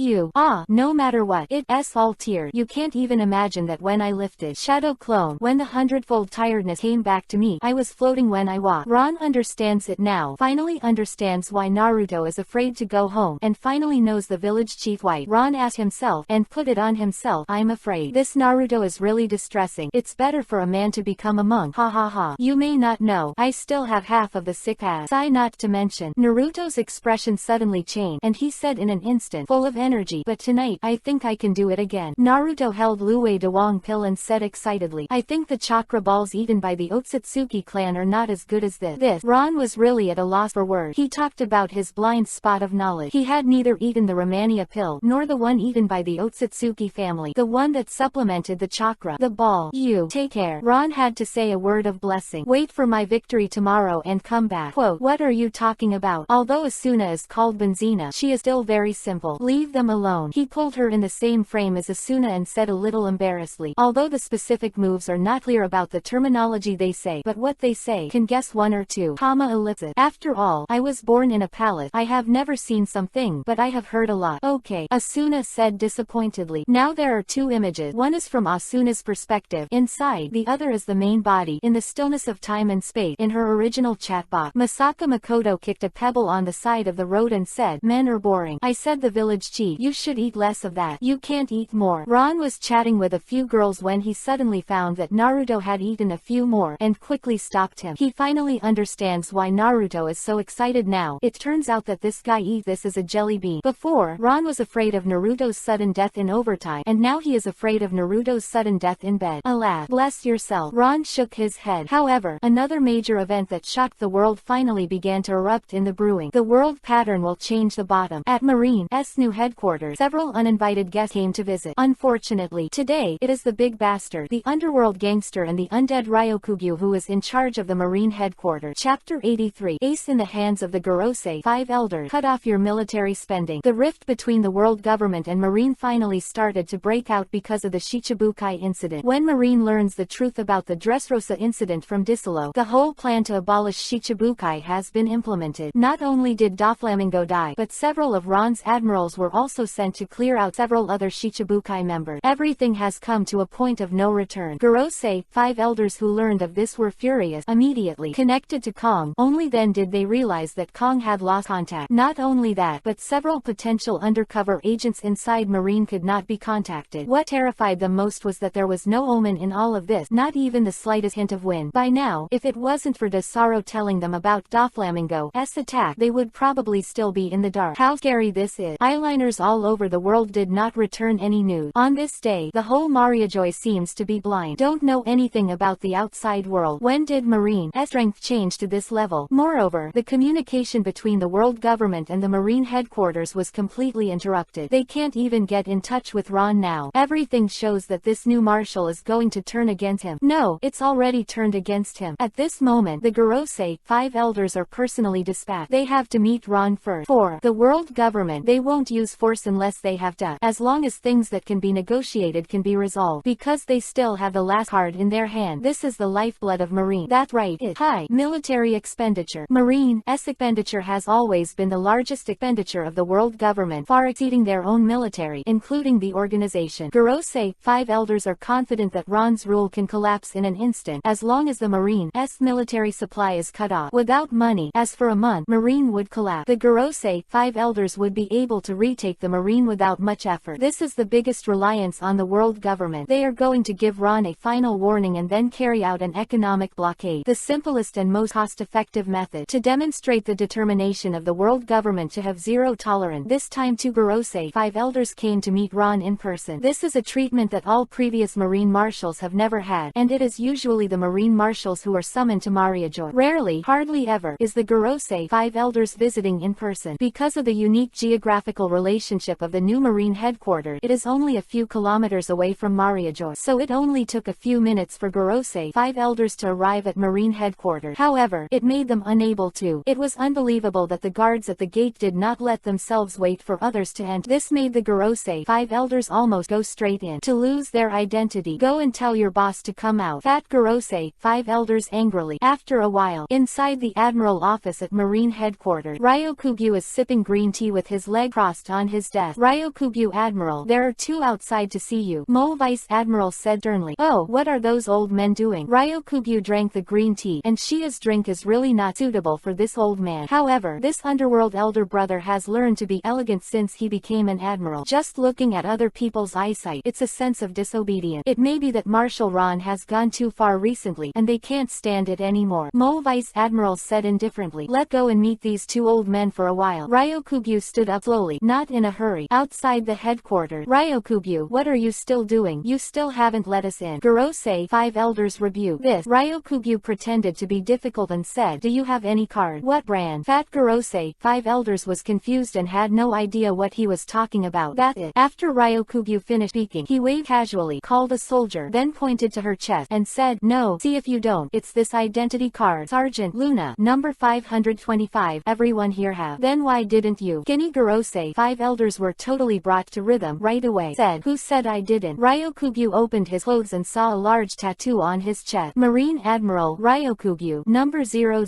No matter what, it's all tears. You can't even imagine that when I lifted shadow clone, when the 100-fold tiredness came back to me, I was floating when I walked. Ron understands it now, finally understands why Naruto is afraid to go home, and finally knows the village chief white. Ron asked himself, and put it on himself, I'm afraid. This Naruto is really distressing. It's better for a man to become a monk. Ha ha ha. You may not know, I still have half of the sick ass. Not to mention. Naruto's expression suddenly changed, and he said in an instant, full of energy, but tonight, I think I can do it again. Naruto held Luwei Dawang pill and said excitedly, I think the chakra balls eaten by the Otsutsuki clan are not as good as this. Ron was really at a loss for words. He talked about his blind spot of knowledge. He had neither eaten the Romania pill, nor the one eaten by the Otsutsuki family, the one that supplemented the chakra. The ball. You take care. Ron had to say a word of blessing. Wait for my victory tomorrow and come back. Quote, what are you talking about? Although Asuna is called Benzina, she is still very simple. Leave them alone. He pulled her in the same frame as Asuna and said a little embarrassedly, although the specific moves are not clear about the terminology they say, but what they say, can guess one or two. Ellipsis. After all, I was born in a palace. I have never seen something, but I have heard a lot. Okay, Asuna said disappointedly. Now there are two images. One is from Asuna's perspective, inside, the other is the main body, in the stillness of time and space, in her original chat box. Masaka Makoto kicked a pebble on the side of the road and said, men are boring. I said the village chief, you should eat less of that. You can't eat more. Ron was chatting with a few girls when he suddenly found that Naruto had eaten a few more, and quickly stopped him. He finally understands why Naruto is so excited now. It turns out that this guy eats this as a jelly bean. Before, Ron was afraid of Naruto's sudden death in overtime, and now he is afraid of Naruto's sudden death in bed. Alas, bless yourself. Ron shook his head. However, another major event that shocked the world finally began to erupt in the brewing. The world pattern will change the bottom. At Marine's new headquarters, several uninvited guests came to visit. Unfortunately, today, it is the big bastard, the underworld gangster and the undead Ryokugyu who is in charge of the Marine headquarters. Chapter 83. Ace in the hands of the Gorosei 5 elders. Cut off your military spending. The rift between the world government and Marine finally started to break out because of the Shichibukai incident. When Marine learns the truth about the Dressrosa incident from Disolo, the whole plan to abolish Shichibukai has been implemented. Not only did Doflamingo die, but several of Ron's admirals were also sent to clear out several other Shichibukai members. Everything has come to a point of no return. Gorosei 5 elders who learned of this were furious, immediately connected to Kong. Only then did they realize that Kong had lost contact. Not only that, but several potential undercover agents inside Marine could not be contacted. What terrified them most was that there was no omen in all of this, not even the slightest hint of wind. By now, if it wasn't for Desaro telling them about Doflamingo's attack, they would probably still be in the dark. How scary this is. Eyeliners all over the world did not return any news. On this day, the whole Mariajoy seems to be blind. Don't know anything about the outside world. When did Marine's strength change to this level? Moreover, the communication between the world government and the Marine headquarters was completely interrupted. They can't even get in touch with Ron now. Everything shows that this new marshal is going to turn against him. No, it's already turned against him. At this moment, the Gorosei 5 elders are personally dispatched. They have to meet Ron first. For the world government, they won't use force unless they have to, as long as things that can be negotiated can be resolved, because they still have the last card in their hand. This is the lifeblood of Marine. That's right, it's high military expenditure. Marine's expenditure has always been the largest expenditure of the world government, far exceeding their own military, including the organization. Gorosei 5 elders are confident that Ron's rule can collapse in an instant, as long as the Marine's military supply is cut off. Without money, as for a month, Marine would collapse. The Gorosei 5 elders would be able to retake the Marine without much effort. This is the biggest reliance on the world government. They are going to give Ron a final warning and then carry out an economic blockade. The simplest and most cost-effective method. method to demonstrate the determination of the world government to have zero tolerance. This time two Gorosei 5 elders came to meet Ron in person. This is a treatment that all previous Marine Marshals have never had, and it is usually the Marine Marshals who are summoned to Mariajoy. Rarely, hardly ever, is the Gorosei 5 elders visiting in person. Because of the unique geographical relationship of the new Marine headquarters, it is only a few kilometers away from Mariajoy, so it only took a few minutes for Gorosei 5 elders to arrive at Marine headquarters. However, it made them unable to. It was unbelievable that the guards at the gate did not let themselves wait for others to enter. This made the Gorosei 5 elders almost go straight in to lose their identity. Go and tell your boss to come out. Fat Gorosei 5 elders angrily. After a while, inside the Admiral office at Marine headquarters, Ryokugyu is sipping green tea with his leg crossed on his desk. Ryokugyu, Admiral, there are two outside to see you, Mo Vice Admiral said sternly. Oh, what are those old men doing? Ryokugyu drank the green tea, and Shia's drink is really not suitable for this old man. However, this underworld elder brother has learned to be elegant since he became an admiral. Just looking at other people's eyesight, it's a sense of disobedience. It may be that Marshal Ron has gone too far recently, and they can't stand it anymore. Mo Vice Admiral said indifferently. Let go and meet these two old men for a while. Ryokugyu stood up slowly, not in a hurry. Outside the headquarters, Ryokugyu, what are you still doing? You still haven't let us in. Gorosei 5 elders rebuked this. Ryokugyu pretended to be difficult and said, do you have any card? What brand? Fat Gorosei 5 elders was confused and had no idea what he was talking about. That's it. After Ryokugyu finished speaking, he waved casually, called a soldier, then pointed to her chest, and said, no, see if you don't. It's this identity card. Sergeant Luna, number 525. Everyone here have. Then why didn't you? Skinny Gorosei 5 elders were totally brought to rhythm right away. Said, who said I didn't? Ryokugyu opened his clothes and saw a large tattoo on his chest. Marine Admiral Ryokugyu, number 000.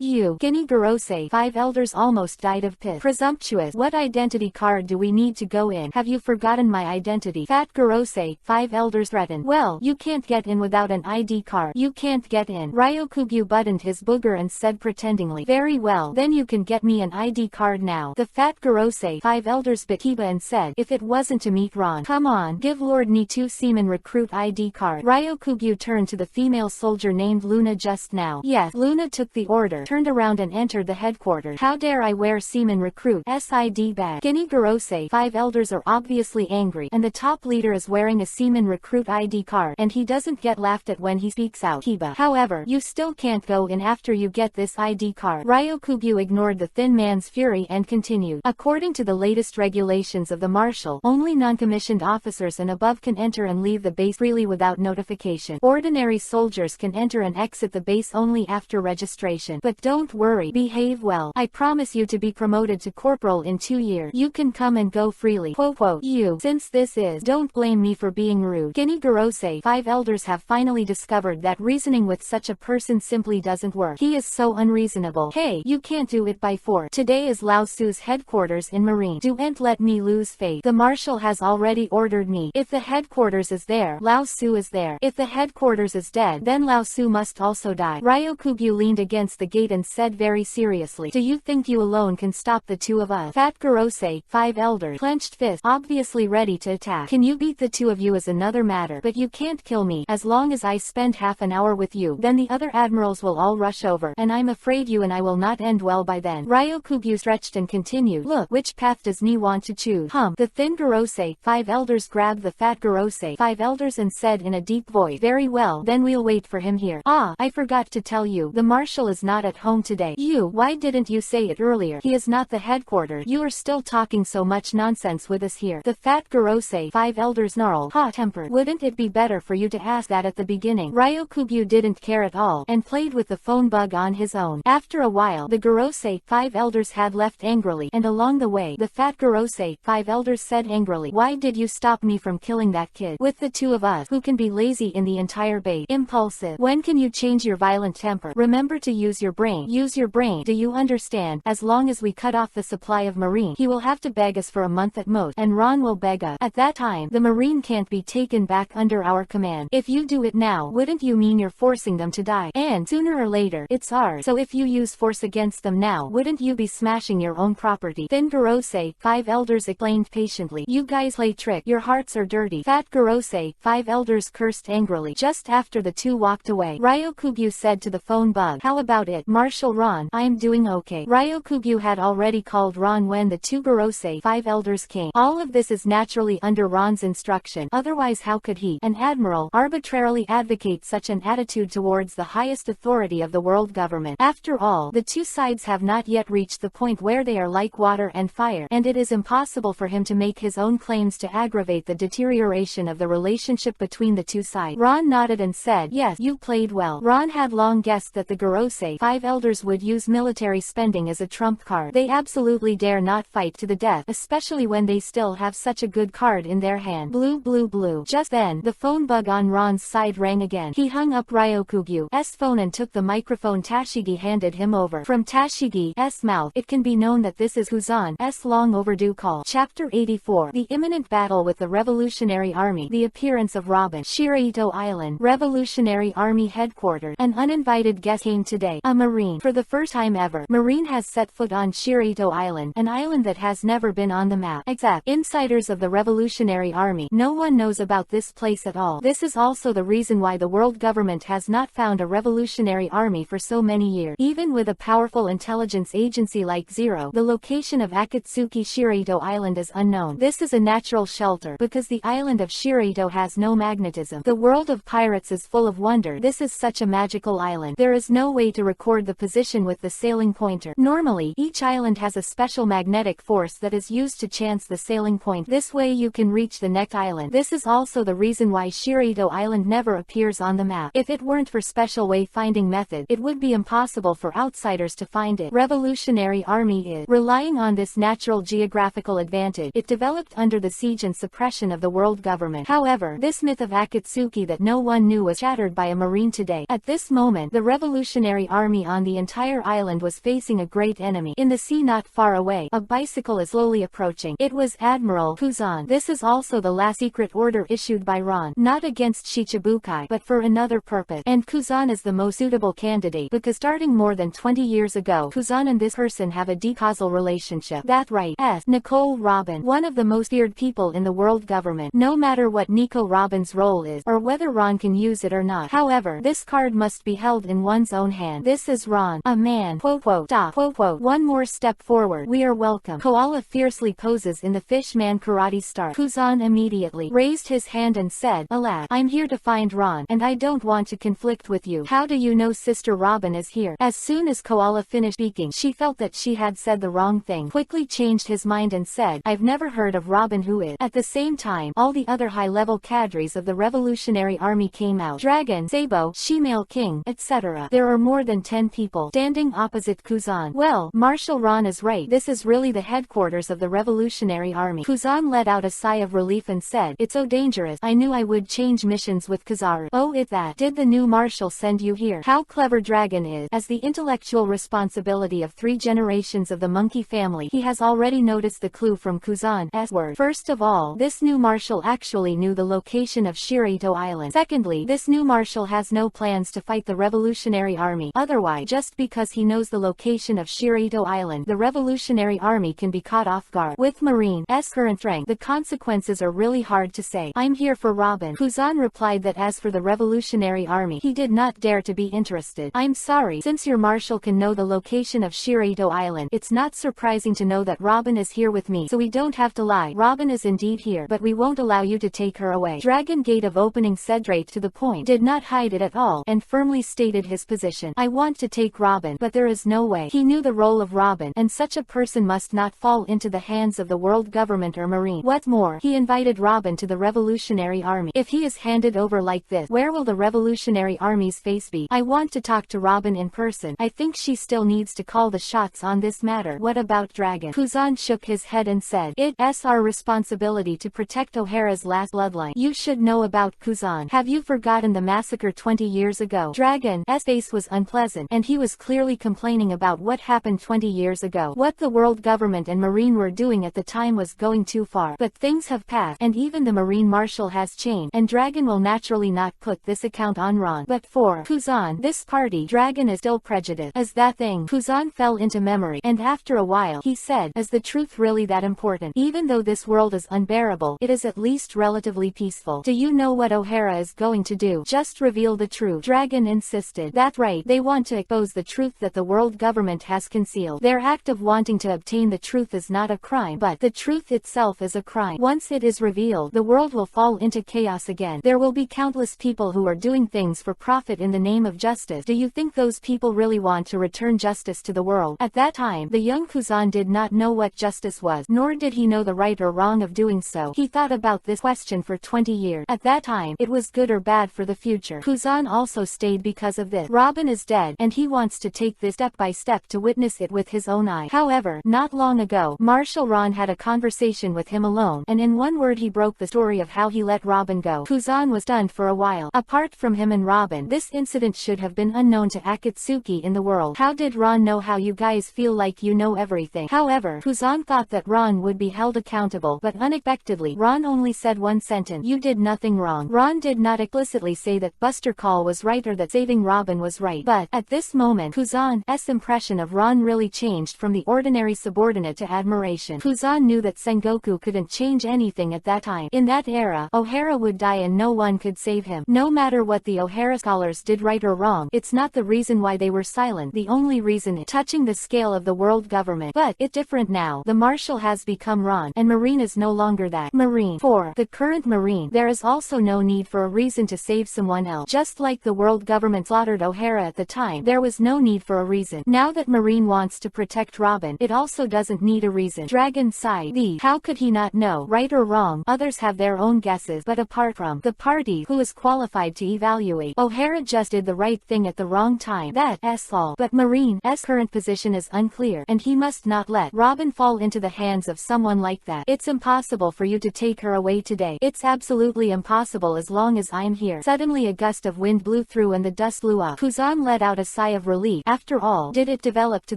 You. Skinny Gorosei 5 elders almost died of piss. Presumptuous. What identity card do we need to go in? Have you forgotten my identity? Fat Gorosei 5 elders threatened. Well, you can't get in without an ID card. You can't get in. Ryokugyu buttoned his booger and said pretendingly, very well, then you can get me an ID card now. The Fat Gorosei 5 elders bit Kiba and said, if it wasn't to meet Ron, come on, give Lord Ni 2 Seaman recruit ID card. Ryokugyu turned to the female soldier named Luna just now. Yes, Luna took the order, turned around and entered the headquarters. How dare I wear Seaman recruit SID badge? Skinny Gorosei 5 elders are obviously angry, and the top leader is wearing a Seaman recruit ID card, and he doesn't get laughed at when he speaks out. Kiba, however, you still can't go in after you get this ID card. Ryokugyu ignored the thin man's fury and continued. According to the latest regulations of the Marshal, only non-commissioned officers and above can enter and leave the base freely without notification. Ordinary soldiers can enter and exit the base only after registration. But don't worry, behave well. I promise you to be promoted to corporal in 2 years. You can come and go freely. Quote, you. Since this is, don't blame me for being rude. Skinny Gorosei 5 elders have finally discovered that reasoning with such a person simply doesn't work. He is so unreasonable. Hey, you can't do it by force. Today is Lao Su's headquarters in Marine. Don't let me lose faith. The Marshal has already ordered me. If the headquarters is there, Lao Su is there. If the headquarters is dead, then Lao Su must also die. Ryokugyu leaned against the gate and said very seriously, do you think you alone can stop the two of us? Fat Gorosei 5 elders clenched fist, obviously ready to attack. Can you beat the two of you is another matter, but you can't kill me. As long as I spend half an hour with you, then the other admirals will all rush over, and I'm afraid you and I will not end well by then. Ryokugyu stretched and continued, look, which path does Ni want to choose? The thin Gorosei 5 elders grabbed the fat Gorosei 5 elders and said in a deep voice, very well, then we'll wait for him here. Ah, I forgot to tell you, the Marshal is not at home today. You, why didn't you say it earlier? He is not the headquarters. You are still talking so much nonsense with us here. The fat Gorosei 5 elders snarled, hot-tempered. Wouldn't it be better for you to ask that at the beginning? Ryokugyu didn't care at all, and played with the phone bug on his own. After a while, the Gorosei 5 elders had left angrily, and along the way, the fat Gorosei 5 elders said angrily, why did you stop me from killing that kid? With the two of us, who can be lazy in the entire base? Impulsive. When can you change your violent temper? Remember to use your brain. Use your brain. Do you understand? As long as we cut off the supply of Marine, he will have to beg us for a month at most, and Ron will beg us. At that time, the Marine can't be taken back under our command. If you do it now, wouldn't you mean you're forcing them to die? And sooner or later, it's ours. So if you use force against them now, wouldn't you be smashing your own property? Thin Gorosei 5 elders explained patiently. You guys play trick. Your hearts are dirty. Fat Gorosei 5 elders cursed angrily. Just after the two walked away, Ryokugyu said to the phone bug, how how about it, Marshal Ron? I'm doing okay. Ryokugyu had already called Ron when the two Gorosei 5 elders came. All of this is naturally under Ron's instruction, otherwise how could he, an admiral, arbitrarily advocate such an attitude towards the highest authority of the world government? After all, the two sides have not yet reached the point where they are like water and fire, and it is impossible for him to make his own claims to aggravate the deterioration of the relationship between the two sides. Ron nodded and said, yes, you played well. Ron had long guessed that the Gorosei 5 elders would use military spending as a trump card. They absolutely dare not fight to the death, especially when they still have such a good card in their hand. Blue blue blue. Just then, the phone bug on Ron's side rang again. He hung up Ryokugyu's phone and took the microphone Tashigi handed him over. From Tashigi's mouth, it can be known that this is Kuzan's long overdue call. Chapter 84. The imminent battle with the Revolutionary Army. The appearance of Robin. Shiraito Island. Revolutionary Army headquarters. An uninvited guest came today. A Marine. For the first time ever, Marine has set foot on Shiraito Island, an island that has never been on the map. Except insiders of the Revolutionary Army. No one knows about this place at all. This is also the reason why the world government has not found a revolutionary army for so many years. Even with a powerful intelligence agency like Zero, the location of Akatsuki Shiraito Island is unknown. This is a natural shelter, because the island of Shiraito has no magnetism. The world of pirates is full of wonder. This is such a magical island. There is no way to record the position with the sailing pointer. Normally, each island has a special magnetic force that is used to chance the sailing point. This way you can reach the next island. This is also the reason why Shiraito Island never appears on the map. If it weren't for special wayfinding method, it would be impossible for outsiders to find it. Revolutionary Army is relying on this natural geographical advantage. It developed under the siege and suppression of the world government. However, this myth of Akatsuki that no one knew was shattered by a Marine today. At this moment, the Revolutionary Army on the entire island was facing a great enemy. In the sea not far away, a bicycle is slowly approaching. It was Admiral Kuzan. This is also the last secret order issued by Ron, not against Shichibukai, but for another purpose. And Kuzan is the most suitable candidate, because starting more than 20 years ago, Kuzan and this person have a deep causal relationship. That's right. Nicole Robin, one of the most feared people in the world government. No matter what Nico Robin's role is, or whether Ron can use it or not. However, this card must be held in one's own hand. This is Ron, a man. Stop. One more step forward. We are welcome. Koala fiercely poses in the fishman karate start. Kuzan immediately raised his hand and said, alas, I'm here to find Ron, and I don't want to conflict with you. How do you know Sister Robin is here? As soon as Koala finished speaking, she felt that she had said the wrong thing. Quickly changed his mind and said, I've never heard of Robin who is. At the same time, all the other high-level cadres of the Revolutionary Army came out. Dragon, Sabo, Shemale King, etc. There are more than 10 people standing opposite Kuzan. Well, Marshal Ron is right. This is really the headquarters of the Revolutionary Army. Kuzan let out a sigh of relief and said, it's so dangerous. I knew I would change missions with Kizaru. Oh, it that. Did the new Marshal send you here? How clever Dragon is. As the intellectual responsibility of 3 generations of the monkey family, he has already noticed the clue from Kuzan's word. First of all, this new Marshal actually knew the location of Shiraito Island. Secondly, this new Marshal has no plans to fight the Revolutionary Army. Otherwise, just because he knows the location of Shiraito Island, the Revolutionary Army can be caught off guard. With Marine's current strength, the consequences are really hard to say. I'm here for Robin. Kuzan replied that as for the Revolutionary Army, he did not dare to be interested. I'm sorry, since your Marshal can know the location of Shiraito Island, it's not surprising to know that Robin is here with me, so we don't have to lie. Robin is indeed here, but we won't allow you to take her away. Dragon Gate of opening said straight to the point, did not hide it at all, and firmly stated his position. I want to take Robin, but there is no way. He knew the role of Robin, and such a person must not fall into the hands of the world government or Marine. What's more, he invited Robin to the Revolutionary Army. If he is handed over like this, where will the Revolutionary Army's face be? I want to talk to Robin in person. I think she still needs to call the shots on this matter. What about Dragon? Kuzan shook his head and said, it's our responsibility to protect O'Hara's last bloodline. You should know about Kuzan. Have you forgotten the massacre 20 years ago? Dragon's face was unpleasant, and he was clearly complaining about what happened 20 years ago. What the world government and Marine were doing at the time was going too far. But things have passed, and even the Marine Marshal has changed, and Dragon will naturally not put this account on Ron. But for Kuzan, this party, Dragon is still prejudiced. As that thing, Kuzan fell into memory, and after a while, he said, is the truth really that important? Even though this world is unbearable, it is at least relatively peaceful. Do you know what O'Hara is going to do? Just reveal the truth. Dragon insisted. That's right, They want to expose the truth that the world government has concealed. Their act of wanting to obtain the truth is not a crime, but the truth itself is a crime. Once it is revealed, the world will fall into chaos again. There will be countless people who are doing things for profit in the name of justice. Do you think those people really want to return justice to the world? At that time, the young Kuzan did not know what justice was, nor did he know the right or wrong of doing so. He thought about this question for 20 years. At that time, it was good or bad for the future. Kuzan also stayed because of this. Robin is dead, and he wants to take this step by step to witness it with his own eyes. However, not long ago, Marshal Ron had a conversation with him alone, and in one word he broke the story of how he let Robin go. Kuzan was stunned for a while. Apart from him and Robin, this incident should have been unknown to Akatsuki in the world. How did Ron know how you guys feel like you know everything? However, Kuzan thought that Ron would be held accountable, but unexpectedly, Ron only said one sentence: "You did nothing wrong." Ron did not explicitly say that Buster Call was right or that saving Robin was right, but at this moment, Kuzan's impression of Ron really changed from the ordinary subordinate to admiration. Kuzan knew that Sengoku couldn't change anything at that time. In that era, O'Hara would die and no one could save him. No matter what the O'Hara scholars did right or wrong, it's not the reason why they were silent. The only reason touching the scale of the world government. But it's different now. The Marshal has become Ron, and Marine is no longer that. Marine. For the current Marine, there is also no need for a reason to save someone else. Just like the world government slaughtered O'Hara at the time, there was no need for a reason. Now that Marine wants to protect Robin, it also doesn't need a reason. Dragon sighed. How could he not know? Right or wrong, others have their own guesses, but apart from the party who is qualified to evaluate, O'Hara just did the right thing at the wrong time. That's all. But Marine's current position is unclear, and he must not let Robin fall into the hands of someone like that. It's impossible for you to take her away today. It's absolutely impossible as long as I'm here. Suddenly a gust of wind blew through and the dust blew up. Kuzan let out a sigh of relief. After all, did it develop to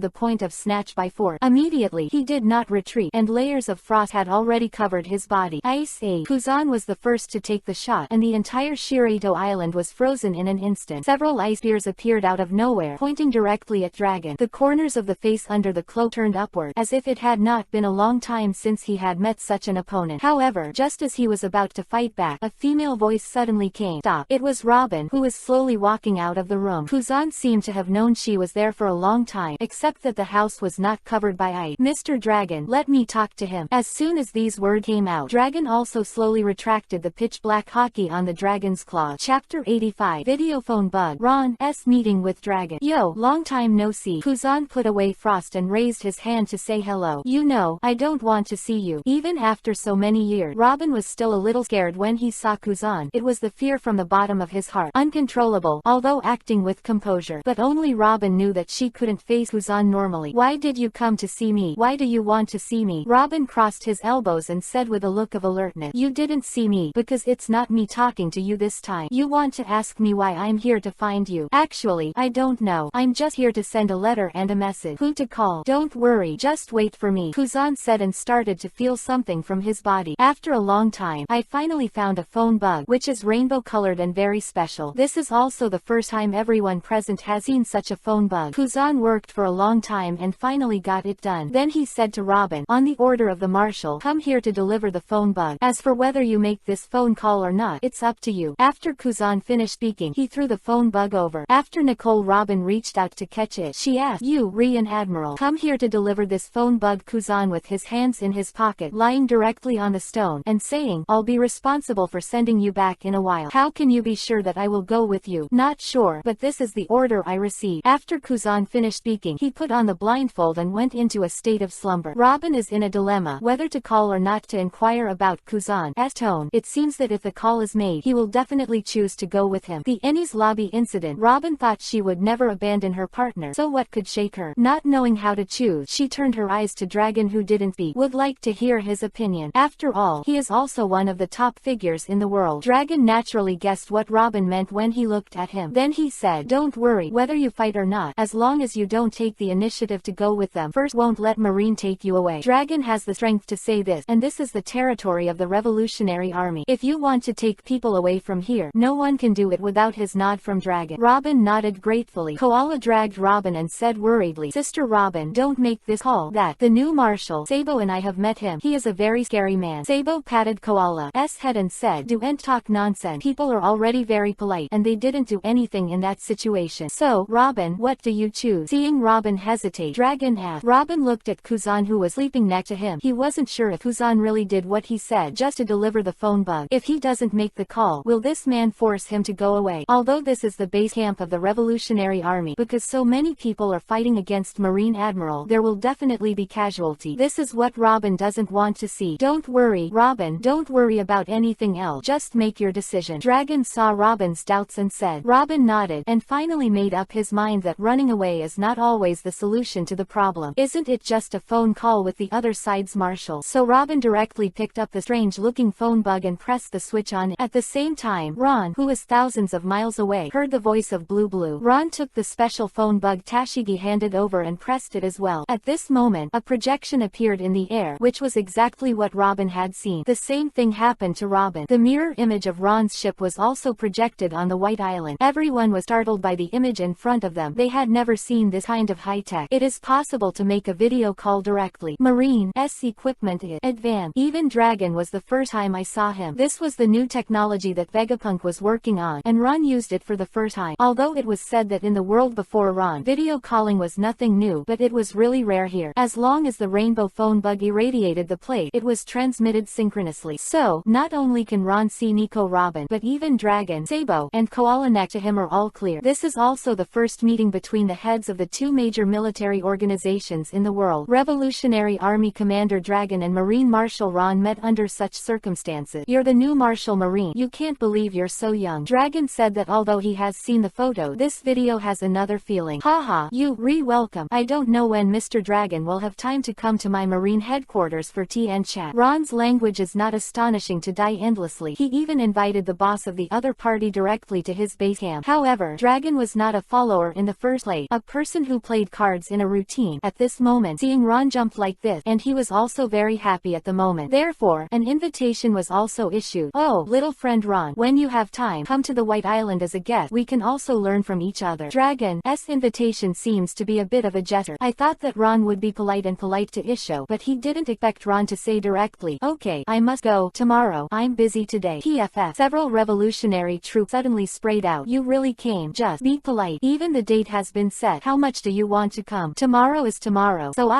the point of snatch by force? Immediately, he did not retreat, and layers of frost had already covered his body. Ice Age. Kuzan was the first to take the shot, and the entire Shiraito Island was frozen in an instant. Several ice spears appeared out of nowhere, pointing directly at Dragon. The corners of the face under the cloak turned upward, as if it had not been a long time since he had met such an opponent. However, just as he was about to fight back, a female voice suddenly came. Stop. It was Robin, who was slowly walking out of the room. Kuzan seemed to have known she was there for a long time, except that the house was not covered by ice. "Mr. Dragon, let me talk to him." As soon as these words came out, Dragon also slowly retracted the pitch-black hotkey on the dragon's claw. Chapter 85. Videophone bug. Ron's meeting with Dragon. "Yo, long time no see." Kuzan put away frost and raised his hand to say hello. "You know, I don't want to see you." Even after so many years, Robin was still a little scared when he saw Kuzan. It was the fear from the bottom of his heart. Uncontrollable, although acting with composure. But only Robin knew that she couldn't face Kuzan normally. "Why did you come to see me? Why do you want to see me?" Robin crossed his elbows and said with a look of alertness, "You didn't see me, because it's not me talking to you this time. You want to ask me why I'm here to find you. Actually, I don't know. I'm just here to send a letter and a message. Who to call? Don't worry, just wait for me," Kuzan said and started to feel something from his body. "After a long time, I finally found a phone bug, which is rainbow colored and very special. This is also the first time everyone present has seen such a phone bug." Kuzan worked for a long time and finally got it done. Then he said to Robin, "On the order of the Marshal, come here to deliver the phone bug. As for whether you make this phone call or not, it's up to you." After Kuzan finished speaking, he threw the phone bug over. After Nicole, Robin reached out to catch it. She asked, "You, Ri and Admiral, come here to deliver this phone bug." Kuzan, with his hands in his pocket, lying directly on the stone, and saying, "I'll be responsible for sending you back in a while. How can you be sure that I will go with you?" "Not sure, but this is the order I received." After Kuzan finished speaking, he put on the blindfold and went into a state of slumber. Robin is in a dilemma, whether to call or not to inquire about Kuzan's tone. It seems that if the call is made, he will definitely choose to go with him. The Enies lobby incident. Robin thought she would never abandon her partner, so what could shake her? Not knowing how to choose, she turned her eyes to Dragon, who didn't speak. Would like to hear his opinion. After all, he is also one of the top figures in the world. Dragon naturally guessed what Robin meant when he looked at him. Then he said, "Don't worry, whether you fight or not, as long as you don't take the initiative to go with them first, won't let Marine take you away." Dragon has the strength to say this, and this is the territory of the Revolutionary Army. If you want to take people away from here, no one can do it without his nod from Dragon. Robin nodded gratefully. Koala dragged Robin and said worriedly, "Sister Robin, don't make this call. That the new Marshal, Sabo, and I have met him. He is a very scary man." Sabo patted Koala's head and said, "Don't talk nonsense. People are already very polite, and they didn't do anything in that situation. situation. So, Robin, what do you choose? Seeing Robin hesitate, Dragon asked. Robin looked at Kuzan, who was sleeping next to him. He wasn't sure if Kuzan really did what he said just to deliver the phone bug. If he doesn't make the call, will this man force him to go away? Although this is the base camp of the Revolutionary Army, because so many people are fighting against Marine Admiral, there will definitely be casualty. This is what Robin doesn't want to see. Don't worry, Robin, don't worry about anything else. Just make your decision. Dragon saw Robin's doubts and said. Robin nodded, and finally made up his mind that running away is not always the solution to the problem. Isn't it just a phone call with the other side's marshal? So Robin directly picked up the strange-looking phone bug and pressed the switch on it. At the same time, Ron, who was thousands of miles away, heard the voice of Blue Blue. Ron took the special phone bug Tashigi handed over and pressed it as well. At this moment, a projection appeared in the air, which was exactly what Robin had seen. The same thing happened to Robin. The mirror image of Ron's ship was also projected on the White Island. Everyone was startled by the image in front of them. They had never seen this kind of high-tech. It is possible to make a video call directly. Marine's equipment is advanced. Even Dragon was the first time I saw him. This was the new technology that Vegapunk was working on, and Ron used it for the first time. Although it was said that in the world before Ron, video calling was nothing new, but it was really rare here. As long as the rainbow phone bug irradiated the plate, it was transmitted synchronously. So, not only can Ron see Nico Robin, but even Dragon, Sabo, and Koala next to him are all clear. This is also the first meeting between the heads of the two major military organizations in the world. Revolutionary Army Commander Dragon and Marine Marshal Ron met under such circumstances. You're the new Marshal Marine. You can't believe you're so young. Dragon said that although he has seen the photo, this video has another feeling. Haha, you re-welcome. I don't know when Mr. Dragon will have time to come to my Marine headquarters for tea and chat. Ron's language is not astonishing to die endlessly. He even invited the boss of the other party directly to his base camp. However, Dragon was not a follower in the first place, a person who played cards in a routine. At this moment, seeing Ron jump like this, and he was also very happy at the moment. Therefore, an invitation was also issued. Oh, little friend Ron, when you have time, come to the White Island as a guest. We can also learn from each other. Dragon's invitation seems to be a bit of a gesture. I thought that Ron would be polite to Isho, but he didn't expect Ron to say directly, okay, I must go tomorrow. I'm busy today. PFF. Several revolutionary troops suddenly sprayed out. You really came. Just be polite. Even the date has been set. How much do you want to come? Tomorrow is tomorrow. So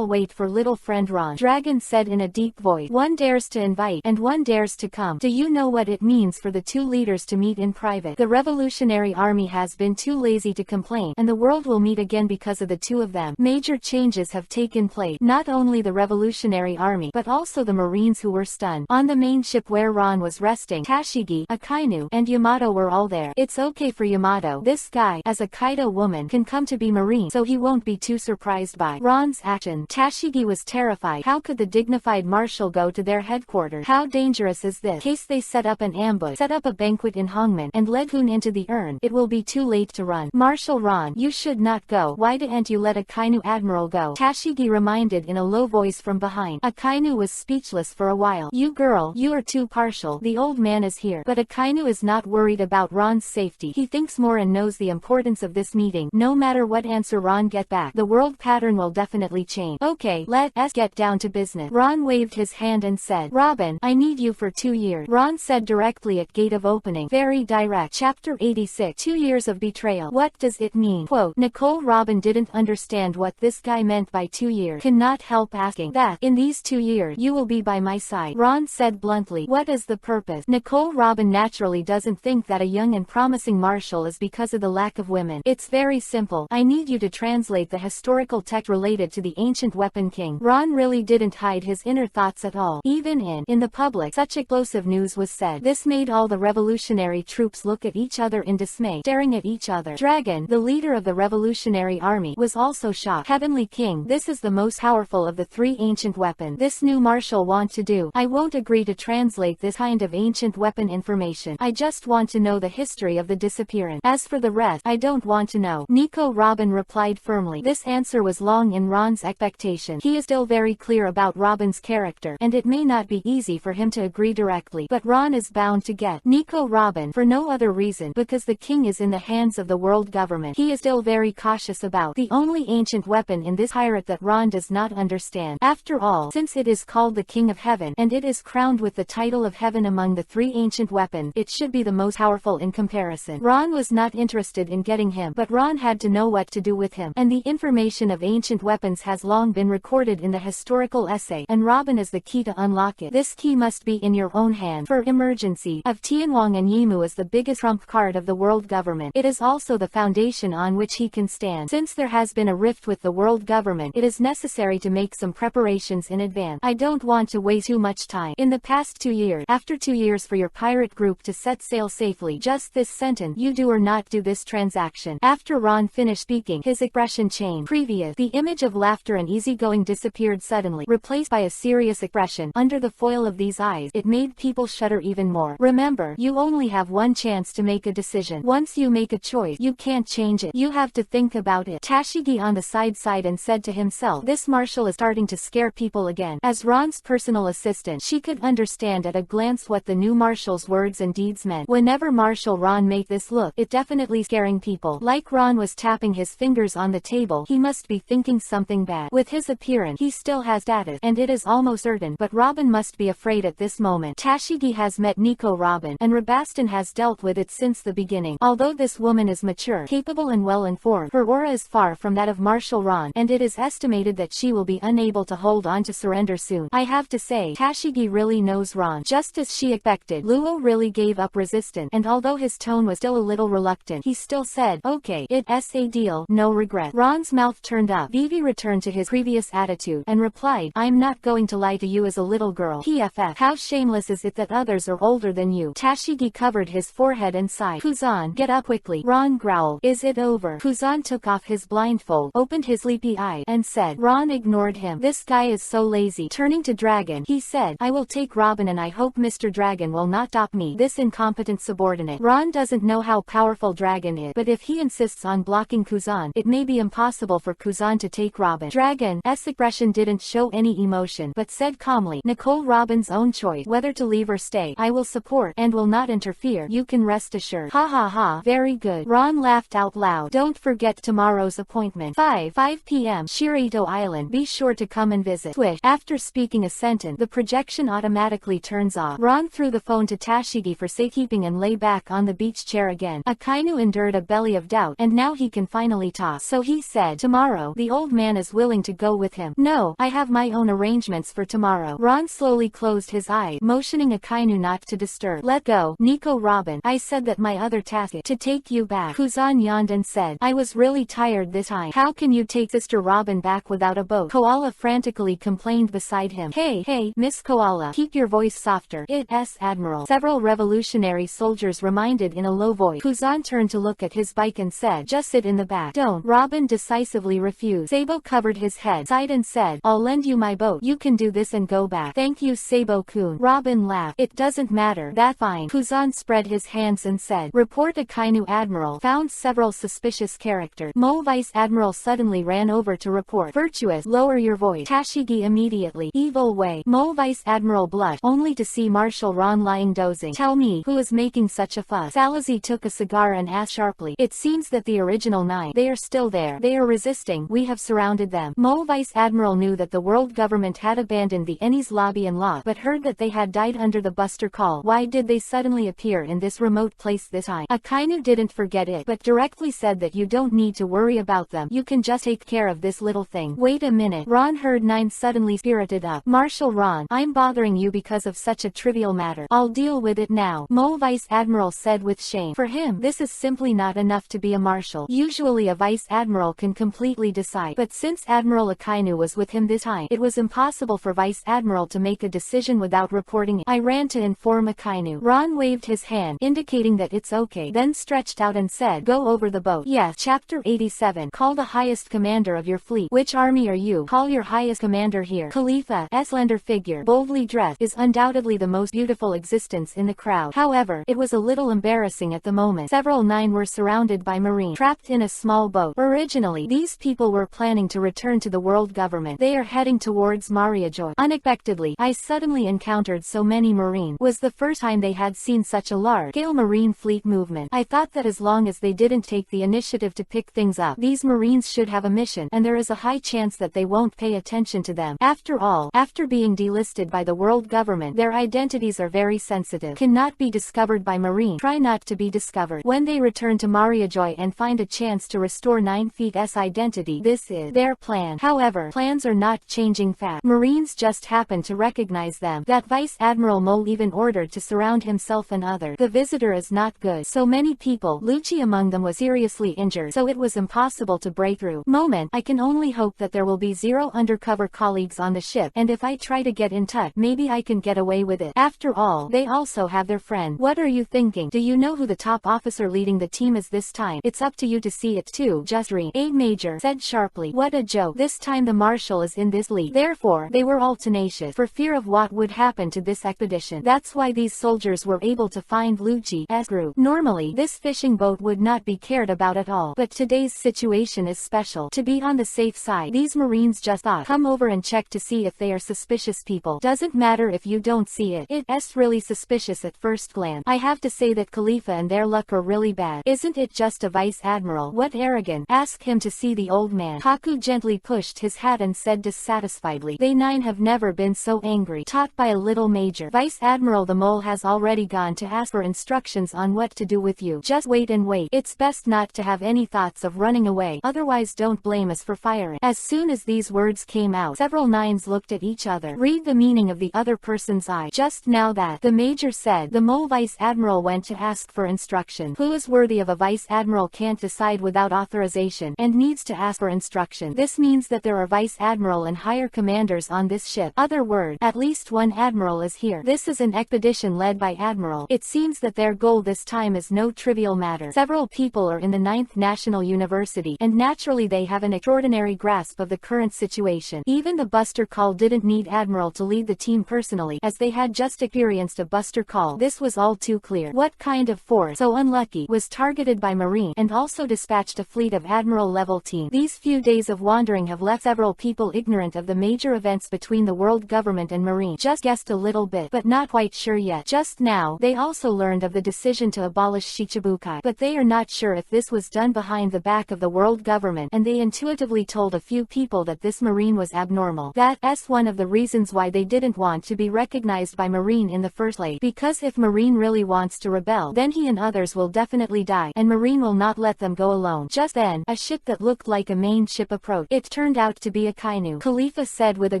wait for little friend Ron. Dragon said in a deep voice. One dares to invite, and one dares to come. Do you know what it means for the two leaders to meet in private? The Revolutionary Army has been too lazy to complain, and the world will meet again because of the two of them. Major changes have taken place. Not only the Revolutionary Army, but also the Marines who were stunned. On the main ship where Ron was resting, Tashigi, Akainu, and Yamato were all there. It's okay for Yamato. This guy, as a Kaido woman, can come to be Marine, so he won't be too surprised by Ron's action. Tashigi was terrified. How could the dignified marshal go to their headquarters? How dangerous is this? In case they set up an ambush, set up a banquet in Hongmen, and led Hoon into the urn, it will be too late to run. Marshal Ron, you should not go. Why didn't you let Akainu Admiral go? Tashigi reminded in a low voice from behind. Akainu was speechless for a while. You girl, you are too partial. The old man is here. But Akainu is not worried about Ron's safety. He thinks more and knows the importance of this meeting. No matter what answer Ron get back, the world pattern will definitely change. Okay, let's get down to business. Ron waved his hand and said, Robin, I need you for 2 years. Ron said directly at gate of opening. Very direct. Chapter 86. 2 years of betrayal. What does it mean? Quote, Nicole. Robin didn't understand what this guy meant by 2 years. Cannot help asking that. In these 2 years, you will be by my side. Ron said bluntly. What is the purpose? Nicole. Robin naturally doesn't think that a young and promising marshal is because of the lack of women. It's very simple. I need you to translate the historical text related to the ancient weapon king. Ron really didn't hide his inner thoughts at all. Even in the public, such explosive news was said. This made all the revolutionary troops look at each other in dismay, staring at each other. Dragon, the leader of the Revolutionary Army, was also shocked. Heavenly King, this is the most powerful of the 3 ancient weapons. This new marshal want to do. I won't agree to translate this kind of ancient weapon information. I just want to know the history of the disappearance. As for the rest, I don't want to know. Nico. Robin replied firmly. This answer was long in Ron's expectation. He is still very clear about Robin's character, and it may not be easy for him to agree directly, but Ron is bound to get Nico Robin for no other reason, because the king is in the hands of the world government. He is still very cautious about the only ancient weapon in this pirate that Ron does not understand. After all, since it is called the King of Heaven, and it is crowned with the title of Heaven among the 3 ancient weapons, it should be the most powerful in comparison. Ron was not interested in getting him, but Ron had to know what to do with him. And the information of ancient weapons has long been recorded in the historical essay, and Robin is the key to unlock it. This key must be in your own hand. For emergency of Tianwang and Yimu is the biggest trump card of the world government. It is also the foundation on which he can stand. Since there has been a rift with the world government, it is necessary to make some preparations in advance. I don't want to waste too much time. In the past 2 years, after 2 years for your pirate group to set sail safely, just this sentence, you do or not do this transaction. After Ron finished speaking, his expression changed. The image of laughter and easygoing disappeared suddenly, replaced by a serious expression. Under the foil of these eyes, it made people shudder even more. Remember, you only have one chance to make a decision. Once you make a choice, you can't change it. You have to think about it. Tashigi on the side sighed and said to himself, this marshal is starting to scare people again. As Ron's personal assistant, she could understand at a glance what the new marshal's words and deeds meant. Whenever Marshal Ron made this look, it definitely scaring people. Like Ron was tapping his fingers on the table, he must be thinking something bad. With his appearance, he still has status, and it is almost certain, but Robin must be afraid at this moment. Tashigi has met Nico Robin, and Rabaston has dealt with it since the beginning. Although this woman is mature, capable and well-informed, her aura is far from that of Marshal Ron, and it is estimated that she will be unable to hold on to surrender soon. I have to say, Tashigi really knows Ron. Just as she expected, Luo really gave up resistance, and although his tone was still a little reluctant, he still said, okay, it's a deal, no regret. Ron's mouth turned up. Vivi returned to his previous attitude, and replied, I'm not going to lie to you as a little girl. PFF, how shameless is it that others are older than you? Tashigi covered his forehead and sighed. Kuzan, get up quickly. Ron growled, is it over? Kuzan took off his blindfold, opened his sleepy eye, and said. Ron ignored him. This guy is so lazy. Turning to Dragon, he said, I will take Robin and I hope Mr. Dragon will not stop me, this incompetent subordinate. Ron doesn't know how powerful Dragon is, but if he insists on blocking Kuzan, it may be impossible for Kuzan to take Robin. Dragon's expression didn't show any emotion, but said calmly, Nicole, Robin's own choice, whether to leave or stay. I will support, and will not interfere, you can rest assured. Ha ha ha, very good. Ron laughed out loud. Don't forget tomorrow's appointment. 5 p.m. Shirito Island, be sure to come and visit. Swish. After speaking a sentence, the projection automatically turns off. Ron threw the phone to Tashigi for safekeeping and lay back on the beach chair again. Akainu endured a belly of doubt, and now he can finally talk. So he said, tomorrow, the old man is willing to go with him. No, I have my own arrangements for tomorrow. Ron slowly closed his eyes, motioning Akainu not to disturb. Let go, Nico Robin. I said that my other task is to take you back. Kuzan yawned and said, I was really tired this time. How can you take Sister Robin back without a boat? Koala frantically complained beside him. Hey, Miss Koala, keep your voice softer. It's Admiral. Several revolutionary soldiers reminded in a low voice. Kuzan turned to look at his bike and said, just sit in the back. Don't. Robin decisively refused. Sabo covered his head, sighed and said, I'll lend you my boat. You can do this and go back. Thank you, Sabo-kun. Robin laughed. It doesn't matter. That's fine. Kuzan spread his hands and said, report Akainu. Admiral found several suspicious characters. Mo Vice Admiral suddenly ran over to report. Virtuous, lower your voice. Tashigi immediately. Evil way. Mo Vice Admiral blushed, only to see Marshal Ron lying dozing. Tell me, who is making such a fuss? Salazi took a cigar and asked sharply. It seems that the original 9. They are still there. They are resisting. We have surrounded them. Mo Vice Admiral knew that the world government had abandoned the Ennies lobby and lost, but heard that they had died under the Buster Call. Why did they suddenly appear in this remote place this time? Akainu didn't forget it, but directly said that you don't need to worry about them. You can just take care of this little thing. Wait a minute. Ron heard 9 suddenly spirited up. Marshal Ron, I'm bothering you because of such a trivial matter. I'll deal with it now. Mo Vice Admiral said with shame. For him, this is simply not enough to be a marshal. Usually a Vice Admiral can completely decide, but since Admiral Akainu was with him this time, it was impossible for Vice Admiral to make a decision without reporting it. I ran to inform Akainu. Ron waved his hand, indicating that it's okay, then stretched out and said, go over the boat. Yes. Chapter 87. Call the highest commander of your fleet. Which army are you? Call your highest commander here. Khalifa's slender figure, boldly dressed, is undoubtedly the most beautiful existence in the crowd. However, it was a little embarrassing at the moment. Several 9 were surrounded by Marines, trapped in a small boat. Originally, these people were planning to return to the world government. They are heading towards Mariajoy. Unexpectedly, I suddenly encountered so many Marines. Was the first time they had seen such a large-scale Marine fleet movement. I thought that as long as they didn't take the initiative to pick things up, these Marines should have a mission, and there is a high chance that they won't pay attention to them. After all, after being delisted by the world government, their identities are very sensitive. Cannot be discovered by Marines. Try not to be discovered. When they return to Mariajoy and find a chance to restore 9 Feet's identity. This is their plan. However, plans are not changing fast. Marines just happen to recognize them. That Vice Admiral Mole even ordered to surround himself and others. The visitor is not good. So many people, Lucci among them, was seriously injured, so it was impossible to break through. I can only hope that there will be 0 undercover colleagues on the ship, and if I try to get in touch, maybe I can get away with it. After all, they also have their friend. What are you thinking? Do you know who the top officer leading the team is this time? It's up to you to see it too. Just read. A Major said sharply. What a joke. This time the Marshal is in this league. Therefore, they were all tenacious, for fear of what would happen to this expedition. That's why these soldiers were able to find Lucci's group. Normally, this fishing boat would not be cared about at all, but today's situation is special. To be on the safe side, these Marines just thought, come over and check to see if they are suspicious people. Doesn't matter if you don't see it. It's really suspicious at first glance. I have to say that Khalifa and their luck are really bad. Isn't it just a Vice Admiral? What arrogant. Ask him to see the old man. Haku gently pushed his hat and said dissatisfiedly, they 9 have never been so angry. Taught by a little major. Vice Admiral the Mole has already gone to ask for instructions on what to do with you. Just wait and wait. It's best not to have any thoughts of running away, otherwise don't blame us for firing. As soon as these words came out, several 9s looked at each other. Read the meaning of the other person's eye. Just now that, the Major said, the Mole Vice Admiral went to ask for instruction. Who is worthy of a Vice Admiral can't decide without authorization, and needs to ask for instruction. This means that there are Vice Admiral and higher commanders on this ship. Other word, at least one Admiral is here. This is an expedition led by Admiral. It seems that their goal this time is no trivial matter. Several people are in the 9th National University, and naturally they have an extraordinary grasp of the current situation. Even the Buster Call didn't need Admiral to lead the team personally, as they had just experienced a Buster Call. This was all too clear. What kind of force, so unlucky, was targeted by Marine, and also dispatched a fleet of Admiral-level team? These few days of wandering have left several people ignorant of the major events between the world government and Marine. Just guessed a little bit, but not quite sure yet. Just now, they also learned of the decision to abolish Shichibukai, but they are not sure if this was done behind the back of the world government, and they intuitively told a few people that this Marine was abnormal. That's one of the reasons why they didn't want to be recognized by Marine in the first place, because if Marine really wants to rebel, then he and others will definitely die, and Marine will not let them go alone. Just then, a ship that looked like a main ship approached. It turned out to be a Kainu. Khalifa said with a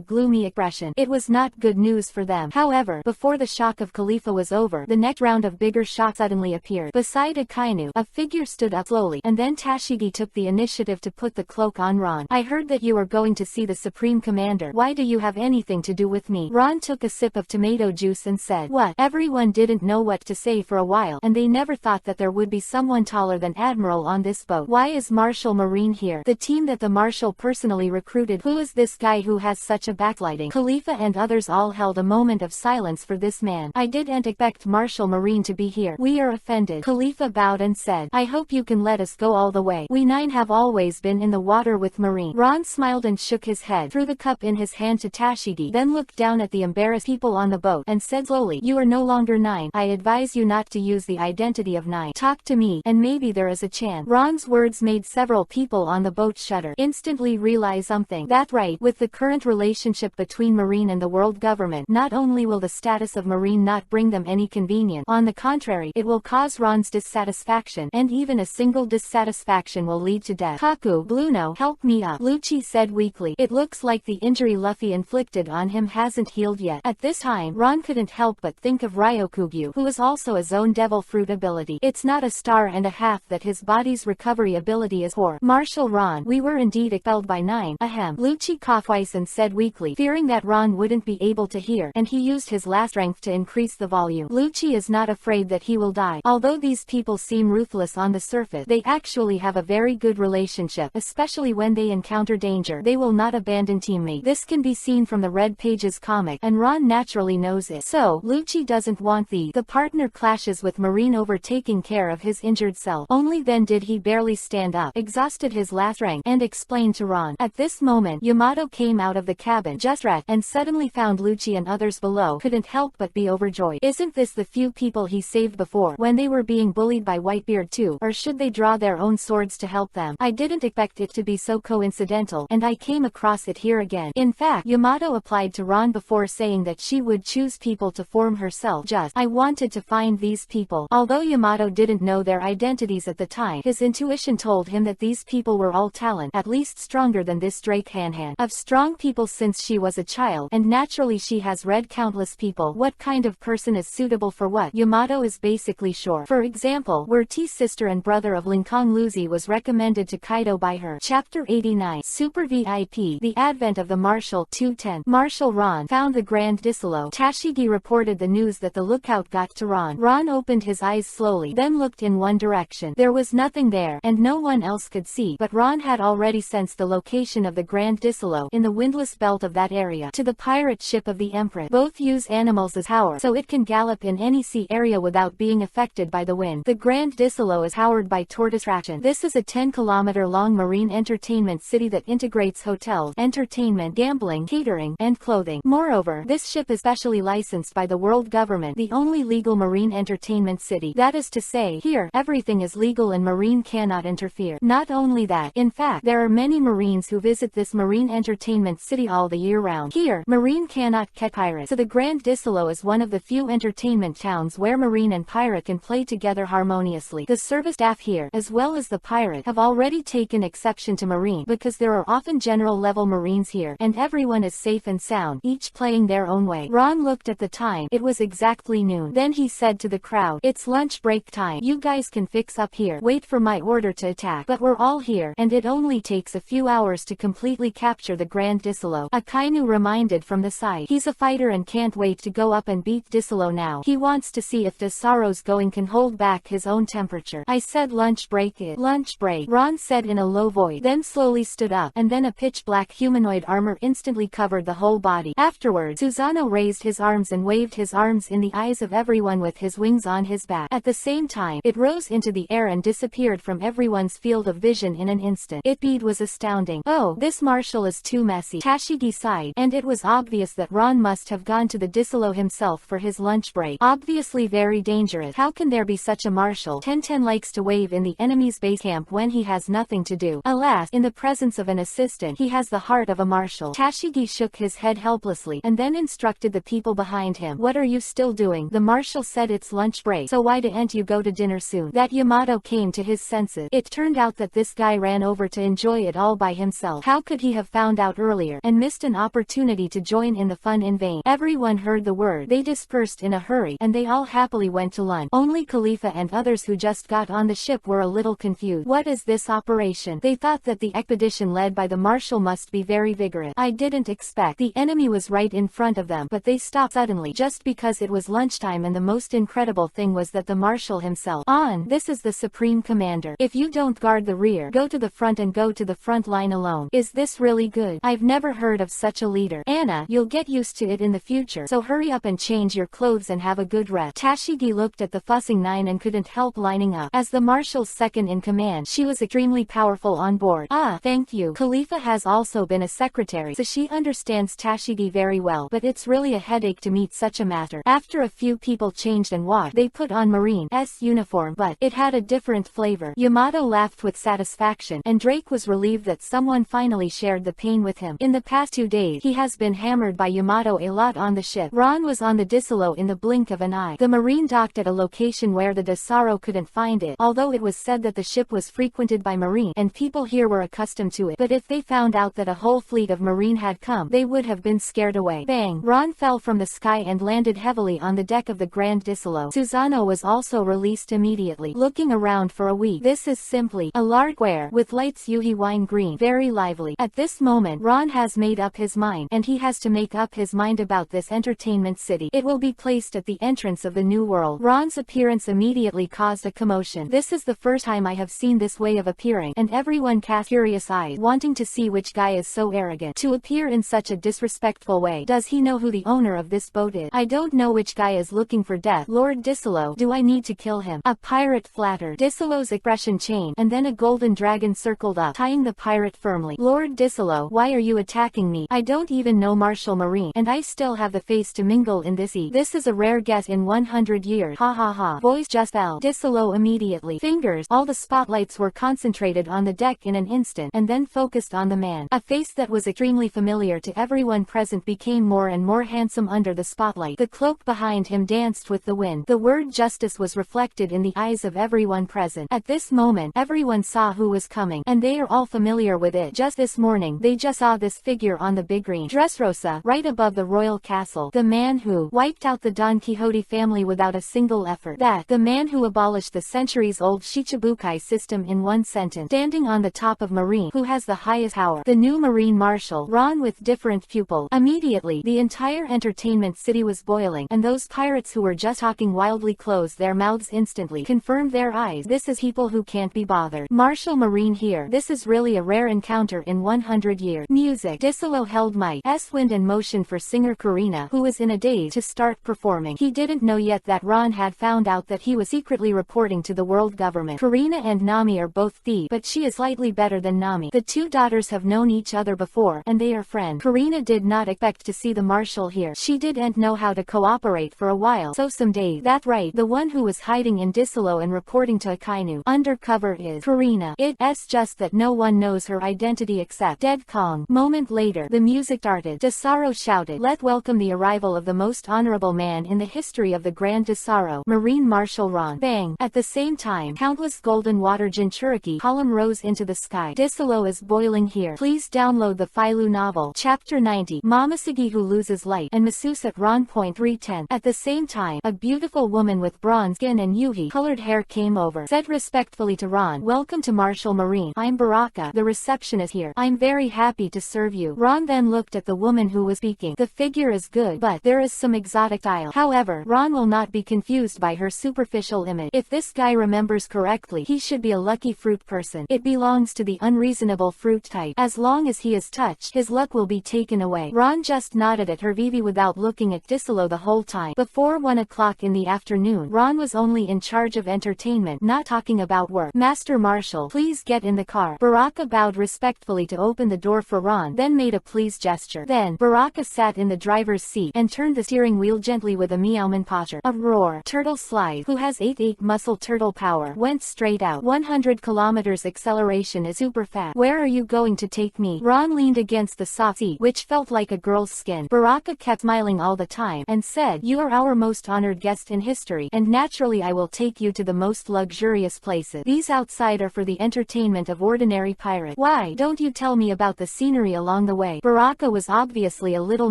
gloomy expression. It was not good news for them. However, before the shock of Khalifa was over, the next round of bigger shocks suddenly appeared. Beside a Kainu, a figure stood up slowly, and then Tashigi took the initiative to put the cloak on Ron. I heard that you were going to see the Supreme Commander. Why do you have anything to do with me? Ron took a sip of tomato juice and said, what? Everyone didn't know what to say for a while, and they never thought that there would be someone taller than Admiral on this boat. Why is Marshal Marine here? The team that the Marshal personally recruited. Who is this guy who has such a backlighting? Khalifa and others all held a moment of silence for this man. I didn't expect Marshal Marine to be here. We are offended. Khalifa bowed and said, I hope you can let us go all the way. We 9 have always been in the water with Marine. Ron smiled and shook his head, threw the cup in his hand to Tashigi, then looked down at the embarrassed people on the boat, and said slowly, you are no longer 9. I advise you not to use the identity of 9. Talk to me, and maybe there is a chance. Ron's words made several people on the boat shudder, instantly realize something. That's right, with the current relationship between Marine and the world government, not only will the status of Marine not bring them any convenience, on the contrary, it will cause Ron's dissatisfaction, and even a single dissatisfaction will lead to death. Haku, Bluno, help me up, Lucci said weakly. It looks like the injury Luffy inflicted on him hasn't healed yet. At this time, Ron couldn't help but think of Ryokugyu, who is also a zone devil fruit ability. It's not a star and a half that his body's recovery ability is poor. Marshal Ron, we were indeed expelled by 9. Ahem. Lucci coughed twice and said weakly, fearing that Ron wouldn't be able to hear, and he used his last strength to increase the volume. Lucci is not afraid that he will die. Although these people seem ruthless on the surface, they actually have a very good relationship, especially when they encounter danger. They will not abandon teammates. This can be seen from the Red Pages comic, and Ron naturally knows it. So, Lucci doesn't want the partner clashes with Marine over taking care of his injured self. Only then did he barely stand up, exhausted his last strength, and explained to Ron. At this moment, Yamato came out of the cabin, just right, and suddenly found Lucci and others below. Couldn't help but be overjoyed. Isn't this the few people he saved before, when they were being bullied by Whitebeard too? Or should they draw their own swords to help them? I didn't expect it to be so coincidental, and I came across it here again. In fact, Yamato applied to Ron before saying that she would choose people to form herself. I wanted to find these people. Although Yamato didn't didn't know their identities at the time. His intuition told him that these people were all talent, at least stronger than this Drake Hanhan. Of strong people since she was a child, and naturally she has read countless people. What kind of person is suitable for what? Yamato is basically sure. For example, where T's sister and brother of Linkong Luzi was recommended to Kaido by her. Chapter 89. Super VIP. The advent of the Marshal. 210. Marshal Ron found the Grand Disolo. Tashigi reported the news that the lookout got to Ron. Ron opened his eyes slowly, then looked in one direction. There was nothing there, and no one else could see, but Ron had already sensed the location of the Grand Disolo in the windless belt of that area. To the pirate ship of the Empress. Both use animals as power, so it can gallop in any sea area without being affected by the wind. The Grand Disolo is powered by tortoise traction. This is a 10-kilometer-long marine entertainment city that integrates hotels, entertainment, gambling, catering, and clothing. Moreover, this ship is specially licensed by the world government, the only legal marine entertainment city. That is to say, here, everything is legal and marine cannot interfere. Not only that, in fact, there are many marines who visit this marine entertainment city all the year round. Here, marine cannot catch pirates, so the Grand Disolo is one of the few entertainment towns where marine and pirate can play together harmoniously. The service staff here, as well as the pirate, have already taken exception to marine because there are often general-level marines here, and everyone is safe and sound, each playing their own way. Ron looked at the time. It was exactly noon. Then he said to the crowd, "It's lunch break time. You guys can fix up here. Wait for my order to attack. But we're all here, and it only takes a few hours to completely capture the Grand Disolo." Akainu reminded from the side. He's a fighter and can't wait to go up and beat Disolo now. He wants to see if Desaro's going can hold back his own temperature. "I said lunch break it." "Lunch break," Ron said in a low voice, then slowly stood up, and then a pitch-black humanoid armor instantly covered the whole body. Afterwards, Susanoo raised his arms and waved his arms in the eyes of everyone with his wings on his back. At the same time, it rose into the air and disappeared from everyone's field of vision in an instant. EPUB was astounding. "Oh, this marshal is too messy," Tashigi sighed, and it was obvious that Ron must have gone to the Disolo himself for his lunch break. Obviously very dangerous. How can there be such a marshal? Tenten likes to wave in the enemy's base camp when he has nothing to do. Alas, in the presence of an assistant, he has the heart of a marshal. Tashigi shook his head helplessly, and then instructed the people behind him. "What are you still doing?" The marshal said, "It's lunch break, so why didn't you go to dinner soon?" That Yamato came to his senses. It turned out that this guy ran over to enjoy it all by himself. How could he have found out earlier, and missed an opportunity to join in the fun in vain? Everyone heard the word. They dispersed in a hurry, and they all happily went to lunch. Only Khalifa and others who just got on the ship were a little confused. What is this operation? They thought that the expedition led by the marshal must be very vigorous. I didn't expect. The enemy was right in front of them, but they stopped suddenly just because it was lunchtime, and the most incredible thing was that the marshal himself. This is the supreme commander. If you don't guard the rear, go to the front and go to the front line alone. Is this really good? I've never heard of such a leader. Anna, you'll get used to it in the future, so hurry up and change your clothes and have a good rest. Tashigi looked at the fussing nine and couldn't help lining up. As the marshal's second in command, she was extremely powerful on board. Thank you. Khalifa has also been a secretary, so she understands Tashigi very well, but it's really a headache to meet such a matter. After a few people changed and washed, they put on Marine's uniform, but it had a different flavor. Yamato laughed with satisfaction, and Drake was relieved that someone finally shared the pain with him. In the past 2 days, he has been hammered by Yamato a lot on the ship. Ron was on the Disolo in the blink of an eye. The marine docked at a location where the Desaro couldn't find it, although it was said that the ship was frequented by marine, and people here were accustomed to it. But if they found out that a whole fleet of marine had come, they would have been scared away. Bang! Ron fell from the sky and landed heavily on the deck of the Grand Disolo. Susanoo was also released immediately. Looking around for a week. This is simply a large square with lights Yuhi wine green, very lively. At this moment, Ron has made up his mind, and he has to make up his mind about this entertainment city. It will be placed at the entrance of the new world. Ron's appearance immediately caused a commotion. This is the first time I have seen this way of appearing, and everyone cast curious eyes, wanting to see which guy is so arrogant to appear in such a disrespectful way. Does he know who the owner of this boat is? I don't know which guy is looking for death. Lord Disolo, do I need to kill him? A pirate flattered. Disolo's expression changed, and then a golden dragon circled up, tying the pirate firmly. Lord Disolo, why are you attacking me? I don't even know Marshal Marine, and I still have the face to mingle in this sea. This is a rare guess in 100 years. Ha ha ha. Voice just fell. Disolo immediately. Fingers. All the spotlights were concentrated on the deck in an instant, and then focused on the man. A face that was extremely familiar to everyone present became more and more handsome under the spotlight. The cloak behind him danced with the wind. The word justice was reflected reflected in the eyes of everyone present. At this moment, everyone saw who was coming, and they are all familiar with it. Just this morning, they just saw this figure on the big green Dressrosa, right above the royal castle. The man who wiped out the Don Quixote family without a single effort. That, the man who abolished the centuries-old Shichibukai system in one sentence. Standing on the top of Marine, who has the highest power. The new Marine Marshal, Ron with different pupil. Immediately, the entire entertainment city was boiling, and those pirates who were just talking wildly closed their mouths instantly, confirmed their eyes. This is people who can't be bothered. Marshal Marine here. This is really a rare encounter in 100 years. Music. Disilo held mic, wind and motion for singer Karina, who was in a daze to start performing. He didn't know yet that Ron had found out that he was secretly reporting to the world government. Karina and Nami are both thieves, but she is slightly better than Nami. The two daughters have known each other before, and they are friends. Karina did not expect to see the marshal here. She didn't know how to cooperate for a while, so some days. That's right, the one who was hiding in Disilo and reporting to Akainu undercover is Karina. It's just that no one knows her identity except Dead Kong. Moment later, the music started. Desaro shouted, "Let welcome the arrival of the most honorable man in the history of the Grand Desaro, Marine Marshal Ron." Bang! At the same time, countless golden water Jinchuriki column rose into the sky. Disilo is boiling here. Please download the Filu novel. Chapter 90. Momosugi who loses light, and Masus at Ron. 310. At the same time, a beautiful woman with bronze skin and yuhi colored hair came over, said respectfully to Ron, "Welcome to Marshal Marine. I'm Baraka, the receptionist here. I'm very happy to serve you." Ron then looked at the woman who was speaking. The figure is good, but there is some exotic style. However, Ron will not be confused by her superficial image. If this guy remembers correctly, he should be a lucky fruit person. It belongs to the unreasonable fruit type. As long as he is touched, his luck will be taken away. Ron just nodded at her Vivi without looking at Disilo the whole time. Before 1 o'clock in the afternoon, Ron was only in charge of entertainment, not talking about work. "Master Marshal, please get in the car." Baraka bowed respectfully to open the door for Ron, then made a please gesture. Then, Baraka sat in the driver's seat and turned the steering wheel gently with a meowman posture. A roar. Turtle Slide, who has 8 muscle turtle power, went straight out. 100 kilometers acceleration is super fast. "Where are you going to take me?" Ron leaned against the soft seat, which felt like a girl's skin. Baraka kept smiling all the time, and said, "You are our most honored guest in history, and naturally I will take you to the most luxurious places. These outside are for the entertainment of ordinary pirates. Why don't you tell me about the scenery along the way?" Baraka was obviously a little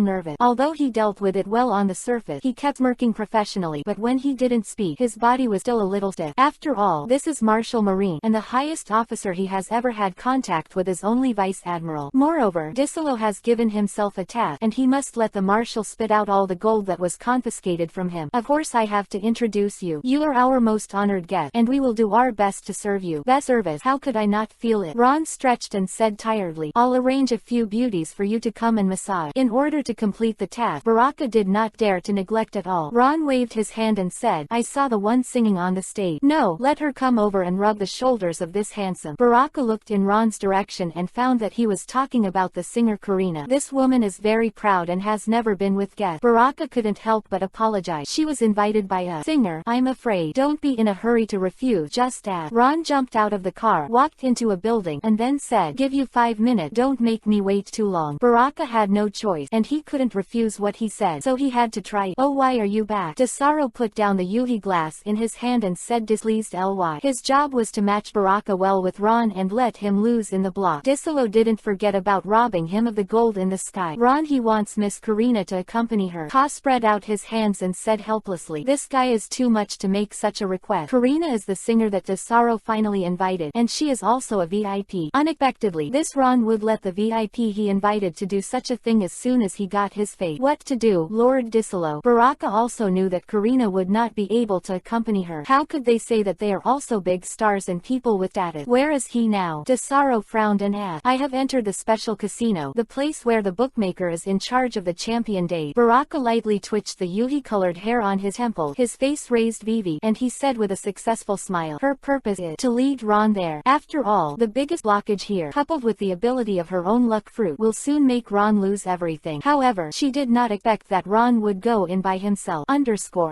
nervous. Although he dealt with it well on the surface, he kept smirking professionally, but when he didn't speak, his body was still a little stiff. After all, this is Marshal Marine, and the highest officer he has ever had contact with is only Vice Admiral. Moreover, Disilo has given himself a task, and he must let the Marshal spit out all the gold that was confiscated from him. "Of course I have to introduce you. You are our most honored guest, and we will do our best to serve you. Best service. How could I not feel it?" Ron stretched and said tiredly, "I'll arrange a few beauties for you to come and massage." In order to complete the task, Baraka did not dare to neglect at all. Ron waved his hand and said, "I saw the one singing on the stage. No, let her come over and rub the shoulders of this handsome." Baraka looked in Ron's direction and found that he was talking about the singer Karina. "This woman is very proud and has never been with guests." Baraka couldn't help but apologize. "She was invited by a singer. I'm afraid." "Don't be in a hurry to refuse, just ask." Ron jumped out of the car, walked into a building, and then said, "Give you 5 minutes. Don't make me wait too long." Baraka had no choice, and he couldn't refuse what he said, so he had to try. "Oh, why are you back?" Desaro put down the yuhi glass in his hand and said displeased ly. His job was to match Baraka well with Ron and let him lose in the block. Disilo didn't forget about robbing him of the gold in the sky. "Ron, he wants Miss Karina to accompany her." Ka spread out his hands and said helplessly, "This guy is too much to make such a request. Karina is the singer that Desaro finally invited, and she is also a VIP." Unexpectedly, this Ron would let the VIP he invited to do such a thing as soon as he got his fate. What to do, Lord Disilo? Baraka also knew that Karina would not be able to accompany her. How could they say that they are also big stars and people with status? Where is he now? Desaro frowned and asked. "I have entered the special casino, the place where the bookmaker is in charge of the champion day." Baraka lightly twitched the yuhi-colored hair on his temple, his face raised Vivi, and he said with a successful smile, "Her purpose is to lead Ron there. After all, the biggest blockage here, coupled with the ability of her own luck fruit, will soon make Ron lose everything." However, she did not expect that Ron would go in by himself.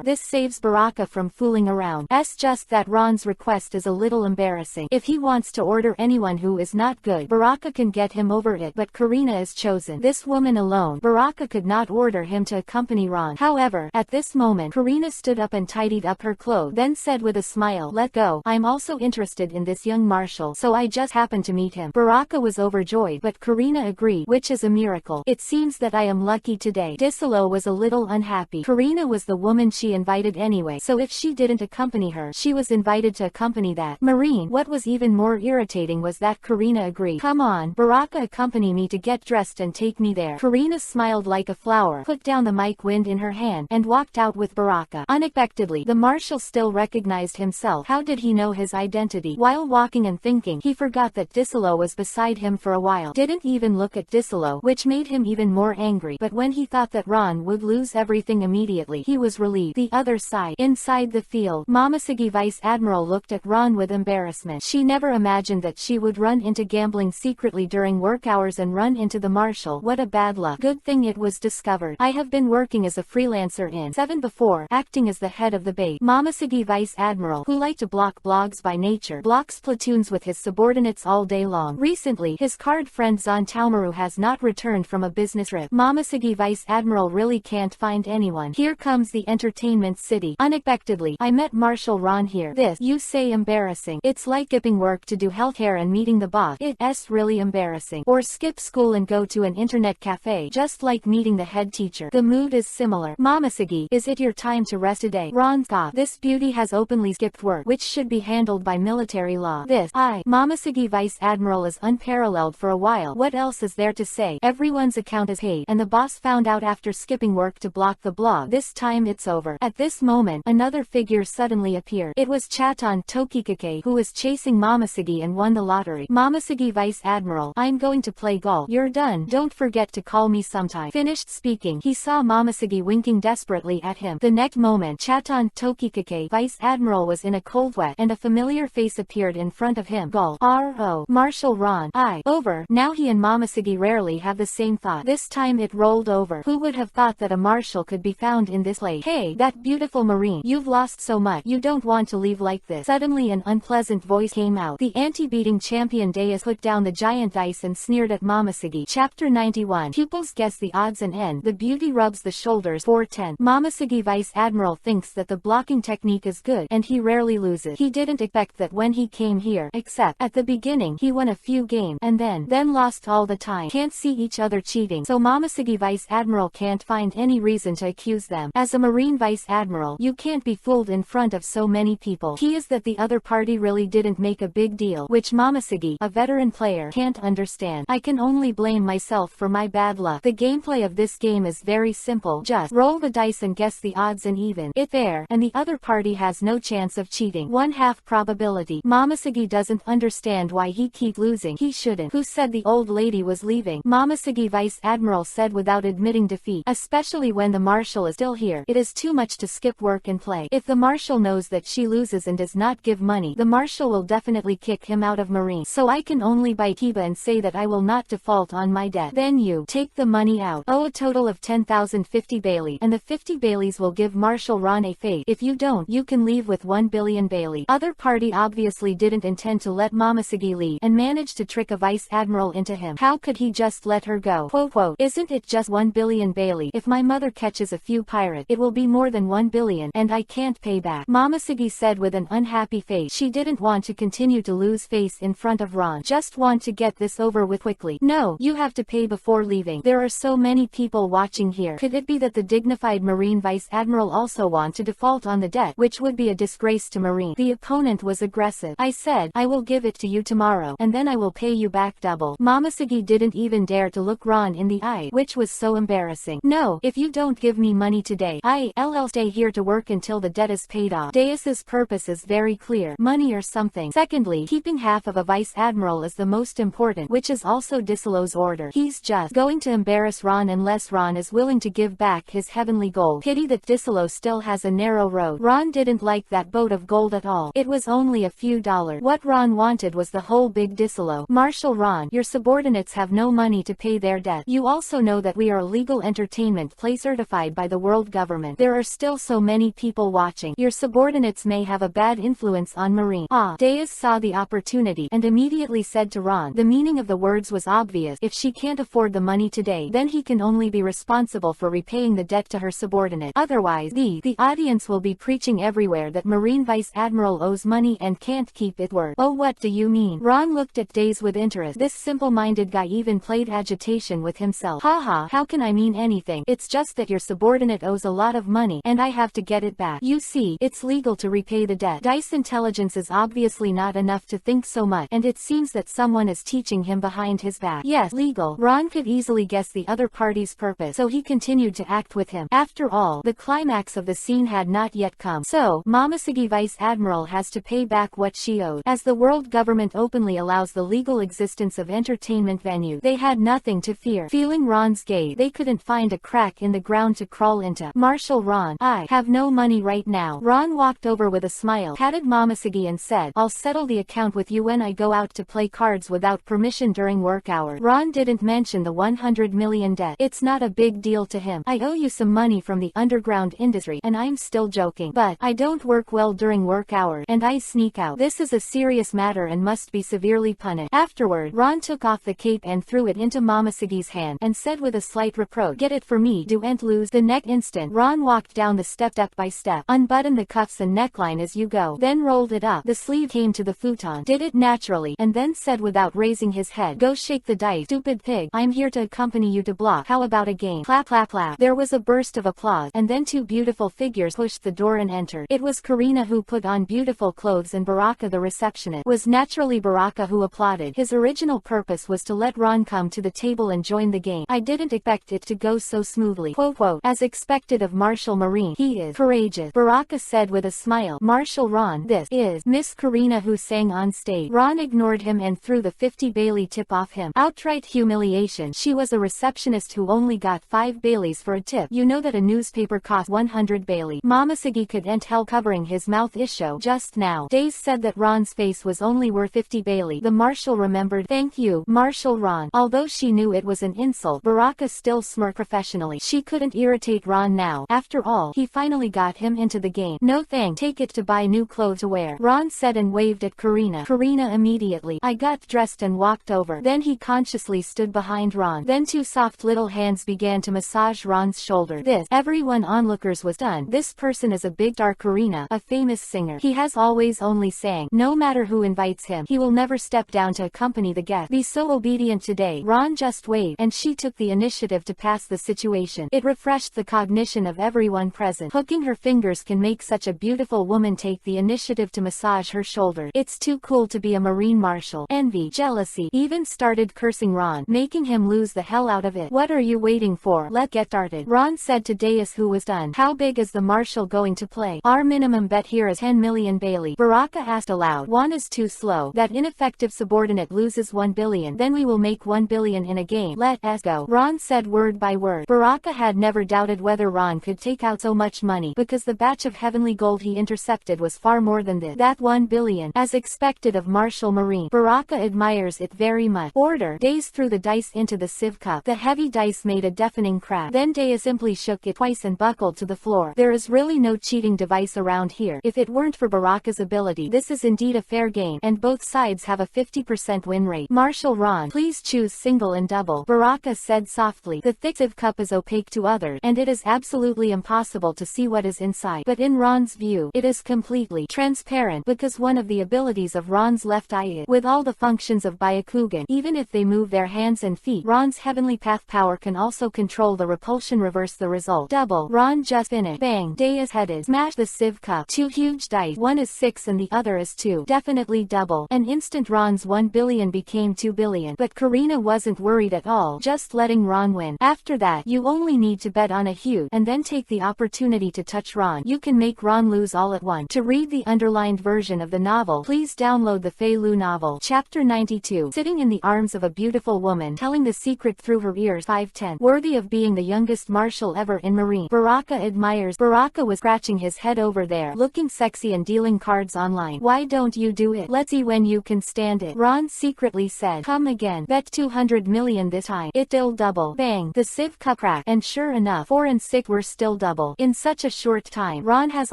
This saves Baraka from fooling around. It's just that Ron's request is a little embarrassing. If he wants to order anyone who is not good, Baraka can get him over it, but Karina is chosen. This woman alone, Baraka could not order him to accompany Ron. However, at this moment, Karina stood up and tidied up her clothes Kobo then said with a smile, let go. I'm also interested in this young marshal, so I just happened to meet him. Baraka was overjoyed, but Karina agreed, which is a miracle. It seems that I am lucky today. Disilo was a little unhappy. Karina was the woman she invited anyway, so if she didn't accompany her, she was invited to accompany that Marine. What was even more irritating was that Karina agreed. Come on, Baraka, accompany me to get dressed and take me there. Karina smiled like a flower, put down the mic wind in her hand, and walked out with Baraka. Unexpectedly, the marshal still recognized himself. How did he know his identity? While walking and thinking, he forgot that Disilo was beside him for a while. Didn't even look at Disilo, which made him even more angry. But when he thought that Ron would lose everything immediately, he was relieved. The other side. Inside the field, Momoshiki Vice Admiral looked at Ron with embarrassment. She never imagined that she would run into gambling secretly during work hours and run into the marshal. What a bad luck. Good thing it was discovered. I have been working as a freelancer in 7 before, acting as the head of the bait. Momoshiki Vice Admiral, who liked to block blogs by nature, blocks platoons with his subordinates all day long. Recently, his card friend Zon Taomaru has not returned from a business trip. Momoshiki Vice Admiral really can't find anyone. Here comes the entertainment city. Unexpectedly, I met Marshal Ron here. This, you say, embarrassing. It's like skipping work to do healthcare and meeting the boss. It's really embarrassing. Or skip school and go to an internet cafe, just like meeting the head teacher. The mood is similar. Momoshiki, is it your time to rest today? Ron scoffed. This beauty has openly skipped work, which should be handled by military law. Momoshiki Vice Admiral is unparalleled for a while. What else is there to say? Everyone's account is paid, and the boss found out after skipping work to block the blog. This time it's over. At this moment, another figure suddenly appeared. It was Chaton Tokikake, who was chasing Momoshiki and won the lottery. Momoshiki Vice Admiral, I'm going to play golf. You're done. Don't forget to call me sometime. Finished speaking, he saw Momoshiki winking desperately at him. The next moment, Chaton Tokikake, Vice Admiral, was in a cold sweat, and a familiar face appeared in front of him. Golf. R.O. Marshal Ron. Over. Now he and Momoshiki rarely have the same thought. This time it rolled over. Who would have thought that a marshal could be found in this place? Hey, that beautiful Marine. You've lost so much. You don't want to leave like this. Suddenly an unpleasant voice came out. The anti-beating champion Deus put down the giant dice and sneered at Momoshiki. Chapter 91. Pupils guess the odds and end. The beauty rubs the shoulders. 410. Momoshiki Vice Admiral thinks that the blocking technique is good, and he rarely loses. He didn't expect that when he came here, except at the beginning he won a few games, and then lost all the time. Can't see each other cheating, so Momoshiki Vice Admiral can't find any reason to accuse them. As a Marine Vice Admiral, you can't be fooled in front of so many people. Key is that the other party really didn't make a big deal, which Momoshiki, a veteran player, can't understand. I can only blame myself for my bad luck. The gameplay of this game is very simple. Just roll the dice and guess the odds and even. It's fair, and the other party has no chance of cheating. 1/2 probability. Momoshiki doesn't understand why he keeps losing. He shouldn't. Who said the old lady was leaving? Momoshiki Vice Admiral said without admitting defeat. Especially when the marshal is still here. It is too much to skip work and play. If the marshal knows that she loses and does not give money, the marshal will definitely kick him out of Marine. So I can only bite Kiba and say that I will not default on my debt. Then you take the money out. Owe a total of 10,050 Bailey, and the 50 Baileys will give Marshal Ron a fate. If you don't, you can leave with 1 billion Bailey. Other party obviously didn't intend to let Momoshiki leave, and managed to trick a Vice Admiral into him. How could he just let her go? Quote, isn't it just 1 billion Bailey? If my mother catches a few pirates, it will be more than 1 billion, and I can't pay back. Momoshiki said with an unhappy face. She didn't want to continue to lose face in front of Ron. Just want to get this over with quickly. No, you have to pay before leaving. There are so many people watching here. Could it be that the dignified Marine Vice Admiral also want to default on the debt, which would be a disgrace to Marine? The opponent was aggressive. I said, I will give it to you tomorrow, and then I will pay you back double. Momoshiki didn't even dare to look Ron in the eye, which was so embarrassing. No, if you don't give me money today, I'll stay here to work until the debt is paid off. Deus's purpose is very clear. Money or something. Secondly, keeping half of a Vice Admiral is the most important, which is also Disilo's order. He's just going to embarrass Ron unless Ron is willing to give back his heavenly gold. Pity that Disilo still has a narrow road. Ron didn't like that boat of gold at all. It was only a few dollars. What Ron wanted was the whole big Disilo. Marshal Ron, your subordinates have no money to pay their debt. You also know that we are a legal entertainment play certified by the world government. There are still so many people watching. Your subordinates may have a bad influence on Marine. Deus saw the opportunity, and immediately said to Ron. The meaning of the words was obvious. If she can't afford the money today, then he can only be responsible for repaying the debt to her subordinate. Otherwise, the audience will be preaching leaking everywhere that Marine Vice Admiral owes money and can't keep it word. Oh, what do you mean? Ron looked at Days with interest. This simple-minded guy even played agitation with himself. Haha, how can I mean anything? It's just that your subordinate owes a lot of money, and I have to get it back. You see, it's legal to repay the debt. Dice intelligence is obviously not enough to think so much, and it seems that someone is teaching him behind his back. Yes, legal. Ron could easily guess the other party's purpose, so he continued to act with him. After all, the climax of the scene had not yet come. So, Momoshiki Vice Admiral has to pay back what she owed. As the world government openly allows the legal existence of entertainment venues, they had nothing to fear. Feeling Ron's gait, they couldn't find a crack in the ground to crawl into. Marshal Ron, I have no money right now. Ron walked over with a smile, patted Momoshiki and said, I'll settle the account with you when I go out to play cards without permission during work hours. Ron didn't mention the 100 million debt. It's not a big deal to him. I owe you some money from the underground industry, and I'm still joking. But I don't work well during work hours, and I sneak out. This is a serious matter and must be severely punished. Afterward, Ron took off the cape and threw it into Momoshiki's hand, and said with a slight reproach, get it for me, do and lose. The next instant, Ron walked down the step by step, unbuttoned the cuffs and neckline as you go, then rolled it up. The sleeve came to the futon, did it naturally, and then said without raising his head, go shake the dice, stupid pig. I'm here to accompany you to block. How about a game? Clap clap clap. There was a burst of applause, and then two beautiful figures pushed the door and entered. It was Karina who put on beautiful clothes and Baraka the receptionist. Was naturally Baraka who applauded. His original purpose was to let Ron come to the table and join the game. I didn't expect it to go so smoothly. Quote, quote, as expected of Marshal Marine. He is courageous, Baraka said with a smile. Marshal Ron, this is Miss Karina who sang on stage. Ron ignored him and threw the 50 Bailey tip off him. Outright humiliation. She was a receptionist who only got 5 Baileys for a tip. You know that a newspaper costs 100 Bailey. Momoshiki couldn't help covering his mouth issue just now. Days said that Ron's face was only worth 50 Bailey. The marshal remembered. Thank you, Marshal Ron. Although she knew it was an insult, Baraka still smirked professionally. She couldn't irritate Ron now. After all, he finally got him into the game. No thanks. Take it to buy new clothes to wear, Ron said and waved at Karina. Karina immediately. I got dressed and walked over. Then he consciously stood behind Ron. Then two soft little hands began to massage Ron's shoulder. This, everyone onlookers was done. This person is a big star. Karina, a famous singer. He has always only sang. No matter who invites him, he will never step down to accompany the guest. Be so obedient today. Ron just waved, and she took the initiative to pass the situation. It refreshed the cognition of everyone present. Hooking her fingers can make such a beautiful woman take the initiative to massage her shoulder. It's too cool to be a Marine Marshal. Envy, jealousy, even started cursing Ron, making him lose the hell out of it. What are you waiting for? Let's get started, Ron said to Deus, who was done. How big is the Marshal going to play? Our minimum bet here is 10 million Bailey. Baraka asked aloud. 1 is too slow. That ineffective subordinate loses 1 billion. Then we will make 1 billion in a game. Let us go, Ron said word by word. Baraka had never doubted whether Ron could take out so much money, because the batch of heavenly gold he intercepted was far more than this. That 1 billion, as expected of Marshal Marine. Baraka admires it very much. Order. Days threw the dice into the sieve cup. The heavy dice made a deafening crack. Then Days simply shook it twice and buckled to the floor. There is really no cheating device around here. If it weren't for Baraka's ability, this is indeed a fair game, and both sides have a 50% win rate. Marshal Ron, please choose single and double, Baraka said softly. The thick sieve cup is opaque to others, and it is absolutely impossible to see what is inside. But in Ron's view, it is completely transparent, because one of the abilities of Ron's left eye is, with all the functions of Byakugan, even if they move their hands and feet, Ron's heavenly path power can also control the repulsion, reverse the result. Double. Ron just finished. Bang. Deus headed. Smash the sieve cup. 2 huge dice. One is 6 and the other is 2. Definitely double. An instant Ron's 1 billion became 2 billion. But Karina wasn't worried at all, just letting Ron win. After that, you only need to bet on a huge, and then take the opportunity to touch Ron. You can make Ron lose all at once. To read the underlined version of the novel, please download the Fei Lu novel. Chapter 92. Sitting in the arms of a beautiful woman, telling the secret through her ears. 510. Worthy of being the youngest marshal ever in Marine. Baraka admires. Baraka was scratching his head over there, looking sexy and dealing cards online. Why don't you do it? Let's see when you can stand it, Ron secretly said. Come again. Bet 200 million this time. It'll double. Bang. The sieve cup cracked, and sure enough, 4 and 6 were still double. In such a short time, Ron has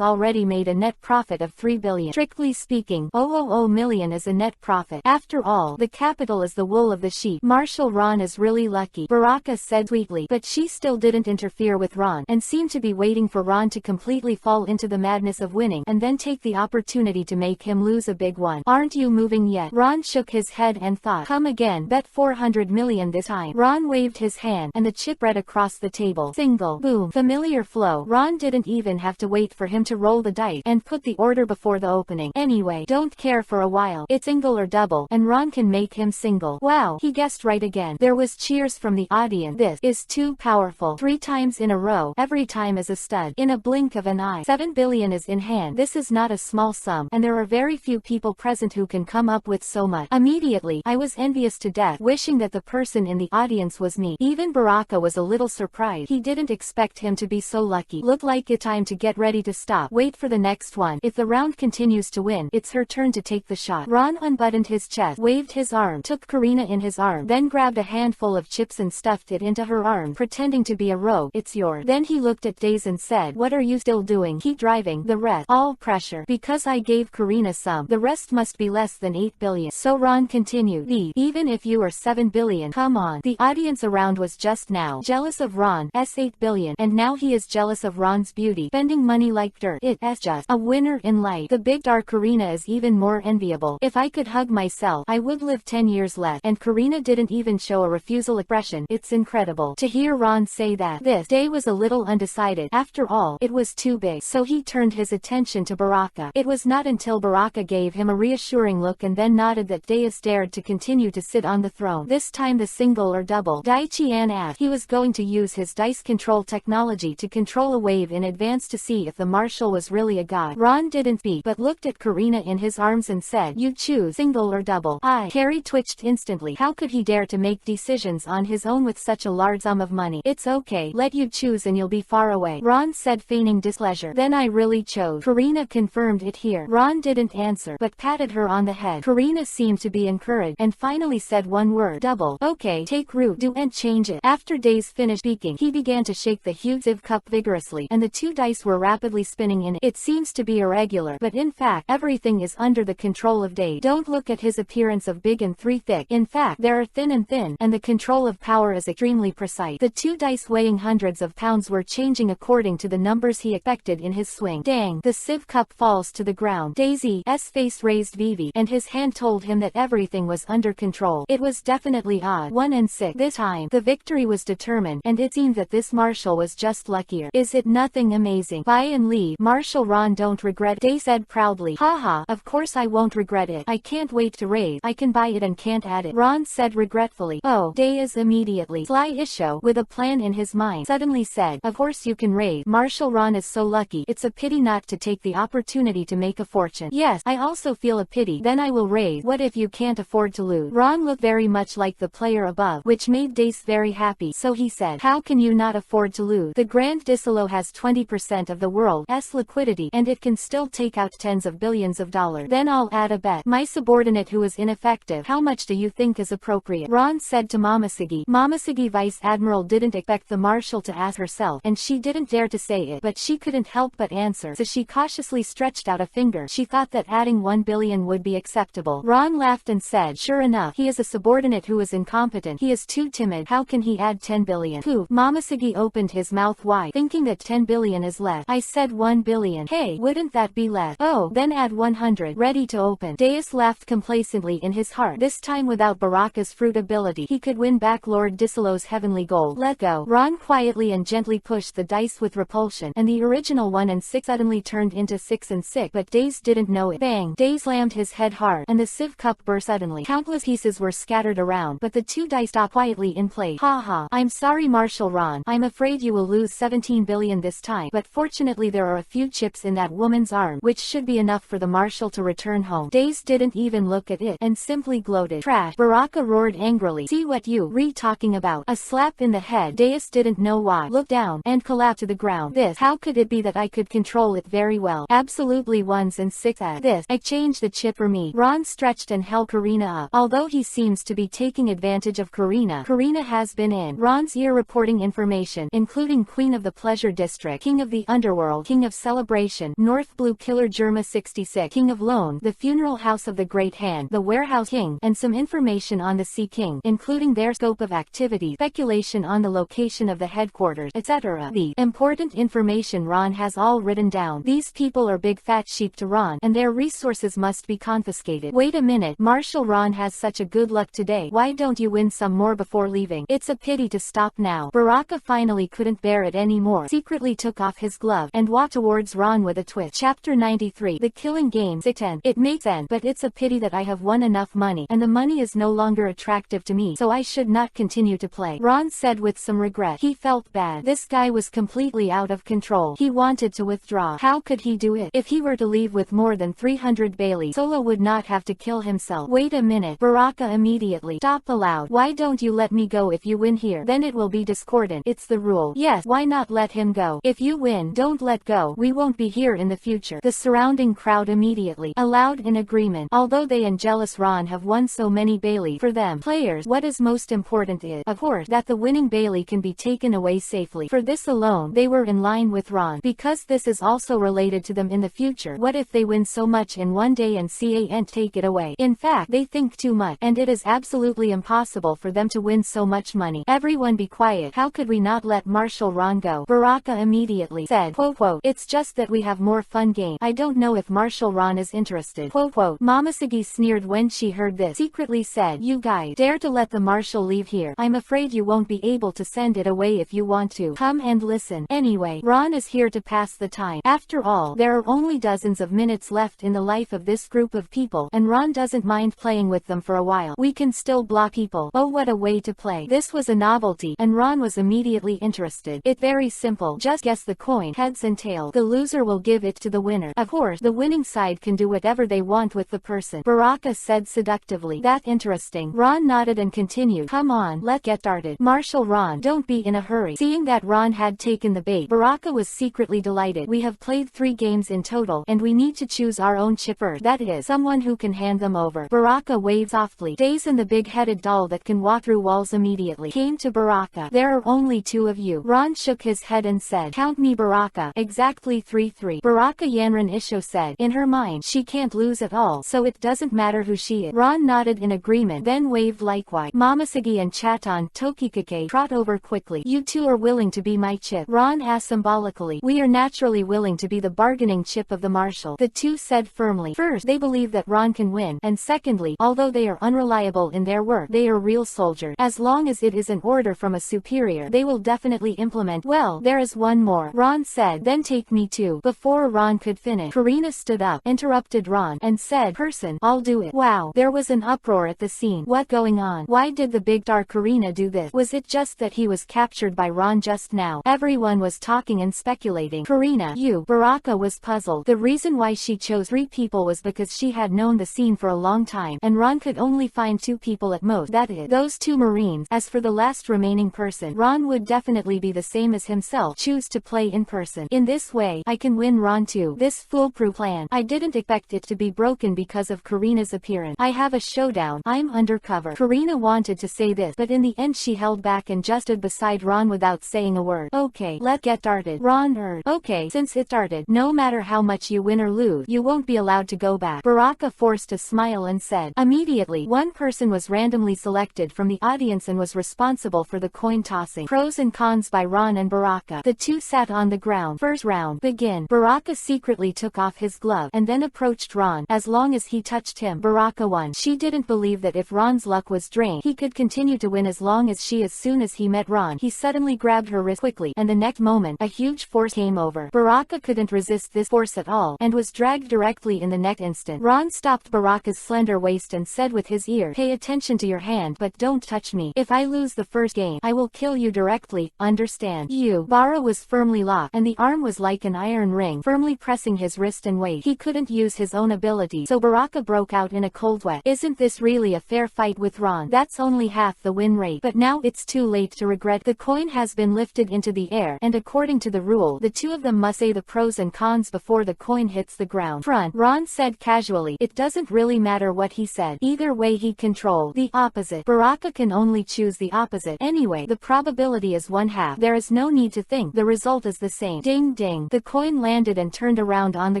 already made a net profit of 3 billion. Strictly speaking, 000 million is a net profit. After all, the capital is the wool of the sheep. Marshal Ron is really lucky, Baraka said sweetly, but she still didn't interfere with Ron, and seemed to be waiting for Ron to completely fall into the madness of winning and then take the opportunity to make him lose a big one. Aren't you moving yet? Ron shook his head and thought, come again, bet 400 million this time. Ron waved his hand and the chip read across the table. Single. Boom. Familiar flow. Ron didn't even have to wait for him to roll the dice and put the order before the opening. Anyway, don't care for a while. It's single or double, and Ron can make him single. Wow, he guessed right again. There was cheers from the audience. This is too powerful. 3 times in a row, every time is a stud. In a blink of an eye, 7 billion is in hand. This is not a small sum, and there are very few people present who can come up with so much. Immediately, I was envious to death, wishing that the person in the audience was me. Even Baraka was a little surprised. He didn't expect him to be so lucky. Look like it's time to get ready to stop. Wait for the next one. If the round continues to win, it's her turn to take the shot. Ron unbuttoned his chest, waved his arm, took Karina in his arm, then grabbed a handful of chips and stuffed it into her arm, pretending to be a rogue. It's yours. Then he looked at Days and said, what are you still doing? Keep driving. The rest, all pressure. Because I gave Karina some, the rest must be less than 8 billion. So Ron continued, even if you are 7 billion, come on. The audience around was just now jealous of Ron's 8 billion, and now he is jealous of Ron's beauty, spending money like dirt. It's just a winner in life. The big star Karina is even more enviable. If I could hug myself, I would live 10 years less. And Karina didn't even show a refusal expression. It's incredible to hear Ron say that. This day was a little undecided. After all, it was too big. So he turned his attention to Baraka. It was not until Baraka gave him a reassuring look and then nodded that Deus dared to continue to sit on the throne. This time the single or double. Dai Qian asked. He was going to use his dice control technology to control a wave in advance to see if the marshal was really a god. Ron didn't speak, but looked at Karina in his arms and said, you choose, single or double. Carrie twitched instantly. How could he dare to make decisions on his own with such a large sum of money? It's okay, let you choose and you'll be far away, Ron said, feigning displeasure. Then I really chose. Karina confirmed it here. Ron didn't answer, but patted her on the head. Karina seemed to be encouraged, and finally said one word, double. Okay, take root, do and change it. After Days finished speaking, he began to shake the huge sieve cup vigorously, and the 2 dice were rapidly spinning in it. It seems to be irregular, but in fact, everything is under the control of Days. Don't look at his appearance of big and 3 thick. In fact, there are thin and thin, and the control of power is extremely precise. The 2 dice weighing hundreds of pounds were changing according to the numbers he expected in his swing. Dang, the sieve cup falls to the ground. Daisy's face raised Vivi, and his hand told him that everything was under control. It was definitely odd. 1 and 6. This time, the victory was determined, and it seemed that this marshal was just luckier. Is it nothing amazing? Buy and leave. Marshal Ron don't regret it, Day said proudly. Haha, of course I won't regret it. I can't wait to raise. I can buy it and can't add it, Ron said regretfully. Oh, Day is immediately. Sly Isho, with a plan in his mind, suddenly said, of course you can raise. Marshal Ron is so lucky. It's a pity not to take the opportunity to make a fortune. Yes, I also feel a pity. Then I will raise. What if you can't afford to lose? Ron looked very much like the player above, which made Dace very happy. So he said, how can you not afford to lose? The Grand Disolo has 20% of the world's liquidity, and it can still take out tens of billions of dollars. Then I'll add a bet. My subordinate who is ineffective. How much do you think is appropriate? Ron said to Momoshiki. Momoshiki Vice Admiral didn't expect the marshal to ask herself, and she didn't dare to say it, but she couldn't help but answer, so she cautiously stretched out a finger. She thought that adding 1 billion would be acceptable. Ron laughed and said, sure enough, he is a subordinate who is incompetent. He is too timid. How can he add 10 billion? Pooh. Momoshiki opened his mouth wide, thinking that 10 billion is less. I said 1 billion. Hey, wouldn't that be less? Oh, then add 100. Ready to open. Deus laughed complacently in his heart. This time without Baraka's fruit ability, he could win back Lord Disolo's heavenly gold. Let go. Ron quietly and gently pushed the dice with repulsion, and the original 1 and 6 suddenly turned into 6 and 6, but Days didn't know it. Bang! Days slammed his head hard, and the sieve cup burst suddenly. Countless pieces were scattered around, but the 2 dice stopped quietly in place. Ha ha. I'm sorry, Marshal Ron. I'm afraid you will lose 17 billion this time, but fortunately there are a few chips in that woman's arm, which should be enough for the marshal to return home. Days didn't even look at it, and simply gloated. Trash! Baraka roared angrily. See what you talking about? A slap in the head. Deus didn't know why. Looked down, and collapsed to the ground. This, how could it be that I could control it very well? Absolutely 1s and 6s at this. I changed the chip for me. Ron stretched and held Karina up. Although he seems to be taking advantage of Karina has been in Ron's ear reporting information, including Queen of the Pleasure District, King of the Underworld, King of Celebration, North Blue Killer Germa 66, King of Loan, the Funeral House of the Great Hand, the Warehouse King, and some information on the Sea King, including their scope of activity, speculation on the location of the headquarters, etc. The important information Ron has has all written down. These people are big fat sheep to Ron, and their resources must be confiscated. Wait a minute, Marshall, Ron has such a good luck today. Why don't you win some more before leaving? It's a pity to stop now. Baraka finally couldn't bear it anymore, secretly took off his glove, and walked towards Ron with a twist. Chapter 93. The Killing Game. It makes sense, but it's a pity that I have won enough money, and the money is no longer attractive to me, so I should not continue to play, Ron said with some regret. He felt bad. This guy was completely out of control. He wanted to withdraw. How could he do it? If he were to leave with more than 300 Bailey, Solo would not have to kill himself. Wait a minute. Baraka immediately. Stop aloud. Why don't you let me go? If you win here, then it will be discordant. It's the rule. Yes, why not let him go? If you win, don't let go. We won't be here in the future. The surrounding crowd immediately allowed in agreement. Although they and jealous Ron have won so many Bailey, for them players, what is most important is, of course, that the winning Bailey can be taken away safely. For this alone, they were in line with Ron, because this is also related to them in the future. What if they win so much in one day and can't take it away? In fact, they think too much, and it is absolutely impossible for them to win so much money. Everyone be quiet. How could we not let Marshall Ron go? Baraka immediately said, quote, it's just that we have more fun game. I don't know if Marshall Ron is interested. Quote, Momoshiki sneered when she heard this, secretly said, you guys dare to let the Marshall leave here. I'm afraid you won't be able to send it away if you want to. Come and listen. Anyway, Ron is here to pass the time. After all, there are only dozens of minutes left in the life of this group of people, and Ron doesn't mind playing with them for a while. We can still block people. Oh, what a way to play. This was a novelty, and Ron was immediately interested. It's very simple. Just guess the coin, heads and tails. The loser will give it to the winner. Of course, the winning side can do whatever they want with the person, Baraka said seductively. That interesting. Ron nodded and continued, come on, let's get started. Marshall, Ron, don't be in a hurry. Seeing that Ron had taken the bait, Baraka was secretly delighted. We have played 3 games in total, and we need to choose our own chip first. That is, someone who can hand them over. Baraka waved softly. Days and the big-headed doll that can walk through walls immediately came to Baraka. There are only 2 of you. Ron shook his head and said, count me, Baraka. Exactly 3-3. Baraka, Yanran Isho said. In her mind, she can't lose at all, so it doesn't matter who she is. Ron nodded in agreement, then waved likewise. Momoshiki and Chaton Tokikake trot over quickly. You two are willing to be my chip? Ron asked symbolically. We are naturally willing to be the bargaining chip of the Marshal, the two said firmly. First, they believe that Ron can win, and secondly, although they are unreliable in their work, they are real soldiers. As long as it is an order from a superior, they will definitely implement. Well, there is one more, Ron said. Then take me too. Before Ron could finish, Karina stood up, interrupted Ron, and said, person, I'll do it. Wow, there was an uproar at the scene. What going on? Why did the big star Karina do this? Was it just that he was captured by Ron just now? Everyone was talking and speculating. Karina, you. Baraka was puzzled. The reason why she chose 3 people was because she had known the scene for a long time, and Ron could only find 2 people at most. That is, those 2 Marines. As for the last remaining person, Ron would definitely be the same as himself, choose to play in person. In this way, I can win Ron too. This foolproof plan. I didn't expect it to be broken because of Karina's appearance. I have a showdown. I'm undercover. Karina wanted to say this, but in the end she held back and just stood beside Ron without saying a word. Okay, let's get started. Ron urged. Okay, since it started, no matter how much you win or lose, you won't be allowed to go back. Baraka forced a smile and said. Immediately, one person was randomly selected from the audience and was responsible for the coin tossing. Pros and cons by Ron and Baraka. The two sat on the ground. First round. Begin. Baraka secretly took off his glove, and then approached Ron. As long as he touched him, Baraka won. She didn't believe that if Ron's luck was drained, he could continue to win as long as she. As soon as he met Ron, he suddenly grabbed her wrist quickly, and the next moment, a huge force came over. Baraka couldn't resist this force at all, and was dragged directly in the next instant. Ron stopped Baraka's slender waist and said with his ear, pay attention to your hand, but don't touch me. If I lose the first game, I will kill you directly, understand? You. Bara was firmly locked, and the arm was like an iron ring, firmly pressing his wrist and waist. He couldn't use his own ability, so Baraka broke out in a cold sweat. Isn't this really a fair fight with Ron? That's only half the win rate. But now it's too late to regret. The coin has been lifted into the air, and according to the rule, the two of them must say the pros and cons before the coin hits the ground. Front, Ron said casually. It doesn't really matter what he said. Either way he controlled the opposite. Baraka can only choose the opposite. Anyway, the probability is 1/2. There is no need to think. The result is the same. Ding ding. The coin landed and turned around on the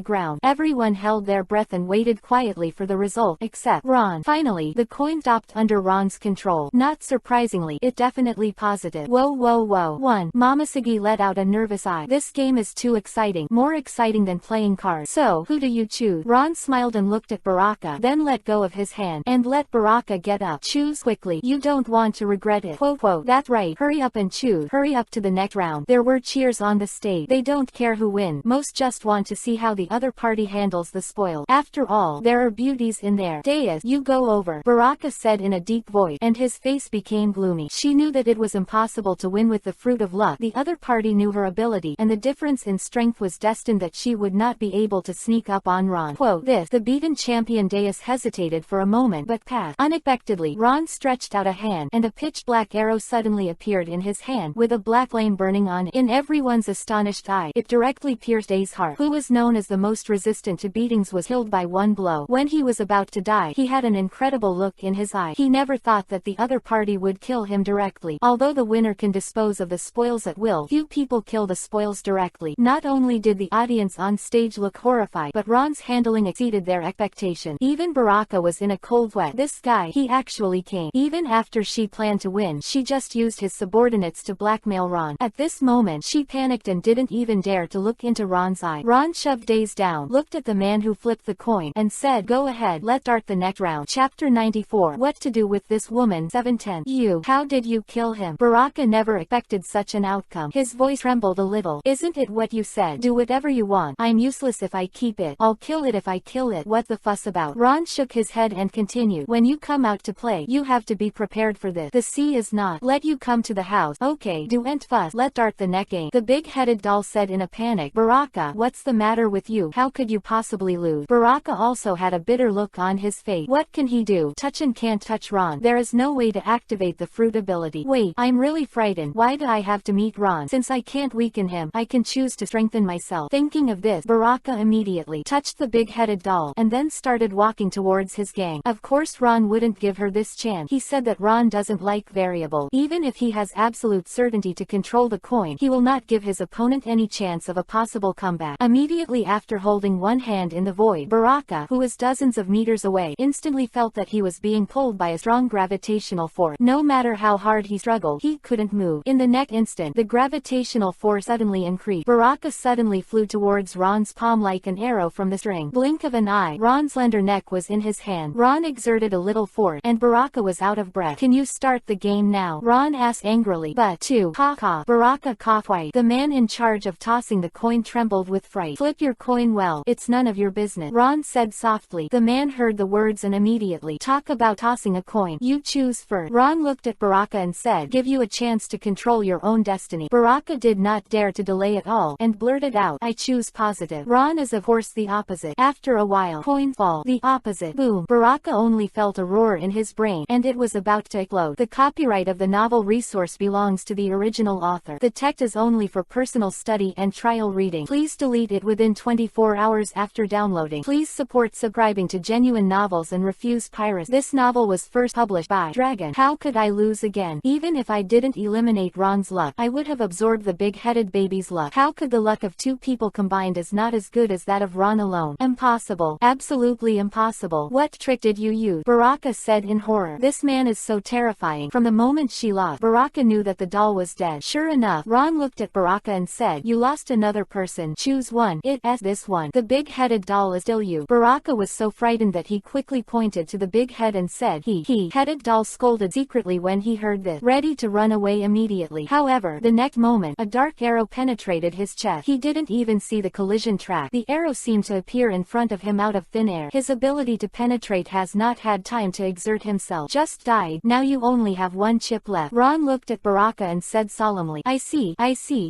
ground. Everyone held their breath and waited quietly for the result, except Ron. Finally, the coin stopped under Ron's control. Not surprisingly, it definitely positive. Whoa whoa whoa. 1. Momoshiki let out a nervous sigh. This game is too exciting, more exciting than playing cards. So, who do you choose? Ron smiled and looked at Baraka, then let go of his hand, and let Baraka get up. Choose quickly. You don't want to regret it. Quote, that's right. Hurry up and choose. Hurry up to the next round. There were cheers on the stage. They don't care who wins. Most just want to see how the other party handles the spoil. After all, there are beauties in there. Deus, you go over, Baraka said in a deep voice, and his face became gloomy. She knew that it was impossible to win with the fruit of luck. The other party knew her ability, and the difference in strength was destined that she would not be able to sneak up on Ron. Quote, the beaten champion Deus hesitated for a moment but passed. Unexpectedly, Ron stretched out a hand, and a pitch-black arrow suddenly appeared in his hand, with a black flame burning on it. In everyone's astonished eye, it directly pierced Deus' heart. Who was known as the most resistant to beatings was killed by one blow. When he was about to die, he had an incredible look in his eye. He never thought that the other party would kill him directly. Although the winner can dispose of the spoils at will, few people kill the spoils directly. Not only did the audience on stage look horrified, but Ron's handling exceeded their expectation. Even Baraka was in a cold sweat. This guy, he actually came. Even after she planned to win, she just used his subordinates to blackmail Ron. At this moment, she panicked and didn't even dare to look into Ron's eye. Ron shoved Deus down, looked at the man who flipped the coin, and said, go ahead, let's start the next round. Chapter 94. What to do with this woman? 710. How did you kill him? Baraka never expected such an outcome. His voice trembled a little. Isn't it what you said? Do whatever you want. I'm useless if I keep it. I'll kill it if I kill it. What the fuss about? Ron shook his head and continued. When you come out to play, you have to be prepared for this. The sea is not. Let you come to the house. Okay, don't fuss. Let's start the next game. The big-headed doll said in a panic. Baraka, what's the matter with you? How could you possibly lose? Baraka also had a bitter look on his face. What can he do? Touch and can't touch Ron. There is no way to activate the fruit ability. Wait, I'm really frightened. Why do I have to meet Ron? Since I can't weaken him, I can choose to strengthen myself. Thinking of this, Baraka immediately touched the big-headed doll, and then started walking towards his gang. Of course Ron wouldn't give her this chance. He said that Ron doesn't like variable. Even if he has absolute certainty to control the coin, he will not give his opponent any chance of a possible comeback. Immediately after holding one hand in the void, Baraka, who was dozens of meters away, instantly felt that he was being pulled by a strong gravitational force. No matter how hard he struggled, he couldn't move. In the next instant, the gravitational force suddenly increased. Baraka suddenly flew towards Ron's palm like an arrow from the string. Blink of an eye, Ron's slender neck was in his hand. Ron exerted a little force, and Baraka was out of breath. Can you start the game now? Ron asked angrily. But cough. Baraka coughed white. The man in charge of tossing the coin trembled with fright. Flip your coin well. It's none of your business, Ron said softly. The man heard the words and immediately. Talk about tossing a coin. You choose first. Ron looked at Baraka and said, give you a chance to control your own destiny. Baraka did not dare to delay at all, and blurted out, I choose positive. Ron is of course the opposite. After a while, coin fall. The opposite. Boom. Baraka only felt a roar in his brain, and it was about to explode. The copyright of the novel resource belongs to the original author. The text is only for personal study and trial reading. Please delete it within 24 hours after downloading. Please support subscribing to Genuine Novels and refuse piracy. This novel was first published by Dragon. How could I lose again? Even if I didn't eliminate Ron's luck, I would have absorbed the big-headed baby's luck. How could the luck of two people combined is not as good as that of Ron alone? Impossible. Absolutely impossible. What trick did you use? Baraka said in horror. This man is so terrifying. From the moment she lost, Baraka knew that the doll was dead. Sure enough, Ron looked at Baraka and said, you lost another person. Choose one. It's this one. The big-headed doll is still you. Baraka was so frightened that he quickly pointed to the big head and said, he-headed doll scolded secretly when he heard this, ready to run away immediately. However, the next moment, a dark arrow penetrated his chest. He didn't even see the collision track. The arrow seemed to appear in front of him out of thin air. His ability to penetrate has not had time to exert himself. Just died. Now you only have one chip left. Ron looked at Baraka and said solemnly, I see.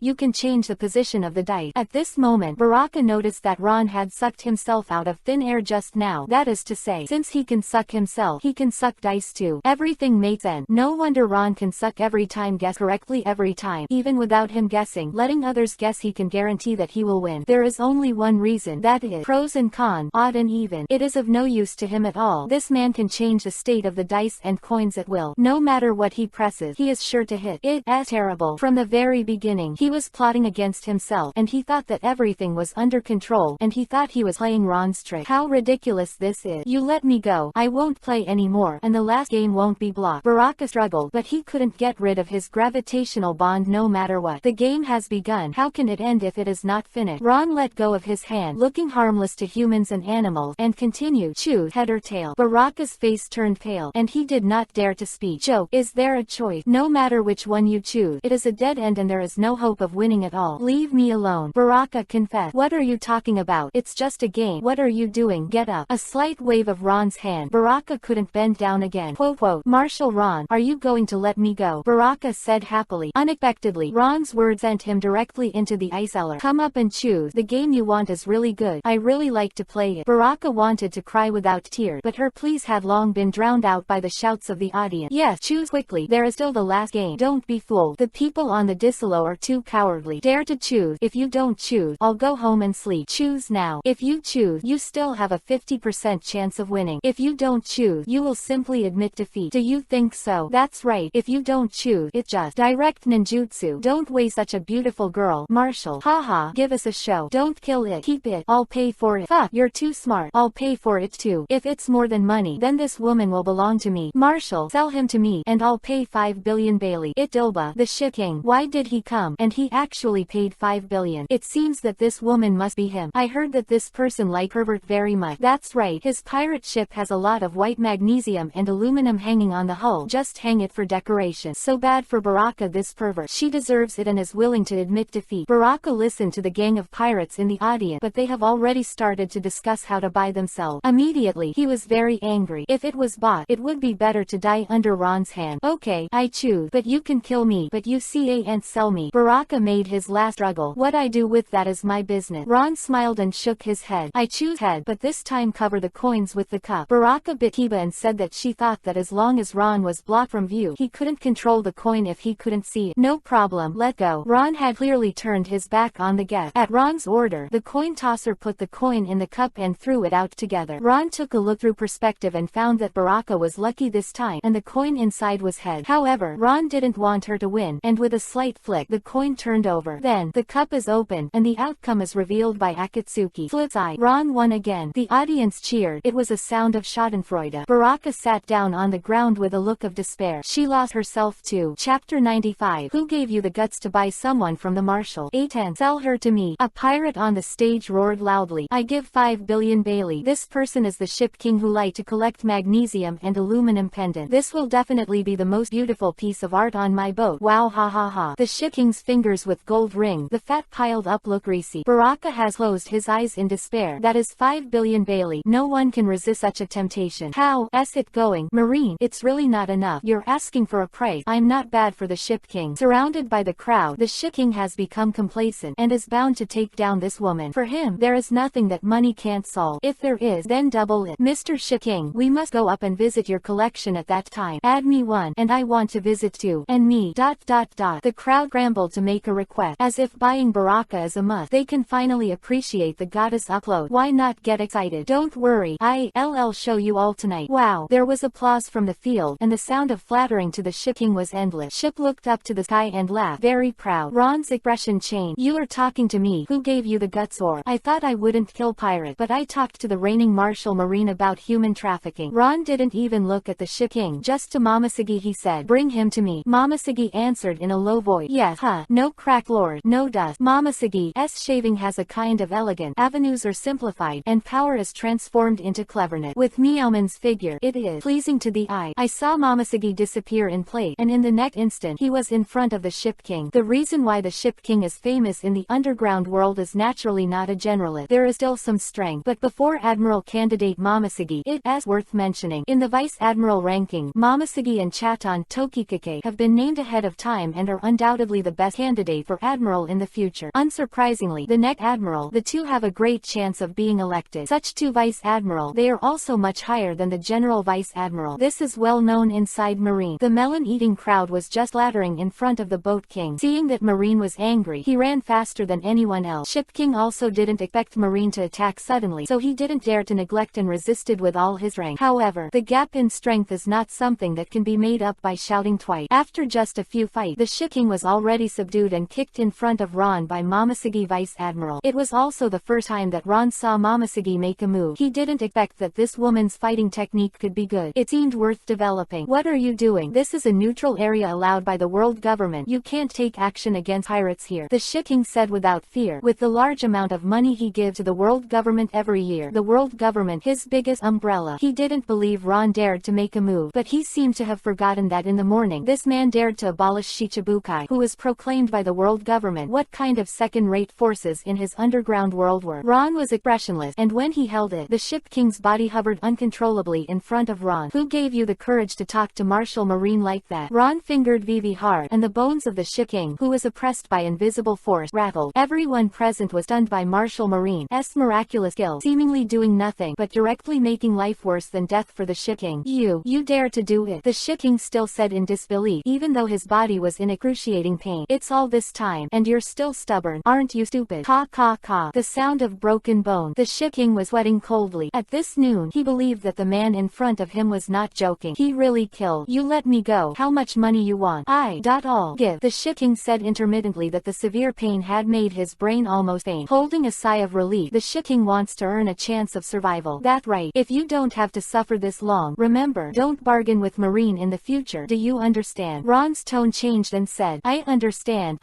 You can change the position of the dice. At this moment, Baraka noticed that Ron had sucked himself out of thin air just now. That is to say, since he can suck himself, he can suck dice too. Everything made sense. No wonder Ron can suck every time, guess correctly every time. Even without him guessing, letting others guess, he can guarantee that he will win. There is only one reason, that is, pros and cons, odd and even. It is of no use to him at all. This man can change the state of the dice and coins at will. No matter what he presses, he is sure to hit. It's terrible. From the very beginning, he was plotting against himself, and he thought that everything was under control, and he thought he was playing Ron's trick. How ridiculous this is. You let me go. I won't play anymore, and the last game won't be blocked. Baraka struggled, but he couldn't get rid of his gravitational bond no matter what. The game has begun. How can can it end if it is not finished? Ron let go of his hand, looking harmless to humans and animals, and continued, choose head or tail. Baraka's face turned pale, and he did not dare to speak. Joke, is there a choice? No matter which one you choose, it is a dead end and there is no hope of winning at all. Leave me alone. Baraka confessed. What are you talking about? It's just a game. What are you doing? Get up. A slight wave of Ron's hand. Baraka couldn't bend down again. Quote, Marshal Ron, are you going to let me go? Baraka said happily. Unexpectedly, Ron's words sent him directly into the ice cellar. Come up and choose. The game you want is really good. I really like to play it. Baraka wanted to cry without tears, but her pleas had long been drowned out by the shouts of the audience. Yes, choose quickly. There is still the last game. Don't be fooled. The people on the Disalo are too cowardly. Dare to choose. If you don't choose, I'll go home and sleep. Choose now. If you choose, you still have a 50% chance of winning. If you don't choose, you will simply admit defeat. Do you think so? That's right. If you don't choose, it's just direct ninjutsu. Don't waste such a beautiful girl. Marshal. Haha, give us a show. Don't kill it. Keep it. I'll pay for it. Fuck, you're too smart. I'll pay for it too. If it's more than money, then this woman will belong to me. Marshal, sell him to me, and I'll pay 5 billion Bailey. It Dilba, the ship king. Why did he come? And he actually paid 5 billion. It seems that this woman must be him. I heard that this person liked Herbert very much. That's right. His pirate ship has a lot of white magnesium and aluminum hanging on the hull. Just hang it for decoration. So bad for Baraka, this pervert. She deserves it and is willing to admit defeat. Baraka listened to the gang of pirates in the audience, but they have already started to discuss how to buy themselves. Immediately, he was very angry. If it was bought, it would be better to die under Ron's hand. Okay, I choose, but you can kill me, but you can't sell me. Baraka made his last struggle. What I do with that is my business. Ron smiled and shook his head. I choose head, but this time cover the coins with the cup. Baraka bit Kiba and said that she thought that as long as Ron was blocked from view, he couldn't control the coin if he couldn't see it. No problem, let go. Ron had clearly turned his back on the guest. At Ron's order, the coin tosser put the coin in the cup and threw it out together. Ron took a look through perspective and found that Baraka was lucky this time, and the coin inside was head. However, Ron didn't want her to win, and with a slight flick, the coin turned over. Then, the cup is opened, and the outcome is revealed by Akatsuki. Flip side, Ron won again. The audience cheered. It was a sound of schadenfreude. Baraka sat down on the ground with a look of despair. She lost herself too. Chapter 95. Who gave you the guts to buy someone from the marshal? A10. Sell her to me. A pirate on the stage roared loudly. I give 5 billion Bailey. This person is the ship king who liked to collect magnesium and aluminum pendant. This will definitely be the most beautiful piece of art on my boat. Wow, ha ha ha. The ship king's fingers with gold ring. The fat piled up look greasy. Baraka has closed his eyes in despair. That is 5 billion Bailey. No one can resist such a temptation. How is it going? Marine, it's really not enough. You're asking for a price. I'm not bad for the ship king. Surrounded by the crowd, the ship king has become complacent and is bound to take down this woman. For him, there is nothing that money can't solve. If there is, then double it. Mr. Ship King, we must go up and visit your collection at that time. Add me one, and I want to visit too. And me. The crowd scrambled to make a request, as if buying Baraka is a must. They can finally appreciate the goddess upload. Why not get excited? Don't worry, I'll show you all tonight. Wow. There was applause from the field, and the sound of flattering to the Ship King was endless. Ship looked up to the sky and laughed, very proud. Ron's expression changed. You are talking to me. Who gave you the guts? Or I thought I wouldn't kill pirate, but I talked to the reigning Marshal Marine about human trafficking. Ron didn't even look at the Ship King. Just to Momoshiki he said, bring him to me. Momoshiki answered in a low voice. Yes, huh, no crack lord, no dust. Momoshiki's shaving has a kind of elegance. Avenues are simplified, and power is transformed into cleverness. With Meowman's figure, it is pleasing to the eye. I saw Momoshiki disappear in place, and in the next instant, he was in front of the Ship King. The reason why the Ship King is famous in the underground world is naturally not a generalist. There is still some strength, but before Admiral candidate Momoshiki, it is worth mentioning. In the Vice Admiral ranking, Momoshiki and Chaton Tokikake have been named ahead of time and are undoubtedly the best candidate for Admiral in the future. Unsurprisingly, the next Admiral, the two have a great chance of being elected. Such two Vice Admiral, they are also much higher than the General Vice Admiral. This is well known inside Marine. The melon-eating crowd was just laddering in front of the Boat King. Seeing that Marine was angry, he ran faster than anyone else. Ship King also didn't expect Marine to attack suddenly, so he didn't dare to neglect and resisted with all his strength. However, the gap in strength is not something that can be made up by shouting twice. After just a few fights, the Ship King was already subdued and kicked in front of Ron by Momoshiki Vice Admiral. It was also the first time that Ron saw Momoshiki make a move. He didn't expect that this woman's fighting technique could be good. It seemed worth developing. What are you doing? This is a neutral area allowed by the world government. You can't take action against pirates here. the shipping said without fear. With the large amount of money he gives to the world government every year, the world government, his biggest umbrella, he didn't believe Ron dared to make a move, but he seemed to have forgotten that in the morning this man dared to abolish Shichibukai, who was proclaimed by the world government. What kind of second-rate forces in his underground world were? Ron was expressionless, and when he held it, the ship king's body hovered uncontrollably in front of Ron. Who gave you the courage to talk to Marshal Marine like that? Ron fingered Vivi hard, and the bones of the ship king, who was oppressed by invisible force, rattled. Everyone present was stunned by Marshal Marine's miraculous skill, seemingly doing nothing but directly making life worse than death for the ship king. You dare to do it? The ship king still said in disbelief, even though his body was in excruciating pain. It's all this time, and you're still stubborn. Aren't you stupid? Caw caw caw. The sound of broken bone. The ship king was sweating coldly. At this noon, he believed that the man in front of him was not joking. He really killed. You let me go. How much money you want? I'll give. The ship king said intermittently that the severe pain had made his brain almost faint. Holding a sigh of relief, the ship king wants to earn a chance of survival. That right. If you don't have to suffer this long, remember, don't bargain with Marine in the future. Do you understand? Ron's tone changed and said, I understand.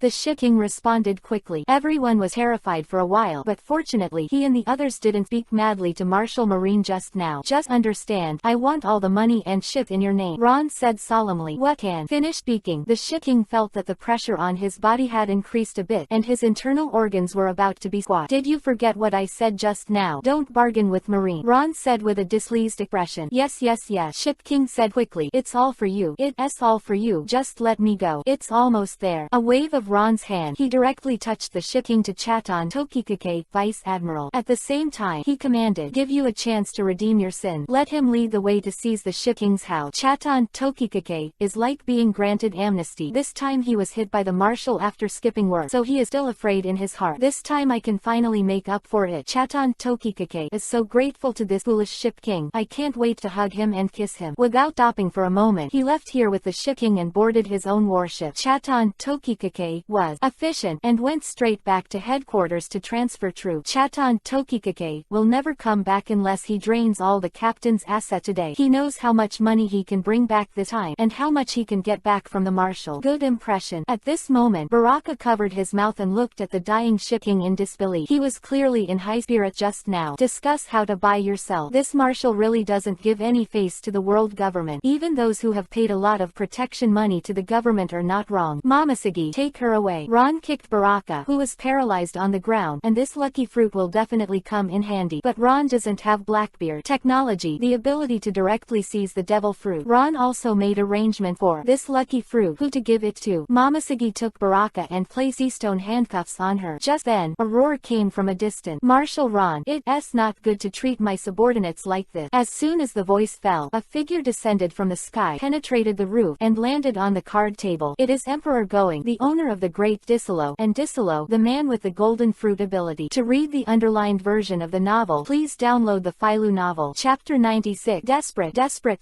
The ship king responded quickly. Everyone was terrified for a while, but fortunately he and the others didn't speak madly to Marshal Marine just now. Just understand, I want all the money and ship in your name, Ron said solemnly. What can? Finish speaking. The ship king felt that the pressure on his body had increased a bit, and his internal organs were about to be squashed. Did you forget what I said just now? Don't bargain with Marine, Ron said with a displeased expression. Yes. Ship king said quickly. It's all for you. It's all for you. Just let me go. It's almost there. A wave of Ron's hand, he directly touched the ship king to Chaton Tokikake, Vice Admiral. At the same time, he commanded, give you a chance to redeem your sin. Let him lead the way to seize the ship king's house. Chaton Tokikake is like being granted amnesty. This time he was hit by the marshal after skipping work, so he is still afraid in his heart. This time I can finally make up for it. Chaton Tokikake is so grateful to this foolish ship king. I can't wait to hug him and kiss him. Without stopping for a moment, he left here with the ship king and boarded his own warship. Chaton Tokikake was efficient and went straight back to headquarters to transfer troops. Chaton Tokikake will never come back unless he drains all the captain's asset today. He knows how much money he can bring back this time, and how much he can get back from the marshal. Good impression. At this moment, Baraka covered his mouth and looked at the dying ship king in disbelief. He was clearly in high spirit just now. Discuss how to buy yourself. This marshal really doesn't give any face to the world government. Even those who have paid a lot of protection money to the government are not wrong. Mamasagi, take her away. Ron kicked Baraka, who was paralyzed on the ground, and this lucky fruit will definitely come in handy. But Ron doesn't have Blackbeard technology, the ability to directly seize the devil fruit. Ron also made arrangement for this lucky fruit, who to give it to. Mamasagi took Baraka and placed stone handcuffs on her. Just then, a roar came from a distance. Marshal Ron, it's not good to treat my subordinates like this. As soon as the voice fell, a figure descended from the sky, penetrated the roof, and landed on the card table. It is Emperor Going, the owner of the Great Disilo, and Disilo, the man with the golden fruit ability. To read the underlined version of the novel, please download the Filu novel. Chapter 96. Desperate.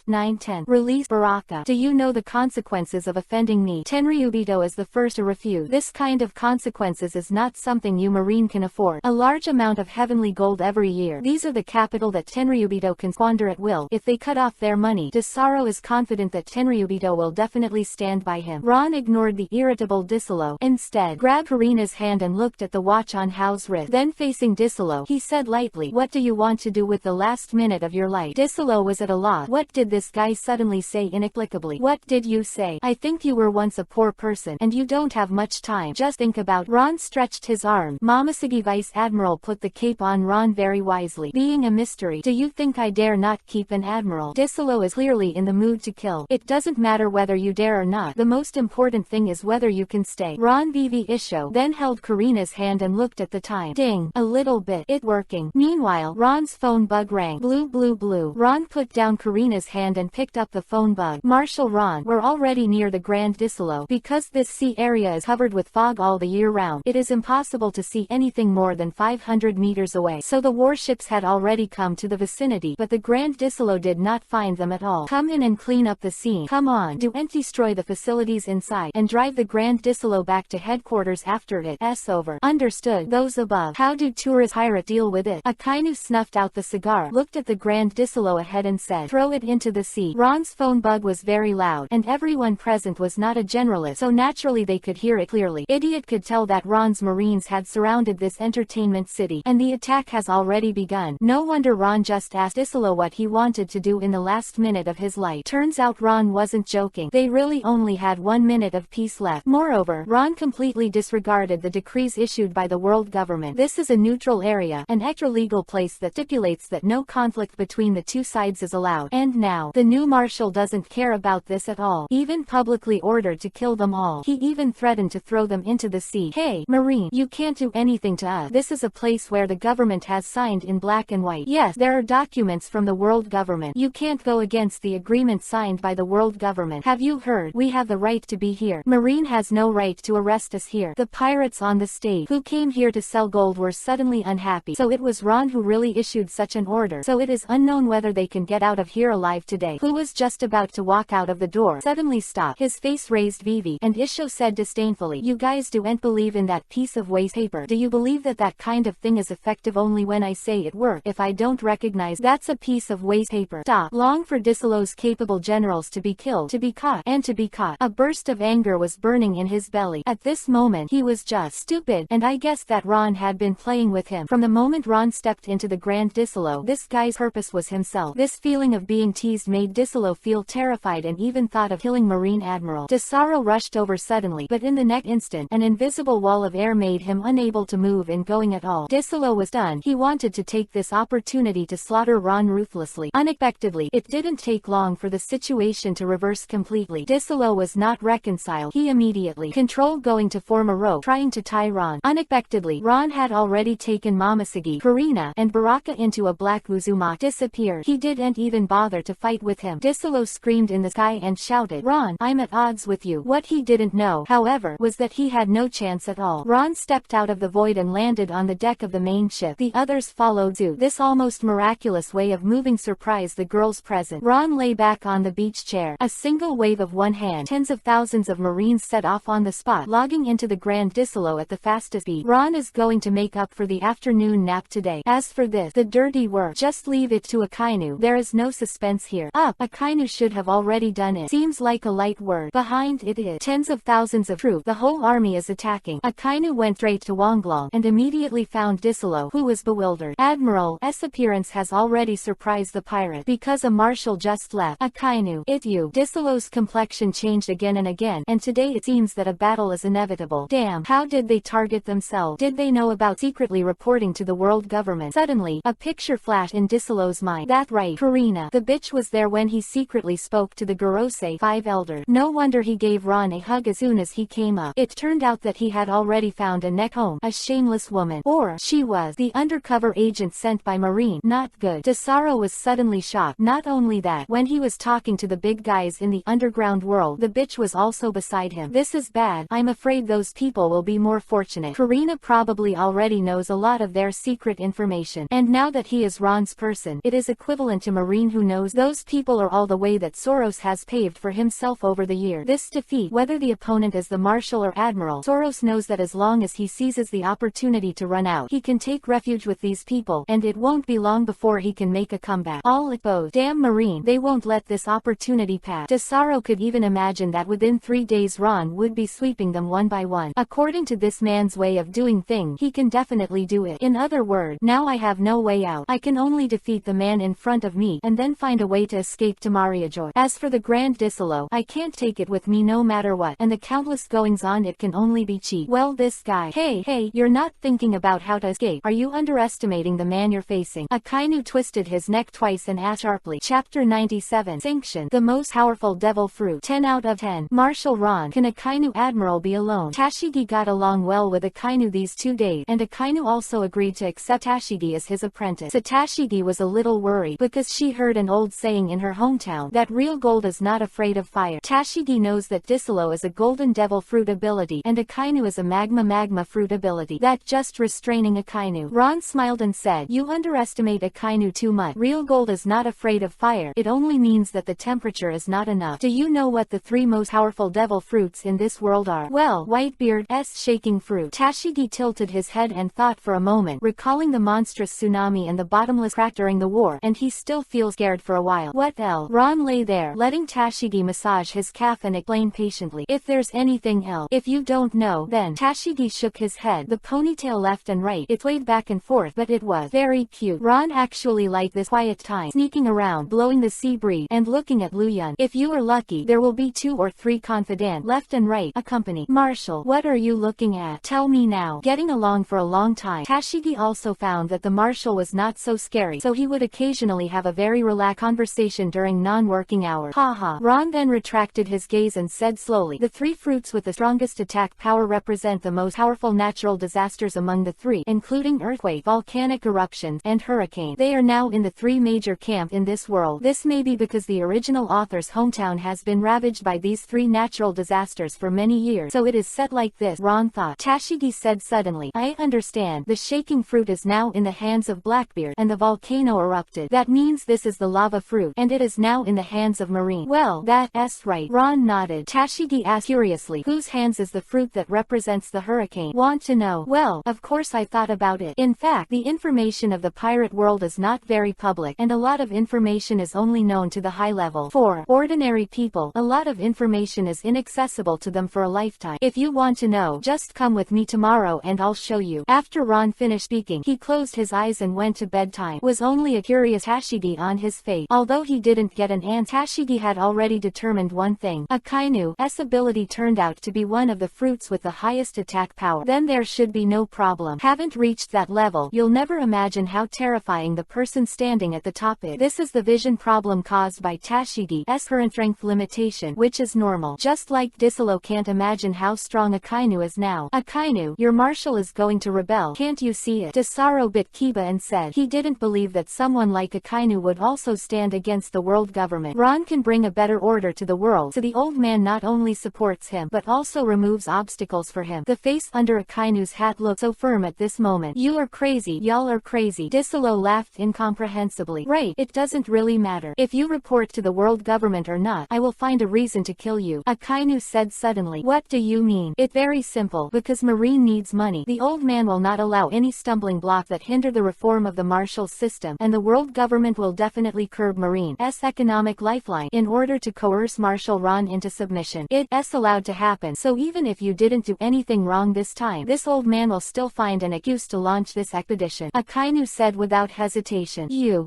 910. Release Baraka. Do you know the consequences of offending me? Tenryubito is the first to refuse. This kind of consequences is not something you Marine can afford. A large amount of heavenly gold every year. These are the capital that Tenryubito can squander at will if they cut off their money. Desaro is confident that Tenryubito will definitely stand by him. Ron ignored the irritable Disilo. Instead, grabbed Karina's hand and looked at the watch on Hao's wrist. Then facing Disilo, he said lightly, what do you want to do with the last minute of your life? Disilo was at a loss. What did this guy suddenly say inexplicably? What did you say? I think you were once a poor person, and you don't have much time. Just think about. Ron stretched his arm. Mamasagi Vice Admiral put the cape on Ron very wisely. Being a mystery. Do you think I dare not keep an admiral? Disilo is clearly in the mood to kill. It doesn't matter whether you dare or not. The most important thing is whether you can stay. Ron Vivi Isho then held Karina's hand and looked at the time. Ding. A little bit. It working. Meanwhile, Ron's phone bug rang. Blue. Ron put down Karina's hand and picked up the phone bug. Marshal Ron, we're already near the Grand Disilo. Because this sea area is covered with fog all the year round, it is impossible to see anything more than 500 meters away. So the warships had already come to the vicinity, but the Grand Disilo did not find them at all. Come in and clean up the scene. Come on. Do and destroy the facilities inside, and drive the Grand Disilo back to headquarters after it's over. Understood. Those above. How do tourist pirate deal with it? Akainu snuffed out the cigar, looked at the Grand Disilo ahead and said, throw it into the sea. Ron's phone bug was very loud, and everyone present was not a generalist, so naturally they could hear hear it clearly. Idiot could tell that Ron's Marines had surrounded this entertainment city, and the attack has already begun. No wonder Ron just asked Isolo what he wanted to do in the last minute of his life. Turns out Ron wasn't joking. They really only had 1 minute of peace left. Moreover, Ron completely disregarded the decrees issued by the world government. This is a neutral area, an extra-legal place that stipulates that no conflict between the two sides is allowed. And now, the new marshal doesn't care about this at all, even publicly ordered to kill them all. He even threatened to throw them into the sea. Hey, Marine, you can't do anything to us. This is a place where the government has signed in black and white. Yes, there are documents from the world government. You can't go against the agreement signed by the world government. Have you heard? We have the right to be here. Marine has no right to arrest us here. The pirates on the stage who came here to sell gold were suddenly unhappy. So it was Ron who really issued such an order. So it is unknown whether they can get out of here alive today. Who was just about to walk out of the door suddenly stopped. His face raised Vivi, and Isho said disdainfully, "You guys don't believe in that piece of waste paper. Do you believe that that kind of thing is effective only when I say it works? If I don't recognize that's a piece of waste paper." Stop. Long for Disolo's capable generals to be killed, to be caught, and to be caught. A burst of anger was burning in his belly. At this moment, he was just stupid, and I guess that Ron had been playing with him. From the moment Ron stepped into the Grand Disolo, this guy's purpose was himself. This feeling of being teased made Disolo feel terrified and even thought of killing Marine Admiral. Disaro rushed over suddenly, but in the next instant, an invisible wall of air made him unable to move in going at all. Disolo was done. He wanted to take this opportunity to slaughter Ron ruthlessly. Unexpectedly, it didn't take long for the situation to reverse completely. Disolo was not reconciled. He immediately controlled going to form a rope, trying to tie Ron. Unexpectedly, Ron had already taken Momoshiki, Karina, and Baraka into a black Uzumaki. Disappeared. He didn't even bother to fight with him. Disolo screamed in the sky and shouted, "Ron, I'm at odds with you." What he didn't know, however, was that he had no chance at all. Ron stepped out of the void and landed on the deck of the main ship. The others followed suit. This almost miraculous way of moving surprised the girls present. Ron lay back on the beach chair. A single wave of one hand, tens of thousands of Marines set off on the spot, logging into the Grand Disolo at the fastest speed. Ron is going to make up for the afternoon nap today. As for this, the dirty work, just leave it to Akainu. There is no suspense here. Akainu should have already done it. Seems like a light word. Behind it is tens of thousands of troops. The whole army is attacking. Akainu went straight to Wonglong and immediately found Disolo, who was bewildered. Admiral's appearance has already surprised the pirate because a marshal just left. Akainu, it's you. Disolo's complexion changed again and again, and today it seems that a battle is inevitable. Damn, how did they target themselves? Did they know about secretly reporting to the world government? Suddenly, a picture flashed in Disolo's mind. That right, Karina. The bitch was there when he secretly spoke to the Gorosei 5 elder. No wonder he gave Ron a hug as soon as he came up. It turned out that he had already found a neck home, a shameless woman. Or, she was the undercover agent sent by Marine. Not good. Disaro was suddenly shocked. Not only that, when he was talking to the big guys in the underground world, the bitch was also beside him. This is bad. I'm afraid those people will be more fortunate. Karina probably already knows a lot of their secret information. And now that he is Ron's person, it is equivalent to Marine who knows those people are all the way that Soros has paved for himself over the year. This defeat, whether the opponent is the Marshal or Admiral, Soros knows that as long as he seizes the opportunity to run out, he can take refuge with these people, and it won't be long before he can make a comeback. All exposed. Damn Marine, they won't let this opportunity pass. Disaro could even imagine that within 3 days Ron would be sweeping them one by one. According to this man's way of doing things, he can definitely do it. In other words, now I have no way out. I can only defeat the man in front of me, and then find a way to escape to Mariajoy. As for the Grand Disolo, I can't take it with me no matter what, and the countless goings on it can only be cheap. Well, this guy. Hey, you're not thinking about how to escape. Are you underestimating the man you're facing? Akainu twisted his neck twice and asked sharply. Chapter 97. Sanction. The most powerful devil fruit. 10 out of 10. Marshal Ron. Can Akainu Admiral be alone? Tashigi got along well with Akainu these 2 days, and Akainu also agreed to accept Tashigi as his apprentice. So Tashigi was a little worried because she heard an old saying in her hometown that real gold is not afraid of fire. Tashigi knows that Disolo is a golden devil fruit ability and Akainu is a magma fruit ability. That just restraining Akainu. Ron smiled and said, "You underestimate Akainu too much. Real gold is not afraid of fire. It only means that the temperature is not enough. Do you know what the 3 most powerful devil fruits in this world are?" Well, Whitebeard's shaking fruit. Tashigi tilted his head and thought for a moment, recalling the monstrous tsunami and the bottomless crack during the war, and he still feels scared for a while. What else? Ron lay there, letting Tashigi massage his calf and explain patiently. If there's anything anything else? If you don't know, then. Tashigi shook his head, the ponytail left and right. It swayed back and forth, but it was very cute. Ron actually liked this quiet time, sneaking around, blowing the sea breeze, and looking at Luyun. If you are lucky, there will be 2 or 3 confidant left and right accompany. Marshall, what are you looking at? Tell me now. Getting along for a long time, Tashigi also found that the Marshal was not so scary, so he would occasionally have a very relaxed conversation during non-working hours. Haha. Ron then retracted his gaze and said slowly, the 3 fruits with the strongest attack power represent the most powerful natural disasters among the 3, including earthquake, volcanic eruptions, and hurricane. They are now in the 3 major camps in this world. This may be because the original author's hometown has been ravaged by these 3 natural disasters for many years, so it is set like this, Ron thought. Tashigi said suddenly, I understand. The shaking fruit is now in the hands of Blackbeard, and the volcano erupted. That means this is the lava fruit, and it is now in the hands of Marine. Well, that's right. Ron nodded. Tashigi asked curiously, whose hands is the fruit that represents the hurricane? Want to know? Well, of course I thought about it. In fact, the information of the pirate world is not very public, and a lot of information is only known to the high level. For ordinary people, a lot of information is inaccessible to them for a lifetime. If you want to know, just come with me tomorrow and I'll show you. After Ron finished speaking, he closed his eyes and went to bedtime. Was only a curious Tashigi on his face. Although he didn't get an answer, Tashigi had already determined one thing. Akainu's ability turned out to be one of the fruits with the highest attack power. Then there should be no problem. Haven't reached that level, you'll never imagine how terrifying the person standing at the top is. This is the vision problem caused by Tashigi's current strength limitation, which is normal. Just like Disolo can't imagine how strong Akainu is now. Akainu, your marshal is going to rebel. Can't you see it? Desaro bit Kiba and said he didn't believe that someone like Akainu would also stand against the world government. Ron can bring a better order to the world, so the old man not only supports him but also removes obstacles for him. The face under Akainu's hat looked so firm at this moment. You are crazy. Y'all are crazy. Disolo laughed incomprehensibly. Right, it doesn't really matter. If you report to the world government or not, I will find a reason to kill you. Akainu said suddenly. What do you mean? It's very simple. Because Marine needs money. The old man will not allow any stumbling block that hinder the reform of the martial system, and the world government will definitely curb Marine's economic lifeline in order to coerce Marshal Ron into submission. It's allowed to happen, so even if you didn't do anything wrong this time, this old man will still find an excuse to launch this expedition. Akainu said without hesitation. You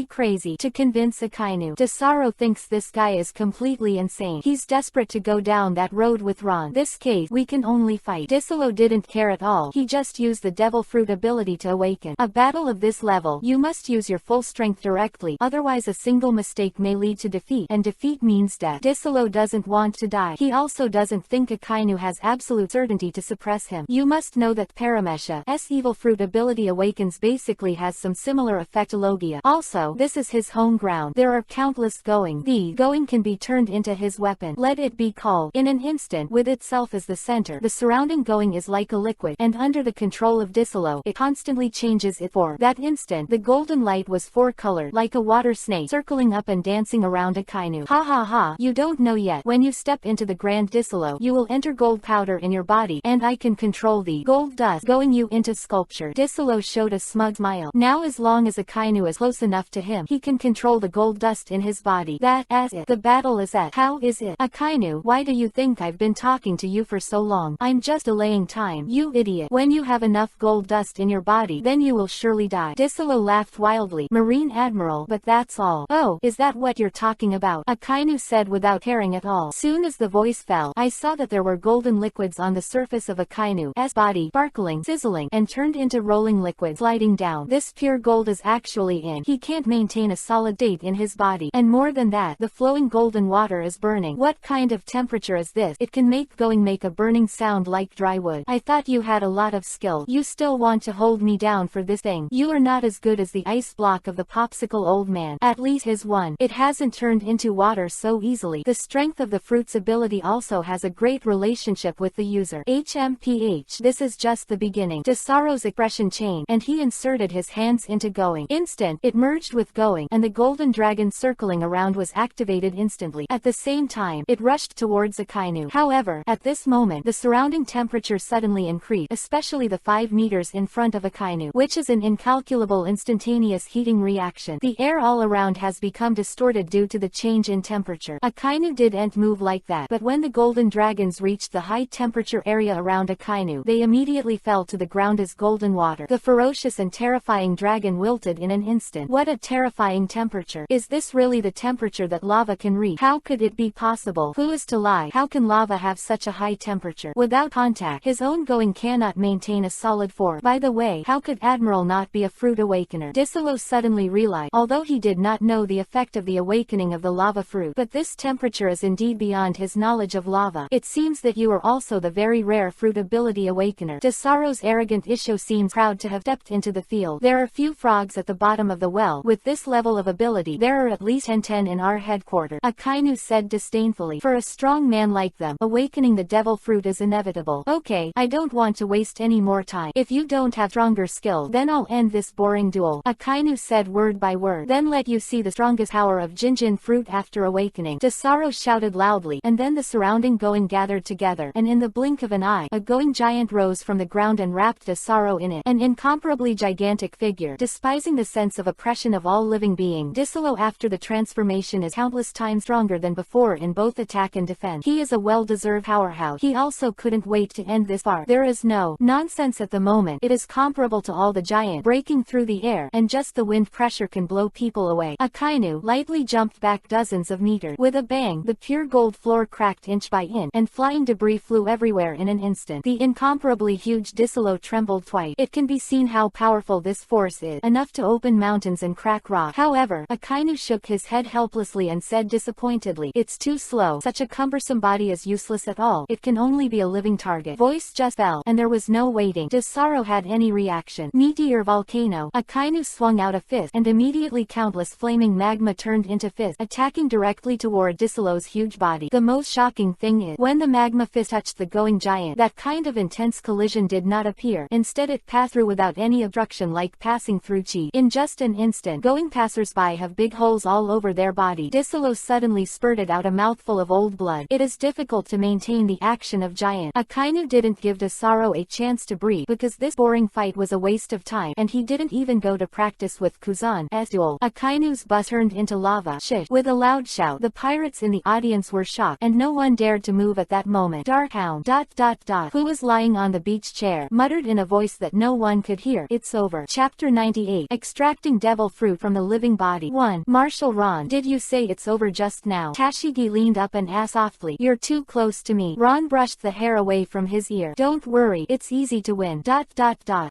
crazy. To convince Akainu. Desaro thinks this guy is completely insane. He's desperate to go down that road with Ron. This case, we can only fight. Disolo didn't care at all. He just used the devil fruit ability to awaken. A battle of this level, you must use your full strength directly, otherwise a single mistake may lead to defeat, and defeat means death. Disolo doesn't want to die. He also doesn't think Akainu has absolute certainty to suppress him. You must know that Paramesha's evil fruit ability awakens basically has some similar effect to Logia. Also, this is his home ground. There are countless going. The going can be turned into his weapon. Let it be called. In an instant, with itself as the center, the surrounding going is like a liquid, and under the control of Disolo, it constantly changes it. For that instant, the golden light was four-colored, like a water snake, circling up and dancing around Akainu. Ha ha ha, you don't know yet. When you step into the Grand Disolo, you will enter gold powder in your body, and I can control the gold dust going you into sculpture. Disolo showed a smug smile. Now as long as Akainu is close enough to him, he can control the gold dust in his body. That's it. The battle is at. How is it? Akainu, why do you think I've been talking to you for so long? I'm just delaying time. You idiot. When you have enough gold dust in your body, then you will surely die. Disolo laughed wildly. Marine Admiral, but that's all. Oh, is that what you're talking about? Akainu said without caring at all. Soon as the voice fell, I saw that there were golden liquids on the surface of Akainu's body, sparkling, sizzling, and turned into rolling liquids sliding down. This pure gold is actually in. He can't maintain a solid state in his body. And more than that, the flowing golden water is burning. What kind of temperature is this? It can make a burning sound like dry wood. I thought you had a lot of skill. You still want to hold me down for this thing. You are not as good as the ice block of the popsicle old man. At least his one. It hasn't turned into water so easily. The strength of the fruit's ability also has a great relationship with the user. HMPH. This is just the beginning. Desaro's expression changed, and he inserted his hands into going. Instant, it merged with going, and the golden dragon circling around was activated instantly. At the same time, it rushed towards Akainu. However, at this moment, the surrounding temperature suddenly increased, especially the 5 meters in front of Akainu, which is an incalculable instantaneous heating reaction. The air all around has become distorted due to the change in temperature. Akainu didn't move like that, but when the golden and dragons reached the high-temperature area around Akainu, they immediately fell to the ground as golden water. The ferocious and terrifying dragon wilted in an instant. What a terrifying temperature. Is this really the temperature that lava can reach? How could it be possible? Who is to lie? How can lava have such a high temperature? Without contact, his own going cannot maintain a solid form. By the way, how could Admiral not be a fruit awakener? Disilo suddenly realized, although he did not know the effect of the awakening of the lava fruit, but this temperature is indeed beyond his knowledge of lava. It seems that you are also the very rare fruit ability awakener. Desaro's arrogant Isho seems proud to have stepped into the field. There are few frogs at the bottom of the well. With this level of ability, there are at least 10 in our headquarters. Akainu said disdainfully. For a strong man like them, awakening the devil fruit is inevitable. Okay, I don't want to waste any more time. If you don't have stronger skill, then I'll end this boring duel. Akainu said word by word. Then let you see the strongest power of Jinjin fruit after awakening. Desaro shouted loudly, and then the surrounding going gathered together, and in the blink of an eye, a going giant rose from the ground and wrapped Desaro in it. An incomparably gigantic figure, despising the sense of oppression of all living beings. Disilo after the transformation is countless times stronger than before in both attack and defense. He is a well-deserved powerhouse. He also couldn't wait to end this far. There is no nonsense at the moment. It is comparable to all the giant breaking through the air, and just the wind pressure can blow people away. Akainu lightly jumped back dozens of meters. With a bang, the pure gold floor cracked inch by inch, and flying debris flew everywhere in an instant. The incomparably huge Disilo trembled twice. It can be seen how powerful this force is, enough to open mountains and crack rock. However, Akainu shook his head helplessly and said disappointedly, "It's too slow. Such a cumbersome body is useless at all. It can only be a living target." Voice just fell, and there was no waiting. Desaro had any reaction. Meteor volcano. Akainu swung out a fist, and immediately countless flaming magma turned into fists, attacking directly toward Disilo's huge body. The most shocking thing is, when the magma fist touched the going giant, that kind of intense collision did not appear. Instead it passed through without any obstruction, like passing through chi. In just an instant, going passers-by have big holes all over their body. Disilo suddenly spurted out a mouthful of old blood. It is difficult to maintain the action of giant. Akainu didn't give Desaro a chance to breathe, because this boring fight was a waste of time, and he didn't even go to practice with Kuzan's duel. Akainu's bus turned into lava. Shish! With a loud shout, the pirates in the audience were shocked, and no one dared to move at that moment. Dark Hound, who was lying on the beach chair, muttered in a voice that no one could hear, "It's over." Chapter 98. Extracting devil fruit from the living body. 1. Marshal Ron, did you say it's over just now? Tashigi leaned up and asked softly. "You're too close to me." Ron brushed the hair away from his ear. "Don't worry, it's easy to win."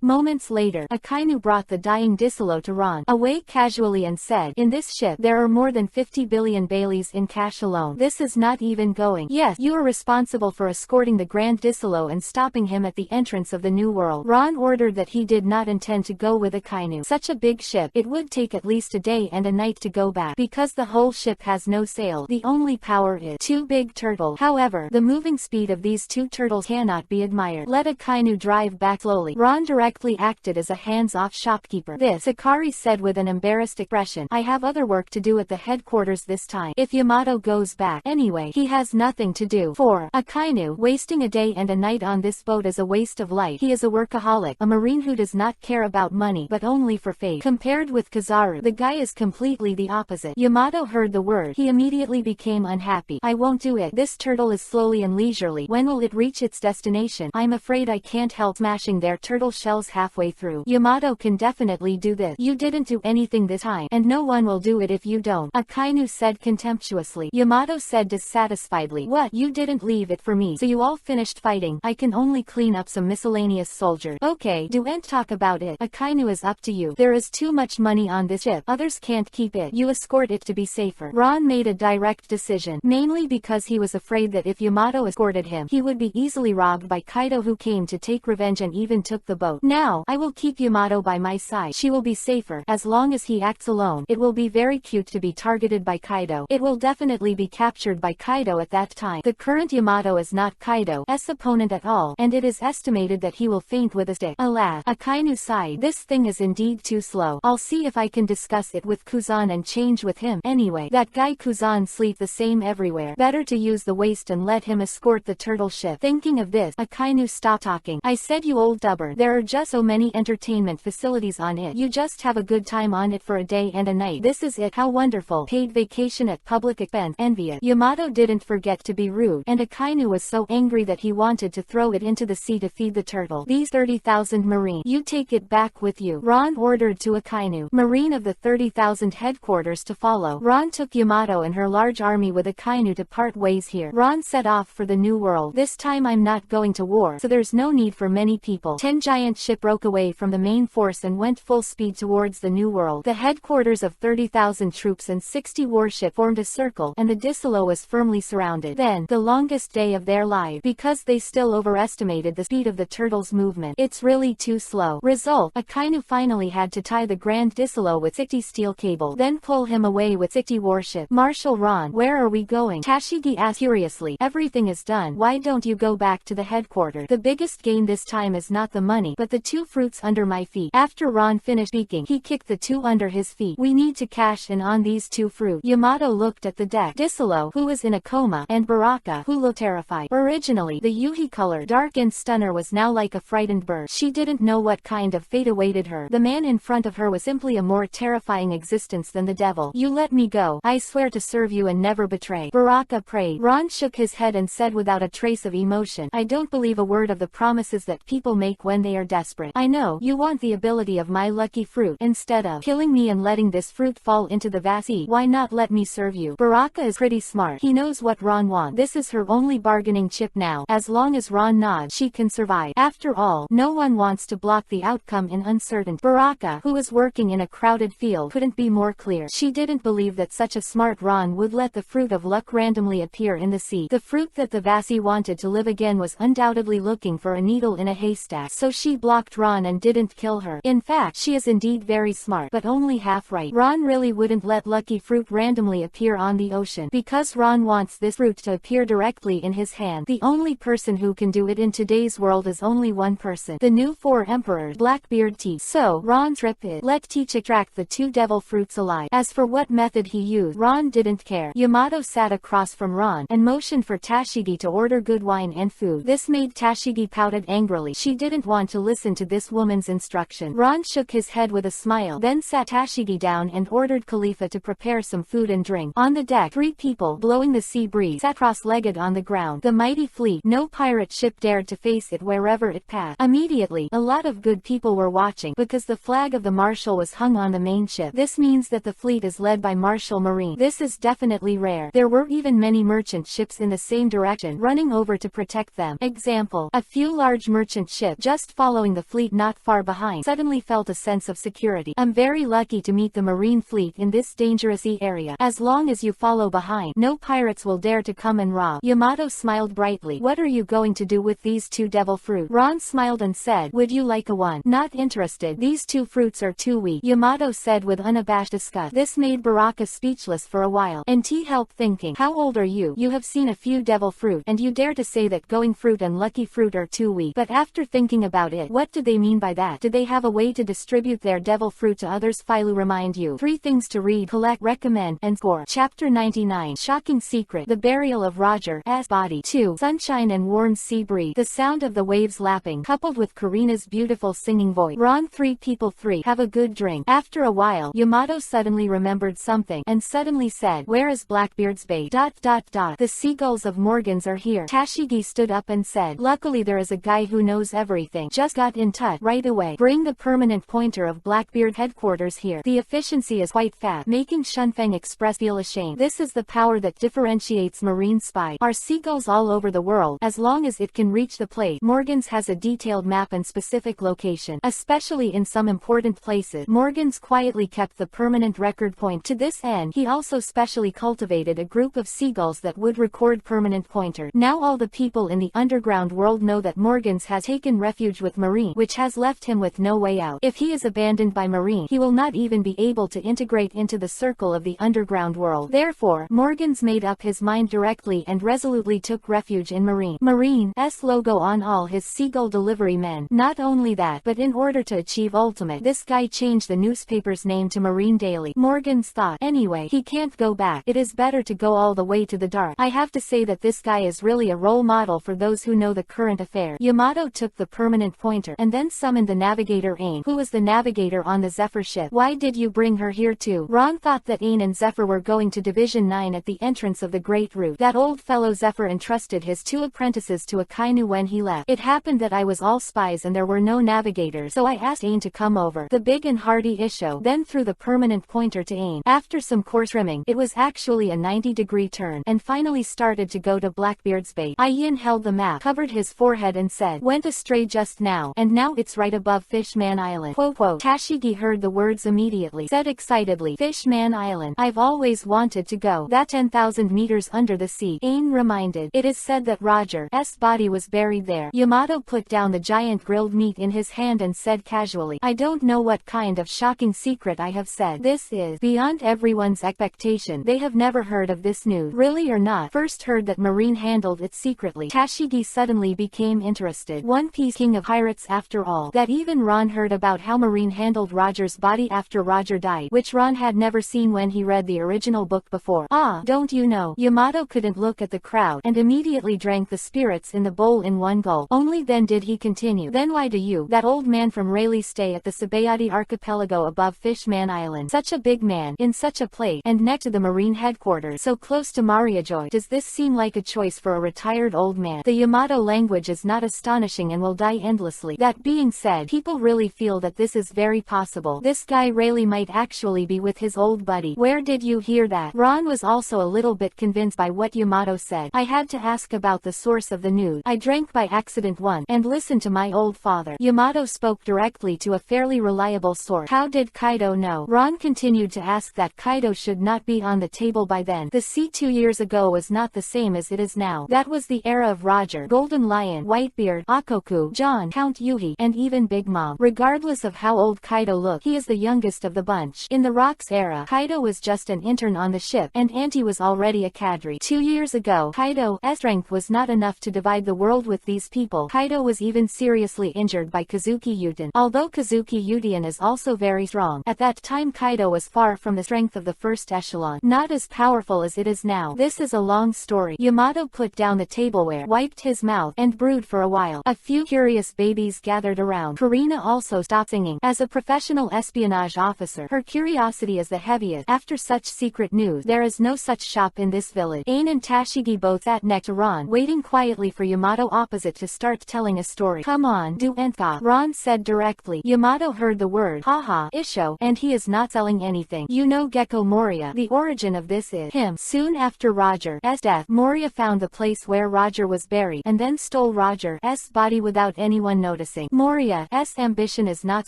Moments later, Akainu brought the dying Disilo to Ron, away casually, and said, "In this ship, there are more than 50 billion Baileys in cash alone. This is not even going. Yes, you are responsible for escorting the Grand Disilo and stopping him at the entrance of the New World." Ron ordered that he did not intend to go with Akainu. Such a big ship, it would take at least a day and a night to go back, because the whole ship has no sail. The only power is two big turtles. However, the moving speed of these two turtles cannot be admired. Let Akainu drive back slowly. Ron directly acted as a hands-off shopkeeper. "This," Sakari said with an embarrassed expression. "I have other work to do at the headquarters this time. If Yamato goes back anyway, he has nothing to do." 4. Akainu, wasting a day and a night on this boat is a waste of life. He is a workaholic, a marine who does not care about money, but only for fate. Compared with Kizaru, the guy is completely the opposite. Yamato heard the word. He immediately became unhappy. "I won't do it. This turtle is slowly and leisurely. When will it reach its destination? I'm afraid I can't help smashing their turtle shells halfway through." "Yamato can definitely do this. You didn't do anything this time, and no one will do it if you don't," Akainu said contemptuously. Yamato said dissatisfiedly, "What? You didn't leave it for me, so you all finished fighting? I can only clean up some miscellaneous soldiers." "Okay, don't talk about it. Akainu, is up to you. There is too much money on this ship. Others can't keep it. You escort it to be safer." Ron made a direct decision, mainly because he was afraid that if Yamato escorted him, he would be easily robbed by Kaido, who came to take revenge and even took the boat. "Now, I will keep Yamato by my side. She will be safer. As long as he acts alone, it will be very cute to be targeted by Kaido. It will definitely be captured by Kaido at that time. The current Yamato is not Kaido's opponent at all, and it is estimated that he will faint with a stick." Alas, Akainu sighed. "This thing is indeed too slow. I'll see if I can discuss it with Kuzan and change with him. Anyway, that guy Kuzan sleep the same everywhere. Better to use the waste and let him escort the turtle ship." Thinking of this, Akainu stopped talking. "I said, you old stubborn. There are just so many entertainment facilities on it. You just have a good time on it for a day and a night. This is it. How wonderful. Paid vacation at public expense. Envious." Yamato didn't forget to be rude. rude, and Akainu was so angry that he wanted to throw it into the sea to feed the turtle. These 30,000 marine, you take it back with you, Ron ordered to Akainu, marine of the 30,000 headquarters, to follow. Ron took Yamato and her large army with Akainu to part ways here. Ron set off for the new world. This time I'm not going to war, so there's no need for many people. 10 giant ship broke away from the main force and went full speed towards the new world. The headquarters of 30,000 troops and 60 warship formed a circle, and the Disalo was firmly surrounded. Then, the longest day of their life, because they still overestimated the speed of the turtle's movement. It's really too slow. Result, Akainu finally had to tie the Grand Disalo with 60 steel cable, then pull him away with 60 warship. Marshal Ron, where are we going? Tashigi asked curiously. Everything is done. Why don't you go back to the headquarters? The biggest gain this time is not the money, but the 2 fruits under my feet. After Ron finished speaking, he kicked the 2 under his feet. We need to cash in on these 2 fruits. Yamato looked at the deck. Disalo, who was in a coma, and Baraka, who looked terrified. Originally, the Yuhi color, dark and stunner, was now like a frightened bird. She didn't know what kind of fate awaited her. The man in front of her was simply a more terrifying existence than the devil. You let me go. I swear to serve you and never betray. Baraka prayed. Ron shook his head and said without a trace of emotion, I don't believe a word of the promises that people make when they are desperate. I know you want the ability of my lucky fruit. Instead of killing me and letting this fruit fall into the vast sea, why not let me serve you? Baraka is pretty smart. He knows what Ron wants. This is her only bargaining chip now. As long as Ron nods, she can survive. After all, no one wants to block the outcome in uncertainty. Baraka, who was working in a crowded field, couldn't be more clear. She didn't believe that such a smart Ron would let the fruit of luck randomly appear in the sea. The fruit that the Vasi wanted to live again was undoubtedly looking for a needle in a haystack, so she blocked Ron and didn't kill her. In fact, she is indeed very smart, but only half right. Ron really wouldn't let lucky fruit randomly appear on the ocean, because Ron wants this fruit to appear directly in his hand. The only person who can do it in today's world is only one person. The new 4 emperors, Blackbeard teach. So, Ron tripped it. Let teach extract the 2 devil fruits alive. As for what method he used, Ron didn't care. Yamato sat across from Ron, and motioned for Tashigi to order good wine and food. This made Tashigi pouted angrily. She didn't want to listen to this woman's instruction. Ron shook his head with a smile, then sat Tashigi down and ordered Khalifa to prepare some food and drink. On the deck, 3 people, blowing the sea breeze, sat cross-legged on the ground. The mighty fleet, no pirate ship dared to face it wherever it passed. Immediately, a lot of good people were watching, because the flag of the Marshal was hung on the main ship. This means that the fleet is led by Marshal Marine. This is definitely rare. There were even many merchant ships in the same direction, running over to protect them. Example, a few large merchant ships just following the fleet not far behind suddenly felt a sense of security. I'm very lucky to meet the marine fleet in this dangerous area. As long as you follow behind, no pirates will dare to come and rob. Yamato smiled brightly. What are you going to do with these 2 devil fruit? Ron smiled and said, would you like a one? Not interested. These 2 fruits are too weak, Yamato said with unabashed disgust. This made Baraka speechless for a while, and T helped thinking. How old are you? You have seen a few devil fruit, and you dare to say that going fruit and lucky fruit are too weak. But after thinking about it, what do they mean by that? Do they have a way to distribute their devil fruit to others? Philo remind you. 3 things to read, collect, recommend, and score. Chapter 99. Shocking Secret. The Burial of Roger's Body. 2. Sunshine and warm sea breeze. The sound of the waves lapping, coupled with Karina's beautiful singing voice. Ron 3 people 3. Have a good drink. After a while, Yamato suddenly remembered something, and suddenly said, where is Blackbeard's bait? The seagulls of Morgan's are here. Tashigi stood up and said, luckily there is a guy who knows everything. Just got in touch right away. Bring the permanent pointer of Blackbeard headquarters here. The efficiency is quite fast, making Shunfeng Express feel ashamed. This is the power that differentiates marine spy. Are seagulls all over the world, as long as it can reach the place. Morgan's has a detailed map and specific location, especially in some important places. Morgan's quietly kept the permanent record point. To this end, he also specially cultivated a group of seagulls that would record permanent pointer. Now all the people in the underground world know that Morgan's has taken refuge with Marine, which has left him with no way out. If he is abandoned by Marine, he will not even be able to integrate into the circle of the underground world. Therefore, Morgan's made up his mind directly and resolutely took refuge in Marine. Marine's logo on all his seagull delivery men. Not only that, but in order to achieve ultimate, this guy changed the newspaper's name to Marine Daily. Morgan's thought, anyway, he can't go back. It is better to go all the way to the dark. I have to say that this guy is really a role model for those who know the current affair. Yamato took the permanent pointer, and then summoned the navigator Ain, who was the navigator on the Zephyr ship. Why did you bring her here too? Ron thought that Ain and Zephyr were going to Division 9 at the entrance of the Great Route. That old old fellow Zephyr entrusted his 2 apprentices to Akainu when he left. It happened that I was all spies and there were no navigators, so I asked Ain to come over. The big and hardy Isho then threw the permanent pointer to Ain. After some coarse rimming, it was actually a 90-degree turn, and finally started to go to Blackbeard's base. Ian held the map, covered his forehead and said, "Went astray just now, and now it's right above Fishman Island." Quote. Tashigi heard the words immediately, said excitedly, "Fishman Island. I've always wanted to go. That 10,000 meters under the sea." Ain reminded, "It is said that Roger's body was buried there." Yamato put down the giant grilled meat in his hand and said casually, "I don't know what kind of shocking secret I have said. This is beyond everyone's expectation. They have never heard of this news." "Really or not? First heard that Marine handled it secretly." Tashigi suddenly became interested. One Piece king of pirates after all. That even Ron heard about how Marine handled Roger's body after Roger died, which Ron had never seen when he read the original book before. "Ah, don't you know?" Yamato couldn't look at the crowd, and immediately drank the spirits in the bowl in one gulp. Only then did he continue, "Then why do you, that old man from Rayleigh, stay at the Sabayati archipelago above Fishman Island? Such a big man, in such a place, and next to the Marine headquarters, so close to Mariajoy. Does this seem like a choice for a retired old man?" The Yamato language is not astonishing and will die endlessly. That being said, people really feel that this is very possible. This guy Rayleigh might actually be with his old buddy. "Where did you hear that?" Ron was also a little bit convinced by what Yamato said. "I had to ask about the source of the news. I drank by accident once, and listened to my old father." Yamato spoke directly to a fairly reliable source. "How did Kaido know?" Ron continued to ask that Kaido should not be on the table by then. The sea 2 years ago was not the same as it is now. That was the era of Roger, Golden Lion, Whitebeard, Akoku, John, Count Yuhi, and even Big Mom. Regardless of how old Kaido looked, he is the youngest of the bunch. In the Rocks era, Kaido was just an intern on the ship, and Auntie was already a cadre. 2 years ago, Kaido's strength was not enough to divide the world with these people. Kaido was even seriously injured by Kazuki Uten. Although Kazuki Uten is also very strong, at that time Kaido was far from the strength of the first echelon, not as powerful as it is now. This is a long story. Yamato put down the tableware, wiped his mouth, and brewed for a while. A few curious babies gathered around. Karina also stopped singing. As a professional espionage officer, her curiosity is the heaviest. After such secret news, there is no such shop in this village. Ain and Tashigi both sat next to Ron, waiting quietly for Yamato opposite to start telling a story. "Come on, do enka," Ron said directly. Yamato heard the word, "Haha, Isho, and he is not selling anything. You know Gecko Moria. The origin of this is him." Soon after Roger's death, Moria found the place where Roger was buried, and then stole Roger's body without anyone noticing. Moria's ambition is not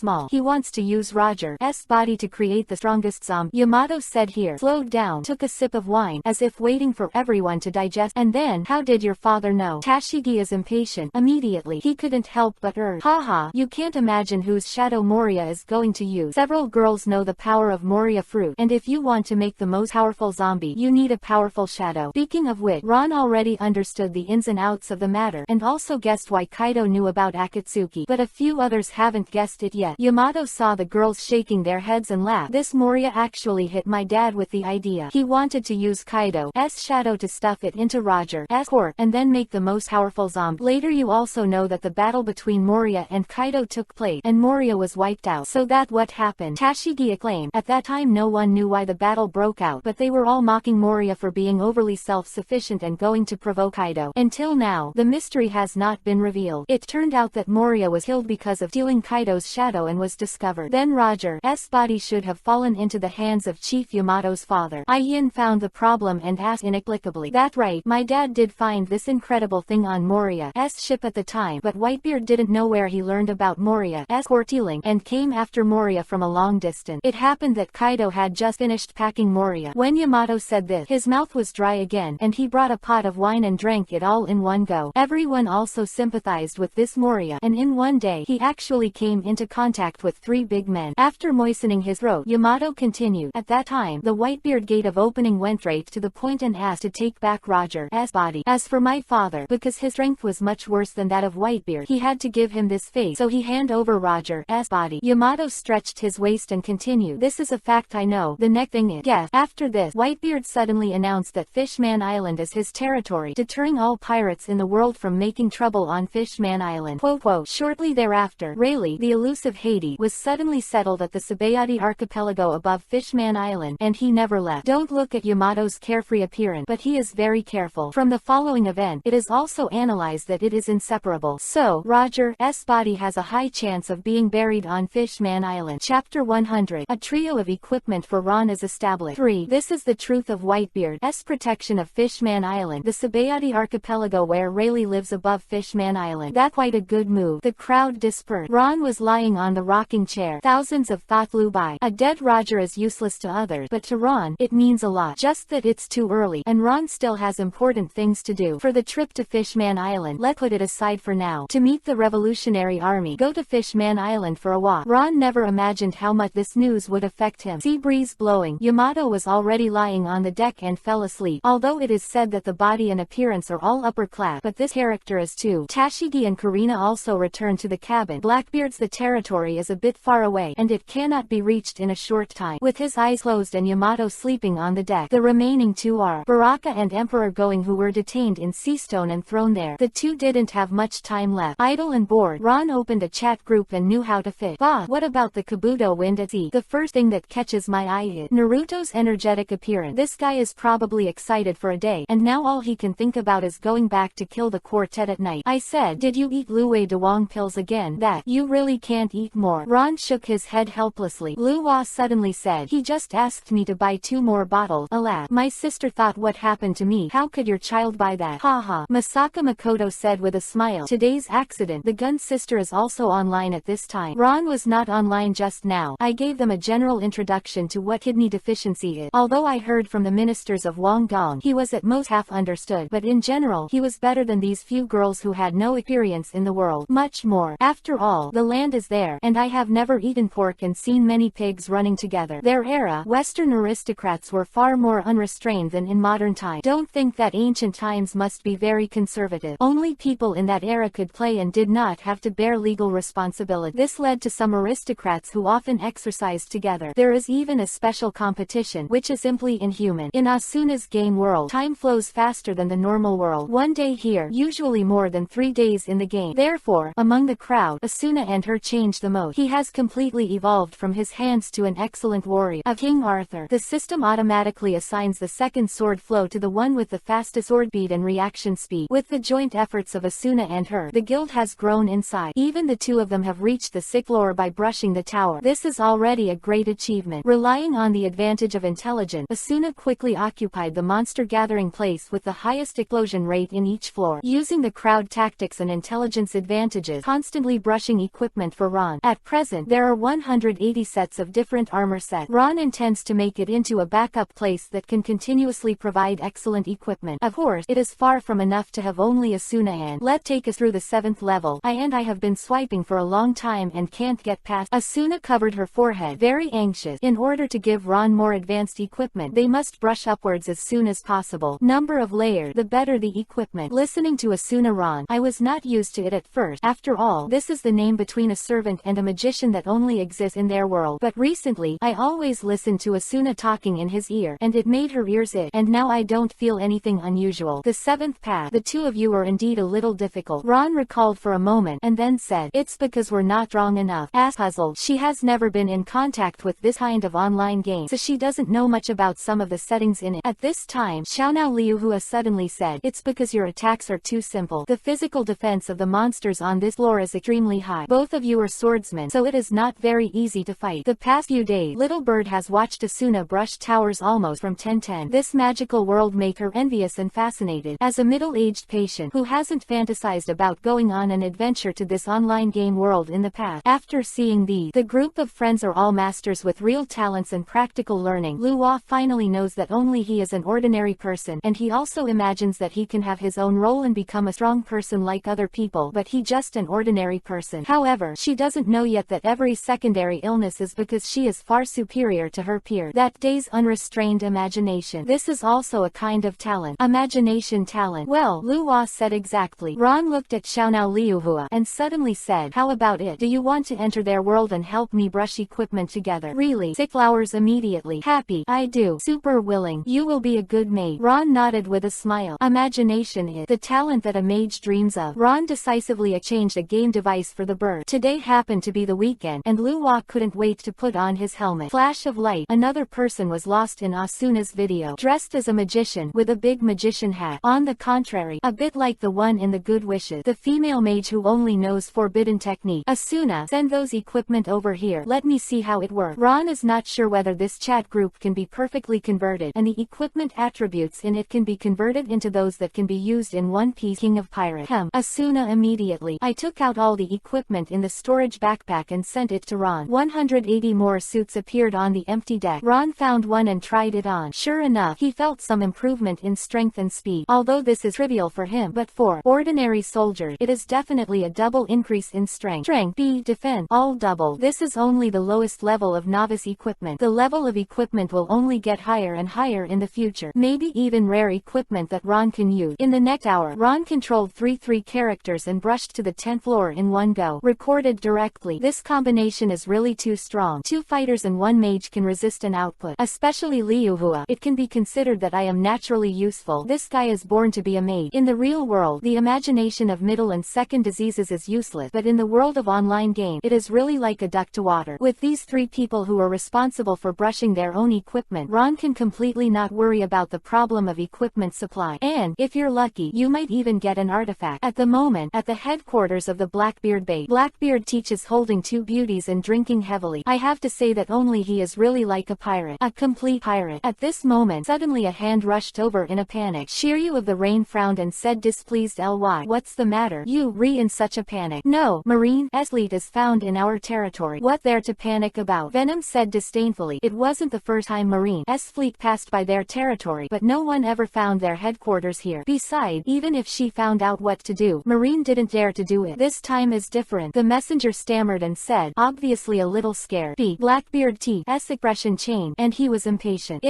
small. He wants to use Roger's body to create the strongest zombie. Yamato said here, slowed down, took a sip of wine, as if waiting for everyone to digest. "And then, how did your father know?" Tashigi is impatient. Immediately, he couldn't help but urge, "Haha, you can't imagine whose shadow Moria is going to use. Several girls know the power of Moria fruit, and if you want to make the most powerful zombie, you need a powerful shadow." Speaking of which, Ron already understood the ins and outs of the matter, and also guessed why Kaido knew about Akatsuki, but a few others haven't guessed it yet. Yamato saw the girls shaking their heads and laughed. "This Moria actually hit my dad with the idea. He wanted to use Kaido's shadow to stuff it into Roger's court, and then make the most powerful zombie." Later you also know that the battle between Moria and Kaido took place, and Moria was wiped out. So that what happened? Tashigi exclaimed. At that time no one knew why the battle broke out, but they were all mocking Moria for being overly self-sufficient and going to provoke Kaido. Until now, the mystery has not been revealed. It turned out that Moria was killed because of stealing Kaido's shadow and was discovered. Then Roger's body should have fallen into the hands of Chief Yamato's father. Ian found the problem and asked inexplicably, "That right, my dad did find this incredible thing on Moria's ship at the time, but Whitebeard didn't know where he learned about Moria's court stealing, and came after Moria from a long distance. It happened that Kaido had just finished packing Moria." When Yamato said this, his mouth was dry again, and he brought a pot of wine and drank it all in one go. Everyone also sympathized with this Moria, and in one day he actually came into contact with 3 big men. After moistening his throat, Yamato continued, "At that time, the Whitebeard gate of opening went right to the point and asked to take back Roger's body. As for my father, because his strength was much worse than that of Whitebeard, he had to give him this fate, so he hand over Roger's body." Yamato stretched his waist and continued, "This is a fact I know. The next thing is, guess." After this, Whitebeard suddenly announced that Fishman Island is his territory, deterring all pirates in the world from making trouble on Fishman Island. Quote. Shortly thereafter, Rayleigh, the elusive Haiti, was suddenly settled at the Sabayati archipelago above Fishman Island, and he never left. Don't look at Yamato's carefree appearance, but he is very careful. From the following event, it is also analyzed that it is inseparable. So, Roger's body has a high chance of being buried on Fishman Island. Chapter 100. A trio of equipment for Ron is established. 3. This is the truth of Whitebeard's protection of Fishman Island, the Sabayati archipelago where Rayleigh lives above Fishman Island. That's quite a good move. The crowd dispersed. Ron was lying on the rocking chair. Thousands of thoughts flew by. A dead Roger is useless to others, but to Ron, it means a lot. Just that it's too early, and Ron still has important things to do. For the trip to Fishman Island, let's put it aside for now. To meet the Revolutionary Army, go to Fishman Island for a walk. Ron never imagined how much this news would affect him. Sea breeze blowing. Yamato was already lying on the deck and fell asleep. Although it is said that the body and appearance are all upper class, but this character is too. Tashigi and Karina also return to the cabin. Blackbeard's the territory is a bit far away, and it cannot be reached in a short time. With his eyes closed and Yamato sleeping on the deck, the remaining two are Baraka and Emperor Going, who were detained in Seastone and thrown there. The two didn't have much time left. Idle and bored, Ron opened a chat group and knew how to fish. Bah, what about the Kabuto wind at sea? The first thing that catches my eye is Naruto's energetic appearance. This guy is probably excited for a day, and now all he can think about is going back to kill the quartet at night. I said, did you eat Luwei Dewang pills again? That you really can't eat more. Ron shook his head helplessly. Luwa suddenly said, he just asked me to buy 2 more bottles. Alas, my sister thought, what happened to me? How could your child buy that? Haha. Masaka Makoto said with a smile. Today's accident. The gun sister is also online at this time. Ron was not online just now. I gave them a general introduction to what kidney deficiency is. Although I heard from the ministers of Guangdong, he was at most half understood, but in general, he was better than these few girls who had no experience in the world. Much more. After all, the land is there, and I have never eaten pork and seen many pigs running together. Their era, Western aristocrats were far more unrestrained than in modern times. Don't think that ancient times must be very conservative. Only people in that era could play and did not have to bear legal responsibility. This led to some aristocrats who often exercised together. There is even a special competition, which is simply inhuman. In Asuna's game world, time flows faster than the normal world. 1 day here, usually more than 3 days in the game. Therefore, among the crowd, Asuna and her change the most. He has completely evolved from his hands to an excellent warrior of King Arthur. The system automatically assigns the second sword flow to the one with the fastest sword speed and reaction speed. With the joint efforts of Asuna and her, the guild has grown inside. Even the two of them have reached the 6th floor by brushing the tower. This is already a great achievement. Relying on the advantage of intelligence, Asuna quickly occupied the monster gathering place with the highest explosion rate in each floor. Using the crowd tactics and intelligence advantages, constantly brushing equipment for Ron. At present, there are 180 sets of different armor sets. Ron intends to make it into a backup place that can continuously provide excellent equipment. Of course, it is far from enough to have only Asuna and let take us through the 7th level. I have been swiping for a long time and can't get past. Asuna covered her forehead, very anxious. In order to give Ron more advanced equipment, they must brush upwards as soon as possible. Number of layers, the better the equipment. Listening to Asuna Ron, I was not used to it at first. After all, this is the name between a servant and a magician that only exists in their world. But recently, I always listened to Asuna talking in his ear, and it made her ears itch, and now I don't feel anything unusual. The 7th path, the two of you are indeed a little difficult. Ron recalled for a moment, and then said, it's because we're not strong enough. As puzzled, she has never been in contact with this kind of online game, so she doesn't know much about some of the settings in it. At this time, Xiaonao Liuhua suddenly said, it's because your attacks are too simple. The physical defense of the monsters on this floor is extremely high. Both of you are swordsmen, so it is not very easy to fight. The past few days, Little Bird has watched Asuna brush towers almost from 10-10. This magical world made her envious and fascinated. As a middle-aged patient who hasn't fantasized about going on an adventure to this online game world in the past, after seeing these, the group of friends are all masters with real talents and practical learning. Luwa finally knows that only he is an ordinary person, and he also imagines that he can have his own role and become a strong person like other people, but he just an ordinary person. However, she doesn't know yet that every secondary illness is because she is far superior to her peer. That day's unrestrained imagination. This is also a kind of talent. Imagination talent. Well, Luwa said exactly. Ron looked at Xiaonao Liuhua and suddenly said, how about it? Do you want to enter their world and help me brush equipment together? Really? 6 flowers immediately. Happy. I do. Super willing. You will be a good maid. Ron nodded with a smile. Imagination is the talent that a mage dreams of. Ron decisively exchanged a game device for the bird. Today happened to be the weekend, and Luwa couldn't wait to put on his helmet. Flash of light. Another person was lost in Asuna's video. Dressed as a magician, magician with a big magician hat. On the contrary, a bit like the one in the Good Wishes, the female mage who only knows forbidden technique. Asuna, send those equipment over here. Let me see how it works. Ron is not sure whether this chat group can be perfectly converted, and the equipment attributes in it can be converted into those that can be used in One Piece King of Pirates. Asuna immediately. I took out all the equipment in the storage backpack and sent it to Ron. 180 more suits appeared on the empty deck. Ron found one and tried it on. Sure enough, he felt some improvement in strength and speed. Although this is trivial for him, but for ordinary soldiers, it is definitely a double increase in strength, speed, defense, all double. This is only the lowest level of novice equipment. The level of equipment will only get higher and higher in the future. Maybe even rare equipment that Ron can use. In the next hour, Ron controlled 3 characters and brushed to the 10th floor in one go. Recorded directly. This combination is really too strong. 2 fighters and 1 mage can resist an output. Especially Liuhua. It can be considered that I am naturally useful. This guy is born to be a mage. In the real world, the imagination of middle and second diseases is useless, but in the world of online game, it is really like a duck to water. With these 3 people who are responsible for brushing their own equipment, Ron can completely not worry about the problem of equipment supply. And, if you're lucky, you might even get an artifact. At the moment, at the headquarters of the Blackbeard base, Blackbeard teaches holding 2 beauties and drinking heavily. I have to say that only he is really like a pirate. A complete pirate. At this moment, suddenly a hand rushed over in a panic. Shiryu of the Rain frowned and said displeased, "Ly, what's the matter? You re in such a panic." "No, Marine fleet is found in our territory. What there to panic about?" Venom said disdainfully. It wasn't the first time Marine fleet passed by their territory, but no one ever found their headquarters here. Besides, even if she found out what to do, Marine didn't dare to do it. This time is different. The messenger stammered and said, obviously a little scared. Blackbeard T's expression changed, and he was impatient.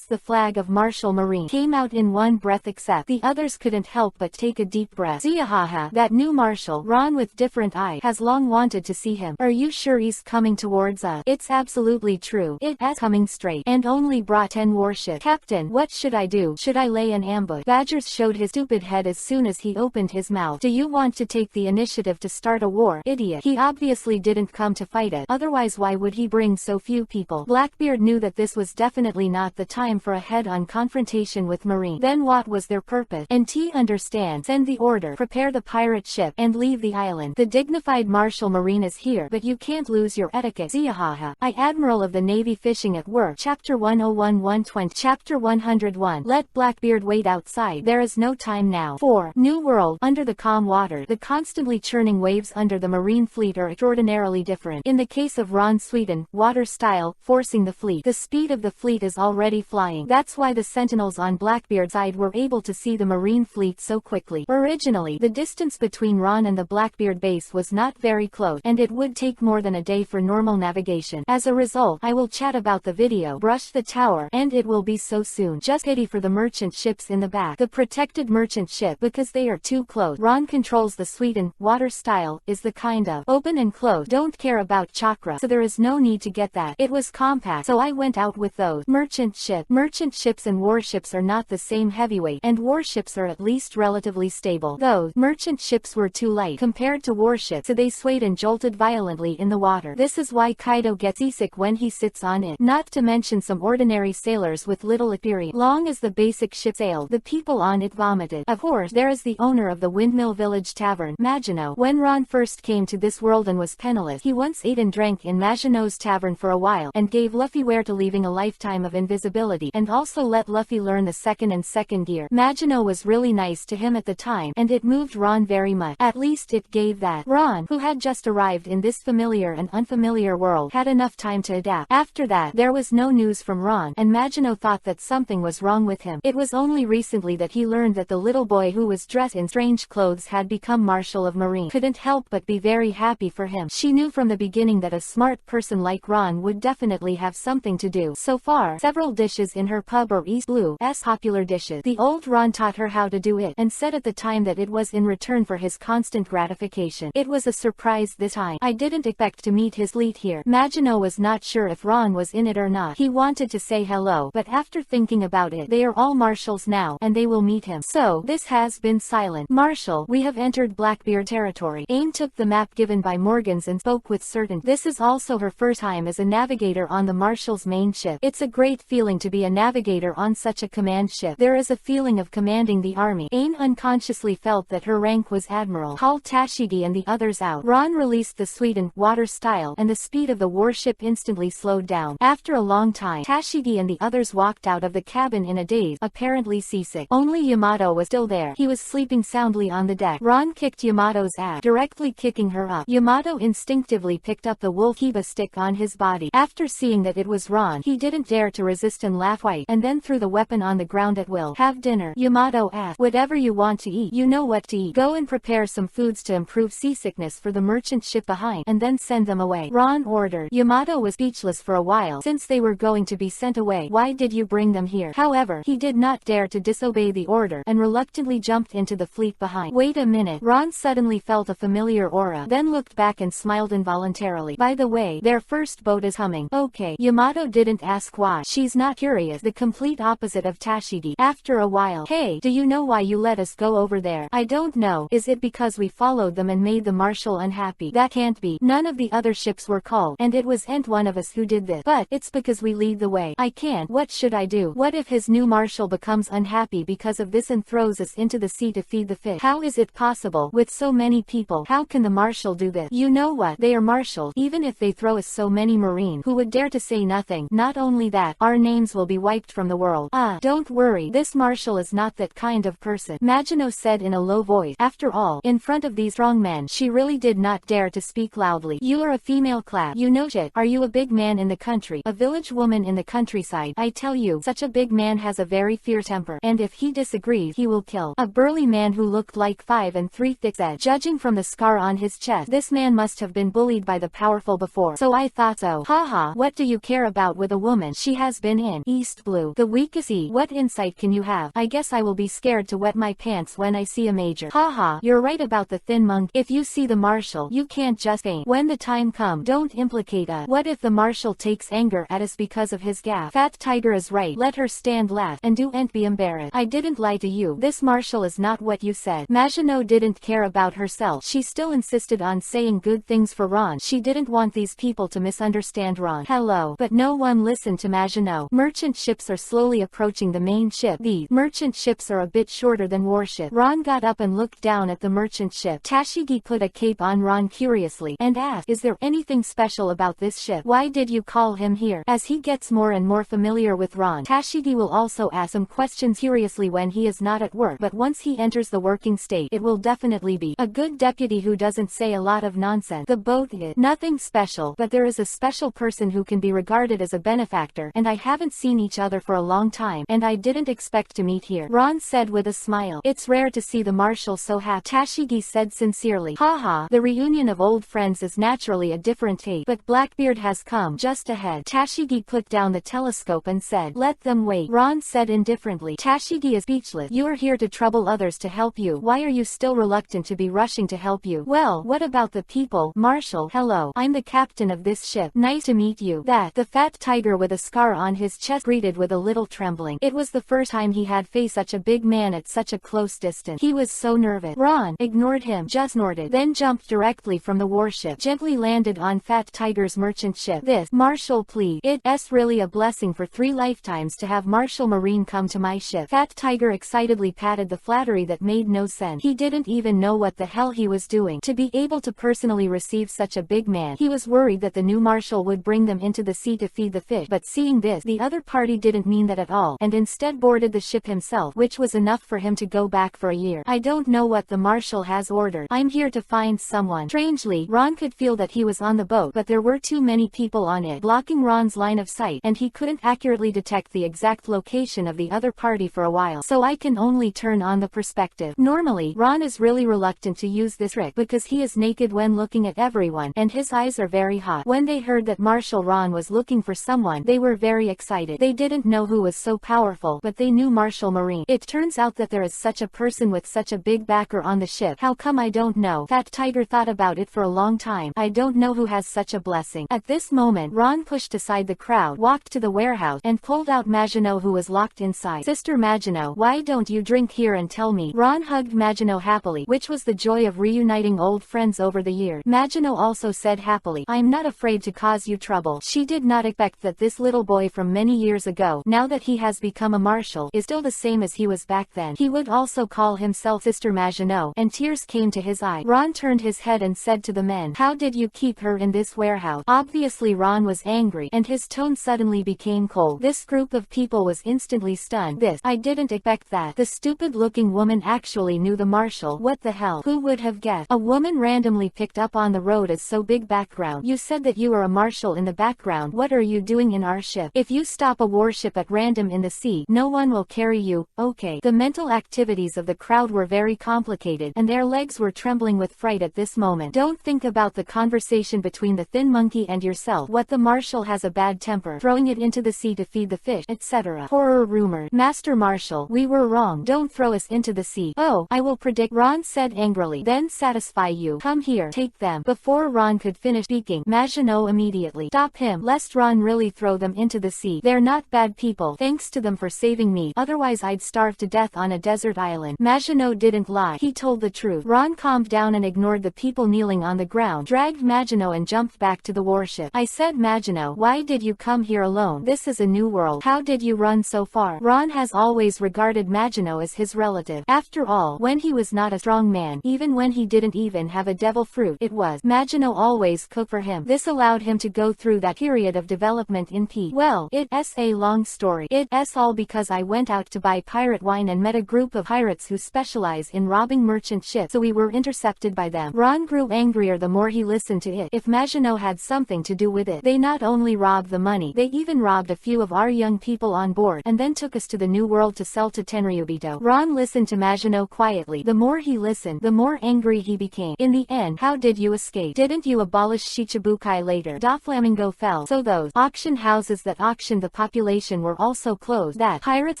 The flag of Martial Marine came out in one breath, except the others couldn't help but take a deep breath. Ziahaha, that new Marshal, Ron with different eyes, has long wanted to see him. Are you sure he's coming towards us? It's absolutely true. It's coming straight, and only brought 10 warships. Captain, what should I do? Should I lay an ambush? Badgers showed his stupid head as soon as he opened his mouth. Do you want to take the initiative to start a war? Idiot. He obviously didn't come to fight it. Otherwise why would he bring so few people? Blackbeard knew that this was definitely not the time for a head-on confrontation with Marine. Then what was their purpose? And T understands. Send the order. Prepare the pirate ship and leave the island. The dignified Martial Marine is here, but you can't lose your etiquette. Ziahaha. I, Admiral of the Navy, fishing at work. Chapter 101-120. Chapter 101. Let Blackbeard wait outside. There is no time now. 4. New World. Under the calm water, the constantly churning waves under the Marine fleet are extraordinarily different. In the case of Ron Sweden, water style, forcing the fleet. The speed of the fleet is already flying. That's why the sentinels on Blackbeard's side were able to see the Marine fleet so quickly. Originally, the distance between Ron and the Blackbeard base was not very close, and it would take more than a day for normal navigation. As a result, I will chat about the video, brush the tower, and it will be so soon. Just pity for the merchant ships in the back. The protected merchant ship, because they are too close. Ron controls the Sweden, water style, is the kind of open and close. Don't care about chakra, so there is no need to get that. It was compact, so I went out with those. Merchant ship. Merchant ships and warships are not the same heavyweight, and warships are at least relatively stable. Those merchant ships were too light compared to warships, so they swayed and jolted violently in the water. This is why Kaido gets seasick when he sits on it. Not to mention some ordinary sailors with little experience. Long as the basic ship sailed, the people on it vomited. Of course, there is the owner of the Windmill Village Tavern, Maginot. When Ron first came to this world and was penniless, he once ate and drank in Maginot's tavern for a while, and gave Luffy where to, leaving a lifetime of invisibility, and also let Luffy learn the second gear. Maginot was really nice to him at the time, and it moved Ron very much. At least it gave that. Ron, who had just arrived in this familiar and unfamiliar world, had enough time to adapt. After that, there was no news from Ron, and Maginot thought that something was wrong with him. It was only recently that he learned that the little boy who was dressed in strange clothes had become Marshal of Marine. Couldn't help but be very happy for him. She knew from the beginning that a smart person like Ron would definitely have something to do. So far, several dishes in her pub are East Blue's popular dishes. The old Ron taught her how to do it, and said at the time that it was in return for his constant gratification. It was a surprise this time. I didn't expect to meet his fleet here. Maginot was not sure if Ron was in it or not. He wanted to say hello, but after thinking about it, they are all marshals now, and they will meet him. So, this has been silent. Marshal, we have entered Blackbeard territory. Aim took the map given by Morgans and spoke with certainty. This is also her first time as a navigator on the Marshal's main ship. It's a great feeling to be a navigator on such a command command ship. There is a feeling of commanding the army. Aang unconsciously felt that her rank was Admiral. Call Tashigi and the others out. Ron released the sweetened water style, and the speed of the warship instantly slowed down. After a long time, Tashigi and the others walked out of the cabin in a daze, apparently seasick. Only Yamato was still there. He was sleeping soundly on the deck. Ron kicked Yamato's ass, directly kicking her up. Yamato instinctively picked up the wolf Kiba stick on his body. After seeing that it was Ron, he didn't dare to resist and laugh white, and then threw the weapon on the ground at will. Have dinner, Yamato asked. Whatever you want to eat. You know what to eat. Go and prepare some foods to improve seasickness for the merchant ship behind, and then send them away, Ron ordered. Yamato was speechless for a while. Since they were going to be sent away, why did you bring them here? However, he did not dare to disobey the order, and reluctantly jumped into the fleet behind. Wait a minute. Ron suddenly felt a familiar aura, then looked back and smiled involuntarily. By the way, their first boat is humming. Okay. Yamato didn't ask why. She's not curious. The complete opposite of Tashigi. After a while, hey, do you know why you let us go over there? I don't know. Is it because we followed them and made the marshal unhappy? That can't be. None of the other ships were called, and it was one of us who did this. But it's because we lead the way. I can't. What should I do? What if his new marshal becomes unhappy because of this and throws us into the sea to feed the fish? How is it possible? With so many people, how can the marshal do this? You know what? They are marshaled. Even if they throw us so many marine, who would dare to say nothing? Not only that, our names will be wiped from the world. Don't worry. This marshal is not that kind of person, Magino said in a low voice. After all, in front of these strong men, she really did not dare to speak loudly. You are a female class. You know shit. Are you a big man in the country? A village woman in the countryside. I tell you, such a big man has a very fierce temper, and if he disagrees, he will kill. A burly man who looked like 5 3/5 said. Judging from the scar on his chest, this man must have been bullied by the powerful before. So I thought so. Haha, what do you care about with a woman? She has been in East Blue, the weakest sea. What insight can you have? I guess I will be scared to wet my pants when I see a major. Haha, you're right about the thin monk. If you see the marshal, you can't just faint. When the time comes, don't implicate us. What if the marshal takes anger at us because of his gaffe? Fat Tiger is right. Let her stand laugh, and don't be embarrassed. I didn't lie to you. This marshal is not what you said. Magino didn't care about herself. She still insisted on saying good things for Ron. She didn't want these people to misunderstand Ron. Hello. But no one listened to Magino. Merchant ships are slowly approaching the main ship. These merchant ships are a bit shorter than warships. Ron got up and looked down at the merchant ship. Tashigi put a cape on Ron curiously, and asked, is there anything special about this ship? Why did you call him here? As he gets more and more familiar with Ron, Tashigi will also ask some questions curiously when he is not at work, but once he enters the working state, it will definitely be a good deputy who doesn't say a lot of nonsense. The boat is nothing special, but there is a special person who can be regarded as a benefactor, and I haven't seen each other for a long time, and I didn't expect to meet here, Ron said with a smile. It's rare to see the marshal so happy, Tashigi said sincerely. Haha, the reunion of old friends is naturally a different tape, but Blackbeard has come just ahead. Tashigi put down the telescope and said, let them wait, Ron said indifferently. Tashigi is speechless. You are here to trouble others to help you. Why are you still reluctant to be rushing to help you? Well, what about the people? Marshal, hello. I'm the captain of this ship. Nice to meet you. That, the fat tiger with a scar on his chest greeted with a little trembling. It was the first time he had faced such a big man at such a close distance. He was so nervous. Ron ignored him, just snorted, then jumped directly from the warship, gently landed on Fat Tiger's merchant ship. This, Marshal please. It's really a blessing for 3 lifetimes to have Marshal Marine come to my ship. Fat Tiger excitedly patted the flattery that made no sense. He didn't even know what the hell he was doing. To be able to personally receive such a big man, he was worried that the new marshal would bring them into the sea to feed the fish, but seeing this, the other party didn't mean that at all, and instead boarded the ship himself, which was enough for him to go back for a year. I don't know what the marshal has ordered. I'm here to find someone. Strangely, Ron could feel that he was on the boat, but there were too many people on it, blocking Ron's line of sight, and he couldn't accurately detect the exact location of the other party for a while, so I can only turn on the perspective. Normally, Ron is really reluctant to use this trick because he is naked when looking at everyone, and his eyes are very hot. When they heard that Marshal Ron was looking for someone, they were very excited. They didn't know who was so powerful, but they knew Marshal Marine. It turns out that there is such a person with such a big backer on the ship. How come I don't know? Fat Tiger thought about it for a long time. I don't know who has such a blessing. At this moment, Ron pushed aside the crowd, walked to the warehouse, and pulled out Magino who was locked inside. Sister Magino, why don't you drink here and tell me? Ron hugged Magino happily, which was the joy of reuniting old friends over the years. Magino also said happily, I'm not afraid to cause you trouble. She did not expect that this little boy from many years ago, now that he has become become a marshal, is still the same as he was back then. He would also call himself Sister Maginot, and tears came to his eyes. Ron turned his head and said to the men, "How did you keep her in this warehouse?" Obviously Ron was angry, and his tone suddenly became cold. This group of people was instantly stunned. I didn't expect that. The stupid-looking woman actually knew the marshal. What the hell? Who would have guessed? A woman randomly picked up on the road is so big. Background. You said that you are a marshal in the background. What are you doing in our ship? If you stop a warship at random in the sea, no one will carry you. Okay. The mental activities of the crowd were very complicated, and their legs were trembling with fright at this moment. Don't think about the conversation between the thin monkey and yourself. What, the marshal has a bad temper, throwing it into the sea to feed the fish, etc. Horror rumored. Master Marshal, we were wrong. Don't throw us into the sea. Oh, I will predict, Ron said angrily. Then satisfy you. Come here. Take them. Before Ron could finish speaking, Maginot immediately stop him, lest Ron really throw them into the sea. They're not bad people. Thanks to them for saving me. Otherwise I'd starve to death on a desert island. Maginot didn't lie. He told the truth. Ron calmed down and ignored the people kneeling on the ground, dragged Maginot and jumped back to the warship. I said, Maginot, why did you come here alone? This is a new world. How did you run so far? Ron has always regarded Maginot as his relative. After all, when he was not a strong man, even when he didn't even have a devil fruit, it was Maginot always cooked for him. This allowed him to go through that period of development in peace. Well, it's a long story. It's all because I went out to buy pirate wine and met a group of pirates who specialize in robbing merchant ships, so we were intercepted by them. Ron grew angrier the more he listened to it. If Maginot had something to do with it, they not only robbed the money, they even robbed a few of our young people on board, and then took us to the New World to sell to Tenryubito. Ron listened to Maginot quietly. The more he listened, the more angry he became. In the end, how did you escape? Didn't you abolish Shichibukai later? Doflamingo fell. So those auction houses that auctioned the population were also closed. That pirates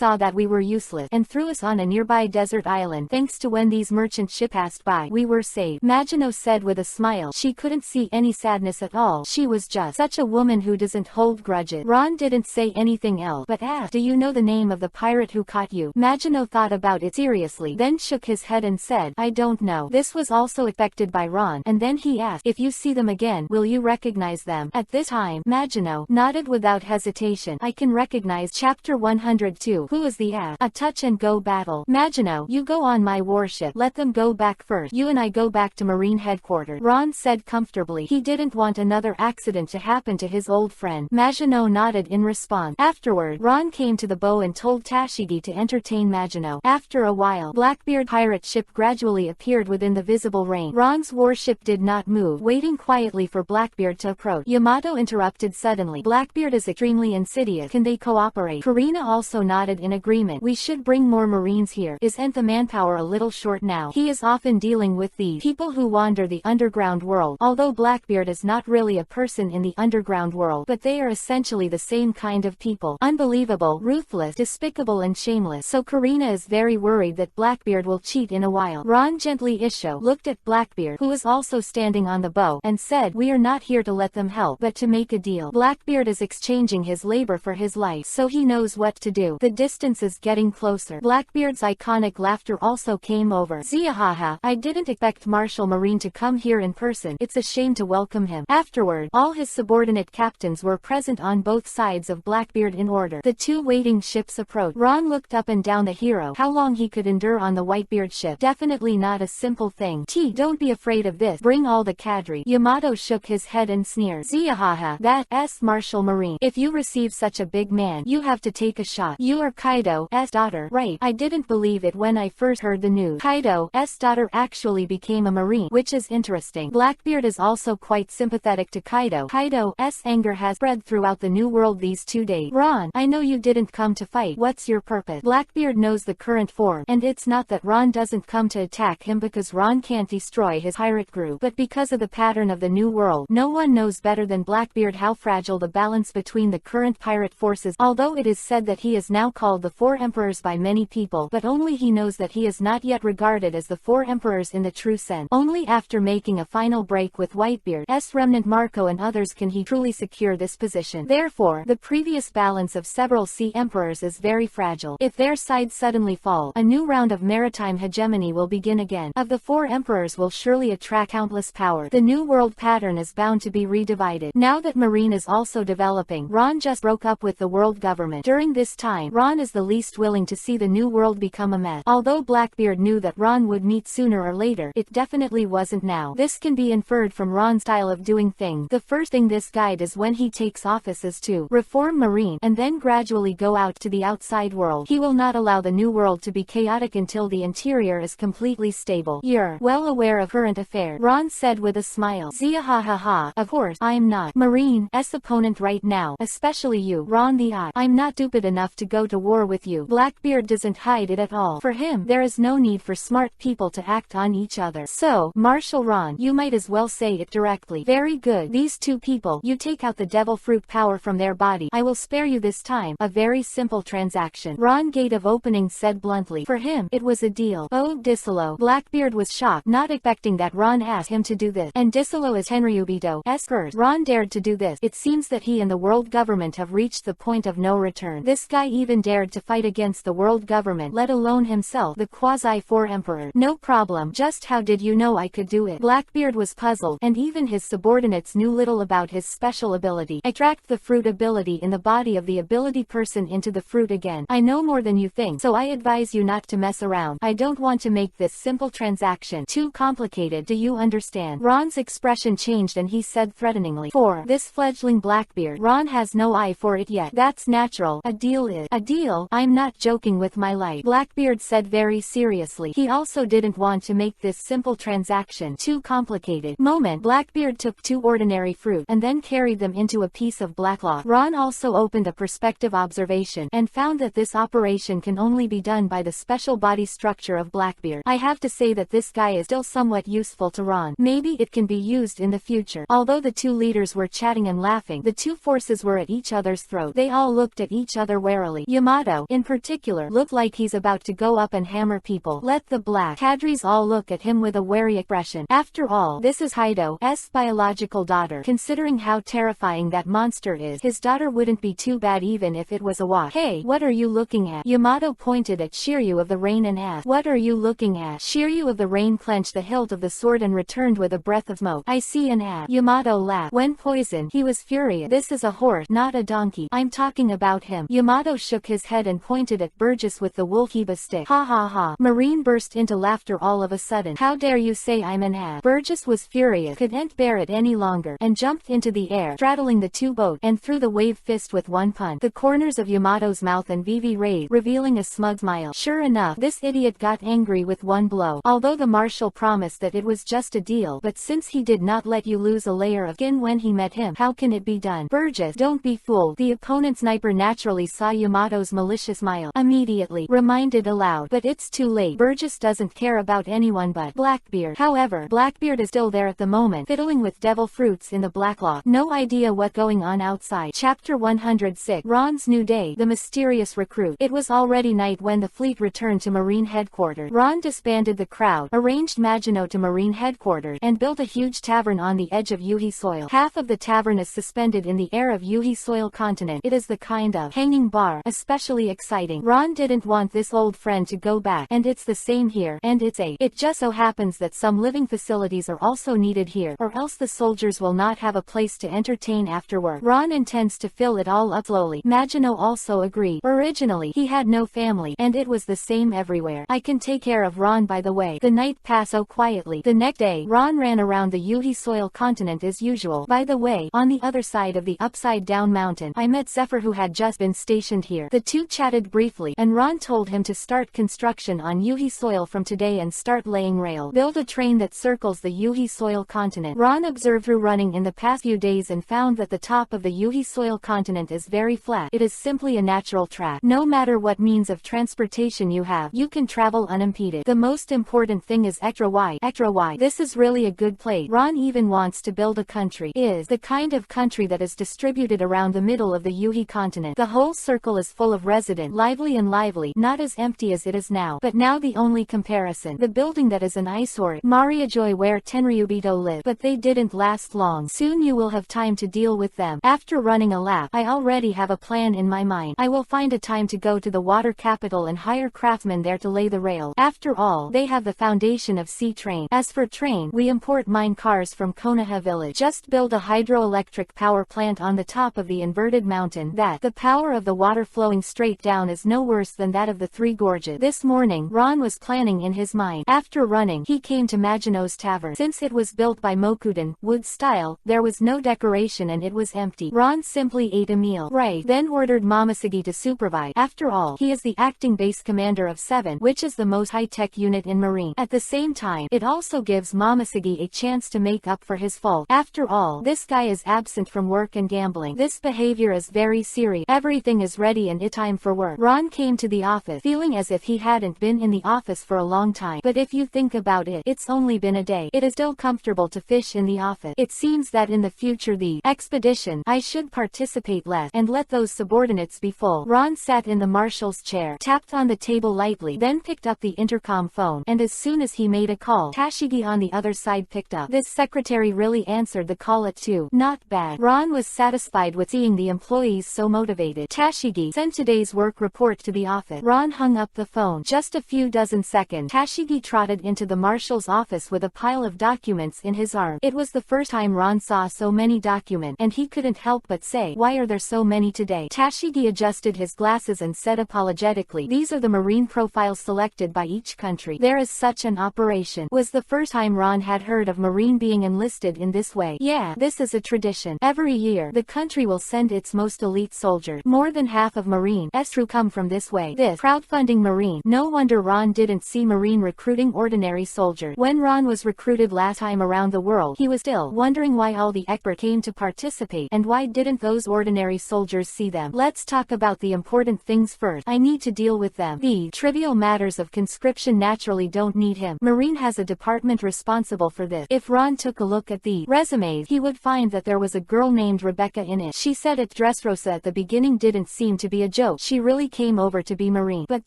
saw that we were useless and threw us on a nearby desert island. Thanks to when these merchant ships passed by, we were saved. Maginot said with a smile. She couldn't see any sadness at all. She was just such a woman who doesn't hold grudges. Ron didn't say anything else, but asked, do you know the name of the pirate who caught you? Maginot thought about it seriously, then shook his head and said, I don't know. This was also affected by Ron, and then he asked, if you see them again, will you recognize them? At this time, Maginot nodded without hesitation. I can recognize. Chapter 102. Who is the ass? A touch-and-go battle. Maginot, you go on my warship. Let them go back first. You and I go back to Marine headquarters. Ron said comfortably. He didn't want another accident to happen to his old friend. Maginot nodded in response. Afterward, Ron came to the bow and told Tashigi to entertain Maginot. After a while, Blackbeard pirate ship gradually appeared within the visible range. Ron's warship did not move, waiting quietly for Blackbeard to approach. Yamato interrupted suddenly. Blackbeard is extremely insidious. Can they cooperate? Karina also nodded in agreement. We should bring more Marines here. Isn't the manpower a little short now? He is often dealing with these people who wander the underground world. Although Blackbeard is not really a person in the underground world, but they are essentially the same kind of people. Unbelievable, ruthless, despicable and shameless. So Karina is very worried that Blackbeard will cheat in a while. Ron gently looked at Blackbeard, who was also standing on the bow, and said, we are not here to let them help, but to make a deal. Blackbeard is exchanging his labor for his life, so he knows what to do. The distance is getting closer. Blackbeard's iconic laughter also came over. Ziahaha, I didn't expect Marshal Marine to come here in person. It's a shame to welcome him. Afterward, all his subordinate captains were present on both sides of Blackbeard in order. The two waiting ships approached. Ron looked up and down the hero. How long he could endure on the Whitebeard ship? Definitely not a simple thing. Don't be afraid of this. Bring all the cadre. Yamato shook his head and sneered. Ziahaha, that's Marshal Marine. If you receive such a big man, you have to take a shot. You are Kaido's daughter, right? I didn't believe it when I first heard the news. Kaido's daughter actually became a Marine, which is interesting. Blackbeard is also quite sympathetic to Kaido. Kaido's anger has spread throughout the New World these 2 days. Ron, I know you didn't come to fight. What's your purpose? Blackbeard knows the current form, and it's not that Ron doesn't come to attack him because Ron can't destroy his pirate group, but because of the pattern of the New World. No one knows better than Blackbeard how fragile the balance between the current pirate forces. Although it is said that he is now called the Four Emperors by many people, but only he knows that he is not yet regarded as the Four Emperors in the true sense. Only after making a final break with Whitebeard's remnant Marco and others can he truly secure this position. Therefore, the previous balance of several Sea Emperors is very fragile. If their sides suddenly fall, a new round of maritime hegemony will begin again. Of the Four Emperors will surely attract countless power. The New World pattern is bound to be redivided. Now that Marine is also developing, Ron just broke up with the world government. During this this time, Ron is the least willing to see the new world become a mess. Although Blackbeard knew that Ron would meet sooner or later, it definitely wasn't now. This can be inferred from Ron's style of doing things. The first thing this guy does when he takes office is to reform Marine, and then gradually go out to the outside world. He will not allow the new world to be chaotic until the interior is completely stable. You're well aware of current affairs, Ron said with a smile. Zia ha ha ha, of course, I'm not Marine's opponent right now, especially you, Ron the Eye. I'm not stupid enough to go to war with you. Blackbeard doesn't hide it at all. For him, there is no need for smart people to act on each other. So, Marshal Ron, you might as well say it directly. Very good. These two people, you take out the devil fruit power from their body. I will spare you this time. A very simple transaction. Ron Gate of Opening said bluntly. For him, it was a deal. Oh, Disolo. Blackbeard was shocked, not expecting that Ron asked him to do this. And Disolo is Tenryubito's first. Ron dared to do this. It seems that he and the world government have reached the point of no return. This guy even dared to fight against the world government, let alone himself, the quasi-4 emperor. No problem. Just how did you know I could do it? Blackbeard was puzzled, and even his subordinates knew little about his special ability. Extract the fruit ability in the body of the ability person into the fruit again. I know more than you think, so I advise you not to mess around. I don't want to make this simple transaction too complicated. Do you understand? Ron's expression changed and he said threateningly, for this fledgling Blackbeard, Ron has no eye for it yet. That's natural. A deal is a deal. I'm not joking with my life, Blackbeard said very seriously. He also didn't want to make this simple transaction too complicated. Blackbeard took 2 ordinary fruit and then carried them into a piece of blacklock. Ron also opened a perspective observation and found that this operation can only be done by the special body structure of Blackbeard. I have to say that this guy is still somewhat useful to Ron. Maybe it can be used in the future. Although the two leaders were chatting and laughing, the two forces were at each other's throat. They all looked at each other warily. Yamato, in particular, looked like he's about to go up and hammer people. Let the black cadres all look at him with a wary expression. After all, this is Haido's biological daughter. Considering how terrifying that monster is, his daughter wouldn't be too bad even if it was a wasp. Hey, what are you looking at? Yamato pointed at Shiryu of the Rain and asked, what are you looking at? Shiryu of the Rain clenched the hilt of the sword and returned with a breath of smoke. I see an ass. Yamato laughed. When poisoned, he was furious. This is a horse, not a donkey. I'm talking about him. Yamato shook his head and pointed at Burgess with the Wolkiba stick. Ha ha ha. Marine burst into laughter all of a sudden. How dare you say I'm an ass? Burgess was furious, couldn't bear it any longer, and jumped into the air, straddling the two boats, and threw the wave fist with one punch. The corners of Yamato's mouth and Vivi raised, revealing a smug smile. Sure enough, this idiot got angry with one blow. Although the marshal promised that it was just a deal, but since he did not let you lose a layer of skin when he met him, how can it be done? Burgess, don't be fooled. The opponent sniper naturally saw Yamato's malicious smile, immediately reminded aloud, but it's too late. Burgess doesn't care about anyone but Blackbeard. However, Blackbeard is still there at the moment, fiddling with devil fruits in the blacklock. No idea what's going on outside. Chapter 106. Ron's New Day. The Mysterious Recruit. It was already night when the fleet returned to Marine headquarters. Ron disbanded the crowd, arranged Maginot to Marine headquarters, and built a huge tavern on the edge of Yuhi soil. Half of the tavern is suspended in the air of Yuhi soil continent. It is the kind of hanging bar, especially exciting. Ron didn't want this old friend to go back, and it's the same here, and it just so happens that some living facilities are also needed here, or else the soldiers will not have a place to entertain after work. Ron intends to fill it all up slowly. Maginot also agreed. Originally, he had no family, and it was the same everywhere. I can take care of Ron by the way. The night passed so quietly. The next day, Ron ran around the Yuhi soil continent as usual. By the way, on the other side of the upside-down mountain, I met Zephyr who had just been stationed here. The two chatted briefly, and Ron told him to start construction on Yuhi soil from today and start laying rail. Build a train that circles the Yuhi soil continent. Ron observed through running in the past few days and found that the top of the Yuhi soil continent is very flat. It is simply a natural track. No matter what means of transportation you have, you can travel unimpeded. The most important thing is extra wide. Extra wide. This is really a good place. Ron even wants to build a country. Is the kind of country that is distributed around the middle of the Yuhi continent. The whole circle is full of residents, lively, not as empty as it is now. But now the only comparison, the building that is an eyesore, Maria Joy where Tenryubito lived. But they didn't last long. Soon you will have time to deal with them. After running a lap, I already have a plan in my mind. I will find a time to go to the water capital and hire craftsmen there to lay the rail. After all, they have the foundation of sea train. As for train, we import mine cars from Konoha village. Just build a hydroelectric power plant on the top of the inverted mountain. That the power of the water flowing straight down is no worse than that of the Three Gorges. This morning, Ron was planning in his mind. After running, he came to Maginot's Tavern. Since it was built by Mokuden, wood style, there was no decoration and it was empty. Ron simply ate a meal. Right. Then ordered Momoshiki to supervise. After all, he is the acting base commander of 7, which is the most high-tech unit in Marine. At the same time, it also gives Momoshiki a chance to make up for his fault. After all, this guy is absent from work and gambling. This behavior is very serious. Everything is ready and it's time for work. Ron came to the office, feeling as if he hadn't been in the office for a long time. But if you think about it, it's only been a day. It is still comfortable to fish in the office. It seems that in the future the expedition, I should participate less, and let those subordinates be full. Ron sat in the marshal's chair, tapped on the table lightly, then picked up the intercom phone, and as soon as he made a call, Tashigi on the other side picked up. This secretary really answered the call at 2. Not bad. Ron was satisfied with seeing the employees so motivated. Tashigi sent today's work report to the office. Ron hung up the phone. Just a few dozen seconds, Tashigi trotted into the marshal's office with a pile of documents in his arm. It was the first time Ron saw so many documents, and he couldn't help but say, "Why are there so many today?" Tashigi adjusted his glasses and said apologetically, "These are the marine profiles selected by each country. There is such an operation." Was the first time Ron had heard of Marine being enlisted in this way. Yeah, this is a tradition. Every year, the country will send its most elite soldiers. More than half of Marine Estru come from this way. This crowdfunding Marine. No wonder Ron didn't see Marine recruiting ordinary soldiers. When Ron was recruited last time around the world, he was still wondering why all the experts came to participate, and why didn't those ordinary soldiers see them. Let's talk about the important things first. I need to deal with them. The trivial matters of conscription naturally don't need him. Marine has a department responsible for this. If Ron took a look at the resumes, he would find that there was a girl named Rebecca in it. She said it. Dressrosa at the beginning didn't seem to be a joke. She really came over to be Marine. But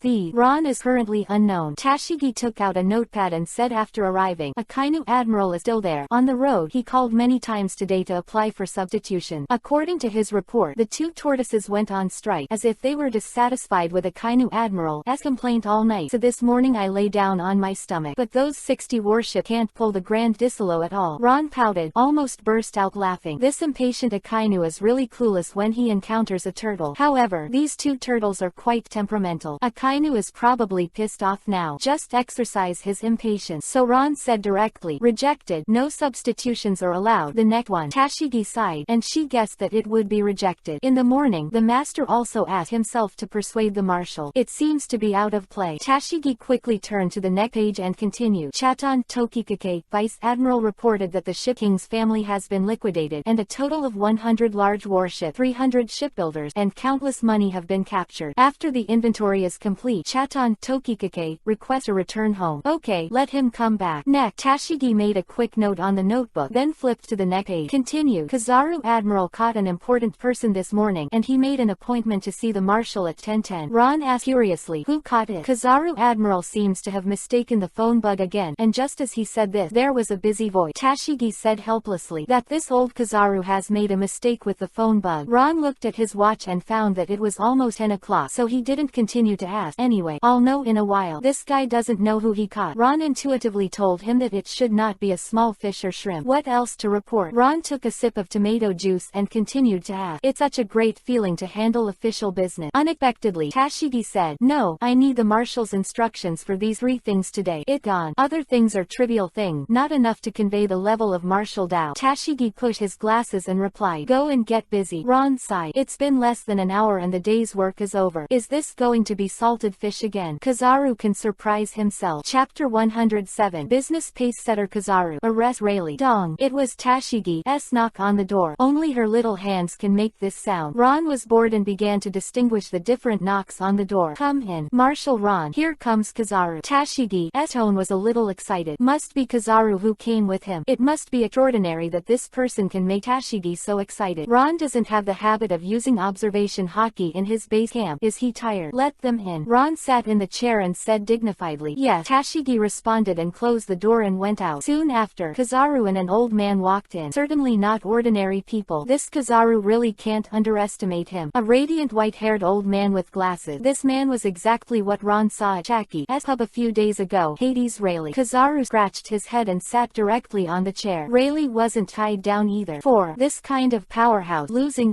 the Ron is currently unknown. Tashigi took out a notepad and said after arriving, "Akainu Admiral is still there. On the road, he called many times today to apply for substitution." According to his report, the 2 tortoises went on strike, as if they were dissatisfied with Akainu Admiral's complaint all night. "So this morning I lay down on my stomach. But those 60 warship can't pull the Grand Disolo at all." Ron pouted, almost burst out laughing. This impatient Akainu is really clueless when he encounters a turtle. However, these 2 turtles are quite temperamental. Akainu is probably pissed off now. Just exercise his impatience. So Ron said directly, "Rejected. No substitutions are allowed." The next one. Tashigi sighed, and she guessed that it would be rejected. In the morning, the master also asked himself to persuade the marshal. It seems to be out of play. Tashigi quickly turned to the next page and continued. Chaton Tokikake, Vice Admiral reported that the ship King's family has been liquidated, and a total of 100 large warships, 300 shipbuilders, and countless money have been captured. After the inventory is complete, Chaton Tokikake requests a return home. Okay, let him come back. Next, Tashigi made a quick note on the notebook, then flipped to the next page. Continue. Kazaru Admiral caught an important person this morning, and he made an appointment to see the marshal at 10:10. Ron asked curiously, "Who caught it?" Kazaru Admiral seems to have mistaken the phone bug again, and just as he said this, there was a busy voice. Tashigi said helplessly that this old Kazaru has made a mistake with the phone bug. Ron looked at his watch and found that it was almost 10 o'clock, so he didn't continue to ask. Anyway, I'll know in a while. This guy doesn't know who he caught. Ron intuitively told him that it should not be a small fish or shrimp. What else to report? Ron took a sip of tomato juice and continued to ask. It's such a great feeling to handle official business. Unexpectedly, Tashigi said, "No, I need the marshal's instructions for these 3 things today. It gone. Other things are trivial things, not enough to convey the level of martial Dao." Tashigi pushed his glasses and replied, "Go and get busy." Ron sighed. It's been less than an hour and the day's work is over. Is this going to be salted fish again? Kazaru can surprise himself. Chapter 107. Business pace setter Kazaru. Arrest Rayleigh. Dong. It was Tashigi's knock on the door. Only her little hands can make this sound. Ron was bored and began to distinguish the different knocks on the door. "Come in. Marshal Ron. Here comes Kazaru." Tashigi's tone was a little excited. Must be Kazaru who came with him. It must be extraordinary that this person can make Tashigi so excited. Ron doesn't have the habit of using observation hockey in his base camp. Is he tired? Let them in. Ron sat in the chair and said dignifiedly, "Yes." Tashigi responded and closed the door and went out. Soon after, Kazaru and an old man walked in. Certainly not ordinary people. This Kazaru really can't underestimate him. A radiant white-haired old man with glasses. This man was exactly what Ron saw at Chaki's pub a few days ago. Hades Rayleigh. Kazaru scratched his head and sat directly on the chair. Rayleigh wasn't tied down either. For this kind of powerhouse, losing.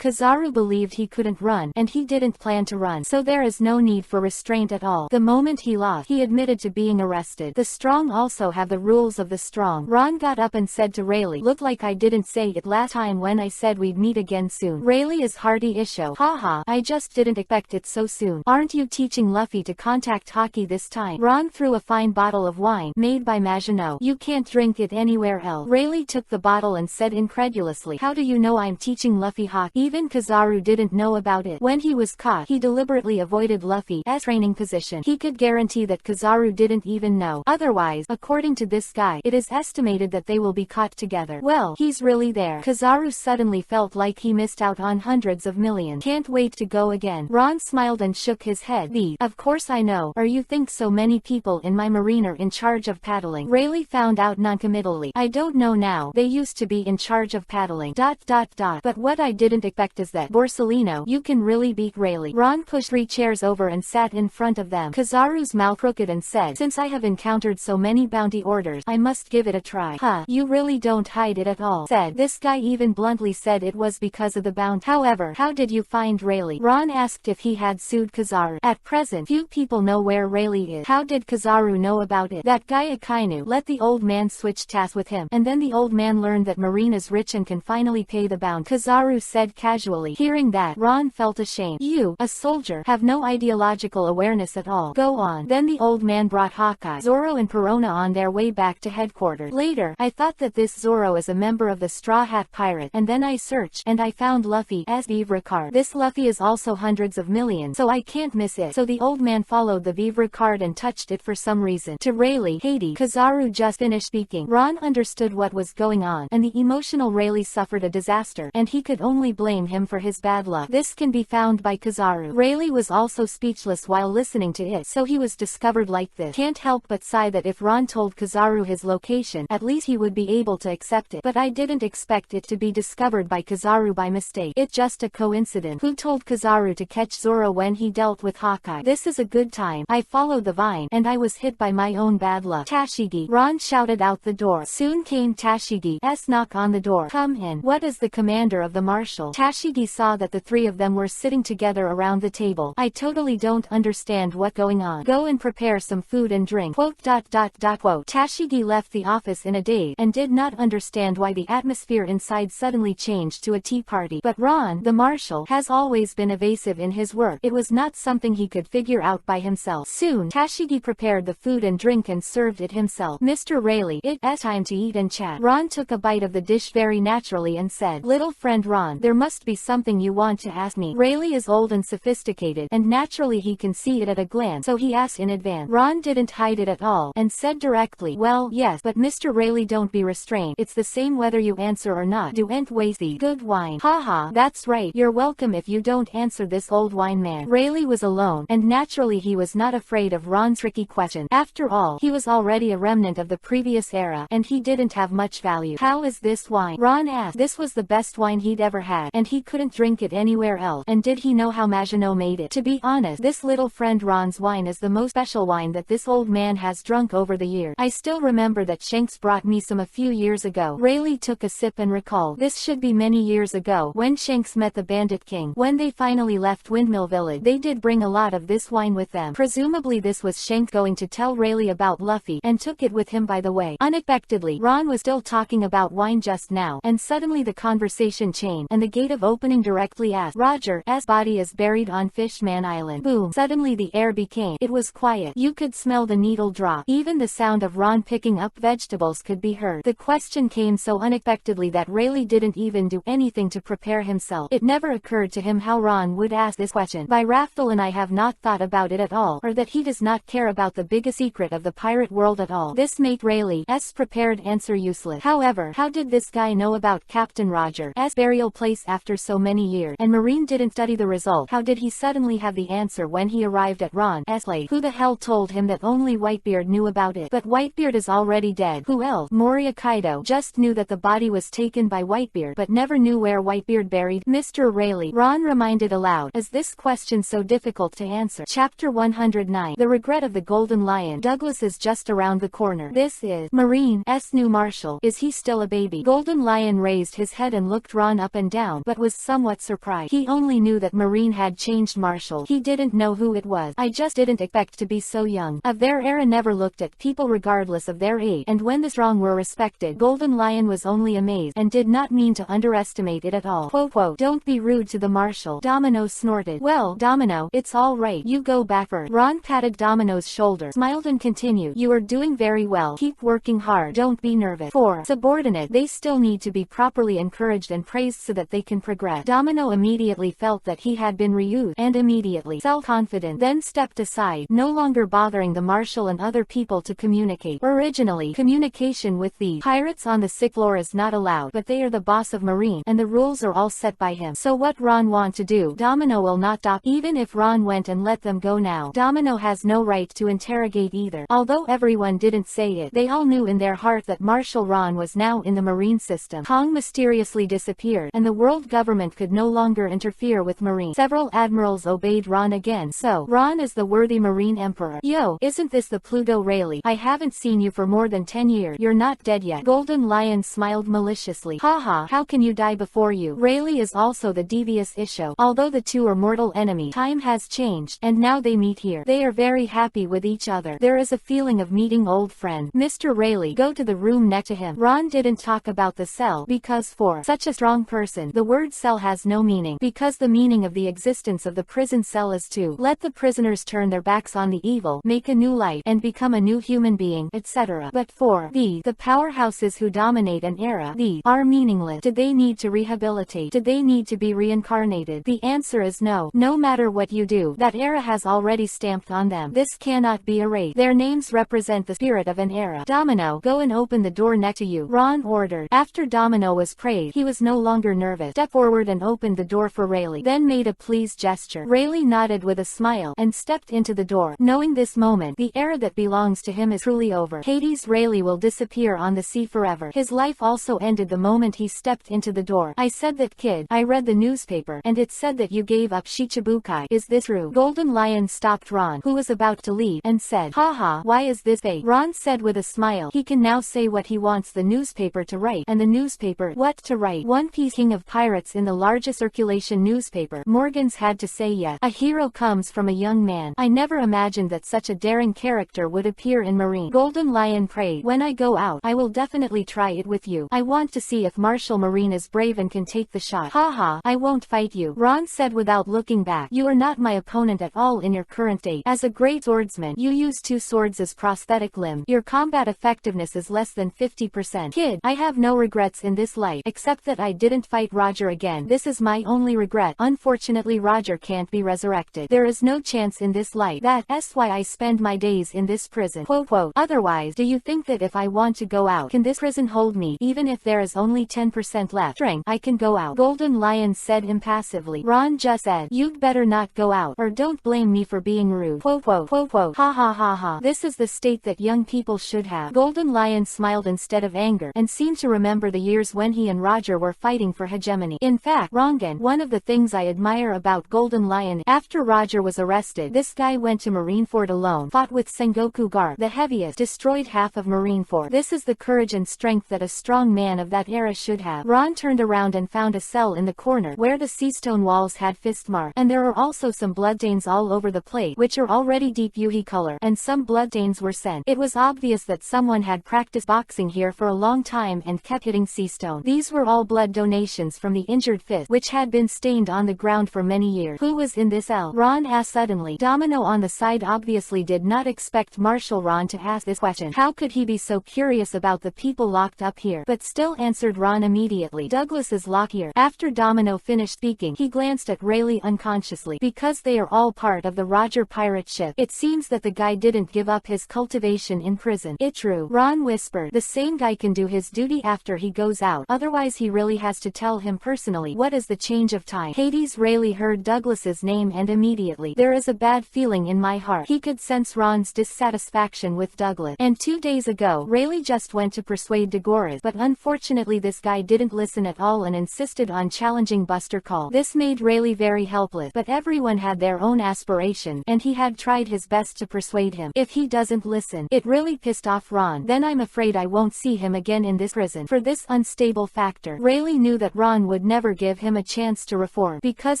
Kazaru believed proved he couldn't run, and he didn't plan to run, so there is no need for restraint at all. The moment he lost, he admitted to being arrested. The strong also have the rules of the strong. Ron got up and said to Rayleigh, "Look like I didn't say it last time when I said we'd meet again soon." Rayleigh is hearty isho. Haha, I just didn't expect it so soon. Aren't you teaching Luffy to contact hockey this time? Ron threw a fine bottle of wine, made by Maginot. You can't drink it anywhere else. Rayleigh took the bottle and said incredulously, "How do you know I'm teaching Luffy hockey?" Even Kizaru didn't know about it. When he was caught, he deliberately avoided Luffy's training position. He could guarantee that Kizaru didn't even know. Otherwise, according to this guy, it is estimated that they will be caught together. Well, he's really there. Kizaru suddenly felt like he missed out on hundreds of millions. Can't wait to go again. Ron smiled and shook his head. Of course I know, or you think so many people in my marine are in charge of paddling. Rayleigh found out noncommittally. I don't know now. They used to be in charge of paddling. But what I didn't expect is that Borsalino, you can really beat Rayleigh. Ron pushed 3 chairs over and sat in front of them. Kizaru's mouth crooked and said, "Since I have encountered so many bounty orders, I must give it a try." "Huh, you really don't hide it at all," said this guy. Even bluntly said it was because of the bounty. However, how did you find Rayleigh? Ron asked if he had sued Kizaru. At present, few people know where Rayleigh is. How did Kizaru know about it? That guy Akainu let the old man switch tasks with him, and then the old man learned that Marine is rich and can finally pay the bounty. Kizaru said casually. Hearing that, Ron felt ashamed. You, a soldier, have no ideological awareness at all. Go on. Then the old man brought Hawkeye, Zoro and Perona on their way back to headquarters. Later, I thought that this Zoro is a member of the Straw Hat Pirate, and then I searched, and I found Luffy as Vivre card. This Luffy is also hundreds of millions, so I can't miss it. So the old man followed the Vivre card and touched it for some reason. To Rayleigh, Haiti, Kizaru just finished speaking. Ron understood what was going on, and the emotional Rayleigh suffered a disaster, and he could only blame him for his bad luck. This can be found by Kizaru. Rayleigh was also speechless while listening to it, so he was discovered like this. Can't help but sigh that if Ron told Kizaru his location, at least he would be able to accept it. But I didn't expect it to be discovered by Kizaru by mistake. It's just a coincidence. Who told Kizaru to catch Zoro when he dealt with Hawkeye? This is a good time. I followed the vine, and I was hit by my own bad luck. Tashigi. Ron shouted out the door. Soon came Tashigi's knock on the door. Come in. What is the commander of the marshal? Tashigi saw that the 3 of them were sitting together around the table. I totally don't understand what's going on. Go and prepare some food and drink. Quote. Tashigi left the office in a daze, and did not understand why the atmosphere inside suddenly changed to a tea party. But Ron, the marshal, has always been evasive in his work. It was not something he could figure out by himself. Soon, Tashigi prepared the food and drink and served it himself. Mr. Rayleigh, it's time to eat and chat. Ron took a bite of the dish very naturally and said, "Little friend Ron, there must be something you want to ask me." Rayleigh is old and sophisticated, and naturally he can see it at a glance, so he asked in advance. Ron didn't hide it at all, and said directly, "Well, yes, but Mr. Rayleigh, don't be restrained. It's the same whether you answer or not. Do ent waste the good wine." Haha, that's right. You're welcome if you don't answer, this old wine man. Rayleigh was alone, and naturally he was not afraid of Ron's tricky question. After all, he was already a remnant of the previous era, and he didn't have much value. "How is this wine?" Ron asked. This was the best wine he'd ever had, and he couldn't drink it anywhere else. And did he know how Maginot made it? To be honest, this little friend Ron's wine is the most special wine that this old man has drunk over the years. I still remember that Shanks brought me some a few years ago. Rayleigh took a sip and recalled. This should be many years ago, when Shanks met the Bandit King. When they finally left Windmill Village, they did bring a lot of this wine with them. Presumably this was Shanks going to tell Rayleigh about Luffy, and took it with him by the way. Unexpectedly, Ron was still talking about wine just now, and suddenly the conversation changed, and the gate of opening directly asked, "Roger's body is buried on Fishman Island." Boom. Suddenly the air became. It was quiet. You could smell the needle drop. Even the sound of Ron picking up vegetables could be heard. The question came so unexpectedly that Rayleigh didn't even do anything to prepare himself. It never occurred to him how Ron would ask this question. By Raphel, and I have not thought about it at all, or that he does not care about the biggest secret of the pirate world at all. This made Rayleigh's prepared answer useless. However, how did this guy know about Captain Roger's burial place after so many years? And Marine didn't study the result. How did he suddenly have the answer when he arrived at Ron's place? Who the hell told him that only Whitebeard knew about it? But Whitebeard is already dead. Who else? Moria Kaido just knew that the body was taken by Whitebeard, but never knew where Whitebeard buried Mr. Rayleigh. Ron reminded aloud. Is this question so difficult to answer? Chapter 109. The Regret of the Golden Lion. Douglas is just around the corner. This is Marine's new marshal. Is he still a baby? Golden Lion raised his head and looked Ron up and down, but was somewhat surprised. pride. He only knew that Marine had changed Marshall. He didn't know who it was. I just didn't expect to be so young. Of their era never looked at people regardless of their age, and when the strong were respected, Golden Lion was only amazed, and did not mean to underestimate it at all. Quote, don't be rude to the Marshal. Domino snorted. Well, Domino, it's all right. You go back first. Ron patted Domino's shoulder, smiled and continued. You are doing very well. Keep working hard. Don't be nervous. For subordinate, they still need to be properly encouraged and praised so that they can progress. Domino immediately felt that he had been reused, and immediately self-confident, then stepped aside, no longer bothering the Marshal and other people to communicate. Originally, communication with the pirates on the 6th floor is not allowed, but they are the boss of Marine, and the rules are all set by him. So what Ron want to do, Domino will not stop. Even if Ron went and let them go now, Domino has no right to interrogate either. Although everyone didn't say it, they all knew in their heart that Marshal Ron was now in the Marine system. Kong mysteriously disappeared, and the world government could no longer interfere with Marine. Several admirals obeyed Ron again. So, Ron is the worthy Marine Emperor. Yo, isn't this the Pluto Rayleigh? I haven't seen you for more than 10 years. You're not dead yet. Golden Lion smiled maliciously. Haha, how can you die before you? Rayleigh is also the devious Isho. Although the two are mortal enemies, time has changed, and now they meet here. They are very happy with each other. There is a feeling of meeting old friend. Mr. Rayleigh, go to the room next to him. Ron didn't talk about the cell, because for such a strong person, the word cell has no meaning, because the meaning of the existence of the prison cell is to let the prisoners turn their backs on the evil, make a new life, and become a new human being, etc. But for the powerhouses who dominate an era, are meaningless. Did they need to rehabilitate? Did they need to be reincarnated? The answer is no. No matter what you do, that era has already stamped on them. This cannot be erased. Their names represent the spirit of an era. Domino, go and open the door next to you, Ron ordered. After Domino was praised, he was no longer nervous. Stepped forward and opened the door for Rayleigh, then made a pleased gesture. Rayleigh nodded with a smile, and stepped into the door, knowing this moment, the era that belongs to him is truly over. Hades Rayleigh will disappear on the sea forever. His life also ended the moment he stepped into the door. I said that, kid. I read the newspaper, and it said that you gave up Shichibukai. Is this true? Golden Lion stopped Ron, who was about to leave, and said, haha, why is this fake? Ron said with a smile, he can now say what he wants the newspaper to write, and the newspaper, what to write? One Piece King of Pirates in the largest circulation newspaper. Morgans had to say yes. A hero comes from a young man. I never imagined that such a daring character would appear in Marine. Golden Lion prayed, when I go out, I will definitely try it with you. I want to see if Marshal Marine is brave and can take the shot. Haha, I won't fight you, Ron said without looking back. You are not my opponent at all in your current state. As a great swordsman, you use 2 swords as prosthetic limb. Your combat effectiveness is less than 50%. Kid, I have no regrets in this life, except that I didn't fight Roger again. This is my only regret. Unfortunately, Roger can't be resurrected. There is no chance in this life. That's why I spend my days in this prison. Quote. Otherwise, do you think that if I want to go out, can this prison hold me? Even if there is only 10% left strength, I can go out. Golden Lion said impassively. Ron just said, you'd better not go out, or don't blame me for being rude. Quote. Ha ha ha ha. This is the state that young people should have. Golden Lion smiled instead of anger, and seemed to remember the years when he and Roger were fighting for hegemony. In fact, Rongan, one of the things I admire about Golden Lion, after Roger was arrested, this guy went to Marineford alone, fought with Sengoku Garp, the heaviest, destroyed half of Marineford. This is the courage and strength that a strong man of that era should have. Ron turned around and found a cell in the corner, where the seastone walls had fist marks, and there are also some bloodstains all over the plate, which are already deep yuhi color, and some bloodstains were sent. It was obvious that someone had practiced boxing here for a long time and kept hitting seastone. These were all blood donations from the injured fist, which had been stained on the ground for many years. Who was in this cell? Ron asked suddenly. Domino on the side obviously did not expect Marshal Ron to ask this question. How could he be so curious about the people locked up here? But still answered Ron immediately. Douglas is locked here. After Domino finished speaking, he glanced at Rayleigh unconsciously. Because they are all part of the Roger pirate ship, it seems that the guy didn't give up his cultivation in prison. It's true, Ron whispered. The same guy can do his duty after he goes out, otherwise he really has to tell him personally what is the change of time. Hades Rayleigh heard Douglas's name and immediately, there is a bad feeling in my heart. He could sense Ron's dissatisfaction with Douglas. And 2 days ago, Rayleigh just went to persuade Degoras, but unfortunately this guy didn't listen at all and insisted on challenging Buster Call. This made Rayleigh very helpless, but everyone had their own aspiration, and he had tried his best to persuade him. If he doesn't listen, it really pissed off Ron. Then I'm afraid I won't see him again in this prison. For this unstable factor, Rayleigh knew that Ron would never give him a chance to reform, because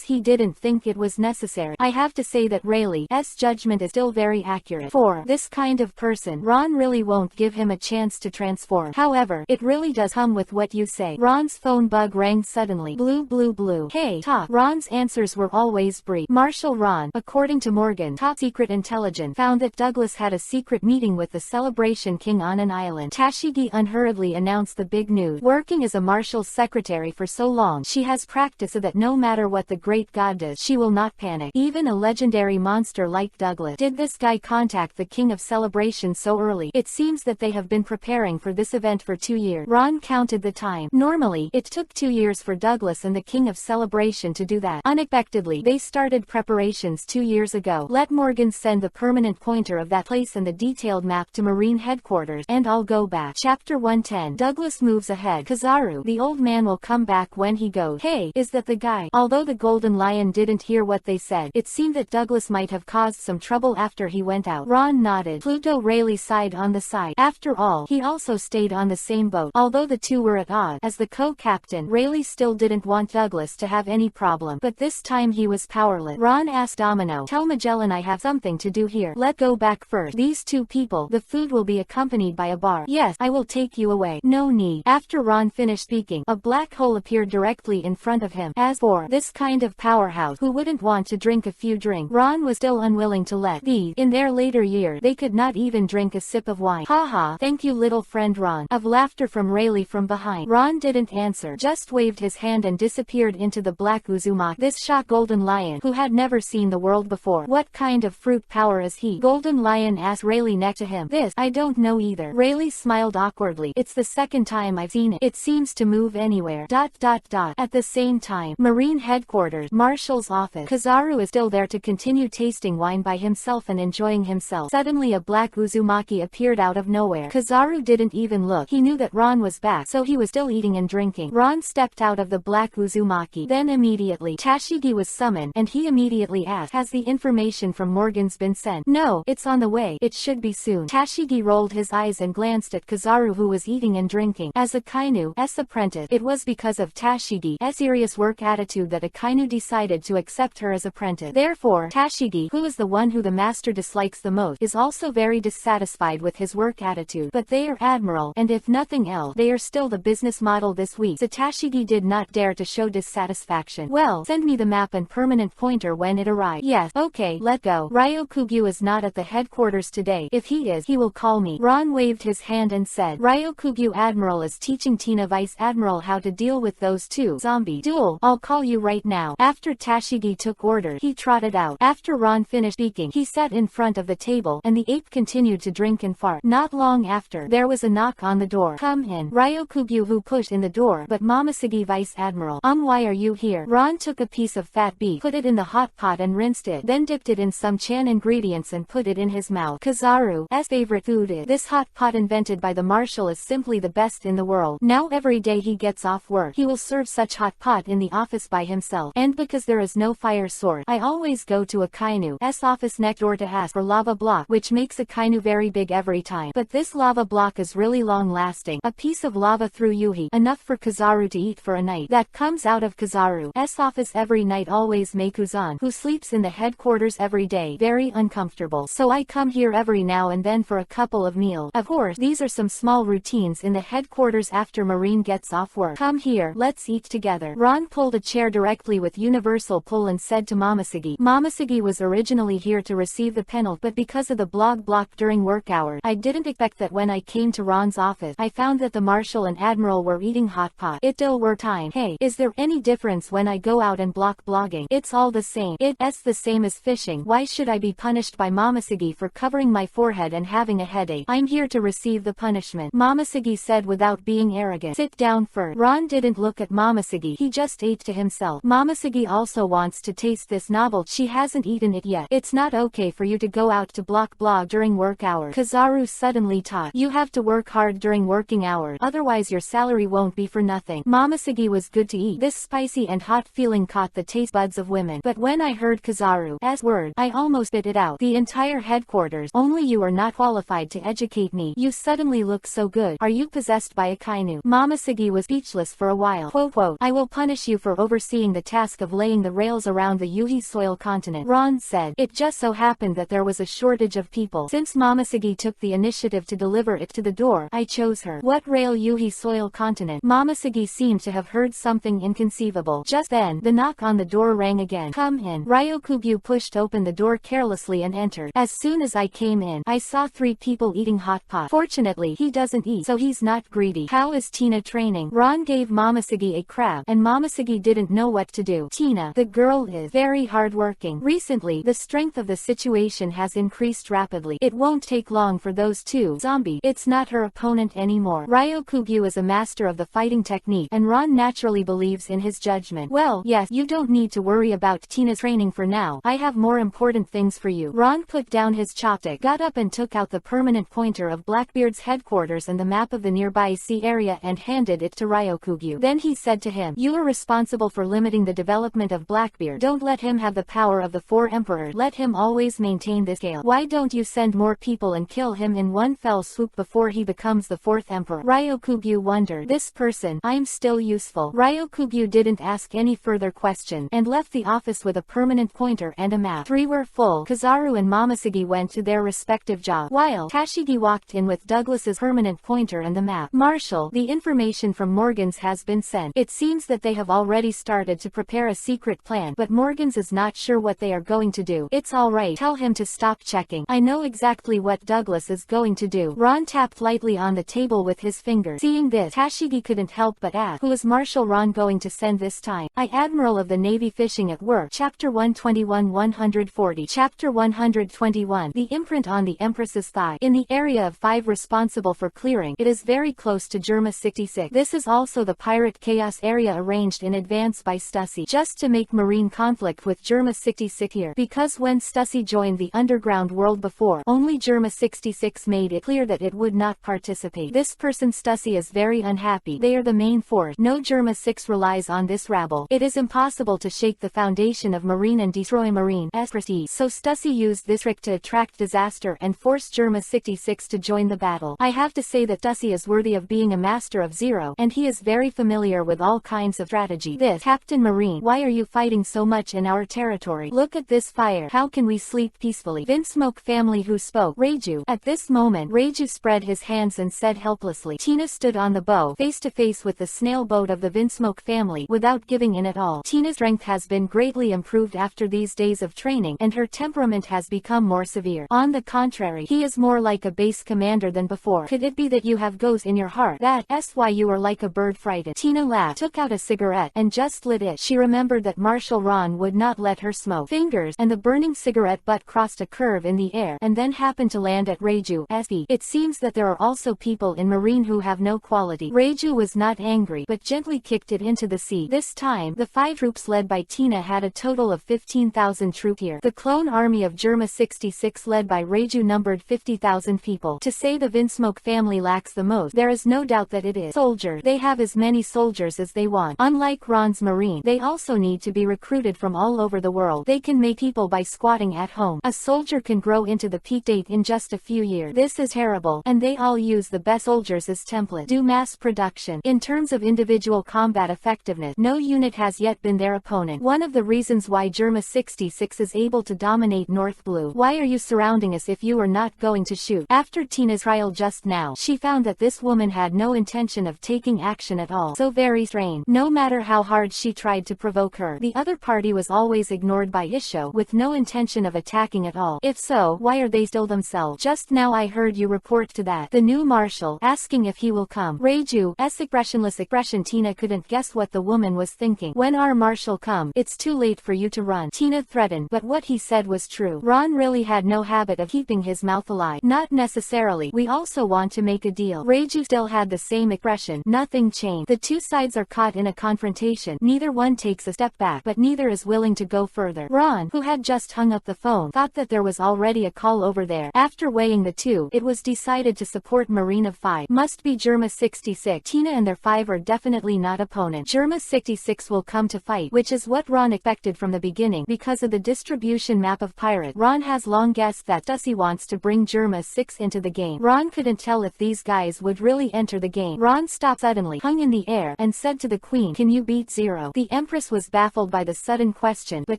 he didn't think it was necessary. I have to say that Rayleigh's judgment is still very accurate. For this kind of person, Ron really won't give him a chance to transform. However, it really does come with what you say. Ron's phone bug rang suddenly. Blue blue blue. Hey, talk. Ron's answers were always brief. Marshal Ron, according to Morgan, top secret intelligence, found that Douglas had a secret meeting with the Celebration King on an island. Tashigi unhurriedly announced the big news. Working as a marshal's secretary for so long, she has practiced so that no matter what the great god does, she will not panic. Even a legendary monster like Douglas. Did this guy contact the King of Celebration so early? It seems that they have been preparing for this event for 2 years. Ron counted the time. Normally, it took 2 years for Douglas and the King of Celebration to do that. Unexpectedly, they started preparations 2 years ago. Let Morgan send the permanent pointer of that place and the detailed map to Marine headquarters, and I'll go back. Chapter 110. Douglas moves ahead. Kizaru, the old man, will come back when he goes. Hey, is that the guy? Although the Golden Lion didn't hear what they said, it seemed that Douglas might have caused some trouble after he went out. Ron nodded. Pluto Rayleigh sighed on the side. After all, he also stayed on the same boat. Although the two were at odds, as the co-captain, Rayleigh still didn't want Douglas to have any problem. But this time he was powerless. Ron asked Domino, tell Magellan I have something to do here. Let go back first. These two people, the food will be accompanied by a bar. Yes, I will take you away. No need. After Ron finished speaking, a black hole appeared directly in front of him. As for this kind of powerhouse, who wouldn't want to drink a few drinks? Ron was still unwilling to let these. In their later years, they could not even drink a sip of wine. Haha, thank you little friend Ron. Of laughter from Rayleigh from behind. Ron didn't answer, just waved his hand and disappeared into the black Uzumaki. This shocked Golden Lion, who had never seen the world before. What kind of fruit power is he? Golden Lion asked Rayleigh next to him. This, I don't know either. Rayleigh smiled awkwardly. It's the second time I've seen it. It seems to move anywhere. At the same time, Marine headquarters, Marshal's office. Kizaru is still there to continue tasting wine by himself and enjoying himself. Suddenly a black Uzumaki appeared out of nowhere. Kizaru didn't even look. He knew that Ron was back, so he was still eating and drinking. Ron stepped out of the black Uzumaki. Then immediately, Tashigi was summoned, and he immediately asked, has the information from Morgan's been sent? No, it's on the way. It should be soon. Tashigi rolled his eyes and glanced at Kizaru, who was eating and drinking. As a Kainu's apprentice, it was because of Tashigi's serious work attitude that Akainu decided to accept her as apprentice. Therefore, Tashigi, who is the one who the master dislikes the most, is also very dissatisfied with his work attitude. But they are Admiral, and if nothing else, they are still the business model this week. So Tashigi did not dare to show dissatisfaction. Well, send me the map and permanent pointer when it arrives. Yes, okay, let go. Ryokugyu is not at the headquarters today. If he is, he will call me. Ron waved his hand and said, Ryokugyu Admiral is teaching Tina Vice Admiral how to deal with those two zombie duel. I'll call you right now. After Tashigi took orders, he trotted out. After Ron finished speaking, he sat in front of the table, and the ape continued to drink and fart. Not long after, there was a knock on the door. Come in. Ryokugyu, who pushed in the door, but Momosugi Vice Admiral. Why are you here? Ron took a piece of fat beef, put it in the hot pot and rinsed it, then dipped it in some chan ingredients and put it in his mouth. Kizaru's favorite food is. This hot pot invented by the marshal is simply the best in the world. Now every day he gets off work, he will serve such hot pot in the office by himself. And because there is no fire source, I always go to Akainu's office next door to ask for lava block, which makes Akainu very big every time. But this lava block is really long lasting. A piece of lava through Yuhi, enough for Kizaru to eat for a night. That comes out of Kizaru's office every night, always make Uzan, who sleeps in the headquarters every day, very uncomfortable. So I come here every now and then for a couple of meals. Of course, these are some small routines in the headquarters after Marine gets off work. Come here, let's eat together. Ron pulled a chair directly with universal pull and said to Momosugi. Momosugi was originally here to receive the penalty, but because of the blog block during work hours, I didn't expect that. When I came to Ron's office, I found that the Marshal and Admiral were eating hot pot. It still were time. Hey, is there any difference when I go out and block blogging? It's all the same. It's the same as fishing. Why should I be punished by Momosugi for covering my forehead and having a headache? I'm here to receive the punishment, Momosugi said without being arrogant. Sit down first. Ron didn't look at Momosugi, he just ate to himself. Momosugi also wants to taste this novel. She hasn't eaten it yet. It's not okay for you to go out to block blog during work hours. Kizaru suddenly taught. You have to work hard during working hours, otherwise your salary won't be for nothing. Momosugi was good to eat. This spicy and hot feeling caught the taste buds of women. But when I heard Kizaru's word, I almost spit it out. The entire headquarters, only you are not qualified to educate me. You suddenly look so good. Are you possessed by Akainu? Momosugi was speechless for a while. Quote, I will punish admonish you for overseeing the task of laying the rails around the Yuhi soil continent. Ron said, it just so happened that there was a shortage of people. Since Momoshiki took the initiative to deliver it to the door, I chose her. What rail Yuhi soil continent? Momoshiki seemed to have heard something inconceivable. Just then, the knock on the door rang again. Come in. Ryokugyu pushed open the door carelessly and entered. As soon as I came in, I saw 3 people eating hot pot. Fortunately, he doesn't eat, so he's not greedy. How is Tina training? Ron gave Momoshiki a crab, and Momoshiki didn't know what to do. Tina, the girl is very hardworking. Recently, the strength of the situation has increased rapidly. It won't take long for those 2 zombies. It's not her opponent anymore. Ryokugyu is a master of the fighting technique, and Ron naturally believes in his judgment. Well, yes, you don't need to worry about Tina's training for now. I have more important things for you. Ron put down his chopstick, got up and took out the permanent pointer of Blackbeard's headquarters and the map of the nearby sea area and handed it to Ryokugyu. Then he said to him, you are responsible for limiting the development of Blackbeard. Don't let him have the power of the 4 emperors. Let him always maintain this scale. Why don't you send more people and kill him in one fell swoop before he becomes the 4th emperor? Ryokugyu wondered. This person, I'm still useful. Ryokugyu didn't ask any further question, and left the office with a permanent pointer and a map. 3 were full. Kizaru and Momoshiki went to their respective jobs, while Tashigi walked in with Douglas's permanent pointer and the map. Marshal, the information from Morgan's has been sent. It seems that they have already started to prepare a secret plan, but Morgan's is not sure what they are going to do. It's alright. Tell him to stop checking. I know exactly what Douglas is going to do. Ron tapped lightly on the table with his finger. Seeing this, Tashigi couldn't help but ask, who is Marshal Ron going to send this time? Admiral of the Navy fishing at work. Chapter 121-140. Chapter 121. The imprint on the Empress's thigh. In the area of 5 responsible for clearing, it is very close to Germa 66. This is also the pirate chaos area arranged in advance by Stussy, just to make marine conflict with Germa 66 here. Because when Stussy joined the underground world before, only Germa 66 made it clear that it would not participate. This person Stussy is very unhappy. They are the main force. No Germa 6 relies on this rabble. It is impossible to shake the foundation of marine and destroy marine's prestige. So Stussy used this trick to attract disaster and force Germa 66 to join the battle. I have to say that Stussy is worthy of being a master of Zero, and he is very familiar with all kinds of strategy. This, Captain Marine, why are you fighting so much in our territory? Look at this fire. How can we sleep peacefully? Vinsmoke family who spoke. Reiju. At this moment, Reiju spread his hands and said helplessly. Tina stood on the bow, face to face with the snail boat of the Vinsmoke family, without giving in at all. Tina's strength has been greatly improved after these days of training, and her temperament has become more severe. On the contrary, he is more like a base commander than before. Could it be that you have ghosts in your heart? That's why you are like a bird frightened. Tina laughed, took out a cigarette, and just lit it. She remembered that Marshal Ron would not let her smoke. Fingers, and the burning cigarette butt crossed a curve in the air, and then happened to land at Reiju's feet. It seems that there are also people in marine who have no quality. Reiju was not angry, but gently kicked it into the sea. This time, the 5 troops led by Tina had a total of 15,000 troops here. The clone army of Germa 66 led by Reiju numbered 50,000 people. To say the Vinsmoke family lacks the most, there is no doubt that it is soldiers. They have as many soldiers as they want. Unlike Ron's marine, they also need to be recruited from all over the world. They can make people by squatting at home. A soldier can grow into the peak date in just a few years. This is terrible, and they all use the best soldiers as template. Do mass production. In terms of individual combat effectiveness, no unit has yet been their opponent. One of the reasons why Germa 66 is able to dominate North Blue. Why are you surrounding us if you are not going to shoot? After Tina's trial just now, she found that this woman had no intention of taking action at all. So very strange. No matter how hard she tried to provoke her, the other party was always ignored by Isho, with no intention of attacking at all. If so, why are they still themselves? Just now I heard you report to the new marshal, asking if he will come. Reiju's expressionless expression. Tina couldn't guess what the woman was thinking. When our marshal come, it's too late for you to run. Tina threatened, but what he said was true. Ron really had no habit of keeping his mouth alive. Not necessarily. We also want to make a deal. Reiju still had the same expression. Nothing changed. The two sides are caught in a confrontation. Neither one takes a step back, but neither is willing to go further. Ron, who had just hung up the phone, thought that there was already a call over there. After weighing the two, it was decided to support Marine of 5. Must be Germa 66. Tina and their 5 are definitely not opponents. Germa 66 will come to fight, which is what Ron expected from the beginning. Because of the distribution map of pirate, Ron has long guessed that Stussy wants to bring Germa 6 into the game. Ron couldn't tell if these guys would really enter the game. Ron stopped suddenly, hung in the air, and said to the queen, "Can you beat 0? The Empress was baffled by the sudden question but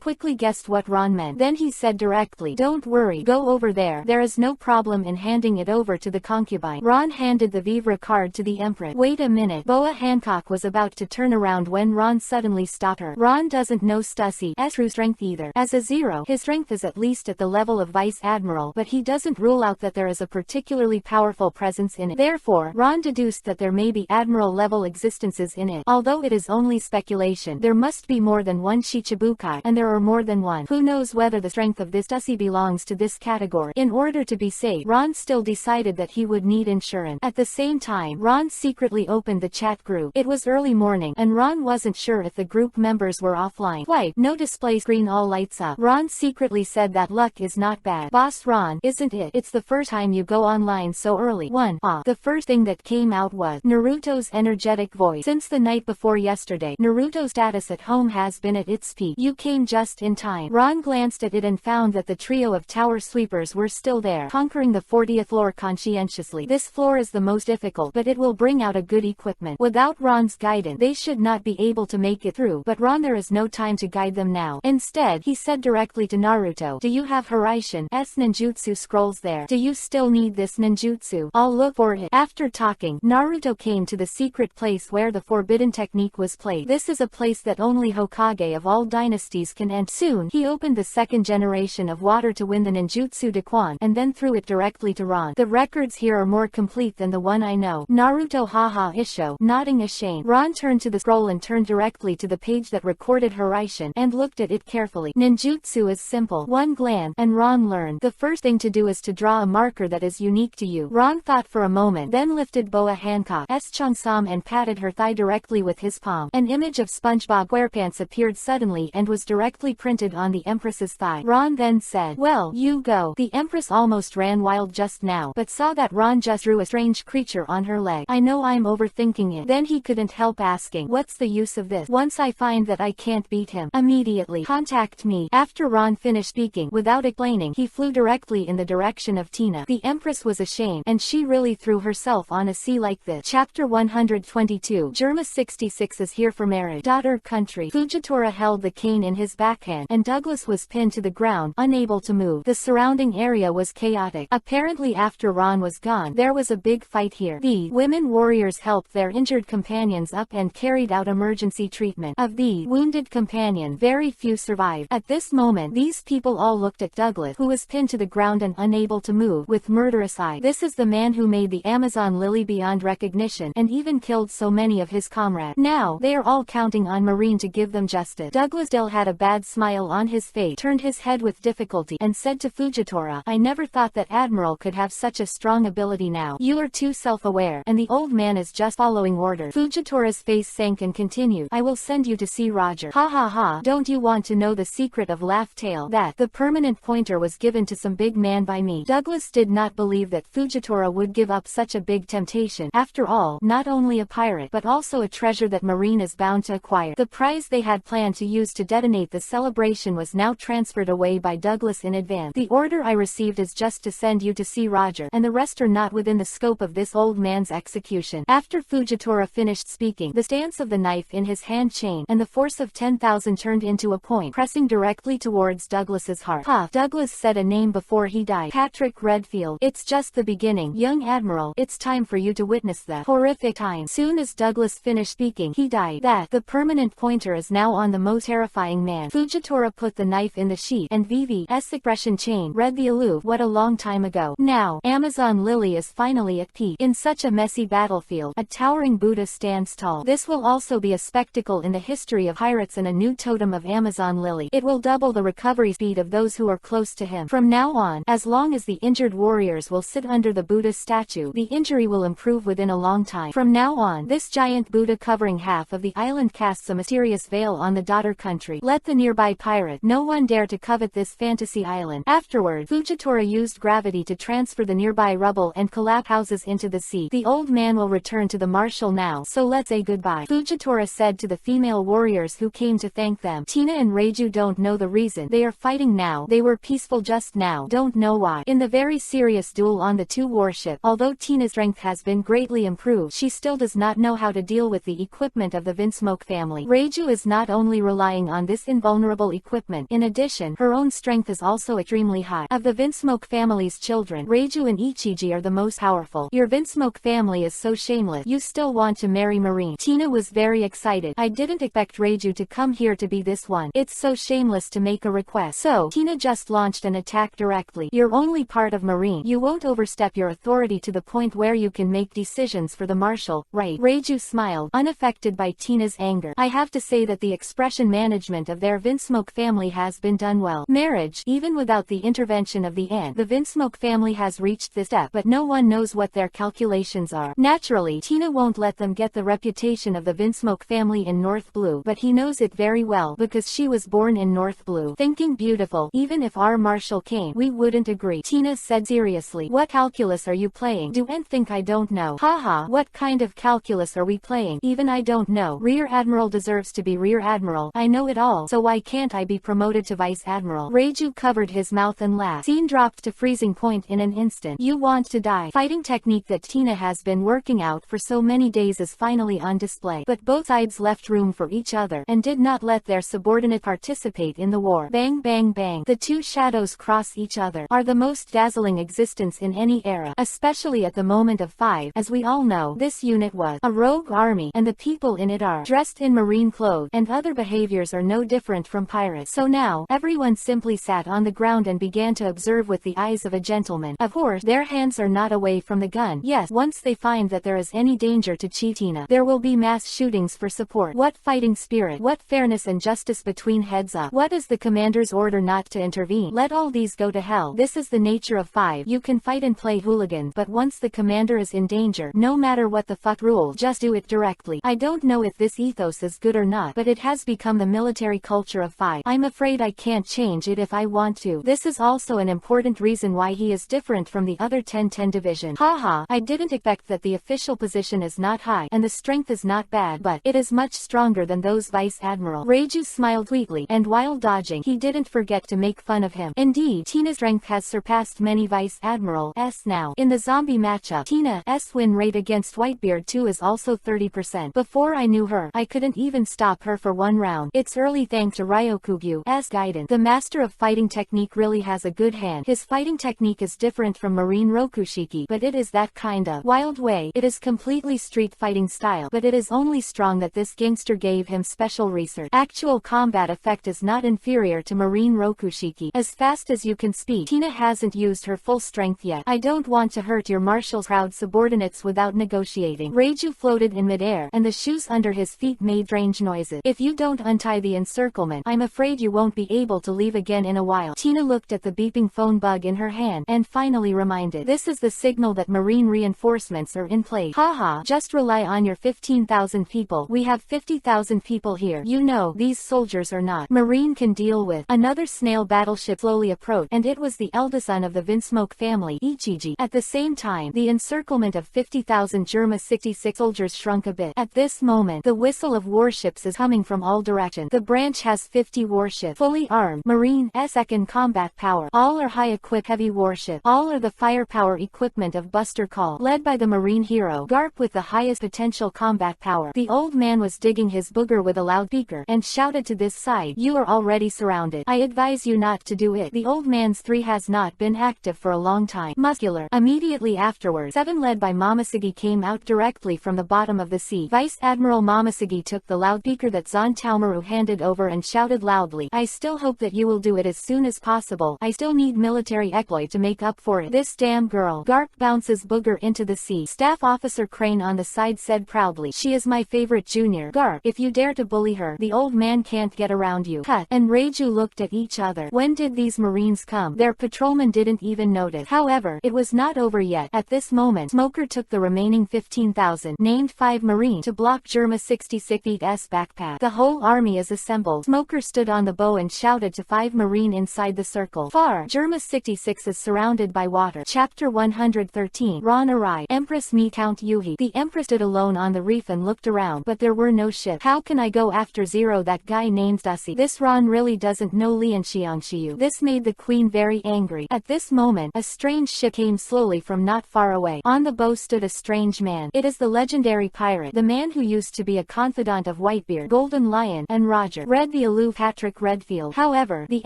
quickly guessed what Ron meant. Then he said directly, don't worry, go over there. There is no problem in handing it over to the concubine. Ron handed the Vivre card to the Empress. Wait a minute. Boa Hancock was about to turn around when Ron suddenly stopped her. Ron doesn't know Stussie's true strength either. As a 0, his strength is at least at the level of Vice Admiral, but he doesn't rule out that there is a particularly powerful presence in it. Therefore, Ron deduced that there may be Admiral-level existences in it. Although it is only speculation, there must be more than one Shichibukai, and there are more than one. Who knows whether the strength of this Stussie belongs to this category. In order to be safe, Ron still decided that he would need insurance. At the same time, Ron secretly opened the chat group. It was early morning, and Ron wasn't sure if the group members were offline. White, no display screen, all lights up. Ron secretly said that luck is not bad. Boss Ron, isn't it? It's the first time you go online so early. The first thing that came out was Naruto's energetic voice. Since the night before yesterday, Naruto's status at home has been at its peak. You came just in time. Ron glanced at it and found that the trio of tower sweepers were still there, conquering the 40th floor conscientiously. This floor is the most difficult, but it will bring out a good equipment. Without Ron's guidance, they should not be able to make it through, but Ron, there is no time to guide them now. Instead, he said directly to Naruto, do you have Hiraishin's ninjutsu scrolls there? Do you still need this ninjutsu? I'll look for it. After talking, Naruto came to the secret place where the forbidden technique was played. This is a place that only Hokage of all dynasties can enter. Soon, he opened the second generation of water to win the ninjutsu Daquan, and then threw it directly to Ron. The records here are more complete than the one I know. Naruto haha Isho, nodding ashamed. Ron turned to the scroll and turned directly to the page that recorded Hiraishin, and looked at it carefully. Ninjutsu is simple. One glance, and Ron learned. The first thing to do is to draw a marker that is unique to you. Ron thought for a moment, then lifted Boa Hancock's Chansam and patted her thigh directly with his palm. An image of SpongeBob SquarePants appeared suddenly and was directly printed on the Empress's thigh. Ron then said, well, you go. The Empress almost ran wild just now, but saw that Ron just drew a strange creature on her leg. I know I'm overthinking it. Then he couldn't help asking, what's the use of this? Once I find that I can't beat him, immediately contact me. After Ron finished speaking, without explaining, he flew directly in the direction of Tina. The Empress was ashamed, and she really threw herself on a sea like this. Chapter 122. Germa 66 is here for marriage. Daughter country. Fujitora held the cane in his backhand, and Douglas was pinned to the ground, unable to move. The surrounding area was chaotic. Apparently after Ron was gone, there was a big fight here. The women warriors helped their injured companions up and carried out emergency treatment. Of the wounded companion, very few survived. At this moment, these people all looked at Douglas, who was pinned to the ground and unable to move, with murderous eyes. This is the man who made the Amazon lily beyond recognition, and even killed so many of his comrades. Now, they are all counting on Marine to give them justice. Douglas still had a bad smile on his face, turned his head with difficulty, and said to Fujitora, I never thought that Admiral could have such a strong ability now. You are too self-aware, and the old man is just following orders. Fujitora's face sank and continued, I will send you to see Roger. Ha ha ha, don't you want to know the secret of Laugh Tale? That the permanent pointer was given to some big man by me. Douglas did not believe that Fujitora would give up such a big temptation. After all, not only a pirate, but also a treasure that Marine is bound to acquire. The prize they had planned to use to detonate the celebration was now transferred away by Douglas in advance. The order I received is just to send you to see Roger, and the rest are not within the scope of this old man's execution. After Fujitora finished speaking, the stance of the knife in his hand changed, and the force of 10,000 turned into a point, pressing directly towards Douglas's heart. Puff. Douglas said a name before he died. Patrick Redfield. It's just the beginning, young Admiral. It's time for you to witness the horrific time. Soon as Douglas finished speaking, he died. That the permanent pointer is now on the most terrifying man. Fujitora put the knife in the sheath, and Vivi's expression changed. Read the aloof. What a long time ago. Now, Amazon Lily is finally at peace. In such a messy battlefield, a towering Buddha stands tall. This will also be a spectacle in the history of pirates and a new totem of Amazon Lily. It will double the recovery speed of those who are close to him. From now on, as long as the injured warriors will sit under the Buddha's statue, the injury will improve within a long time. From now on, this giant Buddha covering half of the island casts a mysterious veil on the daughter country. Let the nearby pirate, no one dare to covet this fantasy island. Afterward, Fujitora used gravity to transfer the nearby rubble and collapse houses into the sea. The old man will return to the marshal now, so let's say goodbye. Fujitora said to the female warriors who came to thank them. Tina and Reiju don't know the reason they are fighting now. They were peaceful just now, don't know why. In the very serious duel on the two warships, although Tina's strength has been greatly improved, she still does not know how to deal with the equipment equipment of the Vinsmoke family. Reiju is not only relying on this invulnerable equipment, in addition, her own strength is also extremely high. Of the Vinsmoke family's children, Reiju and Ichiji are the most powerful. Your Vinsmoke family is so shameless. You still want to marry Marine. Tina was very excited. I didn't expect Reiju to come here to be this one. It's so shameless to make a request. So, Tina just launched an attack directly. You're only part of Marine. You won't overstep your authority to the point where you can make decisions for the Marshal, right? Reiju smiled, unaffected by Tina's anger. I have to say that the expression management of their Vinsmoke family has been done well. Marriage, even without the intervention of the aunt, the Vinsmoke family has reached this step, but no one knows what their calculations are. Naturally, Tina won't let them get the reputation of the Vinsmoke family in North Blue, but he knows it very well because she was born in North Blue. Thinking beautiful, even if our Marshal came, we wouldn't agree. Tina said seriously. What calculus are you playing? Do you think I don't know? Haha, what kind of calculus are we playing? Even I don't know. Rear Admiral deserves to be Rear Admiral. I know it all, so why can't I be promoted to Vice Admiral? Reiju covered his mouth and laughed. Scene dropped to freezing point in an instant. You want to die. Fighting technique that Tina has been working out for so many days is finally on display. But both sides left room for each other and did not let their subordinate participate in the war. Bang bang bang. The two shadows cross each other. Are the most dazzling existence in any era, especially at the moment of 5. As we all know, this unit was a rogue army, and the people in it are dressed in marine clothes, and other behaviors are no different from pirates. So now, everyone simply sat on the ground and began to observe with the eyes of a gentleman. Of course, their hands are not away from the gun. Yes, once they find that there is any danger to Tina, there will be mass shootings for support. What fighting spirit, what fairness and justice between heads up. What is the commander's order not to intervene? Let all these go to hell. This is the nature of 5. You can fight and play hooligan, but once the commander is in danger, no matter what the fuck rule, just do it directly. I don't know if this ethos is good or not, but it has become the military culture of 5. I'm afraid I can't change it if I want to. This is also an important reason why he is different from the other 1010 division. Haha, I didn't expect that the official position is not high, and the strength is not bad, but it is much stronger than those Vice Admiral. Reiju smiled sweetly, and while dodging, he didn't forget to make fun of him. Indeed, Tina's strength has surpassed many Vice Admirals now. In the zombie matchup, Tina's win rate against Whitebeard 2 is also 30%. Before I knew her, I couldn't even stop her for one round. It's early thanks to Ryokugyu's guidance. The master of fighting technique really has a good hand. His fighting technique is different from Marine Rokushiki, but it is that kind of wild way. It is completely street fighting style, but it is only strong that this gangster gave him special research. Actual combat effect is not inferior to Marine Rokushiki. As fast as you can speak, Tina hasn't used her full strength yet. I don't want to hurt your Marshal's proud subordinates without negotiating. Reiju floated in midair, and the shoes under his feet made strange noises. If you don't untie the encirclement, I'm afraid you won't be able to leave again in a while. Tina looked at the beeping phone bug in her hand, and finally reminded. This is the signal that Marine reinforcements are in place. Haha, just rely on your 15,000 people. We have 50,000 people here. You know, these soldiers are not Marine can deal with. Another snail battleship slowly approached, and it was the eldest son of the Vinsmoke family, Ichiji. At the same time, the encirclement of 50,000 Germa 66 soldiers shrunk a bit. At this moment, the whistle of warships is coming from all directions. The branch has 50 warships, fully armed, Marine second combat power. All are high-equipped heavy warships. All are the firepower equipment of Buster Call, led by the Marine hero, Garp with the highest potential combat power. The old man was digging his booger with a loudspeaker, and shouted to this side, you are already surrounded. I advise you not to do it. The old man's 3 has not been active for a long time. Muscular. Immediately afterwards, 7 led by Momosugi came out directly from the bottom of the sea. Vice Admiral Momosugi took the loudspeaker that Zon Taomaru handed over and shouted loudly, I still hope that you will do it as soon as possible. I still need military exploit to make up for it. This damn girl. Garp bounces booger into the sea. Staff Officer Crane on the side said proudly, she is my favorite junior. Garp, if you dare to bully her, the old man can't get around you. Cut. And Reiju looked at each other. When did these Marines come? Their patrolman didn't even notice. However, it was not over yet. At this moment, Smoker took the remaining 15,000, named 5 Marine, to block Germa 66's backpack. The whole army is assembled. Smoker stood on the bow and shouted to 5 Marine inside the circle. Far, Germa 66 is surrounded by water. Chapter 113. Ron arrived. Empress meet Count Yuhi. The Empress stood alone on the reef and looked around, but there were no ships. How can I go after Zero, that guy named Dusty? This Ron really doesn't know Lian Xiangshiyu. This made the queen very angry. At this moment, a strange ship came slowly from not far away. On the bow stood a strange man. It is the legendary pirate, the man who used used to be a confidant of Whitebeard, Golden Lion, and Roger, read the aloof Patrick Redfield. However, the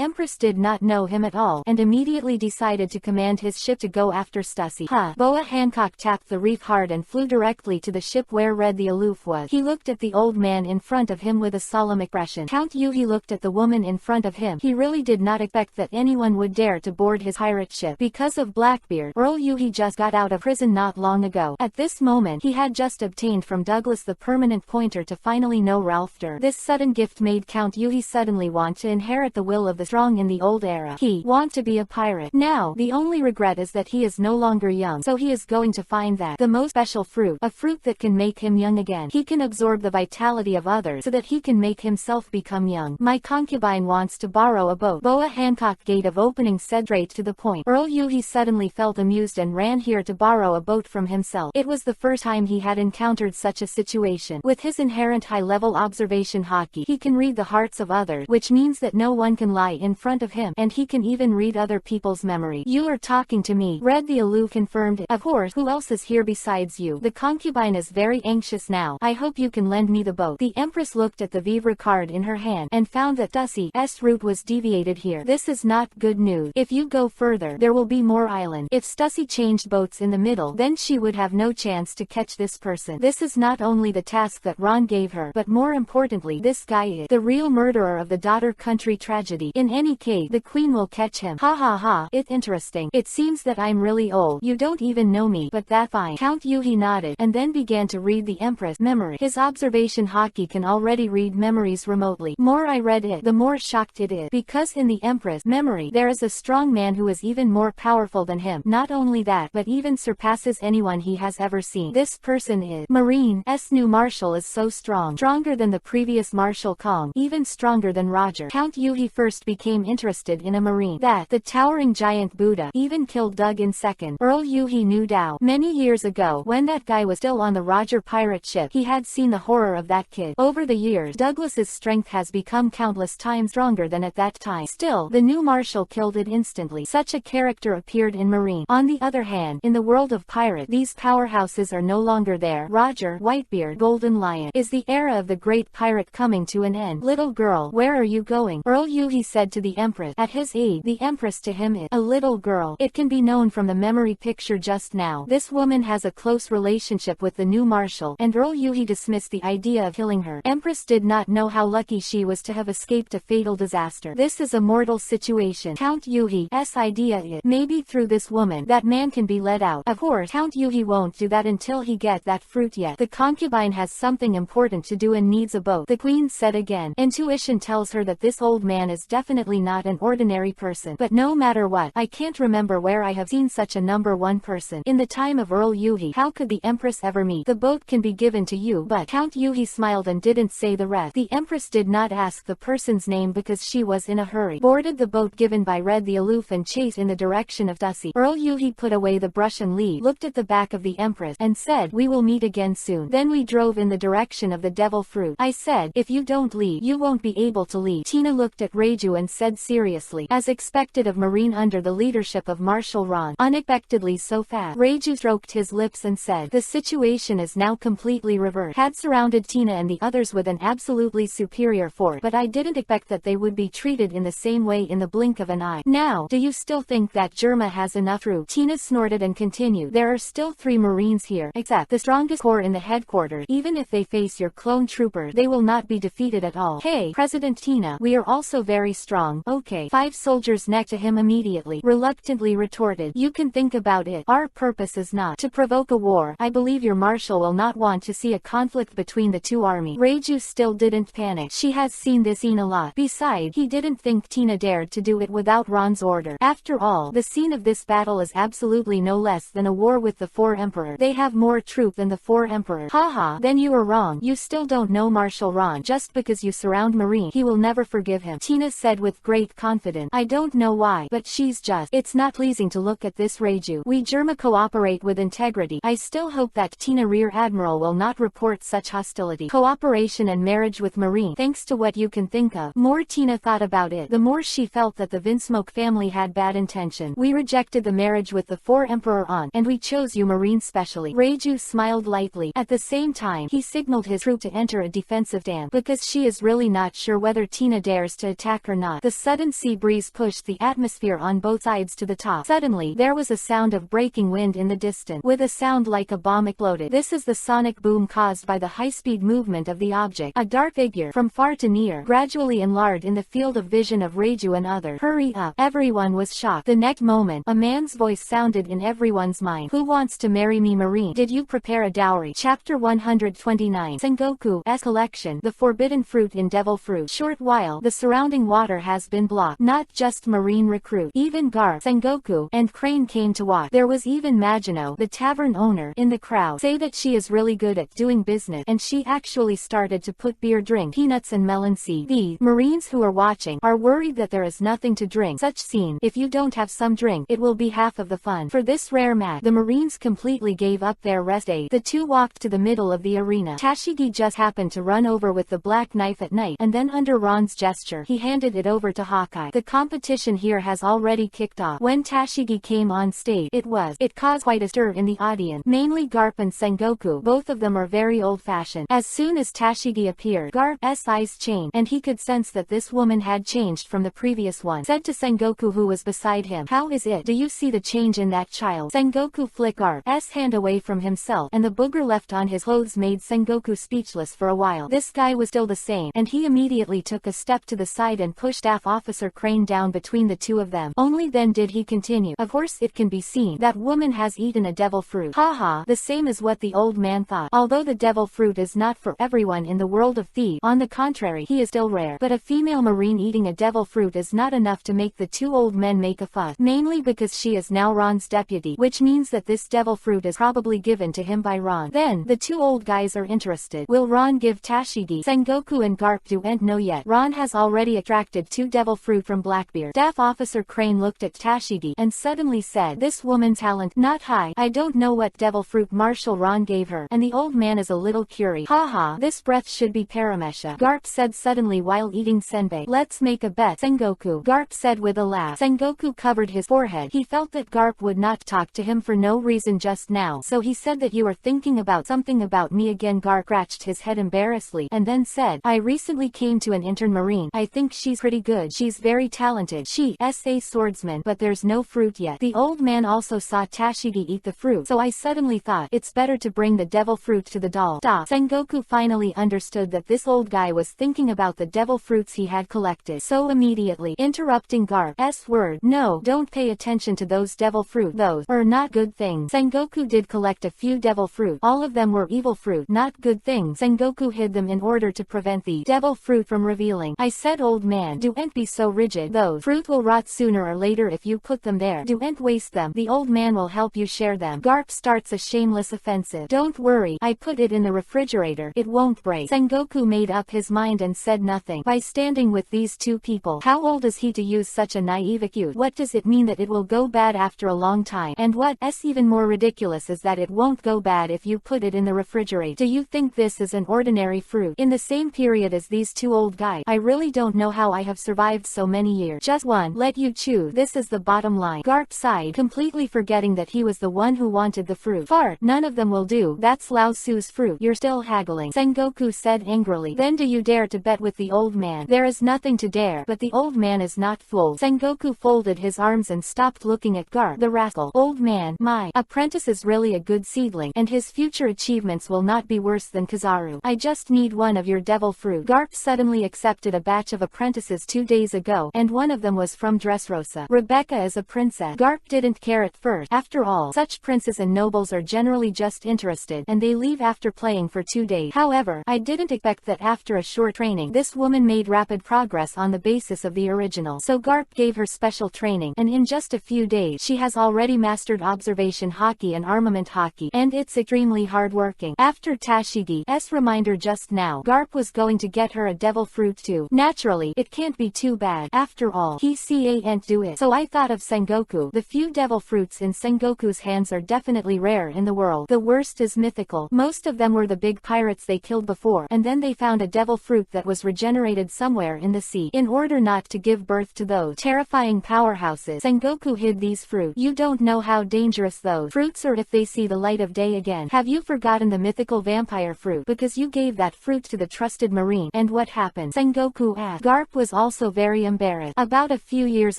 Empress did not know him at all, and immediately decided to command his ship to go after Stussy. Boa Hancock tapped the reef hard and flew directly to the ship where Red the Aloof was. He looked at the old man in front of him with a solemn expression. Count Yuhi looked at the woman in front of him. He really did not expect that anyone would dare to board his pirate ship. Because of Blackbeard, Earl Yuhi just got out of prison not long ago. At this moment, he had just obtained from Douglas the permanent pointer to finally know Ralph Durr. This sudden gift made Count Yuhi suddenly want to inherit the will of the strong in the old era. He want to be a pirate. Now, the only regret is that he is no longer young, so he is going to find that the most special fruit, a fruit that can make him young again. He can absorb the vitality of others so that he can make himself become young. My concubine wants to borrow a boat. Boa Hancock gate of opening said straight to the point. Earl Yuhi suddenly felt amused and ran here to borrow a boat from himself. It was the first time he had encountered such a situation. With his inherent high-level observation hockey, he can read the hearts of others, which means that no one can lie in front of him, and he can even read other people's memory. You are talking to me, Red the Aloof confirmed. Of course, who else is here besides you? The concubine is very anxious now. I hope you can lend me the boat. The Empress looked at the vivre card in her hand, and found that Stussy's route was deviated here. This is not good news. If you go further, there will be more island. If Stussy changed boats in the middle, then she would have no chance to catch this person. This is not only the task that Ron gave her, but more importantly, this guy is the real murderer of the daughter country tragedy. In any case, the queen will catch him. Ha ha ha, it's interesting. It seems that I'm really old. You don't even know me, but that's fine. Count Yuhi nodded, and then began to read the Empress' memory. His observation hockey can already read memories remotely. More I read it, the more shocked it is, because in the Empress' memory, there is a strong man who is even more powerful than him. Not only that, but even surpasses anyone he has ever seen. This person is Marine's new Marshal is so strong, stronger than the previous Marshal Kong, even stronger than Roger. Count Yuhi first became interested in a Marine that the towering giant Buddha even killed Doug in second. Earl Yuhi knew Dao. Many years ago, when that guy was still on the Roger pirate ship, he had seen the horror of that kid. Over the years, Douglas's strength has become countless times stronger than at that time. Still, the new Marshal killed it instantly. Such a character appeared in Marine. On the other hand, in the world of pirate, these powerhouses are no longer there. Roger, Whitebeard, Golden Lion. Is the era of the great pirate coming to an end? Little girl, where are you going? Earl Yuhi said to the Empress. At his age, the Empress to him is a little girl. It can be known from the memory picture just now. This woman has a close relationship with the new Marshal, and Earl Yuhi dismissed the idea of killing her. Empress did not know how lucky she was to have escaped a fatal disaster. This is a mortal situation. Count Yuhi's idea is, maybe through this woman, that man can be let out. Of course, Count Yuhi won't do that until he gets that fruit yet. The concubine has something important to do and needs a boat, the queen said again. Intuition tells her that this old man is definitely not an ordinary person. But no matter what, I can't remember where I have seen such a number one person. In the time of Earl Yuhi, how could the Empress ever meet? The boat can be given to you, but Count Yuhi smiled and didn't say the rest. The Empress did not ask the person's name because she was in a hurry. Boarded the boat given by Red the Aloof and chased in the direction of Stussy. Earl Yuhi put away the brush and leaf, looked at the back of the Empress, and said, we will meet again soon. Then we drove in the direction of the devil fruit. I said, if you don't leave, you won't be able to leave. Tina looked at Reiju and said seriously, as expected of Marine under the leadership of Marshal Ron. Unexpectedly so fast. Reiju stroked his lips and said, the situation is now completely reversed. Had surrounded Tina and the others with an absolutely superior force, but I didn't expect that they would be treated in the same way in the blink of an eye. Now, do you still think that Germa has enough fruit? Tina snorted and continued, there are still 3 Marines here, except the strongest corps in the headquarters. Even if they face your clone troopers, they will not be defeated at all. Hey, President Tina, we are also very strong. Okay. 5 soldiers next to him immediately reluctantly retorted, you can think about it. Our purpose is not to provoke a war. I believe your marshal will not want to see a conflict between the 2 armies. Reiju still didn't panic. She has seen this scene a lot. Besides, he didn't think Tina dared to do it without Ron's order. After all, the scene of this battle is absolutely no less than a war with the 4 emperors. They have more troops than the 4 emperors. Haha, then you are wrong. You still don't know Marshal Ron. Just because you surround Marine, he will never forgive him. Tina said with great confidence. I don't know why, but she's just. It's not pleasing to look at this Reiju. We Germa cooperate with integrity. I still hope that Tina Rear Admiral will not report such hostility. Cooperation and marriage with Marine. Thanks to what you can think of. More Tina thought about it, the more she felt that the Vinsmoke family had bad intention. We rejected the marriage with the 4 emperor on, and we chose you Marine specially. Reiju smiled lightly. At the same time, going. He signaled his crew to enter a defensive dam, because she is really not sure whether Tina dares to attack or not. The sudden sea breeze pushed the atmosphere on both sides to the top. Suddenly, there was a sound of breaking wind in the distance, with a sound like a bomb exploded. This is the sonic boom caused by the high-speed movement of the object. A dark figure, from far to near, gradually enlarged in the field of vision of Reiju and others. Hurry up! Everyone was shocked. The next moment, a man's voice sounded in everyone's mind. Who wants to marry me, Marine? Did you prepare a dowry? Chapter 129. Sengoku's collection, the forbidden fruit in Devil Fruit. Short while, the surrounding water has been blocked. Not just Marine recruit, even Garp, Sengoku, and Crane came to watch. There was even Magino, the tavern owner, in the crowd. Say that she is really good at doing business, and she actually started to put beer, drink, peanuts and melon seed. The Marines who are watching are worried that there is nothing to drink. Such scene, if you don't have some drink, it will be half of the fun. For this rare match, the Marines completely gave up their rest day. The two walked to the middle of the arena. Tashigi just happened to run over with the black knife at night, and then under Ron's gesture, he handed it over to Hawkeye. The competition here has already kicked off. When Tashigi came on stage, it caused quite a stir in the audience, mainly Garp and Sengoku. Both of them are very old-fashioned. As soon as Tashigi appeared, Garp's eyes changed, and he could sense that this woman had changed from the previous one. Said to Sengoku, who was beside him, "How is it? Do you see the change in that child?" Sengoku flicked Garp's hand away from himself, and the booger left on his clothes made Sengoku speechless for a while. This guy was still the same, and he immediately took a step to the side and pushed Staff Officer Crane down between the two of them. Only then did he continue. Of course it can be seen that woman has eaten a devil fruit. Haha, the same as what the old man thought. Although the devil fruit is not for everyone in the world of thieves, on the contrary, he is still rare. But a female Marine eating a devil fruit is not enough to make the two old men make a fuss, mainly because she is now Ron's deputy, which means that this devil fruit is probably given to him by Ron. Then, the two old guys are interested. Will Ron give Tashigi? Sengoku and Garp don't know yet. Ron has already extracted 2 devil fruit from Blackbeard. Staff Officer Crane looked at Tashigi and suddenly said, "This woman's talent not high. I don't know what devil fruit Marshal Ron gave her." And the old man is a little curious. Haha, this breath should be Paramesha. Garp said suddenly while eating senbei. "Let's make a bet, Sengoku," Garp said with a laugh. Sengoku covered his forehead. He felt that Garp would not talk to him for no reason just now, so he said that you are thinking about something about me again. Garp scratched his head embarrassedly and then said, "I recently came to an intern Marine. I think she's pretty good. She's very talented. She's a swordsman, but there's no fruit yet." The old man also saw Tashigi eat the fruit, so I suddenly thought it's better to bring the devil fruit to the doll. Stop. Sengoku finally understood that this old guy was thinking about the devil fruits he had collected, so immediately interrupting Garp's word, "No, don't pay attention to those devil fruit. Those are not good things." Sengoku did collect a few devil fruit. All of them were evil fruit, not good things. Sengoku hid them in order to prevent the devil fruit from revealing. "I said, old man, don't be so rigid. Those fruit will rot sooner or later if you put them there. Don't waste them. The old man will help you share them." Garp starts a shameless offensive. "Don't worry, I put it in the refrigerator. It won't break." Sengoku made up his mind and said nothing. By standing with these two people, how old is he to use such a naive excuse? What does it mean that it will go bad after a long time? And what's even more ridiculous is that it won't go bad if you put it in the refrigerator. Do you think this is an ordinary fruit? In the same period as these two old guys, I really don't know how I have survived so many years. Just one. Let you choose. This is the bottom line. Garp sighed, completely forgetting that he was the one who wanted the fruit. "Fart. None of them will do. That's Lao Su's fruit. You're still haggling," Sengoku said angrily. "Then do you dare to bet with the old man?" "There is nothing to dare, but the old man is not fooled." Sengoku folded his arms and stopped looking at Garp. "The rascal. Old man, my apprentice is really a good seedling, and his future achievements will not be worse than Kizaru. I just need one of your devil fruit." Garp suddenly accepted a batch of apprentices 2 days ago, and one of them was from Dressrosa. Rebecca is a princess. Garp didn't care at first. After all, such princes and nobles are generally just interested, and they leave after playing for 2 days. However, I didn't expect that after a short training, this woman made rapid progress on the basis of the original. So Garp gave her special training, and in just a few days, she has already mastered observation hockey and armament hockey, and it's extremely hard-working. After Tashigi's reminder just now, Garp was going to get her a devil fruit too. Naturally, it can't be too bad. After all, he can't do it. So I thought of Sengoku. The few devil fruits in Sengoku's hands are definitely rare in the world. The worst is mythical. Most of them were the big pirates they killed before, and then they found a devil fruit that was regenerated somewhere in the sea. In order not to give birth to those terrifying powerhouses, Sengoku hid these fruit. You don't know how dangerous those fruits are if they see the light of day again. Have you forgotten the mythical powerful vampire fruit because you gave that fruit to the trusted marine. And what happened? Sengoku asked. Garp was also very embarrassed. About a few years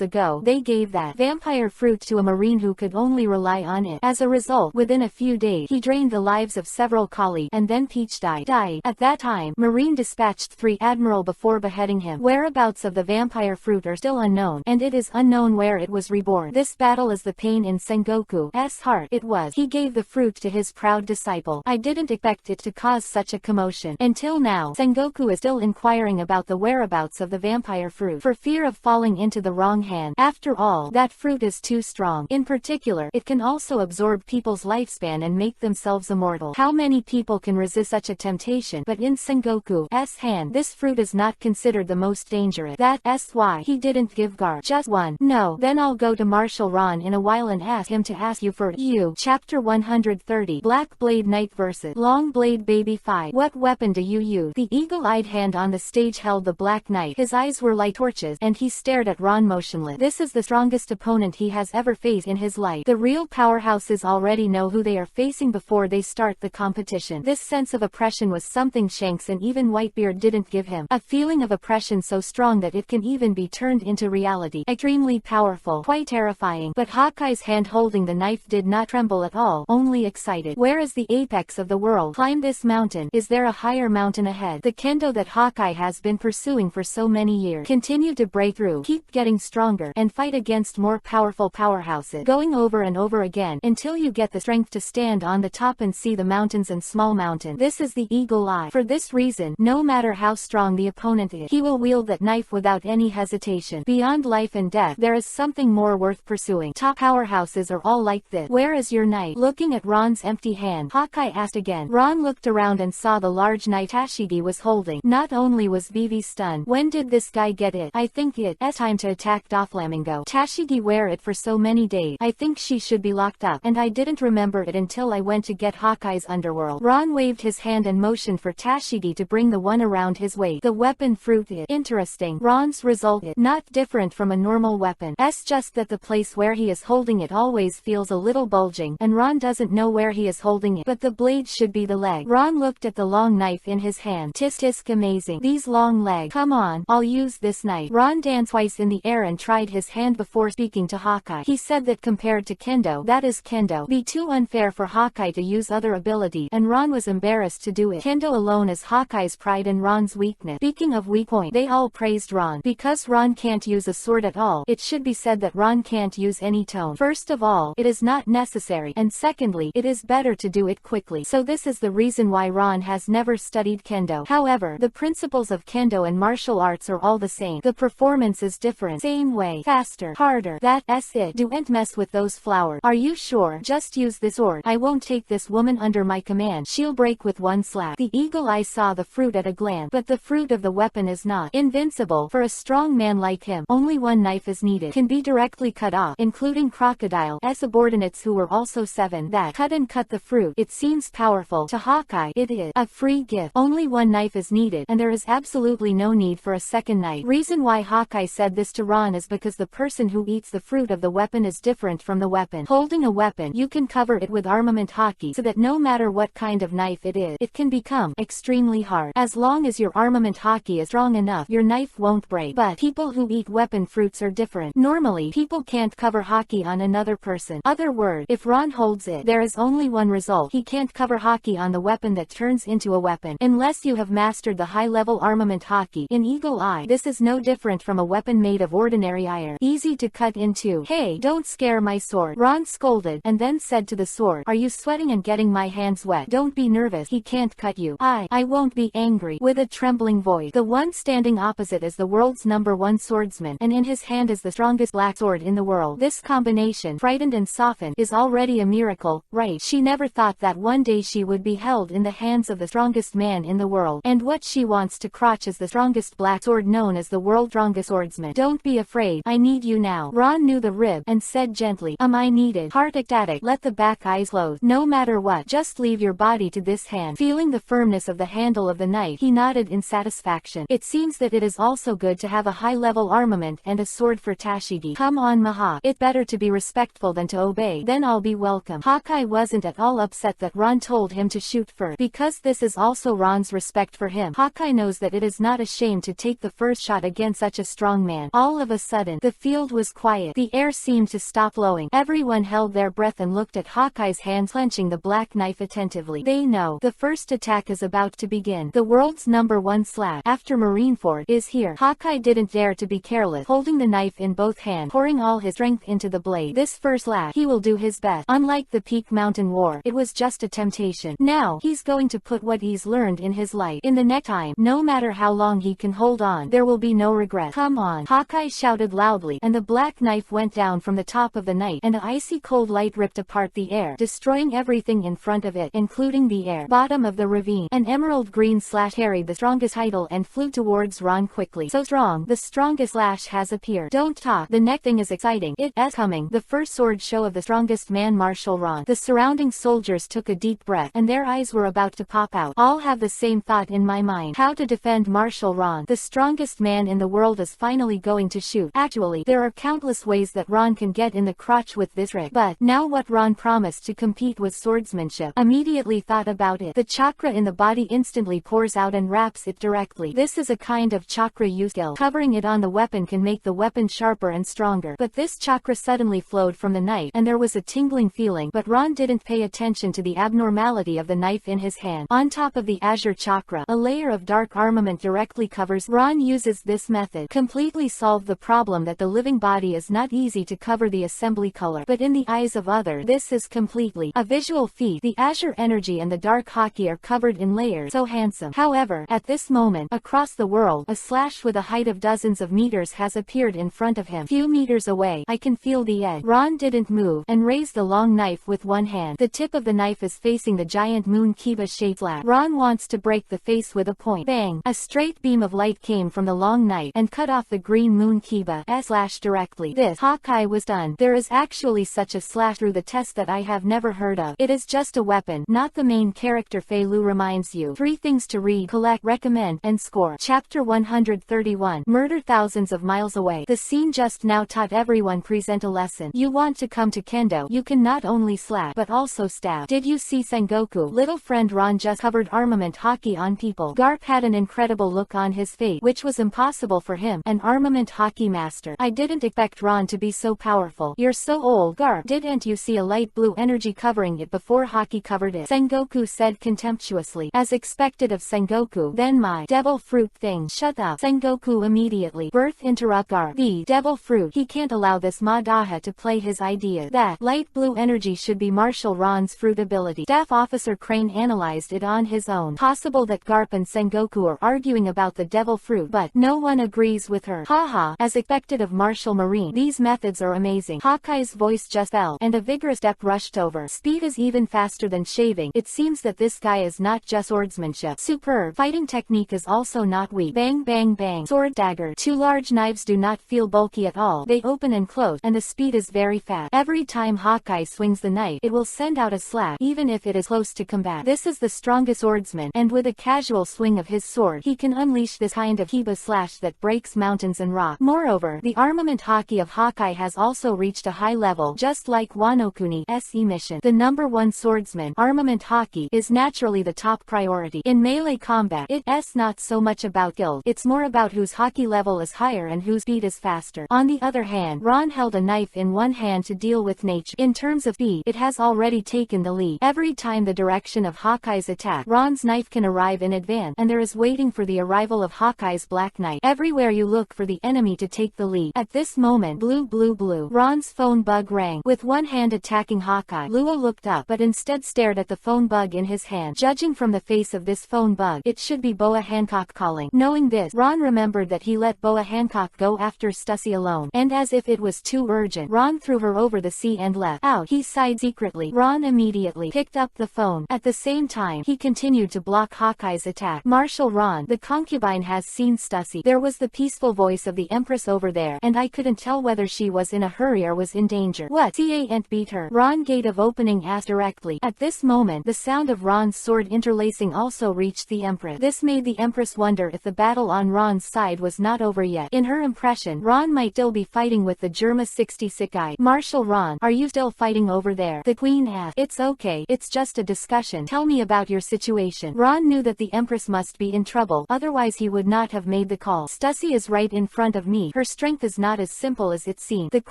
ago, they gave that vampire fruit to a marine who could only rely on it. As a result, within a few days, he drained the lives of several colleagues, and then Peach died. At that time, Marine dispatched 3 Admiral before beheading him. Whereabouts of the vampire fruit are still unknown, and it is unknown where it was reborn. This battle is the pain in Sengoku's heart. It was. He gave the fruit to his proud disciple. I didn't expect it to cause such a commotion. Until now, Sengoku is still inquiring about the whereabouts of the vampire fruit, for fear of falling into the wrong hand. After all, that fruit is too strong. In particular, it can also absorb people's lifespan and make themselves immortal. How many people can resist such a temptation? But in Sengoku's hand, this fruit is not considered the most dangerous. That's why he didn't give Garp just one. No, then I'll go to Marshal Ron in a while and ask him to ask you for you. Chapter 130. Black Blade Knight vs. Long Blade Baby 5. What weapon do you use? The eagle-eyed hand on the stage held the Black Knight. His eyes were like torches, and he stared at Ron motionless. This is the strongest opponent he has ever faced in his life. The real powerhouses already know who they are facing before they start the competition. This sense of oppression was something Shanks and even Whitebeard didn't give him. A feeling of oppression so strong that it can even be turned into reality. Extremely powerful, quite terrifying. But Hawkeye's hand holding the knife did not tremble at all, only excited. Where is the apex of the world? Climb this mountain. Is there a higher mountain ahead? The kendo that Hawkeye has been pursuing for so many years. Continue to break through, keep getting stronger, and fight against more powerful powerhouses. Going over and over again, until you get the strength to stand on the top and see the mountains and small mountain. This is the eagle eye. For this reason, no matter how strong the opponent is, he will wield that knife without any hesitation. Beyond life and death, there is something more worth pursuing. Top powerhouses are all like this. Where is your knife? Looking at Ron's empty hand, Hawkeye asked again. Ron looked around and saw the large knife Tashigi was holding. Not only was Vivi stunned. When did this guy get it? I think it's time to attack Doflamingo. Tashigi wear it for so many days. I think she should be locked up, and I didn't remember it until I went to get Hawkeye's underworld. Ron waved his hand and motioned for Tashigi to bring the one around his waist. The weapon fruit interesting. Ron's result not different from a normal weapon. It's just that the place where he is holding it always feels a little bulging, and Ron doesn't know where he is holding it. But the blade should be the leg. Ron looked at the long knife in his hand. Tisk amazing. These long legs. Come on, I'll use this knife. Ron danced twice in the air and tried his hand before speaking to Hawkeye. He said that compared to kendo, that is kendo, be too unfair for Hawkeye to use other abilities, and Ron was embarrassed to do it. Kendo alone is Hawkeye's pride and Ron's weakness. Speaking of weak point, they all praised Ron. Because Ron can't use a sword at all, it should be said that Ron can't use any tone. First of all, it is not necessary, and secondly, it is better to do it quickly. So this is the reason why Ron has never studied kendo. However, the principles of kendo and martial arts are all the same. The performance is different. Same way. Faster. Harder. That's it. Don't mess with those flowers. Are you sure? Just use this sword. I won't take this woman under my command. She'll break with one slap. The eagle eye saw the fruit at a glance, but the fruit of the weapon is not invincible. For a strong man like him, only one knife is needed. Can be directly cut off, including Crocodile's subordinates who were also 7 that cut the fruit. It seems powerful. To Hawkeye, it is a free gift. Only one knife is needed, and there is absolutely no need for a second knife. Reason why Hawkeye said this to Ron is because the person who eats the fruit of the weapon is different from the weapon. Holding a weapon, you can cover it with armament hockey so that no matter what kind of knife it is, it can become extremely hard. As long as your armament hockey is strong enough, your knife won't break. But people who eat weapon fruits are different. Normally, people can't cover hockey on another person. Other word, if Ron holds it, there is only one result. He can't cover hockey on the weapon that turns into a weapon, unless you have mastered the high-level armament hockey. In Eagle Eye, this is no different from a weapon made of ordinary iron. Easy to cut into. Hey, don't scare my sword. Ron scolded, and then said to the sword, are you sweating and getting my hands wet? Don't be nervous. He can't cut you. I won't be angry. With a trembling voice, the one standing opposite is the world's #1 swordsman, and in his hand is the strongest black sword in the world. This combination, frightened and softened, is already a miracle, right? She never thought that one day she would be held in the hands of the strongest man in the world, and what she wants to crotch is the strongest black sword known as the world's strongest swordsman. Don't be afraid. I need you now. Ron knew the rib, and said gently, I needed. Heart ecstatic. Let the back eyes close. No matter what, just leave your body to this hand. Feeling the firmness of the handle of the knife, he nodded in satisfaction. It seems that it is also good to have a high-level armament and a sword for Tashigi. Come on, Maha. It better to be respectful than to obey. Then I'll be welcome. Hawkeye wasn't at all upset that Ron told him to shoot first. Because this is also Ron's respect for him, Hawkeye knows that it is not ashamed to take the first shot against such a strong man. All of a sudden, the field was quiet. The air seemed to stop blowing. Everyone held their breath and looked at Hawkeye's hand clenching the black knife attentively. They know the first attack is about to begin. The world's #1 slash after Marineford is here. Hawkeye didn't dare to be careless, holding the knife in both hands, pouring all his strength into the blade. This first slash, he will do his best. Unlike the Peak Mountain War, it was just a temptation. Now, he's going to put what he's learned in his life. In the next time, no matter how long he can hold on, there will be no regret. Come on, Hawkeye shouted loudly, and the black knife went down from the top of the night, and an icy cold light ripped apart the air, destroying everything in front of it, including the air. Bottom of the ravine, an emerald green slash carried the strongest title and flew towards Ron quickly. So strong, the strongest slash has appeared. Don't talk, the next thing is exciting. It's coming. The first sword show of the strongest man, Marshal Ron. The surrounding soldiers took a deep breath, and their eyes were about to pop out. All have the same thought in my mind. How to defend Marshal Ron. The strongest man in the world is finally going to shoot. Actually, there are countless ways that Ron can get in the crotch with this trick. But now what Ron promised to compete with swordsmanship. Immediately thought about it. The chakra in the body instantly pours out and wraps it directly. This is a kind of chakra use skill. Covering it on the weapon can make the weapon sharper and stronger. But this chakra suddenly flowed from the knife, and there was a tingling feeling, but Ron didn't pay attention to the abnormality of the knife in his hand. On top of the azure chakra, a layer of dark armament directly covers. Ron uses this method completely solve the problem that the living body is not easy to cover the assembly color, but in the eyes of others, this is completely a visual feat. The azure energy and the dark hockey are covered in layers. So handsome. However, at this moment, across the world, a slash with a height of dozens of meters has appeared in front of him. Few meters away, I can feel the edge. Ron didn't move, and raised the long knife with one hand. The tip of the knife is facing the giant moon Kiba-shaped slash. Ron wants to break the face with a point. Bang! A straight beam of light came from the long knife, and cut off the green moon Kiba's slash directly. This, Hawkeye was done. There is actually such a slash through the test that I have never heard of. It is just a weapon, not the main character. Fei Lu reminds you. 3 things to read, collect, recommend, and score. Chapter 131. Murder thousands of miles away. The scene just now taught everyone present a lesson. You want to come to kendo, you can not only slap, but also stab. Did you see Sengoku? Little friend Ron just covered armament hockey on people. Garp had an incredible look on his face, which was impossible for him, an armament hockey master. I didn't expect Ron to be so powerful. You're so old, Garp. Didn't you see a light blue energy covering it before hockey covered it? Sengoku said contemptuously. As expected of Sengoku. Then my devil fruit thing. Shut up. Sengoku immediately. Birth interrupt Garp. The devil fruit. He can't allow this Madaha to play his idea. That light blue energy should be Marshal Ron's fruit ability. Staff Officer Crane analyzed it on his own. Possible that Garp and Sengoku are arguing about the devil fruit, but no one agrees with her. Haha. As expected of Marshal Marine, these methods are amazing. Hawkeye's voice just fell, and a vigorous step rushed over. Speed is even faster than shaving. It seems that this guy is not just swordsmanship. Superb. Fighting technique is also not weak. Bang bang bang. Sword dagger. 2 large knives do not feel bulky at all. They open and close, and the speed is very fast. Every time Hawkeye swings the knife, it will send out a slash, even if it is close to combat. This is the strongest swordsman, and with a casual swing of his sword, he can unleash this kind of Kiba slash that breaks mountains and rock. Moreover, the armament hockey of Hawkeye has also reached a high level, just like Wanokuni's emission. The #1 swordsman, armament hockey, is naturally the top priority. In melee combat, it's not so much about skill, it's more about whose hockey level is higher and whose speed is faster. On the other hand, Ron held a knife in one hand to deal with nature. In terms of speed, it has already taken the lead. Every time the direction of Hawkeye's attack, Ron's knife can arrive in advance, and there is waiting for the arrival of Hawkeye's black knife. Everywhere you look for the enemy to take the lead. At this moment, blue blue blue. Ron's phone bug rang. With one hand attacking Hawkeye, Luo looked up, but instead stared at the phone bug in his hand. Judging from the face of this phone bug, it should be Boa Hancock calling. Knowing this, Ron remembered that he let Boa Hancock go after Stussy alone, and as if it was too urgent, Ron threw her over the sea and left. Out. He sighed secretly. Ron immediately picked up the phone. At the same time, he continued to block Hawkeye's attack. Marshal Ron, the concubine, has seen Stussy. There was the peaceful voice of the Empress over there, and I couldn't tell whether she was in a hurry or was in danger. What? Can't beat her. Ron gate of opening asked directly. At this moment, the sound of Ron's sword interlacing also reached the Empress. This made the Empress wonder if the battle on Ron's side was not over yet. In her impression, Ron might still be fighting with the Germa 66 guy. Marshal Ron, are you still fighting over there? The Queen asked. It's okay, it's just a discussion. Tell me about your situation. Ron knew that the Empress must be in trouble, otherwise he would not have made the call. Stussy is right in front of me. Her strength is not as simple as it seemed. The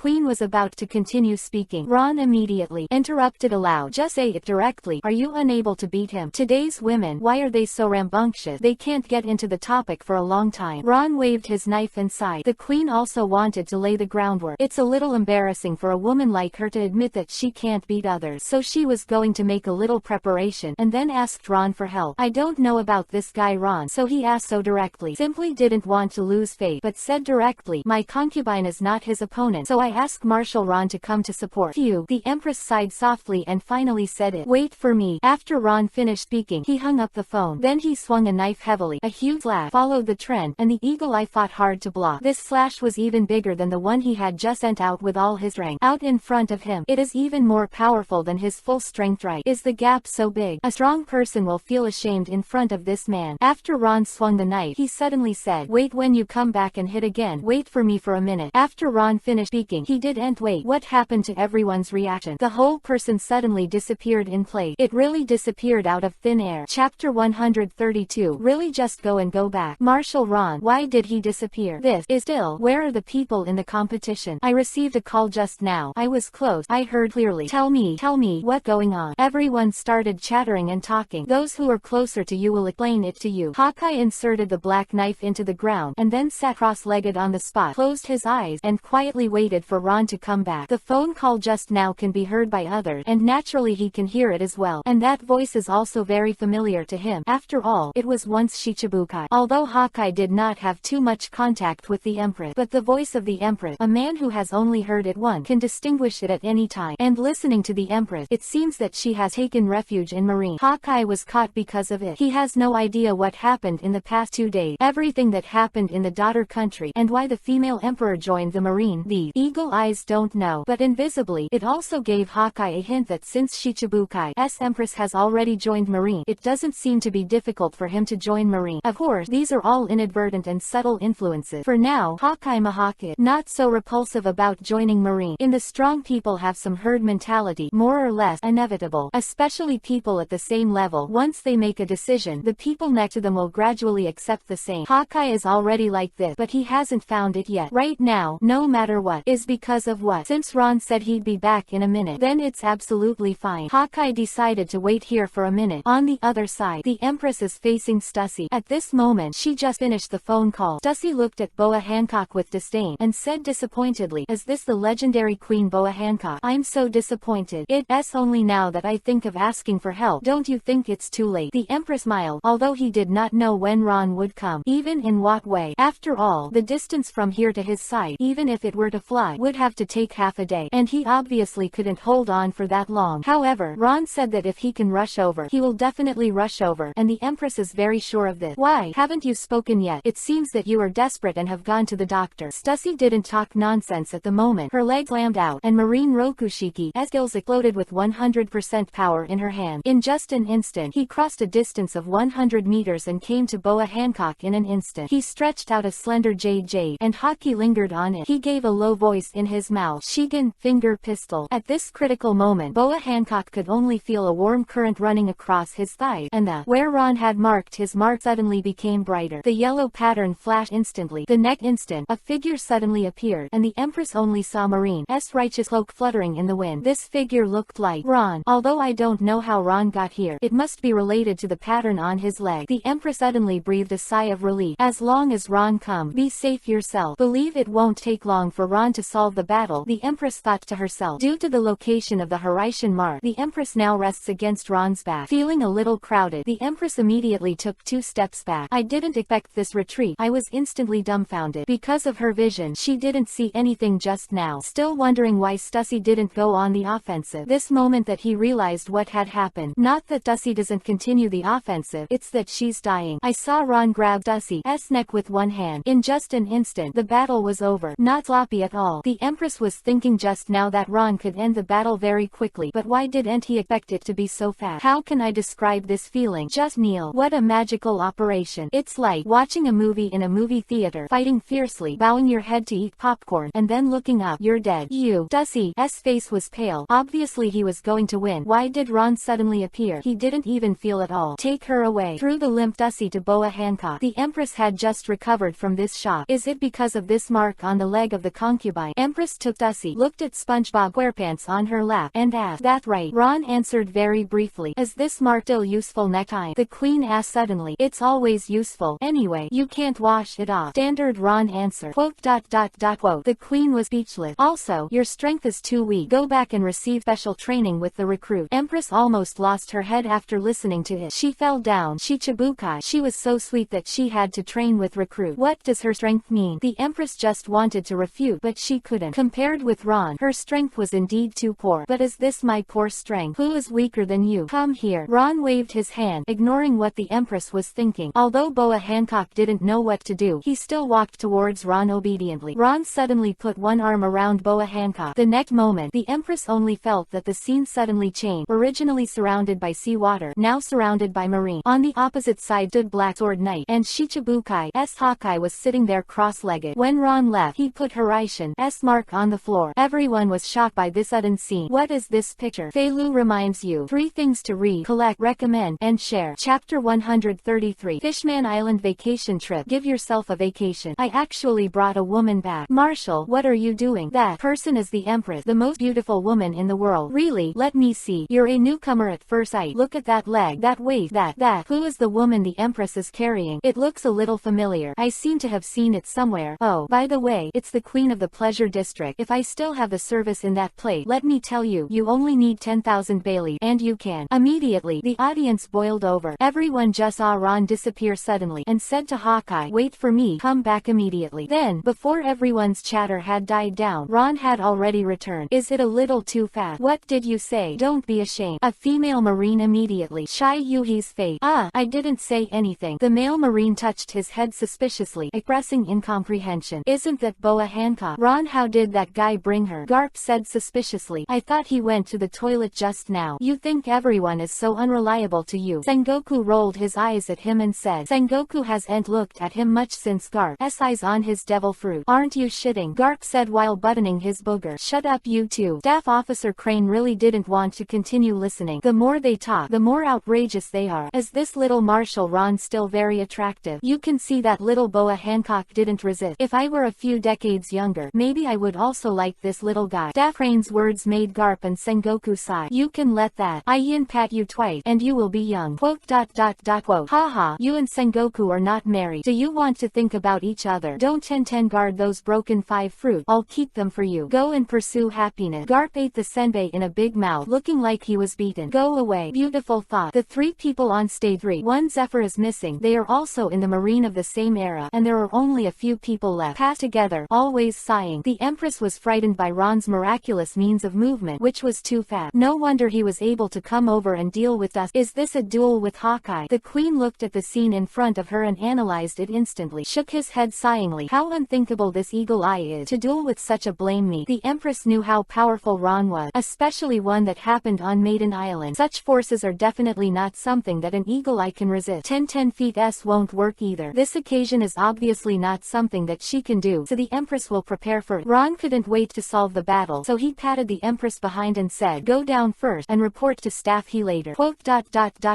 Queen was about to continue speaking. Ron immediately interrupted aloud. Just say it directly. Are you unable to beat him? Today's women, why are they so rambunctious? They can't get into the topic for a long time. Ron waved his knife and sighed. The Queen also wanted to lay the groundwork. It's a little embarrassing for a woman like her to admit that she can't beat others. So she was going to make a little preparation and then asked Ron for help. I don't know about this guy Ron. So he asked so directly. Simply didn't want to lose faith, but said directly, my concubine is not his opponent. So I asked Marshal Ron to come to support. Phew. The Empress sighed softly and finally said it. Wait for me. After Ron finished speaking, he hung up the phone. Then he swung a knife heavily. A huge laugh followed the trend, and the eagle eye fought hard to block. This slash was even bigger than the one he had just sent out with all his strength. Out in front of him, it is even more powerful than his full strength. Right? Is the gap so big? A strong person will feel ashamed in front of this man. After Ron swung the knife, he suddenly said, wait, when you come back and hit again, wait for me for a minute. After Ron finished speaking, he didn't wait. What happened to everyone's reaction? The whole person suddenly disappeared in place. It really disappeared out of thin air. Chapter 132. Really, just go and go back. Marshal Ron, why did he disappear? This is still. Where are the people in the competition? I received a call just now. I was close. I heard clearly. Tell me what going on. Everyone started chattering and talking. Those who are closer to you will explain it to you. Hawkeye inserted the black knife into the ground and then sat cross-legged on the spot, closed his eyes, and quietly waited for Ron to come back. The phone call just now can be heard by others, and naturally he can hear it as well. And that voice is also very familiar to him. After all, it was once Shichibukai. Although Hawkeye did not have too much contact with the Empress, but the voice of the Empress, a man who has only heard it once, can distinguish it at any time. And listening to the Empress, it seems that she has taken refuge in Marine. Hawkeye was caught because of it. He has no idea what happened in the past 2 days, everything that happened in the daughter country, and why the female emperor joined the Marine. The eagle eyes don't know, but invisibly, it also gave Hawkeye a hint that since Shichibukai's Empress has already joined Marine, it doesn't seem to be difficult for him to join Marine. Of course, these are all inadvertent and subtle influences. For now, Hawkeye Mahawk not so repulsive about joining Marine. In the strong people have some herd mentality, more or less inevitable, especially people at the same level. Once they make a decision, the people next to them will gradually accept the same. Hawkeye is already like this, but he hasn't found it yet. Right now, no matter what, is because of what? Since Ron said he'd be back in a minute, then it's absolutely fine. Hawkeye decided to wait here for a minute. On the other side, the Empress is facing Stussy. At this moment, she just finished the phone call. Stussy looked at Boa Hancock with disdain, and said disappointedly, is this the legendary Queen Boa Hancock? I'm so disappointed. It's only now that I think of asking for help. Don't you think it's too late? The Empress smiled, although he did not know when Ron would come, even in what way. After all, the distance from here to his side, even if it were to fly, would have to take half a day, and he obviously couldn't hold on for that long. However, Ron said that if he can rush over, he will definitely rush over, and the Empress is very sure of this. Why haven't you spoken yet? It seems that you are desperate and have gone to the doctor. Stussy didn't talk nonsense at the moment. Her leg slammed out, and Marine Rokushiki's skills exploded with 100% power in her hand. In just an instant, he crossed a distance of 100 meters and came to Boa Hancock in an instant. He stretched out a slender jade, and Haki lingered on it. He gave a low voice in his mouth. Shigen, finger pistol. At this critical moment, Boa Hancock could only feel a warm current running across his thighs, and where Ron had marked his mark suddenly became brighter. The yellow pattern flashed instantly. The next instant, a figure suddenly appeared, and the Empress only saw Marine's righteous cloak fluttering in the wind. This figure looked like Ron. Although I don't know how Ron got here, it must be related to the pattern on his leg. The Empress suddenly breathed a sigh of relief. As long as Ron comes, be safe yourself. Believe it won't take long for Ron to solve the battle, the Empress thought to herself. Due to the location of the Horizon mark, the Empress now rests against Ron's back. Feeling a little crowded, the Empress immediately took 2 steps back. I didn't expect this retreat. I was instantly dumbfounded. Because of her vision, she didn't see anything just now. Still wondering why Stussy didn't go on the offensive. This moment that he realized what had happened. Not that Stussy doesn't continue the offensive, it's that she's dying. I saw Ron grab Stussy's neck with one hand. In just an instant, the battle was over. Not sloppy at all. The Empress was thinking just now that Ron could end the battle very quickly, but why didn't he expect it to be so fast? How can I describe this feeling? Just kneel. What a magical operation. It's like watching a movie in a movie theater, fighting fiercely, bowing your head to eat popcorn, and then looking up. You're dead. Stussy's face was pale. Obviously he was going to win. Why did Ron Ron suddenly appeared. He didn't even feel at all. Take her away. Threw the limp Dusty to Boa Hancock. The Empress had just recovered from this shock. Is it because of this mark on the leg of the concubine? Empress took Dusty, looked at SpongeBob SquarePants on her lap, and asked, "That right?" Ron answered very briefly. Is this mark still useful next time? The Queen asked suddenly. It's always useful. Anyway, you can't wash it off. Standard Ron answered. Quote. The Queen was speechless. Also, your strength is too weak. Go back and receive special training with the recruit. Empress almost lost her head after listening to it. She fell down. Shichibukai. She was so sweet that she had to train with recruit. What does her strength mean? The Empress just wanted to refute, but she couldn't. Compared with Ron, her strength was indeed too poor. But is this my poor strength? Who is weaker than you? Come here. Ron waved his hand, ignoring what the Empress was thinking. Although Boa Hancock didn't know what to do, he still walked towards Ron obediently. Ron suddenly put one arm around Boa Hancock. The next moment, the Empress only felt that the scene suddenly changed. Originally surrounded by seawater, now surrounded by marine. On the opposite side stood Black Sword Knight, and Shichibukai's Hawkeye was sitting there cross-legged. When Ron left, he put Horation's mark on the floor. Everyone was shocked by this sudden scene. What is this picture? Feilu reminds you 3 things to read, collect, recommend, and share. Chapter 133. Fishman Island Vacation Trip. Give yourself a vacation. I actually brought a woman back. Marshall, what are you doing? That person is the Empress, the most beautiful woman in the world. Really? Let me see. You're a newcomer at first sight. Look at that leg, that waist, that. Who is the woman the Empress is carrying? It looks a little familiar. I seem to have seen it somewhere. Oh, by the way, it's the Queen of the Pleasure District. If I still have the service in that place, let me tell you, you only need 10,000 Bailey, and you can. Immediately, the audience boiled over. Everyone just saw Ron disappear suddenly, and said to Hawkeye, wait for me, come back immediately. Then, before everyone's chatter had died down, Ron had already returned. Is it a little too fast? What did you say? Don't be ashamed. A female Marine immediately. Shai Yuhi's face. I didn't say anything. The male Marine touched his head suspiciously, expressing incomprehension. Isn't that Boa Hancock? Ron, how did that guy bring her? Garp said suspiciously. I thought he went to the toilet just now. You think everyone is so unreliable to you? Sengoku rolled his eyes at him and said. Sengoku hasn't looked at him much since Garp's eyes on his devil fruit. Aren't you shitting? Garp said while buttoning his booger. Shut up you two. Staff Officer Crane really didn't want to continue listening. The more they talk, the more outrageous they are. Is this little Marshall Ron still very attractive? You can see that little Boa Hancock didn't resist. If I were a few decades younger, maybe I would also like this little guy. Staff Crane's words made Garp and Sengoku sigh. You can let that Ian pat you twice, and you will be young. Quote. Quote. Haha, you and Sengoku are not married. Do you want to think about each other? Don't guard those broken 5 fruit. I'll keep them for you. Go and pursue happiness. Garp ate the senbei in a big mouth, looking like he was beaten. Go away. Beautiful thought. The 3 people on stage 3. One Zephyr is missing. They are also in the Marine of the same era, and there are only a few people left. Pass together, always sighing. The Empress was frightened by Ron's miraculous means of movement, which was too fast. No wonder he was able to come over and deal with us. Is this a duel with Hawkeye? The Queen looked at the scene in front of her and analyzed it instantly. Shook his head sighingly. How unthinkable this eagle eye is. To duel with such a blame me. The Empress knew how powerful Ron was, especially one that happened on Maiden Island. Such forces are definitely not something that an eagle eye can resist. 10 feet s won't work either. This occasion is obviously not something that she can do, so the Empress will prepare for it. Ron couldn't wait to solve the battle, so he patted the Empress behind and said, go down first, and report to staff he later. Quote.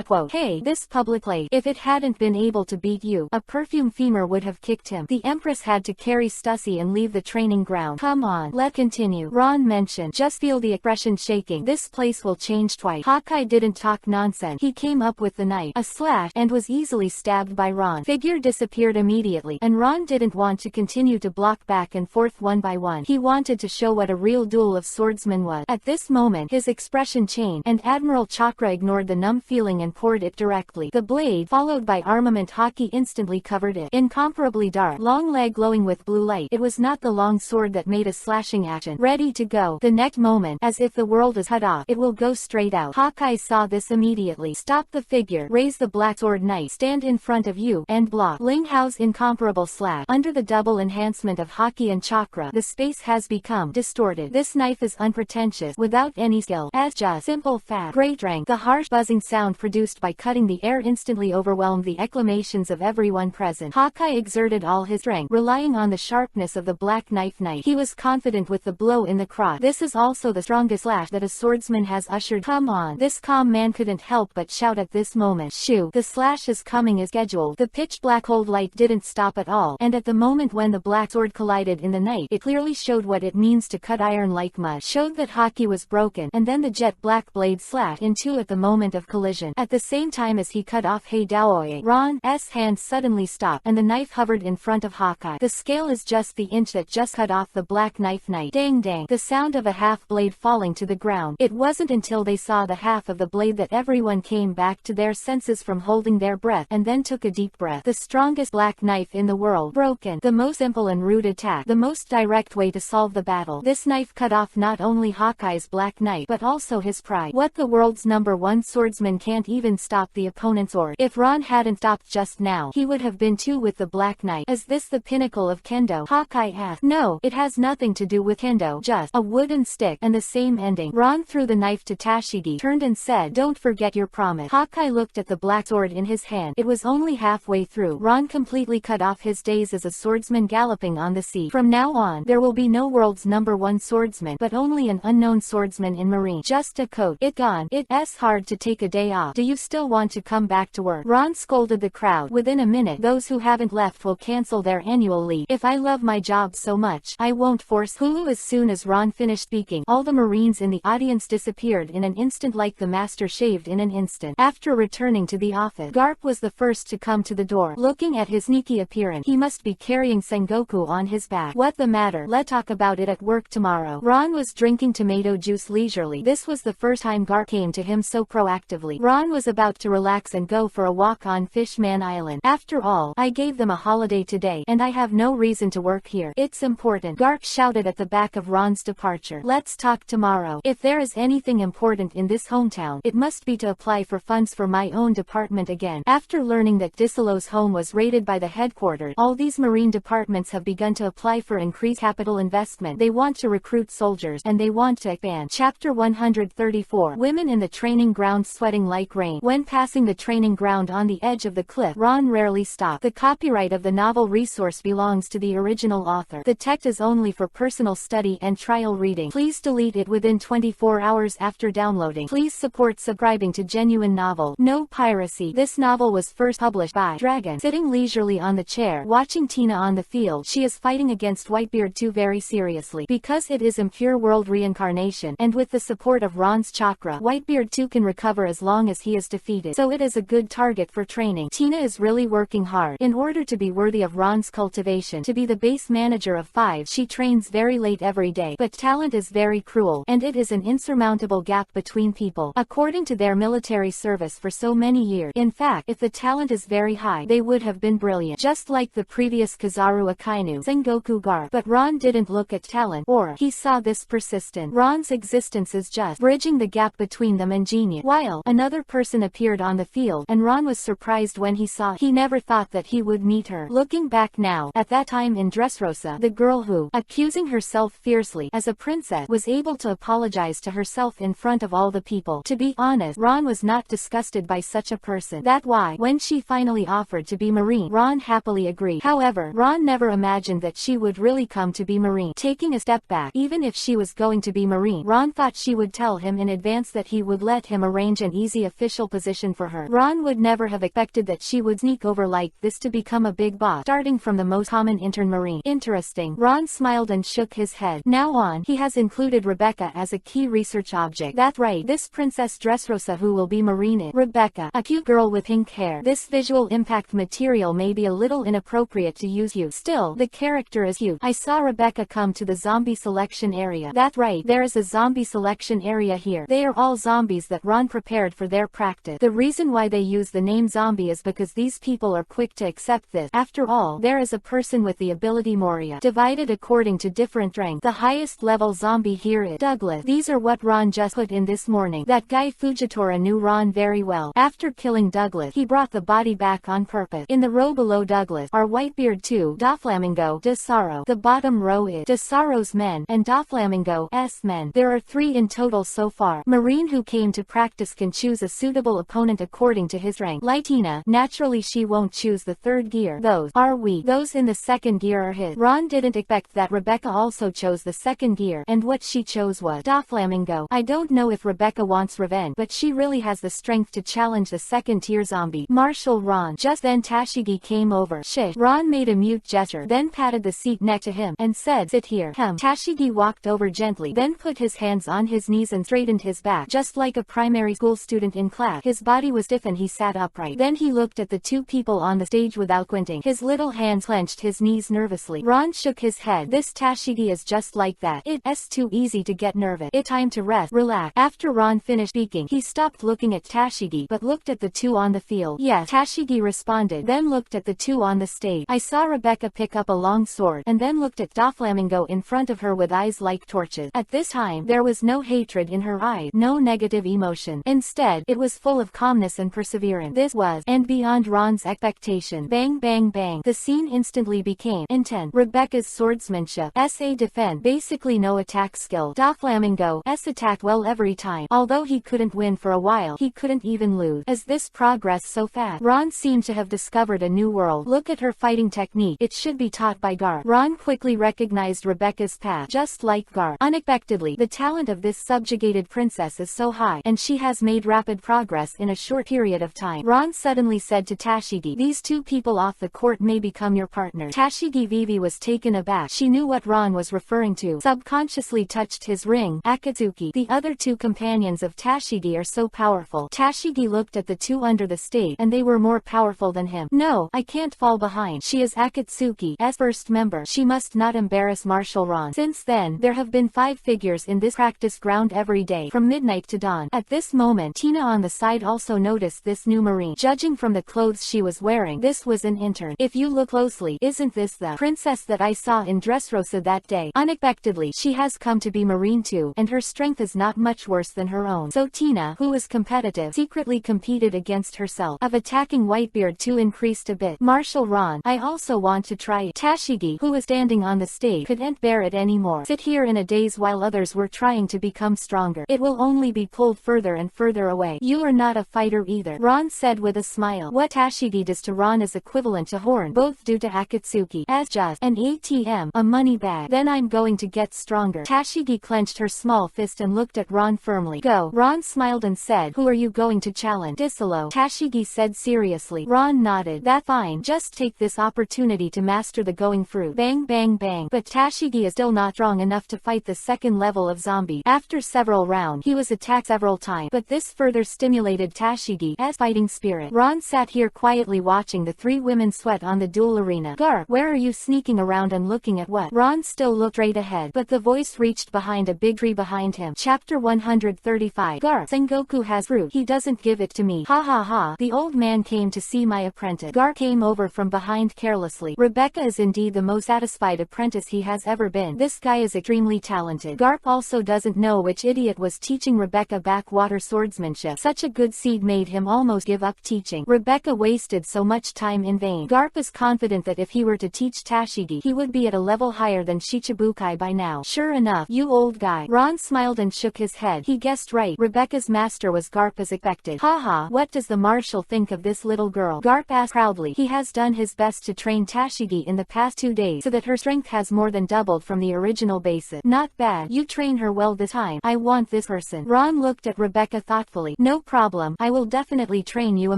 Quote. Hey, this public lady, if it hadn't been able to beat you, a perfume femur would have kicked him. The Empress had to carry Stussy and leave the training ground. Come on, let's continue. Ron mentioned, just feel the expression shaking. This place will change twice. Hawkeye didn't talk nonsense. He came up with the knife, a slash, and was easily stabbed by Ron. Figure disappeared immediately, and Ron didn't want to continue to block back and forth one by one. He wanted to show what a real duel of swordsmen was. At this moment, his expression changed, and Admiral Chakra ignored the numb feeling and poured it directly. The blade, followed by armament hockey, instantly covered it. Incomparably dark, long leg glowing with blue light. It was not the long sword that made a slashing action. Ready to go. The next moment, as if the world is cut off, it will go straight out. Hawkeye saw this immediately. Stop the figure. Raise the Black Sword Knight. Stand in front of you, and block. Ling Hao's incomparable slash. Under the double enhancement of hockey and chakra, the space has become distorted. This knife is unpretentious, without any skill, as just simple fast, great strength. The harsh buzzing sound produced by cutting the air instantly overwhelmed the acclamations of everyone present. Hawkeye exerted all his strength, relying on the sharpness of the black knife. He was confident with the blow in the crotch. This is also the strongest slash that a swordsman has ushered. Come come on. This calm man couldn't help but shout at this moment. Shoo, the slash is coming as scheduled. The pitch black cold light didn't stop at all, and at the moment when the black sword collided in the night, it clearly showed what it means to cut iron like mud. Showed that hockey was broken, and then the jet black blade slat in two at the moment of collision. At the same time as he cut off Hei Daoye, Ron's hand suddenly stopped, and the knife hovered in front of Hawkeye. The scale is just the inch that just cut off the black knife. Dang dang. The sound of a half blade falling to the ground. It wasn't until they saw the half of the blade that everyone came back to their senses from holding their breath, and then took a deep breath. The strongest black knife in the world broken. The most simple and rude attack. The most direct way to solve the battle. This knife cut off not only Hawkeye's black knife but also his pride. What, the world's #1 swordsman can't even stop the opponent's sword? If Ron hadn't stopped just now, he would have been too with the black knife. Is this the pinnacle of kendo? Hawkeye asked. No, it has nothing to do with kendo, just a wooden stick, and the same ending. Ron threw the knife to Tashigi, turned and said, "Don't forget your promise." Hawkeye looked at the black sword in his hand. It was only halfway through. Ron completely cut off his days as a swordsman galloping on the sea. From now on, there will be no world's #1 swordsman, but only an unknown swordsman in marine. Just a coat. It gone. It's hard to take a day off. Do you still want to come back to work? Ron scolded the crowd. Within a minute, those who haven't left will cancel their annual leave. If I love my job so much, I won't force Hulu. As soon as Ron finished speaking, all the Marines in the audience disappeared in an instant like the master shaved in an instant. After returning to the office, Garp was the first to come to the door. Looking at his sneaky appearance, he must be carrying Sengoku on his back. What the matter? Let's talk about it at work tomorrow. Ron was drinking tomato juice leisurely. This was the first time Garp came to him so proactively. Ron was about to relax and go for a walk on Fishman Island. After all, I gave them a holiday today, and I have no reason to work here. It's important. Garp shouted at the back of Ron's departure. Let's talk tomorrow. If there is anything important in this hometown, it must be to apply for funds for my own department again. After learning that Disolo's home was raided by the headquarters, all these marine departments have begun to apply for increased capital investment. They want to recruit soldiers, and they want to expand. Chapter 134. Women in the training ground sweating like rain. When passing the training ground on the edge of the cliff, Ron rarely stopped. The copyright of the novel resource belongs to the original author. The text is only for personal study and trial reading. Please delete it within 24 hours after downloading. Please support subscribing to Genuine Novel. No piracy. This novel was first published by Dragon. Sitting leisurely on the chair, watching Tina on the field, she is fighting against Whitebeard 2 very seriously. Because it is impure world reincarnation, and with the support of Ron's chakra, Whitebeard 2 can recover as long as he is defeated. So it is a good target for training. Tina is really working hard. In order to be worthy of Ron's cultivation, to be the base manager of 5, she trains very late every day. But talent is very cruel, and it is an insurmountable gap between people, according to their military service for so many years. In fact, if the talent is very high, they would have been brilliant, just like the previous Kizaru Akainu, Sengoku Garp. But Ron didn't look at talent, or he saw this persistent. Ron's existence is just bridging the gap between them and genius. While another person appeared on the field, and Ron was surprised when he saw. He never thought that he would meet her. Looking back now, at that time in Dressrosa, the girl who, accusing herself fiercely as a princess, was able to apologize to herself in front of all the people. To be honest, Ron was not disgusted by such a person. That's why, when she finally offered to be Marine, Ron happily agreed. However, Ron never imagined that she would really come to be Marine. Taking a step back, even if she was going to be Marine, Ron thought she would tell him in advance that he would let him arrange an easy official position for her. Ron would never have expected that she would sneak over like this to become a big boss, starting from the most common intern Marine. Interesting. Ron smiled and shook his head. Now on, he has included Rebecca as a key research object. That's right, this Princess Dressrosa who will be Marine is Rebecca, a cute girl with pink hair. This visual impact material may be a little inappropriate to use you. Still, the character is cute. I saw Rebecca come to the zombie selection area. That's right, there is a zombie selection area here. They are all zombies that Ron prepared for their practice. The reason why they use the name zombie is because these people are quick to accept this. After all, there is a person with the ability Moria, divided according to different rank. The highest level zombie here is Douglas. These are what Ron just put in this morning. That guy Fujitora knew Ron very well. After killing Douglas, he brought the body back on purpose. In the row below Douglas are Whitebeard 2, Doflamingo, Desaro. The bottom row is Desaro's men, and Doflamingo's men. There are 3 in total so far. Marine who came to practice can choose a suitable opponent according to his rank. Like Tina, naturally she won't choose the 3rd gear. Those are weak. Those in the 2nd gear are his. Ron didn't expect that Rebecca also chose the 2nd gear, and what she chose was Doflamingo. I don't know if Rebecca wants revenge, but she really has the strength to challenge the second-tier zombie. Marshall, Ron. Just then Tashigi came over. Shh. Ron made a mute gesture, then patted the seat next to him, and said, sit here. Tashigi walked over gently, then put his hands on his knees and straightened his back, just like a primary school student in class. His body was stiff and he sat upright. Then he looked at the two people on the stage without squinting. His little hands clenched his knees nervously. Ron shook his head. This Tashigi is just like that. It's too easy to get nervous. It's time to rest. Relax. After Ron finished speaking, he stopped looking at Tashigi, but looked at the two on the field. Yes, Tashigi responded, then looked at the two on the stage. I saw Rebecca pick up a long sword, and then looked at Doflamingo in front of her with eyes like torches. At this time, there was no hatred in her eyes, no negative emotion. Instead, it was full of calmness and perseverance. This was, and beyond Ron's expectation. Bang bang bang. The scene instantly became intense. Rebecca's swordsmanship, S.A. defense, basically no attack skill. Doflamingo's attacked well every time. Although he couldn't win for a while, he couldn't even lose. As this progressed so fast, Ron seemed to have discovered a new world. Look at her fighting technique. It should be taught by Garp. Ron quickly recognized Rebecca's path, just like Garp. Unexpectedly, the talent of this subjugated princess is so high, and she has made rapid progress in a short period of time. Ron suddenly said to Tashigi, these two people off the court may become your partner. Tashigi Vivi was taken aback. She knew what Ron was referring to. Subconsciously touched his ring. Akatsuki. The other two companions of Tashigi are so powerful. Tashigi looked at the two under the stage, and they were more powerful than him. No, I can't fall behind. She is Akatsuki's first member. She must not embarrass Marshall Ron. Since then, there have been 5 figures in this practice ground every day, from midnight to dawn. At this moment, Tina on the side also noticed this new Marine. Judging from the clothes she was wearing, this was an intern. If you look closely, isn't this the princess that I saw in Dressrosa that day? Unexpectedly, she has come to be Marine too, and her strength is not much worse than her own. So Tina, who was competitive, secretly competed against herself. Of attacking Whitebeard too increased a bit. Marshall Ron, I also want to try it. Tashigi, who was standing on the stage, couldn't bear it anymore. Sit here in a daze while others were trying to become stronger. It will only be pulled further and further away. You are not a fighter either, Ron said with a smile. What Tashigi does to Ron is equivalent to Horn, both due to Akatsuki, as just an ATM, a money bag. Then I'm going to get stronger. Tashigi clenched her small fist and looked at Ron firmly. Go. Ron smiled and said, who are you going to challenge? Disolo, Tashigi said seriously. Ron nodded. That's fine. Just take this opportunity to master the going fruit. Bang bang bang. But Tashigi is still not strong enough to fight the second level of zombie. After several rounds, he was attacked several times, but this further stimulated Tashigi's fighting spirit. Ron sat here quietly watching the 3 women sweat on the duel arena. Garp, where are you sneaking around and looking at what? Ron still looked straight ahead, but the voice reached behind a big tree behind him. Chapter 135. Garp, Sengoku has fruit. He doesn't give it to me. Ha ha ha. The old man came to see my apprentice. Garp came over from behind carelessly. Rebecca is indeed the most satisfied apprentice he has ever been. This guy is extremely talented. Garp also doesn't know which idiot was teaching Rebecca backwater swordsmanship. Such a good seed made him almost give up teaching. Rebecca wasted so much time in vain. Garp is confident that if he were to teach Tashigi, he would be at a level higher than Shichibukai by now. Sure enough, you old guy. Ron smiled and shook his head. He guessed right. Rebecca's master was Garp as expected. Haha, what does the marshal think of this little girl? Garp asked proudly. He has done his best to train Tashigi in the past 2 days so that her strength has more than doubled from the original basis. Not bad. You train her well this time. I want this person. Ron looked at Rebecca thoughtfully. No problem. I will definitely train you a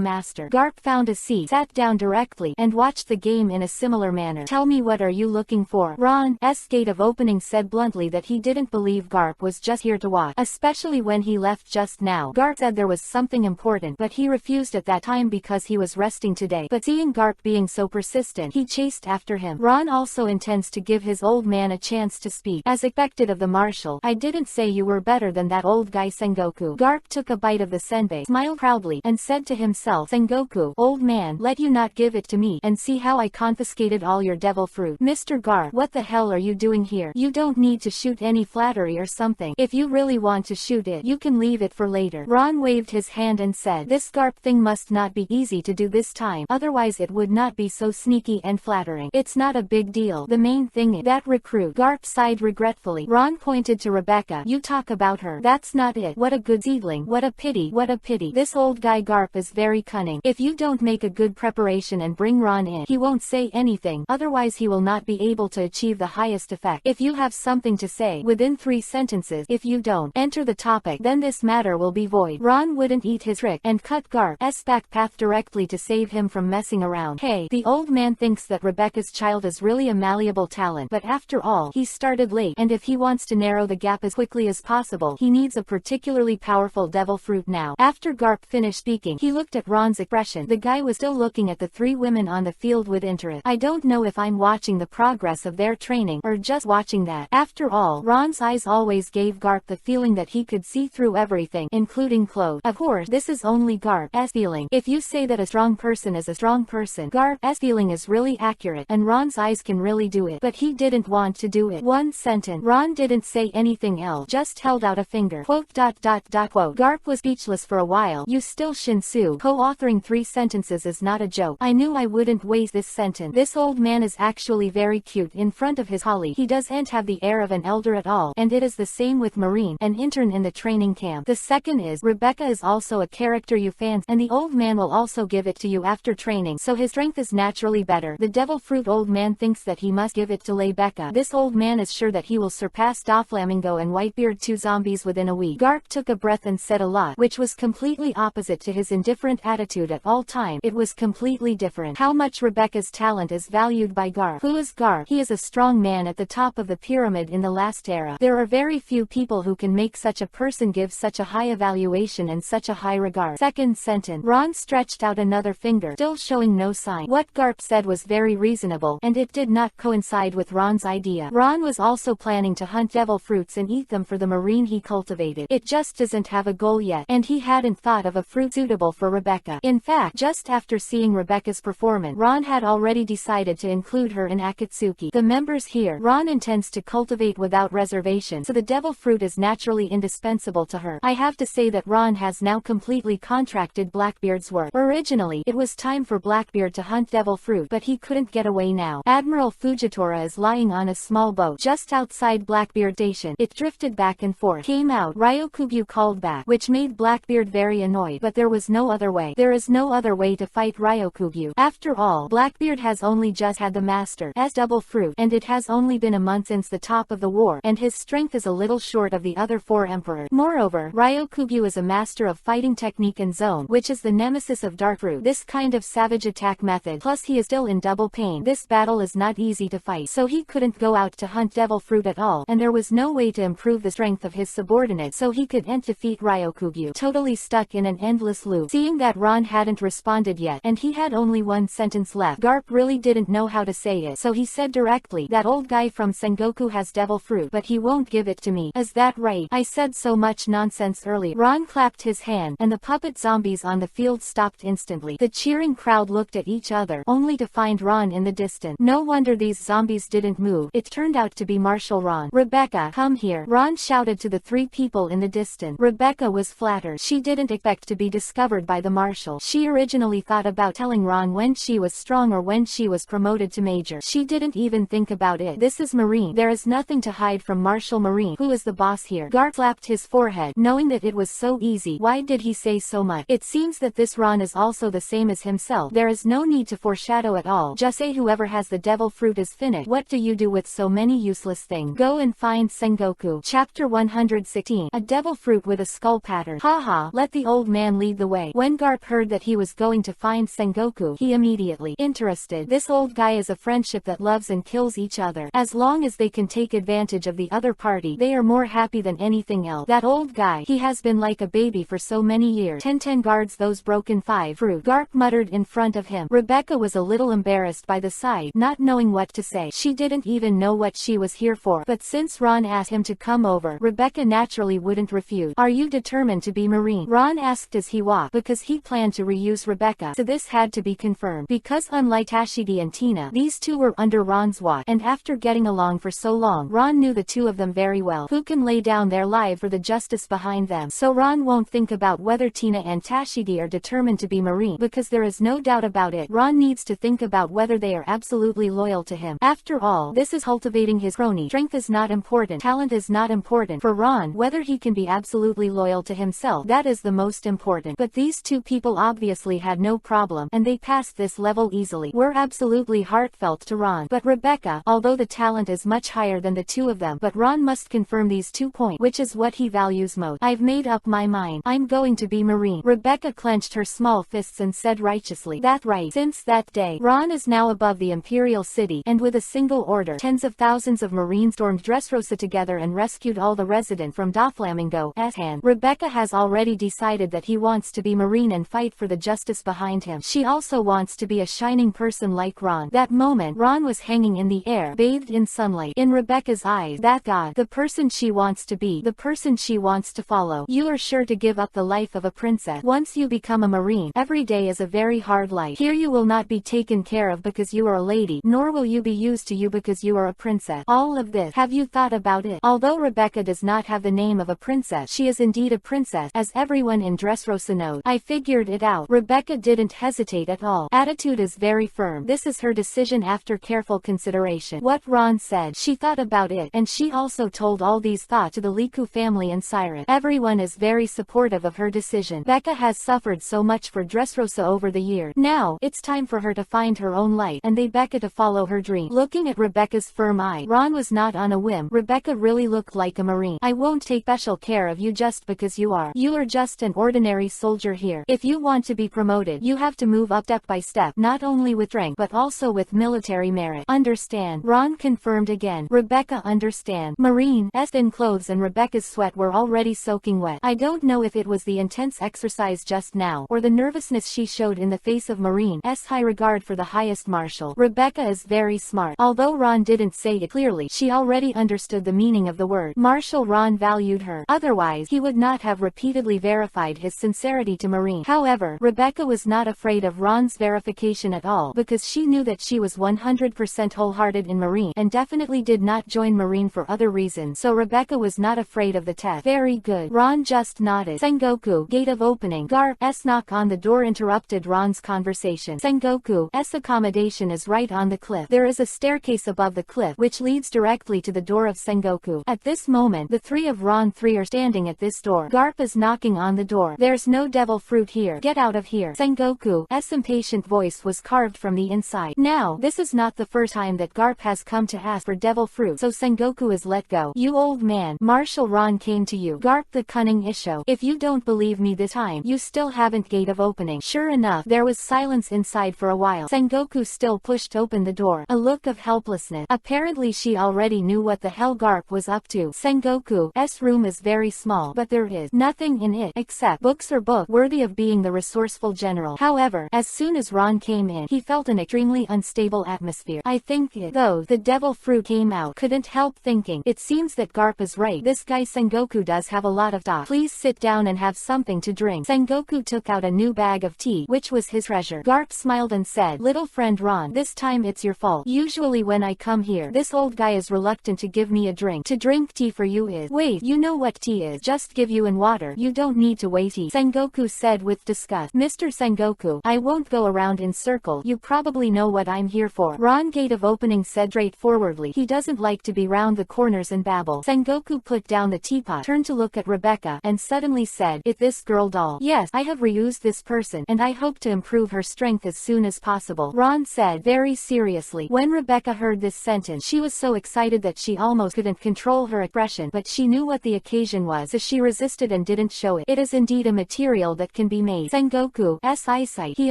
master. Garp found a seat, sat down directly, and watched the game in a similar manner. Tell me, what are you looking for? Ron's gate of opening said bluntly that he didn't believe Garp was just here to watch, especially when he left just now. Garp said there was something important, but he refused at that time because he was resting today. But seeing Garp being so persistent, he chased after him. Ron also intends to give his old man a chance to speak. As expected of the marshal, I didn't say you were better than that old guy Sengoku. Garp took a bite of the senbei, smiled proudly, and said to himself, Sengoku, old man, let you not give it to me, and see how I confiscated all your devil fruit. Mr. Garp, what the hell are you doing here? You don't need to shoot any flattery or something. If you really want to shoot it, you can leave it for later. Ron waved his hand and said, this Garp thing must not be easy to do this time, otherwise it would not be so sneaky and flattering. It's not a big deal. The main thing is that recruit. Garp sighed regretfully. Ron pointed to Rebecca. You talk about her. That's not it. What a good seedling. What a pity. What a pity. This old guy Garp is very cunning. If you don't make a good preparation and bring Ron in, he won't say anything, otherwise he will not be able to achieve the highest effect. If you have something to say within 3 sentences, if you don't, enter the topic, then this matter will be void. Ron wouldn't eat his trick and cut Garp's back path directly to save him from messing around. Hey, the old man thinks that Rebecca's child is really a malleable talent, but after all, he started late, and if he wants to narrow the gap as quickly as possible, he needs a particularly powerful devil fruit now. After Garp finished speaking, he looked at Ron's expression. The guy was still looking at the three women on the field with interest. I don't know if I'm watching the progress of their training, or just watching that. After all, Ron's eyes always gave Garp the feeling that he could see through everything, including clothes. Of course, this is only Garp's feeling. If you say that a strong person is a strong person, Garp's feeling is really accurate, and Ron's eyes can really do it. But he didn't want to do it. One sentence. Ron didn't say anything else, just held out a finger. Quote. Garp was speechless for a while. You still Shinsu. Co-authoring 3 sentences is not a joke. I knew I wouldn't waste this sentence. This old man is actually very cute in front of his colleague. He doesn't have the air of an elder at all, and it is the same with Marine, an intern in the training camp. The second is, Rebecca is also a character you fancy, and the old man will also give it to you after training, so his strength is naturally better. The devil fruit old man thinks that he must give it to Rebecca. This old man is sure that he will surpass Doflamingo and Whitebeard 2 zombies within a week. Garp took a breath and said a lot, which was completely opposite to his indifferent attitude at all time. It was completely different. How much Rebecca's talent is valued by Garp. Who is Garp? He is a strong man at the top of the pyramid in the last era. There are very few people who can make such a person give such a high evaluation and such a high regard. Second sentence. Ron stretched out another finger, still showing no sign. What Garp said was very reasonable, and it did not coincide with Ron's idea. Ron was also planning to hunt devil fruits and eat them for the Marine he cultivated. It just doesn't have a goal yet, and he hadn't thought of a fruit suitable for Rebecca. In fact, just after seeing Rebecca's performance, Ron had already decided to include her in Akatsuki. The members here, Ron intends to cultivate without reservation, so the devil fruit is naturally indispensable to her. I have to say that Ron has now completely contracted Blackbeard's work. Originally, it was time for Blackbeard to hunt devil fruit, but he couldn't get away now. Admiral Fujitora is lying on a small boat just outside Blackbeard Station. It drifted back and forth. Came out. Ryokugyu called back, which made Blackbeard very annoyed, but there was no other way. There is no other way to fight Ryokugyu. After all, Blackbeard has only just had the master's double fruit, and it has only been a month since the top of the war, and his strength is a little short of the other 4 emperors. Moreover, Ryokugyu is a master of fighting technique and zone, which is the nemesis of dark fruit. This kind of savage attack method, plus he is still in double pain. This battle is not easy to fight, so he couldn't go out to hunt devil fruit at all, and there was no way to improve the strength of his subordinate so he could defeat Ryokugyu. Totally stuck in an endless loop. Seeing that Ron hadn't responded yet, and he had only 1 sentence left, Garp really didn't know how to say it, so he said directly, that old guy from Sengoku has devil fruit, but he won't give it to me. Is that right? I said so much nonsense earlier. Ron clapped his hand, and the puppet zombies on the field stopped instantly. The cheering crowd looked at each other, only to find Ron in the distance. No wonder these zombies didn't move. It turned out to be Marshal Ron. Rebecca, come here. Ron shouted to the 3 people in the distance. Rebecca was flattered. She didn't expect to be discovered by the Marshal. She originally thought about telling Ron when she was strong or when she was promoted to major. She didn't even think about it. This is Marine. There is nothing to hide from Marshal Marine. Who is the boss here? Garp slapped his forehead, knowing that it was so easy. Why did he say so much? It seems that this Ron is also the same as himself. There is no need to foreshadow at all. Just say whoever has the devil fruit is finished. What do you do with so many useless things? Go and find Sengoku. Chapter 116. A devil fruit with a skull pattern. Haha, let the old man lead the way. When Garp heard that he was going to find Sengoku, he immediately interested. This old guy is a friendship that loves and kills each other. As long as they can take advantage of the other party, they are more happy than anything else. That old guy, he has been like a baby for so many years. 10 guards those broken 5 fruit. Garp muttered in front of him. Rebecca was a little embarrassed by the sight, not knowing what to say. She didn't even know what she was here for, but since Ron asked him to come over, Rebecca naturally wouldn't refuse. Are you determined to be Marine? Ron asked as he walked, because he planned to reuse Rebecca, so this had to be confirmed. Because unlike Tashigi and Tina, these 2 were under Ron's watch, and after getting along for so long, Ron knew the 2 of them very well, who can lay down their life for the justice behind them. So Ron won't think about whether Tina and Tashigi are determined to be Marine, because there is no doubt about it. Ron needs to think about whether they are absolutely loyal to him. After all, this is cultivating his crony. Strength is not important. Talent is not important. For Ron, whether he can be absolutely loyal to himself, that is the most important. But these 2 people obviously had no problem, and they passed this level easily. Were absolutely heartfelt to Ron. But Rebecca, although the talent is much higher than the 2 of them, but Ron must confirm these 2 points, which is what what he values most. I've made up my mind. I'm going to be Marine. Rebecca clenched her small fists and said righteously, "That's right." Since that day, Ron is now above the Imperial City, and with a single order, tens of thousands of Marines stormed Dressrosa together and rescued all the residents from Doflamingo's hand. Rebecca has already decided that he wants to be Marine and fight for the justice behind him. She also wants to be a shining person like Ron. That moment, Ron was hanging in the air, bathed in sunlight. In Rebecca's eyes, that God, the person she wants to be, the person she wants to follow. You are sure to give up the life of a princess. Once you become a Marine, every day is a very hard life. Here you will not be taken care of because you are a lady, nor will you be used to you because you are a princess. All of this, have you thought about it? Although Rebecca does not have the name of a princess, she is indeed a princess, as everyone in Dressrosa knows. I figured it out. Rebecca didn't hesitate at all. Attitude is very firm. This is her decision after careful consideration. What Ron said, she thought about it, and she also told all these thoughts to the Liku family and Cyrus. Everyone is very supportive of her decision. Becca has suffered so much for Dressrosa over the years. Now, it's time for her to find her own light, and they Becca to follow her dream. Looking at Rebecca's firm eye, Ron was not on a whim. Rebecca really looked like a Marine. I won't take special care of you just because you are. You are just an ordinary soldier here. If you want to be promoted, you have to move up step by step, not only with rank, but also with military merit. Understand? Ron confirmed again. Rebecca understand. Marine's thin clothes and Rebecca's sweat were already soaking wet. I don't know if it was the intense exercise just now, or the nervousness she showed in the face of Marine's high regard for the highest marshal. Rebecca is very smart. Although Ron didn't say it clearly, she already understood the meaning of the word. Marshal Ron valued her. Otherwise, he would not have repeatedly verified his sincerity to Marine. However, Rebecca was not afraid of Ron's verification at all, because she knew that she was 100% wholehearted in Marine, and definitely did not join Marine for other reasons, so Rebecca was not afraid of the test. Very good. Ron just nodded. Sengoku, gate of opening. Garp's knock on the door interrupted Ron's conversation. Sengoku's accommodation is right on the cliff. There is a staircase above the cliff, which leads directly to the door of Sengoku. At this moment, the three of Ron 3 are standing at this door. Garp is knocking on the door. There's no devil fruit here. Get out of here. Sengoku's impatient voice was carved from the inside. Now, this is not the first time that Garp has come to ask for devil fruit, so Sengoku is let go. You old man, Marshal Ron came to you. Garp the cunning Isho. If you don't believe me this time, you still haven't gate of opening. Sure enough, there was silence inside for a while. Sengoku still pushed open the door. A look of helplessness. Apparently she already knew what the hell Garp was up to. Sengoku's room is very small, but there is nothing in it except books or book worthy of being the resourceful general. However, as soon as Ron came in, he felt an extremely unstable atmosphere. I think it, though the devil fruit came out, couldn't help thinking, it seems that Garp is right. This guy Sengoku does have a lot of thought. Please sit down and have something to drink. Sengoku took out a new bag of tea, which was his treasure. Garp smiled and said, little friend Ron, this time it's your fault. Usually when I come here, this old guy is reluctant to give me a drink. To drink tea for you is, wait, you know what tea is. Just give you in water. You don't need to wait tea. Sengoku said with disgust. Mr. Sengoku, I won't go around in circle. You probably know what I'm here for. Ron gate of opening said straightforwardly. He doesn't like to be round the corners and babble. Sengoku put down the teapot, turned to look at Rebecca, and suddenly said, "It's this girl doll." Yes, I have reused this person, and I hope to improve her strength as soon as possible, Ron said very seriously. When Rebecca heard this sentence, she was so excited that she almost couldn't control her expression, but she knew what the occasion was, so she resisted and didn't show it. It is indeed a material that can be made. Sengoku's eyesight. He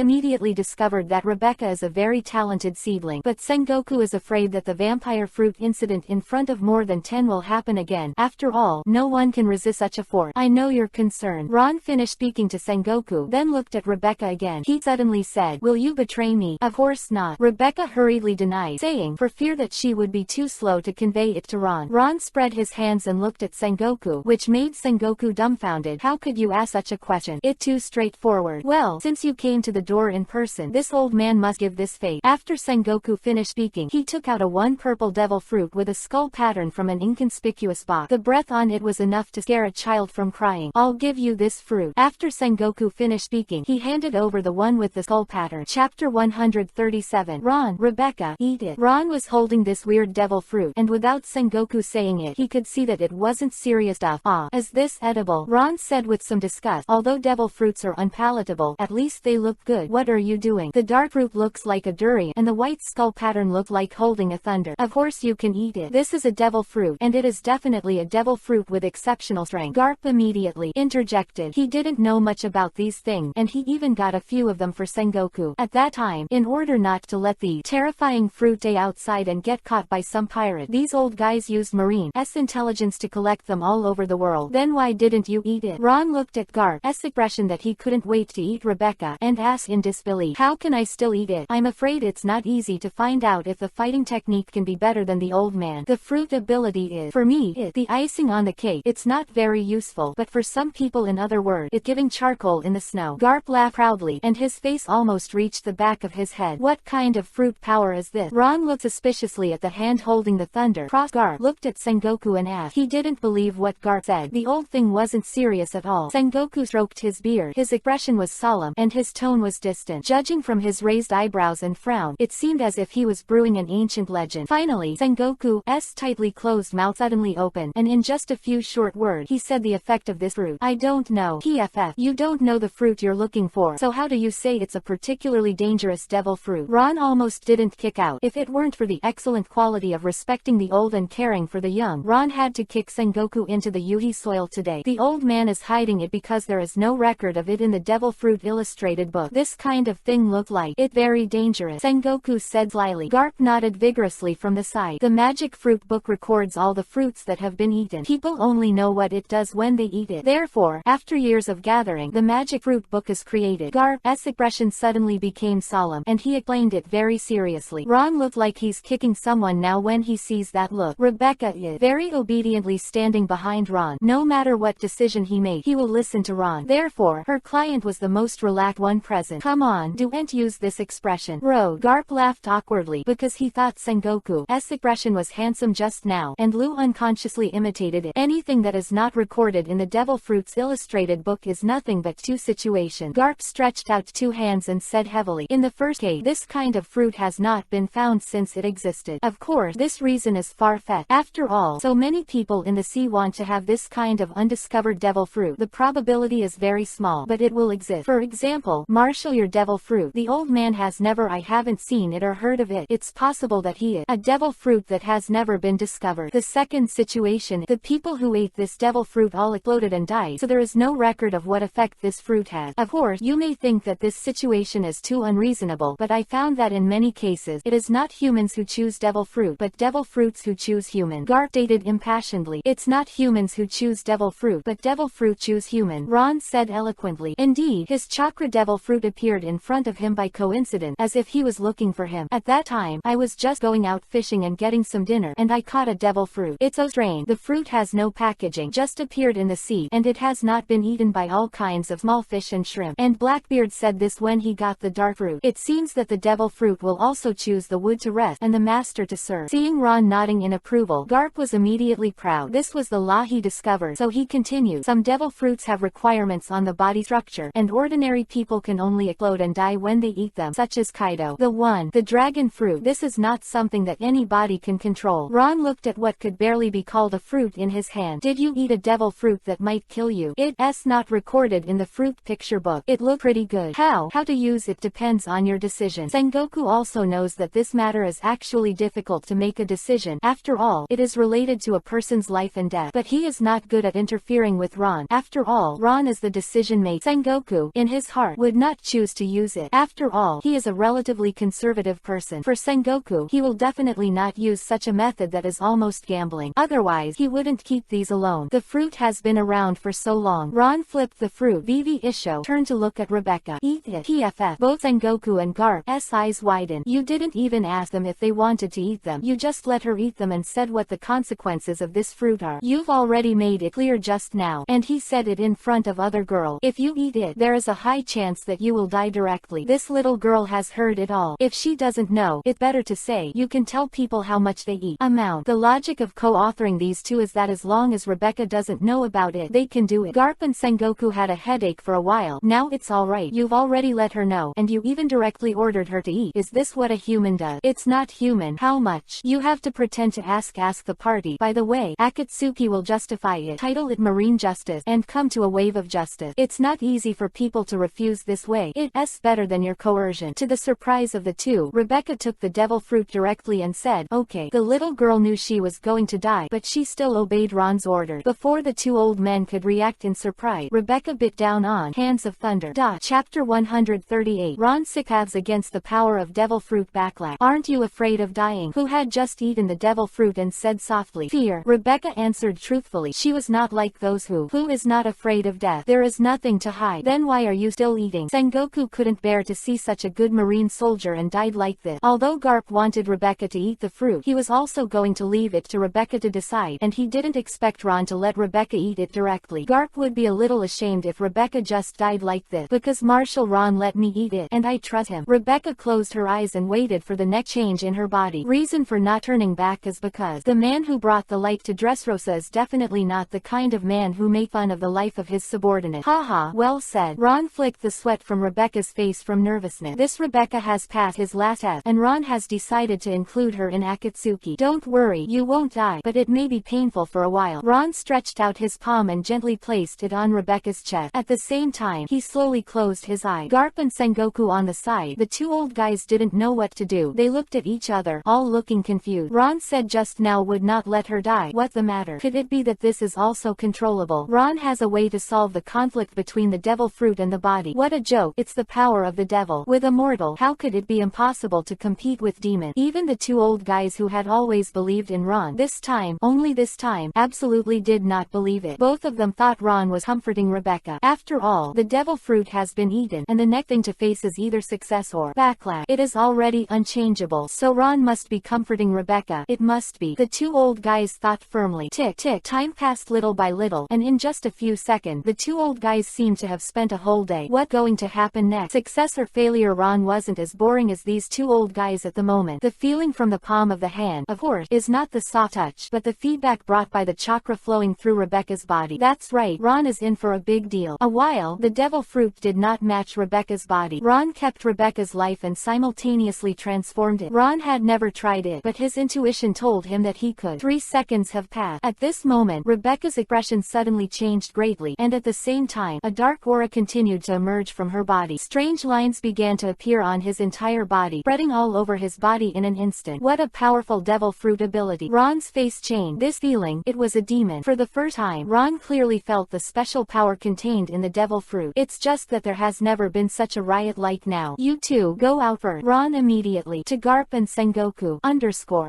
immediately discovered that Rebecca is a very talented seedling, but Sengoku is afraid that the vampire fruit incident in front of more than 10 will happen again. After all, no one can resist such a force. I know you're concerned. Ron finished speaking to Sengoku, then looked at Rebecca again. He suddenly said, "Will you betray me?" "Of course not." Rebecca hurriedly denied, saying, for fear that she would be too slow to convey it to Ron. Ron spread his hands and looked at Sengoku, which made Sengoku dumbfounded. How could you ask such a question? It's too straightforward. Well, since you came to the door in person, this old man must give this fate. After Sengoku finished speaking, he took out a one purple devil fruit with a skull pattern from an inconspicuous box. The breath on it was enough to scare a child from crying. "I'll give you this fruit." After Sengoku finished speaking, he handed over the one with the skull pattern. Chapter 137. Ron, Rebecca, eat it. Ron was holding this weird devil fruit, and without Sengoku saying it, he could see that it wasn't serious stuff. "Ah, is this edible?" Ron said with some disgust. Although devil fruits are unpalatable, at least they look good. "What are you doing?" "The dark fruit looks like a durian, and the white skull pattern looked like holding a thunder." "Of course you can eat it. This is a devil fruit, and it is definitely a devil fruit fruit with exceptional strength. Garp immediately interjected. He didn't know much about these things, and he even got a few of them for Sengoku. At that time, in order not to let the terrifying fruit die outside and get caught by some pirate, these old guys used Marine's intelligence to collect them all over the world. Then why didn't you eat it? Ron looked at Garp's expression that he couldn't wait to eat Rebecca, and asked in disbelief, how can I still eat it? I'm afraid it's not easy to find out if the fighting technique can be better than the old man. The fruit ability is, for me, the icing on the cake. It's not very useful, but for some people, in other words, it's giving charcoal in the snow. Garp laughed proudly, and his face almost reached the back of his head. What kind of fruit power is this? Ron looked suspiciously at the hand holding the thunder cross. Garp looked at Sengoku and asked. He didn't believe what Garp said. The old thing wasn't serious at all. Sengoku stroked his beard. His expression was solemn, and his tone was distant. Judging from his raised eyebrows and frown, it seemed as if he was brewing an ancient legend. Finally, Sengoku's tightly closed mouth suddenly opened, and in just a few short words, he said the effect of this fruit. I don't know. PFF. You don't know the fruit you're looking for, so how do you say it's a particularly dangerous devil fruit? Ron almost didn't kick out. If it weren't for the excellent quality of respecting the old and caring for the young, Ron had to kick Sengoku into the Yuhi soil today. The old man is hiding it because there is no record of it in the devil fruit illustrated book. This kind of thing looked like it very dangerous, Sengoku said slyly. Garp nodded vigorously from the side. The magic fruit book records all the fruits that have been eaten. People only know what it does when they eat it. Therefore, after years of gathering, the magic fruit book is created. Garp's expression suddenly became solemn, and he explained it very seriously. Ron looked like he's kicking someone now when he sees that look. Rebecca is very obediently standing behind Ron. No matter what decision he made, he will listen to Ron. Therefore, her client was the most relaxed one present. Come on, don't use this expression. Bro. Garp laughed awkwardly because he thought Sengoku's expression was handsome just now, and Lou unconsciously imitated it. Anything that is not recorded in the Devil Fruits illustrated book is nothing but two situations. Garp stretched out two hands and said heavily, in the first case, this kind of fruit has not been found since it existed. Of course, this reason is far-fetched. After all, so many people in the sea want to have this kind of undiscovered devil fruit. The probability is very small, but it will exist. For example, Marshall, your devil fruit. The old man has never. I haven't seen it or heard of it. It's possible that he is a devil fruit that has never been discovered. The second situation, the people who ate this devil fruit all exploded and died, so there is no record of what effect this fruit has. Of course, you may think that this situation is too unreasonable, but I found that in many cases, it is not humans who choose devil fruit, but devil fruits who choose human. Garp stated impassionedly. It's not humans who choose devil fruit, but devil fruit choose human. Ron said eloquently. Indeed, his chakra devil fruit appeared in front of him by coincidence, as if he was looking for him. At that time, I was just going out fishing and getting some dinner, and I caught a devil fruit. It's so strange. The fruit has no packaging, just appeared in the sea, and it has not been eaten by all kinds of small fish and shrimp. And Blackbeard said this when he got the dark fruit. It seems that the devil fruit will also choose the wood to rest, and the master to serve. Seeing Ron nodding in approval, Garp was immediately proud. This was the law he discovered, so he continued. Some devil fruits have requirements on the body structure, and ordinary people can only explode and die when they eat them, such as Kaido. The dragon fruit. This is not something that anybody can control. Ron looked at what could barely be called a fruit in his hand. Did you eat a devil fruit that might kill you? It's not recorded in the fruit picture book. It looked pretty good. How to use it depends on your decision. Sengoku also knows that this matter is actually difficult to make a decision. After all, it is related to a person's life and death. But he is not good at interfering with Ron. After all, Ron is the decision maker. Sengoku, in his heart, would not choose to use it. After all, he is a relatively conservative person. For Sengoku, he will definitely not use such a method that is almost gambling. Otherwise, he wouldn't keep these alone. The fruit has been around for so long. Ron flipped the fruit. Vivi Isho turned to look at Rebecca. Eat it. PFF. Both Sengoku and Garp's eyes widened. You didn't even ask them if they wanted to eat them. You just let her eat them and said what the consequences of this fruit are. You've already made it clear just now. And he said it in front of other girls. If you eat it, there is a high chance that you will die directly. This little girl has heard it all. If she doesn't know, it's better to say. You can tell people how much they eat. The logic of co-authoring these two is that as long as Rebecca doesn't know about it, they can do it. Garp and Sengoku had a headache for a while. Now it's alright. You've already let her know, and you even directly ordered her to eat. Is this what a human does? It's not human. How much? You have to pretend to ask the party. By the way, Akatsuki will justify it. Title it Marine Justice, and come to a wave of justice. It's not easy for people to refuse this way. It's better than your coercion. To the surprise of the two, Rebecca took the devil fruit directly and said, okay. The little girl knew she was going to die, but she still obeyed Ron's order. Before the two old men could react in surprise, Rebecca bit down on Hands of Thunder. Chapter 138. Ron sickabs against the power of devil fruit backlash. Aren't you afraid of dying? Who had just eaten the devil fruit and said softly, fear. Rebecca answered truthfully. She was not like those who is not afraid of death. There is nothing to hide. Then why are you still eating? Sengoku couldn't bear to see such a good marine soldier and died like this. Although Garp wanted Rebecca to eat the fruit, he was also going to leave it to Rebecca to decide, and he didn't expect Ron to let Rebecca eat it directly. Garp would be a little ashamed if Rebecca just died like this. Because Marshall, Ron let me eat it, and I trust him. Rebecca closed her eyes and waited for the next change in her body. Reason for not turning back is because the man who brought the light to Dressrosa is definitely not the kind of man who made fun of the life of his subordinate. Haha, well said. Ron flicked the sweat from Rebecca's face from nervousness. This Rebecca has passed his last test, and Ron has decided to include her in Akatsuki. Don't worry, you won't die, but it may be painful for a while. Ron stretched out his palm and gently placed it on Rebecca's chest. At the same time, he slowly closed his eye. Garp and Sengoku on the side. The two old guys didn't know what to do. They looked at each other, all looking confused. Ron said just now would not let her die. What the matter? Could it be that this is also controllable? Ron has a way to solve the conflict between the devil fruit and the body. What a joke. It's the power of the devil. With a mortal, how could it be impossible to compete with demon? Even the two old guys who had always believed in Ron, this time, only this time, absolutely did not believe it. Both of them thought Ron was comforting Rebecca. After all, the devil fruit has been eaten, and the next thing to face is either success or backlash. It is already unchangeable, so Ron must be comforting Rebecca. It must be. The two old guys thought firmly. Tick, tick. Time passed little by little, and in just a few seconds, the two old guys seemed to have spent a whole day. What going to happen next? Success or failure? Ron wasn't as boring as these two old guys at the moment. The feeling from the palm of the hand, of course, is not the soft touch, but the feedback brought by the chakra flowing through Rebecca's body. That's right, Ron is in for a big deal. A while, the devil fruit did not match Rebecca's body. Ron kept Rebecca's life and simultaneously transformed it. Ron had never tried it, but his intuition told him that he could. 3 seconds have passed. At this moment, Rebecca's expression suddenly changed greatly, and at the same time, a dark aura continued to emerge from her body. Strange lines began to appear on his entire body, spreading all over his body in an instant. What a powerful devil fruit ability. Ron's face changed. This feeling, it was a demon. For the first time, Ron clearly felt the special power contained in the devil fruit. It's just that there has never been such a riot like now. You two, go out first. Ron immediately to Garp and Sengoku,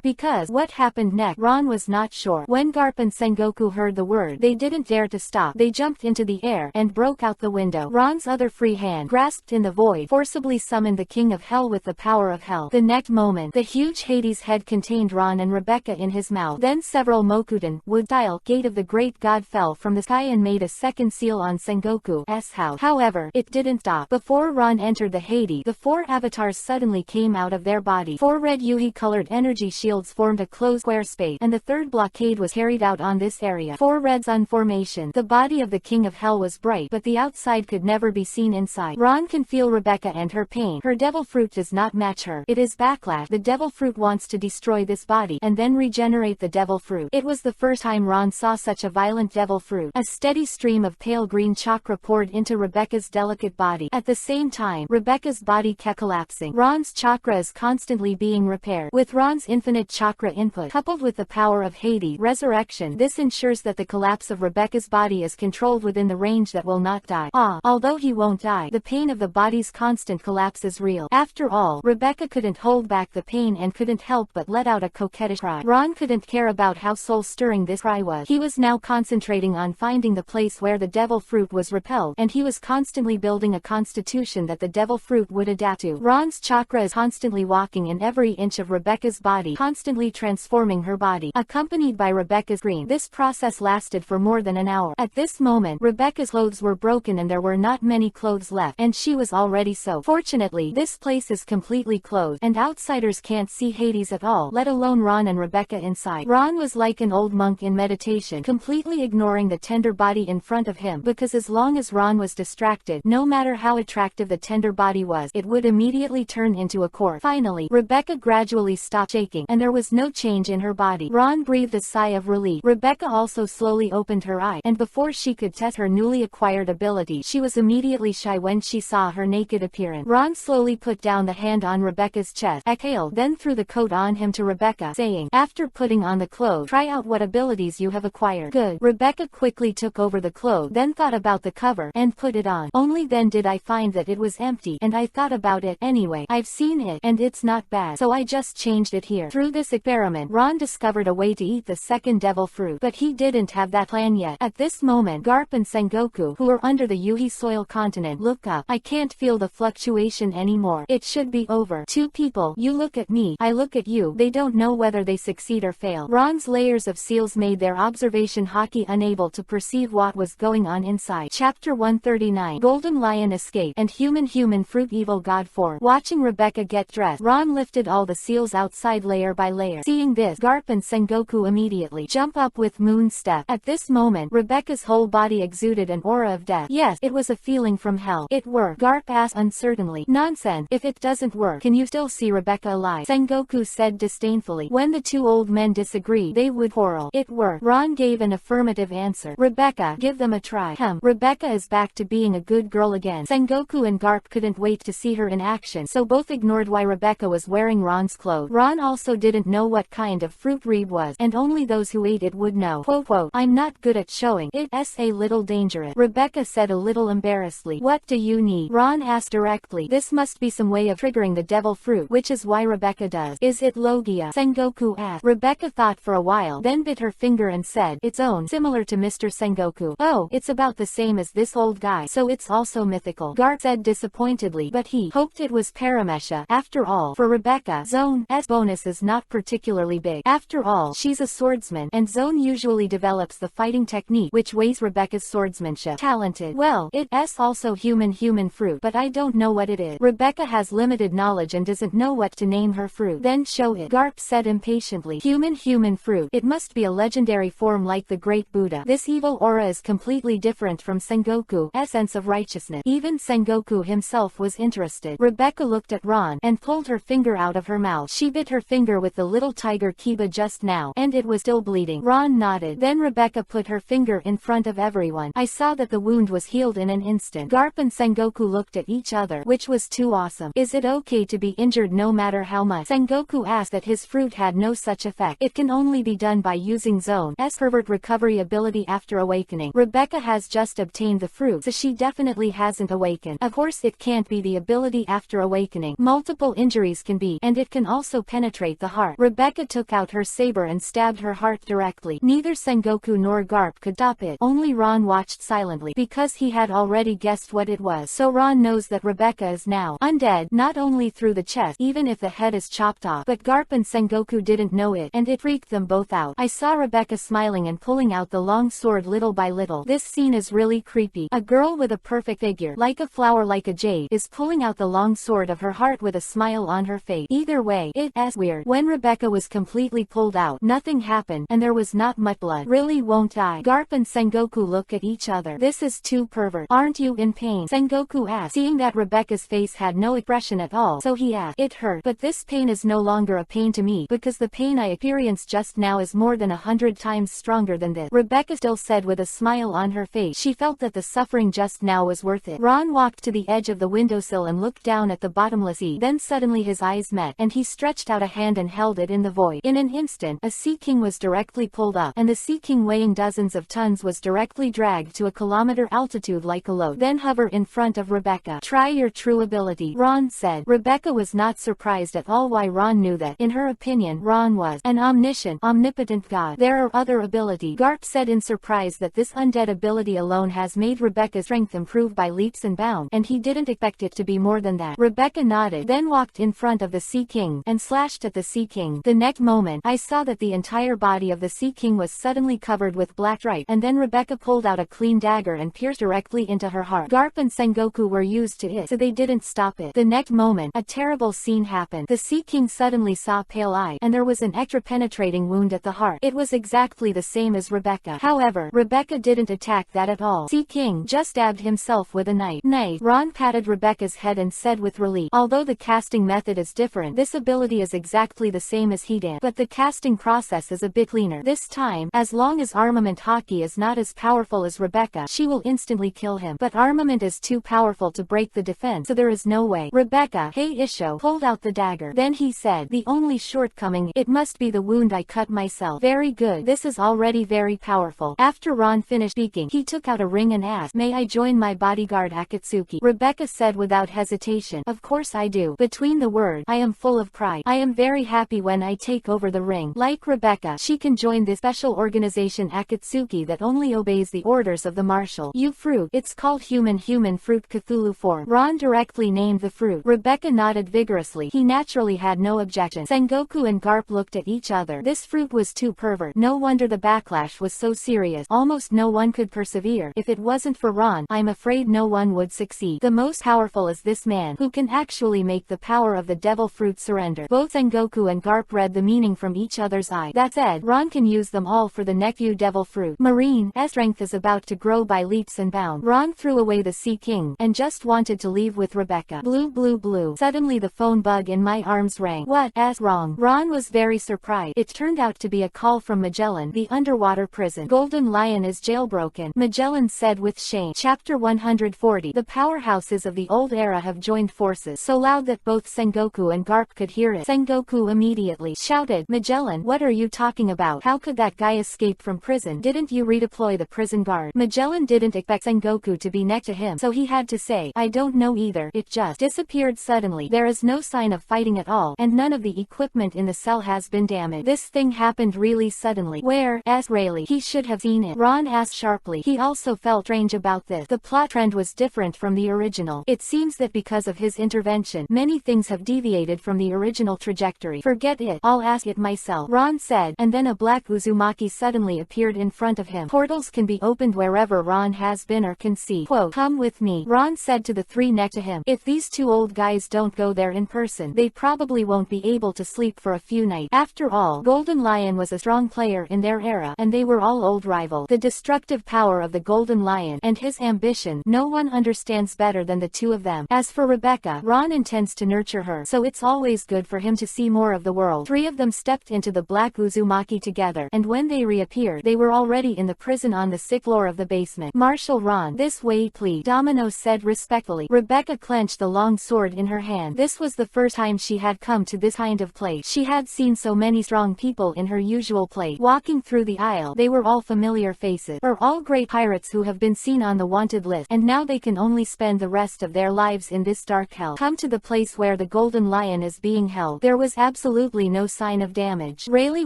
because what happened next, Ron was not sure. When Garp and Sengoku heard the word, they didn't dare to stop. They jumped into the air and broke out the window. Ron's other free hand, grasped in the void, forcibly summoned the King of Hell with the power of hell. The next moment, the huge Hades head contained Ron and Rebecca in his mouth. Then several Mokuden, wood-style, gate of the great god fell from the sky and made a second seal on Sengoku's house. However, it didn't stop. Before Ron entered the Hades, the 4 avatars suddenly came out of their body. 4 red Yuhi-colored energy shields formed a closed square space, and the third blockade was carried out on this area. 4 red sun formation. The body of the King of Hell was bright, but the outside could never be seen inside. Ron can feel Rebecca and her pain. Her devil fruit does not match her. It is backlash. The devil fruit wants to destroy this body, and then regenerate the devil fruit. It was the first time Ron saw such a violent devil fruit. A steady stream of pale green chakra poured into Rebecca's delicate body. At the same time, Rebecca's body kept collapsing. Ron's chakra is constantly being repaired. With Ron's infinite chakra input, coupled with the power of Hades resurrection, this ensures that the collapse of Rebecca's body is controlled within the range that will not die. Although he won't die, the pain of the body's constant collapse is real. After all, Rebecca couldn't hold back the pain and couldn't help but let out a coquettish cry. Ron couldn't care about how soul-stirring this cry was. He was now concentrating on finding the place where the devil fruit was repelled, and he was constantly building a constitution that the devil fruit would adapt to. Ron's chakra is constantly walking in every inch of Rebecca's body, constantly transforming her body, accompanied by Rebecca's scream. This process lasted for more than an hour. At this moment, Rebecca's clothes were broken and there were not many clothes left, and she was already soaked. Fortunately, this place is completely closed, and outsiders can't see Hades at all, let alone Ron and Rebecca inside. Ron was like an old monk in meditation, completely ignoring the tender body in front of him, because as long as Ron was distracted, no matter how attractive the tender body was, it would immediately turn into a corpse. Finally, Rebecca gradually stopped shaking, and there was no change in her body. Ron breathed a sigh of relief. Rebecca also slowly opened her eye, and before she could test her newly acquired ability, she was immediately shy when she saw her naked appearance. Ron slowly put down the hand on Rebecca's chest, exhaled, then threw the coat on him to Rebecca, saying, after putting on the clothes, try out what ability abilities you have acquired. Good. Rebecca quickly took over the cloth, then thought about the cover, and put it on. Only then did I find that it was empty, and I thought about it anyway. I've seen it, and it's not bad, so I just changed it here. Through this experiment, Ron discovered a way to eat the second devil fruit, but he didn't have that plan yet. At this moment, Garp and Sengoku, who are under the Yuhi soil continent, look up. I can't feel the fluctuation anymore. It should be over. Two people, you look at me, I look at you. They don't know whether they succeed or fail. Ron's layers of seals made their observation hockey unable to perceive what was going on inside. Chapter 139. Golden Lion Escape and Human Fruit Evil God 4. Watching Rebecca get dressed, Ron lifted all the seals outside layer by layer. Seeing this, Garp and Sengoku immediately jump up with moon step. At this moment, Rebecca's whole body exuded an aura of death. Yes, it was a feeling from hell. It worked. Garp asked uncertainly. Nonsense. If it doesn't work, can you still see Rebecca alive? Sengoku said disdainfully. When the two old men disagreed, they would quarrel. It worked. Ron gave an affirmative answer. Rebecca, give them a try. Rebecca is back to being a good girl again. Sengoku and Garp couldn't wait to see her in action, so both ignored why Rebecca was wearing Ron's clothes. Ron also didn't know what kind of fruit Reed was, and only those who ate it would know. Quote, I'm not good at showing. It's a little dangerous. Rebecca said a little embarrassedly. What do you need? Ron asked directly. This must be some way of triggering the devil fruit, which is why Rebecca does. Is it Logia? Sengoku asked. Rebecca thought for a while, then bit her finger and said, its own, similar to Mr. Sengoku. Oh, it's about the same as this old guy, so it's also mythical. Garp said disappointedly, but he hoped it was Paramesha. After all, for Rebecca, Zone's bonus is not particularly big. After all, she's a swordsman, and Zone usually develops the fighting technique which weighs Rebecca's swordsmanship. Talented. Well, it's also human fruit, but I don't know what it is. Rebecca has limited knowledge and doesn't know what to name her fruit. Then show it. Garp said impatiently. Human fruit. It must be a legendary form like the great Buddha. This evil aura is completely different from Sengoku's sense of righteousness. Even Sengoku himself was interested. Rebecca looked at Ron and pulled her finger out of her mouth. She bit her finger with the little tiger Kiba just now, and it was still bleeding. Ron nodded. Then Rebecca put her finger in front of everyone. I saw that the wound was healed in an instant. Garp and Sengoku looked at each other, which was too awesome. Is it okay to be injured no matter how much? Sengoku asked that his fruit had no such effect. It can only be done by using Zone's pervert recovery ability after awakening. Rebecca has just obtained the fruit, so she definitely hasn't awakened. Of course it can't be the ability after awakening. Multiple injuries can be, and it can also penetrate the heart. Rebecca took out her saber and stabbed her heart directly. Neither Sengoku nor Garp could stop it. Only Ron watched silently, because he had already guessed what it was. So Ron knows that Rebecca is now undead, not only through the chest, even if the head is chopped off. But Garp and Sengoku didn't know it, and it freaked them both out. I saw Rebecca smiling and pulling out the long sword little by little. This scene is really creepy. A girl with a perfect figure, like a flower like a jade, is pulling out the long sword of her heart with a smile on her face. Either way, it's weird. When Rebecca was completely pulled out, nothing happened, and there was not much blood. Really won't I? Garp and Sengoku look at each other. This is too pervert. Aren't you in pain? Sengoku asked, seeing that Rebecca's face had no expression at all, so he asked. It hurt, but this pain is no longer a pain to me, because the pain I experienced just now is more than 100 times stronger than this. Rebecca still said with a smile on her face. She felt that the suffering just now was worth it. Ron walked to the edge of the windowsill and looked down at the bottomless sea. Then suddenly his eyes met, and he stretched out a hand and held it in the void. In an instant, a sea king was directly pulled up, and the sea king weighing dozens of tons was directly dragged to a kilometer altitude like a load. Then hover in front of Rebecca. Try your true ability, Ron said. Rebecca was not surprised at all why Ron knew that. In her opinion, Ron was an omnipotent god. There are other abilities. Garp said in surprise that this undead ability alone has made Rebecca's strength improve by leaps and bounds, and he didn't expect it to be more than that. Rebecca nodded, then walked in front of the Sea King, and slashed at the Sea King. The next moment, I saw that the entire body of the Sea King was suddenly covered with black stripe, and then Rebecca pulled out a clean dagger and pierced directly into her heart. Garp and Sengoku were used to it, so they didn't stop it. The next moment, a terrible scene happened. The Sea King suddenly saw pale eye, and there was an extra penetrating wound at the heart. It was exactly the same as Rebecca. However, Rebecca didn't attack that at all. Sea King just stabbed himself with a knife. Ron patted Rebecca's head and said with relief, although the casting method is different, this ability is exactly the same as he did, but the casting process is a bit cleaner. This time, as long as Armament Hockey is not as powerful as Rebecca, she will instantly kill him. But Armament is too powerful to break the defense, so there is no way. Rebecca, hey Isho, pulled out the dagger. Then he said, the only shortcoming, it must be the wound I cut myself. Very good. good. This is already very powerful. After Ron finished speaking, he took out a ring and asked, "May I join my bodyguard Akatsuki?" Rebecca said without hesitation, "Of course I do." Between the words, I am full of pride. I am very happy when I take over the ring. Like Rebecca, she can join this special organization Akatsuki that only obeys the orders of the Marshal. You fruit. It's called human fruit Cthulhu form. Ron directly named the fruit. Rebecca nodded vigorously. He naturally had no objection. Sengoku and Garp looked at each other. This fruit was too pervert. No wonder the backlash was so serious. Almost no one could persevere. If it wasn't for Ron, I'm afraid no one would succeed. The most powerful is this man, who can actually make the power of the devil fruit surrender. Both Sengoku and Garp read the meaning from each other's eye. That said, Ron can use them all for the Nekyu devil fruit. Marine's strength is about to grow by leaps and bounds. Ron threw away the Sea King, and just wanted to leave with Rebecca. Blue blue blue. Suddenly the phone bug in my arms rang. What's wrong? Ron was very surprised. It turned out to be a call from Magellan, the underwater prison. Golden Lion is jailbroken, Magellan said with shame. Chapter 140. The powerhouses of the old era have joined forces, so loud that both Sengoku and Garp could hear it. Sengoku immediately shouted, "Magellan, what are you talking about? How could that guy escape from prison? Didn't you redeploy the prison guard?" Magellan didn't expect Sengoku to be next to him, so he had to say, "I don't know either. It just disappeared suddenly. There is no sign of fighting at all, and none of the equipment in the cell has been damaged. This thing happened really suddenly." "Where?" asked Rayleigh. He should have seen it, Ron asked sharply. He also felt strange about this. The plot trend was different from the original. It seems that because of his intervention, many things have deviated from the original trajectory. "Forget it. I'll ask it myself," Ron said, and then a black Uzumaki suddenly appeared in front of him. Portals can be opened wherever Ron has been or can see. Quote, "Come with me," Ron said to the three next to him. "If these two old guys don't go there in person, they probably won't be able to sleep for a few nights. After all, Golden Lion was a strong player in their era, and they were all old rivals. The destructive power of the Golden Lion, and his ambition, no one understands better than the two of them. As for Rebecca, Ron intends to nurture her, so it's always good for him to see more of the world." Three of them stepped into the black Uzumaki together, and when they reappeared, they were already in the prison on the 6th floor of the basement. "Marshal Ron, this way please," Domino said respectfully. Rebecca clenched the long sword in her hand. This was the first time she had come to this kind of place. She had seen so many strong people in her usual place. Walking through the aisle, they were all familiar faces, or all great pirates who have been seen on the wanted list, and now they can only spend the rest of their lives in this dark hell. Come to the place where the Golden Lion is being held. There was absolutely no sign of damage. Rayleigh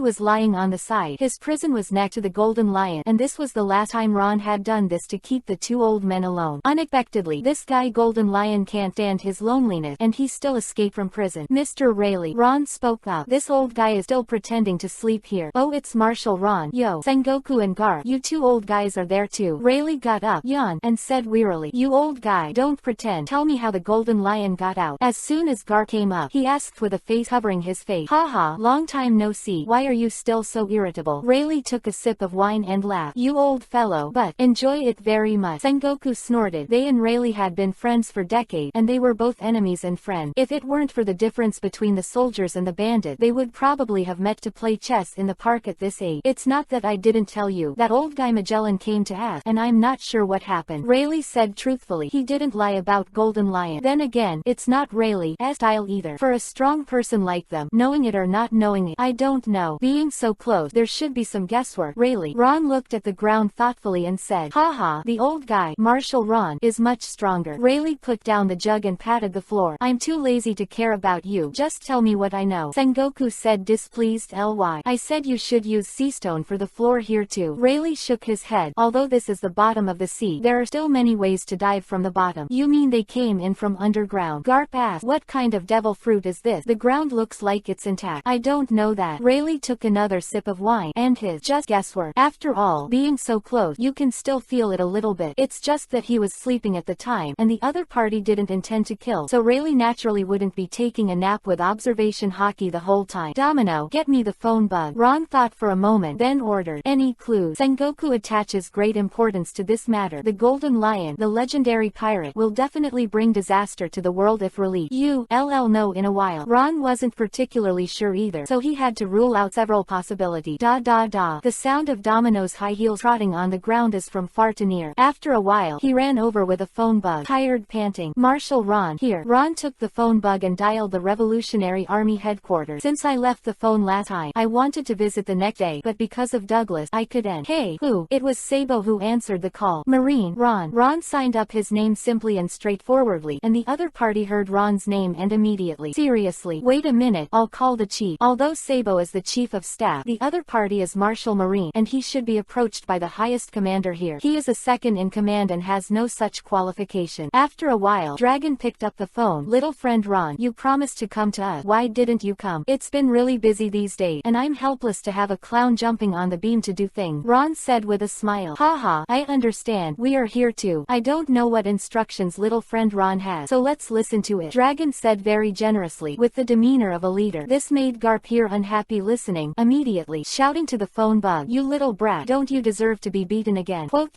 was lying on the side. His prison was next to the Golden Lion, and this was the last time Ron had done this to keep the two old men alone. Unexpectedly, this guy Golden Lion can't stand his loneliness, and he still escaped from prison. "Mr. Rayleigh," Ron spoke up, "this old guy is still pretending to sleep here." "Oh, it's Marshal Ron." "Yo, Sengoku and Garp, you two old guys are there too." Rayleigh got up, yawned, and said wearily, "You old guy, don't pretend. Tell me how the Golden Lion got out." As soon as Garp came up, he asked with a face covering his face, "Haha, long time no see. Why are you still so irritable?" Rayleigh took a sip of wine and laughed. "You old fellow, but enjoy it very much." Sengoku snorted. They and Rayleigh had been friends for decades, and they were both enemies and friends. If it weren't for the difference between the soldiers and the bandit, they would probably have met to play chess in the park at this age. "It's not that I didn't tell you. That old guy Magellan came to ask, and I'm not sure what happened." Rayleigh said truthfully. He didn't lie about Golden Lion. Then again, it's not Rayleigh's style either. For a strong person like them, knowing it or not knowing it, I don't know. Being so close, there should be some guesswork. "Rayleigh." Ron looked at the ground thoughtfully and said, "Haha, the old guy, Marshal Ron, is much stronger." Rayleigh put down the jug and patted the floor. "I'm too lazy to care about you. Just tell me what I know." Sengoku said displeased. "I said you should use seastone for the floor here too." Rayleigh shook his head. "Although this is the bottom of the sea, there are still many ways to dive from the bottom." "You mean they came in from underground?" Garp asked. "What kind of devil fruit is this? The ground looks like it's intact." "I don't know that." Rayleigh took another sip of wine, and his just guesswork. "After all, being so close, you can still feel it a little bit. It's just that he was sleeping at the time, and the other party didn't intend to kill, so Rayleigh naturally wouldn't be taking a nap with observation hockey the whole time." "Domino, get me the phone bug." Ron thought for a moment, then ordered. "Any clues?" Sengoku attaches great importance to this matter. The Golden Lion, the legendary pirate, will definitely bring disaster to the world if released. "You'll know in a while." Ron wasn't particularly sure either, so he had to rule out several possibilities. The sound of Domino's high heels trotting on the ground is from far to near. After a while, he ran over with a phone bug, tired, panting. "Marshal Ron, here." Ron took the phone bug and dialed the Revolutionary Army headquarters. "Since I left the phone last time, I wanted to visit the next day, but because of Douglas, I couldn't. Hey, who? It was Sabo who answered the call. Marine, Ron. Ron signed up his name simply and straightforwardly, and the other party heard Ron's name and immediately. Seriously, wait a minute, I'll call the chief. Although Sabo is the chief of staff, the other party is Marshal Marine, and he should be approached by the highest commander here. He is a second in command and has no such qualification. After a while, Dragon picked up the phone. Little friend Ron, you promised to come to us. Why didn't you come? It's been really busy these days, and I'm helpless to have a clown jumping on the beam to do things. Ron said with a smile. Haha, I understand. We are here too. I don't know what instructions little friend Ron has, so let's listen to it. Dragon said very generously, with the demeanor of a leader. This made Garp here unhappy listening, immediately shouting to the phone bug, you little brat, don't you deserve to be beaten again? Quote.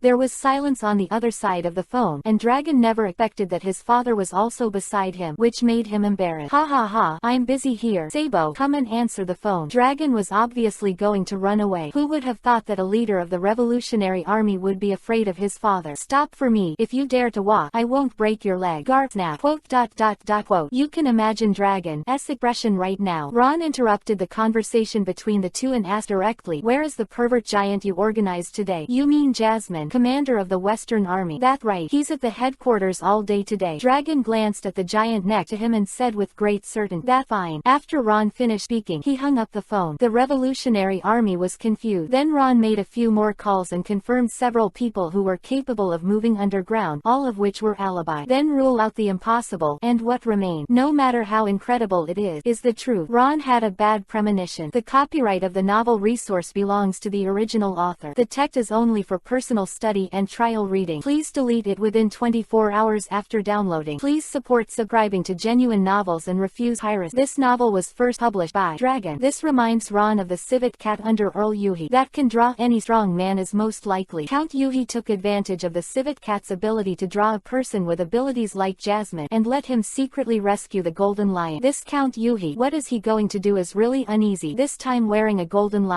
There was silence on the other side of the phone, and Dragon never expected that his father was also beside him, which made him embarrassed. Ha ha ha, I'm busy here. Sabo, come and answer the phone. Dragon was obviously going to run away. Who would have thought that a leader of the Revolutionary Army would be afraid of his father? Stop for me. If you dare to walk, I won't break your leg. Garp snap. Quote. You can imagine Dragon's expression right now. Ron interrupted the conversation between the two and asked directly, where is the pervert giant you organized today? You mean Jasmine, commander of the Western Army? That's right, he's at the headquarters all day today. Dragon glanced at the giant next to him and said with great certainty, that's fine. After Ron finished speaking, he hung up the phone. The Revolutionary Army was confused. Then Ron made a few more calls and confirmed several people who were capable of moving underground, all of which were alibi. Then rule out the impossible, and what remained, no matter how incredible it is the truth. Ron had a bad premonition. The copyright of the novel resource belongs to the original author. The text is only for personal study and trial reading. Please delete it within 24 hours after downloading. Please support subscribing to Genuine Novels and refuse piracy. This novel was first published by Dragon. This reminds Ron of the civet cat under Earl Yuhi. That can draw any strong man is most likely. Count Yuhi took advantage of the civet cat's ability to draw a person with abilities like Jasmine and let him secretly rescue the golden lion. This Count Yuhi, what is he going to do is really uneasy, this time wearing a golden lion.